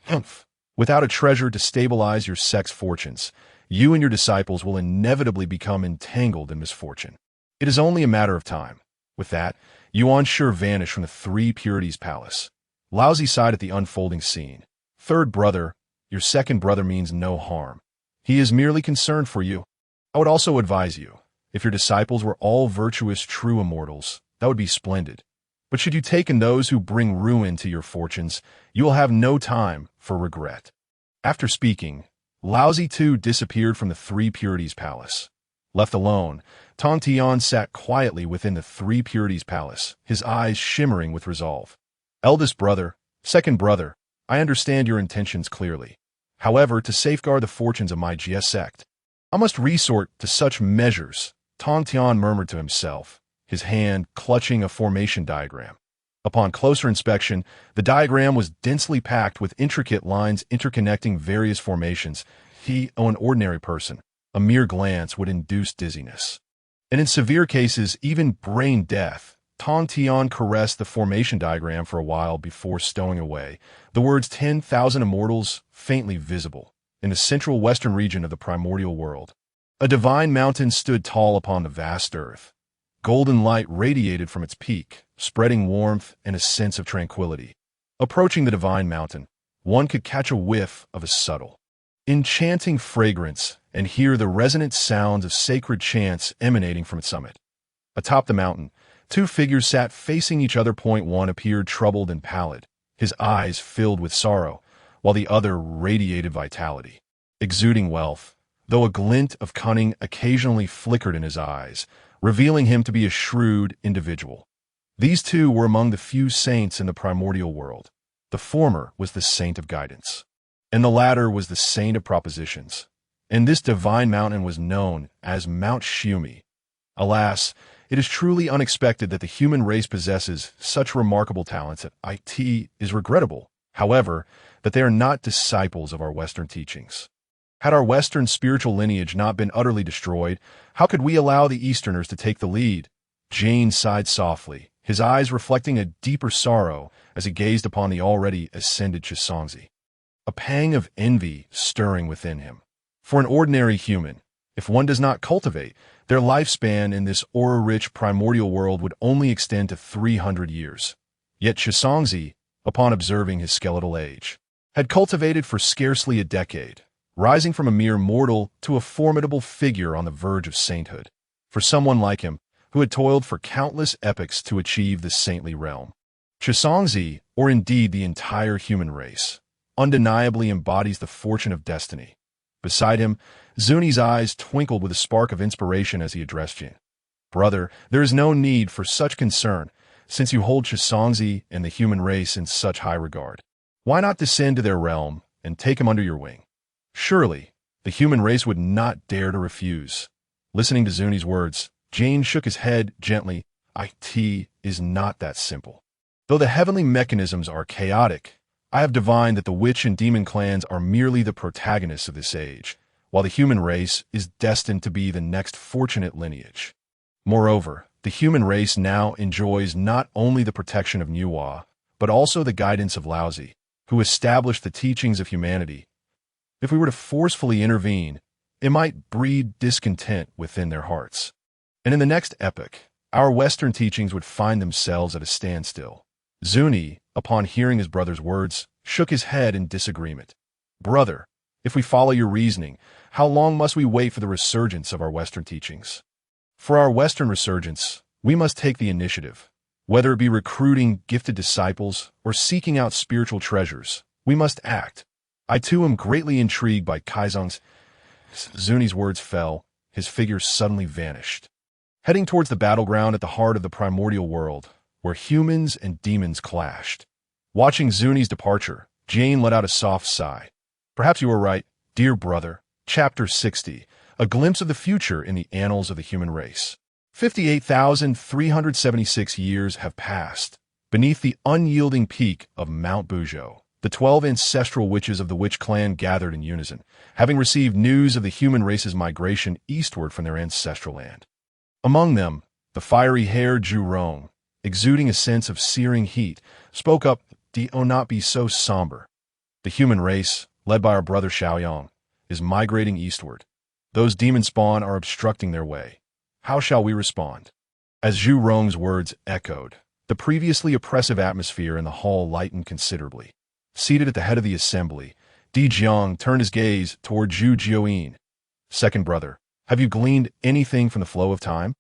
Humph! Without a treasure to stabilize your sect's fortunes, you and your disciples will inevitably become entangled in misfortune. It is only a matter of time. With that, Yuanshi vanished from the Three Purities Palace. Laozi sighed at the unfolding scene. Third brother, your second brother means no harm. He is merely concerned for you. I would also advise you, if your disciples were all virtuous true immortals, that would be splendid. But should you take in those who bring ruin to your fortunes, you will have no time for regret. After speaking, Laozi too disappeared from the Three Purities Palace. Left alone, Tong Tian sat quietly within the Three Purities Palace, his eyes shimmering with resolve. Eldest brother, second brother, I understand your intentions clearly. However, to safeguard the fortunes of my Jie sect, I must resort to such measures, Tong Tian murmured to himself, his hand clutching a formation diagram. Upon closer inspection, the diagram was densely packed with intricate lines interconnecting various formations. He, an ordinary person, a mere glance would induce dizziness. And in severe cases, even brain death. Tong Tian caressed the formation diagram for a while before stowing away, the words 10,000 immortals faintly visible in the central western region of the primordial world. A divine mountain stood tall upon the vast earth. Golden light radiated from its peak, spreading warmth and a sense of tranquility. Approaching the divine mountain, one could catch a whiff of a subtle, enchanting fragrance and hear the resonant sounds of sacred chants emanating from its summit. Atop the mountain, two figures sat facing each other. One appeared troubled and pallid, his eyes filled with sorrow, while the other radiated vitality, exuding wealth, though a glint of cunning occasionally flickered in his eyes, revealing him to be a shrewd individual. These two were among the few saints in the primordial world. The former was the saint of guidance, and the latter was the saint of propositions. And this divine mountain was known as Mount Shumi. Alas, it is truly unexpected that the human race possesses such remarkable talents that it is regrettable, however, that they are not disciples of our Western teachings. Had our Western spiritual lineage not been utterly destroyed, how could we allow the Easterners to take the lead? Jane sighed softly, his eyes reflecting a deeper sorrow as he gazed upon the already ascended Chisongzi, a pang of envy stirring within him. For an ordinary human, if one does not cultivate, their lifespan in this aura-rich primordial world would only extend to 300 years. Yet Chisongzi, upon observing his skeletal age, had cultivated for scarcely a decade, rising from a mere mortal to a formidable figure on the verge of sainthood. For someone like him, who had toiled for countless epochs to achieve the saintly realm, Chisongzi, or indeed the entire human race, undeniably embodies the fortune of destiny. Beside him, Zuni's eyes twinkled with a spark of inspiration as he addressed Jin. Brother, there is no need for such concern, since you hold Chisongzi and the human race in such high regard. Why not descend to their realm and take him under your wing? Surely, the human race would not dare to refuse. Listening to Zuni's words, Jane shook his head gently. It is not that simple. Though the heavenly mechanisms are chaotic, I have divined that the witch and demon clans are merely the protagonists of this age, while the human race is destined to be the next fortunate lineage. Moreover, the human race now enjoys not only the protection of Nuwa, but also the guidance of Laozi, who established the teachings of humanity. If we were to forcefully intervene, it might breed discontent within their hearts. And in the next epoch, our Western teachings would find themselves at a standstill. Zuni, upon hearing his brother's words, shook his head in disagreement. Brother, if we follow your reasoning, how long must we wait for the resurgence of our Western teachings? For our Western resurgence, we must take the initiative. Whether it be recruiting gifted disciples or seeking out spiritual treasures, we must act. I too am greatly intrigued by Kaizong's. Zuni's words fell, his figure suddenly vanished, heading towards the battleground at the heart of the primordial world, where humans and demons clashed. Watching Zuni's departure, Jane let out a soft sigh. Perhaps you are right, dear brother. Chapter 60, a glimpse of the future in the annals of the human race. 58,376 years have passed. Beneath the unyielding peak of Mount Bujo, the 12 ancestral witches of the witch clan gathered in unison, having received news of the human race's migration eastward from their ancestral land. Among them, the fiery-haired Zhurong, exuding a sense of searing heat, spoke up, "Do not be so somber. The human race, led by our brother Xiaoyang, is migrating eastward. Those demon spawn are obstructing their way. How shall we respond?" As Zhurong's words echoed, the previously oppressive atmosphere in the hall lightened considerably. Seated at the head of the assembly, Di Jiang turned his gaze toward Zhu Jioyin. "Second brother, have you gleaned anything from the flow of time?"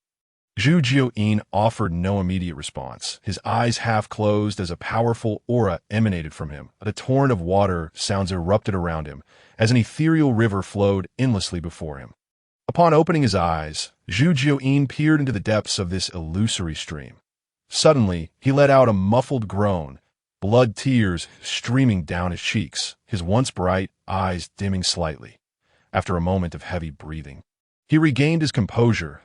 Zhu Jioyin offered no immediate response, his eyes half closed as a powerful aura emanated from him. A torrent of water sounds erupted around him, as an ethereal river flowed endlessly before him. Upon opening his eyes, Zhu Jioyin peered into the depths of this illusory stream. Suddenly, he let out a muffled groan, blood tears streaming down his cheeks, his once bright eyes dimming slightly. After a moment of heavy breathing, he regained his composure.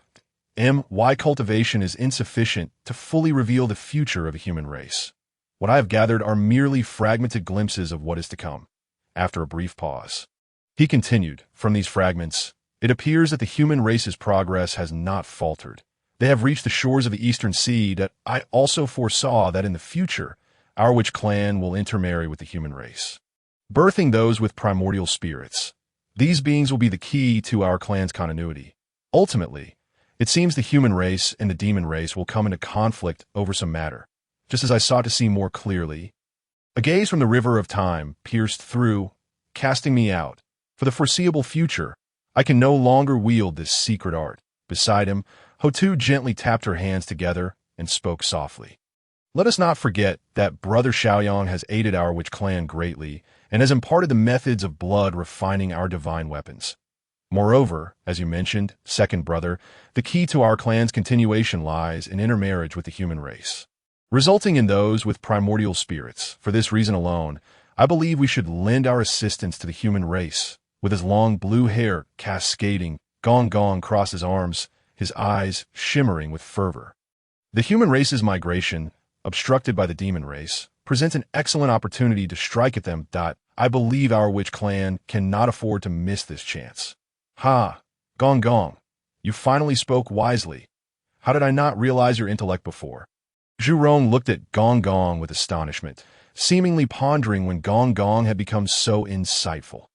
Why cultivation is insufficient to fully reveal the future of the human race. What I have gathered are merely fragmented glimpses of what is to come. After a brief pause, he continued, "From these fragments, it appears that the human race's progress has not faltered, They have reached the shores of the Eastern Sea that I also foresaw that in the future, our witch clan will intermarry with the human race, birthing those with primordial spirits. These beings will be the key to our clan's continuity. Ultimately, it seems the human race and the demon race will come into conflict over some matter, just as I sought to see more clearly. A gaze from the river of time pierced through, casting me out. For the foreseeable future, I can no longer wield this secret art. Beside him, Hotu gently tapped her hands together and spoke softly. Let us not forget that Brother Xiaoyang has aided our witch clan greatly and has imparted the methods of blood refining our divine weapons. Moreover, as you mentioned, second brother, the key to our clan's continuation lies in intermarriage with the human race, resulting in those with primordial spirits. For this reason alone, I believe we should lend our assistance to the human race. With his long blue hair cascading, Gong Gong crossed his arms, his eyes shimmering with fervor. The human race's migration, obstructed by the demon race, presents an excellent opportunity to strike at them. I believe our witch clan cannot afford to miss this chance. Ha! Gong Gong, you finally spoke wisely. How did I not realize your intellect before? Zhu Rong looked at Gong Gong with astonishment, seemingly pondering when Gong Gong had become so insightful.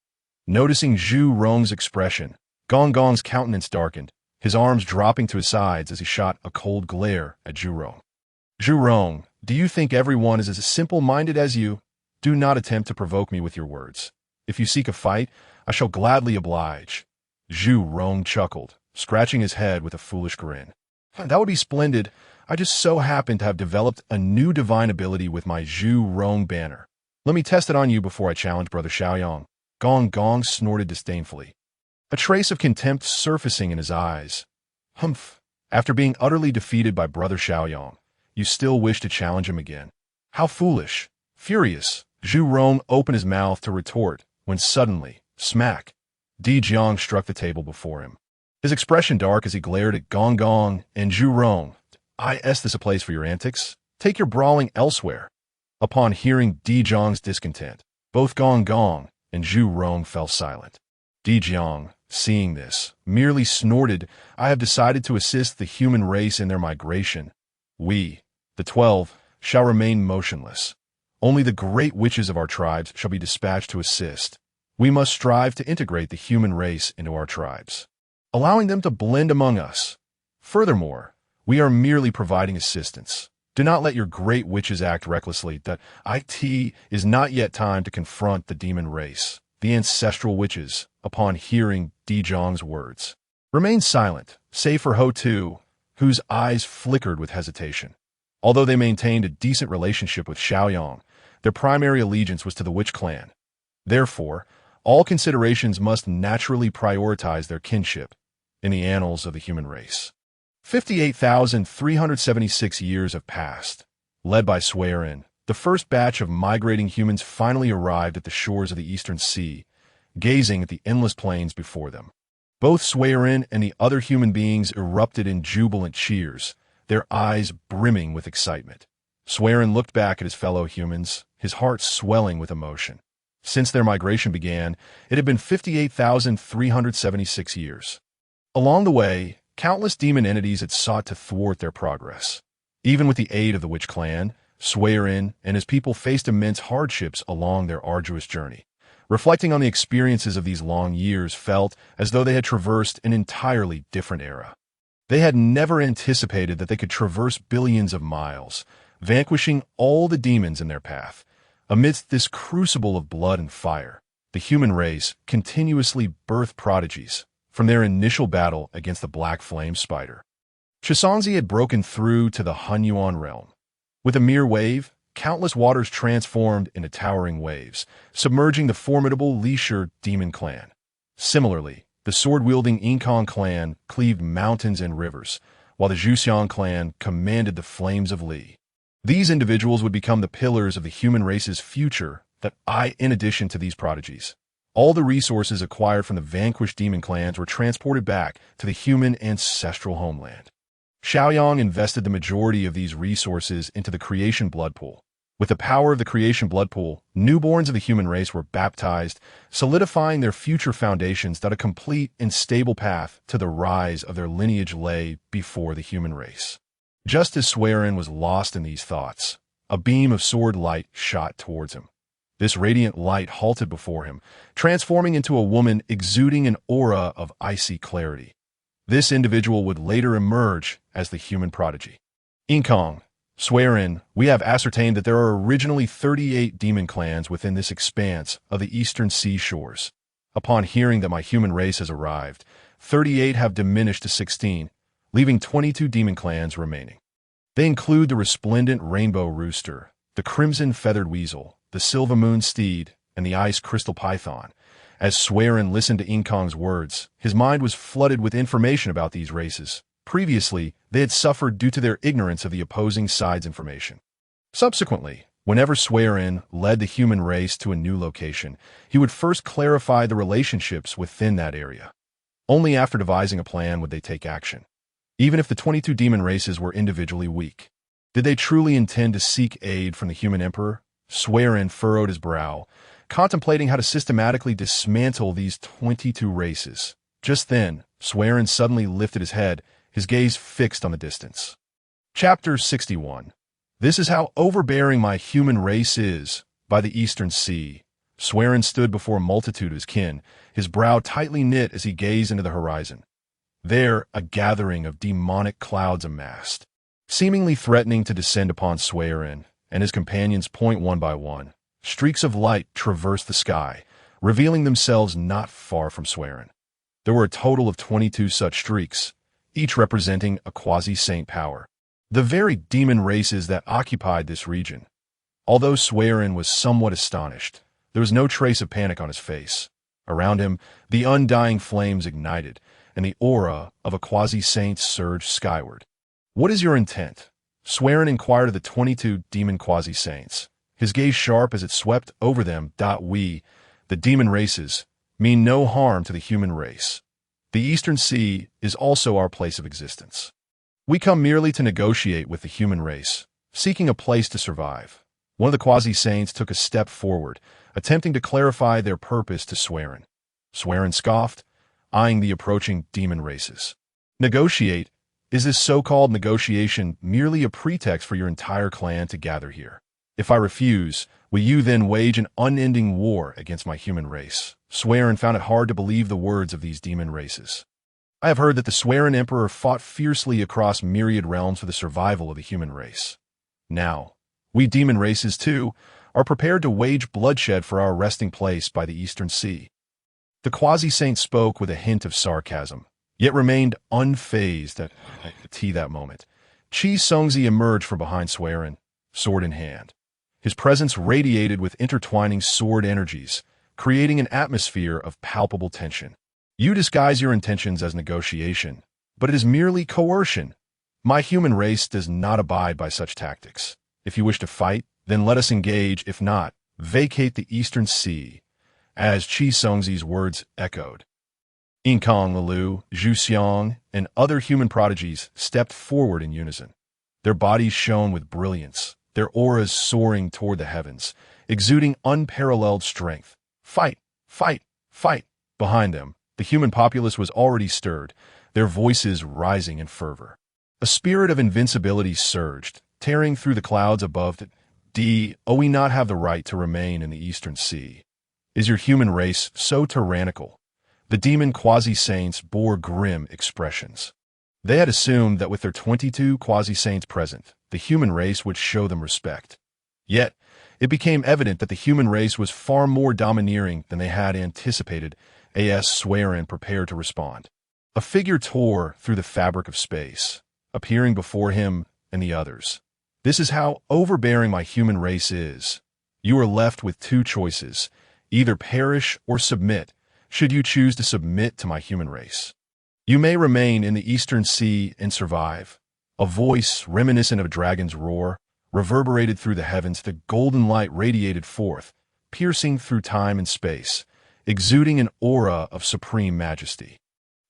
Noticing Zhu Rong's expression, Gong Gong's countenance darkened, his arms dropping to his sides as he shot a cold glare at Zhu Rong. Zhu Rong, do you think everyone is as simple-minded as you? Do not attempt to provoke me with your words. If you seek a fight, I shall gladly oblige. Zhu Rong chuckled, scratching his head with a foolish grin. That would be splendid. I just so happen to have developed a new divine ability with my Zhu Rong banner. Let me test it on you before I challenge Brother Xiaoyang. Gong Gong snorted disdainfully, a trace of contempt surfacing in his eyes. Humph! After being utterly defeated by Brother Xiaoyang, you still wish to challenge him again. How foolish! Furious, Zhu Rong opened his mouth to retort when suddenly, smack, Di Jiang struck the table before him. His expression dark as he glared at Gong Gong and Zhu Rong. Is this a place for your antics? Take your brawling elsewhere. Upon hearing Di Jiang's discontent, both Gong Gong and Zhu Rong fell silent. Di Jiang, seeing this, merely snorted. I have decided to assist the human race in their migration. We, the 12, shall remain motionless. Only the great witches of our tribes shall be dispatched to assist. We must strive to integrate the human race into our tribes, allowing them to blend among us. Furthermore, we are merely providing assistance. Do not let your great witches act recklessly. It is not yet time to confront the demon race. The ancestral witches, upon hearing Di Jiang's words, remained silent, save for Hotu, whose eyes flickered with hesitation. Although they maintained a decent relationship with Xiaoyang, their primary allegiance was to the witch clan. Therefore, all considerations must naturally prioritize their kinship in the annals of the human race. 58,376 years have passed. Led by Swearin, the first batch of migrating humans finally arrived at the shores of the Eastern Sea, gazing at the endless plains before them. Both Swearin and the other human beings erupted in jubilant cheers, their eyes brimming with excitement. Swearin looked back at his fellow humans, his heart swelling with emotion. Since their migration began, it had been 58,376 years. Along the way, countless demon entities had sought to thwart their progress. Even with the aid of the witch clan, Swearin and his people faced immense hardships along their arduous journey. Reflecting on the experiences of these long years felt as though they had traversed an entirely different era. They had never anticipated that they could traverse billions of miles, vanquishing all the demons in their path. Amidst this crucible of blood and fire, the human race continuously birthed prodigies from their initial battle against the Black Flame Spider. Chisangzi had broken through to the Hunyuan realm. With a mere wave, countless waters transformed into towering waves, submerging the formidable Lishur demon clan. Similarly, the sword-wielding Inkong clan cleaved mountains and rivers, while the Zhuxiang clan commanded the flames of Li. These individuals would become the pillars of the human race's future in addition to these prodigies. All the resources acquired from the vanquished demon clans were transported back to the human ancestral homeland. Xiaoyang invested the majority of these resources into the creation blood pool, With the power of the creation blood pool, newborns of the human race were baptized, solidifying their future foundations that a complete and stable path to the rise of their lineage lay before the human race. Just as Swearin was lost in these thoughts, a beam of sword light shot towards him. This radiant light halted before him, transforming into a woman exuding an aura of icy clarity. This individual would later emerge as the human prodigy. Inkong, Swearin, we have ascertained that there are originally 38 demon clans within this expanse of the eastern seashores. Upon hearing that my human race has arrived, 38 have diminished to 16, leaving 22 demon clans remaining. They include the resplendent rainbow rooster, the crimson feathered weasel, the silver moon steed, and the ice crystal python. As Swearin listened to Inkong's words, his mind was flooded with information about these races. Previously, they had suffered due to their ignorance of the opposing side's information. Subsequently, whenever Swearin led the human race to a new location, he would first clarify the relationships within that area. Only after devising a plan would they take action. Even if the 22 demon races were individually weak. Did they truly intend to seek aid from the human emperor? Swearin furrowed his brow, contemplating how to systematically dismantle these 22 races. Just then, Swearin suddenly lifted his head, his gaze fixed on the distance. Chapter 61. This is how overbearing my human race is. By the eastern sea, Swearin stood before a multitude of his kin, his brow tightly knit as he gazed into the horizon. There, a gathering of demonic clouds amassed, seemingly threatening to descend upon Swearin and his companions. One by one, streaks of light traversed the sky, revealing themselves not far from Swearin. There were a total of 22 such streaks, each representing a quasi-saint power, the very demon races that occupied this region. Although Swearin was somewhat astonished, there was no trace of panic on his face. Around him, the undying flames ignited, and the aura of a quasi-saint surged skyward. What is your intent? Swearin inquired of the 22 demon quasi-saints, his gaze sharp as it swept over them. We, the demon races, mean no harm to the human race. The Eastern Sea is also our place of existence. We come merely to negotiate with the human race, seeking a place to survive. One of the quasi-saints took a step forward, attempting to clarify their purpose to Swearin. Swearin scoffed, eyeing the approaching demon races. Negotiate? Is this so-called negotiation merely a pretext for your entire clan to gather here? If I refuse, will you then wage an unending war against my human race? Swearin found it hard to believe the words of these demon races. I have heard that the Swearin Emperor fought fiercely across myriad realms for the survival of the human race. Now, we demon races, too, are prepared to wage bloodshed for our resting place by the Eastern Sea. The quasi-saint spoke with a hint of sarcasm, yet remained unfazed at that moment. Chi Songzi emerged from behind Swearin, sword in hand. His presence radiated with intertwining sword energies, creating an atmosphere of palpable tension. You disguise your intentions as negotiation, but it is merely coercion. My human race does not abide by such tactics. If you wish to fight, then let us engage. If not, vacate the Eastern Sea. As Chi Songzi's words echoed, Inkong Lalu, Zhu Xiang, and other human prodigies stepped forward in unison. Their bodies shone with brilliance, their auras soaring toward the heavens, exuding unparalleled strength. Fight! Fight! Fight! Behind them, the human populace was already stirred, their voices rising in fervor. A spirit of invincibility surged, tearing through the clouds above. We not have the right to remain in the Eastern Sea. Is your human race so tyrannical? The demon quasi-saints bore grim expressions. They had assumed that with their 22 quasi-saints present, the human race would show them respect. Yet, it became evident that the human race was far more domineering than they had anticipated. As Swearin prepared to respond, a figure tore through the fabric of space, appearing before him and the others. This is how overbearing my human race is. You are left with two choices, either perish or submit, should you choose to submit to my human race. You may remain in the Eastern Sea and survive. A voice reminiscent of a dragon's roar reverberated through the heavens. The golden light radiated forth, piercing through time and space, exuding an aura of supreme majesty.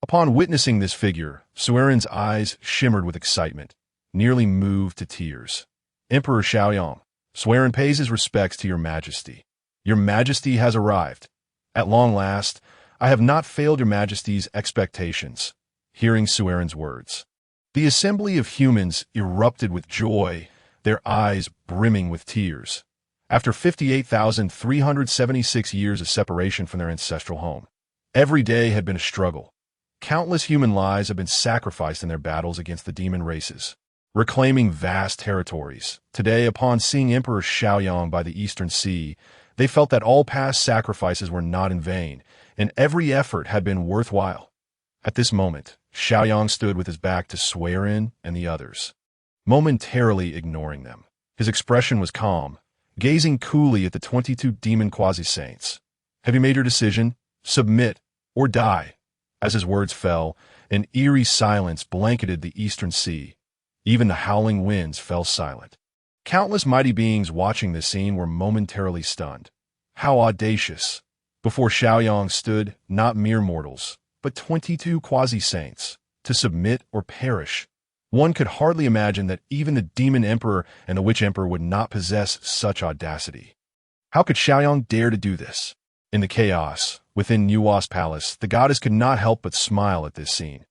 Upon witnessing this figure, Swearin's eyes shimmered with excitement, nearly moved to tears. Emperor Xiaoyang, Swearin pays his respects to your majesty. Your majesty has arrived. At long last, I have not failed your majesty's expectations. Hearing Swearin's words, the assembly of humans erupted with joy, their eyes brimming with tears. After 58,376 years of separation from their ancestral home, every day had been a struggle. Countless human lives have been sacrificed in their battles against the demon races, reclaiming vast territories. Today, upon seeing Emperor Xiaoyang by the Eastern Sea, they felt that all past sacrifices were not in vain, and every effort had been worthwhile. At this moment, Xiaoyang stood with his back to Swearin and the others, momentarily ignoring them. His expression was calm, gazing coolly at the 22 demon quasi-saints. Have you made your decision? Submit or die. As his words fell, an eerie silence blanketed the Eastern Sea. Even the howling winds fell silent. Countless mighty beings watching this scene were momentarily stunned. How audacious! Before Xiaoyang stood not mere mortals, but 22 quasi-saints, to submit or perish. One could hardly imagine that even the Demon Emperor and the Witch Emperor would not possess such audacity. How could Xiaoyang dare to do this? In the chaos, within Nuwa's palace, the goddess could not help but smile at this scene.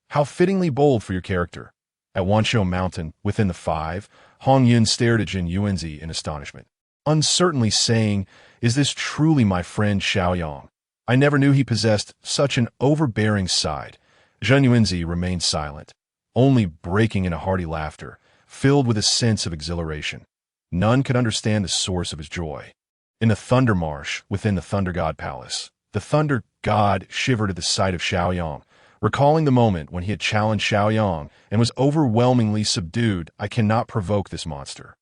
How fittingly bold for your character. At Wanshou Mountain, within the Five, Hong Yun stared at Jin Yuanzi in astonishment, uncertainly saying, "Is this truly my friend Xiaoyang? I never knew he possessed such an overbearing side." Jin Yuanzi remained silent, only breaking into hearty laughter, filled with a sense of exhilaration. None could understand the source of his joy. In the Thunder Marsh, within the Thunder God Palace, the Thunder God shivered at the sight of Xiaoyang, recalling the moment when he had challenged Xiaoyang and was overwhelmingly subdued. I cannot provoke this monster.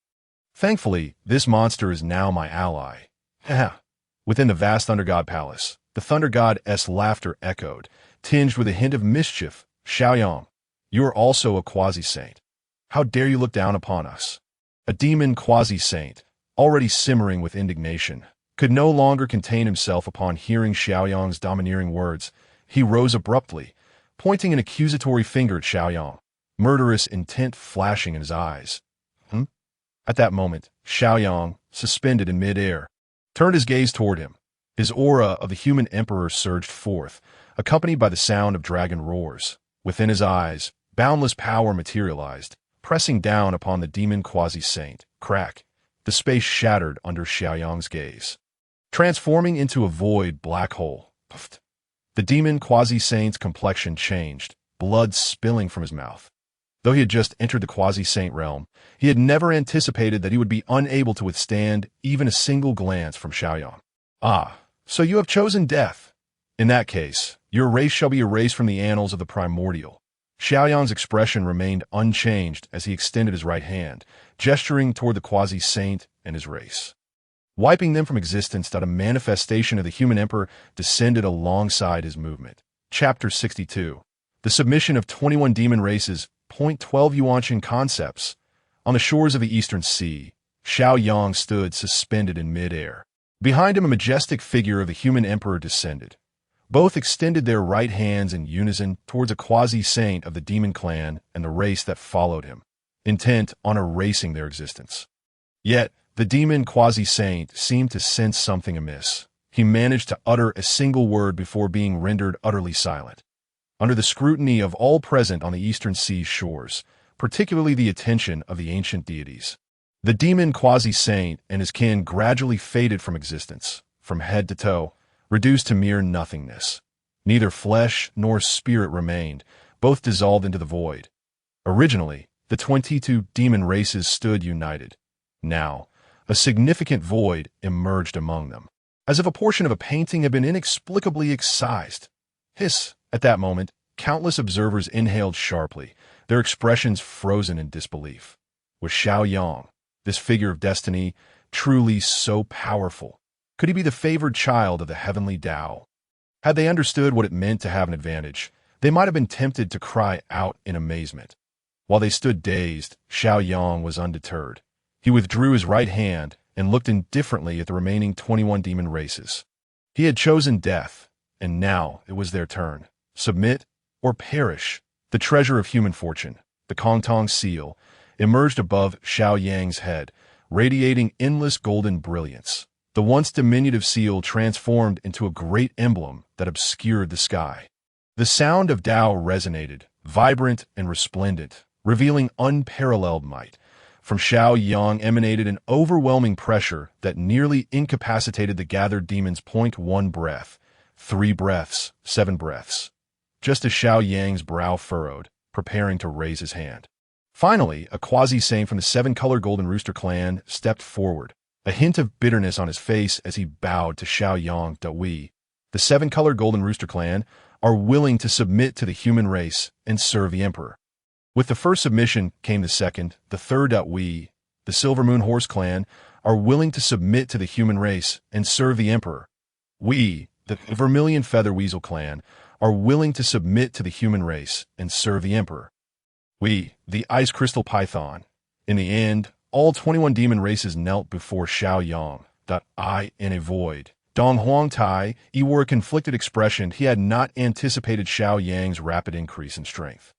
Thankfully, this monster is now my ally. Haha. Within the vast Thunder God Palace, the Thunder God's laughter echoed, tinged with a hint of mischief. Xiaoyang, you are also a quasi-saint. How dare you look down upon us? A demon quasi-saint, already simmering with indignation, could no longer contain himself upon hearing Xiaoyang's domineering words. He rose abruptly, pointing an accusatory finger at Xiaoyang, murderous intent flashing in his eyes. At that moment, Xiaoyang, suspended in mid-air, turned his gaze toward him. His aura of the human emperor surged forth, accompanied by the sound of dragon roars. Within his eyes, boundless power materialized, pressing down upon the demon quasi-saint. Crack. The space shattered under Xiaoyang's gaze, transforming into a void black hole. Puffed. The demon quasi-saint's complexion changed, blood spilling from his mouth. Though he had just entered the quasi-saint realm, he had never anticipated that he would be unable to withstand even a single glance from Xiaoyang. Ah, so you have chosen death. In that case, your race shall be erased from the annals of the Primordial. Xiaoyang's expression remained unchanged as he extended his right hand, gesturing toward the quasi-saint and his race. Wiping them from existence, that a manifestation of the human emperor descended alongside his movement. Chapter 62. The submission of 21 demon races. Point 12 Yuanshan concepts. On the shores of the Eastern Sea, Xiaoyang stood suspended in mid-air. Behind him, a majestic figure of the human emperor descended. Both extended their right hands in unison towards a quasi-saint of the demon clan and the race that followed him, intent on erasing their existence. Yet, the demon quasi-saint seemed to sense something amiss. He managed to utter a single word before being rendered utterly silent. Under the scrutiny of all present on the Eastern Sea's shores, particularly the attention of the ancient deities, the demon quasi-saint and his kin gradually faded from existence, from head to toe, reduced to mere nothingness. Neither flesh nor spirit remained, both dissolved into the void. Originally, the 22 demon races stood united. Now, a significant void emerged among them, as if a portion of a painting had been inexplicably excised. Hiss! At that moment, countless observers inhaled sharply, their expressions frozen in disbelief. Was Xiaoyang, this figure of destiny, truly so powerful? Could he be the favored child of the heavenly Tao? Had they understood what it meant to have an advantage, they might have been tempted to cry out in amazement. While they stood dazed, Xiaoyang was undeterred. He withdrew his right hand and looked indifferently at the remaining 21 demon races. He had chosen death, and now it was their turn. Submit or perish. The treasure of human fortune, the Kongtong seal, emerged above Xiaoyang's head, radiating endless golden brilliance. The once diminutive seal transformed into a great emblem that obscured the sky. The sound of Tao resonated, vibrant and resplendent, revealing unparalleled might. From Xiao Yang emanated an overwhelming pressure that nearly incapacitated the gathered demons. 1 breath, 3 breaths, 7 breaths. Just as Xiao Yang's brow furrowed, preparing to raise his hand. Finally, a quasi-saint from the 7-Colored Golden Rooster clan stepped forward, a hint of bitterness on his face as he bowed to Xiao Yang. We, the 7-Colored Golden Rooster clan, are willing to submit to the human race and serve the Emperor. With the first submission came the second, the third. We, the Silver Moon Horse clan, are willing to submit to the human race and serve the Emperor. We, the Vermilion Feather Weasel clan, are willing to submit to the human race and serve the Emperor. We, the Ice Crystal Python. In the end, all 21 demon races knelt before Xiao Yang. In a void. Dong Huang Tai wore a conflicted expression. He had not anticipated Xiao Yang's rapid increase in strength.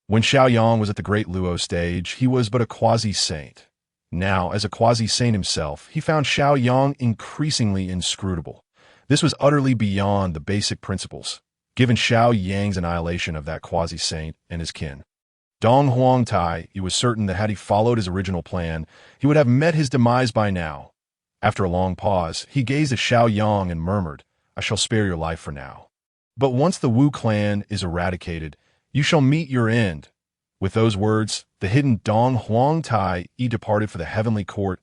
When Xiao Yang was at the Great Luo stage, he was but a quasi-saint. Now, as a quasi-saint himself, he found Xiao Yang increasingly inscrutable. This was utterly beyond the basic principles, given Xiao Yang's annihilation of that quasi-saint and his kin. Dong Huang Tai, he was certain that had he followed his original plan, he would have met his demise by now. After a long pause, he gazed at Xiao Yang and murmured, "I shall spare your life for now. But once the Wu clan is eradicated, you shall meet your end." With those words, the hidden Dong Huang Tai departed for the heavenly court.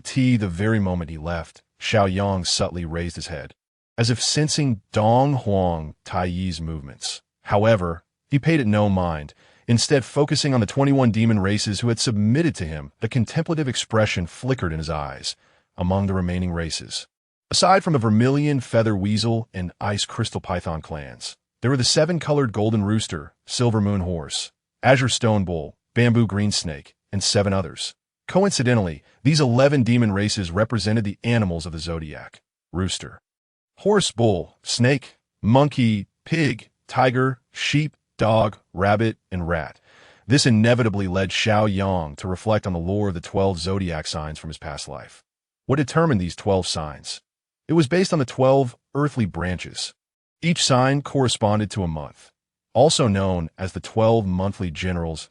The very moment he left, Xiao Yang subtly raised his head, as if sensing Dong Huang Tai's movements. However, he paid it no mind, instead focusing on the 21 demon races who had submitted to him. The contemplative expression flickered in his eyes. Among the remaining races, aside from the Vermilion Feather Weasel and Ice Crystal Python clans, there were the 7-Colored Golden Rooster, Silver Moon Horse, Azure Stone Bull, Bamboo Green Snake, and 7 others. Coincidentally, these 11 demon races represented the animals of the zodiac: rooster, horse, bull, snake, monkey, pig, tiger, sheep, dog, rabbit, and rat. This inevitably led Xiao Yang to reflect on the lore of the 12 zodiac signs from his past life. What determined these 12 signs? It was based on the 12 earthly branches. Each sign corresponded to a month, also known as the 12 monthly generals.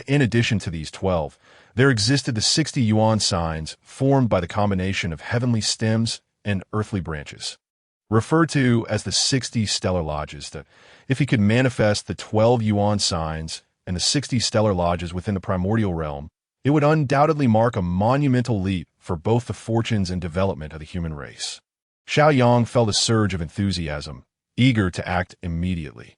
In addition to these 12, there existed the 60 yuan signs formed by the combination of heavenly stems and earthly branches, referred to as the 60 stellar lodges. If he could manifest the 12 yuan signs and the 60 stellar lodges within the primordial realm, it would undoubtedly mark a monumental leap for both the fortunes and development of the human race. Xiao Yang felt a surge of enthusiasm, eager to act immediately.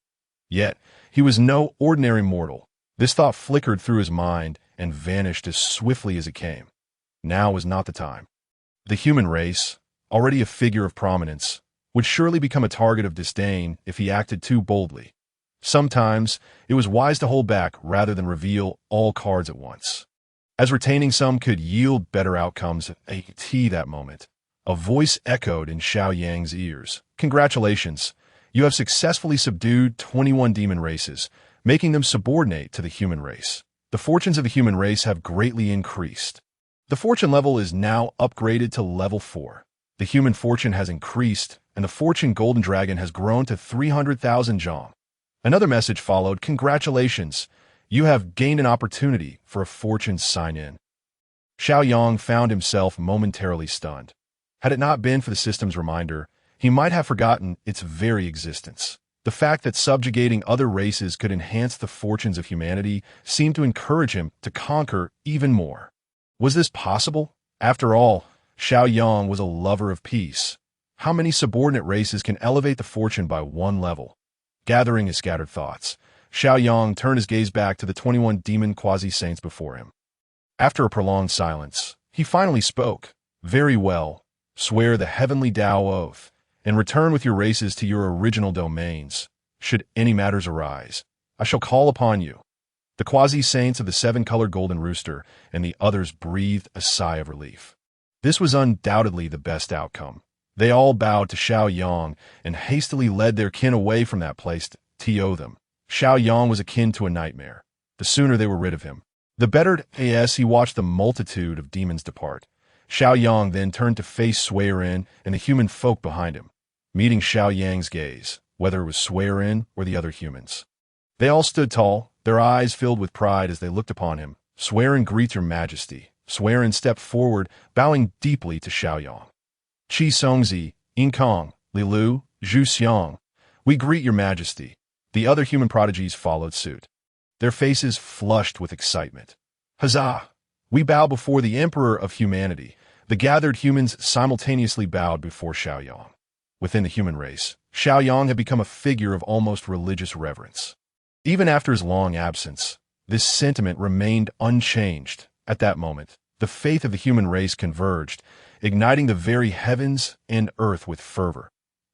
Yet, he was no ordinary mortal. This thought flickered through his mind and vanished as swiftly as it came. Now was not the time. The human race, already a figure of prominence, would surely become a target of disdain if he acted too boldly. Sometimes, it was wise to hold back rather than reveal all cards at once. As retaining some could yield better outcomes, that moment, a voice echoed in Xiao Yang's ears. "Congratulations, you have successfully subdued 21 demon races, making them subordinate to the human race. The fortunes of the human race have greatly increased. The fortune level is now upgraded to level 4. The human fortune has increased, and the fortune golden dragon has grown to 300,000 jom." Another message followed. "Congratulations. You have gained an opportunity for a fortune sign-in." Xiao Yang found himself momentarily stunned. Had it not been for the system's reminder, he might have forgotten its very existence. The fact that subjugating other races could enhance the fortunes of humanity seemed to encourage him to conquer even more. Was this possible? After all, Xiao Yang was a lover of peace. How many subordinate races can elevate the fortune by 1 level? Gathering his scattered thoughts, Xiao Yang turned his gaze back to the 21 demon quasi-saints before him. After a prolonged silence, he finally spoke. "Very well. Swear the heavenly Tao oath, and return with your races to your original domains. Should any matters arise, I shall call upon you." The quasi-saints of the 7-Colored Golden Rooster and the others breathed a sigh of relief. This was undoubtedly the best outcome. They all bowed to Xiao Yang and hastily led their kin away from that place to them. Xiao Yang was akin to a nightmare. The sooner they were rid of him, The bettered as he watched the multitude of demons depart. Xiao Yang then turned to face Sui Ren and the human folk behind him, meeting Xiao Yang's gaze, whether it was Sui Ren or the other humans. They all stood tall, their eyes filled with pride as they looked upon him. Sui Ren greets your majesty. Sui Ren stepped forward, bowing deeply to Xiao Yang. Qi Songzi, Yin Kong, Li Lu, Zhu Xiang, we greet your majesty. The other human prodigies followed suit, their faces flushed with excitement. Huzzah! We bow before the Emperor of Humanity. The gathered humans simultaneously bowed before Xiao Yang. Within the human race, Xiao Yang had become a figure of almost religious reverence. Even after his long absence, this sentiment remained unchanged. At that moment, the faith of the human race converged, igniting the very heavens and earth with fervor.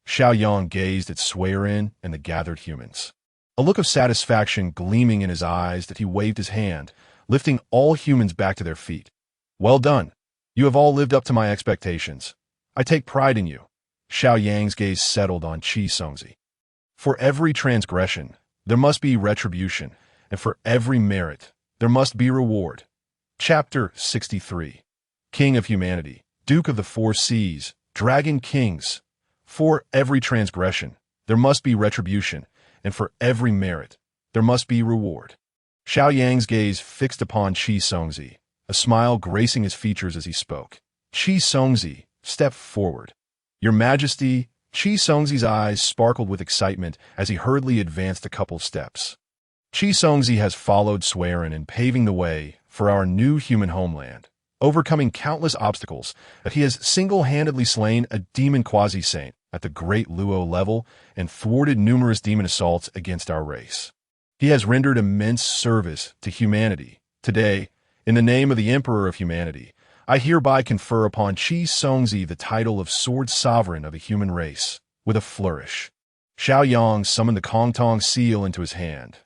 Xiao Yang gazed at Sui Ren and the gathered humans, a look of satisfaction gleaming in his eyes that he waved his hand, lifting all humans back to their feet. Well done. You have all lived up to my expectations. I take pride in you. Xiao Yang's gaze settled on Qi Songzi. For every transgression, there must be retribution, and for every merit, there must be reward. Chapter 63. King of Humanity, Duke of the Four Seas, Dragon Kings. For every transgression, there must be retribution, and for every merit, there must be reward. Xiao Yang's gaze fixed upon Qi Songzi, a smile gracing his features as he spoke. Qi Songzi stepped forward. Your Majesty, Qi Songzi's eyes sparkled with excitement as he hurriedly advanced a couple steps. Qi Songzi has followed Sui Ren in paving the way for our new human homeland, overcoming countless obstacles. He has single-handedly slain a demon quasi-saint at the Great Luo level and thwarted numerous demon assaults against our race. He has rendered immense service to humanity. Today, in the name of the Emperor of Humanity, I hereby confer upon Qi Songzi the title of Sword Sovereign of the human race. With a flourish, Xiao Yang summoned the Kongtong seal into his hand.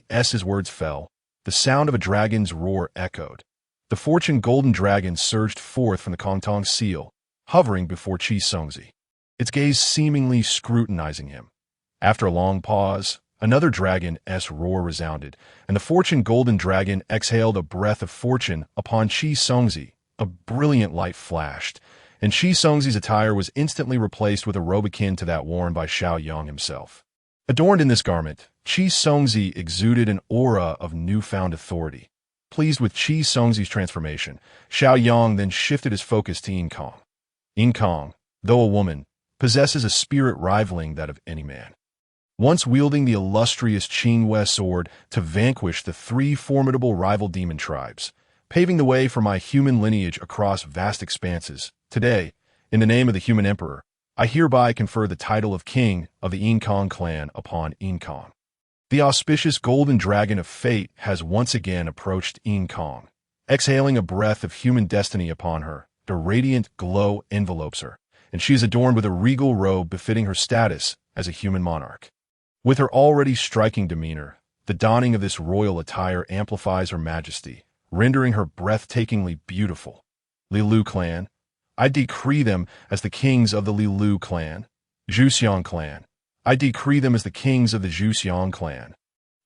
As his words fell, the sound of a dragon's roar echoed. The fortune golden dragon surged forth from the Kongtong seal, hovering before Qi Songzi, its gaze seemingly scrutinizing him. After a long pause, another dragon's roar resounded, and the fortune golden dragon exhaled a breath of fortune upon Qi Songzi. A brilliant light flashed, and Qi Songzi's attire was instantly replaced with a robe akin to that worn by Xiao Yang himself. Adorned in this garment, Qi Songzi exuded an aura of newfound authority. Pleased with Qi Songzi's transformation, Xiao Yang then shifted his focus to Yin Kong. Yin Kong, though a woman, possesses a spirit rivaling that of any man. Once wielding the illustrious Qingwei sword to vanquish the three formidable rival demon tribes, paving the way for my human lineage across vast expanses, today, in the name of the human emperor, I hereby confer the title of King of the Yin Kong clan upon Yin Kong. The auspicious golden dragon of fate has once again approached Yin Kong, exhaling a breath of human destiny upon her. The radiant glow envelopes her, and she is adorned with a regal robe befitting her status as a human monarch. With her already striking demeanor, the donning of this royal attire amplifies her majesty, rendering her breathtakingly beautiful. Li Lu clan, I decree them as the kings of the Li Lu clan. Zhu Xiang clan, I decree them as the kings of the Zhu Xiang clan.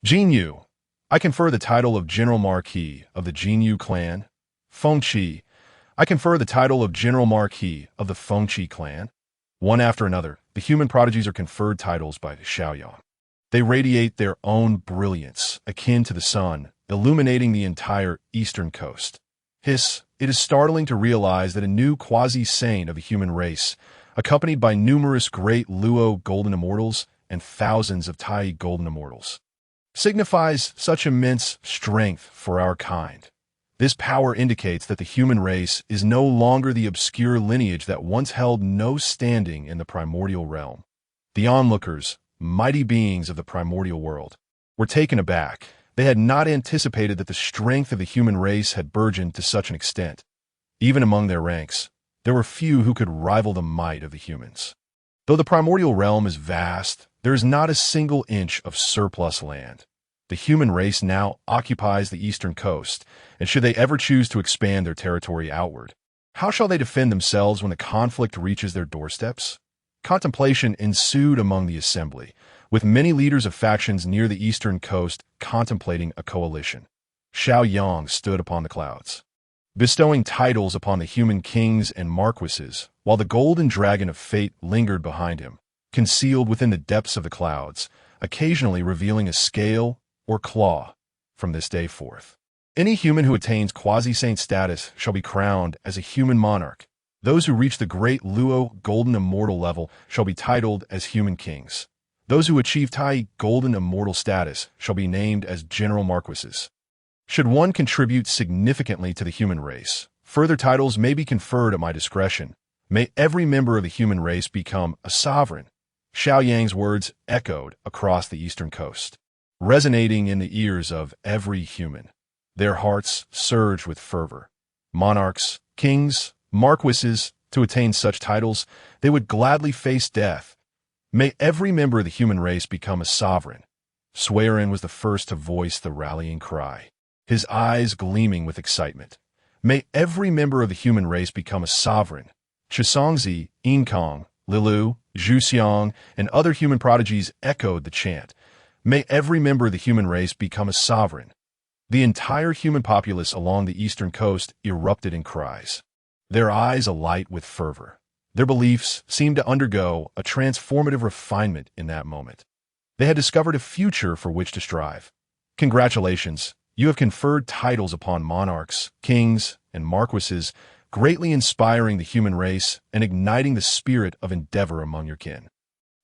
Jin Yu, I confer the title of General Marquis of the Jin Yu clan. Feng Qi, I confer the title of General Marquis of the Feng Qi clan. One after another, the human prodigies are conferred titles by Xiao Yang. They radiate their own brilliance, akin to the sun, illuminating the entire eastern coast. It is startling to realize that a new quasi-saint of the human race, accompanied by numerous great Luo golden immortals and thousands of Tai golden immortals, signifies such immense strength for our kind. This power indicates that the human race is no longer the obscure lineage that once held no standing in the primordial realm. The onlookers, mighty beings of the primordial world, were taken aback. They had not anticipated that the strength of the human race had burgeoned to such an extent. Even among their ranks, there were few who could rival the might of the humans. Though the primordial realm is vast, there is not a single inch of surplus land. The human race now occupies the eastern coast, and should they ever choose to expand their territory outward, how shall they defend themselves when the conflict reaches their doorsteps? Contemplation ensued among the assembly, with many leaders of factions near the eastern coast contemplating a coalition. Xiao Yang stood upon the clouds, bestowing titles upon the human kings and marquises, while the golden dragon of fate lingered behind him, concealed within the depths of the clouds, occasionally revealing a scale or claw. From this day forth, any human who attains quasi-saint status shall be crowned as a human monarch. Those who reach the great Luo golden immortal level shall be titled as human kings. Those who achieve Tai golden immortal status shall be named as general marquises. Should one contribute significantly to the human race, further titles may be conferred at my discretion. May every member of the human race become a sovereign. Xiao Yang's words echoed across the eastern coast, resonating in the ears of every human. Their hearts surged with fervor. Monarchs, kings, marquises, to attain such titles, they would gladly face death. May every member of the human race become a sovereign. Swearin was the first to voice the rallying cry, his eyes gleaming with excitement. May every member of the human race become a sovereign. Chisongzi, Inkong, Lilu, Zhuxiang, and other human prodigies echoed the chant. May every member of the human race become a sovereign. The entire human populace along the eastern coast erupted in cries, their eyes alight with fervor. Their beliefs seemed to undergo a transformative refinement in that moment. They had discovered a future for which to strive. Congratulations, you have conferred titles upon monarchs, kings, and marquises, greatly inspiring the human race and igniting the spirit of endeavor among your kin,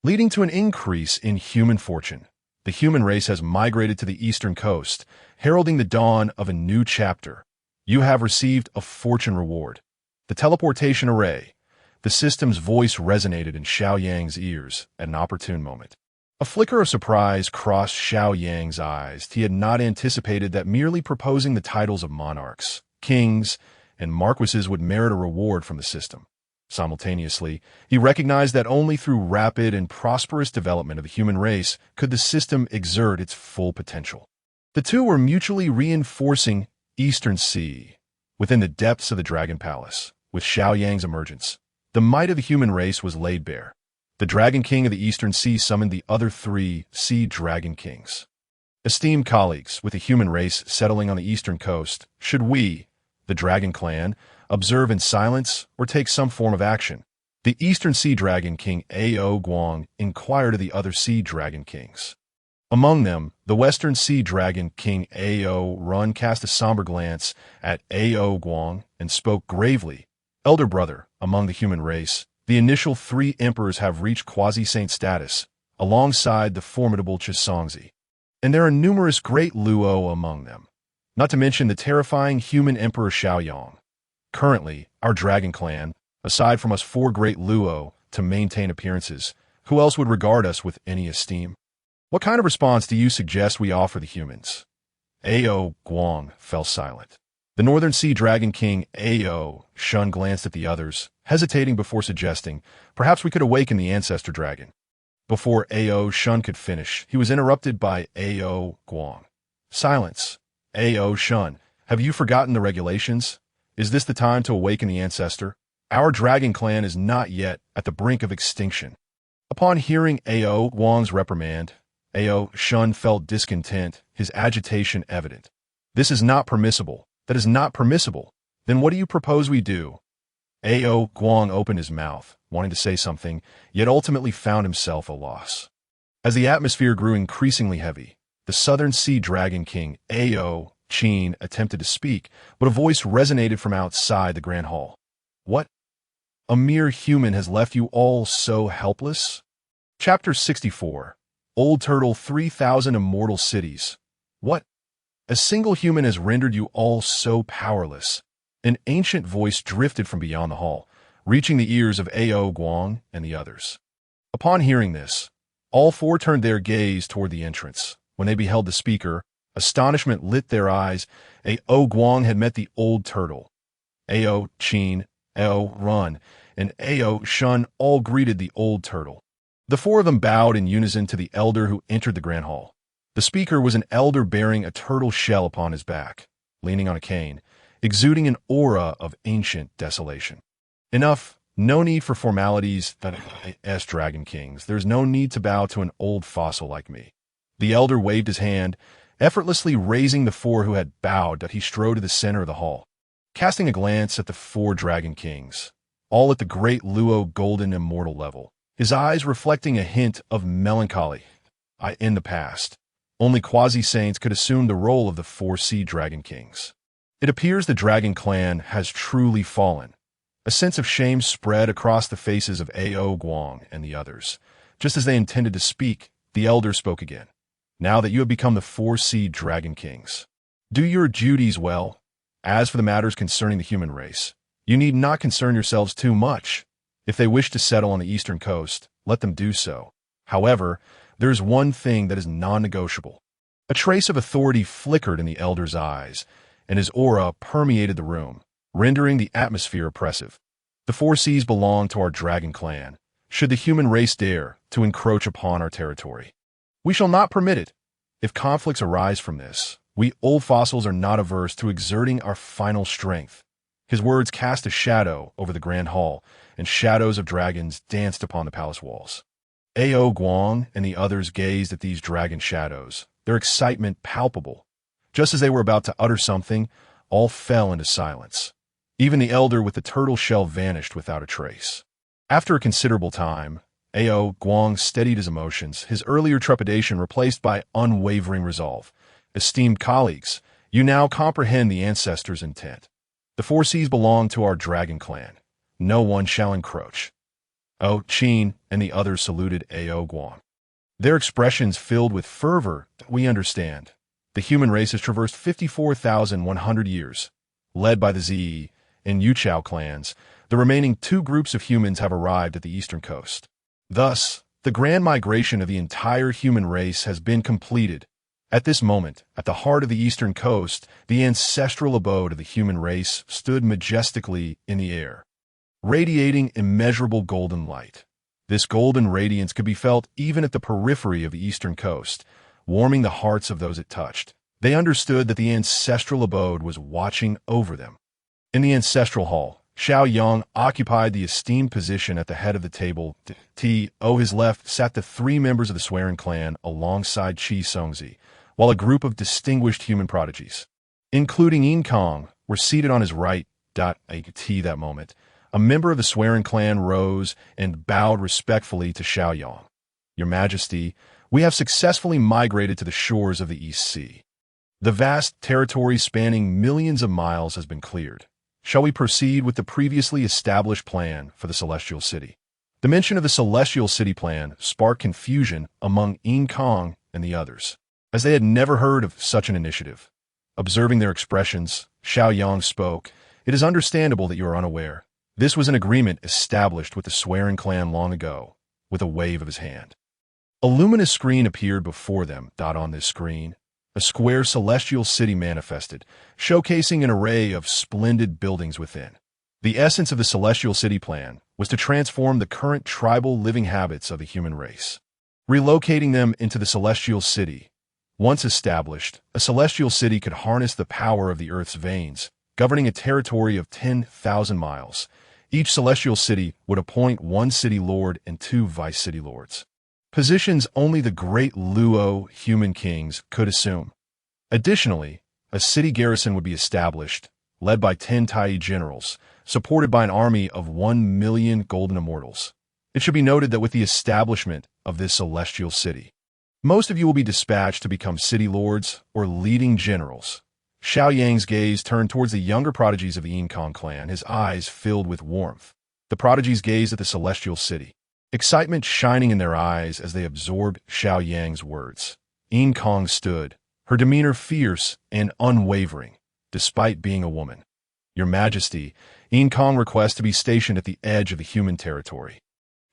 leading to an increase in human fortune. The human race has migrated to the eastern coast, heralding the dawn of a new chapter. You have received a fortune reward. The teleportation array. The system's voice resonated in Xiao Yang's ears at an opportune moment. A flicker of surprise crossed Xiao Yang's eyes. He had not anticipated that merely proposing the titles of monarchs, kings, and marquises would merit a reward from the system. Simultaneously, he recognized that only through rapid and prosperous development of the human race could the system exert its full potential. The two were mutually reinforcing. Eastern Sea. Within the depths of the Dragon Palace, with Xiao Yang's emergence, the might of the human race was laid bare. The Dragon King of the Eastern Sea summoned the other 3 Sea Dragon Kings. Esteemed colleagues, with the human race settling on the eastern coast, should we, the Dragon Clan, observe in silence or take some form of action? The Eastern Sea Dragon King Ao Guang inquired of the other Sea Dragon Kings. Among them, the Western Sea Dragon King Ao Run cast a somber glance at Ao Guang and spoke gravely. Elder brother, among the human race, the initial 3 emperors have reached quasi-saint status, alongside the formidable Chisongzi. And there are numerous great Luo among them, not to mention the terrifying human emperor Xiao Yang. Currently, our Dragon Clan, aside from us 4 great Luo to maintain appearances, who else would regard us with any esteem? What kind of response do you suggest we offer the humans? Ao Guang fell silent. The Northern Sea Dragon King Ao Shun glanced at the others, hesitating before suggesting, perhaps we could awaken the ancestor dragon. Before Ao Shun could finish, he was interrupted by Ao Guang. Silence. Ao Shun, have you forgotten the regulations? Is this the time to awaken the ancestor? Our Dragon Clan is not yet at the brink of extinction. Upon hearing Ao Guang's reprimand, Ao Shun felt discontent, his agitation evident. This is not permissible. That is not permissible. Then what do you propose we do? Ao Guang opened his mouth, wanting to say something, yet ultimately found himself a loss. As the atmosphere grew increasingly heavy, the Southern Sea Dragon King Ao Qin attempted to speak, but a voice resonated from outside the Grand Hall. What? A mere human has left you all so helpless? Chapter 64. Old Turtle 3000 Immortal Cities. What? A single human has rendered you all so powerless. An ancient voice drifted from beyond the hall, reaching the ears of Ao Guang and the others. Upon hearing this, all 4 turned their gaze toward the entrance. When they beheld the speaker, astonishment lit their eyes. Ao Guang had met the Old Turtle. Ao Qin, Ao Run, and Ao Shun all greeted the Old Turtle. The 4 of them bowed in unison to the elder who entered the Grand Hall. The speaker was an elder bearing a turtle shell upon his back, leaning on a cane, exuding an aura of ancient desolation. Enough, no need for formalities, Dragon Kings. There's no need to bow to an old fossil like me. The elder waved his hand, Effortlessly raising the four who had bowed, he strode to the center of the hall, casting a glance at the four dragon kings, all at the great Luo golden immortal level, his eyes reflecting a hint of melancholy. In the past, only quasi-saints could assume the role of the four sea dragon kings. It appears the dragon clan has truly fallen. A sense of shame spread across the faces of Ao Guang and the others. Just as they intended to speak, the elder spoke again. Now that you have become the four sea dragon kings, do your duties well. As for the matters concerning the human race, you need not concern yourselves too much. If they wish to settle on the eastern coast, let them do so. However, there is one thing that is non-negotiable. A trace of authority flickered in the elder's eyes, and his aura permeated the room, rendering the atmosphere oppressive. The four seas belong to our dragon clan. Should the human race dare to encroach upon our territory, we shall not permit it. If conflicts arise from this, we old fossils are not averse to exerting our final strength. His words cast a shadow over the grand hall, and shadows of dragons danced upon the palace walls. Ao Guang and the others gazed at these dragon shadows, their excitement palpable. Just as they were about to utter something, all fell into silence. Even the elder with the turtle shell vanished without a trace. After a considerable time, Ao Guang steadied his emotions, his earlier trepidation replaced by unwavering resolve. Esteemed colleagues, you now comprehend the ancestors' intent. The four seas belong to our dragon clan. No one shall encroach. Oh, Qin and the others saluted Ao Guang. Their expressions filled with fervor. We understand. The human race has traversed 54,100 years. Led by the Zi and Yuchao clans, the remaining two groups of humans have arrived at the eastern coast. Thus, the grand migration of the entire human race has been completed. At this moment, at the heart of the eastern coast, the ancestral abode of the human race stood majestically in the air, radiating immeasurable golden light. This golden radiance could be felt even at the periphery of the eastern coast, warming the hearts of those it touched. They understood that the ancestral abode was watching over them. In the ancestral hall, Xiao Yang occupied the esteemed position at the head of the table. His left sat the three members of the Swearing clan alongside Qi Songzi, while a group of distinguished human prodigies, including Yin Kong, were seated on his right. That moment, a member of the Swearing clan rose and bowed respectfully to Xiao Yang. Your Majesty, we have successfully migrated to the shores of the East Sea. The vast territory spanning millions of miles has been cleared. Shall we proceed with the previously established plan for the Celestial City? The mention of the Celestial City plan sparked confusion among Yin Kong and the others, as they had never heard of such an initiative. Observing their expressions, Xiao Yang spoke. It is understandable that you are unaware. This was an agreement established with the Swearing clan long ago, with a wave of his hand. A luminous screen appeared before them. On this screen, a square celestial city manifested, showcasing an array of splendid buildings within. The essence of the Celestial City plan was to transform the current tribal living habits of the human race, relocating them into the Celestial City. Once established, a Celestial City could harness the power of the Earth's veins, governing a territory of 10,000 miles. Each Celestial City would appoint one city lord and two vice city lords, positions only the great Luo human kings could assume. Additionally, a city garrison would be established, led by 10 Tai generals, supported by an army of 1 million golden immortals. It should be noted that with the establishment of this celestial city, most of you will be dispatched to become city lords or leading generals. Xiao Yang's gaze turned towards the younger prodigies of the Yin Kong clan, his eyes filled with warmth. The prodigies gazed at the celestial city, excitement shining in their eyes as they absorbed Xiao Yang's words. Yin Kong stood, her demeanor fierce and unwavering, despite being a woman. Your Majesty, Yin Kong requests to be stationed at the edge of the human territory.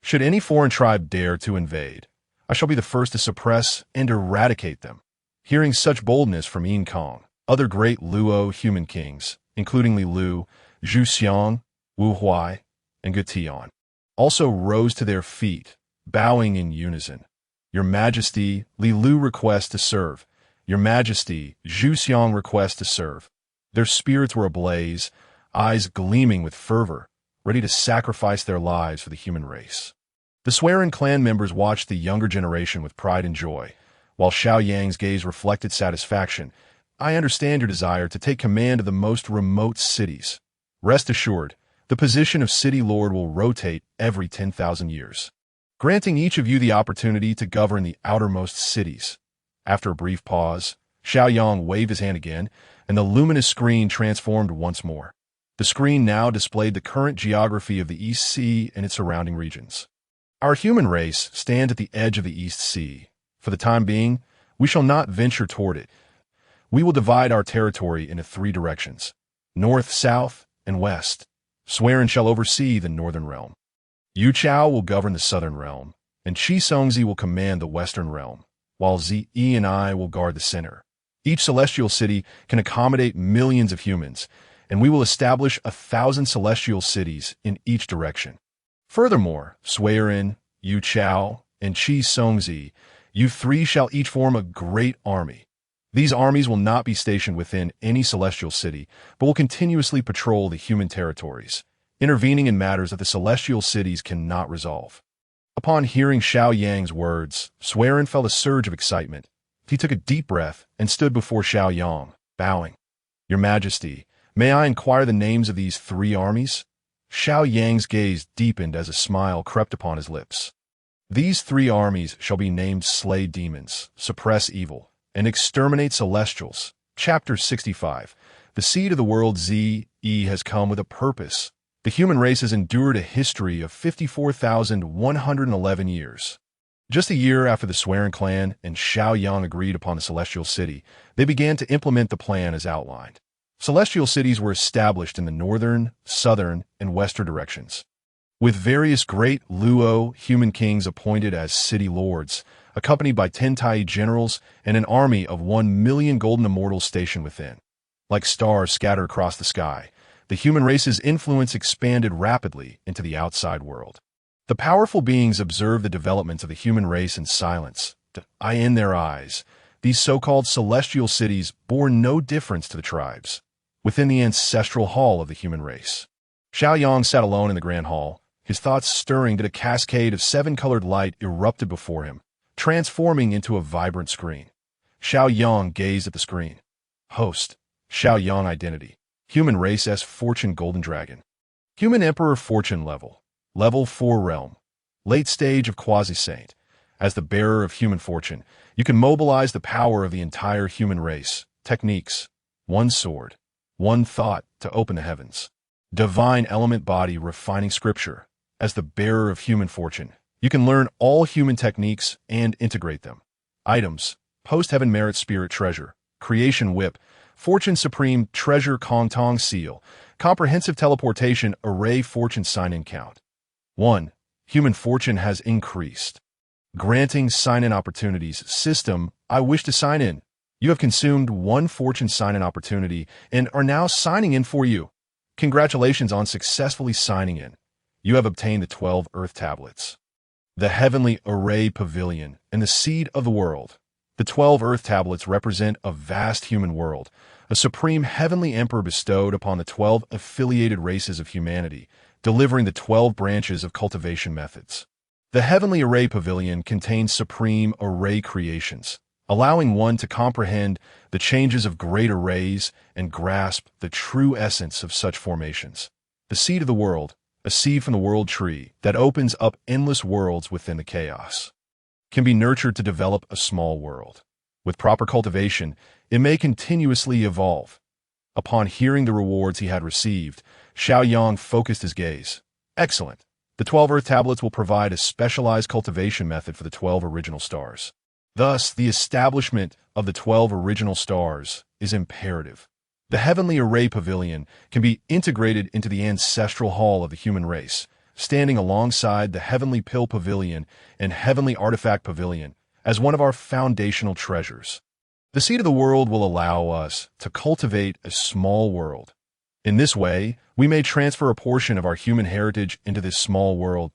Should any foreign tribe dare to invade, I shall be the first to suppress and eradicate them. Hearing such boldness from Yin Kong, other great Luo human kings, including Li Lu, Zhu Xiang, Wu Huai, and Ge Tian, also rose to their feet, bowing in unison. Your Majesty, Li Lu requests to serve. Your Majesty, Zhu Xiang requests to serve. Their spirits were ablaze, eyes gleaming with fervor, ready to sacrifice their lives for the human race. The Swearing clan members watched the younger generation with pride and joy, While Xiao Yang's gaze reflected satisfaction, "I understand your desire to take command of the most remote cities. Rest assured, the position of city lord will rotate every 10,000 years, granting each of you the opportunity to govern the outermost cities." After a brief pause, Xiao Yang waved his hand again, and the luminous screen transformed once more. The screen now displayed the current geography of the East Sea and its surrounding regions. "Our human race stands at the edge of the East Sea. For the time being, we shall not venture toward it. We will divide our territory into 3 directions: north, south, and west. Swearin shall oversee the northern realm. Yu Chao will govern the southern realm, and Qi Songzi will command the western realm, while Zi Yi and I will guard the center. Each celestial city can accommodate millions of humans, and we will establish 1,000 celestial cities in each direction. Furthermore, Swearin, Yu Chao, and Qi Songzi, you 3 shall each form a great army. These armies will not be stationed within any celestial city, but will continuously patrol the human territories, intervening in matters that the celestial cities cannot resolve." Upon hearing Xiao Yang's words, Swearin felt a surge of excitement. He took a deep breath and stood before Xiao Yang, bowing. "Your Majesty, may I inquire the names of these 3 armies?" Xiao Yang's gaze deepened as a smile crept upon his lips. "These 3 armies shall be named Slay Demons, Suppress Evil, and Exterminate Celestials." Chapter 65. The seed of the world Zi Yi has come with a purpose. The human race has endured a history of 54,111 years. Just a year after the Swearin clan and Xiao Yang agreed upon the celestial city, they began to implement the plan as outlined. Celestial cities were established in the northern, southern, and western directions, with various great Luo human kings appointed as city lords, accompanied by 10 Tai generals and an army of 1 million golden immortals stationed within. Like stars scattered across the sky, the human race's influence expanded rapidly into the outside world. The powerful beings observed the developments of the human race in silence. In their eyes, these so-called celestial cities bore no difference to the tribes within the ancestral hall of the human race. Xiao Yang sat alone in the grand hall, his thoughts stirring that a cascade of 7-colored light erupted before him, transforming into a vibrant screen. Xiao Yang gazed at the screen. Host, Xiao Yang identity. Human race S Fortune Golden Dragon. Human Emperor Fortune level. Level 4 realm. Late stage of Quasi-Saint. As the bearer of human fortune, you can mobilize the power of the entire human race. Techniques. 1 sword. 1 thought to open the heavens. Divine element body refining scripture. As the bearer of human fortune, you can learn all human techniques and integrate them. Items. Post-heaven merit spirit treasure. Creation whip. Fortune supreme treasure Kong Tong seal. Comprehensive teleportation array fortune sign-in count. 1. Human fortune has increased. Granting sign-in opportunities. System. I wish to sign in. You have consumed 1 fortune sign-in opportunity and are now signing in for you. Congratulations on successfully signing in. You have obtained the 12 Earth Tablets, the Heavenly Array Pavilion, and the Seed of the World. The 12 Earth Tablets represent a vast human world, a supreme heavenly emperor bestowed upon the 12 affiliated races of humanity, delivering the 12 branches of cultivation methods. The Heavenly Array Pavilion contains supreme array creations, allowing one to comprehend the changes of great arrays and grasp the true essence of such formations. The Seed of the World, a seed from the world tree that opens up endless worlds within the chaos, can be nurtured to develop a small world. With proper cultivation, it may continuously evolve. Upon hearing the rewards he had received, Xiao Yang focused his gaze. Excellent. The 12 Earth Tablets will provide a specialized cultivation method for the 12 original stars. Thus, the establishment of the 12 original stars is imperative. The Heavenly Array Pavilion can be integrated into the ancestral hall of the human race, standing alongside the Heavenly Pill Pavilion and Heavenly Artifact Pavilion as one of our foundational treasures. The Seed of the World will allow us to cultivate a small world. In this way, we may transfer a portion of our human heritage into this small world.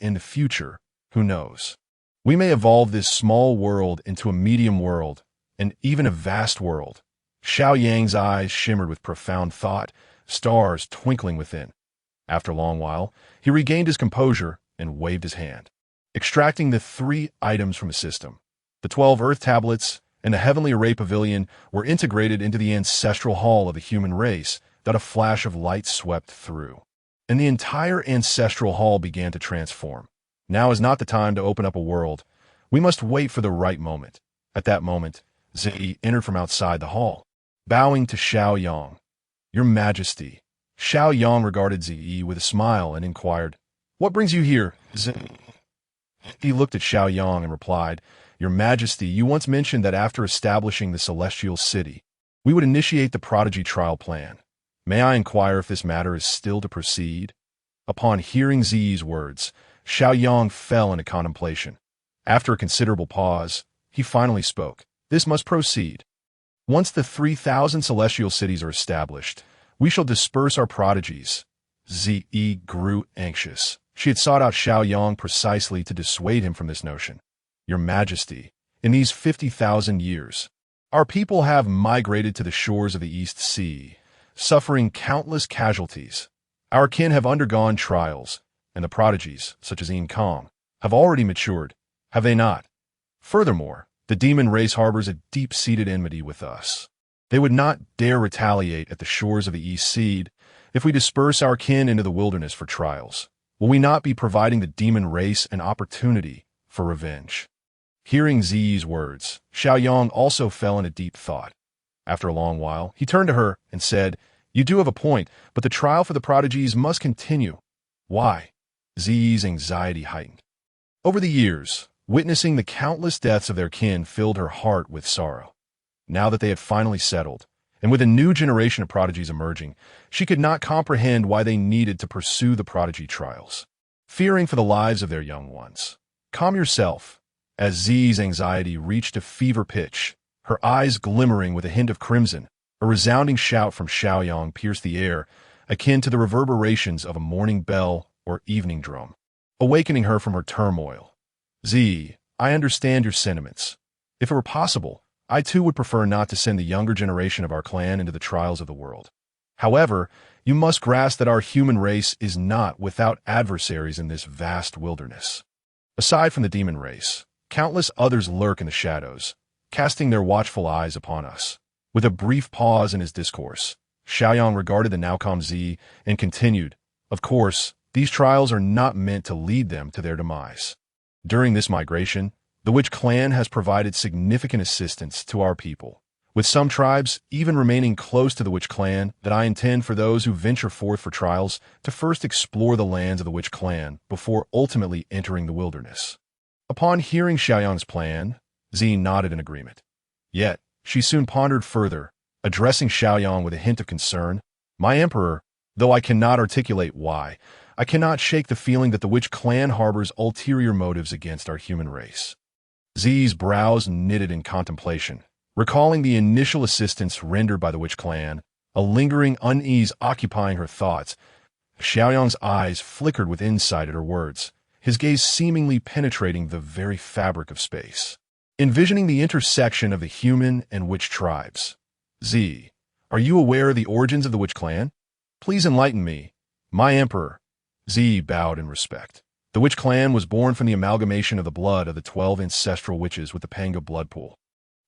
In the future, who knows? We may evolve this small world into a medium world and even a vast world. Xiao Yang's eyes shimmered with profound thought, stars twinkling within. After a long while, he regained his composure and waved his hand, extracting the 3 items from his system. The 12 Earth tablets and the Heavenly Array Pavilion were integrated into the ancestral hall of the human race that a flash of light swept through. And the entire ancestral hall began to transform. Now is not the time to open up a world. We must wait for the right moment. At that moment, Zi entered from outside the hall, bowing to Xiao Yang. Your Majesty. Xiao Yang regarded Zi with a smile and inquired, What brings you here, Zi? He looked at Xiao Yang and replied, Your Majesty, you once mentioned that after establishing the Celestial City, we would initiate the prodigy trial plan. May I inquire if this matter is still to proceed? Upon hearing Zi's words, Xiao Yang fell into contemplation. After a considerable pause, he finally spoke. This must proceed. Once the 3,000 celestial cities are established, we shall disperse our prodigies. Zi grew anxious. She had sought out Xiao Yang precisely to dissuade him from this notion. Your Majesty, in these 50,000 years, our people have migrated to the shores of the East Sea, suffering countless casualties. Our kin have undergone trials, and the prodigies, such as Kong, have already matured, have they not? Furthermore, the demon race harbors a deep-seated enmity with us. They would not dare retaliate at the shores of the East Sea if we disperse our kin into the wilderness for trials. Will we not be providing the demon race an opportunity for revenge? Hearing Zi's words, Xiao Yang also fell into deep thought. After a long while, he turned to her and said, You do have a point, but the trial for the prodigies must continue. Why? Zi's anxiety heightened. Over the years, witnessing the countless deaths of their kin filled her heart with sorrow. Now that they had finally settled, and with a new generation of prodigies emerging, she could not comprehend why they needed to pursue the prodigy trials, fearing for the lives of their young ones. Calm yourself. As Zi's anxiety reached a fever pitch, her eyes glimmering with a hint of crimson, a resounding shout from Xiao Yang pierced the air, akin to the reverberations of a morning bell or evening drum, awakening her from her turmoil. Zi, I understand your sentiments. If it were possible, I too would prefer not to send the younger generation of our clan into the trials of the world. However, you must grasp that our human race is not without adversaries in this vast wilderness. Aside from the demon race, countless others lurk in the shadows, casting their watchful eyes upon us. With a brief pause in his discourse, Xiaoyang regarded the now calm Zi and continued, Of course, these trials are not meant to lead them to their demise. During this migration, the Witch Clan has provided significant assistance to our people, with some tribes even remaining close to the Witch Clan that I intend for those who venture forth for trials to first explore the lands of the Witch Clan before ultimately entering the wilderness. Upon hearing Xiaoyang's plan, Zi nodded in agreement. Yet, she soon pondered further, addressing Xiaoyang with a hint of concern. My emperor, though I cannot articulate why, I cannot shake the feeling that the Witch Clan harbors ulterior motives against our human race. Zi's brows knitted in contemplation, recalling the initial assistance rendered by the Witch Clan, a lingering unease occupying her thoughts. Xiaoyang's eyes flickered with insight at her words, his gaze seemingly penetrating the very fabric of space, envisioning the intersection of the human and witch tribes. Zi, are you aware of the origins of the Witch Clan? Please enlighten me. My emperor. Zi bowed in respect. The Witch Clan was born from the amalgamation of the blood of the 12 ancestral witches with the Panga blood pool.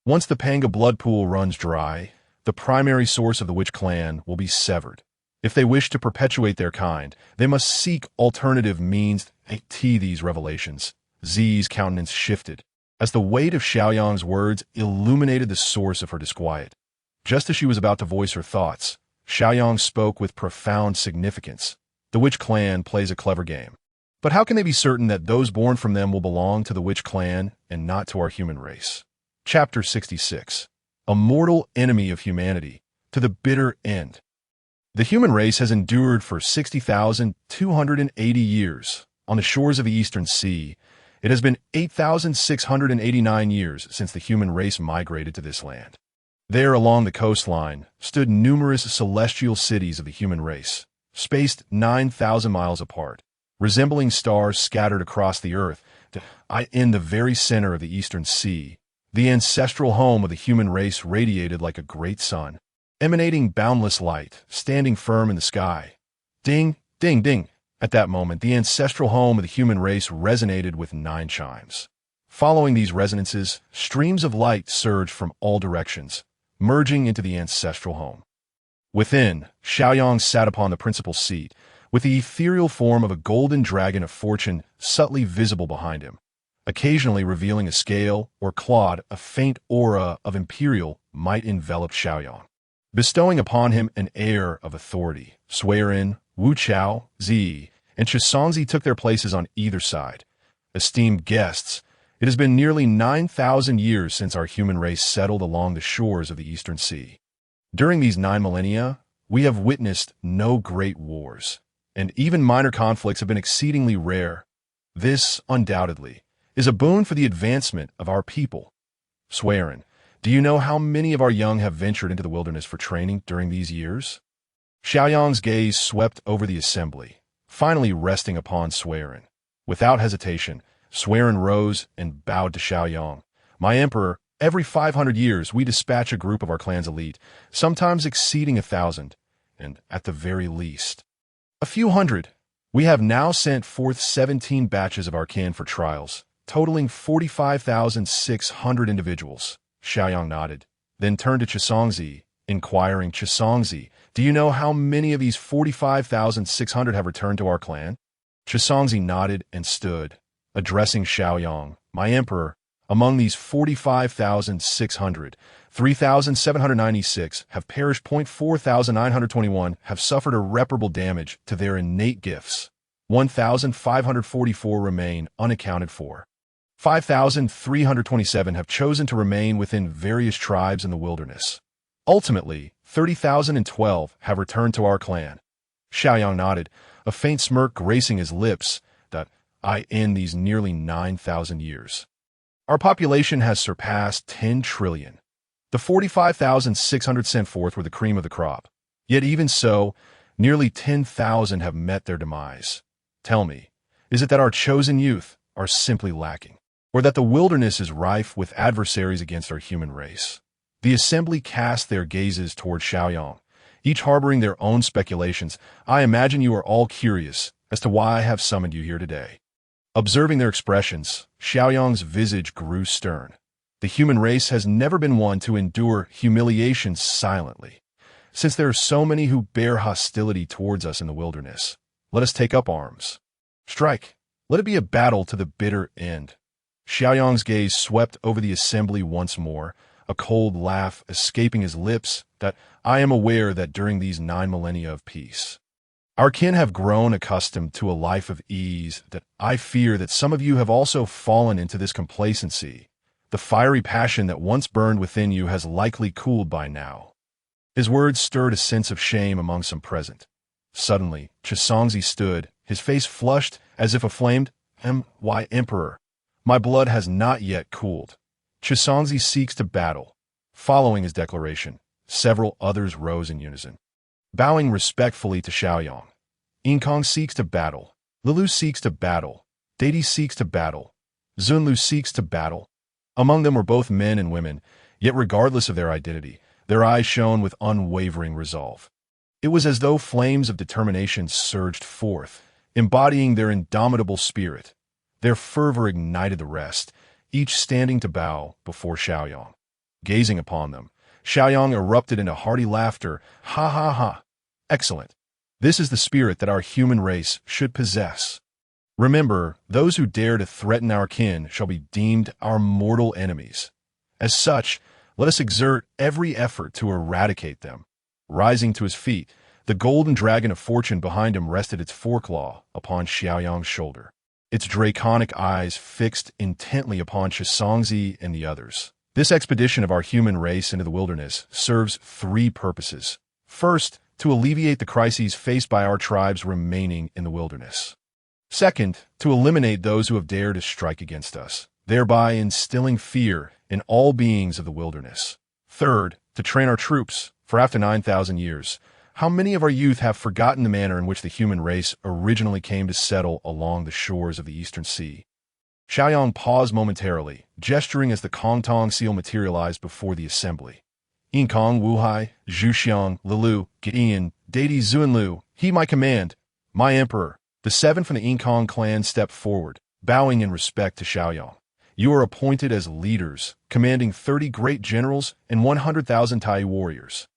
Once the Panga blood pool runs dry, the primary source of the Witch Clan will be severed. If they wish to perpetuate their kind, they must seek alternative means. To these revelations, Zi's countenance shifted, as the weight of Xiaoyang's words illuminated the source of her disquiet. Just as she was about to voice her thoughts, Xiaoyang spoke with profound significance. The Witch Clan plays a clever game. But how can they be certain that those born from them will belong to the Witch Clan and not to our human race? Chapter 66. A mortal enemy of humanity, to the bitter end. The human race has endured for 60,280 years on the shores of the Eastern Sea. It has been 8,689 years since the human race migrated to this land. There, along the coastline, stood numerous celestial cities of the human race, spaced 9,000 miles apart, resembling stars scattered across the earth. In the very center of the Eastern Sea, the ancestral home of the human race radiated like a great sun, emanating boundless light, standing firm in the sky. Ding, ding, ding. At that moment, the ancestral home of the human race resonated with 9 chimes. Following these resonances, streams of light surged from all directions, merging into the ancestral home. Within, Xiaoyang sat upon the principal seat, with the ethereal form of a golden dragon of fortune subtly visible behind him, occasionally revealing a scale or clawed. A faint aura of imperial might envelop Xiaoyang, bestowing upon him an air of authority. Suiren, Wu Chao, Zi, and Chisongzi took their places on either side. Esteemed guests, it has been nearly 9,000 years since our human race settled along the shores of the Eastern Sea. During these 9 millennia, we have witnessed no great wars, and even minor conflicts have been exceedingly rare. This, undoubtedly, is a boon for the advancement of our people. Suiren, do you know how many of our young have ventured into the wilderness for training during these years? Xiaoyang's gaze swept over the assembly, finally resting upon Suiren. Without hesitation, Suiren rose and bowed to Xiaoyang. My emperor, every 500 years we dispatch a group of our clan's elite, sometimes exceeding 1,000, and at the very least, a few hundred. We have now sent forth 17 batches of our kin for trials, totaling 45,600 individuals. Xiaoyang nodded, then turned to Chisongzi, inquiring, Chisongzi, do you know how many of these 45,600 have returned to our clan? Chisongzi nodded and stood, addressing Xiaoyang. My emperor, among these 45,600, 3,796 have perished. 4,921 have suffered irreparable damage to their innate gifts. 1,544 remain unaccounted for. 5,327 have chosen to remain within various tribes in the wilderness. Ultimately, 30,012 have returned to our clan. Xiaoyang nodded, a faint smirk gracing his lips. That I end these nearly 9,000 years. Our population has surpassed 10 trillion. The 45,600 sent forth were the cream of the crop. Yet even so, nearly 10,000 have met their demise. Tell me, is it that our chosen youth are simply lacking, or that the wilderness is rife with adversaries against our human race? The assembly cast their gazes toward Xiaoyang, each harboring their own speculations. I imagine you are all curious as to why I have summoned you here today. Observing their expressions, Xiaoyang's visage grew stern. The human race has never been one to endure humiliation silently. Since there are so many who bear hostility towards us in the wilderness, let us take up arms. Strike. Let it be a battle to the bitter end. Xiaoyang's gaze swept over the assembly once more, a cold laugh escaping his lips. That I am aware that during these 9 millennia of peace, our kin have grown accustomed to a life of ease. That I fear that some of you have also fallen into this complacency. The fiery passion that once burned within you has likely cooled by now. His words stirred a sense of shame among some present. Suddenly, Chisongzi stood, his face flushed as if aflamed. Why, Emperor, my blood has not yet cooled. Chisongzi seeks to battle. Following his declaration, several others rose in unison, bowing respectfully to Xiaoyang. Inkong seeks to battle. Lilu seeks to battle. Deidi seeks to battle. Zunlu seeks to battle. Among them were both men and women, yet regardless of their identity, their eyes shone with unwavering resolve. It was as though flames of determination surged forth, embodying their indomitable spirit. Their fervor ignited the rest, each standing to bow before Xiaoyang. Gazing upon them, Xiaoyang erupted into hearty laughter. Ha ha ha! Excellent. This is the spirit that our human race should possess. Remember, those who dare to threaten our kin shall be deemed our mortal enemies. As such, let us exert every effort to eradicate them. Rising to his feet, the golden dragon of fortune behind him rested its foreclaw upon Xiaoyang's shoulder, its draconic eyes fixed intently upon Chisongzi and the others. This expedition of our human race into the wilderness serves 3 purposes. First, to alleviate the crises faced by our tribes remaining in the wilderness. Second, to eliminate those who have dared to strike against us, thereby instilling fear in all beings of the wilderness. Third, to train our troops, for after 9,000 years, how many of our youth have forgotten the manner in which the human race originally came to settle along the shores of the Eastern Sea? Xiaoyang paused momentarily, gesturing as the Kongtong seal materialized before the assembly. Inkong, Wuhai, Zhuxiang, Lilu, Gideon, Deidi, Zunlu, he my command, my emperor. The 7 from the Inkong clan stepped forward, bowing in respect to Xiaoyang. You are appointed as leaders, commanding 30 great generals and 100,000 Tai warriors.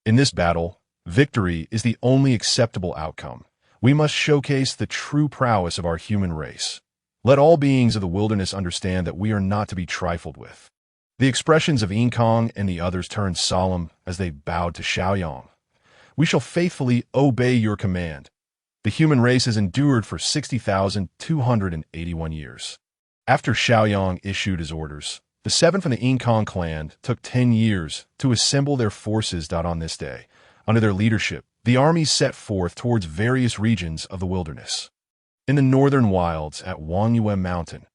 In this battle, victory is the only acceptable outcome. We must showcase the true prowess of our human race. Let all beings of the wilderness understand that we are not to be trifled with. The expressions of Kong and the others turned solemn as they bowed to Xiaoyang. We shall faithfully obey your command. The human race has endured for 60,281 years. After Xiaoyang issued his orders, the 7th and the Kong clan took 10 years to assemble their forces. On this day, under their leadership, the armies set forth towards various regions of the wilderness. In the northern wilds at Wangyue Mountain,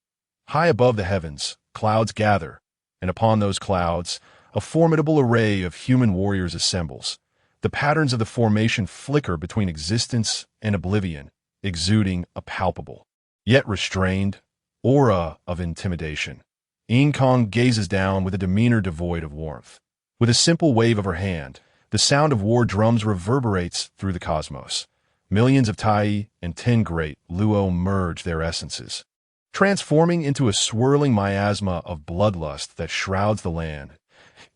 high above the heavens, clouds gather, and upon those clouds, a formidable array of human warriors assembles. The patterns of the formation flicker between existence and oblivion, exuding a palpable, yet restrained, aura of intimidation. Kong gazes down with a demeanor devoid of warmth. With a simple wave of her hand, the sound of war drums reverberates through the cosmos. Millions of Tai and 10 great Luo merge their essences, transforming into a swirling miasma of bloodlust that shrouds the land.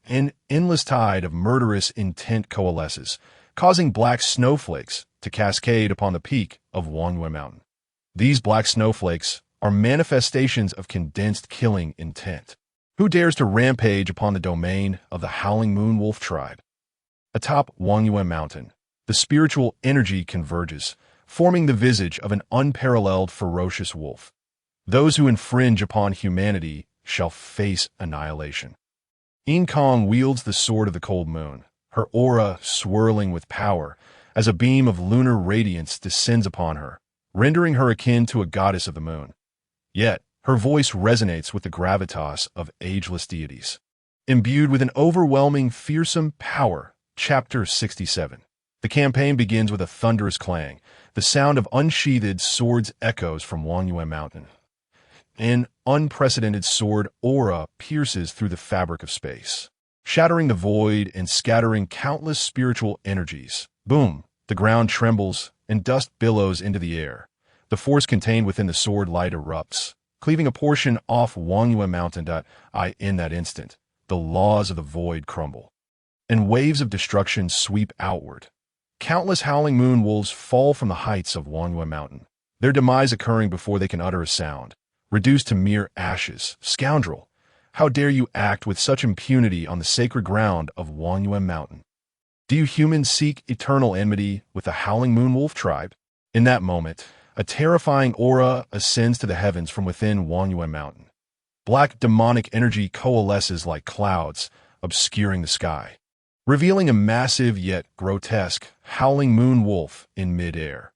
An endless tide of murderous intent coalesces, causing black snowflakes to cascade upon the peak of Wangyue Mountain. These black snowflakes are manifestations of condensed killing intent. Who dares to rampage upon the domain of the Howling Moon Wolf tribe? Atop Wangyue Mountain, the spiritual energy converges, forming the visage of an unparalleled ferocious wolf. Those who infringe upon humanity shall face annihilation. Kong wields the sword of the cold moon, her aura swirling with power as a beam of lunar radiance descends upon her, rendering her akin to a goddess of the moon. Yet, her voice resonates with the gravitas of ageless deities. Imbued with an overwhelming, fearsome power, Chapter 67. The campaign begins with a thunderous clang. The sound of unsheathed swords echoes from Wangyue Mountain. An unprecedented sword aura pierces through the fabric of space, shattering the void and scattering countless spiritual energies. Boom! The ground trembles and dust billows into the air. The force contained within the sword light erupts, cleaving a portion off Wangyue Mountain. In that instant, the laws of the void crumble, and waves of destruction sweep outward. Countless howling moon wolves fall from the heights of Wangyue Mountain, their demise occurring before they can utter a sound. Reduced to mere ashes. Scoundrel! How dare you act with such impunity on the sacred ground of Wangyue Mountain? Do you humans seek eternal enmity with the Howling Moon Wolf tribe? In that moment, a terrifying aura ascends to the heavens from within Wangyue Mountain. Black demonic energy coalesces like clouds, obscuring the sky, revealing a massive yet grotesque Howling Moon Wolf in mid-air.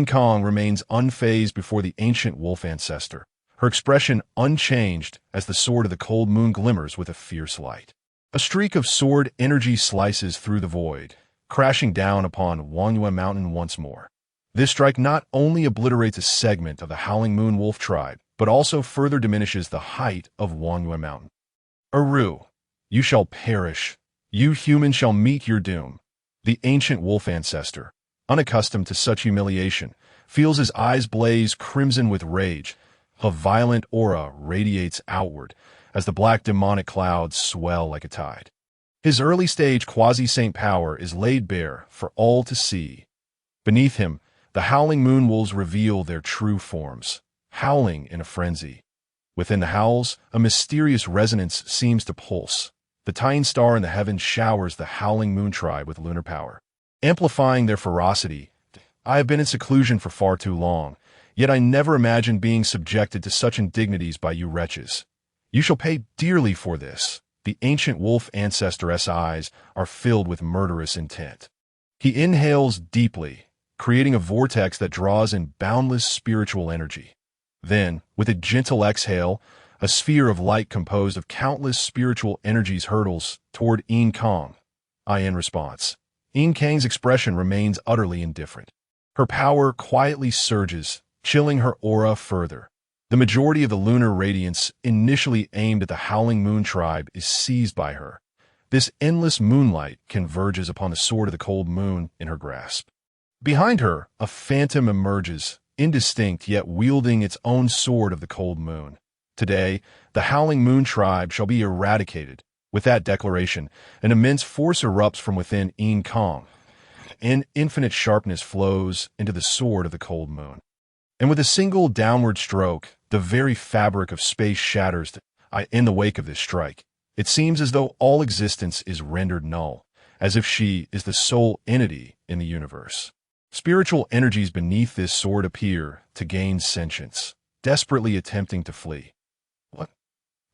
Kong remains unfazed before the ancient wolf ancestor, her expression unchanged as the sword of the cold moon glimmers with a fierce light. A streak of sword energy slices through the void, crashing down upon Wangyue Mountain once more. This strike not only obliterates a segment of the Howling Moon Wolf tribe, but also further diminishes the height of Wangyue Mountain. Aru, you shall perish. You humans shall meet your doom. The ancient wolf ancestor, unaccustomed to such humiliation, feels his eyes blaze crimson with rage. A violent aura radiates outward as the black demonic clouds swell like a tide. His early-stage quasi-saint power is laid bare for all to see. Beneath him, the howling moon wolves reveal their true forms, howling in a frenzy. Within the howls, a mysterious resonance seems to pulse. The tiny star in the heavens showers the howling moon tribe with lunar power, amplifying their ferocity. I have been in seclusion for far too long, yet I never imagined being subjected to such indignities by you wretches. You shall pay dearly for this. The ancient wolf ancestor's eyes are filled with murderous intent. He inhales deeply, creating a vortex that draws in boundless spiritual energy. Then, with a gentle exhale, a sphere of light composed of countless spiritual energies hurtles toward Kong. In response, Kang's expression remains utterly indifferent. Her power quietly surges, chilling her aura further. The majority of the lunar radiance initially aimed at the Howling Moon tribe is seized by her. This endless moonlight converges upon the sword of the cold moon in her grasp. Behind her, a phantom emerges, indistinct yet wielding its own sword of the cold moon. Today, the Howling Moon tribe shall be eradicated. With that declaration, an immense force erupts from within Yin Kong, and infinite sharpness flows into the sword of the cold moon. And with a single downward stroke, the very fabric of space shatters in the wake of this strike. It seems as though all existence is rendered null, as if she is the sole entity in the universe. Spiritual energies beneath this sword appear to gain sentience, desperately attempting to flee. What?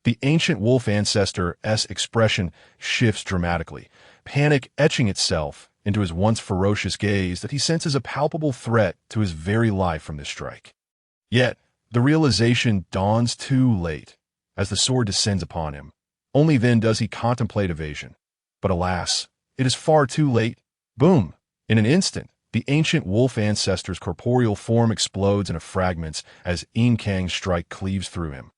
The ancient wolf ancestor's expression shifts dramatically, panic etching itself into his once ferocious gaze that he senses a palpable threat to his very life from this strike. Yet, the realization dawns too late as the sword descends upon him. Only then does he contemplate evasion. But alas, it is far too late. Boom! In an instant, the ancient wolf ancestor's corporeal form explodes into fragments as Yin Kang's strike cleaves through him.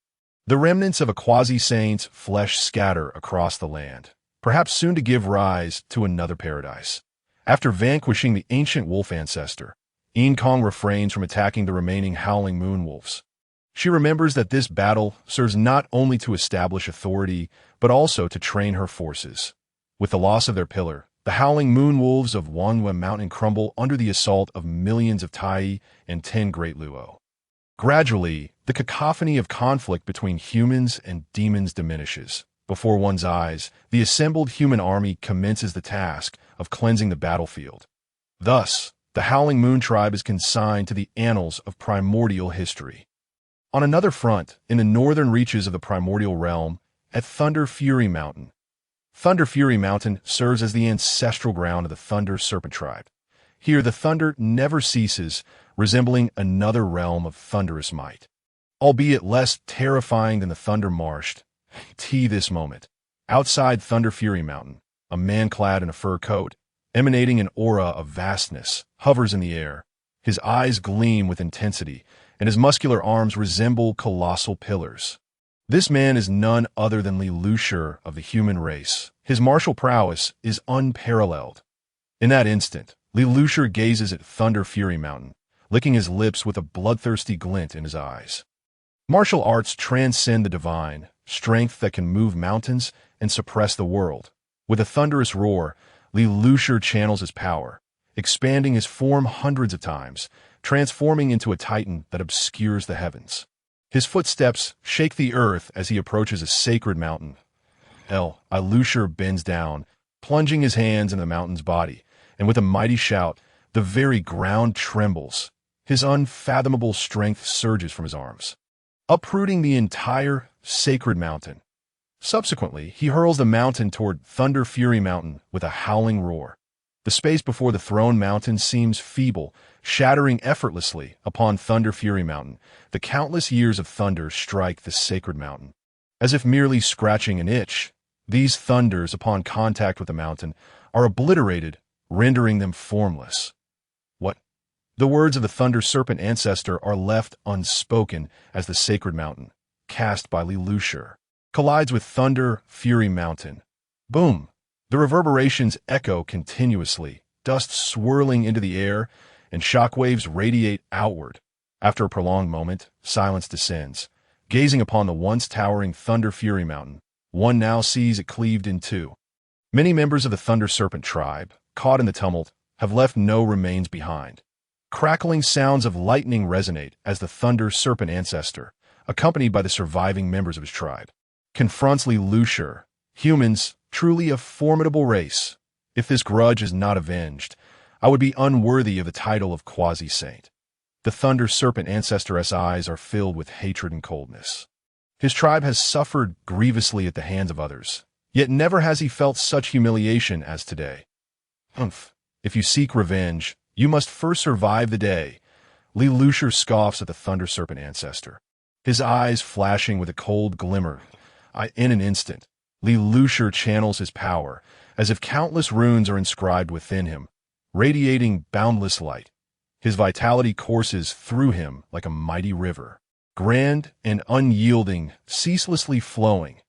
The remnants of a quasi-saint's flesh scatter across the land, perhaps soon to give rise to another paradise. After vanquishing the ancient wolf ancestor, Yin Kong refrains from attacking the remaining howling moon wolves. She remembers that this battle serves not only to establish authority, but also to train her forces. With the loss of their pillar, the howling moon wolves of Wanhua Mountain crumble under the assault of millions of Tai and 10 great Luo. Gradually, the cacophony of conflict between humans and demons diminishes. Before one's eyes, the assembled human army commences the task of cleansing the battlefield. Thus, the Howling Moon tribe is consigned to the annals of primordial history. On another front, in the northern reaches of the primordial realm, at Thunder Fury Mountain. Thunder Fury Mountain serves as the ancestral ground of the Thunder Serpent tribe. Here the thunder never ceases, resembling another realm of thunderous might. Albeit less terrifying than the Thunder Marsh, this moment. Outside Thunder Fury Mountain, a man clad in a fur coat, emanating an aura of vastness, hovers in the air. His eyes gleam with intensity, and his muscular arms resemble colossal pillars. This man is none other than Li Lushur of the human race. His martial prowess is unparalleled. In that instant, Li Lushur gazes at Thunder Fury Mountain, licking his lips with a bloodthirsty glint in his eyes. Martial arts transcend the divine, strength that can move mountains and suppress the world. With a thunderous roar, Li Lushur channels his power, expanding his form hundreds of times, transforming into a titan that obscures the heavens. His footsteps shake the earth as he approaches a sacred mountain. Li Lushur bends down, plunging his hands in the mountain's body, and with a mighty shout, the very ground trembles. His unfathomable strength surges from his arms, uprooting the entire sacred mountain. Subsequently, he hurls the mountain toward Thunder Fury Mountain with a howling roar. The space before the Throne Mountain seems feeble, shattering effortlessly upon Thunder Fury Mountain. The countless years of thunder strike the sacred mountain. As if merely scratching an itch, these thunders, upon contact with the mountain, are obliterated, rendering them formless. What? The words of the Thunder Serpent ancestor are left unspoken as the sacred mountain, cast by Li Lushur, collides with Thunder Fury Mountain. Boom! The reverberations echo continuously, dust swirling into the air, and shockwaves radiate outward. After a prolonged moment, silence descends. Gazing upon the once towering Thunder Fury Mountain, one now sees it cleaved in two. Many members of the Thunder Serpent tribe, caught in the tumult, have left no remains behind. Crackling sounds of lightning resonate as the Thunder Serpent ancestor, accompanied by the surviving members of his tribe, confronts Li Lushur. Humans, truly a formidable race. If this grudge is not avenged, I would be unworthy of the title of quasi-saint. The Thunder Serpent ancestor's eyes are filled with hatred and coldness. His tribe has suffered grievously at the hands of others, yet never has he felt such humiliation as today. If you seek revenge, you must first survive the day. Li Lushur scoffs at the Thunder Serpent ancestor, his eyes flashing with a cold glimmer. In an instant, Li Lushur channels his power, as if countless runes are inscribed within him, radiating boundless light. His vitality courses through him like a mighty river, grand and unyielding, ceaselessly flowing.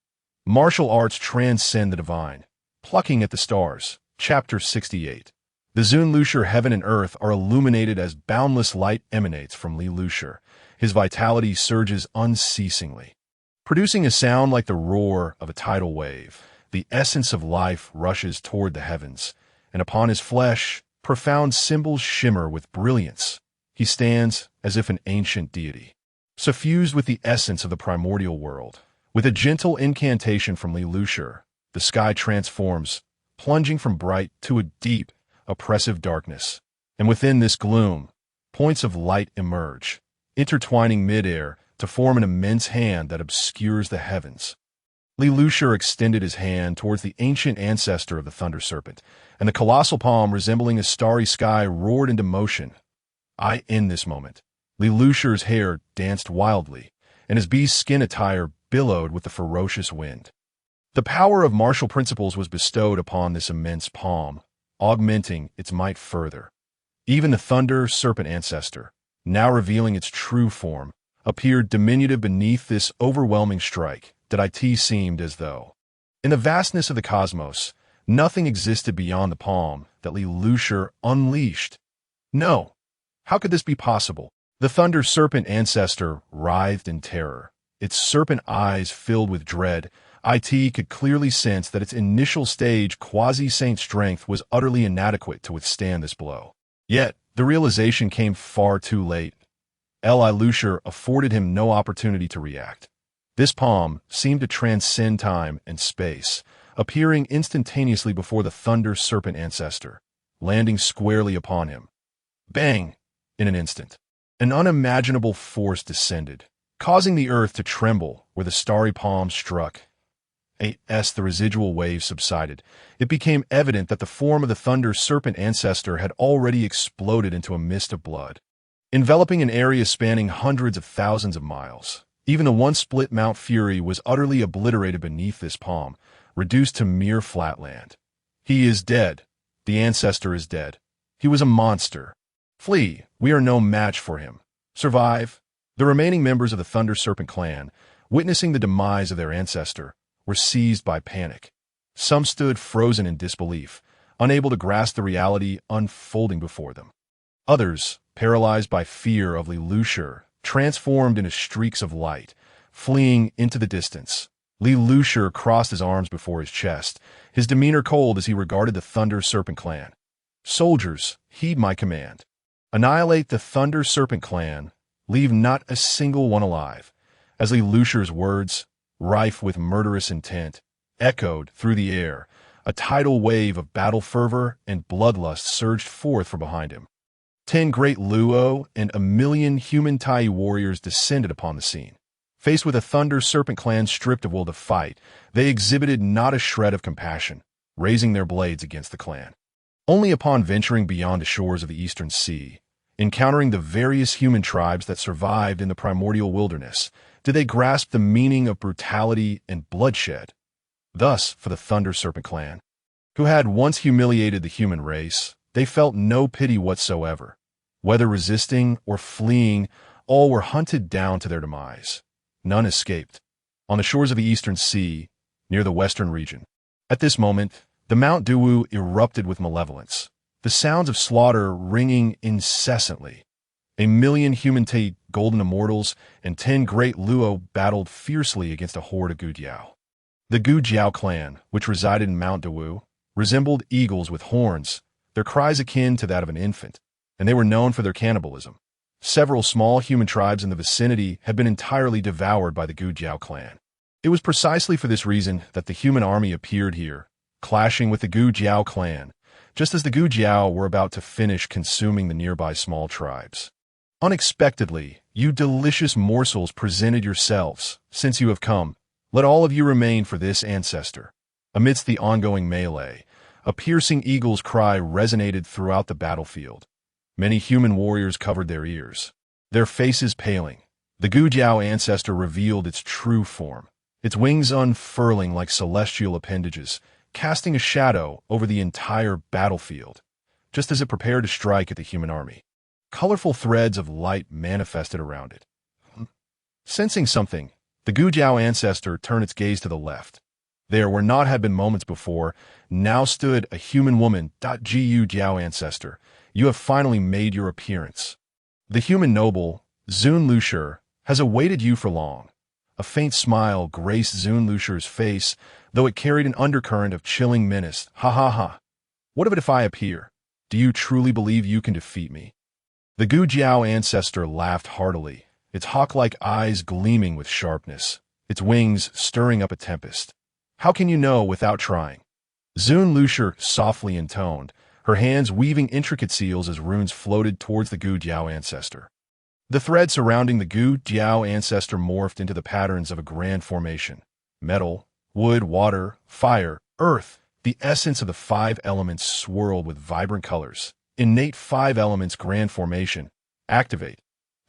Martial arts transcend the divine. Plucking at the stars. Chapter 68. The Zun Lushur heaven and earth are illuminated as boundless light emanates from Li Lushur. His vitality surges unceasingly. producing a sound like the roar of a tidal wave. The essence of life rushes toward the heavens, and upon his flesh, profound symbols shimmer with brilliance. He stands as if an ancient deity, suffused with the essence of the primordial world. With a gentle incantation from Leloucher, the sky transforms, plunging from bright to a deep, oppressive darkness. And within this gloom, points of light emerge, intertwining midair to form an immense hand that obscures the heavens. Leloucher extended his hand towards the ancient ancestor of the Thunder Serpent, and the colossal palm resembling a starry sky roared into motion. In this moment, Leloucher's hair danced wildly, and his beast skin attire billowed with the ferocious wind. The power of martial principles was bestowed upon this immense palm, augmenting its might further. Even the Thunder Serpent ancestor, now revealing its true form, appeared diminutive beneath this overwhelming strike that it seemed as though, in the vastness of the cosmos, nothing existed beyond the palm that Leloucher unleashed. No! How could this be possible? The Thunder Serpent ancestor writhed in terror, its serpent eyes filled with dread. It could clearly sense that its initial stage quasi-saint strength was utterly inadequate to withstand this blow. Yet, the realization came far too late. Leloucher afforded him no opportunity to react. This palm seemed to transcend time and space, appearing instantaneously before the Thunder Serpent ancestor, landing squarely upon him. Bang! In an instant, an unimaginable force descended, causing the earth to tremble where the starry palm struck. As the residual wave subsided, it became evident that the form of the Thunder Serpent ancestor had already exploded into a mist of blood, enveloping an area spanning hundreds of thousands of miles. Even the once split Mount Fury was utterly obliterated beneath this palm, reduced to mere flatland. He is dead. The ancestor is dead. He was a monster. Flee. We are no match for him. Survive. The remaining members of the Thunder Serpent clan, witnessing the demise of their ancestor, were seized by panic. Some stood frozen in disbelief, unable to grasp the reality unfolding before them. Others, paralyzed by fear of Leloucher, transformed into streaks of light, fleeing into the distance. Leloucher crossed his arms before his chest, his demeanor cold as he regarded the Thunder Serpent clan. Soldiers, heed my command. Annihilate the Thunder Serpent clan. Leave not a single one alive. As Leloucher's words, rife with murderous intent, echoed through the air, a tidal wave of battle fervor and bloodlust surged forth from behind him. 10 great Luo and 1,000,000 human Tai warriors descended upon the scene. Faced with a Thunder Serpent clan stripped of will to fight, they exhibited not a shred of compassion, raising their blades against the clan. Only upon venturing beyond the shores of the Eastern Sea, encountering the various human tribes that survived in the primordial wilderness, did they grasp the meaning of brutality and bloodshed. Thus, for the Thunder Serpent clan, who had once humiliated the human race, they felt no pity whatsoever. Whether resisting or fleeing, all were hunted down to their demise. None escaped. On the shores of the Eastern Sea, near the western region, at this moment, the Mount Duwu erupted with malevolence, the sounds of slaughter ringing incessantly. 1,000,000 human golden immortals and 10 great Luo battled fiercely against a horde of Gujiao. The Gujiao clan, which resided in Mount Duwu, resembled eagles with horns, their cries akin to that of an infant, and they were known for their cannibalism. Several small human tribes in the vicinity had been entirely devoured by the Gujiao clan. It was precisely for this reason that the human army appeared here, clashing with the Gujiao clan, just as the Gujiao were about to finish consuming the nearby small tribes. Unexpectedly, you delicious morsels presented yourselves. Since you have come, let all of you remain for this ancestor. Amidst the ongoing melee, a piercing eagle's cry resonated throughout the battlefield. Many human warriors covered their ears, their faces paling. The Gujiao ancestor revealed its true form, its wings unfurling like celestial appendages, casting a shadow over the entire battlefield, just as it prepared to strike at the human army. Colorful threads of light manifested around it. Sensing something, the Gujiao ancestor turned its gaze to the left. There, where not had been moments before, now stood a human woman. Gu Jiao ancestor, you have finally made your appearance. The human noble, Zun Lushur, has awaited you for long. A faint smile graced Zunlusher's face, though it carried an undercurrent of chilling menace. Ha ha ha. What of it if I appear? Do you truly believe you can defeat me? The Gu Jiao ancestor laughed heartily, its hawk-like eyes gleaming with sharpness, its wings stirring up a tempest. How can you know without trying? Zunlusher softly intoned, her hands weaving intricate seals as runes floated towards the Gu Jiao ancestor. The thread surrounding the Gu Jiao ancestor morphed into the patterns of a grand formation. Metal, wood, water, fire, earth, the essence of the five elements swirled with vibrant colors. Innate five elements grand formation. Activate.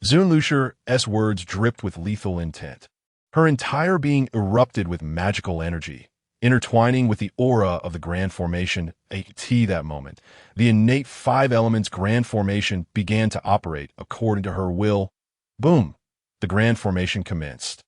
Zunlusher's words dripped with lethal intent. Her entire being erupted with magical energy, intertwining with the aura of the grand formation. That moment, the innate five elements grand formation began to operate according to her will. Boom! The grand formation commenced.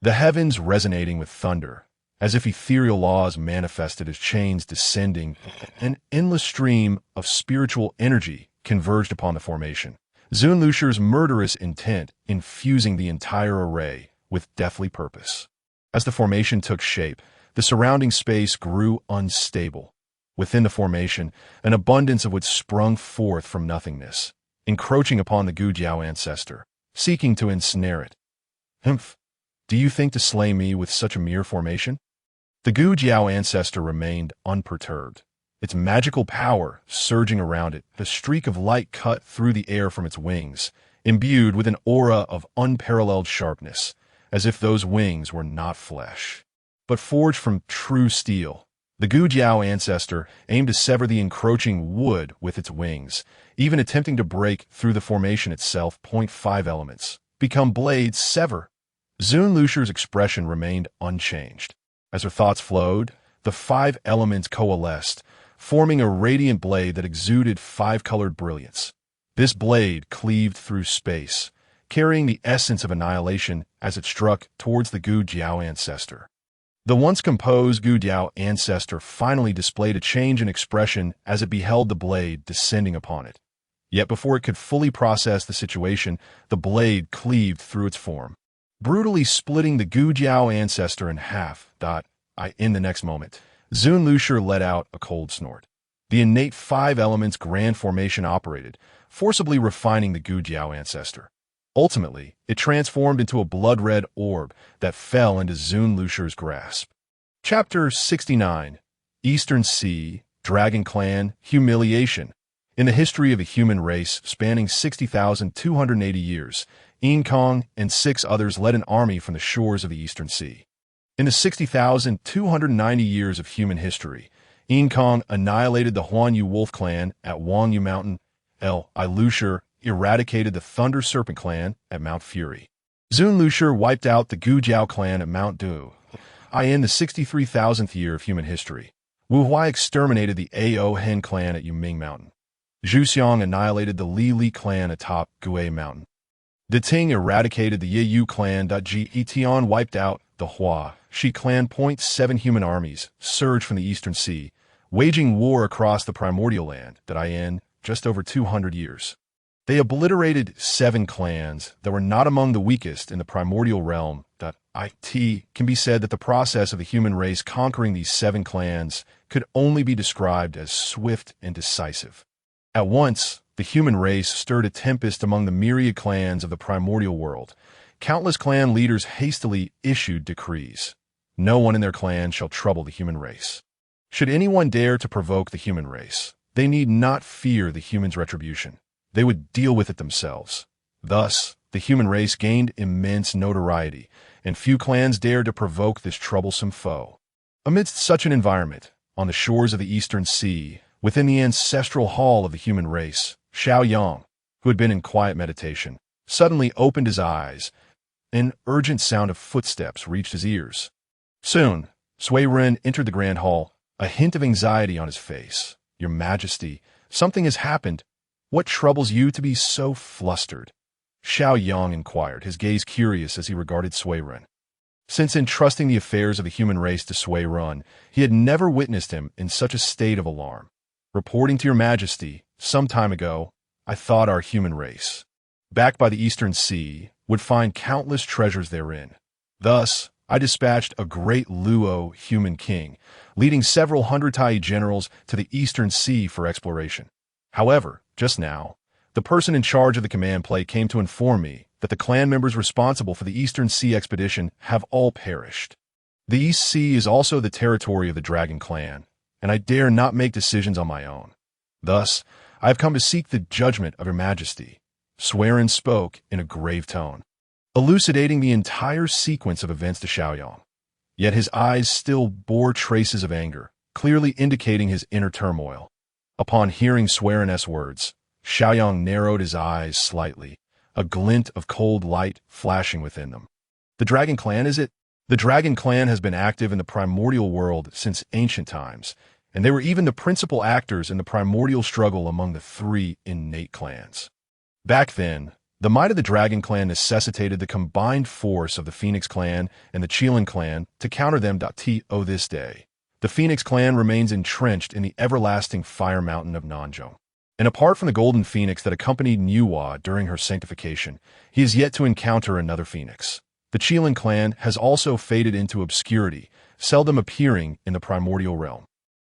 The heavens resonating with thunder, as if ethereal laws manifested as chains descending, an endless stream of spiritual energy converged upon the formation. Zunlusher's murderous intent infusing the entire array with deathly purpose. As the formation took shape, the surrounding space grew unstable. Within the formation, an abundance of wood sprung forth from nothingness, encroaching upon the Gu Jiao ancestor, seeking to ensnare it. Humph! Do you think to slay me with such a mere formation? The Gu Jiao ancestor remained unperturbed, its magical power surging around it, a streak of light cut through the air from its wings, imbued with an aura of unparalleled sharpness, as if those wings were not flesh, but forged from true steel. The Gu Jiao ancestor aimed to sever the encroaching wood with its wings, even attempting to break through the formation itself. 5 elements. Become blades, sever. Zunlusher's expression remained unchanged. As her thoughts flowed, the 5 elements coalesced, forming a radiant blade that exuded 5-colored brilliance. This blade cleaved through space, carrying the essence of annihilation as it struck towards the Gu Jiao ancestor. The once composed Gu Jiao ancestor finally displayed a change in expression as it beheld the blade descending upon it. Yet before it could fully process the situation, the blade cleaved through its form, brutally splitting the Gu Jiao ancestor in half. In the next moment, Zunlusher let out a cold snort. The innate 5 elements grand formation operated, forcibly refining the Gu Jiao ancestor. Ultimately, it transformed into a blood-red orb that fell into Zunlusher's grasp. Chapter 69. Eastern Sea, Dragon Clan, Humiliation. In the history of the human race spanning 60,280 years, Kong and 6 others led an army from the shores of the Eastern Sea. In the 60,290 years of human history, Kong annihilated the Huanyu Wolf Clan at Wangyu Mountain. Ilusher eradicated the Thunder Serpent Clan at Mount Fury. Zunlusher wiped out the Gu Jiao clan at Mount Du. In the 63,000th year of human history, Wu Huai exterminated the Ao Hen clan at Yuming Mountain. Zhu Xiong annihilated the Li Li clan atop Gue Mountain. De Ting eradicated the Ye Yu clan. Ge Tian wiped out the Hua Shi clan. 7 human armies surged from the Eastern Sea, waging war across the Primordial Land. In just over 200 years. They obliterated 7 clans that were not among the weakest in the primordial realm. It can be said that the process of the human race conquering these 7 clans could only be described as swift and decisive. At once, the human race stirred a tempest among the myriad clans of the primordial world. Countless clan leaders hastily issued decrees. No one in their clan shall trouble the human race. Should anyone dare to provoke the human race, they need not fear the humans' retribution. They would deal with it themselves. Thus, the human race gained immense notoriety, and few clans dared to provoke this troublesome foe. Amidst such an environment, on the shores of the Eastern Sea, within the ancestral hall of the human race, Xiao Yang, who had been in quiet meditation, suddenly opened his eyes. An urgent sound of footsteps reached his ears. Soon, Sui Ren entered the grand hall, a hint of anxiety on his face. "Your Majesty, something has happened. What troubles you to be so flustered?" Xiao Yang inquired, his gaze curious as he regarded Sui Ren. Since entrusting the affairs of the human race to Sui Ren, he had never witnessed him in such a state of alarm. "Reporting to your Majesty, some time ago, I thought our human race, backed by the Eastern Sea, would find countless treasures therein. Thus, I dispatched a great Luo human king, leading several hundred Tai generals to the Eastern Sea for exploration. However, just now, the person in charge of the command plate came to inform me that the clan members responsible for the Eastern Sea expedition have all perished. The East Sea is also the territory of the Dragon Clan, and I dare not make decisions on my own. Thus, I have come to seek the judgment of Your Majesty. Swearin spoke in a grave tone, elucidating the entire sequence of events to Xiaoyang. Yet his eyes still bore traces of anger, clearly indicating his inner turmoil. Upon hearing Swearin's words, Xiaoyang narrowed his eyes slightly, a glint of cold light flashing within them. The Dragon Clan, is it? The Dragon Clan has been active in the Primordial World since ancient times, and they were even the principal actors in the primordial struggle among the three innate clans. Back then, the might of the Dragon Clan necessitated the combined force of the Phoenix Clan and the Qilin Clan to counter them. To this day, the Phoenix Clan remains entrenched in the everlasting fire mountain of Nanzhong. And apart from the golden phoenix that accompanied Nuwa during her sanctification, he is yet to encounter another phoenix. The Qilin Clan has also faded into obscurity, seldom appearing in the primordial realm.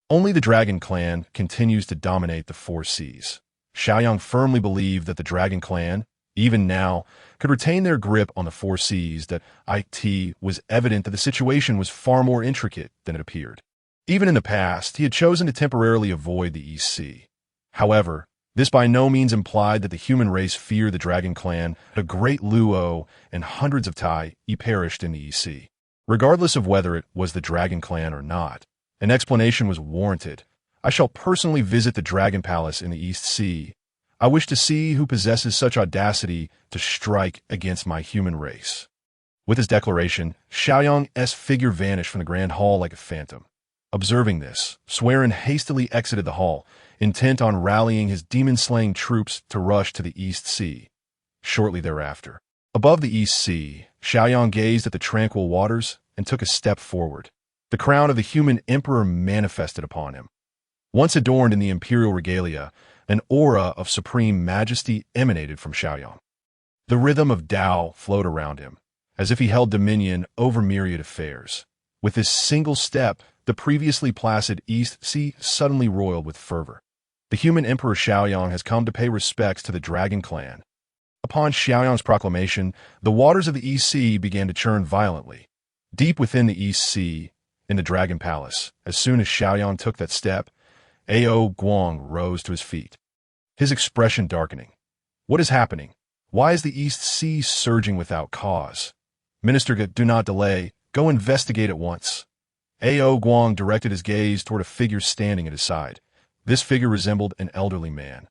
Only the Dragon Clan continues to dominate the four seas. Xiaoyang firmly believed that the Dragon Clan, even now, could retain their grip on the four seas. That it was evident that the situation was far more intricate than it appeared. Even in the past, he had chosen to temporarily avoid the East Sea. However, this by no means implied that the human race feared the Dragon Clan. A great Luo and hundreds of Tai perished in the East Sea. Regardless of whether it was the Dragon Clan or not, an explanation was warranted. I shall personally visit the Dragon Palace in the East Sea. I wish to see who possesses such audacity to strike against my human race. With his declaration, Xiaoyang's figure vanished from the grand hall like a phantom. Observing this, Swearin hastily exited the hall, intent on rallying his demon-slaying troops to rush to the East Sea. Shortly thereafter, above the East Sea, Xiaoyang gazed at the tranquil waters and took a step forward. The crown of the human emperor manifested upon him. Once adorned in the imperial regalia, an aura of supreme majesty emanated from Xiaoyang. The rhythm of Tao flowed around him, as if he held dominion over myriad affairs. With this single step, the previously placid East Sea suddenly roiled with fervor. The human emperor Xiaoyang has come to pay respects to the Dragon Clan. Upon Xiaoyang's proclamation, the waters of the East Sea began to churn violently. Deep within the East Sea, in the Dragon Palace, as soon as Xiaoyang took that step, Ao Guang rose to his feet, his expression darkening. What is happening? Why is the East Sea surging without cause? Minister, do not delay. Go investigate at once. Ao Guang directed his gaze toward a figure standing at his side. This figure resembled an elderly man,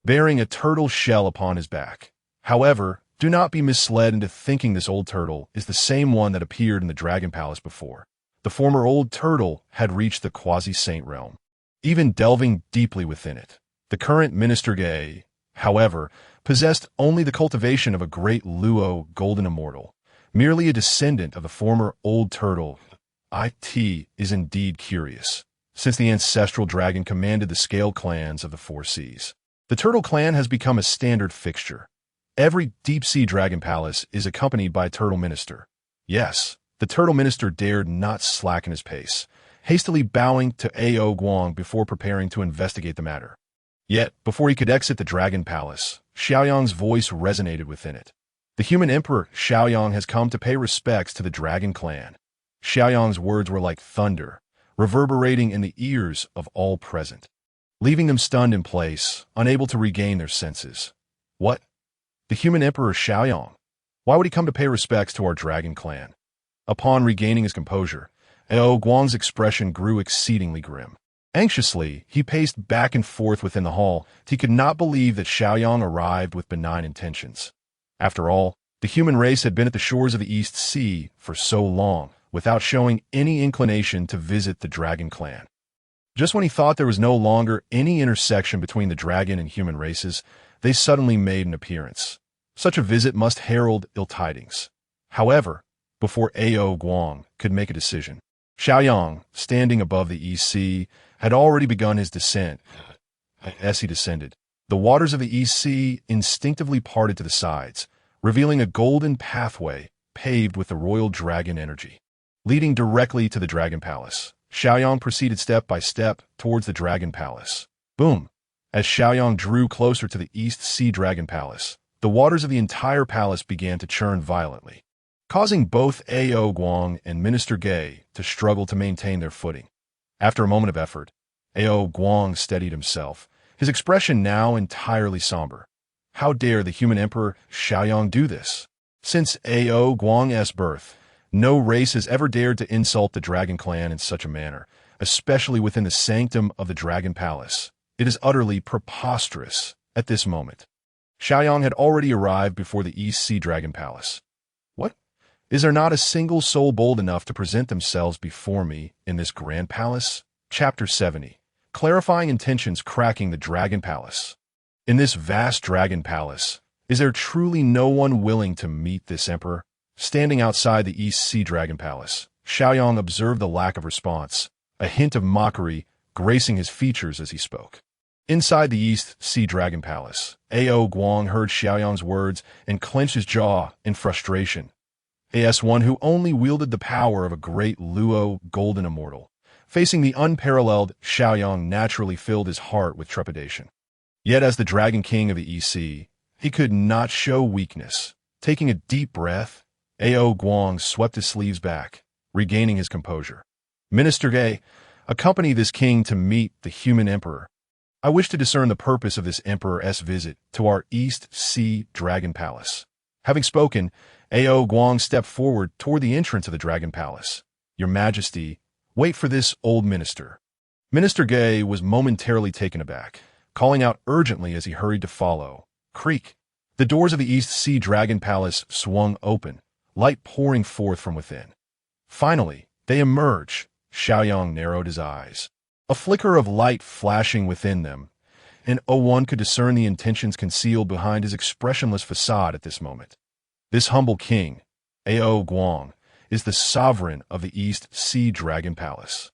bearing a turtle shell upon his back. However, do not be misled into thinking this old turtle is the same one that appeared in the Dragon Palace before. The former old turtle had reached the quasi-saint realm, even delving deeply within it. The current Minister Gay, however, possessed only the cultivation of a great Luo golden immortal, merely a descendant of the former old turtle. It is indeed curious, since the ancestral dragon commanded the scale clans of the four seas. The turtle clan has become a standard fixture. Every deep-sea dragon palace is accompanied by a turtle minister. Yes, the turtle minister dared not slacken his pace, hastily bowing to Ao Guang before preparing to investigate the matter. Yet, before he could exit the dragon palace, Xiaoyang's voice resonated within it. The human emperor Xiaoyang has come to pay respects to the Dragon Clan. Xiaoyang's words were like thunder, reverberating in the ears of all present, leaving them stunned in place, unable to regain their senses. What? The human emperor Xiaoyang? Why would he come to pay respects to our Dragon Clan? Upon regaining his composure, Ao Guang's expression grew exceedingly grim. Anxiously, he paced back and forth within the hall. He could not believe that Xiaoyang arrived with benign intentions. After all, the human race had been at the shores of the East Sea for so long, without showing any inclination to visit the Dragon Clan. Just when he thought there was no longer any intersection between the dragon and human races, they suddenly made an appearance. Such a visit must herald ill tidings. However, before Ao Guang could make a decision, Xiaoyang, standing above the East Sea, had already begun his descent. As he descended, the waters of the East Sea instinctively parted to the sides, revealing a golden pathway paved with the royal dragon energy. Leading directly to the Dragon Palace, Xiaoyang proceeded step by step towards the Dragon Palace. Boom! As Xiaoyang drew closer to the East Sea Dragon Palace, the waters of the entire palace began to churn violently, causing both Ao Guang and Minister Gay to struggle to maintain their footing. After a moment of effort, Ao Guang steadied himself, his expression now entirely somber. How dare the human emperor Xiaoyang do this? Since Ao Guang's birth, no race has ever dared to insult the Dragon Clan in such a manner, especially within the sanctum of the Dragon Palace. It is utterly preposterous at this moment. Xiaoyang had already arrived before the East Sea Dragon Palace. What? Is there not a single soul bold enough to present themselves before me in this grand palace? Chapter 70. Clarifying intentions cracking the Dragon Palace. In this vast Dragon Palace, is there truly no one willing to meet this emperor? Standing outside the East Sea Dragon Palace, Xiaoyang observed the lack of response, a hint of mockery gracing his features as he spoke. Inside the East Sea Dragon Palace, Ao Guang heard Xiaoyang's words and clenched his jaw in frustration. As one who only wielded the power of a great Luo golden immortal, facing the unparalleled Xiaoyang naturally filled his heart with trepidation. Yet as the Dragon King of the East Sea, he could not show weakness. Taking a deep breath, Ao Guang swept his sleeves back, regaining his composure. Minister Gay, accompany this king to meet the human emperor. I wish to discern the purpose of this emperor's visit to our East Sea Dragon Palace. Having spoken, Ao Guang stepped forward toward the entrance of the Dragon Palace. Your Majesty, wait for this old minister. Minister Gay was momentarily taken aback, calling out urgently as he hurried to follow. Creak! The doors of the East Sea Dragon Palace swung open, light pouring forth from within. Finally, they emerged. Xiaoyang narrowed his eyes, a flicker of light flashing within them, and one could discern the intentions concealed behind his expressionless facade at this moment. This humble king, Ao Guang, is the sovereign of the East Sea Dragon Palace.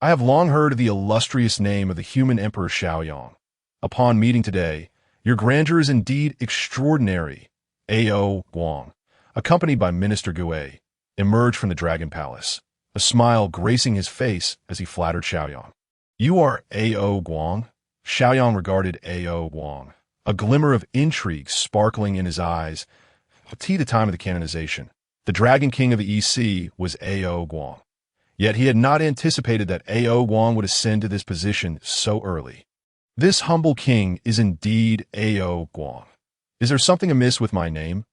I have long heard of the illustrious name of the human emperor Xiaoyang. Upon meeting today, your grandeur is indeed extraordinary. Ao Guang, accompanied by Minister Gui, emerged from the Dragon Palace, a smile gracing his face as he flattered Xiaoyang. You are Ao Guang? Xiaoyang regarded Ao Guang, a glimmer of intrigue sparkling in his eyes. At the time of the canonization, the Dragon King of the East Sea was Ao Guang. Yet he had not anticipated that Ao Guang would ascend to this position so early. This humble king is indeed Ao Guang. Is there something amiss with my name?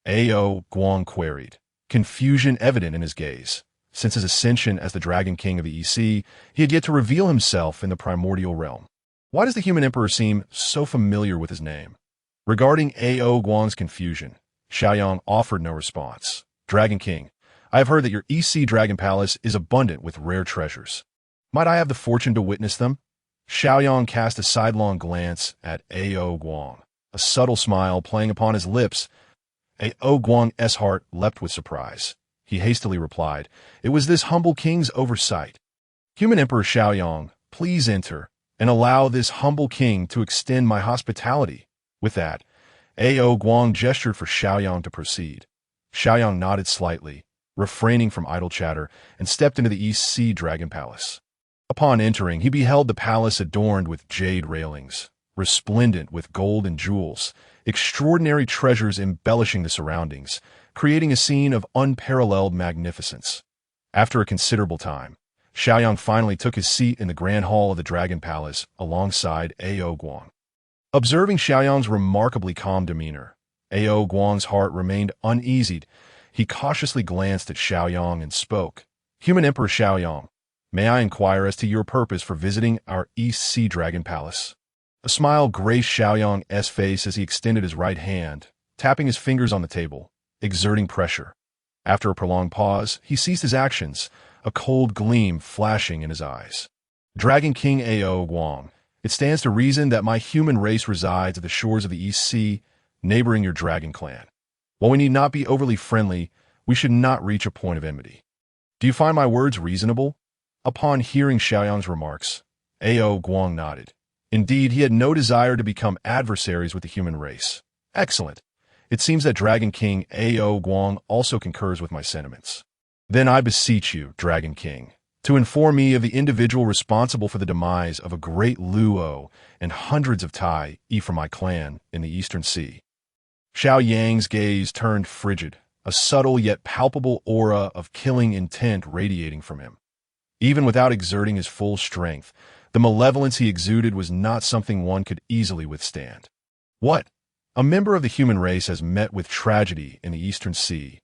Ao Guang queried, confusion evident in his gaze. Since his ascension as the Dragon King of the East Sea, he had yet to reveal himself in the primordial realm. Why does the human emperor seem so familiar with his name? Regarding Ao Guang's confusion, Xiaoyang offered no response. Dragon King, I have heard that your East Sea Dragon Palace is abundant with rare treasures. Might I have the fortune to witness them? Xiaoyang cast a sidelong glance at Ao Guang, a subtle smile playing upon his lips. Ao Guang's heart leapt with surprise. He hastily replied, it was this humble king's oversight. Human Emperor Xiaoyang, please enter, and allow this humble king to extend my hospitality. With that, Ao Guang gestured for Xiaoyang to proceed. Xiaoyang nodded slightly, refraining from idle chatter, and stepped into the East Sea Dragon Palace. Upon entering, he beheld the palace adorned with jade railings, resplendent with gold and jewels, extraordinary treasures embellishing the surroundings, creating a scene of unparalleled magnificence. After a considerable time, Xiaoyang finally took his seat in the grand hall of the Dragon Palace alongside Ao Guang. Observing Xiaoyang's remarkably calm demeanor, Ao Guang's heart remained uneasy. He cautiously glanced at Xiaoyang and spoke. Human Emperor Xiaoyang, may I inquire as to your purpose for visiting our East Sea Dragon Palace? A smile graced Xiaoyang's face as he extended his right hand, tapping his fingers on the table, exerting pressure. After a prolonged pause, he ceased his actions, a cold gleam flashing in his eyes. Dragon King Ao Guang, it stands to reason that my human race resides at the shores of the East Sea, neighboring your dragon clan. While we need not be overly friendly, we should not reach a point of enmity. Do you find my words reasonable? Upon hearing Xiaoyang's remarks, Ao Guang nodded. Indeed, he had no desire to become adversaries with the human race. Excellent. It seems that Dragon King Ao Guang also concurs with my sentiments. Then I beseech you, Dragon King, to inform me of the individual responsible for the demise of a great Luo and hundreds of Tai from my clan in the Eastern Sea. Xiao Yang's gaze turned frigid, a subtle yet palpable aura of killing intent radiating from him. Even without exerting his full strength, the malevolence he exuded was not something one could easily withstand. What? A member of the human race has met with tragedy in the Eastern Sea.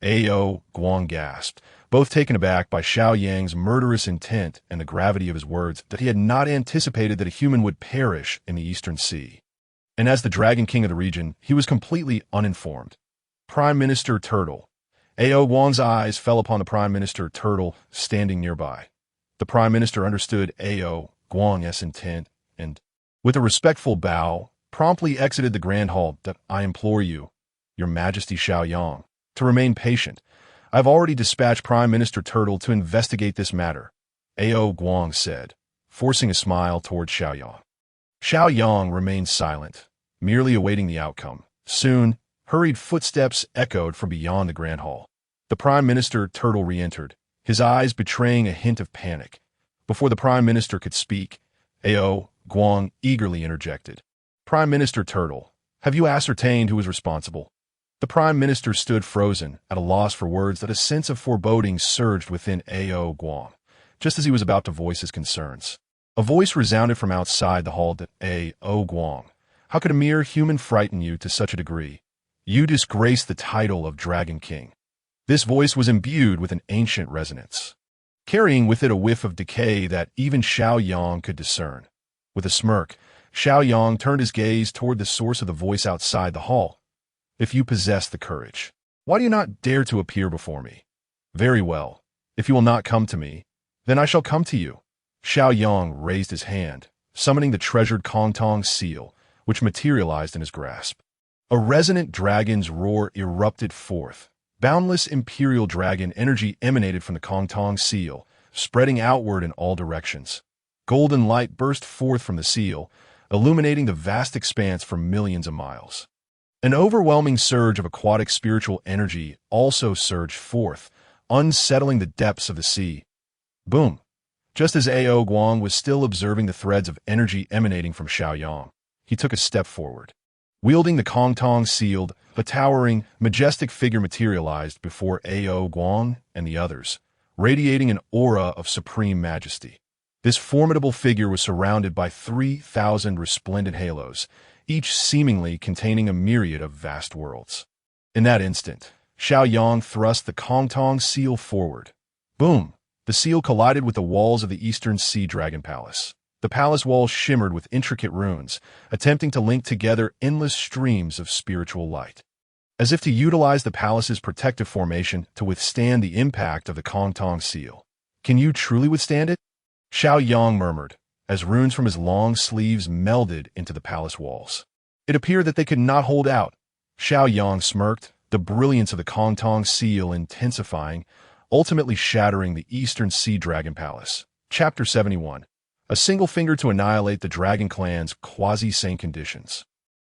Ao Guang gasped, both taken aback by Xiao Yang's murderous intent and the gravity of his words that he had not anticipated that a human would perish in the Eastern Sea. And as the Dragon King of the region, he was completely uninformed. Prime Minister Turtle. Ao Guang's eyes fell upon the Prime Minister Turtle standing nearby. The Prime Minister understood Ao Guang's intent and, with a respectful bow, promptly exited the Grand Hall. That I implore you, Your Majesty Xiao Yang, to remain patient. I've already dispatched Prime Minister Turtle to investigate this matter, Ao Guang said, forcing a smile toward Xiao Yang. Xiao Yang remained silent, merely awaiting the outcome. Soon, hurried footsteps echoed from beyond the Grand Hall. The Prime Minister Turtle re-entered, his eyes betraying a hint of panic. Before the Prime Minister could speak, Ao Guang eagerly interjected. Prime Minister Turtle, have you ascertained who is responsible? The Prime Minister stood frozen, at a loss for words that a sense of foreboding surged within Ao Guang, just as he was about to voice his concerns. A voice resounded from outside the hall that, Ao Guang, how could a mere human frighten you to such a degree? You disgrace the title of Dragon King. This voice was imbued with an ancient resonance, carrying with it a whiff of decay that even Xiao Yang could discern. With a smirk, Xiao Yang turned his gaze toward the source of the voice outside the hall. If you possess the courage, why do you not dare to appear before me? Very well. If you will not come to me, then I shall come to you. Xiao Yang raised his hand, summoning the treasured Kongtong seal, which materialized in his grasp. A resonant dragon's roar erupted forth. Boundless imperial dragon energy emanated from the Kongtong seal, spreading outward in all directions. Golden light burst forth from the seal, illuminating the vast expanse for millions of miles. An overwhelming surge of aquatic spiritual energy also surged forth, unsettling the depths of the sea. Boom! Just as Ao Guang was still observing the threads of energy emanating from Xiao Yang, he took a step forward. Wielding the Kongtong seal, a towering, majestic figure materialized before Ao Guang and the others, radiating an aura of supreme majesty. This formidable figure was surrounded by 3,000 resplendent halos, each seemingly containing a myriad of vast worlds. In that instant, Xiao Yang thrust the Kongtong seal forward. Boom! The seal collided with the walls of the Eastern Sea Dragon Palace. The palace walls shimmered with intricate runes, attempting to link together endless streams of spiritual light. As if to utilize the palace's protective formation to withstand the impact of the Kongtong seal. Can you truly withstand it? Xiao Yang murmured, as runes from his long sleeves melded into the palace walls. It appeared that they could not hold out. Xiao Yang smirked, the brilliance of the Kongtong seal intensifying, ultimately shattering the Eastern Sea Dragon Palace. Chapter 71. A single finger to annihilate the Dragon Clan's quasi-sane conditions.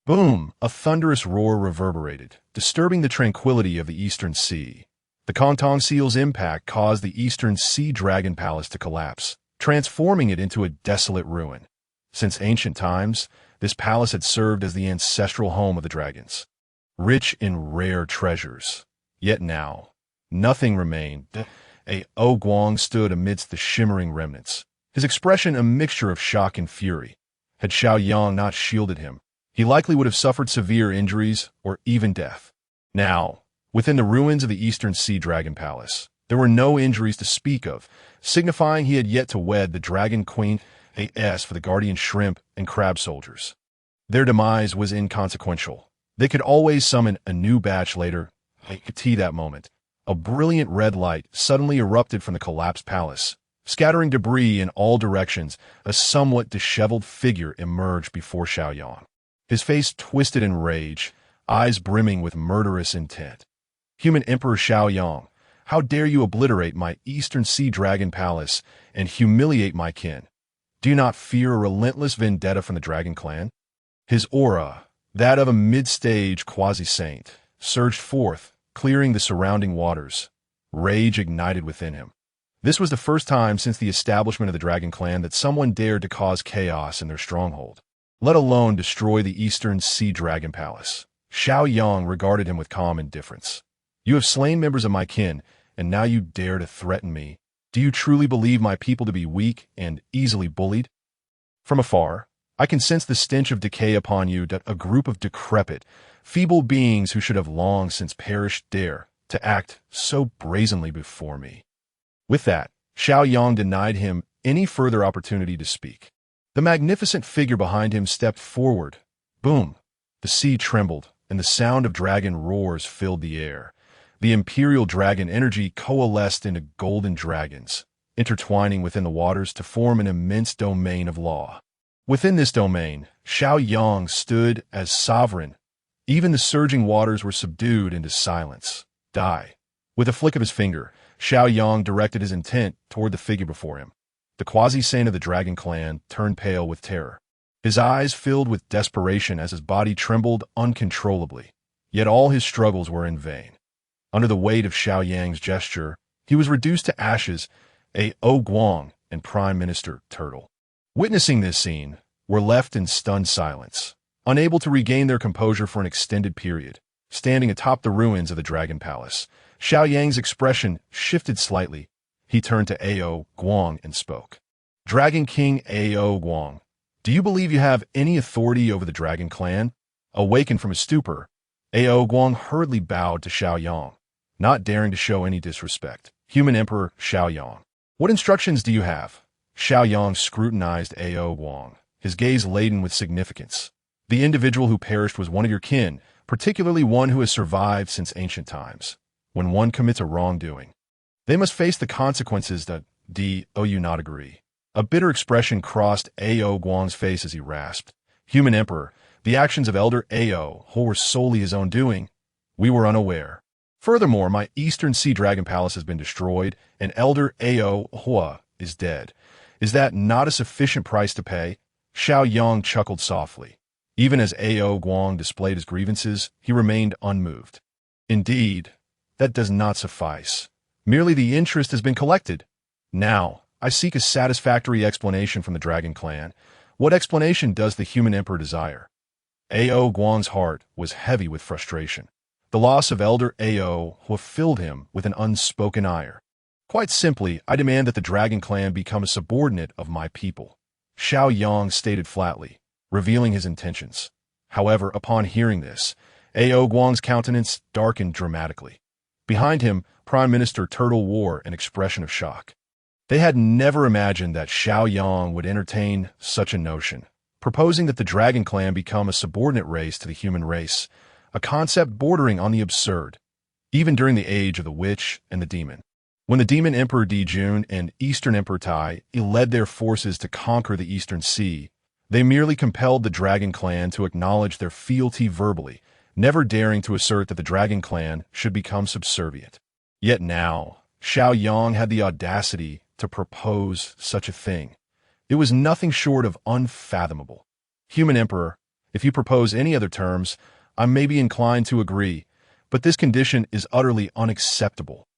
Boom! A thunderous roar reverberated, disturbing the tranquility of the Eastern Sea. The Kongtong seal's impact caused the Eastern Sea Dragon Palace to collapse, transforming it into a desolate ruin. Since ancient times, this palace had served as the ancestral home of the dragons, rich in rare treasures. Yet now, nothing remained. Ao Guang stood amidst the shimmering remnants, his expression a mixture of shock and fury. Had Xiao Yang not shielded him, he likely would have suffered severe injuries or even death. Now, within the ruins of the Eastern Sea Dragon Palace, there were no injuries to speak of, signifying he had yet to wed the Dragon Queen AS for the Guardian Shrimp and Crab Soldiers. Their demise was inconsequential. They could always summon a new batch later. That moment, a brilliant red light suddenly erupted from the collapsed palace. Scattering debris in all directions, a somewhat disheveled figure emerged before Xiao Yang. His face twisted in rage, eyes brimming with murderous intent. Human Emperor Xiao Yang, how dare you obliterate my Eastern Sea Dragon Palace and humiliate my kin? Do you not fear a relentless vendetta from the Dragon Clan? His aura, that of a mid-stage quasi-saint, surged forth, clearing the surrounding waters. Rage ignited within him. This was the first time since the establishment of the Dragon Clan that someone dared to cause chaos in their stronghold, let alone destroy the Eastern Sea Dragon Palace. Xiao Yang regarded him with calm indifference. You have slain members of my kin, and now you dare to threaten me. Do you truly believe my people to be weak and easily bullied? From afar, I can sense the stench of decay upon you that a group of decrepit, feeble beings who should have long since perished dare to act so brazenly before me. With that, Xiao Yang denied him any further opportunity to speak. The magnificent figure behind him stepped forward. Boom! The sea trembled, and the sound of dragon roars filled the air. The imperial dragon energy coalesced into golden dragons, intertwining within the waters to form an immense domain of law. Within this domain, Xiao Yang stood as sovereign. Even the surging waters were subdued into silence. Die. With a flick of his finger, Xiao Yang directed his intent toward the figure before him. The quasi-saint of the Dragon Clan turned pale with terror. His eyes filled with desperation as his body trembled uncontrollably. Yet all his struggles were in vain. Under the weight of Xiao Yang's gesture, he was reduced to ashes, A.O. Guang and Prime Minister Turtle. Witnessing this scene, were left in stunned silence, unable to regain their composure for an extended period. Standing atop the ruins of the Dragon Palace, Xiao Yang's expression shifted slightly. He turned to A.O. Guang and spoke. Dragon King A.O. Guang, do you believe you have any authority over the Dragon Clan? Awakened from his stupor, A.O. Guang hurriedly bowed to Xiao Yang, not daring to show any disrespect. Human Emperor Xiao Yang, what instructions do you have? Xiao Yang scrutinized A.O. Guang, his gaze laden with significance. The individual who perished was one of your kin, particularly one who has survived since ancient times. When one commits a wrongdoing, they must face the consequences that do you not agree? A bitter expression crossed A.O. Guang's face as he rasped. Human Emperor, the actions of Elder A.O. were solely his own doing. We were unaware. Furthermore, my Eastern Sea Dragon Palace has been destroyed, and Elder A.O. is dead. Is that not a sufficient price to pay? Xiao Yang chuckled softly. Even as A.O. Guang displayed his grievances, he remained unmoved. Indeed, that does not suffice. Merely the interest has been collected. Now, I seek a satisfactory explanation from the Dragon Clan. What explanation does the human emperor desire? A.O. Guang's heart was heavy with frustration. The loss of Elder A.O. filled him with an unspoken ire. Quite simply, I demand that the Dragon Clan become a subordinate of my people. Xiao Yang stated flatly, revealing his intentions. However, upon hearing this, A.O. Guang's countenance darkened dramatically. Behind him, Prime Minister Turtle wore an expression of shock. They had never imagined that Xiao Yang would entertain such a notion, proposing that the Dragon Clan become a subordinate race to the human race, a concept bordering on the absurd, even during the age of the witch and the demon. When the Demon Emperor Dijun and Eastern Emperor Tai led their forces to conquer the Eastern Sea, they merely compelled the Dragon Clan to acknowledge their fealty verbally, never daring to assert that the Dragon Clan should become subservient. Yet now, Xiao Yang had the audacity to propose such a thing. It was nothing short of unfathomable. Human Emperor, if you propose any other terms, I may be inclined to agree, but this condition is utterly unacceptable.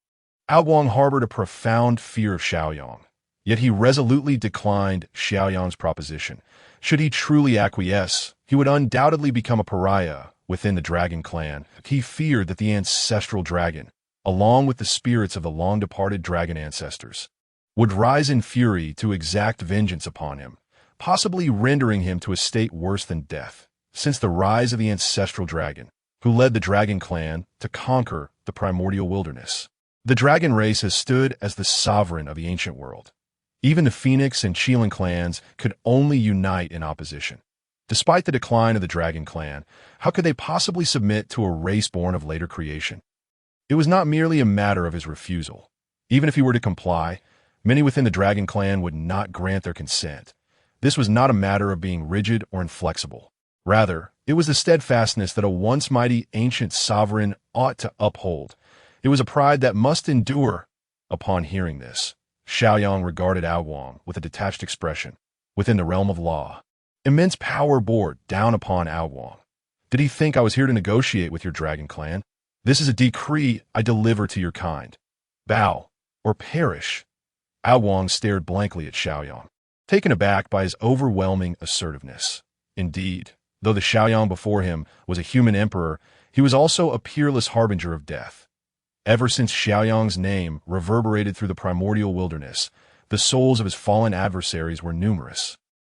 Ao Guang harbored a profound fear of Xiao Yang, yet he resolutely declined Xiao Yang's proposition. Should he truly acquiesce, he would undoubtedly become a pariah within the Dragon Clan. He feared that the ancestral dragon, along with the spirits of the long-departed dragon ancestors, would rise in fury to exact vengeance upon him, possibly rendering him to a state worse than death. Since the rise of the ancestral dragon, who led the Dragon Clan to conquer the primordial wilderness, the dragon race has stood as the sovereign of the ancient world. Even the Phoenix and Qilin clans could only unite in opposition. Despite the decline of the Dragon Clan, how could they possibly submit to a race born of later creation? It was not merely a matter of his refusal. Even if he were to comply, many within the Dragon Clan would not grant their consent. This was not a matter of being rigid or inflexible. Rather, it was the steadfastness that a once mighty ancient sovereign ought to uphold. It was a pride that must endure. Upon hearing this, Xiao Yang regarded Ao Guang with a detached expression. Within the realm of law, immense power bore down upon Ao Guang. Did he think I was here to negotiate with your dragon clan? This is a decree I deliver to your kind. Bow, or perish. Ao Guang stared blankly at Xiaoyang, taken aback by his overwhelming assertiveness. Indeed, though the Xiaoyang before him was a human emperor, he was also a peerless harbinger of death. Ever since Xiaoyang's name reverberated through the primordial wilderness, the souls of his fallen adversaries were numerous,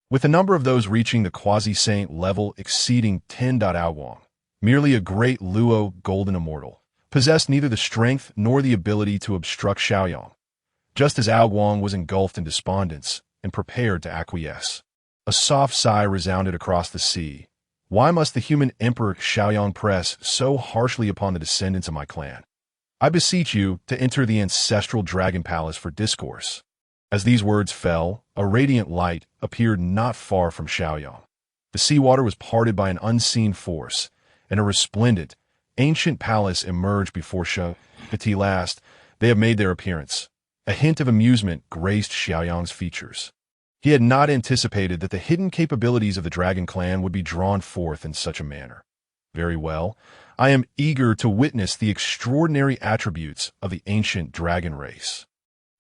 with the number of those reaching the quasi-saint level exceeding 10. Ao Guang, merely a great Luo golden immortal, possessed neither the strength nor the ability to obstruct Xiaoyang. Just as Ao Guang was engulfed in despondence and prepared to acquiesce, a soft sigh resounded across the sea. Why must the human emperor Xiaoyang press so harshly upon the descendants of my clan? I beseech you to enter the ancestral dragon palace for discourse. As these words fell, a radiant light appeared not far from Xiaoyang. The seawater was parted by an unseen force, and a resplendent, ancient palace emerged before Xiaoyang. At last, they have made their appearance. A hint of amusement graced Xiaoyang's features. He had not anticipated that the hidden capabilities of the dragon clan would be drawn forth in such a manner. Very well, I am eager to witness the extraordinary attributes of the ancient dragon race.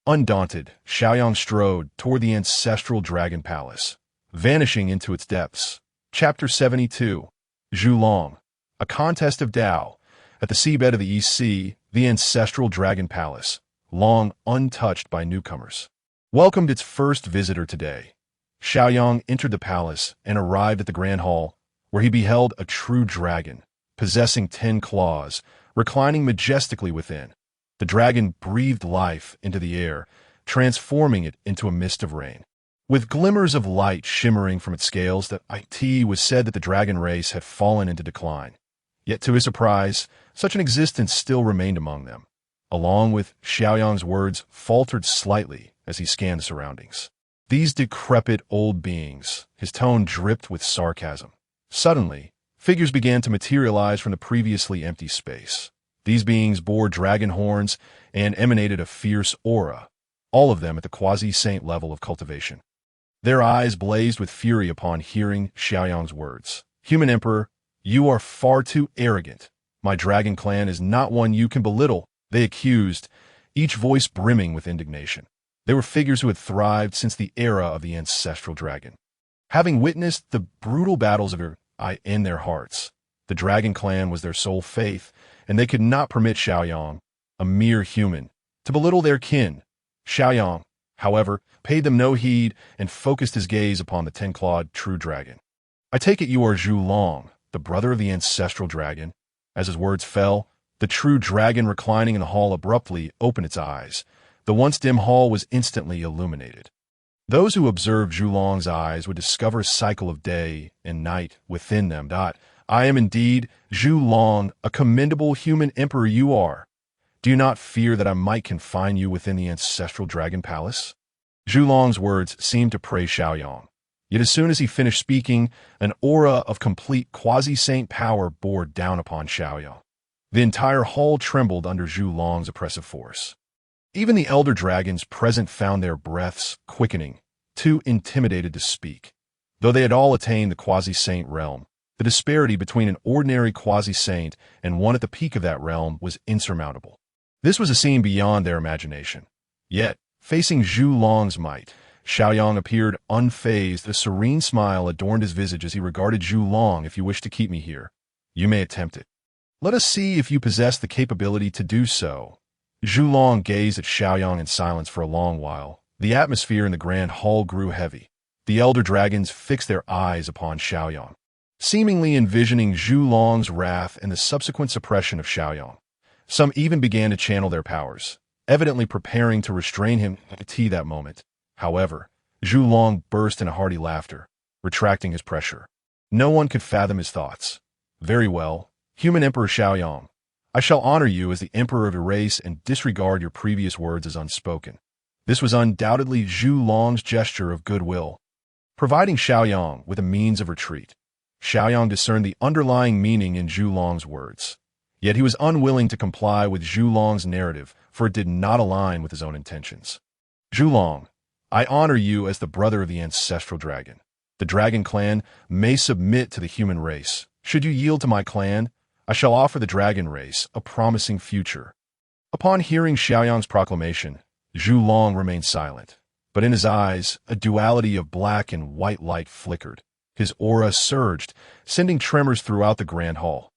Undaunted, Xiaoyang strode toward the ancestral dragon palace, vanishing into its depths. Chapter 72. Zhulong, a contest of Tao. At the seabed of the East Sea, the ancestral dragon palace, long untouched by newcomers, welcomed its first visitor today. Xiaoyang entered the palace and arrived at the grand hall, where he beheld a true dragon, possessing 10 claws, reclining majestically within. The dragon breathed life into the air, transforming it into a mist of rain. With glimmers of light shimmering from its scales, it was said that the dragon race had fallen into decline. Yet to his surprise, such an existence still remained among them. Along with Xiaoyang's words faltered slightly as he scanned the surroundings. These decrepit old beings, his tone dripped with sarcasm. Suddenly, figures began to materialize from the previously empty space. These beings bore dragon horns and emanated a fierce aura, all of them at the quasi-saint level of cultivation. Their eyes blazed with fury upon hearing Xiaoyang's words. Human Emperor, you are far too arrogant. My dragon clan is not one you can belittle, they accused, each voice brimming with indignation. They were figures who had thrived since the era of the ancestral dragon. Having witnessed the brutal battles in their hearts, the dragon clan was their sole faith, and they could not permit Xiaoyang, a mere human, to belittle their kin. Xiaoyang, however, paid them no heed and focused his gaze upon the 10-clawed true dragon. I take it you are Zhulong, the brother of the ancestral dragon. As his words fell, the true dragon reclining in the hall abruptly opened its eyes. The once dim hall was instantly illuminated. Those who observed Zhulong's eyes would discover a cycle of day and night within them. I am indeed Zhulong, a commendable human emperor you are. Do you not fear that I might confine you within the ancestral dragon palace? Zhulong's words seemed to praise Xiaoyang. Yet as soon as he finished speaking, an aura of complete quasi-saint power bore down upon Xiaoyang. The entire hall trembled under Zhulong's oppressive force. Even the elder dragons present found their breaths quickening, too intimidated to speak. Though they had all attained the quasi-saint realm, the disparity between an ordinary quasi-saint and one at the peak of that realm was insurmountable. This was a scene beyond their imagination. Yet, facing Zhulong's might, Xiaoyang appeared unfazed. A serene smile adorned his visage as he regarded Zhulong. If you wish to keep me here, you may attempt it. Let us see if you possess the capability to do so. Zhulong gazed at Xiaoyang in silence for a long while. The atmosphere in the grand hall grew heavy. The elder dragons fixed their eyes upon Xiaoyang, seemingly envisioning Zhulong's wrath and the subsequent suppression of Xiaoyang. Some even began to channel their powers, evidently preparing to restrain him at that moment. However, Zhulong burst into hearty laughter, retracting his pressure. No one could fathom his thoughts. Very well, human Emperor Xiaoyang. I shall honor you as the emperor of your race and disregard your previous words as unspoken. This was undoubtedly Zhulong's gesture of goodwill, providing Xiaoyang with a means of retreat. Xiaoyang discerned the underlying meaning in Zhulong's words. Yet he was unwilling to comply with Zhulong's narrative, for it did not align with his own intentions. Zhulong, I honor you as the brother of the ancestral dragon. The dragon clan may submit to the human race, Should you yield to my clan, I shall offer the dragon race a promising future." Upon hearing Xiaoyang's proclamation, Zhu Long remained silent, but in his eyes, a duality of black and white light flickered. His aura surged, sending tremors throughout the grand hall.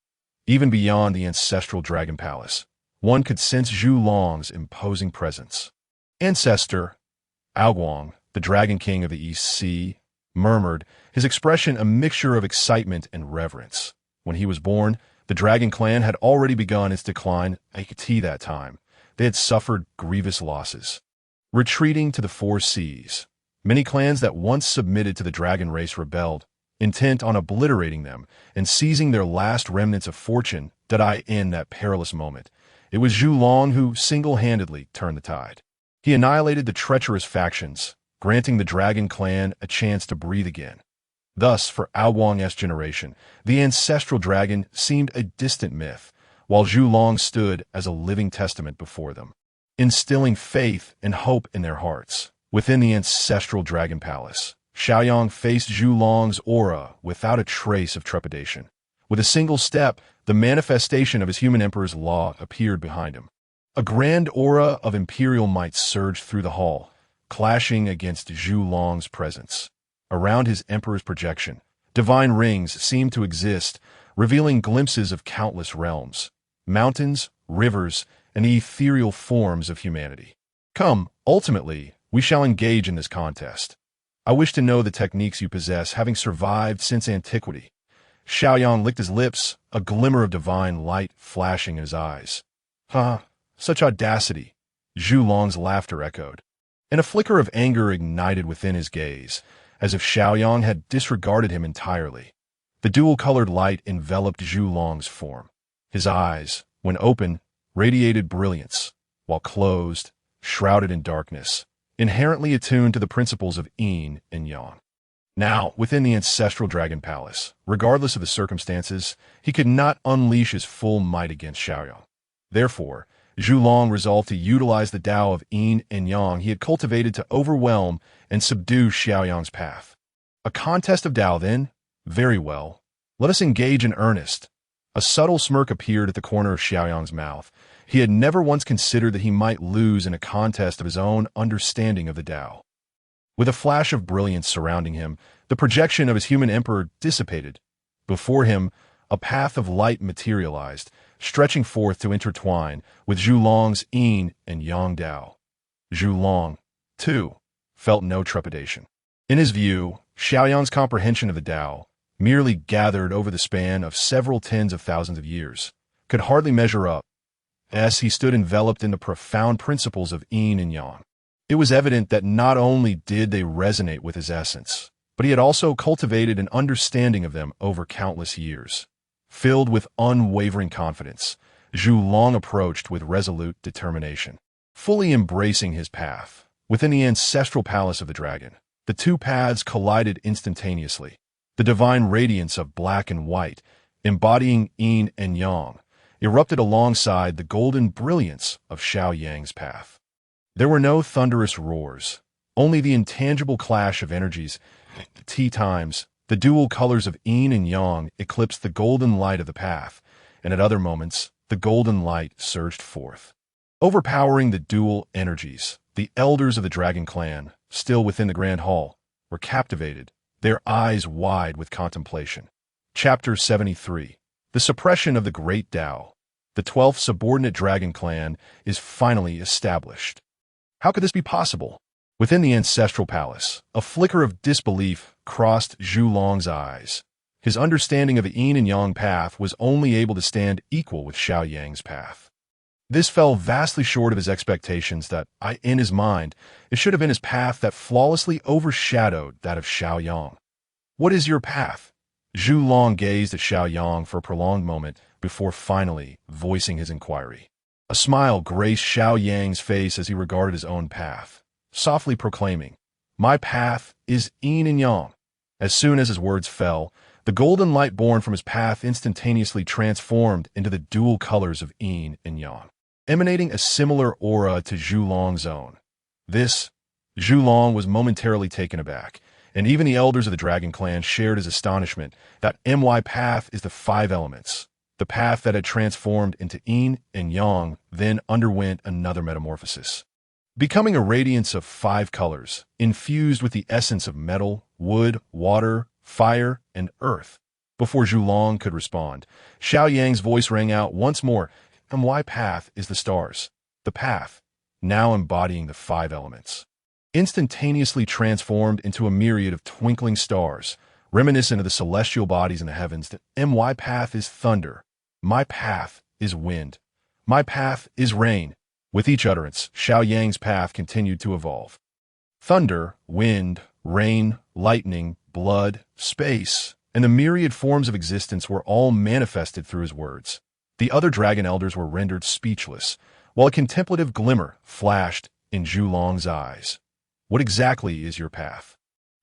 Even beyond the ancestral dragon palace, one could sense Zhu Long's imposing presence. Ancestor Aoguang, the Dragon King of the East Sea, murmured, his expression a mixture of excitement and reverence. When he was born, the Dragon Clan had already begun its decline at that time. They had suffered grievous losses. Retreating to the four seas, many clans that once submitted to the dragon race rebelled, intent on obliterating them and seizing their last remnants of fortune that I in that perilous moment. It was Zhu Long who single-handedly turned the tide. He annihilated the treacherous factions, granting the Dragon Clan a chance to breathe again. Thus, for Aoguang's generation, the ancestral dragon seemed a distant myth, while Zhu Long stood as a living testament before them, instilling faith and hope in their hearts. Within the ancestral dragon palace, Xiaoyang faced Zhu Long's aura without a trace of trepidation. With a single step, the manifestation of his human emperor's law appeared behind him. A grand aura of imperial might surged through the hall, clashing against Zhu Long's presence. Around his emperor's projection, divine rings seemed to exist, revealing glimpses of countless realms, mountains, rivers, and the ethereal forms of humanity. Come, ultimately, we shall engage in this contest. I wish to know the techniques you possess, having survived since antiquity. Xiaoyang licked his lips, a glimmer of divine light flashing in his eyes. Such audacity, Zhu Long's laughter echoed, and a flicker of anger ignited within his gaze, as if Xiaoyang had disregarded him entirely. The dual-colored light enveloped Zhu Long's form. His eyes, when open, radiated brilliance, while closed, shrouded in darkness, inherently attuned to the principles of yin and yang. Now, within the ancestral dragon palace, regardless of the circumstances, he could not unleash his full might against Xiaoyang. Therefore, Zhu Long resolved to utilize the Tao of yin and yang he had cultivated to overwhelm and subdue Xiaoyang's path. A contest of Tao, then? Very well. Let us engage in earnest. A subtle smirk appeared at the corner of Xiaoyang's mouth. He had never once considered that he might lose in a contest of his own understanding of the Tao. With a flash of brilliance surrounding him, the projection of his human emperor dissipated. Before him, a path of light materialized, stretching forth to intertwine with Zhu Long's yin and yang Tao. Zhu Long, too, felt no trepidation. In his view, Xiaoyang's comprehension of the Tao, merely gathered over the span of several tens of thousands of years, could hardly measure up, as he stood enveloped in the profound principles of yin and yang. It was evident that not only did they resonate with his essence, but he had also cultivated an understanding of them over countless years. Filled with unwavering confidence, Zhu Long approached with resolute determination. Fully embracing his path, within the ancestral palace of the dragon, the two paths collided instantaneously. The divine radiance of black and white, embodying yin and yang, erupted alongside the golden brilliance of Xiaoyang's path. There were no thunderous roars, only the intangible clash of energies. At times, the dual colors of yin and yang eclipsed the golden light of the path, and at other moments, the golden light surged forth. Overpowering the dual energies, the elders of the Dragon Clan, still within the Grand Hall, were captivated, their eyes wide with contemplation. Chapter 73. The Suppression of the Great Tao. The 12th subordinate Dragon Clan is finally established. How could this be possible? Within the ancestral palace, a flicker of disbelief crossed Zhu Long's eyes. His understanding of the yin and yang path was only able to stand equal with Xiaoyang's path. This fell vastly short of his expectations that, in his mind, it should have been his path that flawlessly overshadowed that of Xiaoyang. What is your path? Zhu Long gazed at Xiaoyang for a prolonged moment before finally voicing his inquiry. A smile graced Xiaoyang's face as he regarded his own path, softly proclaiming, "My path is yin and yang." As soon as his words fell, the golden light born from his path instantaneously transformed into the dual colors of yin and yang, emanating a similar aura to Zhu Long's own. Zhu Long was momentarily taken aback, and even the elders of the Dragon Clan shared his astonishment that MY path is the five elements. The path that had transformed into yin and yang then underwent another metamorphosis, becoming a radiance of five colors, infused with the essence of metal, wood, water, fire, and earth. Before Zhulong could respond, Xiao Yang's voice rang out once more. MY path is the stars. The path, now embodying the five elements, instantaneously transformed into a myriad of twinkling stars, reminiscent of the celestial bodies in the heavens. That MY path is thunder. My path is wind. My path is rain. With each utterance, Xiao Yang's path continued to evolve. Thunder, wind, rain, lightning, blood, space, and the myriad forms of existence were all manifested through his words. The other dragon elders were rendered speechless, while a contemplative glimmer flashed in Zhulong's eyes. What exactly is your path?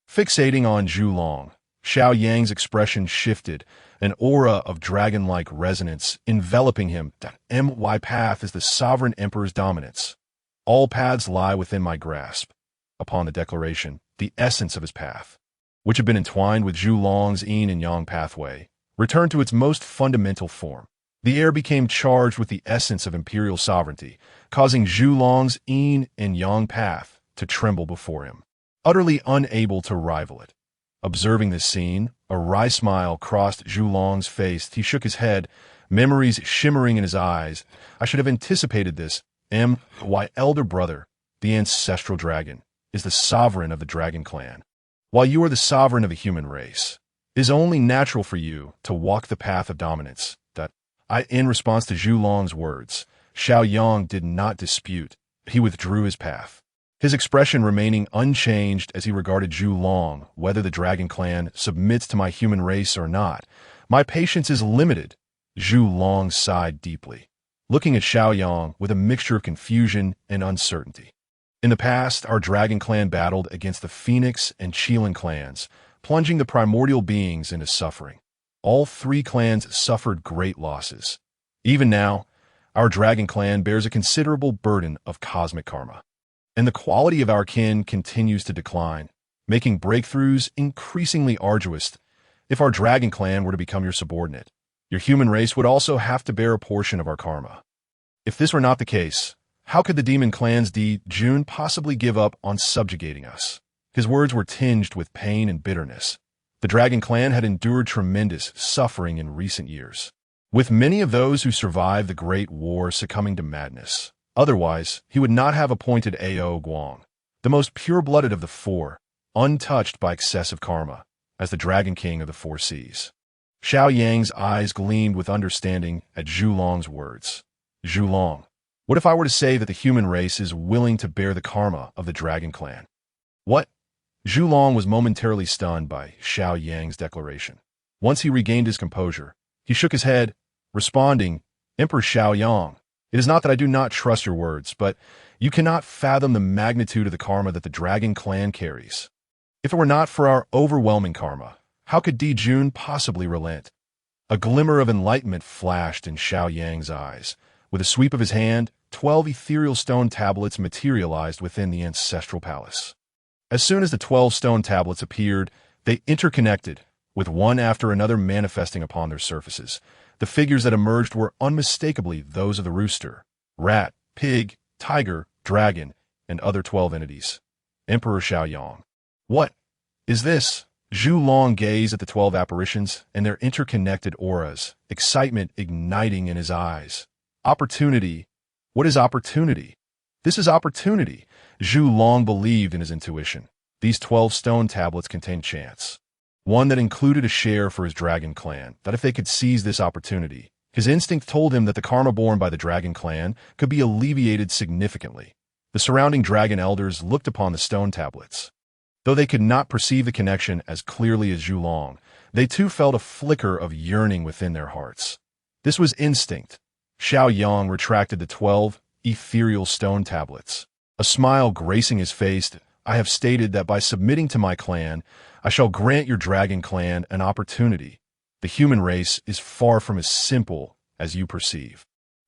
Fixating on Zhulong, Xiao Yang's expression shifted, an aura of dragon-like resonance enveloping him. That MY path is the sovereign emperor's dominance. All paths lie within my grasp. Upon the declaration, the essence of his path, which had been entwined with Zhulong's yin and yang pathway, returned to its most fundamental form. The air became charged with the essence of imperial sovereignty, causing Zhulong's yin and yang path to tremble before him, utterly unable to rival it. Observing this scene, a wry smile crossed Zhulong's face. He shook his head, memories shimmering in his eyes. I should have anticipated this. My elder brother, the ancestral dragon, is the sovereign of the Dragon Clan, while you are the sovereign of the human race. It is only natural for you to walk the path of dominance. In response to Zhulong's words, Xiao Yang did not dispute. He withdrew his path, his expression remaining unchanged as he regarded Zhulong. Whether the Dragon Clan submits to my human race or not, my patience is limited. Zhulong sighed deeply, looking at Xiao Yang with a mixture of confusion and uncertainty. In the past, our Dragon Clan battled against the Phoenix and Qilin clans, plunging the primordial beings into suffering. All three clans suffered great losses. Even now, our Dragon Clan bears a considerable burden of cosmic karma, and the quality of our kin continues to decline, making breakthroughs increasingly arduous. If our Dragon Clan were to become your subordinate, your human race would also have to bear a portion of our karma. If this were not the case, how could the demon clan's Jun possibly give up on subjugating us? His words were tinged with pain and bitterness. The Dragon Clan had endured tremendous suffering in recent years, with many of those who survived the Great War succumbing to madness. Otherwise, he would not have appointed Ao Guang, the most pure-blooded of the four, untouched by excessive karma, as the Dragon King of the Four Seas. Xiao Yang's eyes gleamed with understanding at Zhulong's words. Zhulong, what if I were to say that the human race is willing to bear the karma of the Dragon Clan? What? Zhulong was momentarily stunned by Xiao Yang's declaration. Once he regained his composure, he shook his head, responding, Emperor Xiao Yang, it is not that I do not trust your words, but you cannot fathom the magnitude of the karma that the Dragon Clan carries. If it were not for our overwhelming karma, how could Jun possibly relent? A glimmer of enlightenment flashed in Xiao Yang's eyes. With a sweep of his hand, 12 ethereal stone tablets materialized within the ancestral palace. As soon as the 12 stone tablets appeared, they interconnected, with one after another manifesting upon their surfaces. The figures that emerged were unmistakably those of the rooster, rat, pig, tiger, dragon, and other 12 entities. Emperor Xiaoyang. What is this? Zhulong gazed at the 12 apparitions and their interconnected auras, excitement igniting in his eyes. Opportunity. What is opportunity? This is opportunity. Zhulong believed in his intuition. These 12 stone tablets contained chance, one that included a share for his Dragon Clan, that if they could seize this opportunity, his instinct told him that the karma borne by the Dragon Clan could be alleviated significantly. The surrounding dragon elders looked upon the stone tablets. Though they could not perceive the connection as clearly as Zhulong, they too felt a flicker of yearning within their hearts. This was instinct. Xiao Yang retracted the 12 ethereal stone tablets. A smile gracing his face, I have stated that by submitting to my clan, I shall grant your Dragon Clan an opportunity. The human race is far from as simple as you perceive.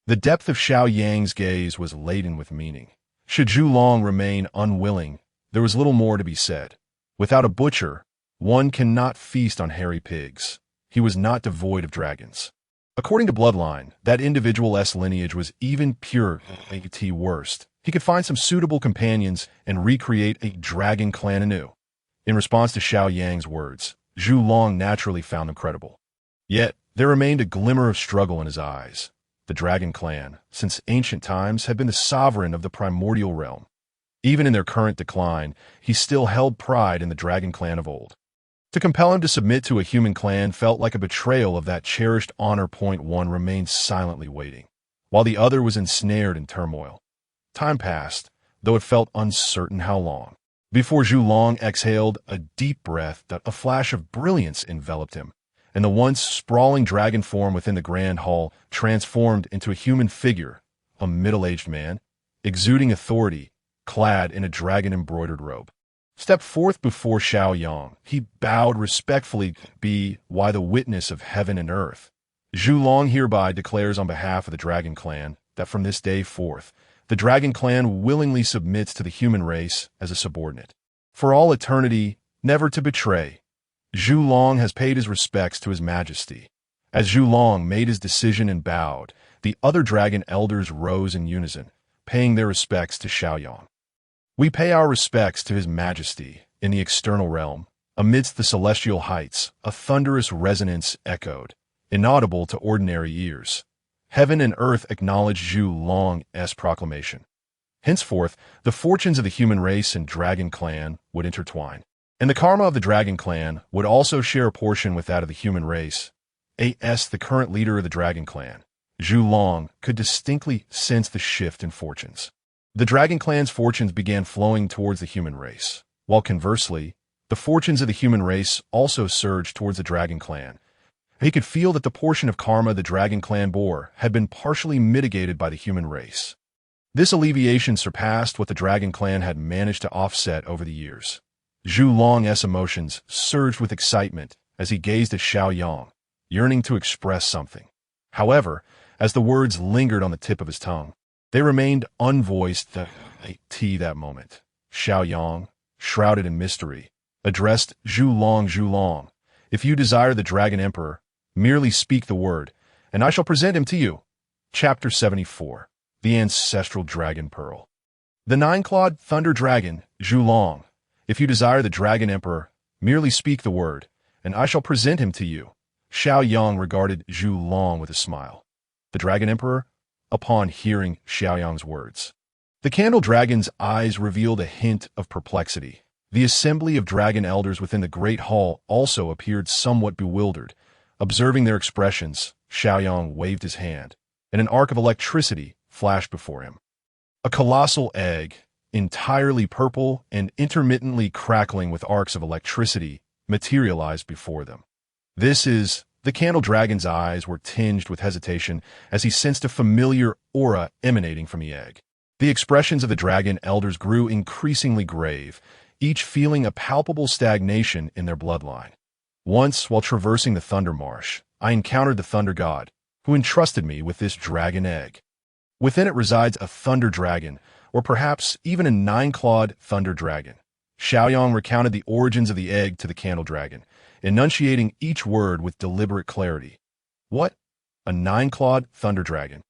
The depth of Xiao Yang's gaze was laden with meaning. Should Zhulong remain unwilling, there was little more to be said. Without a butcher, one cannot feast on hairy pigs. He was not devoid of dragons. According to Bloodline, that individual's lineage was even pure at worst. He could find some suitable companions and recreate a dragon clan anew. In response to Xiao Yang's words, Zhu Long naturally found them credible. Yet, there remained a glimmer of struggle in his eyes. The dragon clan, since ancient times, had been the sovereign of the primordial realm. Even in their current decline, he still held pride in the dragon clan of old. To compel him to submit to a human clan felt like a betrayal of that cherished honor. One remained silently waiting, while the other was ensnared in turmoil. Time passed, though it felt uncertain how long. Before Zhu Long exhaled a deep breath, a flash of brilliance enveloped him, and the once sprawling dragon form within the grand hall transformed into a human figure, a middle-aged man, exuding authority, clad in a dragon-embroidered robe. Stepped forth before Xiao Yang. He bowed respectfully, be why the witness of heaven and earth. Zhu Long hereby declares on behalf of the Dragon Clan that from this day forth, the Dragon Clan willingly submits to the human race as a subordinate. For all eternity, never to betray. Zhu Long has paid his respects to His Majesty. As Zhu Long made his decision and bowed, the other dragon elders rose in unison, paying their respects to Xiao Yang. We pay our respects to His Majesty in the external realm. Amidst the celestial heights, a thunderous resonance echoed, inaudible to ordinary ears. Heaven and earth acknowledged Zhu Long's proclamation. Henceforth, the fortunes of the human race and dragon clan would intertwine, and the karma of the dragon clan would also share a portion with that of the human race. As the current leader of the dragon clan, Zhu Long could distinctly sense the shift in fortunes. The dragon clan's fortunes began flowing towards the human race, while conversely, the fortunes of the human race also surged towards the dragon clan. He could feel that the portion of karma the dragon clan bore had been partially mitigated by the human race. This alleviation surpassed what the dragon clan had managed to offset over the years. Zhu Long's emotions surged with excitement as he gazed at Xiao Yang, yearning to express something. However, as the words lingered on the tip of his tongue, they remained unvoiced that moment. Xiao Yang, shrouded in mystery, addressed Zhu Long, if you desire the Dragon Emperor, merely speak the word, and I shall present him to you. Chapter 74. The Ancestral Dragon Pearl. The nine-clawed thunder dragon, Zhu Long, if you desire the Dragon Emperor, merely speak the word, and I shall present him to you. Xiao Yang regarded Zhu Long with a smile. The Dragon Emperor? Upon hearing Xiao Yang's words, the Candle Dragon's eyes revealed a hint of perplexity. The assembly of dragon elders within the great hall also appeared somewhat bewildered. Observing their expressions, Xiao Yang waved his hand, and an arc of electricity flashed before him. A colossal egg, entirely purple and intermittently crackling with arcs of electricity, materialized before them. This is... The Candle Dragon's eyes were tinged with hesitation as he sensed a familiar aura emanating from the egg. The expressions of the dragon elders grew increasingly grave, each feeling a palpable stagnation in their bloodline. Once, while traversing the Thunder Marsh, I encountered the Thunder God, who entrusted me with this dragon egg. Within it resides a Thunder Dragon, or perhaps even a nine-clawed Thunder Dragon. Xiao Yang recounted the origins of the egg to the Candle Dragon, enunciating each word with deliberate clarity. What? A nine-clawed thunder dragon?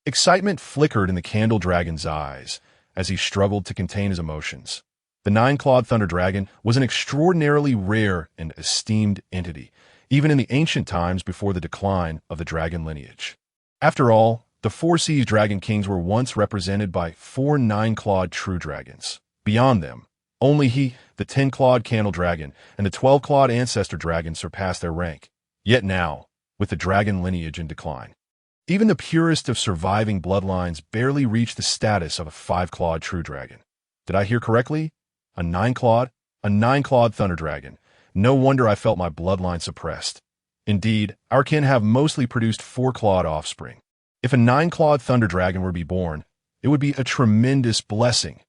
Excitement flickered in the Candle Dragon's eyes as he struggled to contain his emotions. The nine-clawed thunder dragon was an extraordinarily rare and esteemed entity, even in the ancient times before the decline of the dragon lineage. After all, the Four Seas Dragon Kings were once represented by 4 nine-clawed true dragons. Beyond them, only he, the 10-clawed Candle Dragon, and the 12-clawed Ancestor Dragon surpassed their rank. Yet now, with the dragon lineage in decline, even the purest of surviving bloodlines barely reach the status of a 5-clawed true dragon. Did I hear correctly? A nine-clawed thunder dragon. No wonder I felt my bloodline suppressed. Indeed, our kin have mostly produced 4-clawed offspring. If a nine-clawed thunder dragon were to be born, it would be a tremendous blessing.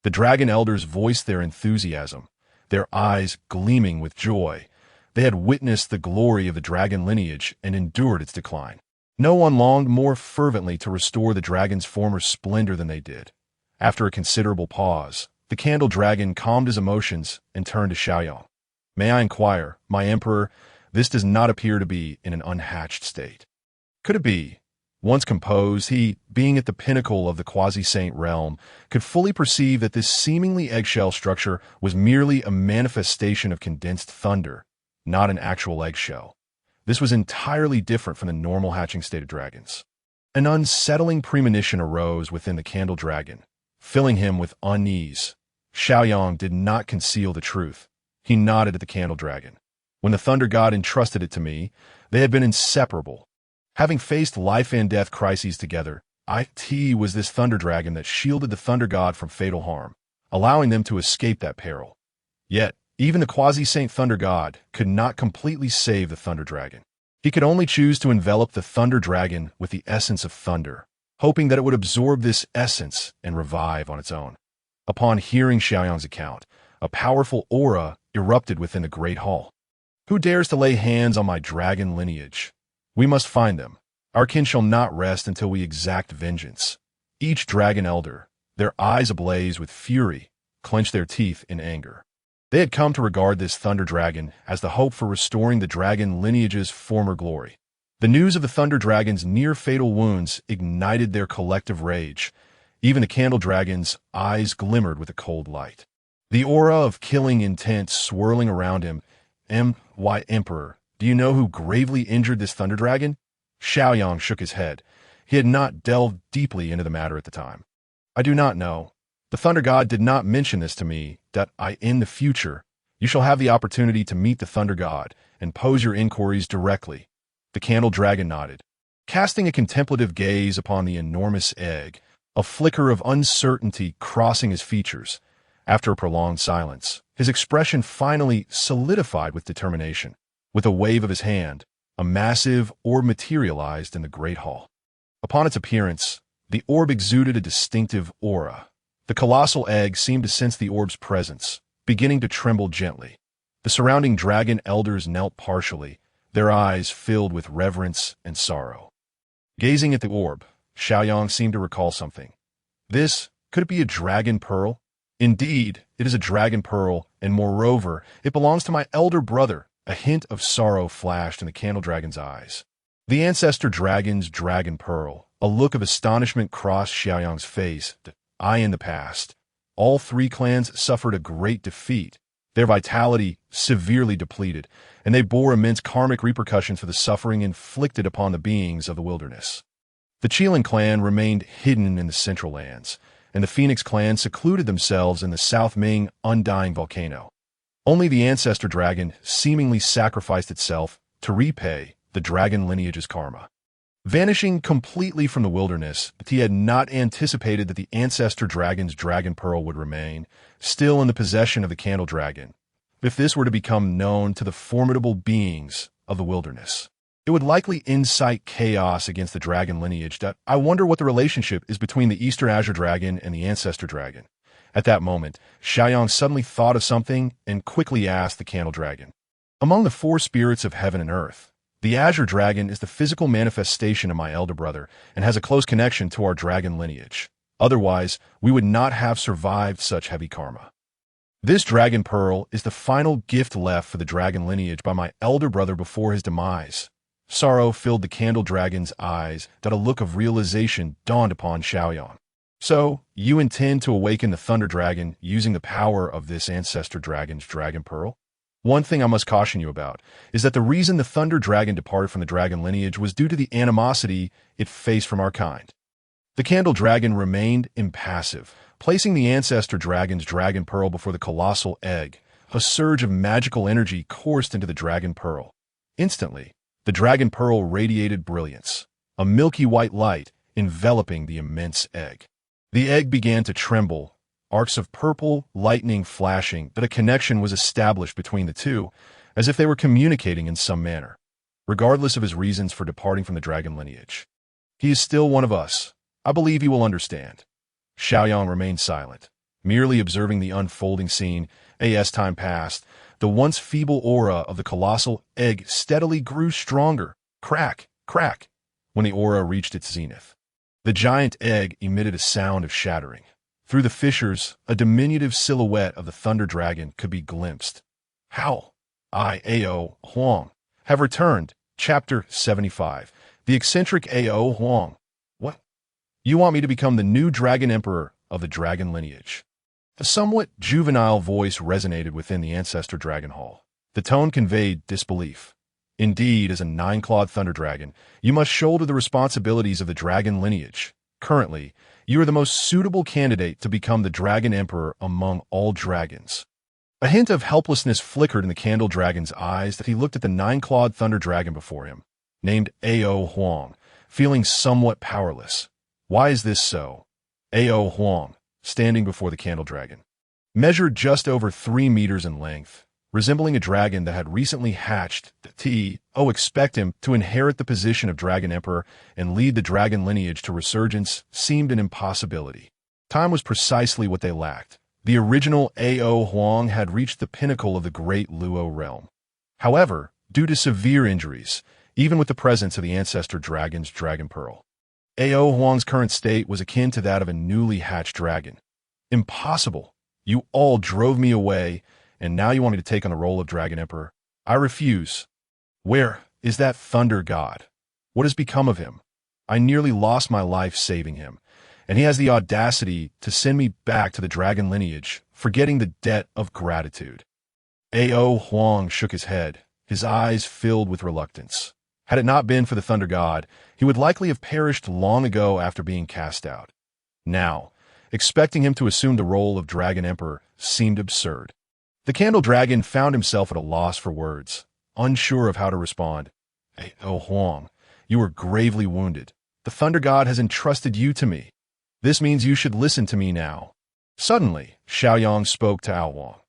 The dragon elders voiced their enthusiasm, their eyes gleaming with joy. They had witnessed the glory of the dragon lineage and endured its decline. No one longed more fervently to restore the dragon's former splendor than they did. After a considerable pause, The candle dragon calmed his emotions and turned to Xiaoyang. May I inquire, my emperor, this does not appear to be in an unhatched state. Could it be? Once composed, he, being at the pinnacle of the quasi-saint realm, could fully perceive that this seemingly eggshell structure was merely a manifestation of condensed thunder, not an actual eggshell. This was entirely different from the normal hatching state of dragons. An unsettling premonition arose within the candle dragon, filling him with unease. Xiaoyang did not conceal the truth. He nodded at the candle dragon. When the thunder god entrusted it to me, they had been inseparable. Having faced life and death crises together, it was this thunder dragon that shielded the thunder god from fatal harm, allowing them to escape that peril. Yet, even the quasi-saint thunder god could not completely save the thunder dragon. He could only choose to envelop the thunder dragon with the essence of thunder, hoping that it would absorb this essence and revive on its own. Upon hearing Xiaoyang's account, a powerful aura erupted within the great hall. Who dares to lay hands on my dragon lineage? We must find them. Our kin shall not rest until we exact vengeance. Each dragon elder, their eyes ablaze with fury, clenched their teeth in anger. They had come to regard this thunder dragon as the hope for restoring the dragon lineage's former glory. The news of the thunder dragon's near-fatal wounds ignited their collective rage. Even the candle dragon's eyes glimmered with a cold light. The aura of killing intent swirling around him. My emperor, do you know who gravely injured this thunder dragon? Xiaoyang shook his head. He had not delved deeply into the matter at the time. I do not know. The thunder god did not mention this to me, that in the future, you shall have the opportunity to meet the thunder god and pose your inquiries directly. The candle dragon nodded. Casting a contemplative gaze upon the enormous egg, a flicker of uncertainty crossing his features. After a prolonged silence, his expression finally solidified with determination. With a wave of his hand, a massive orb materialized in the great hall. Upon its appearance, the orb exuded a distinctive aura. The colossal egg seemed to sense the orb's presence, beginning to tremble gently. The surrounding dragon elders knelt partially, their eyes filled with reverence and sorrow. Gazing at the orb, Xiaoyang seemed to recall something. Could it be a dragon pearl? Indeed, it is a dragon pearl, and moreover, it belongs to my elder brother. A hint of sorrow flashed in the candle dragon's eyes. The ancestor dragon's dragon pearl. A look of astonishment crossed Xiaoyang's face. In the past, all three clans suffered a great defeat. Their vitality severely depleted, and they bore immense karmic repercussions for the suffering inflicted upon the beings of the wilderness. The Qilin clan remained hidden in the Central Lands, and the Phoenix clan secluded themselves in the South Ming undying volcano. Only the ancestor dragon seemingly sacrificed itself to repay the dragon lineage's karma. Vanishing completely from the wilderness, but he had not anticipated that the ancestor dragon's dragon pearl would remain, still in the possession of the candle dragon. If this were to become known to the formidable beings of the wilderness, it would likely incite chaos against the dragon lineage. I wonder what the relationship is between the Eastern Azure dragon and the ancestor dragon. At that moment, Xiaoyang suddenly thought of something and quickly asked the candle dragon. Among the four spirits of heaven and earth, the Azure dragon is the physical manifestation of my elder brother and has a close connection to our dragon lineage. Otherwise, we would not have survived such heavy karma. This dragon pearl is the final gift left for the dragon lineage by my elder brother before his demise. Sorrow filled the candle dragon's eyes, that a look of realization dawned upon Xiaoyang. So, you intend to awaken the thunder dragon using the power of this ancestor dragon's dragon pearl? One thing I must caution you about is that the reason the thunder dragon departed from the dragon lineage was due to the animosity it faced from our kind. The candle dragon remained impassive, placing the ancestor dragon's dragon pearl before the colossal egg. A surge of magical energy coursed into the dragon pearl. Instantly, the dragon pearl radiated brilliance, a milky white light enveloping the immense egg. The egg began to tremble, arcs of purple lightning flashing, that a connection was established between the two, as if they were communicating in some manner. Regardless of his reasons for departing from the dragon lineage, he is still one of us. I believe he will understand. Xiaoyang remained silent, merely observing the unfolding scene. As time passed, the once feeble aura of the colossal egg steadily grew stronger. Crack, crack, when the aura reached its zenith. The giant egg emitted a sound of shattering, Through the fissures, a diminutive silhouette of the Thunder Dragon could be glimpsed. How? I, Ao Huang, have returned. Chapter 75. The eccentric Ao Huang. What? You want me to become the new Dragon Emperor of the dragon lineage? A somewhat juvenile voice resonated within the Ancestor Dragon Hall. The tone conveyed disbelief. Indeed, as a nine-clawed Thunder Dragon, you must shoulder the responsibilities of the dragon lineage. Currently, you are the most suitable candidate to become the Dragon Emperor among all dragons. A hint of helplessness flickered in the Candle Dragon's eyes as he looked at the nine-clawed Thunder Dragon before him, named Ao Huang, feeling somewhat powerless. Why is this so? Ao Huang, standing before the Candle Dragon, measured just over 3 meters in length, resembling a dragon that had recently hatched. Expect him to inherit the position of Dragon Emperor and lead the dragon lineage to resurgence seemed an impossibility. Time was precisely what they lacked. The original Ao Huang had reached the pinnacle of the great Luo realm. However, due to severe injuries, even with the presence of the Ancestor Dragon's Dragon Pearl, Ao Huang's current state was akin to that of a newly hatched dragon. Impossible! You all drove me away, and now you want me to take on the role of Dragon Emperor? I refuse. Where is that Thunder God? What has become of him? I nearly lost my life saving him, and he has the audacity to send me back to the dragon lineage, forgetting the debt of gratitude. Ao Huang shook his head, his eyes filled with reluctance. Had it not been for the Thunder God, he would likely have perished long ago after being cast out. Now, expecting him to assume the role of Dragon Emperor seemed absurd. The Candle Dragon found himself at a loss for words, unsure of how to respond. Ao Huang, you are gravely wounded. The Thunder God has entrusted you to me. This means you should listen to me now. Suddenly, Xiaoyang spoke to Ao Huang.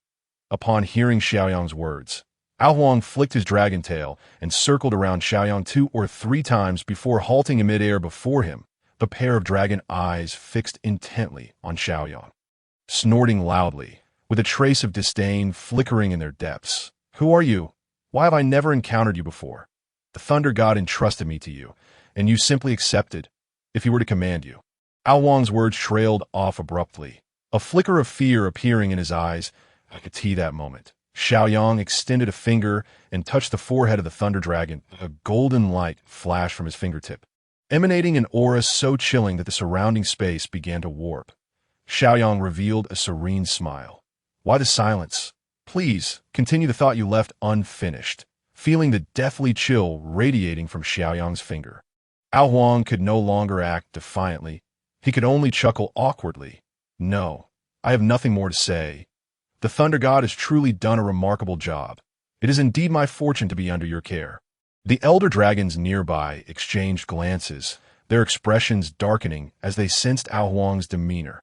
Upon hearing Xiaoyang's words, Ao Huang flicked his dragon tail and circled around Xiaoyang 2 or 3 times before halting in midair before him, the pair of dragon eyes fixed intently on Xiaoyang. Snorting loudly, with a trace of disdain flickering in their depths. Who are you? Why have I never encountered you before? The Thunder God entrusted me to you, and you simply accepted, if he were to command you. Ao Huang's words trailed off abruptly, a flicker of fear appearing in his eyes. I could see that moment. Xiaoyang extended a finger and touched the forehead of the Thunder Dragon. A golden light flashed from his fingertip, emanating an aura so chilling that the surrounding space began to warp. Xiaoyang revealed a serene smile. Why the silence? Please, continue the thought you left unfinished, feeling the deathly chill radiating from Xiaoyang's finger. Ao Huang could no longer act defiantly. He could only chuckle awkwardly. No, I have nothing more to say. The Thunder God has truly done a remarkable job. It is indeed my fortune to be under your care. The elder dragons nearby exchanged glances, their expressions darkening as they sensed Ao Huang's demeanor.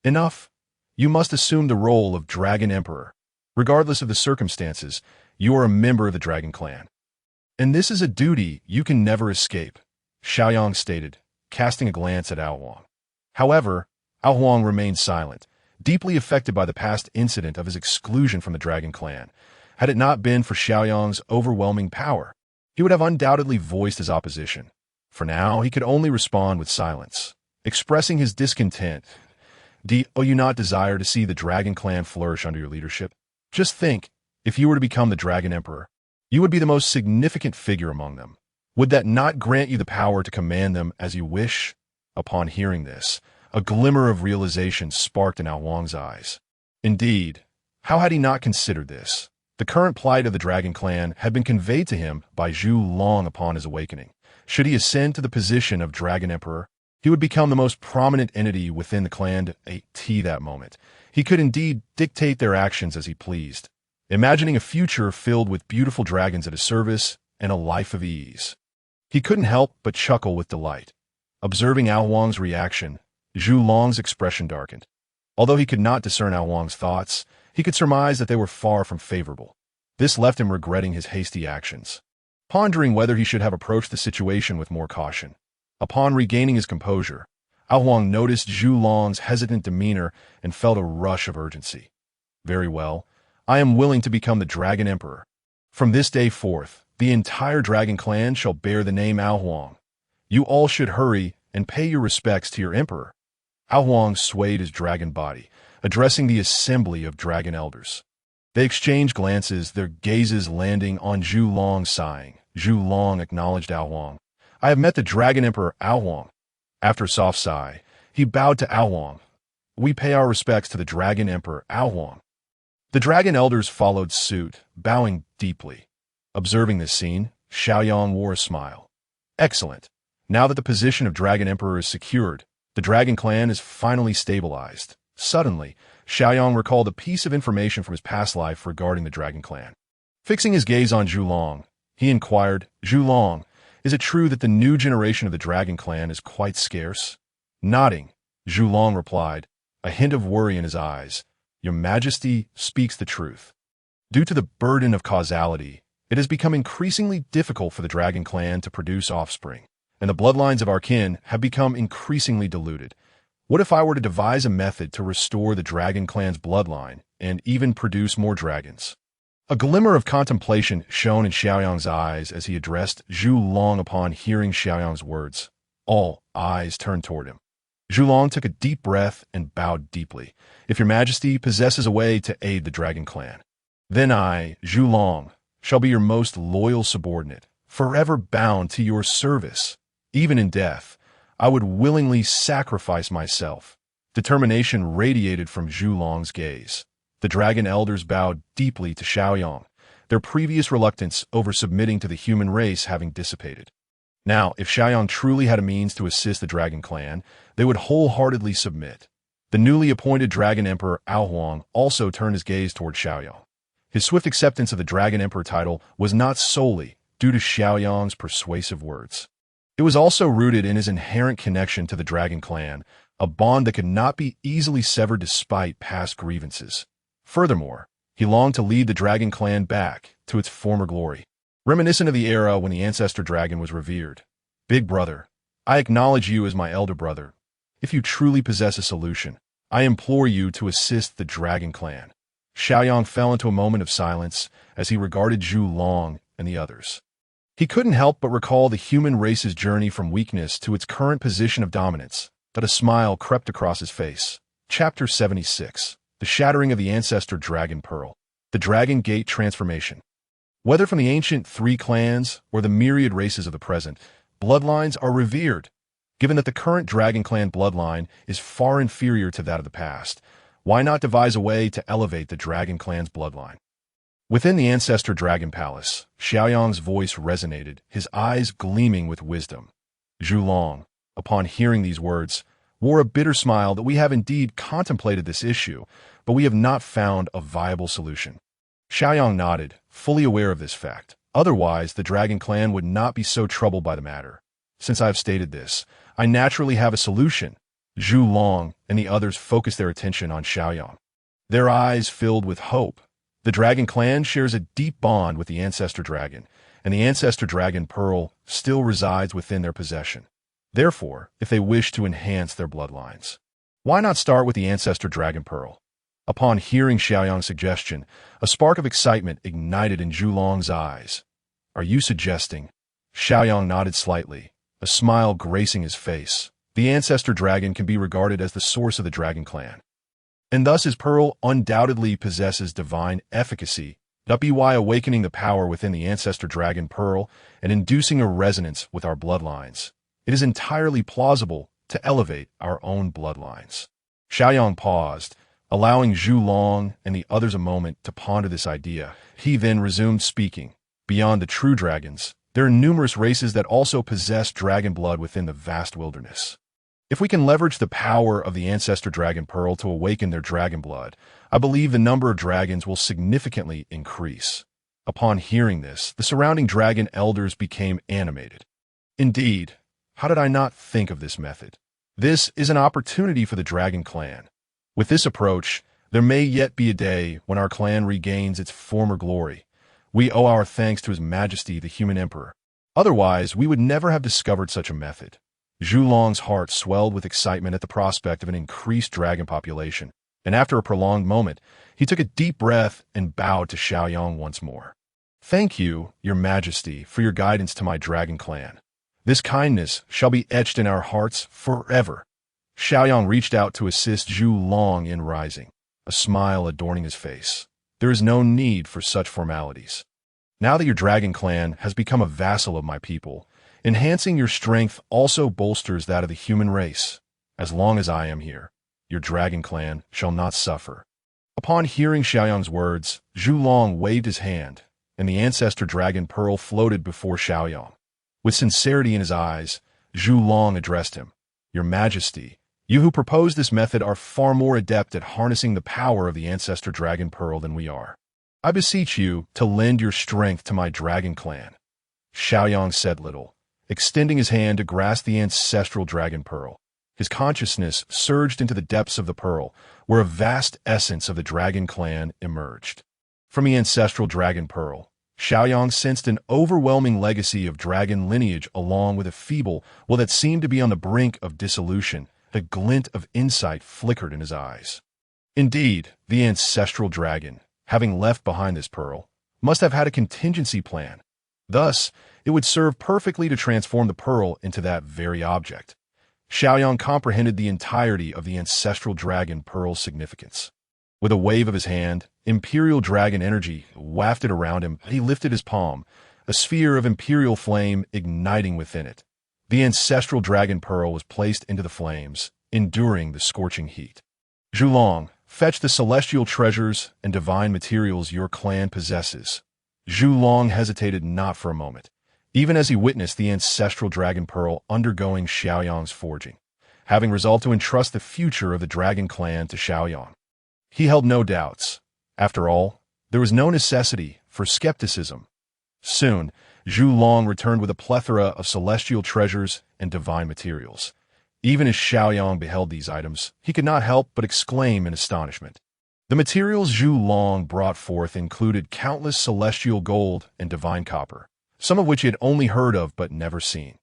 Enough. You must assume the role of Dragon Emperor. Regardless of the circumstances, you are a member of the Dragon Clan. And this is a duty you can never escape, Xiaoyang stated, casting a glance at Ao Huang. However, Ao Huang remained silent, deeply affected by the past incident of his exclusion from the Dragon Clan. Had it not been for Xiaoyang's overwhelming power, he would have undoubtedly voiced his opposition. For now, he could only respond with silence, expressing his discontent. Do you not desire to see the Dragon Clan flourish under your leadership? Just think, if you were to become the Dragon Emperor, you would be the most significant figure among them. Would that not grant you the power to command them as you wish? Upon hearing this, a glimmer of realization sparked in Ao Huang's eyes. Indeed, how had he not considered this? The current plight of the Dragon Clan had been conveyed to him by Zhu long upon his awakening. Should he ascend to the position of Dragon Emperor, he would become the most prominent entity within the clan at that moment. He could indeed dictate their actions as he pleased, imagining a future filled with beautiful dragons at his service and a life of ease. He couldn't help but chuckle with delight. Observing Ao Huang's reaction, Zhu Long's expression darkened. Although he could not discern Ao Huang's thoughts, he could surmise that they were far from favorable. This left him regretting his hasty actions, pondering whether he should have approached the situation with more caution. Upon regaining his composure, Ao Huang noticed Zhu Long's hesitant demeanor and felt a rush of urgency. Very well, I am willing to become the Dragon Emperor. From this day forth, the entire Dragon Clan shall bear the name Ao Huang. You all should hurry and pay your respects to your emperor. Ao Huang swayed his dragon body, addressing the assembly of dragon elders. They exchanged glances, their gazes landing on Zhu Long sighing. Zhu Long acknowledged Ao Huang. I have met the Dragon Emperor Ao Huang. After a soft sigh, he bowed to Ao Huang. We pay our respects to the Dragon Emperor Ao Huang. The dragon elders followed suit, bowing deeply. Observing this scene, Xiaoyang wore a smile. Excellent. Now that the position of Dragon Emperor is secured, the Dragon Clan is finally stabilized. Suddenly, Xiaoyang recalled a piece of information from his past life regarding the Dragon Clan. Fixing his gaze on Zhu Long, he inquired, Zhu Long, is it true that the new generation of the Dragon Clan is quite scarce? Nodding, Zhu Long replied, a hint of worry in his eyes, Your Majesty speaks the truth. Due to the burden of causality, it has become increasingly difficult for the Dragon Clan to produce offspring, and the bloodlines of our kin have become increasingly diluted. What if I were to devise a method to restore the Dragon Clan's bloodline and even produce more dragons? A glimmer of contemplation shone in Xiaoyang's eyes as he addressed Zhu Long upon hearing Xiaoyang's words. All eyes turned toward him. Zhu Long took a deep breath and bowed deeply. If your majesty possesses a way to aid the Dragon Clan, then I, Zhu Long, shall be your most loyal subordinate, forever bound to your service. Even in death, I would willingly sacrifice myself. Determination radiated from Zhu Long's gaze. The dragon elders bowed deeply to Xiaoyang, their previous reluctance over submitting to the human race having dissipated. Now, if Xiaoyang truly had a means to assist the Dragon Clan, they would wholeheartedly submit. The newly appointed Dragon Emperor Ao Huang also turned his gaze toward Xiaoyang. His swift acceptance of the Dragon Emperor title was not solely due to Xiaoyang's persuasive words. It was also rooted in his inherent connection to the Dragon Clan, a bond that could not be easily severed despite past grievances. Furthermore, he longed to lead the Dragon Clan back to its former glory, reminiscent of the era when the ancestor dragon was revered. Big brother, I acknowledge you as my elder brother. If you truly possess a solution, I implore you to assist the Dragon Clan. Xiaoyang fell into a moment of silence as he regarded Zhu Long and the others. He couldn't help but recall the human race's journey from weakness to its current position of dominance, but a smile crept across his face. Chapter 76. The Shattering of the Ancestor Dragon Pearl. The Dragon Gate Transformation. Whether from the ancient three clans or the myriad races of the present, bloodlines are revered. Given that the current Dragon Clan bloodline is far inferior to that of the past, why not devise a way to elevate the Dragon Clan's bloodline? Within the Ancestor Dragon Palace, Xiaoyang's voice resonated, his eyes gleaming with wisdom. Zhu Long, upon hearing these words, wore a bitter smile that we have indeed contemplated this issue, but we have not found a viable solution. Xiaoyang nodded, fully aware of this fact. Otherwise, the Dragon Clan would not be so troubled by the matter. Since I have stated this, I naturally have a solution. Zhu Long and the others focused their attention on Xiaoyang. Their eyes filled with hope. The Dragon Clan shares a deep bond with the Ancestor Dragon, and the Ancestor Dragon Pearl still resides within their possession. Therefore, if they wish to enhance their bloodlines, why not start with the Ancestor Dragon Pearl? Upon hearing Xiaoyang's suggestion, a spark of excitement ignited in Zhu Long's eyes. Are you suggesting? Xiaoyang nodded slightly, a smile gracing his face. The Ancestor Dragon can be regarded as the source of the Dragon Clan, and thus his pearl undoubtedly possesses divine efficacy. That be why awakening the power within the Ancestor Dragon Pearl and inducing a resonance with our bloodlines, it is entirely plausible to elevate our own bloodlines. Xiaoyang paused, allowing Zhu Long and the others a moment to ponder this idea. He then resumed speaking. Beyond the true dragons, there are numerous races that also possess dragon blood within the vast wilderness. If we can leverage the power of the Ancestor Dragon Pearl to awaken their dragon blood, I believe the number of dragons will significantly increase. Upon hearing this, the surrounding dragon elders became animated. Indeed, how did I not think of this method? This is an opportunity for the Dragon Clan. With this approach, there may yet be a day when our clan regains its former glory. We owe our thanks to His Majesty, the Human Emperor. Otherwise, we would never have discovered such a method. Zhu Long's heart swelled with excitement at the prospect of an increased dragon population, and after a prolonged moment, he took a deep breath and bowed to Xiaoyang once more. Thank you, Your Majesty, for your guidance to my Dragon Clan. This kindness shall be etched in our hearts forever. Xiaoyang reached out to assist Zhu Long in rising, a smile adorning his face. There is no need for such formalities. Now that your dragon clan has become a vassal of my people, enhancing your strength also bolsters that of the human race. As long as I am here, your dragon clan shall not suffer. Upon hearing Xiaoyang's words, Zhu Long waved his hand, and the ancestor dragon pearl floated before Xiaoyang. With sincerity in his eyes, Zhu Long addressed him. Your Majesty, you who proposed this method are far more adept at harnessing the power of the ancestor dragon pearl than we are. I beseech you to lend your strength to my dragon clan. Xiaoyang said little, extending his hand to grasp the ancestral dragon pearl. His consciousness surged into the depths of the pearl, where a vast essence of the dragon clan emerged. From the ancestral dragon pearl, Xiaoyang sensed an overwhelming legacy of dragon lineage along with a feeble, that seemed to be on the brink of dissolution. A glint of insight flickered in his eyes. Indeed, the ancestral dragon, having left behind this pearl, must have had a contingency plan. Thus, it would serve perfectly to transform the pearl into that very object. Xiaoyang comprehended the entirety of the ancestral dragon pearl's significance. With a wave of his hand, imperial dragon energy wafted around him. He lifted his palm, a sphere of imperial flame igniting within it. The ancestral dragon pearl was placed into the flames, enduring the scorching heat. Zhu Long, fetch the celestial treasures and divine materials your clan possesses. Zhu Long hesitated not for a moment, even as he witnessed the ancestral dragon pearl undergoing Xiaoyang's forging, having resolved to entrust the future of the dragon clan to Xiaoyang. He held no doubts. After all, there was no necessity for skepticism. Soon, Zhu Long returned with a plethora of celestial treasures and divine materials. Even as Xiaoyang beheld these items, he could not help but exclaim in astonishment. The materials Zhu Long brought forth included countless celestial gold and divine copper, some of which he had only heard of but never seen.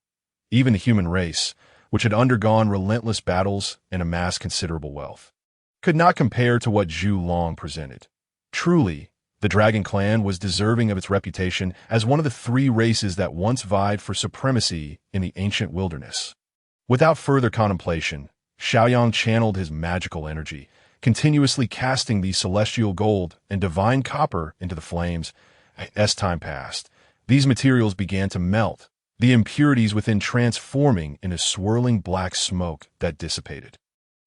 Even the human race, which had undergone relentless battles and amassed considerable wealth, could not compare to what Zhu Long presented. Truly, the Dragon Clan was deserving of its reputation as one of the three races that once vied for supremacy in the ancient wilderness. Without further contemplation, Xiaoyang channeled his magical energy, continuously casting the celestial gold and divine copper into the flames. As time passed, these materials began to melt, the impurities within transforming into swirling black smoke that dissipated.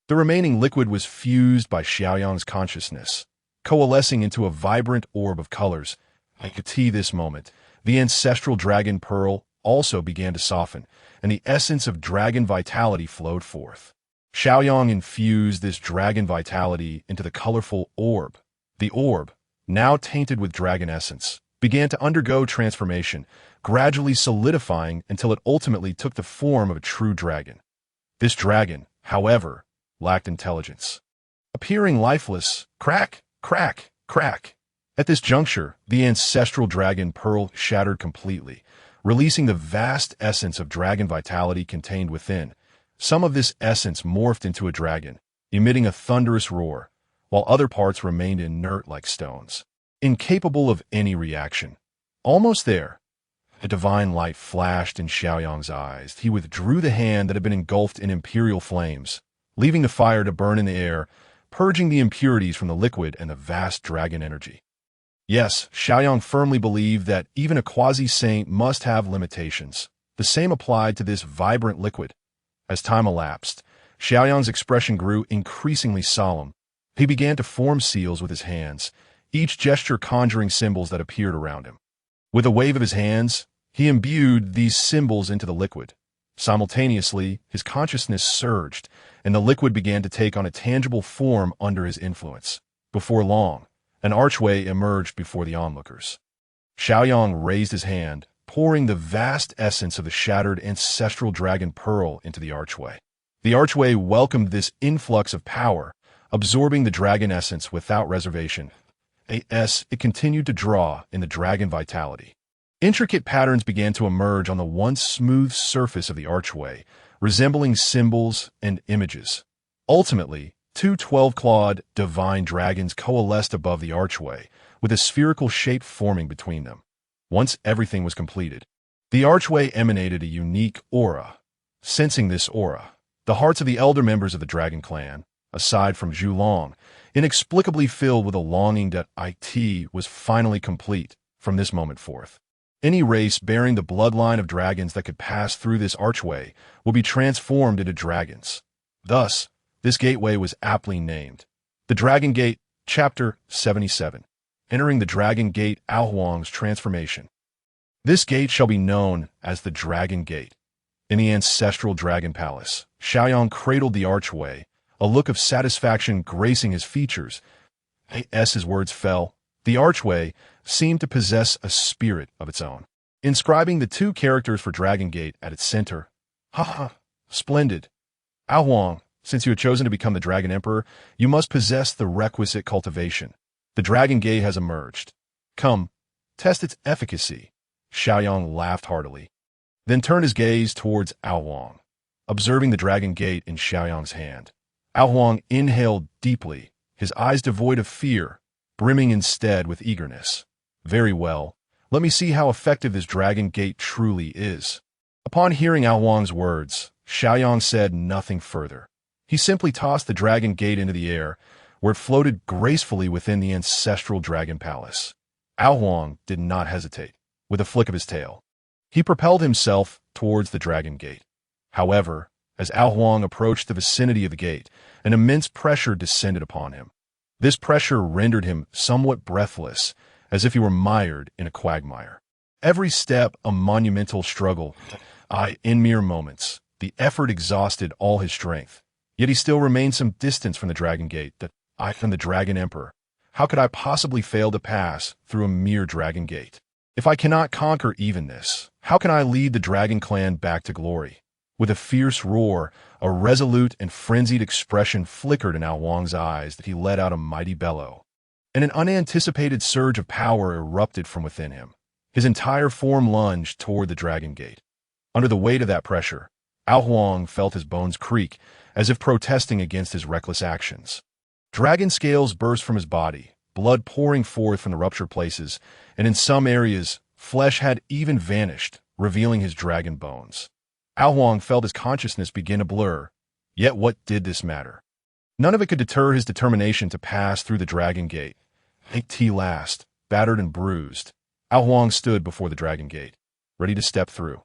The remaining liquid was fused by Xiaoyang's consciousness, coalescing into a vibrant orb of colors. At this moment, the ancestral dragon pearl also began to soften, and the essence of dragon vitality flowed forth. Xiaoyang infused this dragon vitality into the colorful orb. The orb, now tainted with dragon essence, began to undergo transformation, gradually solidifying until it ultimately took the form of a true dragon. This dragon, however, lacked intelligence. Appearing lifeless, crack, crack, crack. At this juncture, the ancestral dragon pearl shattered completely, releasing the vast essence of dragon vitality contained within. Some of this essence morphed into a dragon, emitting a thunderous roar, while other parts remained inert like stones, incapable of any reaction. Almost there, a divine light flashed in Xiaoyang's eyes. He withdrew the hand that had been engulfed in imperial flames, leaving the fire to burn in the air, purging the impurities from the liquid and the vast dragon energy. Yes, Xiaoyang firmly believed that even a quasi-saint must have limitations. The same applied to this vibrant liquid. As time elapsed, Xiaoyang's expression grew increasingly solemn. He began to form seals with his hands, each gesture conjuring symbols that appeared around him. With a wave of his hands, he imbued these symbols into the liquid. Simultaneously, his consciousness surged, and the liquid began to take on a tangible form under his influence. Before long, an archway emerged before the onlookers. Xiaoyang raised his hand, pouring the vast essence of the shattered ancestral dragon pearl into the archway. The archway welcomed this influx of power, absorbing the dragon essence without reservation. It continued to draw in the dragon vitality. Intricate patterns began to emerge on the once smooth surface of the archway, resembling symbols and images. Ultimately, two 12-clawed divine dragons coalesced above the archway, with a spherical shape forming between them. Once everything was completed, the archway emanated a unique aura. Sensing this aura, The hearts of the elder members of the Dragon Clan, aside from Zhu Long, inexplicably filled with a longing that it was finally complete from this moment forth. Any race bearing the bloodline of dragons that could pass through this archway will be transformed into dragons. Thus, this gateway was aptly named the Dragon Gate, Chapter 77. Entering the Dragon Gate, Ao Huang's transformation. This gate shall be known as the Dragon Gate. In the ancestral Dragon Palace, Xiaoyang cradled the archway, a look of satisfaction gracing his features. As his words fell, the archway seemed to possess a spirit of its own, inscribing the two characters for Dragon Gate at its center. Ha ha! Splendid! Ao Huang, since you have chosen to become the Dragon Emperor, you must possess the requisite cultivation. The Dragon Gate has emerged. Come, test its efficacy. Xiaoyang laughed heartily, then turned his gaze towards Ao Huang, observing the Dragon Gate in Xiaoyang's hand. Ao Huang inhaled deeply, his eyes devoid of fear, brimming instead with eagerness. Very well, let me see how effective this Dragon Gate truly is. Upon hearing Ao Huang's words, Xiaoyang said nothing further. He simply tossed the Dragon Gate into the air, where it floated gracefully within the ancestral Dragon Palace. Ao Huang did not hesitate. With a flick of his tail, he propelled himself towards the Dragon Gate. However, as Ao Huang approached the vicinity of the gate, an immense pressure descended upon him. This pressure rendered him somewhat breathless, as if he were mired in a quagmire. Every step a monumental struggle. In mere moments, the effort exhausted all his strength. Yet he still remained some distance from the Dragon Gate. From the Dragon Emperor. How could I possibly fail to pass through a mere Dragon Gate? If I cannot conquer even this, how can I lead the Dragon Clan back to glory? With a fierce roar, a resolute and frenzied expression flickered in Ao Huang's eyes that he let out a mighty bellow, and an unanticipated surge of power erupted from within him. His entire form lunged toward the Dragon Gate. Under the weight of that pressure, Ao Huang felt his bones creak, as if protesting against his reckless actions. Dragon scales burst from his body, blood pouring forth from the ruptured places, and in some areas, flesh had even vanished, revealing his dragon bones. Ao Huang felt his consciousness begin to blur. Yet what did this matter? None of it could deter his determination to pass through the Dragon Gate. At last, battered and bruised, Ao Huang stood before the Dragon Gate, ready to step through.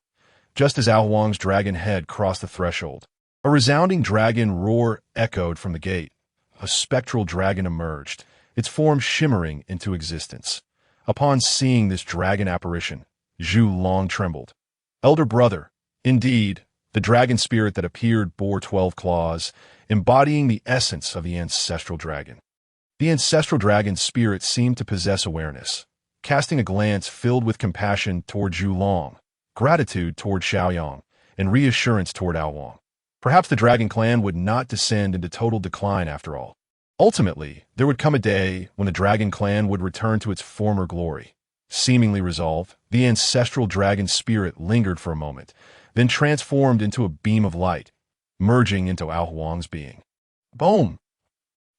Just as Ao Huang's dragon head crossed the threshold, a resounding dragon roar echoed from the gate. A spectral dragon emerged, its form shimmering into existence. Upon seeing this dragon apparition, Zhu Long trembled. Elder brother, indeed, the dragon spirit that appeared bore 12 claws, embodying the essence of the ancestral dragon. The ancestral dragon's spirit seemed to possess awareness, casting a glance filled with compassion toward Zhu Long, gratitude toward Xiaoyang, and reassurance toward Ao Huang. Perhaps the Dragon Clan would not descend into total decline after all. Ultimately, there would come a day when the Dragon Clan would return to its former glory. Seemingly resolved, the ancestral dragon spirit lingered for a moment, then transformed into a beam of light, merging into Ao Huang's being. Boom!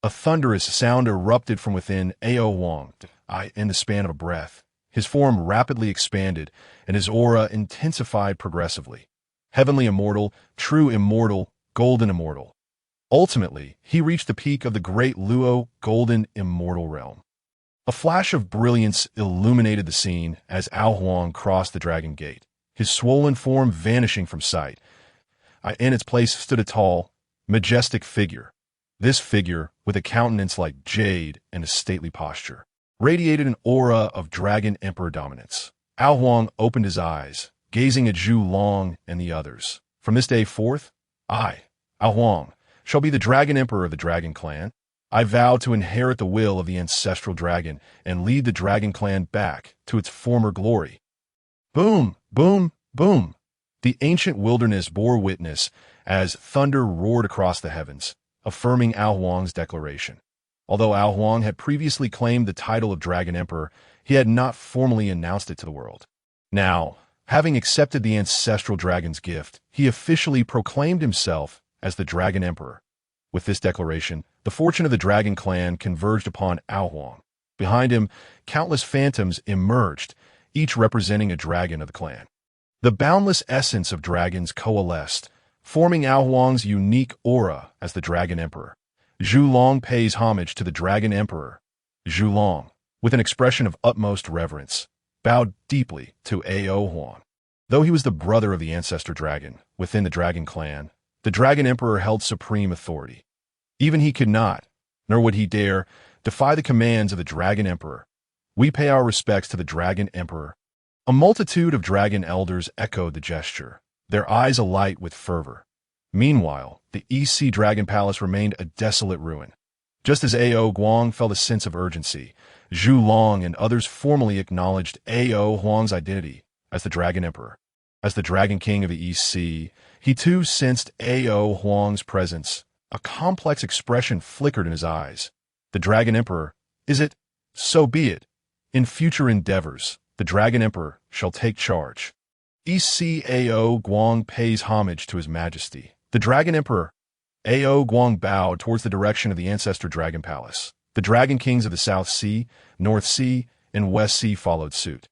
A thunderous sound erupted from within Ao Huang, in the span of a breath. His form rapidly expanded, and his aura intensified progressively. Heavenly immortal, true immortal, golden immortal. Ultimately, he reached the peak of the great Luo golden immortal realm. A flash of brilliance illuminated the scene as Ao Huang crossed the Dragon Gate, his swollen form vanishing from sight. In its place stood a tall, majestic figure. This figure, with a countenance like jade and a stately posture, radiated an aura of Dragon Emperor dominance. Ao Huang opened his eyes, gazing at Zhu Long and the others. From this day forth, I, Ao Huang, shall be the Dragon Emperor of the Dragon Clan. I vow to inherit the will of the ancestral dragon and lead the Dragon Clan back to its former glory. Boom, boom, boom. The ancient wilderness bore witness as thunder roared across the heavens, affirming Ao Huang's declaration. Although Ao Huang had previously claimed the title of Dragon Emperor, he had not formally announced it to the world. Now, having accepted the ancestral dragon's gift, he officially proclaimed himself as the Dragon Emperor. With this declaration, the fortune of the Dragon Clan converged upon Ao Huang. Behind him, countless phantoms emerged, each representing a dragon of the clan. The boundless essence of dragons coalesced, forming Ao Huang's unique aura as the Dragon Emperor. Zhu Long pays homage to the Dragon Emperor. Zhu Long, with an expression of utmost reverence, bowed deeply to Ao Huang. Though he was the brother of the ancestor dragon within the Dragon clan, the Dragon Emperor held supreme authority. Even he could not, nor would he dare, defy the commands of the Dragon Emperor. We pay our respects to the Dragon Emperor. A multitude of dragon elders echoed the gesture, their eyes alight with fervor. Meanwhile, the East Sea Dragon Palace remained a desolate ruin. Just as Ao Guang felt a sense of urgency, Zhu Long and others formally acknowledged Ao Huang's identity as the Dragon Emperor. As the Dragon King of the East Sea, he too sensed Ao Huang's presence. A complex expression flickered in his eyes. The Dragon Emperor, is it? So be it. In future endeavors, the Dragon Emperor shall take charge. East Sea Ao Guang pays homage to his majesty. The Dragon Emperor. Ao Guang bowed towards the direction of the ancestor Dragon Palace. The Dragon Kings of the South Sea, North Sea, and West Sea followed suit,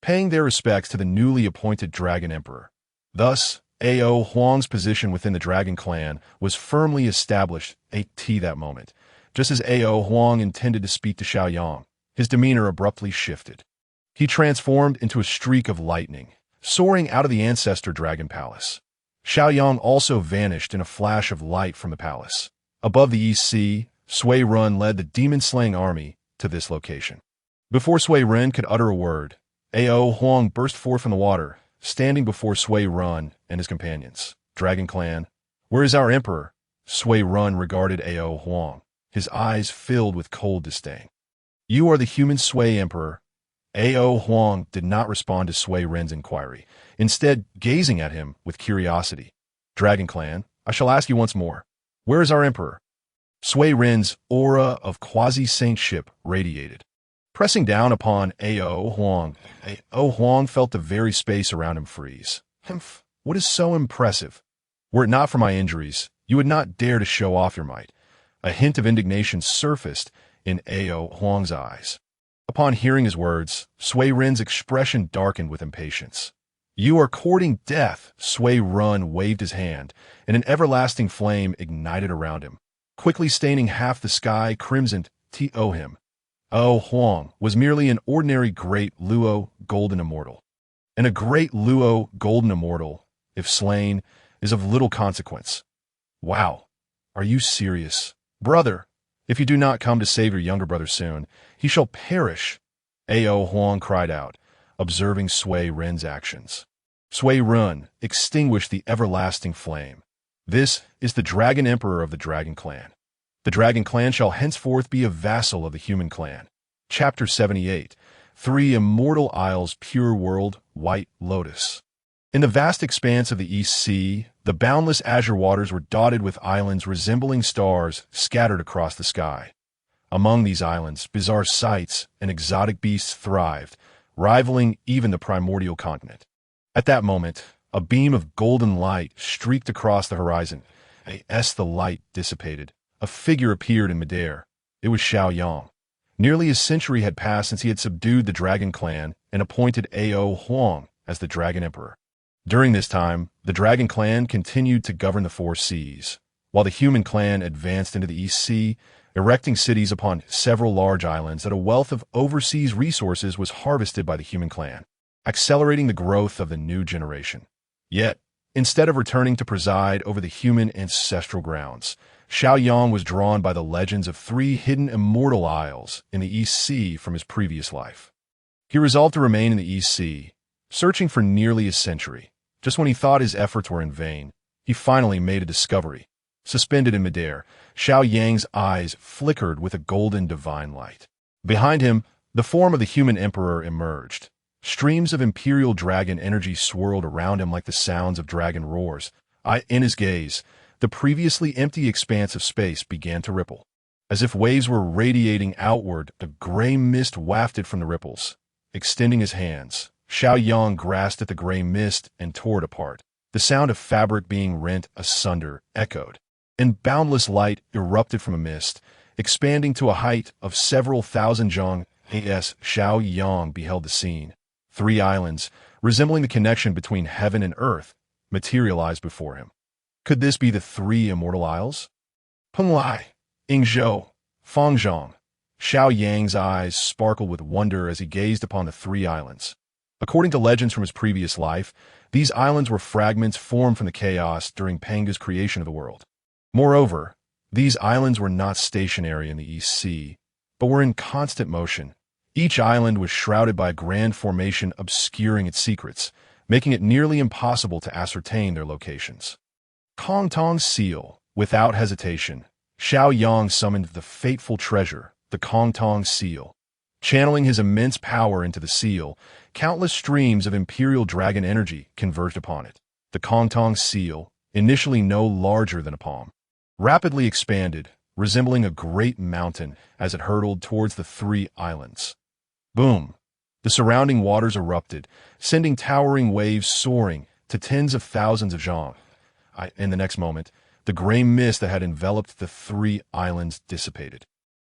paying their respects to the newly appointed Dragon Emperor. Thus, Ao Huang's position within the Dragon clan was firmly established at that moment. Just as Ao Huang intended to speak to Xiaoyang, his demeanor abruptly shifted. He transformed into a streak of lightning, soaring out of the ancestor Dragon Palace. Xiaoyang also vanished in a flash of light from the palace. Above the East Sea, Sui Run led the demon-slaying army to this location. Before Sui Ren could utter a word, Ao Huang burst forth from the water, standing before Sui Run and his companions. Dragon Clan, where is our emperor? Sui Run regarded Ao Huang, his eyes filled with cold disdain. You are the human Sui Emperor. Ao Huang did not respond to Sui Ren's inquiry, instead gazing at him with curiosity. Dragon Clan, I shall ask you once more. Where is our emperor? Sui Ren's aura of quasi-saintship radiated. Pressing down upon Ao Huang felt the very space around him freeze. Humph, what is so impressive? Were it not for my injuries, you would not dare to show off your might. A hint of indignation surfaced in Ao Huang's eyes. Upon hearing his words, Sui Ren's expression darkened with impatience. You are courting death. Sui Ren waved his hand, and an everlasting flame ignited around him, quickly staining half the sky crimson to him. Ao Huang was merely an ordinary great Luo golden immortal. And a great Luo golden immortal, if slain, is of little consequence. Wow, are you serious? Brother, if you do not come to save your younger brother soon, he shall perish. Ao Huang cried out, observing Sui Ren's actions. Sui Ren extinguished the everlasting flame. This is the Dragon Emperor of the Dragon Clan. The Dragon Clan shall henceforth be a vassal of the human clan. Chapter 78. 3 Immortal Isles, Pure World, White Lotus. In the vast expanse of the East Sea, the boundless azure waters were dotted with islands resembling stars scattered across the sky. Among these islands, bizarre sights and exotic beasts thrived, rivaling even the primordial continent. At that moment, a beam of golden light streaked across the horizon. As the light dissipated, a figure appeared in midair. It was Xiaoyang. Nearly a century had passed since he had subdued the Dragon Clan and appointed Ao Huang as the Dragon Emperor. During this time, the Dragon Clan continued to govern the four seas, while the human clan advanced into the East Sea, erecting cities upon several large islands that a wealth of overseas resources was harvested by the human clan, accelerating the growth of the new generation. Yet, instead of returning to preside over the human ancestral grounds, Xiaoyang was drawn by the legends of 3 hidden immortal isles in the East Sea from his previous life. He resolved to remain in the East Sea, searching for nearly a century. Just when he thought his efforts were in vain, he finally made a discovery. Suspended in midair, Xiaoyang's eyes flickered with a golden divine light. Behind him, the form of the human emperor emerged. Streams of imperial dragon energy swirled around him like the sounds of dragon roars. In his gaze, the previously empty expanse of space began to ripple. As if waves were radiating outward, a gray mist wafted from the ripples. Extending his hands, Xiaoyang grasped at the gray mist and tore it apart. The sound of fabric being rent asunder echoed, and boundless light erupted from a mist, expanding to a height of several thousand zhang. As Xiaoyang beheld the scene, 3 islands, resembling the connection between heaven and earth, materialized before him. Could this be the three immortal isles? Penglai, Yingzhou, Fangzhong. Xiao Yang's eyes sparkled with wonder as he gazed upon the three islands. According to legends from his previous life, these islands were fragments formed from the chaos during Panga's creation of the world. Moreover, these islands were not stationary in the East Sea, but were in constant motion. Each island was shrouded by a grand formation obscuring its secrets, making it nearly impossible to ascertain their locations. Kong Tong's seal. Without hesitation, Xiao Yang summoned the fateful treasure, the Kong Tong seal. Channeling his immense power into the seal, countless streams of imperial dragon energy converged upon it. The Kong Tong seal, initially no larger than a palm, rapidly expanded, resembling a great mountain as it hurtled towards the three islands. Boom! The surrounding waters erupted, sending towering waves soaring to tens of thousands of zhang. In the next moment, the gray mist that had enveloped the three islands dissipated.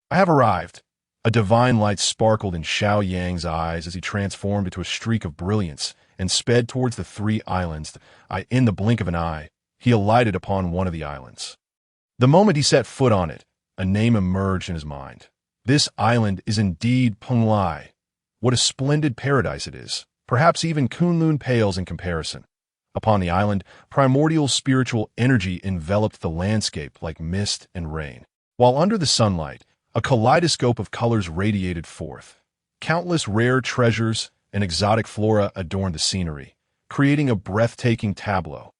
I have arrived. A divine light sparkled in Xiao Yang's eyes as he transformed into a streak of brilliance and sped towards the three islands. In the blink of an eye, he alighted upon one of the islands. The moment he set foot on it, a name emerged in his mind. This island is indeed Penglai. What a splendid paradise it is. Perhaps even Kunlun pales in comparison. Upon the island, primordial spiritual energy enveloped the landscape like mist and rain, while under the sunlight, a kaleidoscope of colors radiated forth. Countless rare treasures and exotic flora adorned the scenery, creating a breathtaking tableau.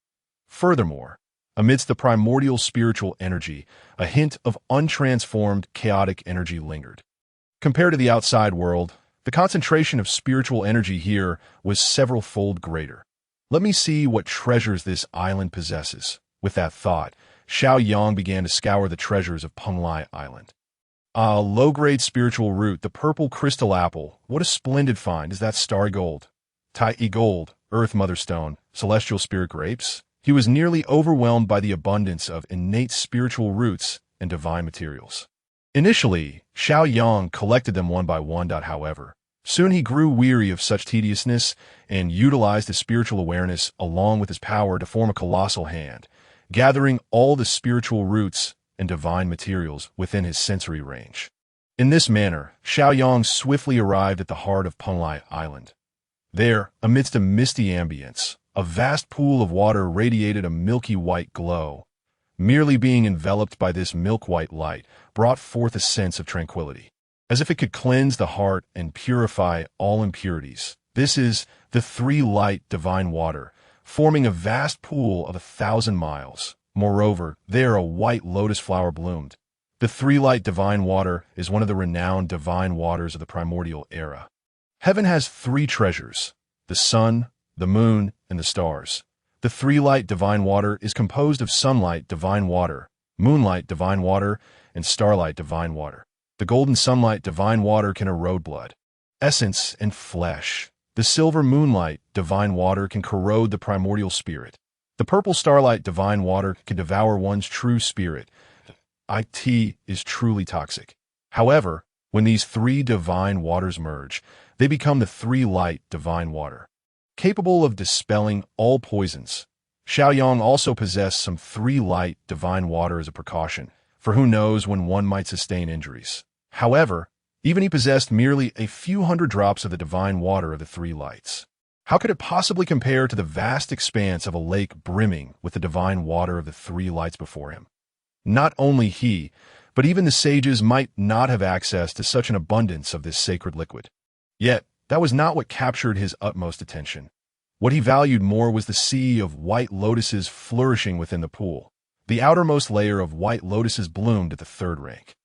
Furthermore, amidst the primordial spiritual energy, a hint of untransformed chaotic energy lingered. Compared to the outside world, the concentration of spiritual energy here was several-fold greater. Let me see what treasures this island possesses. With that thought, Xiao Yang began to scour the treasures of Penglai Island. Low-grade spiritual root, the purple crystal apple. What a splendid find is that starry gold. Tai gold, earth mother stone, celestial spirit grapes. He was nearly overwhelmed by the abundance of innate spiritual roots and divine materials. Initially, Xiao Yang collected them one by one. However, soon he grew weary of such tediousness and utilized his spiritual awareness along with his power to form a colossal hand, gathering all the spiritual roots and divine materials within his sensory range. In this manner, Xiao Yang swiftly arrived at the heart of Penglai Island. There, amidst a misty ambience, a vast pool of water radiated a milky white glow. Merely being enveloped by this milk-white light brought forth a sense of tranquility, as if it could cleanse the heart and purify all impurities. This is the three-light divine water, forming a vast pool of 1,000 miles. Moreover, there a white lotus flower bloomed. The three-light divine water is one of the renowned divine waters of the primordial era. Heaven has three treasures: the sun, the moon, and the stars. The three-light divine water is composed of sunlight divine water, moonlight divine water, and starlight divine water. The golden sunlight divine water can erode blood, essence, and flesh. The silver moonlight divine water can corrode the primordial spirit. The purple starlight divine water can devour one's true spirit. It is truly toxic. However, when these three divine waters merge, they become the three-light divine water, capable of dispelling all poisons. Xiao Yang also possessed some three-light divine water as a precaution, for who knows when one might sustain injuries. However, even he possessed merely a few hundred drops of the divine water of the three lights. How could it possibly compare to the vast expanse of a lake brimming with the divine water of the three lights before him? Not only he, but even the sages might not have access to such an abundance of this sacred liquid. Yet, that was not what captured his utmost attention. What he valued more was the sea of white lotuses flourishing within the pool. The outermost layer of white lotuses bloomed at the third rank,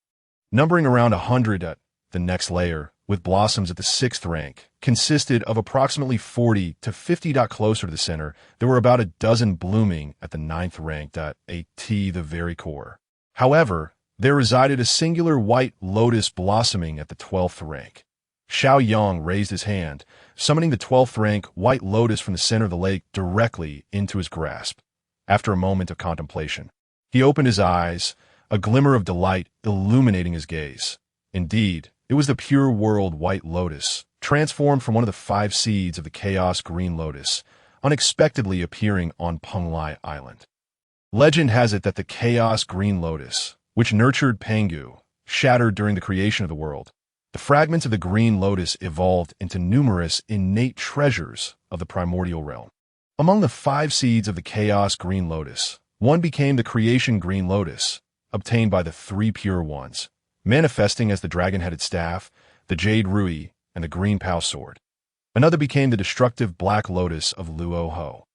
numbering around 100 at the next layer, with blossoms at the 6th rank, consisted of approximately 40 to 50. Closer to the center, there were about a dozen blooming at the 9th rank. The very core. However, there resided a singular white lotus blossoming at the 12th rank. Xiao Yang raised his hand, summoning the 12th rank white lotus from the center of the lake directly into his grasp. After a moment of contemplation, he opened his eyes, a glimmer of delight illuminating his gaze. Indeed, it was the pure world white lotus, transformed from one of the 5 seeds of the chaos green lotus, unexpectedly appearing on Penglai Island. Legend has it that the Chaos Green Lotus, which nurtured Pangu, shattered during the creation of the world. The fragments of the Green Lotus evolved into numerous innate treasures of the primordial realm. Among the 5 seeds of the Chaos Green Lotus, one became the Creation Green Lotus, obtained by the 3 pure ones, manifesting as the dragon-headed staff, the Jade Rui, and the Green Pao sword. Another became the destructive Black Lotus of Luo Ho.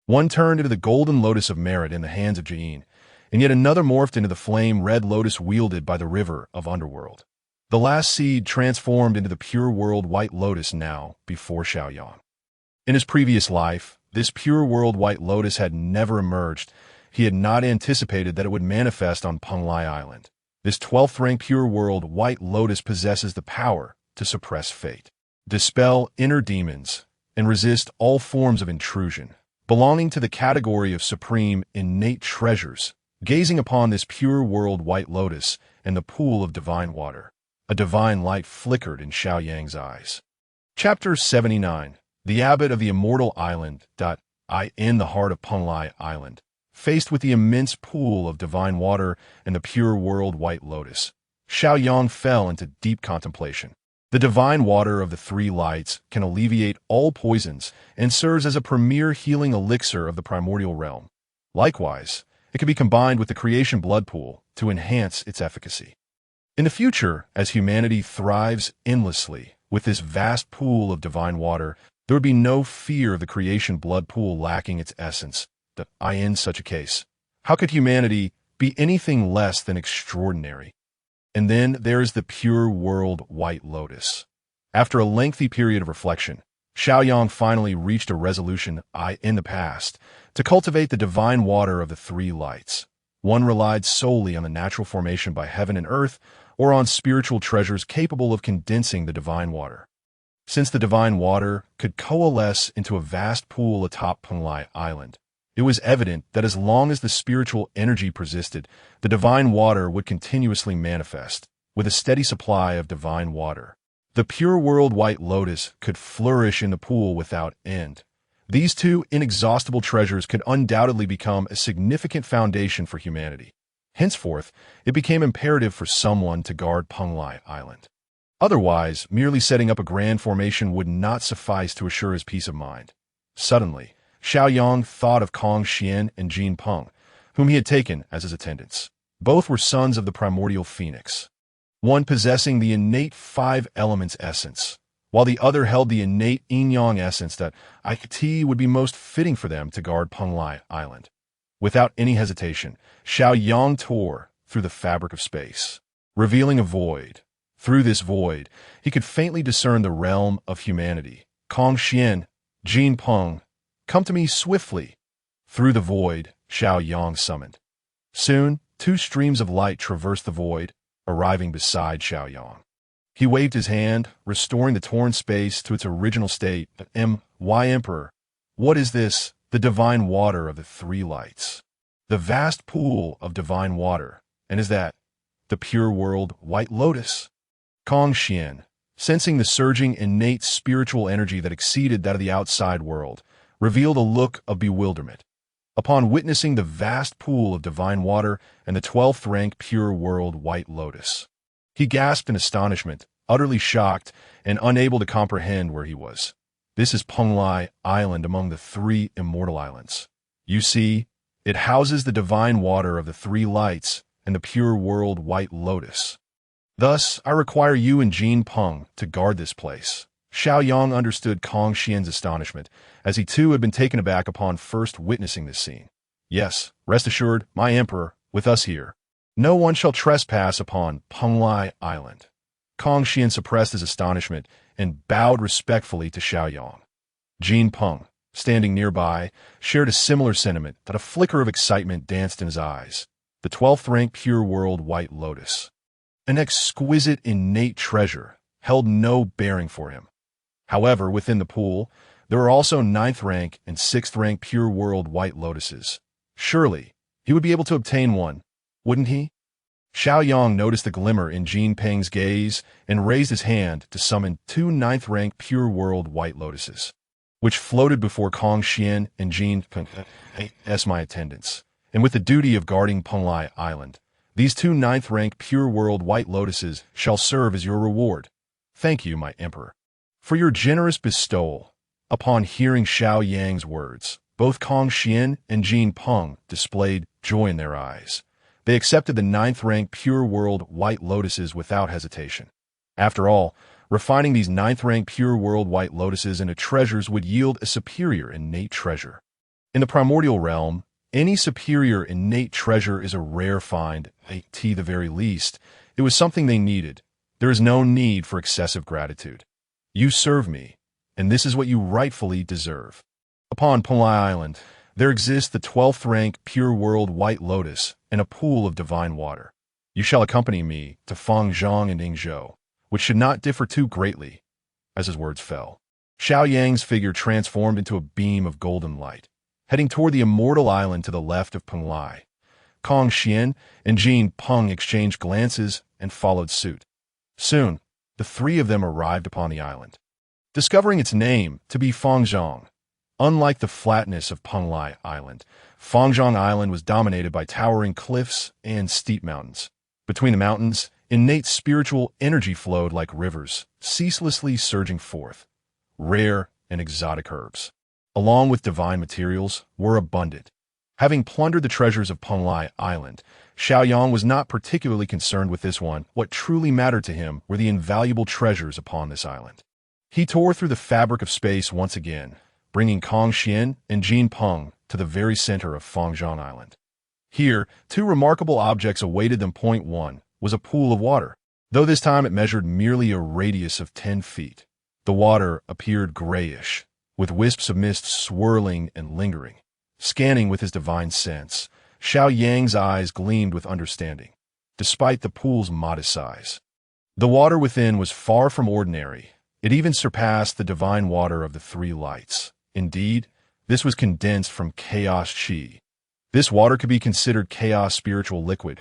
One turned into the Golden Lotus of Merit in the hands of Jin, and yet another morphed into the flame Red Lotus wielded by the River of Underworld. The last seed transformed into the Pure World White Lotus now before Xiaoyang. In his previous life, this Pure World White Lotus had never emerged. He had not anticipated that it would manifest on Penglai Island. This 12th rank Pure World White Lotus possesses the power to suppress fate, dispel inner demons, and resist all forms of intrusion. Belonging to the category of supreme innate treasures, gazing upon this Pure World White Lotus and the pool of divine water, a divine light flickered in Xiaoyang's eyes. Chapter 79. The Abbot of the Immortal Island. In the heart of Penglai Island, faced with the immense pool of divine water and the Pure World White Lotus, Xiaoyang fell into deep contemplation. The divine water of the 3 lights can alleviate all poisons and serves as a premier healing elixir of the primordial realm. Likewise, it can be combined with the creation blood pool to enhance its efficacy. In the future, as humanity thrives endlessly with this vast pool of divine water, there would be no fear of the creation blood pool lacking its essence. In such a case, how could humanity be anything less than extraordinary? And then there is the Pure World White Lotus. After a lengthy period of reflection, Xiaoyang finally reached a resolution in the past to cultivate the divine water of the 3 lights. One relied solely on the natural formation by heaven and earth, or on spiritual treasures capable of condensing the divine water. Since the divine water could coalesce into a vast pool atop Penglai Island, it was evident that as long as the spiritual energy persisted, the divine water would continuously manifest, with a steady supply of divine water. The Pure World White Lotus could flourish in the pool without end. These 2 inexhaustible treasures could undoubtedly become a significant foundation for humanity. Henceforth, it became imperative for someone to guard Penglai Island. Otherwise, merely setting up a grand formation would not suffice to assure his peace of mind. Suddenly, Xiaoyang thought of Kong Xian and Jin Peng, whom he had taken as his attendants. Both were sons of the primordial phoenix, one possessing the innate 5 elements essence, while the other held the innate yin-yang essence that would be most fitting for them to guard Penglai Island. Without any hesitation, Xiaoyang tore through the fabric of space, revealing a void. Through this void, he could faintly discern the realm of humanity. Kong Xian, Jin Peng, come to me swiftly. Through the void, Xiaoyang summoned. Soon, 2 streams of light traversed the void, arriving beside Xiaoyang. He waved his hand, restoring the torn space to its original state. Why, Emperor? What is this? The divine water of the 3 lights. The vast pool of divine water. And is that the Pure World White Lotus? Kong Xian, sensing the surging innate spiritual energy that exceeded that of the outside world, revealed a look of bewilderment. Upon witnessing the vast pool of divine water and the 12th rank Pure World White Lotus, he gasped in astonishment, utterly shocked and unable to comprehend where he was. This is Penglai Island among the 3 immortal islands. You see, it houses the divine water of the 3 lights and the Pure World White Lotus. Thus, I require you and Jin Peng to guard this place. Xiaoyang understood Kong Xian's astonishment, as he too had been taken aback upon first witnessing this scene. Yes, rest assured, my emperor, with us here, no one shall trespass upon Penglai Island. Kong Xian suppressed his astonishment and bowed respectfully to Xiaoyang. Jin Peng, standing nearby, shared a similar sentiment that a flicker of excitement danced in his eyes. The 12th rank Pure World White Lotus, an exquisite innate treasure, held no bearing for him. However, within the pool, there are also 9th rank and 6th rank Pure World White Lotuses. Surely, he would be able to obtain one, wouldn't he? Xiaoyang noticed the glimmer in Jin Peng's gaze and raised his hand to summon 2 9th rank Pure World White Lotuses, which floated before Kong Xian and Jin Peng as my attendants. and with the duty of guarding Penglai Island. These two ninth-rank pure world white lotuses shall serve as your reward. Thank you, my emperor, for your generous bestowal." Upon hearing Xiao Yang's words, both Kong Xian and Jin Peng displayed joy in their eyes. They accepted the ninth-rank pure world white lotuses without hesitation. After all, refining these ninth-rank pure world white lotuses into treasures would yield a superior innate treasure. In the primordial realm, any superior innate treasure is a rare find, at the very least. It was something they needed. There is no need for excessive gratitude. You serve me, and this is what you rightfully deserve. Upon Penglai Island, there exists the 12th rank pure world white lotus and a pool of divine water. You shall accompany me to Fangzhong and Yingzhou, which should not differ too greatly. As his words fell, Xiao Yang's figure transformed into a beam of golden light, heading toward the immortal island to the left of Penglai. Kong Xian and Jin Peng exchanged glances and followed suit. Soon, the three of them arrived upon the island, discovering its name to be Fangzhong. Unlike the flatness of Penglai Island, Fangzhong Island was dominated by towering cliffs and steep mountains. Between the mountains, innate spiritual energy flowed like rivers, ceaselessly surging forth. Rare and exotic herbs, along with divine materials, were abundant. Having plundered the treasures of Penglai Island, Xiao Yang was not particularly concerned with this one. What truly mattered to him were the invaluable treasures upon this island. He tore through the fabric of space once again, bringing Kong Xian and Jin Peng to the very center of Fangzhong Island. Here, two remarkable objects awaited them. Point 1 was a pool of water, though this time it measured merely a radius of 10 feet. The water appeared grayish, with wisps of mist swirling and lingering. Scanning with his divine sense, Xiao Yang's eyes gleamed with understanding, despite the pool's modest size. The water within was far from ordinary. It even surpassed the divine water of the three lights. Indeed, this was condensed from chaos chi. This water could be considered chaos spiritual liquid,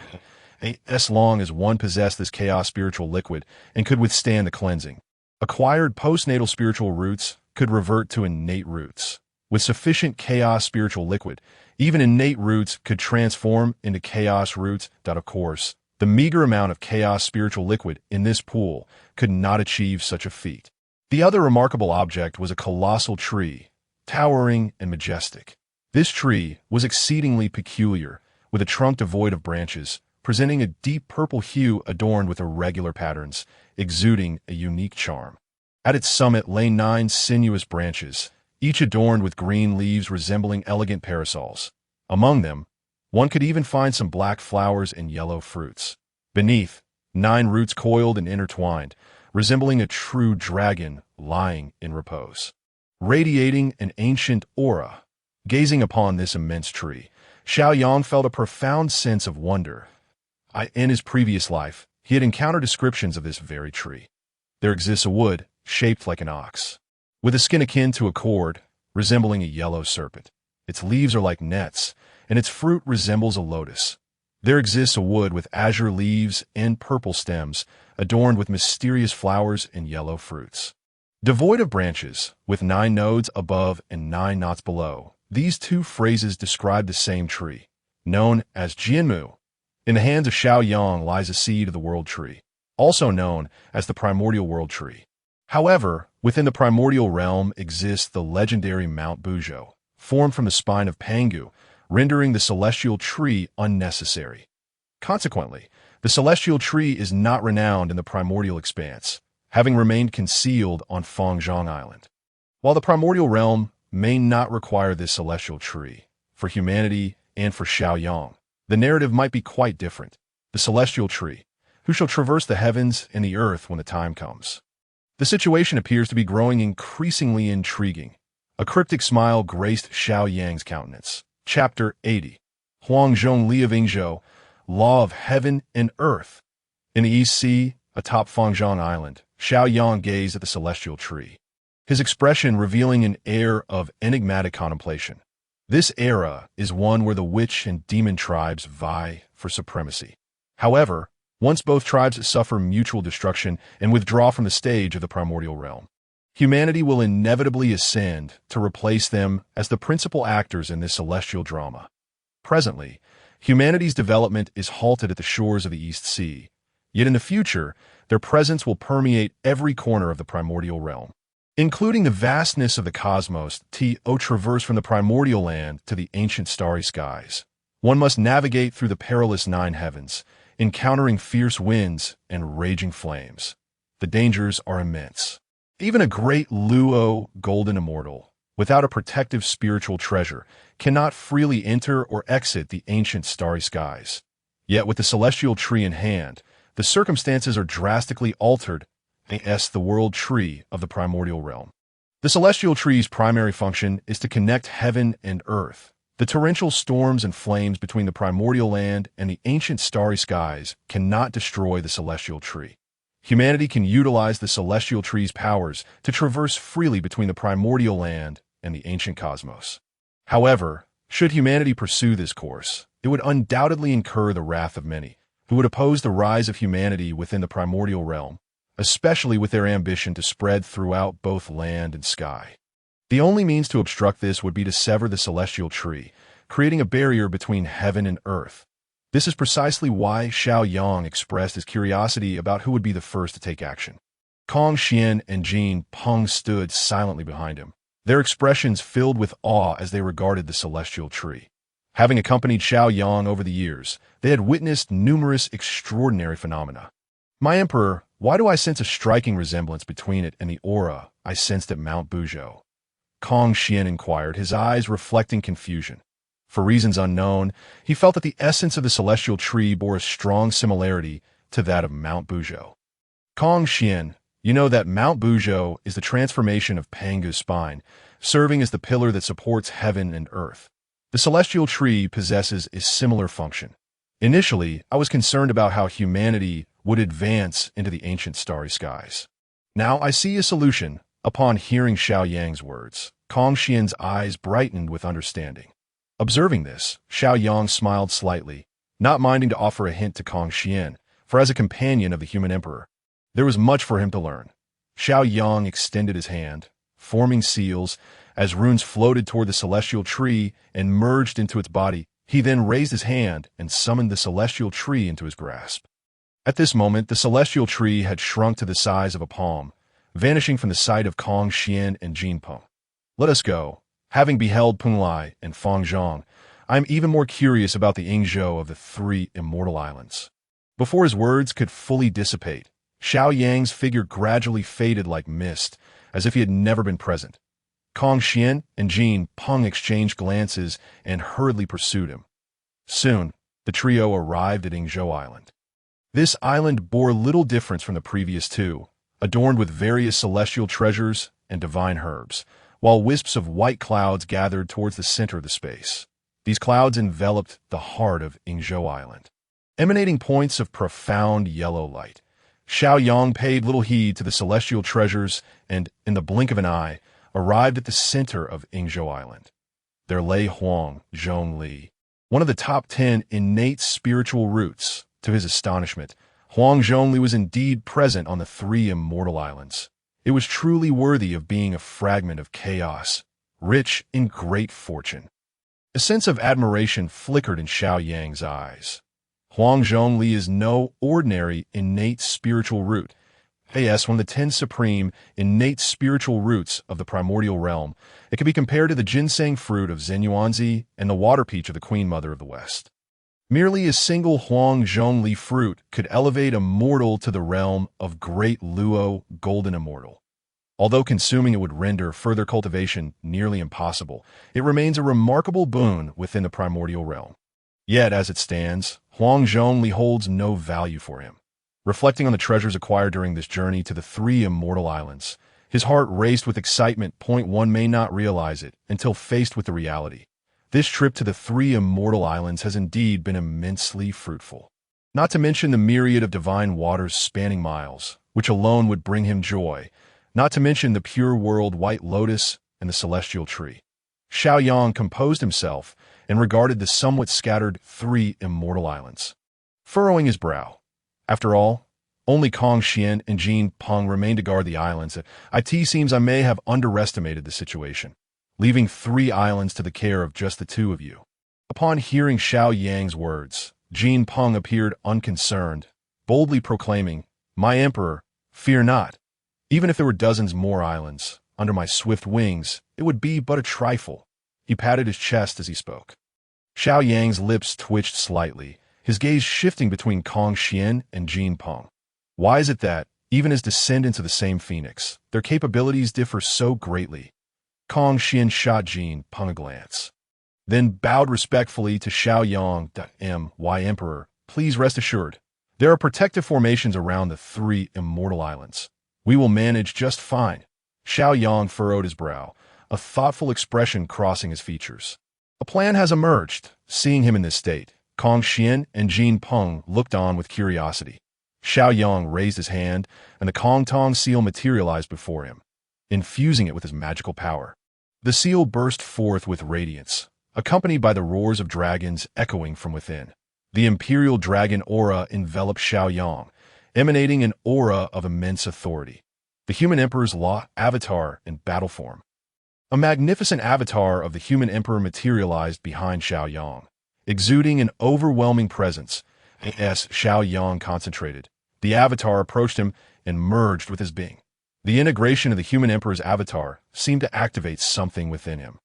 as long as one possessed this chaos spiritual liquid and could withstand the cleansing. Acquired postnatal spiritual roots could revert to innate roots. With sufficient chaos spiritual liquid, even innate roots could transform into chaos roots. Of course, the meager amount of chaos spiritual liquid in this pool could not achieve such a feat. The other remarkable object was a colossal tree, towering and majestic. This tree was exceedingly peculiar, with a trunk devoid of branches, presenting a deep purple hue adorned with irregular patterns, exuding a unique charm. At its summit lay 9 sinuous branches, each adorned with green leaves resembling elegant parasols. Among them, one could even find some black flowers and yellow fruits. Beneath, 9 roots coiled and intertwined, resembling a true dragon lying in repose. Radiating an ancient aura, gazing upon this immense tree, Xiao Yang felt a profound sense of wonder. In his previous life, he had encountered descriptions of this very tree. There exists a wood shaped like an ox, with a skin akin to a cord, resembling a yellow serpent. Its leaves are like nets, and its fruit resembles a lotus. There exists a wood with azure leaves and purple stems, adorned with mysterious flowers and yellow fruits. Devoid of branches, with 9 nodes above and 9 knots below, these two phrases describe the same tree, known as Jianmu. In the hands of Xiao Yang lies a seed of the world tree, also known as the Primordial World tree. However, within the primordial realm exists the legendary Mount Buzhou, formed from the spine of Pangu, rendering the celestial tree unnecessary. Consequently, the celestial tree is not renowned in the primordial expanse, having remained concealed on Fangzhong Island. While the primordial realm may not require this celestial tree, for humanity and for Xiao Yang, the narrative might be quite different. The celestial tree, who shall traverse the heavens and the earth when the time comes. The situation appears to be growing increasingly intriguing. A cryptic smile graced Xiao Yang's countenance. Chapter 80. Huangzhong Li of Yingzhou, Law of Heaven and Earth. In the East Sea, atop Fangzhong Island, Xiao Yang gazed at the celestial tree, his expression revealing an air of enigmatic contemplation. This era is one where the witch and demon tribes vie for supremacy. However, once both tribes suffer mutual destruction and withdraw from the stage of the primordial realm, humanity will inevitably ascend to replace them as the principal actors in this celestial drama. Presently, humanity's development is halted at the shores of the East Sea. Yet in the future, their presence will permeate every corner of the primordial realm. Including the vastness of the cosmos, to traverse from the primordial land to the ancient starry skies. One must navigate through the perilous nine heavens, encountering fierce winds and raging flames. The dangers are immense. Even a great Luo, golden immortal, without a protective spiritual treasure, cannot freely enter or exit the ancient starry skies. Yet with the celestial tree in hand, the circumstances are drastically altered. The world tree of the primordial realm. The celestial tree's primary function is to connect heaven and earth. The torrential storms and flames between the primordial land and the ancient starry skies cannot destroy the celestial tree. Humanity can utilize the celestial tree's powers to traverse freely between the primordial land and the ancient cosmos. However, should humanity pursue this course, it would undoubtedly incur the wrath of many, who would oppose the rise of humanity within the primordial realm, especially with their ambition to spread throughout both land and sky. The only means to obstruct this would be to sever the celestial tree, creating a barrier between heaven and earth. This is precisely why Xiao Yang expressed his curiosity about who would be the first to take action. Kong Xian and Jin Peng stood silently behind him, their expressions filled with awe as they regarded the celestial tree. Having accompanied Xiao Yang over the years, they had witnessed numerous extraordinary phenomena. My Emperor, why do I sense a striking resemblance between it and the aura I sensed at Mount Buzhou? Kong Xian inquired, his eyes reflecting confusion. For reasons unknown, he felt that the essence of the celestial tree bore a strong similarity to that of Mount Buzhou. Kong Xian, you know that Mount Buzhou is the transformation of Pangu's spine, serving as the pillar that supports heaven and earth. The celestial tree possesses a similar function. Initially, I was concerned about how humanity would advance into the ancient starry skies. Now I see a solution. Upon hearing Xiao Yang's words, Kong Xian's eyes brightened with understanding. Observing this, Xiao Yang smiled slightly, not minding to offer a hint to Kong Xian, for as a companion of the human emperor, there was much for him to learn. Xiao Yang extended his hand, forming seals, as runes floated toward the celestial tree and merged into its body. He then raised his hand and summoned the celestial tree into his grasp. At this moment, the celestial tree had shrunk to the size of a palm, vanishing from the sight of Kong Xian and Jin Peng. Let us go. Having beheld Punlai and Fangzhong, I am even more curious about the Yingzhou of the three immortal islands. Before his words could fully dissipate, Xiao Yang's figure gradually faded like mist, as if he had never been present. Kong Xian and Jin Peng exchanged glances and hurriedly pursued him. Soon, the trio arrived at Yingzhou Island. This island bore little difference from the previous two, adorned with various celestial treasures and divine herbs, while wisps of white clouds gathered towards the center of the space. These clouds enveloped the heart of Yingzhou Island, emanating points of profound yellow light. Xiao Yang paid little heed to the celestial treasures and, in the blink of an eye, arrived at the center of Yingzhou Island. There lay Huang Zhongli, one of the top 10 innate spiritual roots. To his astonishment, Huang Zhongli was indeed present on the three immortal islands. It was truly worthy of being a fragment of chaos, rich in great fortune. A sense of admiration flickered in Xiao Yang's eyes. Huang Zhongli is no ordinary innate spiritual root. Yes, one of the 10 supreme innate spiritual roots of the primordial realm. It can be compared to the ginseng fruit of Zenyuanzi and the water peach of the Queen Mother of the West. Merely a single Huang Zhongli fruit could elevate a mortal to the realm of great Luo, golden immortal. Although consuming it would render further cultivation nearly impossible, it remains a remarkable boon within the primordial realm. Yet, as it stands, Huang Zhongli holds no value for him. Reflecting on the treasures acquired during this journey to the three immortal islands, his heart raced with excitement. One may not realize it until faced with the reality. This trip to the three immortal islands has indeed been immensely fruitful. Not to mention the myriad of divine waters spanning miles, which alone would bring him joy. Not to mention the pure world white lotus and the celestial tree. Xiao Yang composed himself and regarded the somewhat scattered three immortal islands, furrowing his brow. After all, only Kong Xian and Jin Peng remained to guard the islands. It seems I may have underestimated the situation, leaving three islands to the care of just the two of you. Upon hearing Xiao Yang's words, Jin Peng appeared unconcerned, boldly proclaiming, "My emperor, fear not. Even if there were dozens more islands, under my swift wings, it would be but a trifle." He patted his chest as he spoke. Xiao Yang's lips twitched slightly, his gaze shifting between Kong Xian and Jin Peng. Why is it that, even as descendants of the same phoenix, their capabilities differ so greatly? Kong Xian shot Jin Peng a glance, then bowed respectfully to Xiao Yang. "My emperor, please rest assured. There are protective formations around the three immortal islands. We will manage just fine." Xiao Yang furrowed his brow, a thoughtful expression crossing his features. A plan has emerged. Seeing him in this state, Kong Xian and Jin Peng looked on with curiosity. Xiao Yang raised his hand, and the Kong Tong seal materialized before him, infusing it with his magical power. The seal burst forth with radiance, accompanied by the roars of dragons echoing from within. The imperial dragon aura enveloped Xiao Yang, emanating an aura of immense authority. The human emperor's law avatar in battle form. A magnificent avatar of the human emperor materialized behind Xiao Yang, exuding an overwhelming presence. As Xiao Yang concentrated, the avatar approached him and merged with his being. The integration of the human emperor's avatar seemed to activate something within him.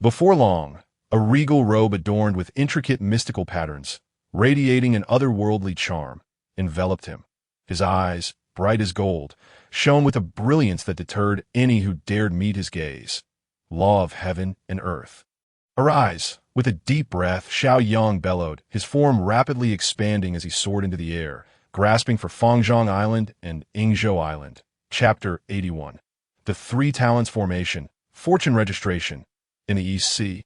Before long, a regal robe adorned with intricate mystical patterns, radiating an otherworldly charm, enveloped him. His eyes, bright as gold, shone with a brilliance that deterred any who dared meet his gaze. Law of heaven and earth. "Arise!" With a deep breath, Xiao Yang bellowed, his form rapidly expanding as he soared into the air, grasping for Fangzhong Island and Yingzhou Island. Chapter 81. The Three Talents Formation, Fortune Registration, in the East Sea.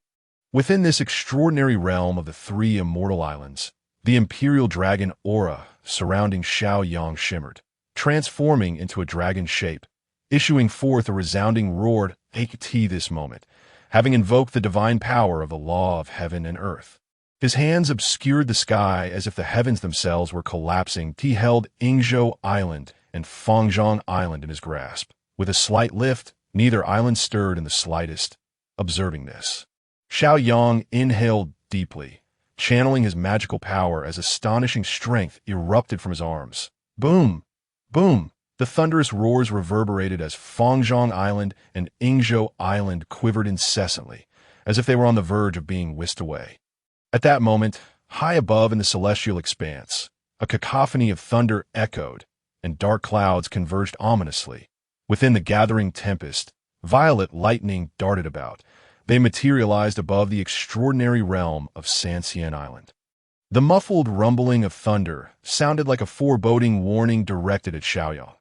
Within this extraordinary realm of the three immortal islands, the imperial dragon aura surrounding Xiao Yang shimmered, transforming into a dragon shape, issuing forth a resounding roar at this moment, having invoked the divine power of the law of heaven and earth. His hands obscured the sky as if the heavens themselves were collapsing. He held Yingzhou Island and Fangzhong Island in his grasp. With a slight lift, neither island stirred in the slightest. Observing this, Xiao Yang inhaled deeply, channeling his magical power as astonishing strength erupted from his arms. Boom! Boom! The thunderous roars reverberated as Fangzhong Island and Yingzhou Island quivered incessantly, as if they were on the verge of being whisked away. At that moment, high above in the celestial expanse, a cacophony of thunder echoed, and dark clouds converged ominously. Within the gathering tempest, violet lightning darted about. They materialized above the extraordinary realm of Sanxian Island. The muffled rumbling of thunder sounded like a foreboding warning directed at Xiaoyang.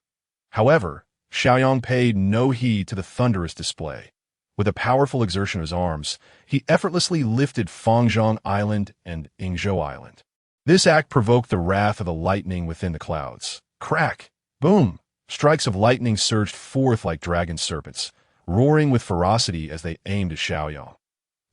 However, Xiaoyang paid no heed to the thunderous display. With a powerful exertion of his arms, he effortlessly lifted Fangzhong Island and Yingzhou Island. This act provoked the wrath of the lightning within the clouds. Crack! Boom! Strikes of lightning surged forth like dragon serpents, roaring with ferocity as they aimed at Xiaoyang.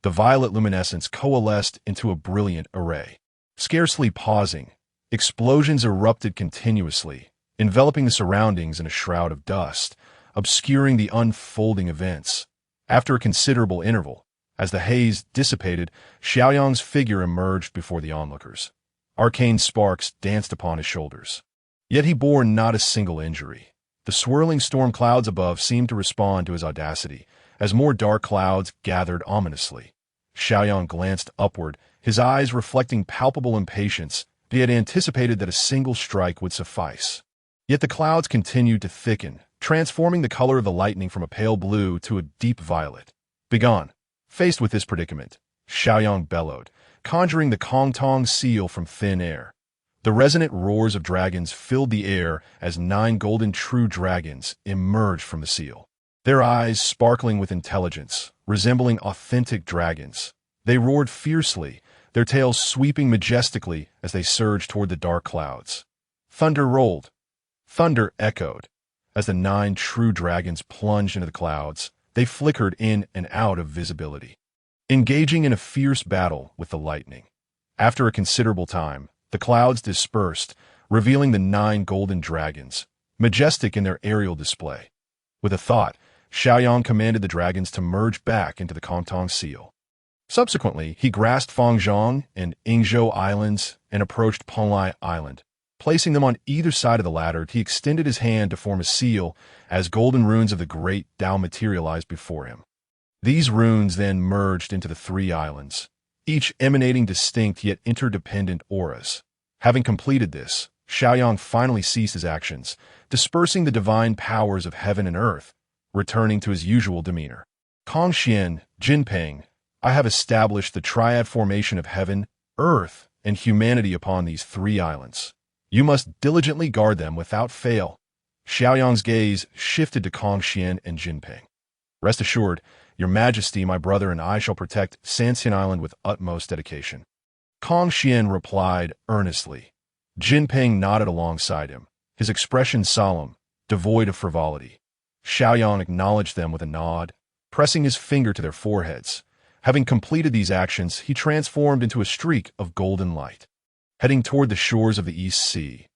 The violet luminescence coalesced into a brilliant array. Scarcely pausing, explosions erupted continuously, enveloping the surroundings in a shroud of dust, obscuring the unfolding events. After a considerable interval, as the haze dissipated, Xiaoyang's figure emerged before the onlookers. Arcane sparks danced upon his shoulders. Yet he bore not a single injury. The swirling storm clouds above seemed to respond to his audacity, as more dark clouds gathered ominously. Xiaoyang glanced upward, his eyes reflecting palpable impatience. He had anticipated that a single strike would suffice. Yet the clouds continued to thicken, transforming the color of the lightning from a pale blue to a deep violet. "Begone!" Faced with this predicament, Xiaoyang bellowed, conjuring the Kong Tong seal from thin air. The resonant roars of dragons filled the air as 9 golden true dragons emerged from the seal. Their eyes sparkling with intelligence, resembling authentic dragons. They roared fiercely, their tails sweeping majestically as they surged toward the dark clouds. Thunder rolled. Thunder echoed. As the 9 true dragons plunged into the clouds, they flickered in and out of visibility, engaging in a fierce battle with the lightning. After a considerable time, the clouds dispersed, revealing the 9 golden dragons, majestic in their aerial display. With a thought, Xiaoyang commanded the dragons to merge back into the Kong Tong seal. Subsequently, he grasped Fangzhong and Yingzhou Islands and approached Penglai Island. Placing them on either side of the latter, he extended his hand to form a seal as golden runes of the great Tao materialized before him. These runes then merged into the three islands, each emanating distinct yet interdependent auras. Having completed this, Xiaoyang finally ceased his actions, dispersing the divine powers of heaven and earth, returning to his usual demeanor. Kongxian, Jinping, I have established the triad formation of heaven, earth, and humanity upon these three islands. You must diligently guard them without fail. Xiaoyang's gaze shifted to Kongxian and Jinping. Rest assured, Your Majesty, my brother, and I shall protect Sanxian Island with utmost dedication. Kongxian replied earnestly. Jinping nodded alongside him, his expression solemn, devoid of frivolity. Xiaoyang acknowledged them with a nod, pressing his finger to their foreheads. Having completed these actions, he transformed into a streak of golden light, heading toward the shores of the East Sea.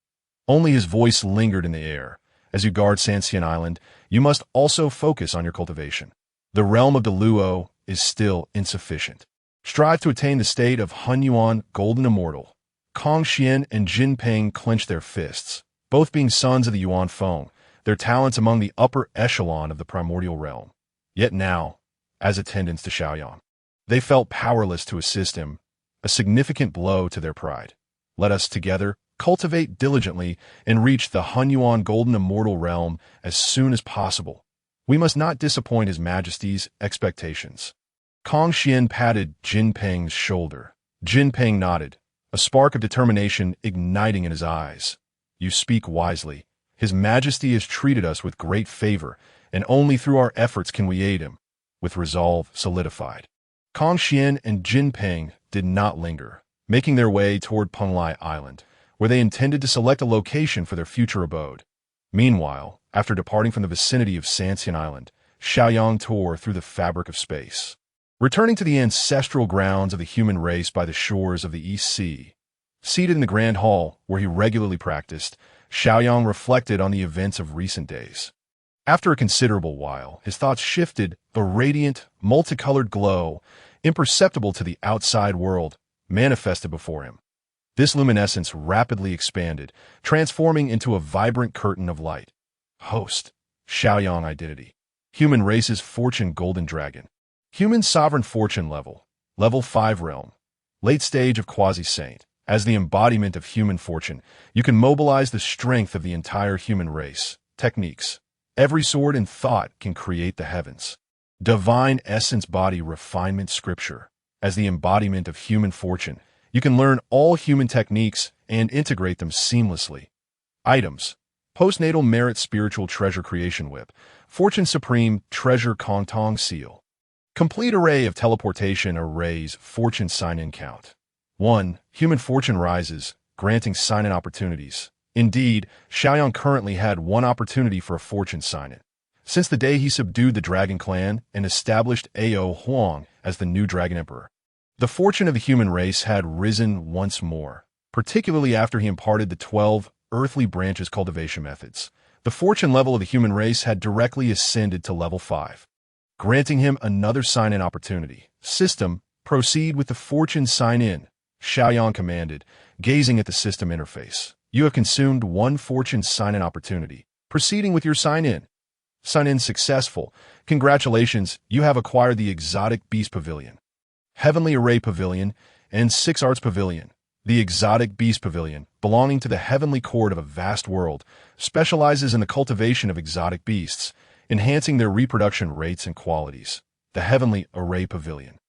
Only his voice lingered in the air. As you guard Sanxian Island, you must also focus on your cultivation. The realm of the Luo is still insufficient. Strive to attain the state of Hunyuan Golden Immortal. Kongxian and Jinping clenched their fists, both being sons of the Yuan Feng, their talents among the upper echelon of the primordial realm. Yet now, as attendants to Xiaoyang, they felt powerless to assist him, a significant blow to their pride. Let us together cultivate diligently and reach the Hunyuan Golden Immortal realm as soon as possible. We must not disappoint His Majesty's expectations. Kongxian patted Jinping's shoulder. Jinping nodded, a spark of determination igniting in his eyes. You speak wisely. His Majesty has treated us with great favor, and only through our efforts can we aid him. With resolve solidified, Kongxian and Jinping did not linger, making their way toward Penglai Island, where they intended to select a location for their future abode. Meanwhile, after departing from the vicinity of Sanxian Island, Xiaoyang tore through the fabric of space, returning to the ancestral grounds of the human race by the shores of the East Sea. Seated in the Grand Hall, where he regularly practiced, Xiaoyang reflected on the events of recent days. After a considerable while, his thoughts shifted. A radiant, multicolored glow, imperceptible to the outside world, manifested before him. This luminescence rapidly expanded, transforming into a vibrant curtain of light. Host, Xiaoyang identity. Human race's fortune golden dragon. Human sovereign fortune level. Level 5 realm. Late stage of quasi-saint. As the embodiment of human fortune, you can mobilize the strength of the entire human race. Techniques. Every sword and thought can create the heavens. Divine essence body refinement scripture. As the embodiment of human fortune, you can learn all human techniques and integrate them seamlessly. Items. Postnatal merit spiritual treasure creation whip. Fortune supreme treasure Kongtong seal. Complete array of teleportation arrays fortune sign-in count. 1. Human fortune rises, granting sign-in opportunities. Indeed, Xiaoyang currently had one opportunity for a fortune sign-in, since the day he subdued the Dragon Clan and established Ao Huang as the new Dragon Emperor. The fortune of the human race had risen once more, particularly after he imparted the 12 earthly branches cultivation methods. The fortune level of the human race had directly ascended to level 5, granting him another sign-in opportunity. System, proceed with the fortune sign-in, Xiaoyang commanded, gazing at the system interface. You have consumed one fortune sign-in opportunity. Proceeding with your sign-in. Sign-in successful. Congratulations, you have acquired the Exotic Beast Pavilion, Heavenly Array Pavilion, and 6 Arts Pavilion. The Exotic Beast Pavilion, belonging to the Heavenly Court of a vast world, specializes in the cultivation of exotic beasts, enhancing their reproduction rates and qualities. The Heavenly Array Pavilion,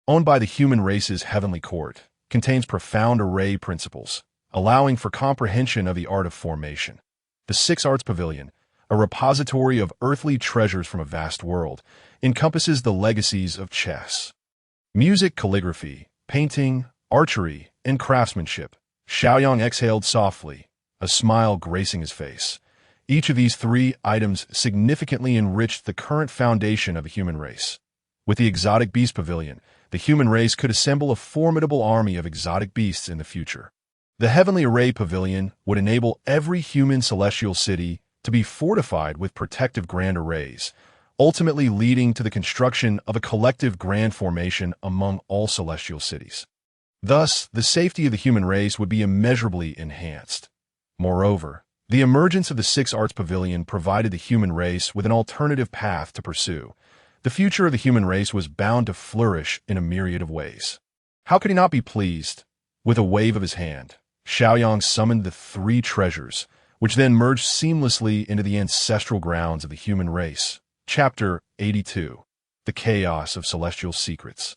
owned by the human race's Heavenly Court, contains profound array principles, allowing for comprehension of the art of formation. The 6 Arts Pavilion, a repository of earthly treasures from a vast world, encompasses the legacies of chess, music, calligraphy, painting, archery, and craftsmanship. Xiaoyang exhaled softly, a smile gracing his face. Each of these 3 items significantly enriched the current foundation of the human race. With the Exotic Beast Pavilion, the human race could assemble a formidable army of exotic beasts in the future. The Heavenly Array Pavilion would enable every human celestial city to be fortified with protective grand arrays, ultimately leading to the construction of a collective grand formation among all celestial cities. Thus, the safety of the human race would be immeasurably enhanced. Moreover, the emergence of the Six Arts Pavilion provided the human race with an alternative path to pursue. The future of the human race was bound to flourish in a myriad of ways. How could he not be pleased? With a wave of his hand, Xiaoyang summoned the three treasures, which then merged seamlessly into the ancestral grounds of the human race. Chapter 82. The Chaos of Celestial Secrets.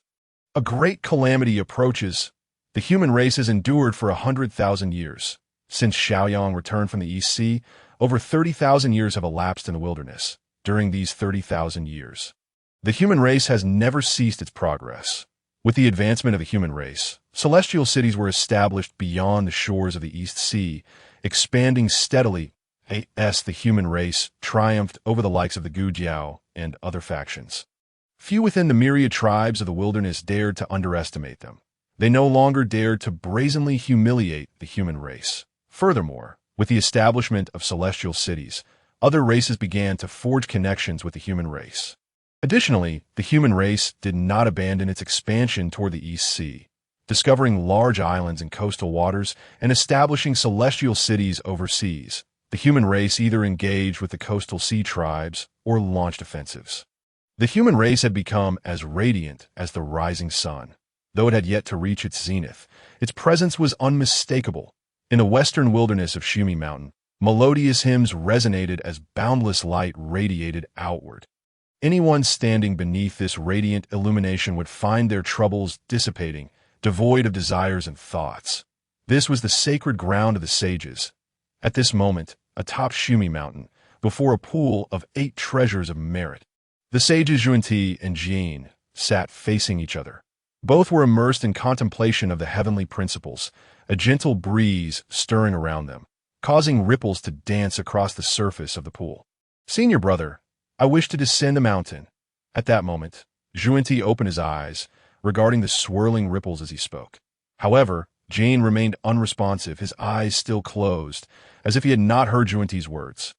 A great calamity approaches. The human race has endured for 100,000 years. Since Xiaoyang returned from the East Sea, over 30,000 years have elapsed in the wilderness. During these 30,000 years, the human race has never ceased its progress. With the advancement of the human race, celestial cities were established beyond the shores of the East Sea, expanding steadily. As the human race triumphed over the likes of the Gujiao and other factions. Few within the myriad tribes of the wilderness dared to underestimate them. They no longer dared to brazenly humiliate the human race. Furthermore, with the establishment of celestial cities, other races began to forge connections with the human race. Additionally, the human race did not abandon its expansion toward the East Sea, discovering large islands in coastal waters and establishing celestial cities overseas. The human race either engaged with the coastal sea tribes or launched offensives. The human race had become as radiant as the rising sun. Though it had yet to reach its zenith, its presence was unmistakable. In the western wilderness of Shumi Mountain, melodious hymns resonated as boundless light radiated outward. Anyone standing beneath this radiant illumination would find their troubles dissipating, devoid of desires and thoughts. This was the sacred ground of the sages. At this moment, atop Shumi Mountain, before a pool of 8 treasures of merit, the sages Yuanti and Jin sat facing each other. Both were immersed in contemplation of the heavenly principles, a gentle breeze stirring around them, causing ripples to dance across the surface of the pool. "Senior brother, I wish to descend the mountain." At that moment, Yuanti opened his eyes, regarding the swirling ripples as he spoke. However, Jin remained unresponsive, his eyes still closed, as if he had not heard Yuanti's words.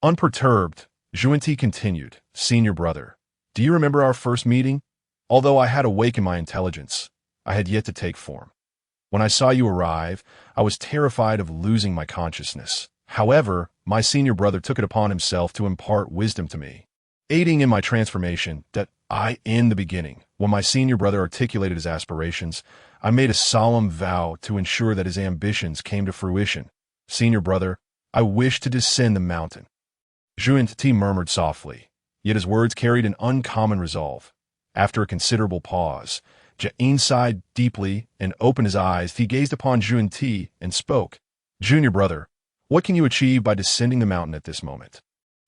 Unperturbed, Yuanti continued, "Senior brother, do you remember our first meeting? Although I had awakened my intelligence, I had yet to take form. When I saw you arrive, I was terrified of losing my consciousness. However, my senior brother took it upon himself to impart wisdom to me, aiding in my transformation. In the beginning, when my senior brother articulated his aspirations, I made a solemn vow to ensure that his ambitions came to fruition. Senior brother, I wish to descend the mountain." Yuanti murmured softly, yet his words carried an uncommon resolve. After a considerable pause, Jin sighed deeply and opened his eyes. He gazed upon Yuanti and spoke. "Junior brother, what can you achieve by descending the mountain at this moment?"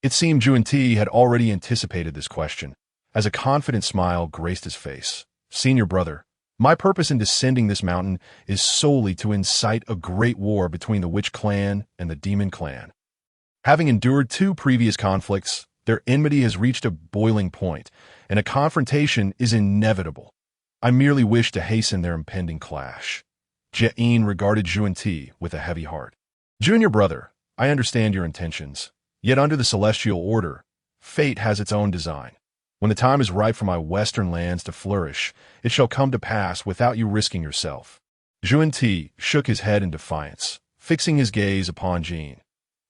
It seemed Yuanti had already anticipated this question, as a confident smile graced his face. "Senior brother, my purpose in descending this mountain is solely to incite a great war between the Witch Clan and the Demon Clan. Having endured 2 previous conflicts, their enmity has reached a boiling point, and a confrontation is inevitable. I merely wish to hasten their impending clash." Jin regarded Yuanti with a heavy heart. "Junior brother, I understand your intentions, yet under the celestial order, fate has its own design. When the time is ripe for my western lands to flourish, it shall come to pass without you risking yourself." Yuanti shook his head in defiance, fixing his gaze upon Jin.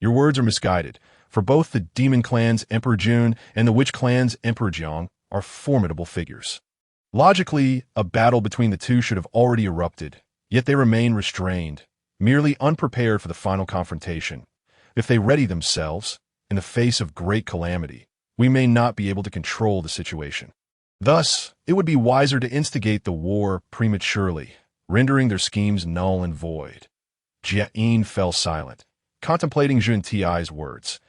"Your words are misguided, for both the Demon Clan's Emperor Jun and the Witch Clan's Emperor Jiang are formidable figures. Logically, a battle between the two should have already erupted, yet they remain restrained, merely unprepared for the final confrontation. If they ready themselves, in the face of great calamity, we may not be able to control the situation. Thus, it would be wiser to instigate the war prematurely, rendering their schemes null and void." Jin fell silent, contemplating Yuanti's words.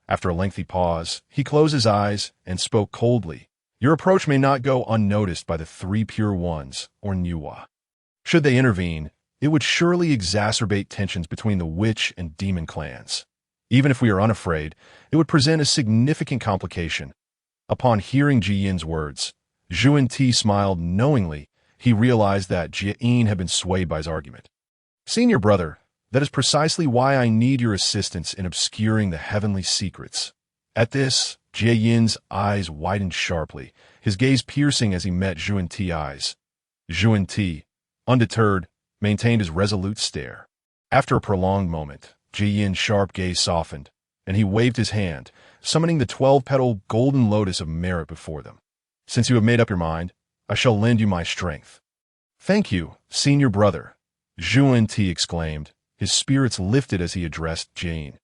After a lengthy pause, he closed his eyes and spoke coldly. "Your approach may not go unnoticed by the 3 Pure Ones, or Nuwa. Should they intervene, it would surely exacerbate tensions between the Witch and Demon clans. Even if we are unafraid, it would present a significant complication." Upon hearing Jin's words, Yuanti smiled knowingly. He realized that Jin had been swayed by his argument. "Senior brother, that is precisely why I need your assistance in obscuring the heavenly secrets." At this, Jie Yin's eyes widened sharply, his gaze piercing as he met Zhuan Ti's eyes. Zhuan Ti, undeterred, maintained his resolute stare. After a prolonged moment, Jie Yin's sharp gaze softened, and he waved his hand, summoning the 12-petal golden lotus of merit before them. Since you have made up your mind, I shall lend you my strength. Thank you, senior brother, Zhuan Ti exclaimed, his spirits lifted as he addressed Jane.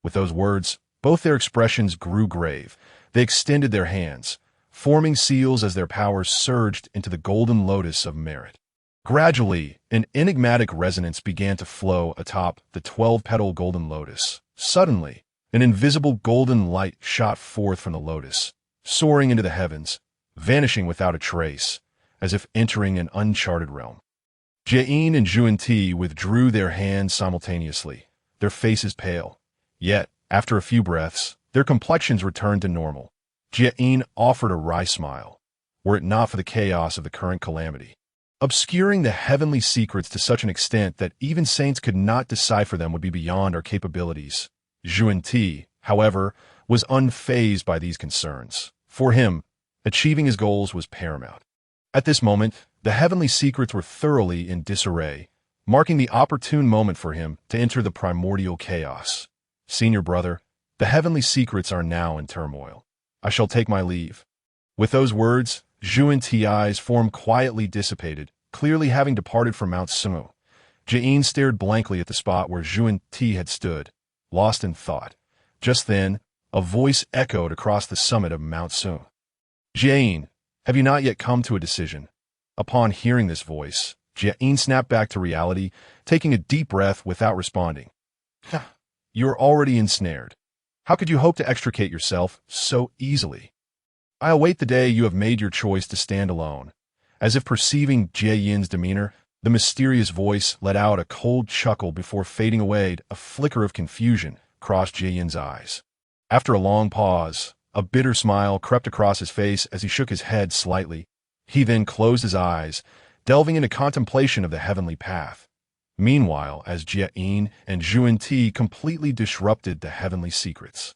With those words, both their expressions grew grave. They extended their hands, forming seals as their powers surged into the golden lotus of merit. Gradually, an enigmatic resonance began to flow atop the 12-petal golden lotus. Suddenly, an invisible golden light shot forth from the lotus, soaring into the heavens, vanishing without a trace, as if entering an uncharted realm. Jie and Zhuan Ti withdrew their hands simultaneously, their faces pale. Yet, after a few breaths, their complexions returned to normal. Jie offered a wry smile, were it not for the chaos of the current calamity, obscuring the heavenly secrets to such an extent that even saints could not decipher them would be beyond our capabilities. Zhuan Ti, however, was unfazed by these concerns. For him, achieving his goals was paramount. At this moment, the heavenly secrets were thoroughly in disarray, marking the opportune moment for him to enter the primordial chaos. Senior brother, the heavenly secrets are now in turmoil. I shall take my leave. With those words, Zhuan Ti's form quietly dissipated, clearly having departed from Mount Sumo. Jie stared blankly at the spot where Zhuan Ti had stood, lost in thought. Just then, a voice echoed across the summit of Mount Sumo. Jie, have you not yet come to a decision? Upon hearing this voice, Jie snapped back to reality, taking a deep breath without responding. You are already ensnared. How could you hope to extricate yourself so easily? I await the day you have made your choice to stand alone. As if perceiving Jie Yin's demeanor, the mysterious voice let out a cold chuckle before fading away. A flicker of confusion crossed Jie Yin's eyes. After a long pause, a bitter smile crept across his face as he shook his head slightly. He then closed his eyes, delving into contemplation of the heavenly path. Meanwhile, as Jie Yin and Zhuan Ti completely disrupted the heavenly secrets.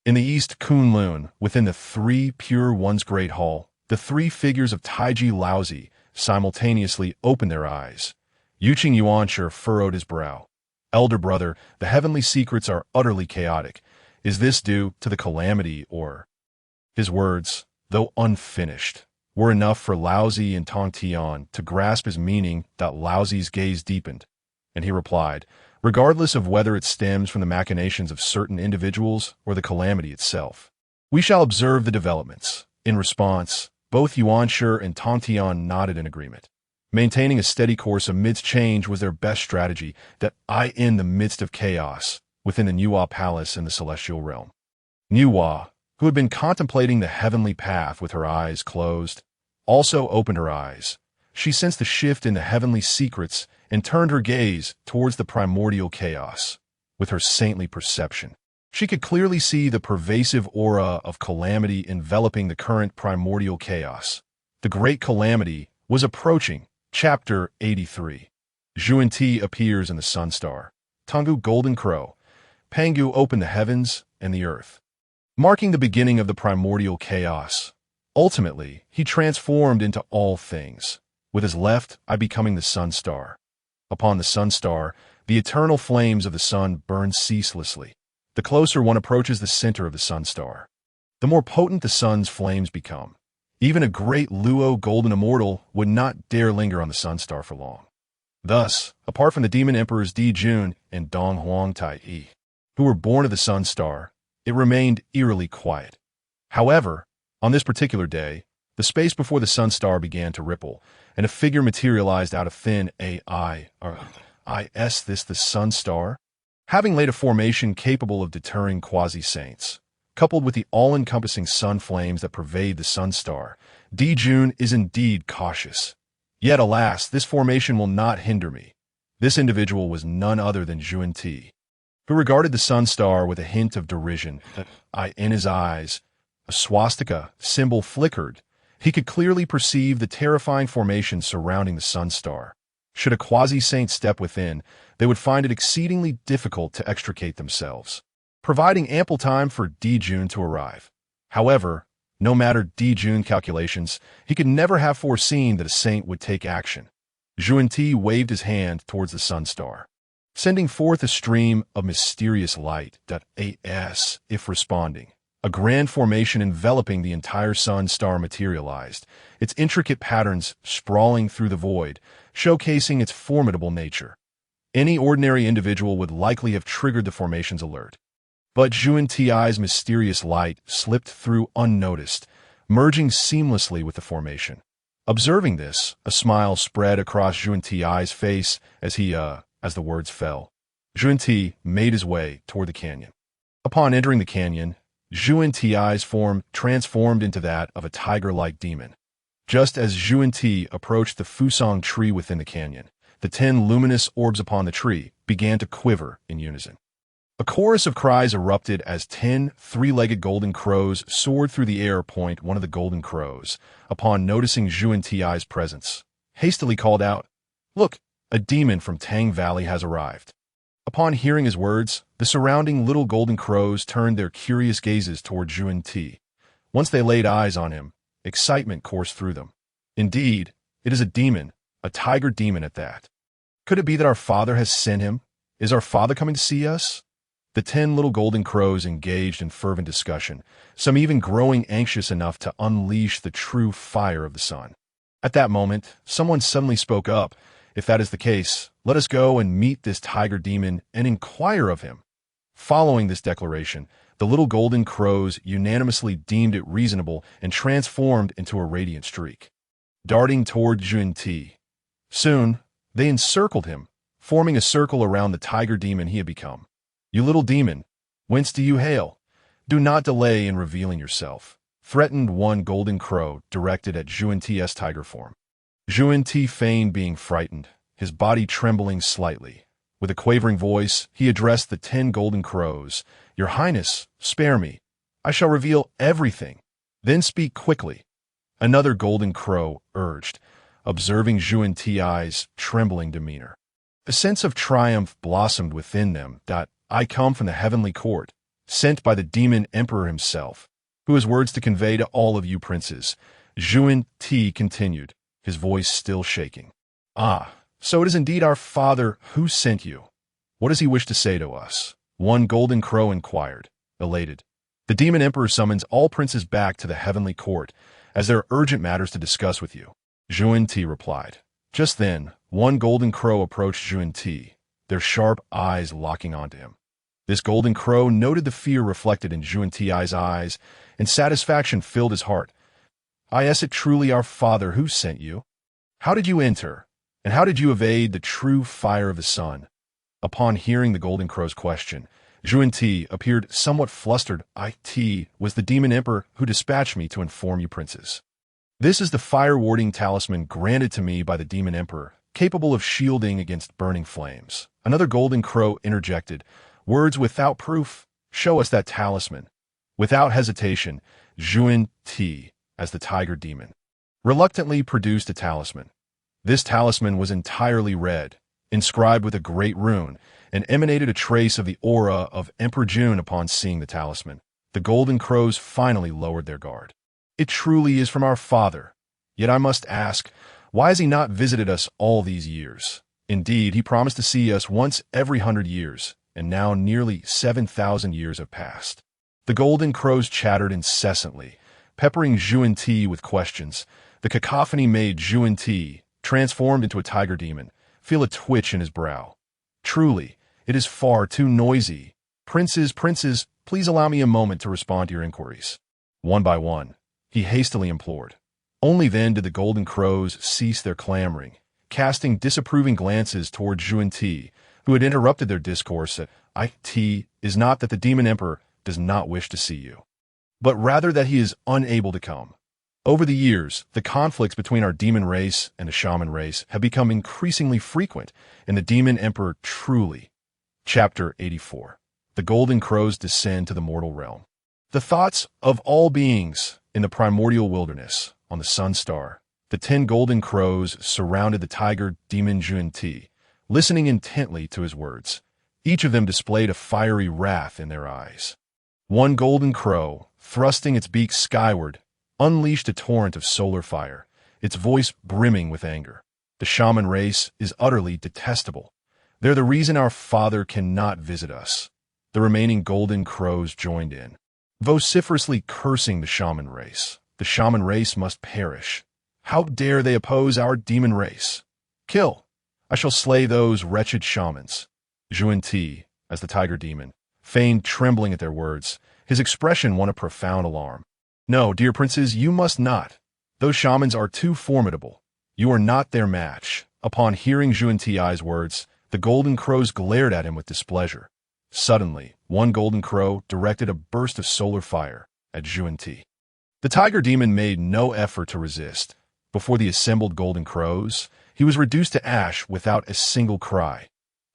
In the east Kunlun, within the Three Pure One's Great Hall, the three figures of Taiji Laozi simultaneously opened their eyes. Yuqing Yuanshi furrowed his brow. Elder brother, the heavenly secrets are utterly chaotic. Is this due to the calamity or... His words, though unfinished, were enough for Laozi and Tong Tian to grasp his meaning. Laozi's gaze deepened, and he replied, regardless of whether it stems from the machinations of certain individuals or the calamity itself. We shall observe the developments. In response, both Yuanshi and Tong Tian nodded in agreement. Maintaining a steady course amidst change was their best strategy. In the midst of chaos, within the Nuwa Palace in the Celestial Realm. Nuwa, who had been contemplating the heavenly path with her eyes closed, also opened her eyes. She sensed the shift in the heavenly secrets and turned her gaze towards the primordial chaos. With her saintly perception, she could clearly see the pervasive aura of calamity enveloping the current primordial chaos. The great calamity was approaching. Chapter 83. Zhuan Ti appears in the Sun Star. Tungu Golden Crow. Pangu opened the heavens and the earth, marking the beginning of the primordial chaos. Ultimately, he transformed into all things, with his left eye becoming the Sun Star. Upon the Sun Star, the eternal flames of the sun burn ceaselessly. The closer one approaches the center of the Sun Star, the more potent the sun's flames become. Even a great Luo golden immortal would not dare linger on the Sun Star for long. Thus, apart from the demon emperors Di Jun and Dong Huang Tai, who were born of the Sun Star, it remained eerily quiet. However, on this particular day, the space before the Sun Star began to ripple, and a figure materialized out of thin air. Is this the Sun Star? Having laid a formation capable of deterring quasi-saints, coupled with the all-encompassing sun flames that pervade the Sun Star, Di Jun is indeed cautious. Yet alas, this formation will not hinder me. This individual was none other than Zhuan Ti, who regarded the Sun Star with a hint of derision. In his eyes, a swastika symbol flickered. He could clearly perceive the terrifying formation surrounding the Sun Star. Should a quasi-saint step within, they would find it exceedingly difficult to extricate themselves, providing ample time for Di Jun to arrive. However, no matter Jun calculations, he could never have foreseen that a saint would take action. Ti waved his hand towards the sun star, sending forth a stream of mysterious light. As if responding, a grand formation enveloping the entire sun star materialized, its intricate patterns sprawling through the void, showcasing its formidable nature. Any ordinary individual would likely have triggered the formation's alert. But Ti's mysterious light slipped through unnoticed, merging seamlessly with the formation. Observing this, a smile spread across Ti's face as the words fell. Ti made his way toward the canyon. Upon entering the canyon, Ti's form transformed into that of a tiger-like demon. Just as Ti approached the Fusang tree within the canyon, the 10 luminous orbs upon the tree began to quiver in unison. A chorus of cries erupted as 10 three-legged golden crows soared through the air. One of the golden crows, upon noticing Ti's presence, hastily called out, "Look, a demon from Tang Valley has arrived." Upon hearing his words, the surrounding little golden crows turned their curious gazes toward Ti. Once they laid eyes on him, excitement coursed through them. Indeed, it is a demon, a tiger demon at that. Could it be that our father has sent him? Is our father coming to see us? The 10 little golden crows engaged in fervent discussion, some even growing anxious enough to unleash the true fire of the sun. At that moment, someone suddenly spoke up. "If that is the case, let us go and meet this tiger demon and inquire of him." Following this declaration, the little golden crows unanimously deemed it reasonable and transformed into a radiant streak, darting toward Ti. Soon, they encircled him, forming a circle around the tiger demon he had become. "You little demon, whence do you hail? Do not delay in revealing yourself," threatened one golden crow directed at Ti's tiger form. Ti feigned being frightened, his body trembling slightly. With a quavering voice, he addressed the 10 golden crows. "Your Highness, spare me. I shall reveal everything. Then speak quickly," another golden crow urged, observing Ti's trembling demeanor. A sense of triumph blossomed within them. "I come from the heavenly court, sent by the demon emperor himself, who has words to convey to all of you princes." Ti continued, his voice still shaking. "Ah, so it is indeed our father who sent you. What does he wish to say to us?" one golden crow inquired, elated. "The demon emperor summons all princes back to the heavenly court, as there are urgent matters to discuss with you," Ti replied. Just then, one golden crow approached Ti, their sharp eyes locking onto him. This golden crow noted the fear reflected in Ti's eyes, and satisfaction filled his heart. "Is it truly our father who sent you? How did you enter, and how did you evade the true fire of the sun?" Upon hearing the golden crow's question, Ti appeared somewhat flustered. "It was the demon emperor who dispatched me to inform you princes. This is the fire-warding talisman granted to me by the demon emperor, capable of shielding against burning flames." Another golden crow interjected, "Words without proof. Show us that talisman." Without hesitation, Ti, as the tiger demon, reluctantly produced a talisman. This talisman was entirely red, inscribed with a great rune, and emanated a trace of the aura of Emperor Jun. Upon seeing the talisman, the golden crows finally lowered their guard. "It truly is from our father. Yet I must ask, why has he not visited us all these years? Indeed, he promised to see us once every 100 years, and now nearly 7,000 years have passed." The golden crows chattered incessantly, peppering Ti with questions. The cacophony made Ti, transformed into a tiger demon, feel a twitch in his brow. "Truly, it is far too noisy. Princes, please allow me a moment to respond to your inquiries." One by one, he hastily implored. Only then did the golden crows cease their clamoring, casting disapproving glances toward Ti, who had interrupted their discourse. "It is not that the demon emperor does not wish to see you, but rather that he is unable to come. Over the years, the conflicts between our demon race and the shaman race have become increasingly frequent, and the demon emperor truly." Chapter 84. The Golden Crows Descend to the Mortal Realm. The thoughts of all beings in the primordial wilderness, on the sun star, the 10 golden crows surrounded the tiger demon Ti, listening intently to his words. Each of them displayed a fiery wrath in their eyes. One golden crow, thrusting its beak skyward, unleashed a torrent of solar fire, its voice brimming with anger. The shaman race is utterly detestable. They're the reason our father cannot visit us. The remaining golden crows joined in, vociferously cursing the shaman race. The shaman race must perish. How dare they oppose our demon race? Kill! I shall slay those wretched shamans. Zhuan-Ti, as the tiger demon, feigned trembling at their words. His expression won a profound alarm. No, dear princes, you must not. Those shamans are too formidable. You are not their match. Upon hearing Zhuan-Ti's words, the golden crows glared at him with displeasure. Suddenly, one golden crow directed a burst of solar fire at Zhuan-Ti. The tiger demon made no effort to resist. Before the assembled golden crows, he was reduced to ash without a single cry.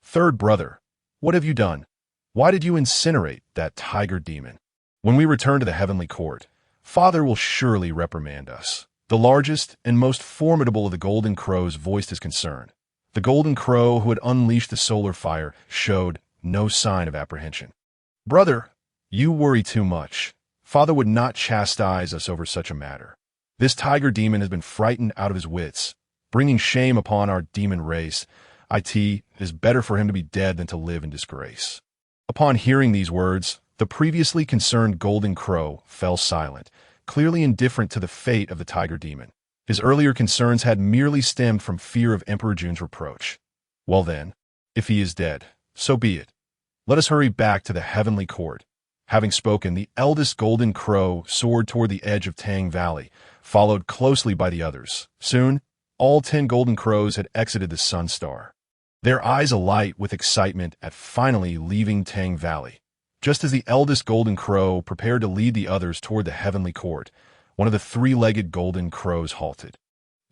Third brother, what have you done? Why did you incinerate that tiger demon? When we return to the heavenly court, Father will surely reprimand us. The largest and most formidable of the golden crows voiced his concern. The golden crow who had unleashed the solar fire showed no sign of apprehension. Brother, you worry too much. Father would not chastise us over such a matter. This tiger demon has been frightened out of his wits, bringing shame upon our demon race. It is better for him to be dead than to live in disgrace. Upon hearing these words, the previously concerned golden crow fell silent, clearly indifferent to the fate of the tiger demon. His earlier concerns had merely stemmed from fear of Emperor Jun's reproach. Well then, if he is dead, so be it. Let us hurry back to the heavenly court. Having spoken, the eldest golden crow soared toward the edge of Tang Valley, followed closely by the others. Soon, all 10 golden crows had exited the Sun Star, their eyes alight with excitement at finally leaving Tang Valley. Just as the eldest golden crow prepared to lead the others toward the heavenly court, one of the 3-legged golden crows halted,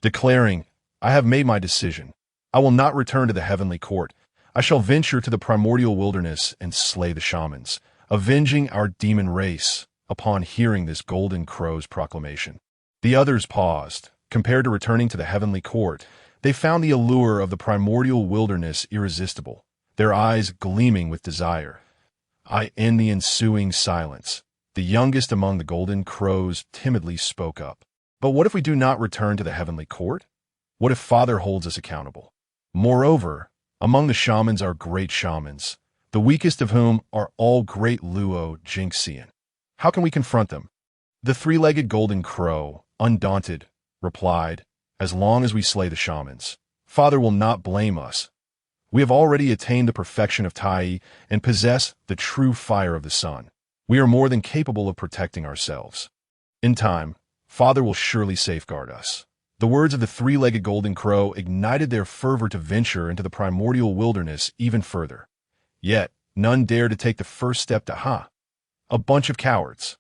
declaring, I have made my decision. I will not return to the heavenly court. I shall venture to the primordial wilderness and slay the shamans, avenging our demon race. Upon hearing this golden crow's proclamation, the others paused. Compared to returning to the heavenly court, they found the allure of the primordial wilderness irresistible, their eyes gleaming with desire. In the ensuing silence, the youngest among the golden crows timidly spoke up. But what if we do not return to the heavenly court? What if Father holds us accountable? Moreover, among the shamans are great shamans, the weakest of whom are all great Luo Jingxian. How can we confront them? The 3-legged golden crow, undaunted, replied, as long as we slay the shamans, Father will not blame us. We have already attained the perfection of Tai and possess the true fire of the sun. We are more than capable of protecting ourselves. In time, Father will surely safeguard us. The words of the 3-legged golden crow ignited their fervor to venture into the primordial wilderness even further. Yet, none dared to take the first step to a bunch of cowards.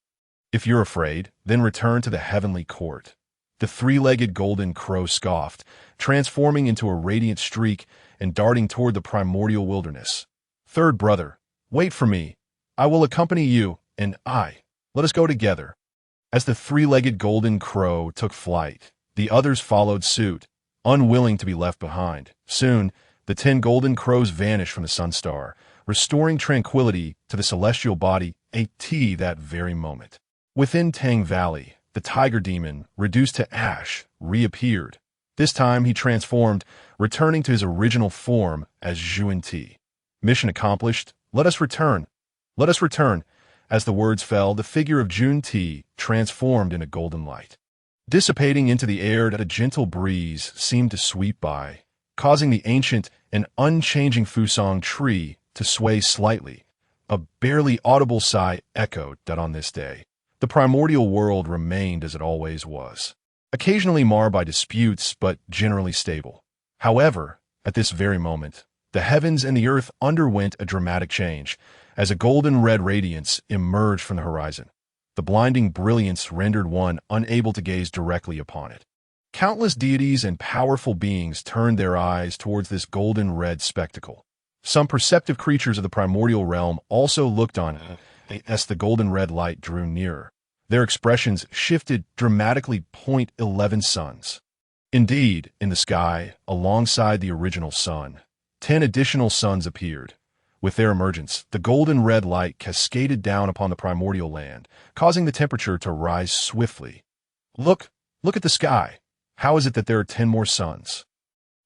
If you're afraid, then return to the heavenly court. The 3-legged golden crow scoffed, transforming into a radiant streak and darting toward the primordial wilderness. Third brother, wait for me. I will accompany you, and let us go together. As the 3-legged golden crow took flight, the others followed suit, unwilling to be left behind. Soon, the 10 golden crows vanished from the sun star, restoring tranquility to the celestial body that very moment. Within Tang Valley, the tiger demon, reduced to ash, reappeared. This time he transformed, returning to his original form as Zhuan-Ti. Mission accomplished. Let us return. Let us return. As the words fell, the figure of Zhuan-Ti transformed into golden light, dissipating into the air that a gentle breeze seemed to sweep by, causing the ancient and unchanging Fusang tree to sway slightly. A barely audible sigh echoed that on this day, the primordial world remained as it always was, occasionally marred by disputes, but generally stable. However, at this very moment, the heavens and the earth underwent a dramatic change, as a golden red radiance emerged from the horizon. The blinding brilliance rendered one unable to gaze directly upon it. Countless deities and powerful beings turned their eyes towards this golden red spectacle. Some perceptive creatures of the primordial realm also looked on as the golden red light drew nearer. Their expressions shifted dramatically. 11 suns. Indeed, in the sky, alongside the original sun, 10 additional suns appeared. With their emergence, the golden red light cascaded down upon the primordial land, causing the temperature to rise swiftly. Look at the sky. How is it that there are 10 more suns?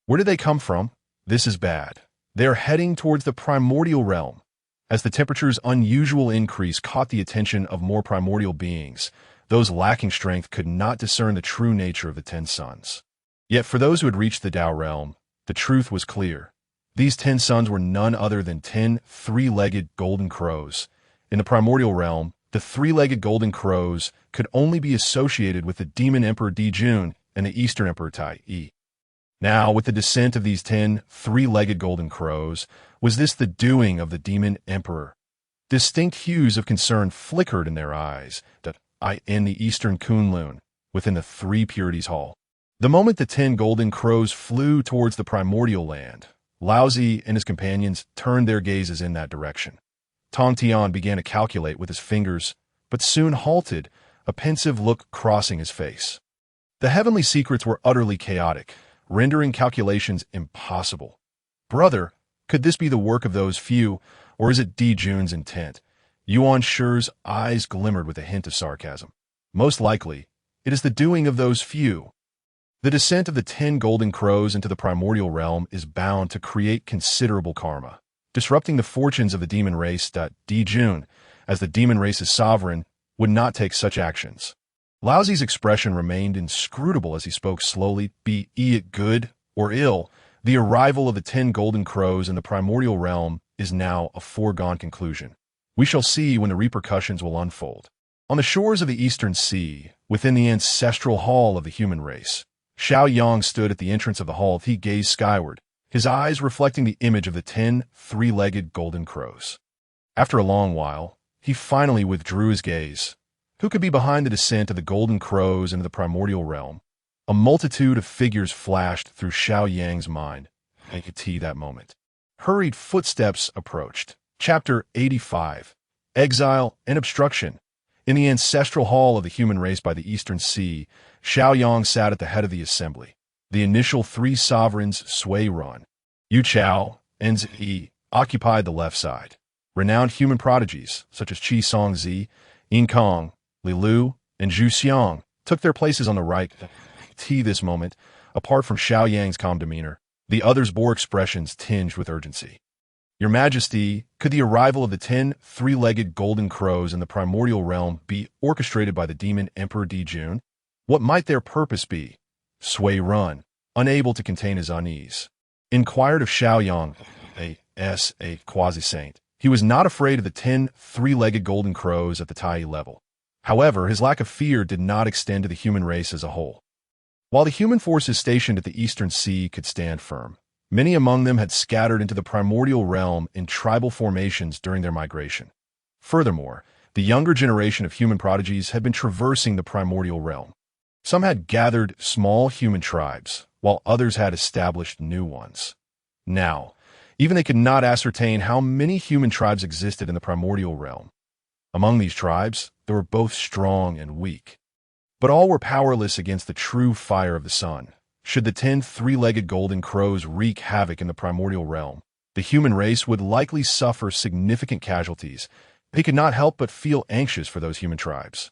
Where did they come from? This is bad. They are heading towards the primordial realm. As the temperature's unusual increase caught the attention of more primordial beings, those lacking strength could not discern the true nature of the 10 suns. Yet for those who had reached the Tao realm, the truth was clear. These 10 suns were none other than 10 three-legged golden crows. In the primordial realm, the three-legged golden crows could only be associated with the demon emperor Dijun and the eastern emperor Tai Yi. Now, with the descent of these 10 three-legged golden crows, was this the doing of the demon emperor? Distinct hues of concern flickered in their eyes, in the eastern Kunlun, within the Three Purities Hall. The moment the 10 golden crows flew towards the primordial land, Laozi and his companions turned their gazes in that direction. Tong Tian began to calculate with his fingers, but soon halted, a pensive look crossing his face. The heavenly secrets were utterly chaotic, rendering calculations impossible. Brother, could this be the work of those few, or is it Dijun's intent? Yuan Shi's eyes glimmered with a hint of sarcasm. Most likely, it is the doing of those few. The descent of the 10 golden crows into the primordial realm is bound to create considerable karma, disrupting the fortunes of the demon race. Dijun, as the demon race's sovereign, would not take such actions. Laozi's expression remained inscrutable as he spoke slowly. Be it good or ill, the arrival of the 10 golden crows in the primordial realm is now a foregone conclusion. We shall see when the repercussions will unfold. On the shores of the eastern sea, within the ancestral hall of the human race, Xiao Yang stood at the entrance of the hall. He gazed skyward, his eyes reflecting the image of the 10 three-legged golden crows. After a long while, he finally withdrew his gaze. Who could be behind the descent of the golden crows into the primordial realm? A multitude of figures flashed through Xiao Yang's mind. I could see that moment. Hurried footsteps approached. Chapter 85. Exile and Obstruction. In the ancestral hall of the human race by the eastern sea, Xiao Yang sat at the head of the assembly. The initial 3 sovereigns, Sui Run, Yu Chao, and Zi, occupied the left side. Renowned human prodigies, such as Qi Song Zi, Yin Kong, Li Lu, and Zhu Xiang, took their places on the right. This moment, apart from Xiao Yang's calm demeanor, the others bore expressions tinged with urgency. Your Majesty, could the arrival of the 10 three-legged golden crows in the primordial realm be orchestrated by the demon Emperor Dijun? What might their purpose be? Sui Run, unable to contain his unease, inquired of Xiao Yang, a quasi-saint. He was not afraid of the 10 three-legged golden crows at the Tai level. However, his lack of fear did not extend to the human race as a whole. While the human forces stationed at the eastern sea could stand firm, many among them had scattered into the primordial realm in tribal formations during their migration. Furthermore, the younger generation of human prodigies had been traversing the primordial realm. Some had gathered small human tribes, while others had established new ones. Now, even they could not ascertain how many human tribes existed in the primordial realm. Among these tribes, there were both strong and weak. But all were powerless against the true fire of the sun. Should the 10 three-legged golden crows wreak havoc in the primordial realm, the human race would likely suffer significant casualties. They could not help but feel anxious for those human tribes.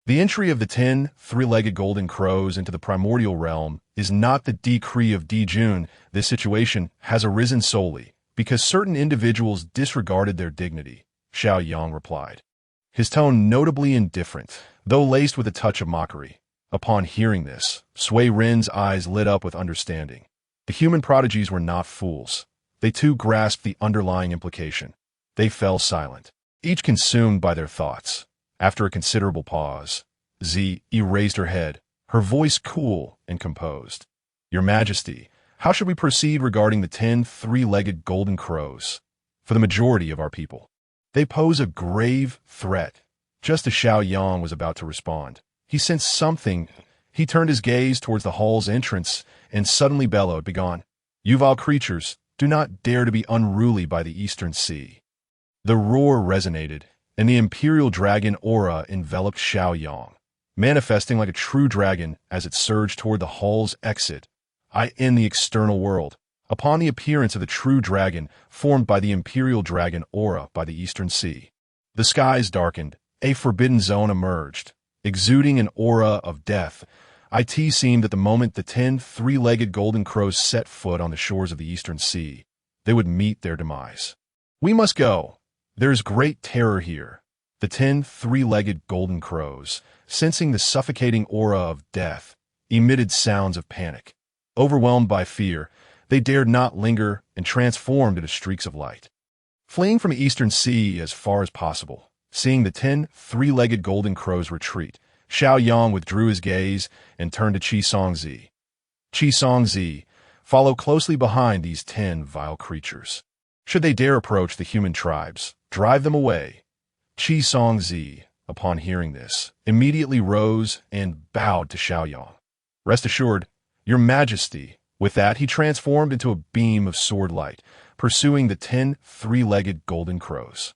The entry of the 10 three-legged golden crows into the primordial realm is not the decree of Dijun. This situation has arisen solely because certain individuals disregarded their dignity, Xiao Yang replied, his tone notably indifferent, though laced with a touch of mockery. Upon hearing this, Sui Ren's eyes lit up with understanding. The human prodigies were not fools. They too grasped the underlying implication. They fell silent, each consumed by their thoughts. After a considerable pause, Zi raised her head, her voice cool and composed. Your Majesty, how should we proceed regarding the 10 three-legged golden crows? For the majority of our people, they pose a grave threat. Just as Xiao Yang was about to respond, he sensed something. He turned his gaze towards the hall's entrance and suddenly bellowed, Begone! You vile creatures, do not dare to be unruly by the eastern sea. The roar resonated, and the imperial dragon aura enveloped Xiao Yang, manifesting like a true dragon as it surged toward the hall's exit. In the external world, upon the appearance of the true dragon formed by the imperial dragon aura by the eastern sea. The skies darkened, a forbidden zone emerged, exuding an aura of death. It seemed at the moment the 10 three-legged golden crows set foot on the shores of the eastern sea, they would meet their demise. We must go. There is great terror here. The 10 three-legged golden crows, sensing the suffocating aura of death, emitted sounds of panic. Overwhelmed by fear, they dared not linger and transformed into streaks of light. Fleeing from the eastern sea as far as possible, seeing the 10 three-legged golden crows retreat, Xiao Yang withdrew his gaze and turned to Qi Songzi. Qi Songzi, follow closely behind these 10 vile creatures. Should they dare approach the human tribes, drive them away. Qi Songzi, upon hearing this, immediately rose and bowed to Xiao Yang. Rest assured, Your Majesty. With that, he transformed into a beam of sword light, pursuing the 10 three-legged golden crows.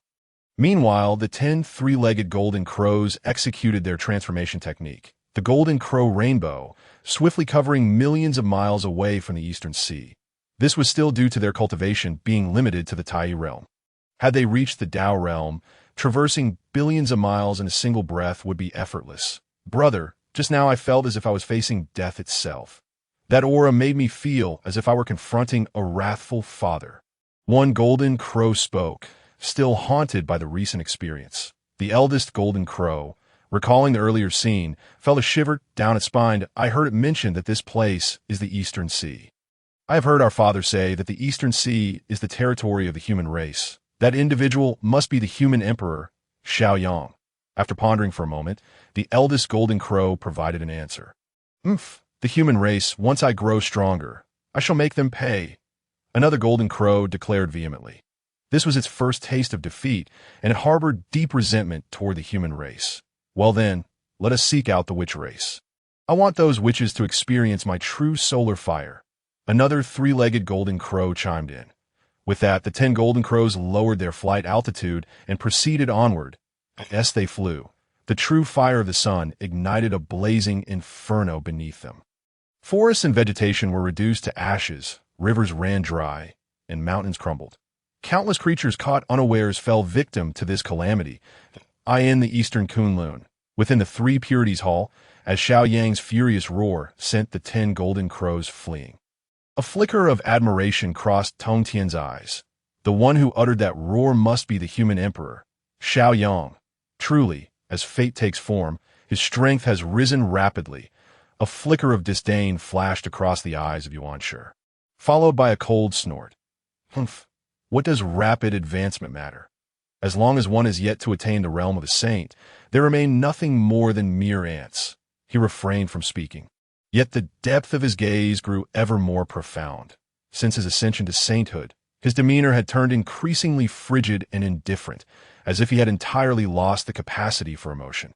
Meanwhile, the 10 three-legged golden crows executed their transformation technique, the golden crow rainbow, swiftly covering millions of miles away from the eastern sea. This was still due to their cultivation being limited to the Tai realm. Had they reached the Dao realm, traversing billions of miles in a single breath would be effortless. Brother, just now I felt as if I was facing death itself. That aura made me feel as if I were confronting a wrathful father. One golden crow spoke, still haunted by the recent experience. The eldest golden crow, recalling the earlier scene, felt a shiver down its spine. I heard it mentioned that this place is the Eastern Sea. I have heard our father say that the Eastern Sea is the territory of the human race. That individual must be the human emperor, Xiao Yang. After pondering for a moment, the eldest golden crow provided an answer. The human race, once I grow stronger, I shall make them pay. Another golden crow declared vehemently. This was its first taste of defeat, and it harbored deep resentment toward the human race. Well then, let us seek out the witch race. I want those witches to experience my true solar fire. Another three-legged golden crow chimed in. With that, the 10 golden crows lowered their flight altitude and proceeded onward. As they flew, the true fire of the sun ignited a blazing inferno beneath them. Forests and vegetation were reduced to ashes, rivers ran dry, and mountains crumbled. Countless creatures caught unawares fell victim to this calamity. In the eastern Kunlun, within the Three Purities Hall, as Xiao Yang's furious roar sent the 10 golden crows fleeing. A flicker of admiration crossed Tong Tian's eyes. The one who uttered that roar must be the human emperor, Xiao Yang. Truly, as fate takes form, his strength has risen rapidly. A flicker of disdain flashed across the eyes of Yuan Shi, followed by a cold snort. Humph, what does rapid advancement matter? As long as one is yet to attain the realm of a saint, there remain nothing more than mere ants. He refrained from speaking. Yet the depth of his gaze grew ever more profound. Since his ascension to sainthood, his demeanor had turned increasingly frigid and indifferent, as if he had entirely lost the capacity for emotion.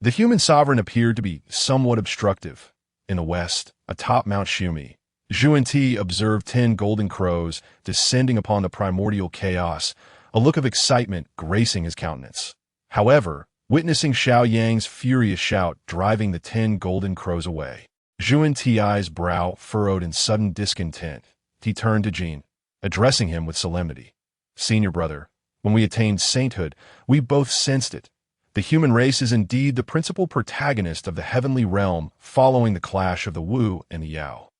The human sovereign appeared to be somewhat obstructive. In the west, atop Mount Shumi, Zhuan-Ti observed 10 golden crows descending upon the primordial chaos, a look of excitement gracing his countenance. However, witnessing Xiao Yang's furious shout driving the 10 golden crows away, Zhuan-Ti's brow furrowed in sudden discontent. He turned to Jin, addressing him with solemnity. Senior brother, when we attained sainthood, we both sensed it. The human race is indeed the principal protagonist of the heavenly realm following the clash of the Wu and the Yao.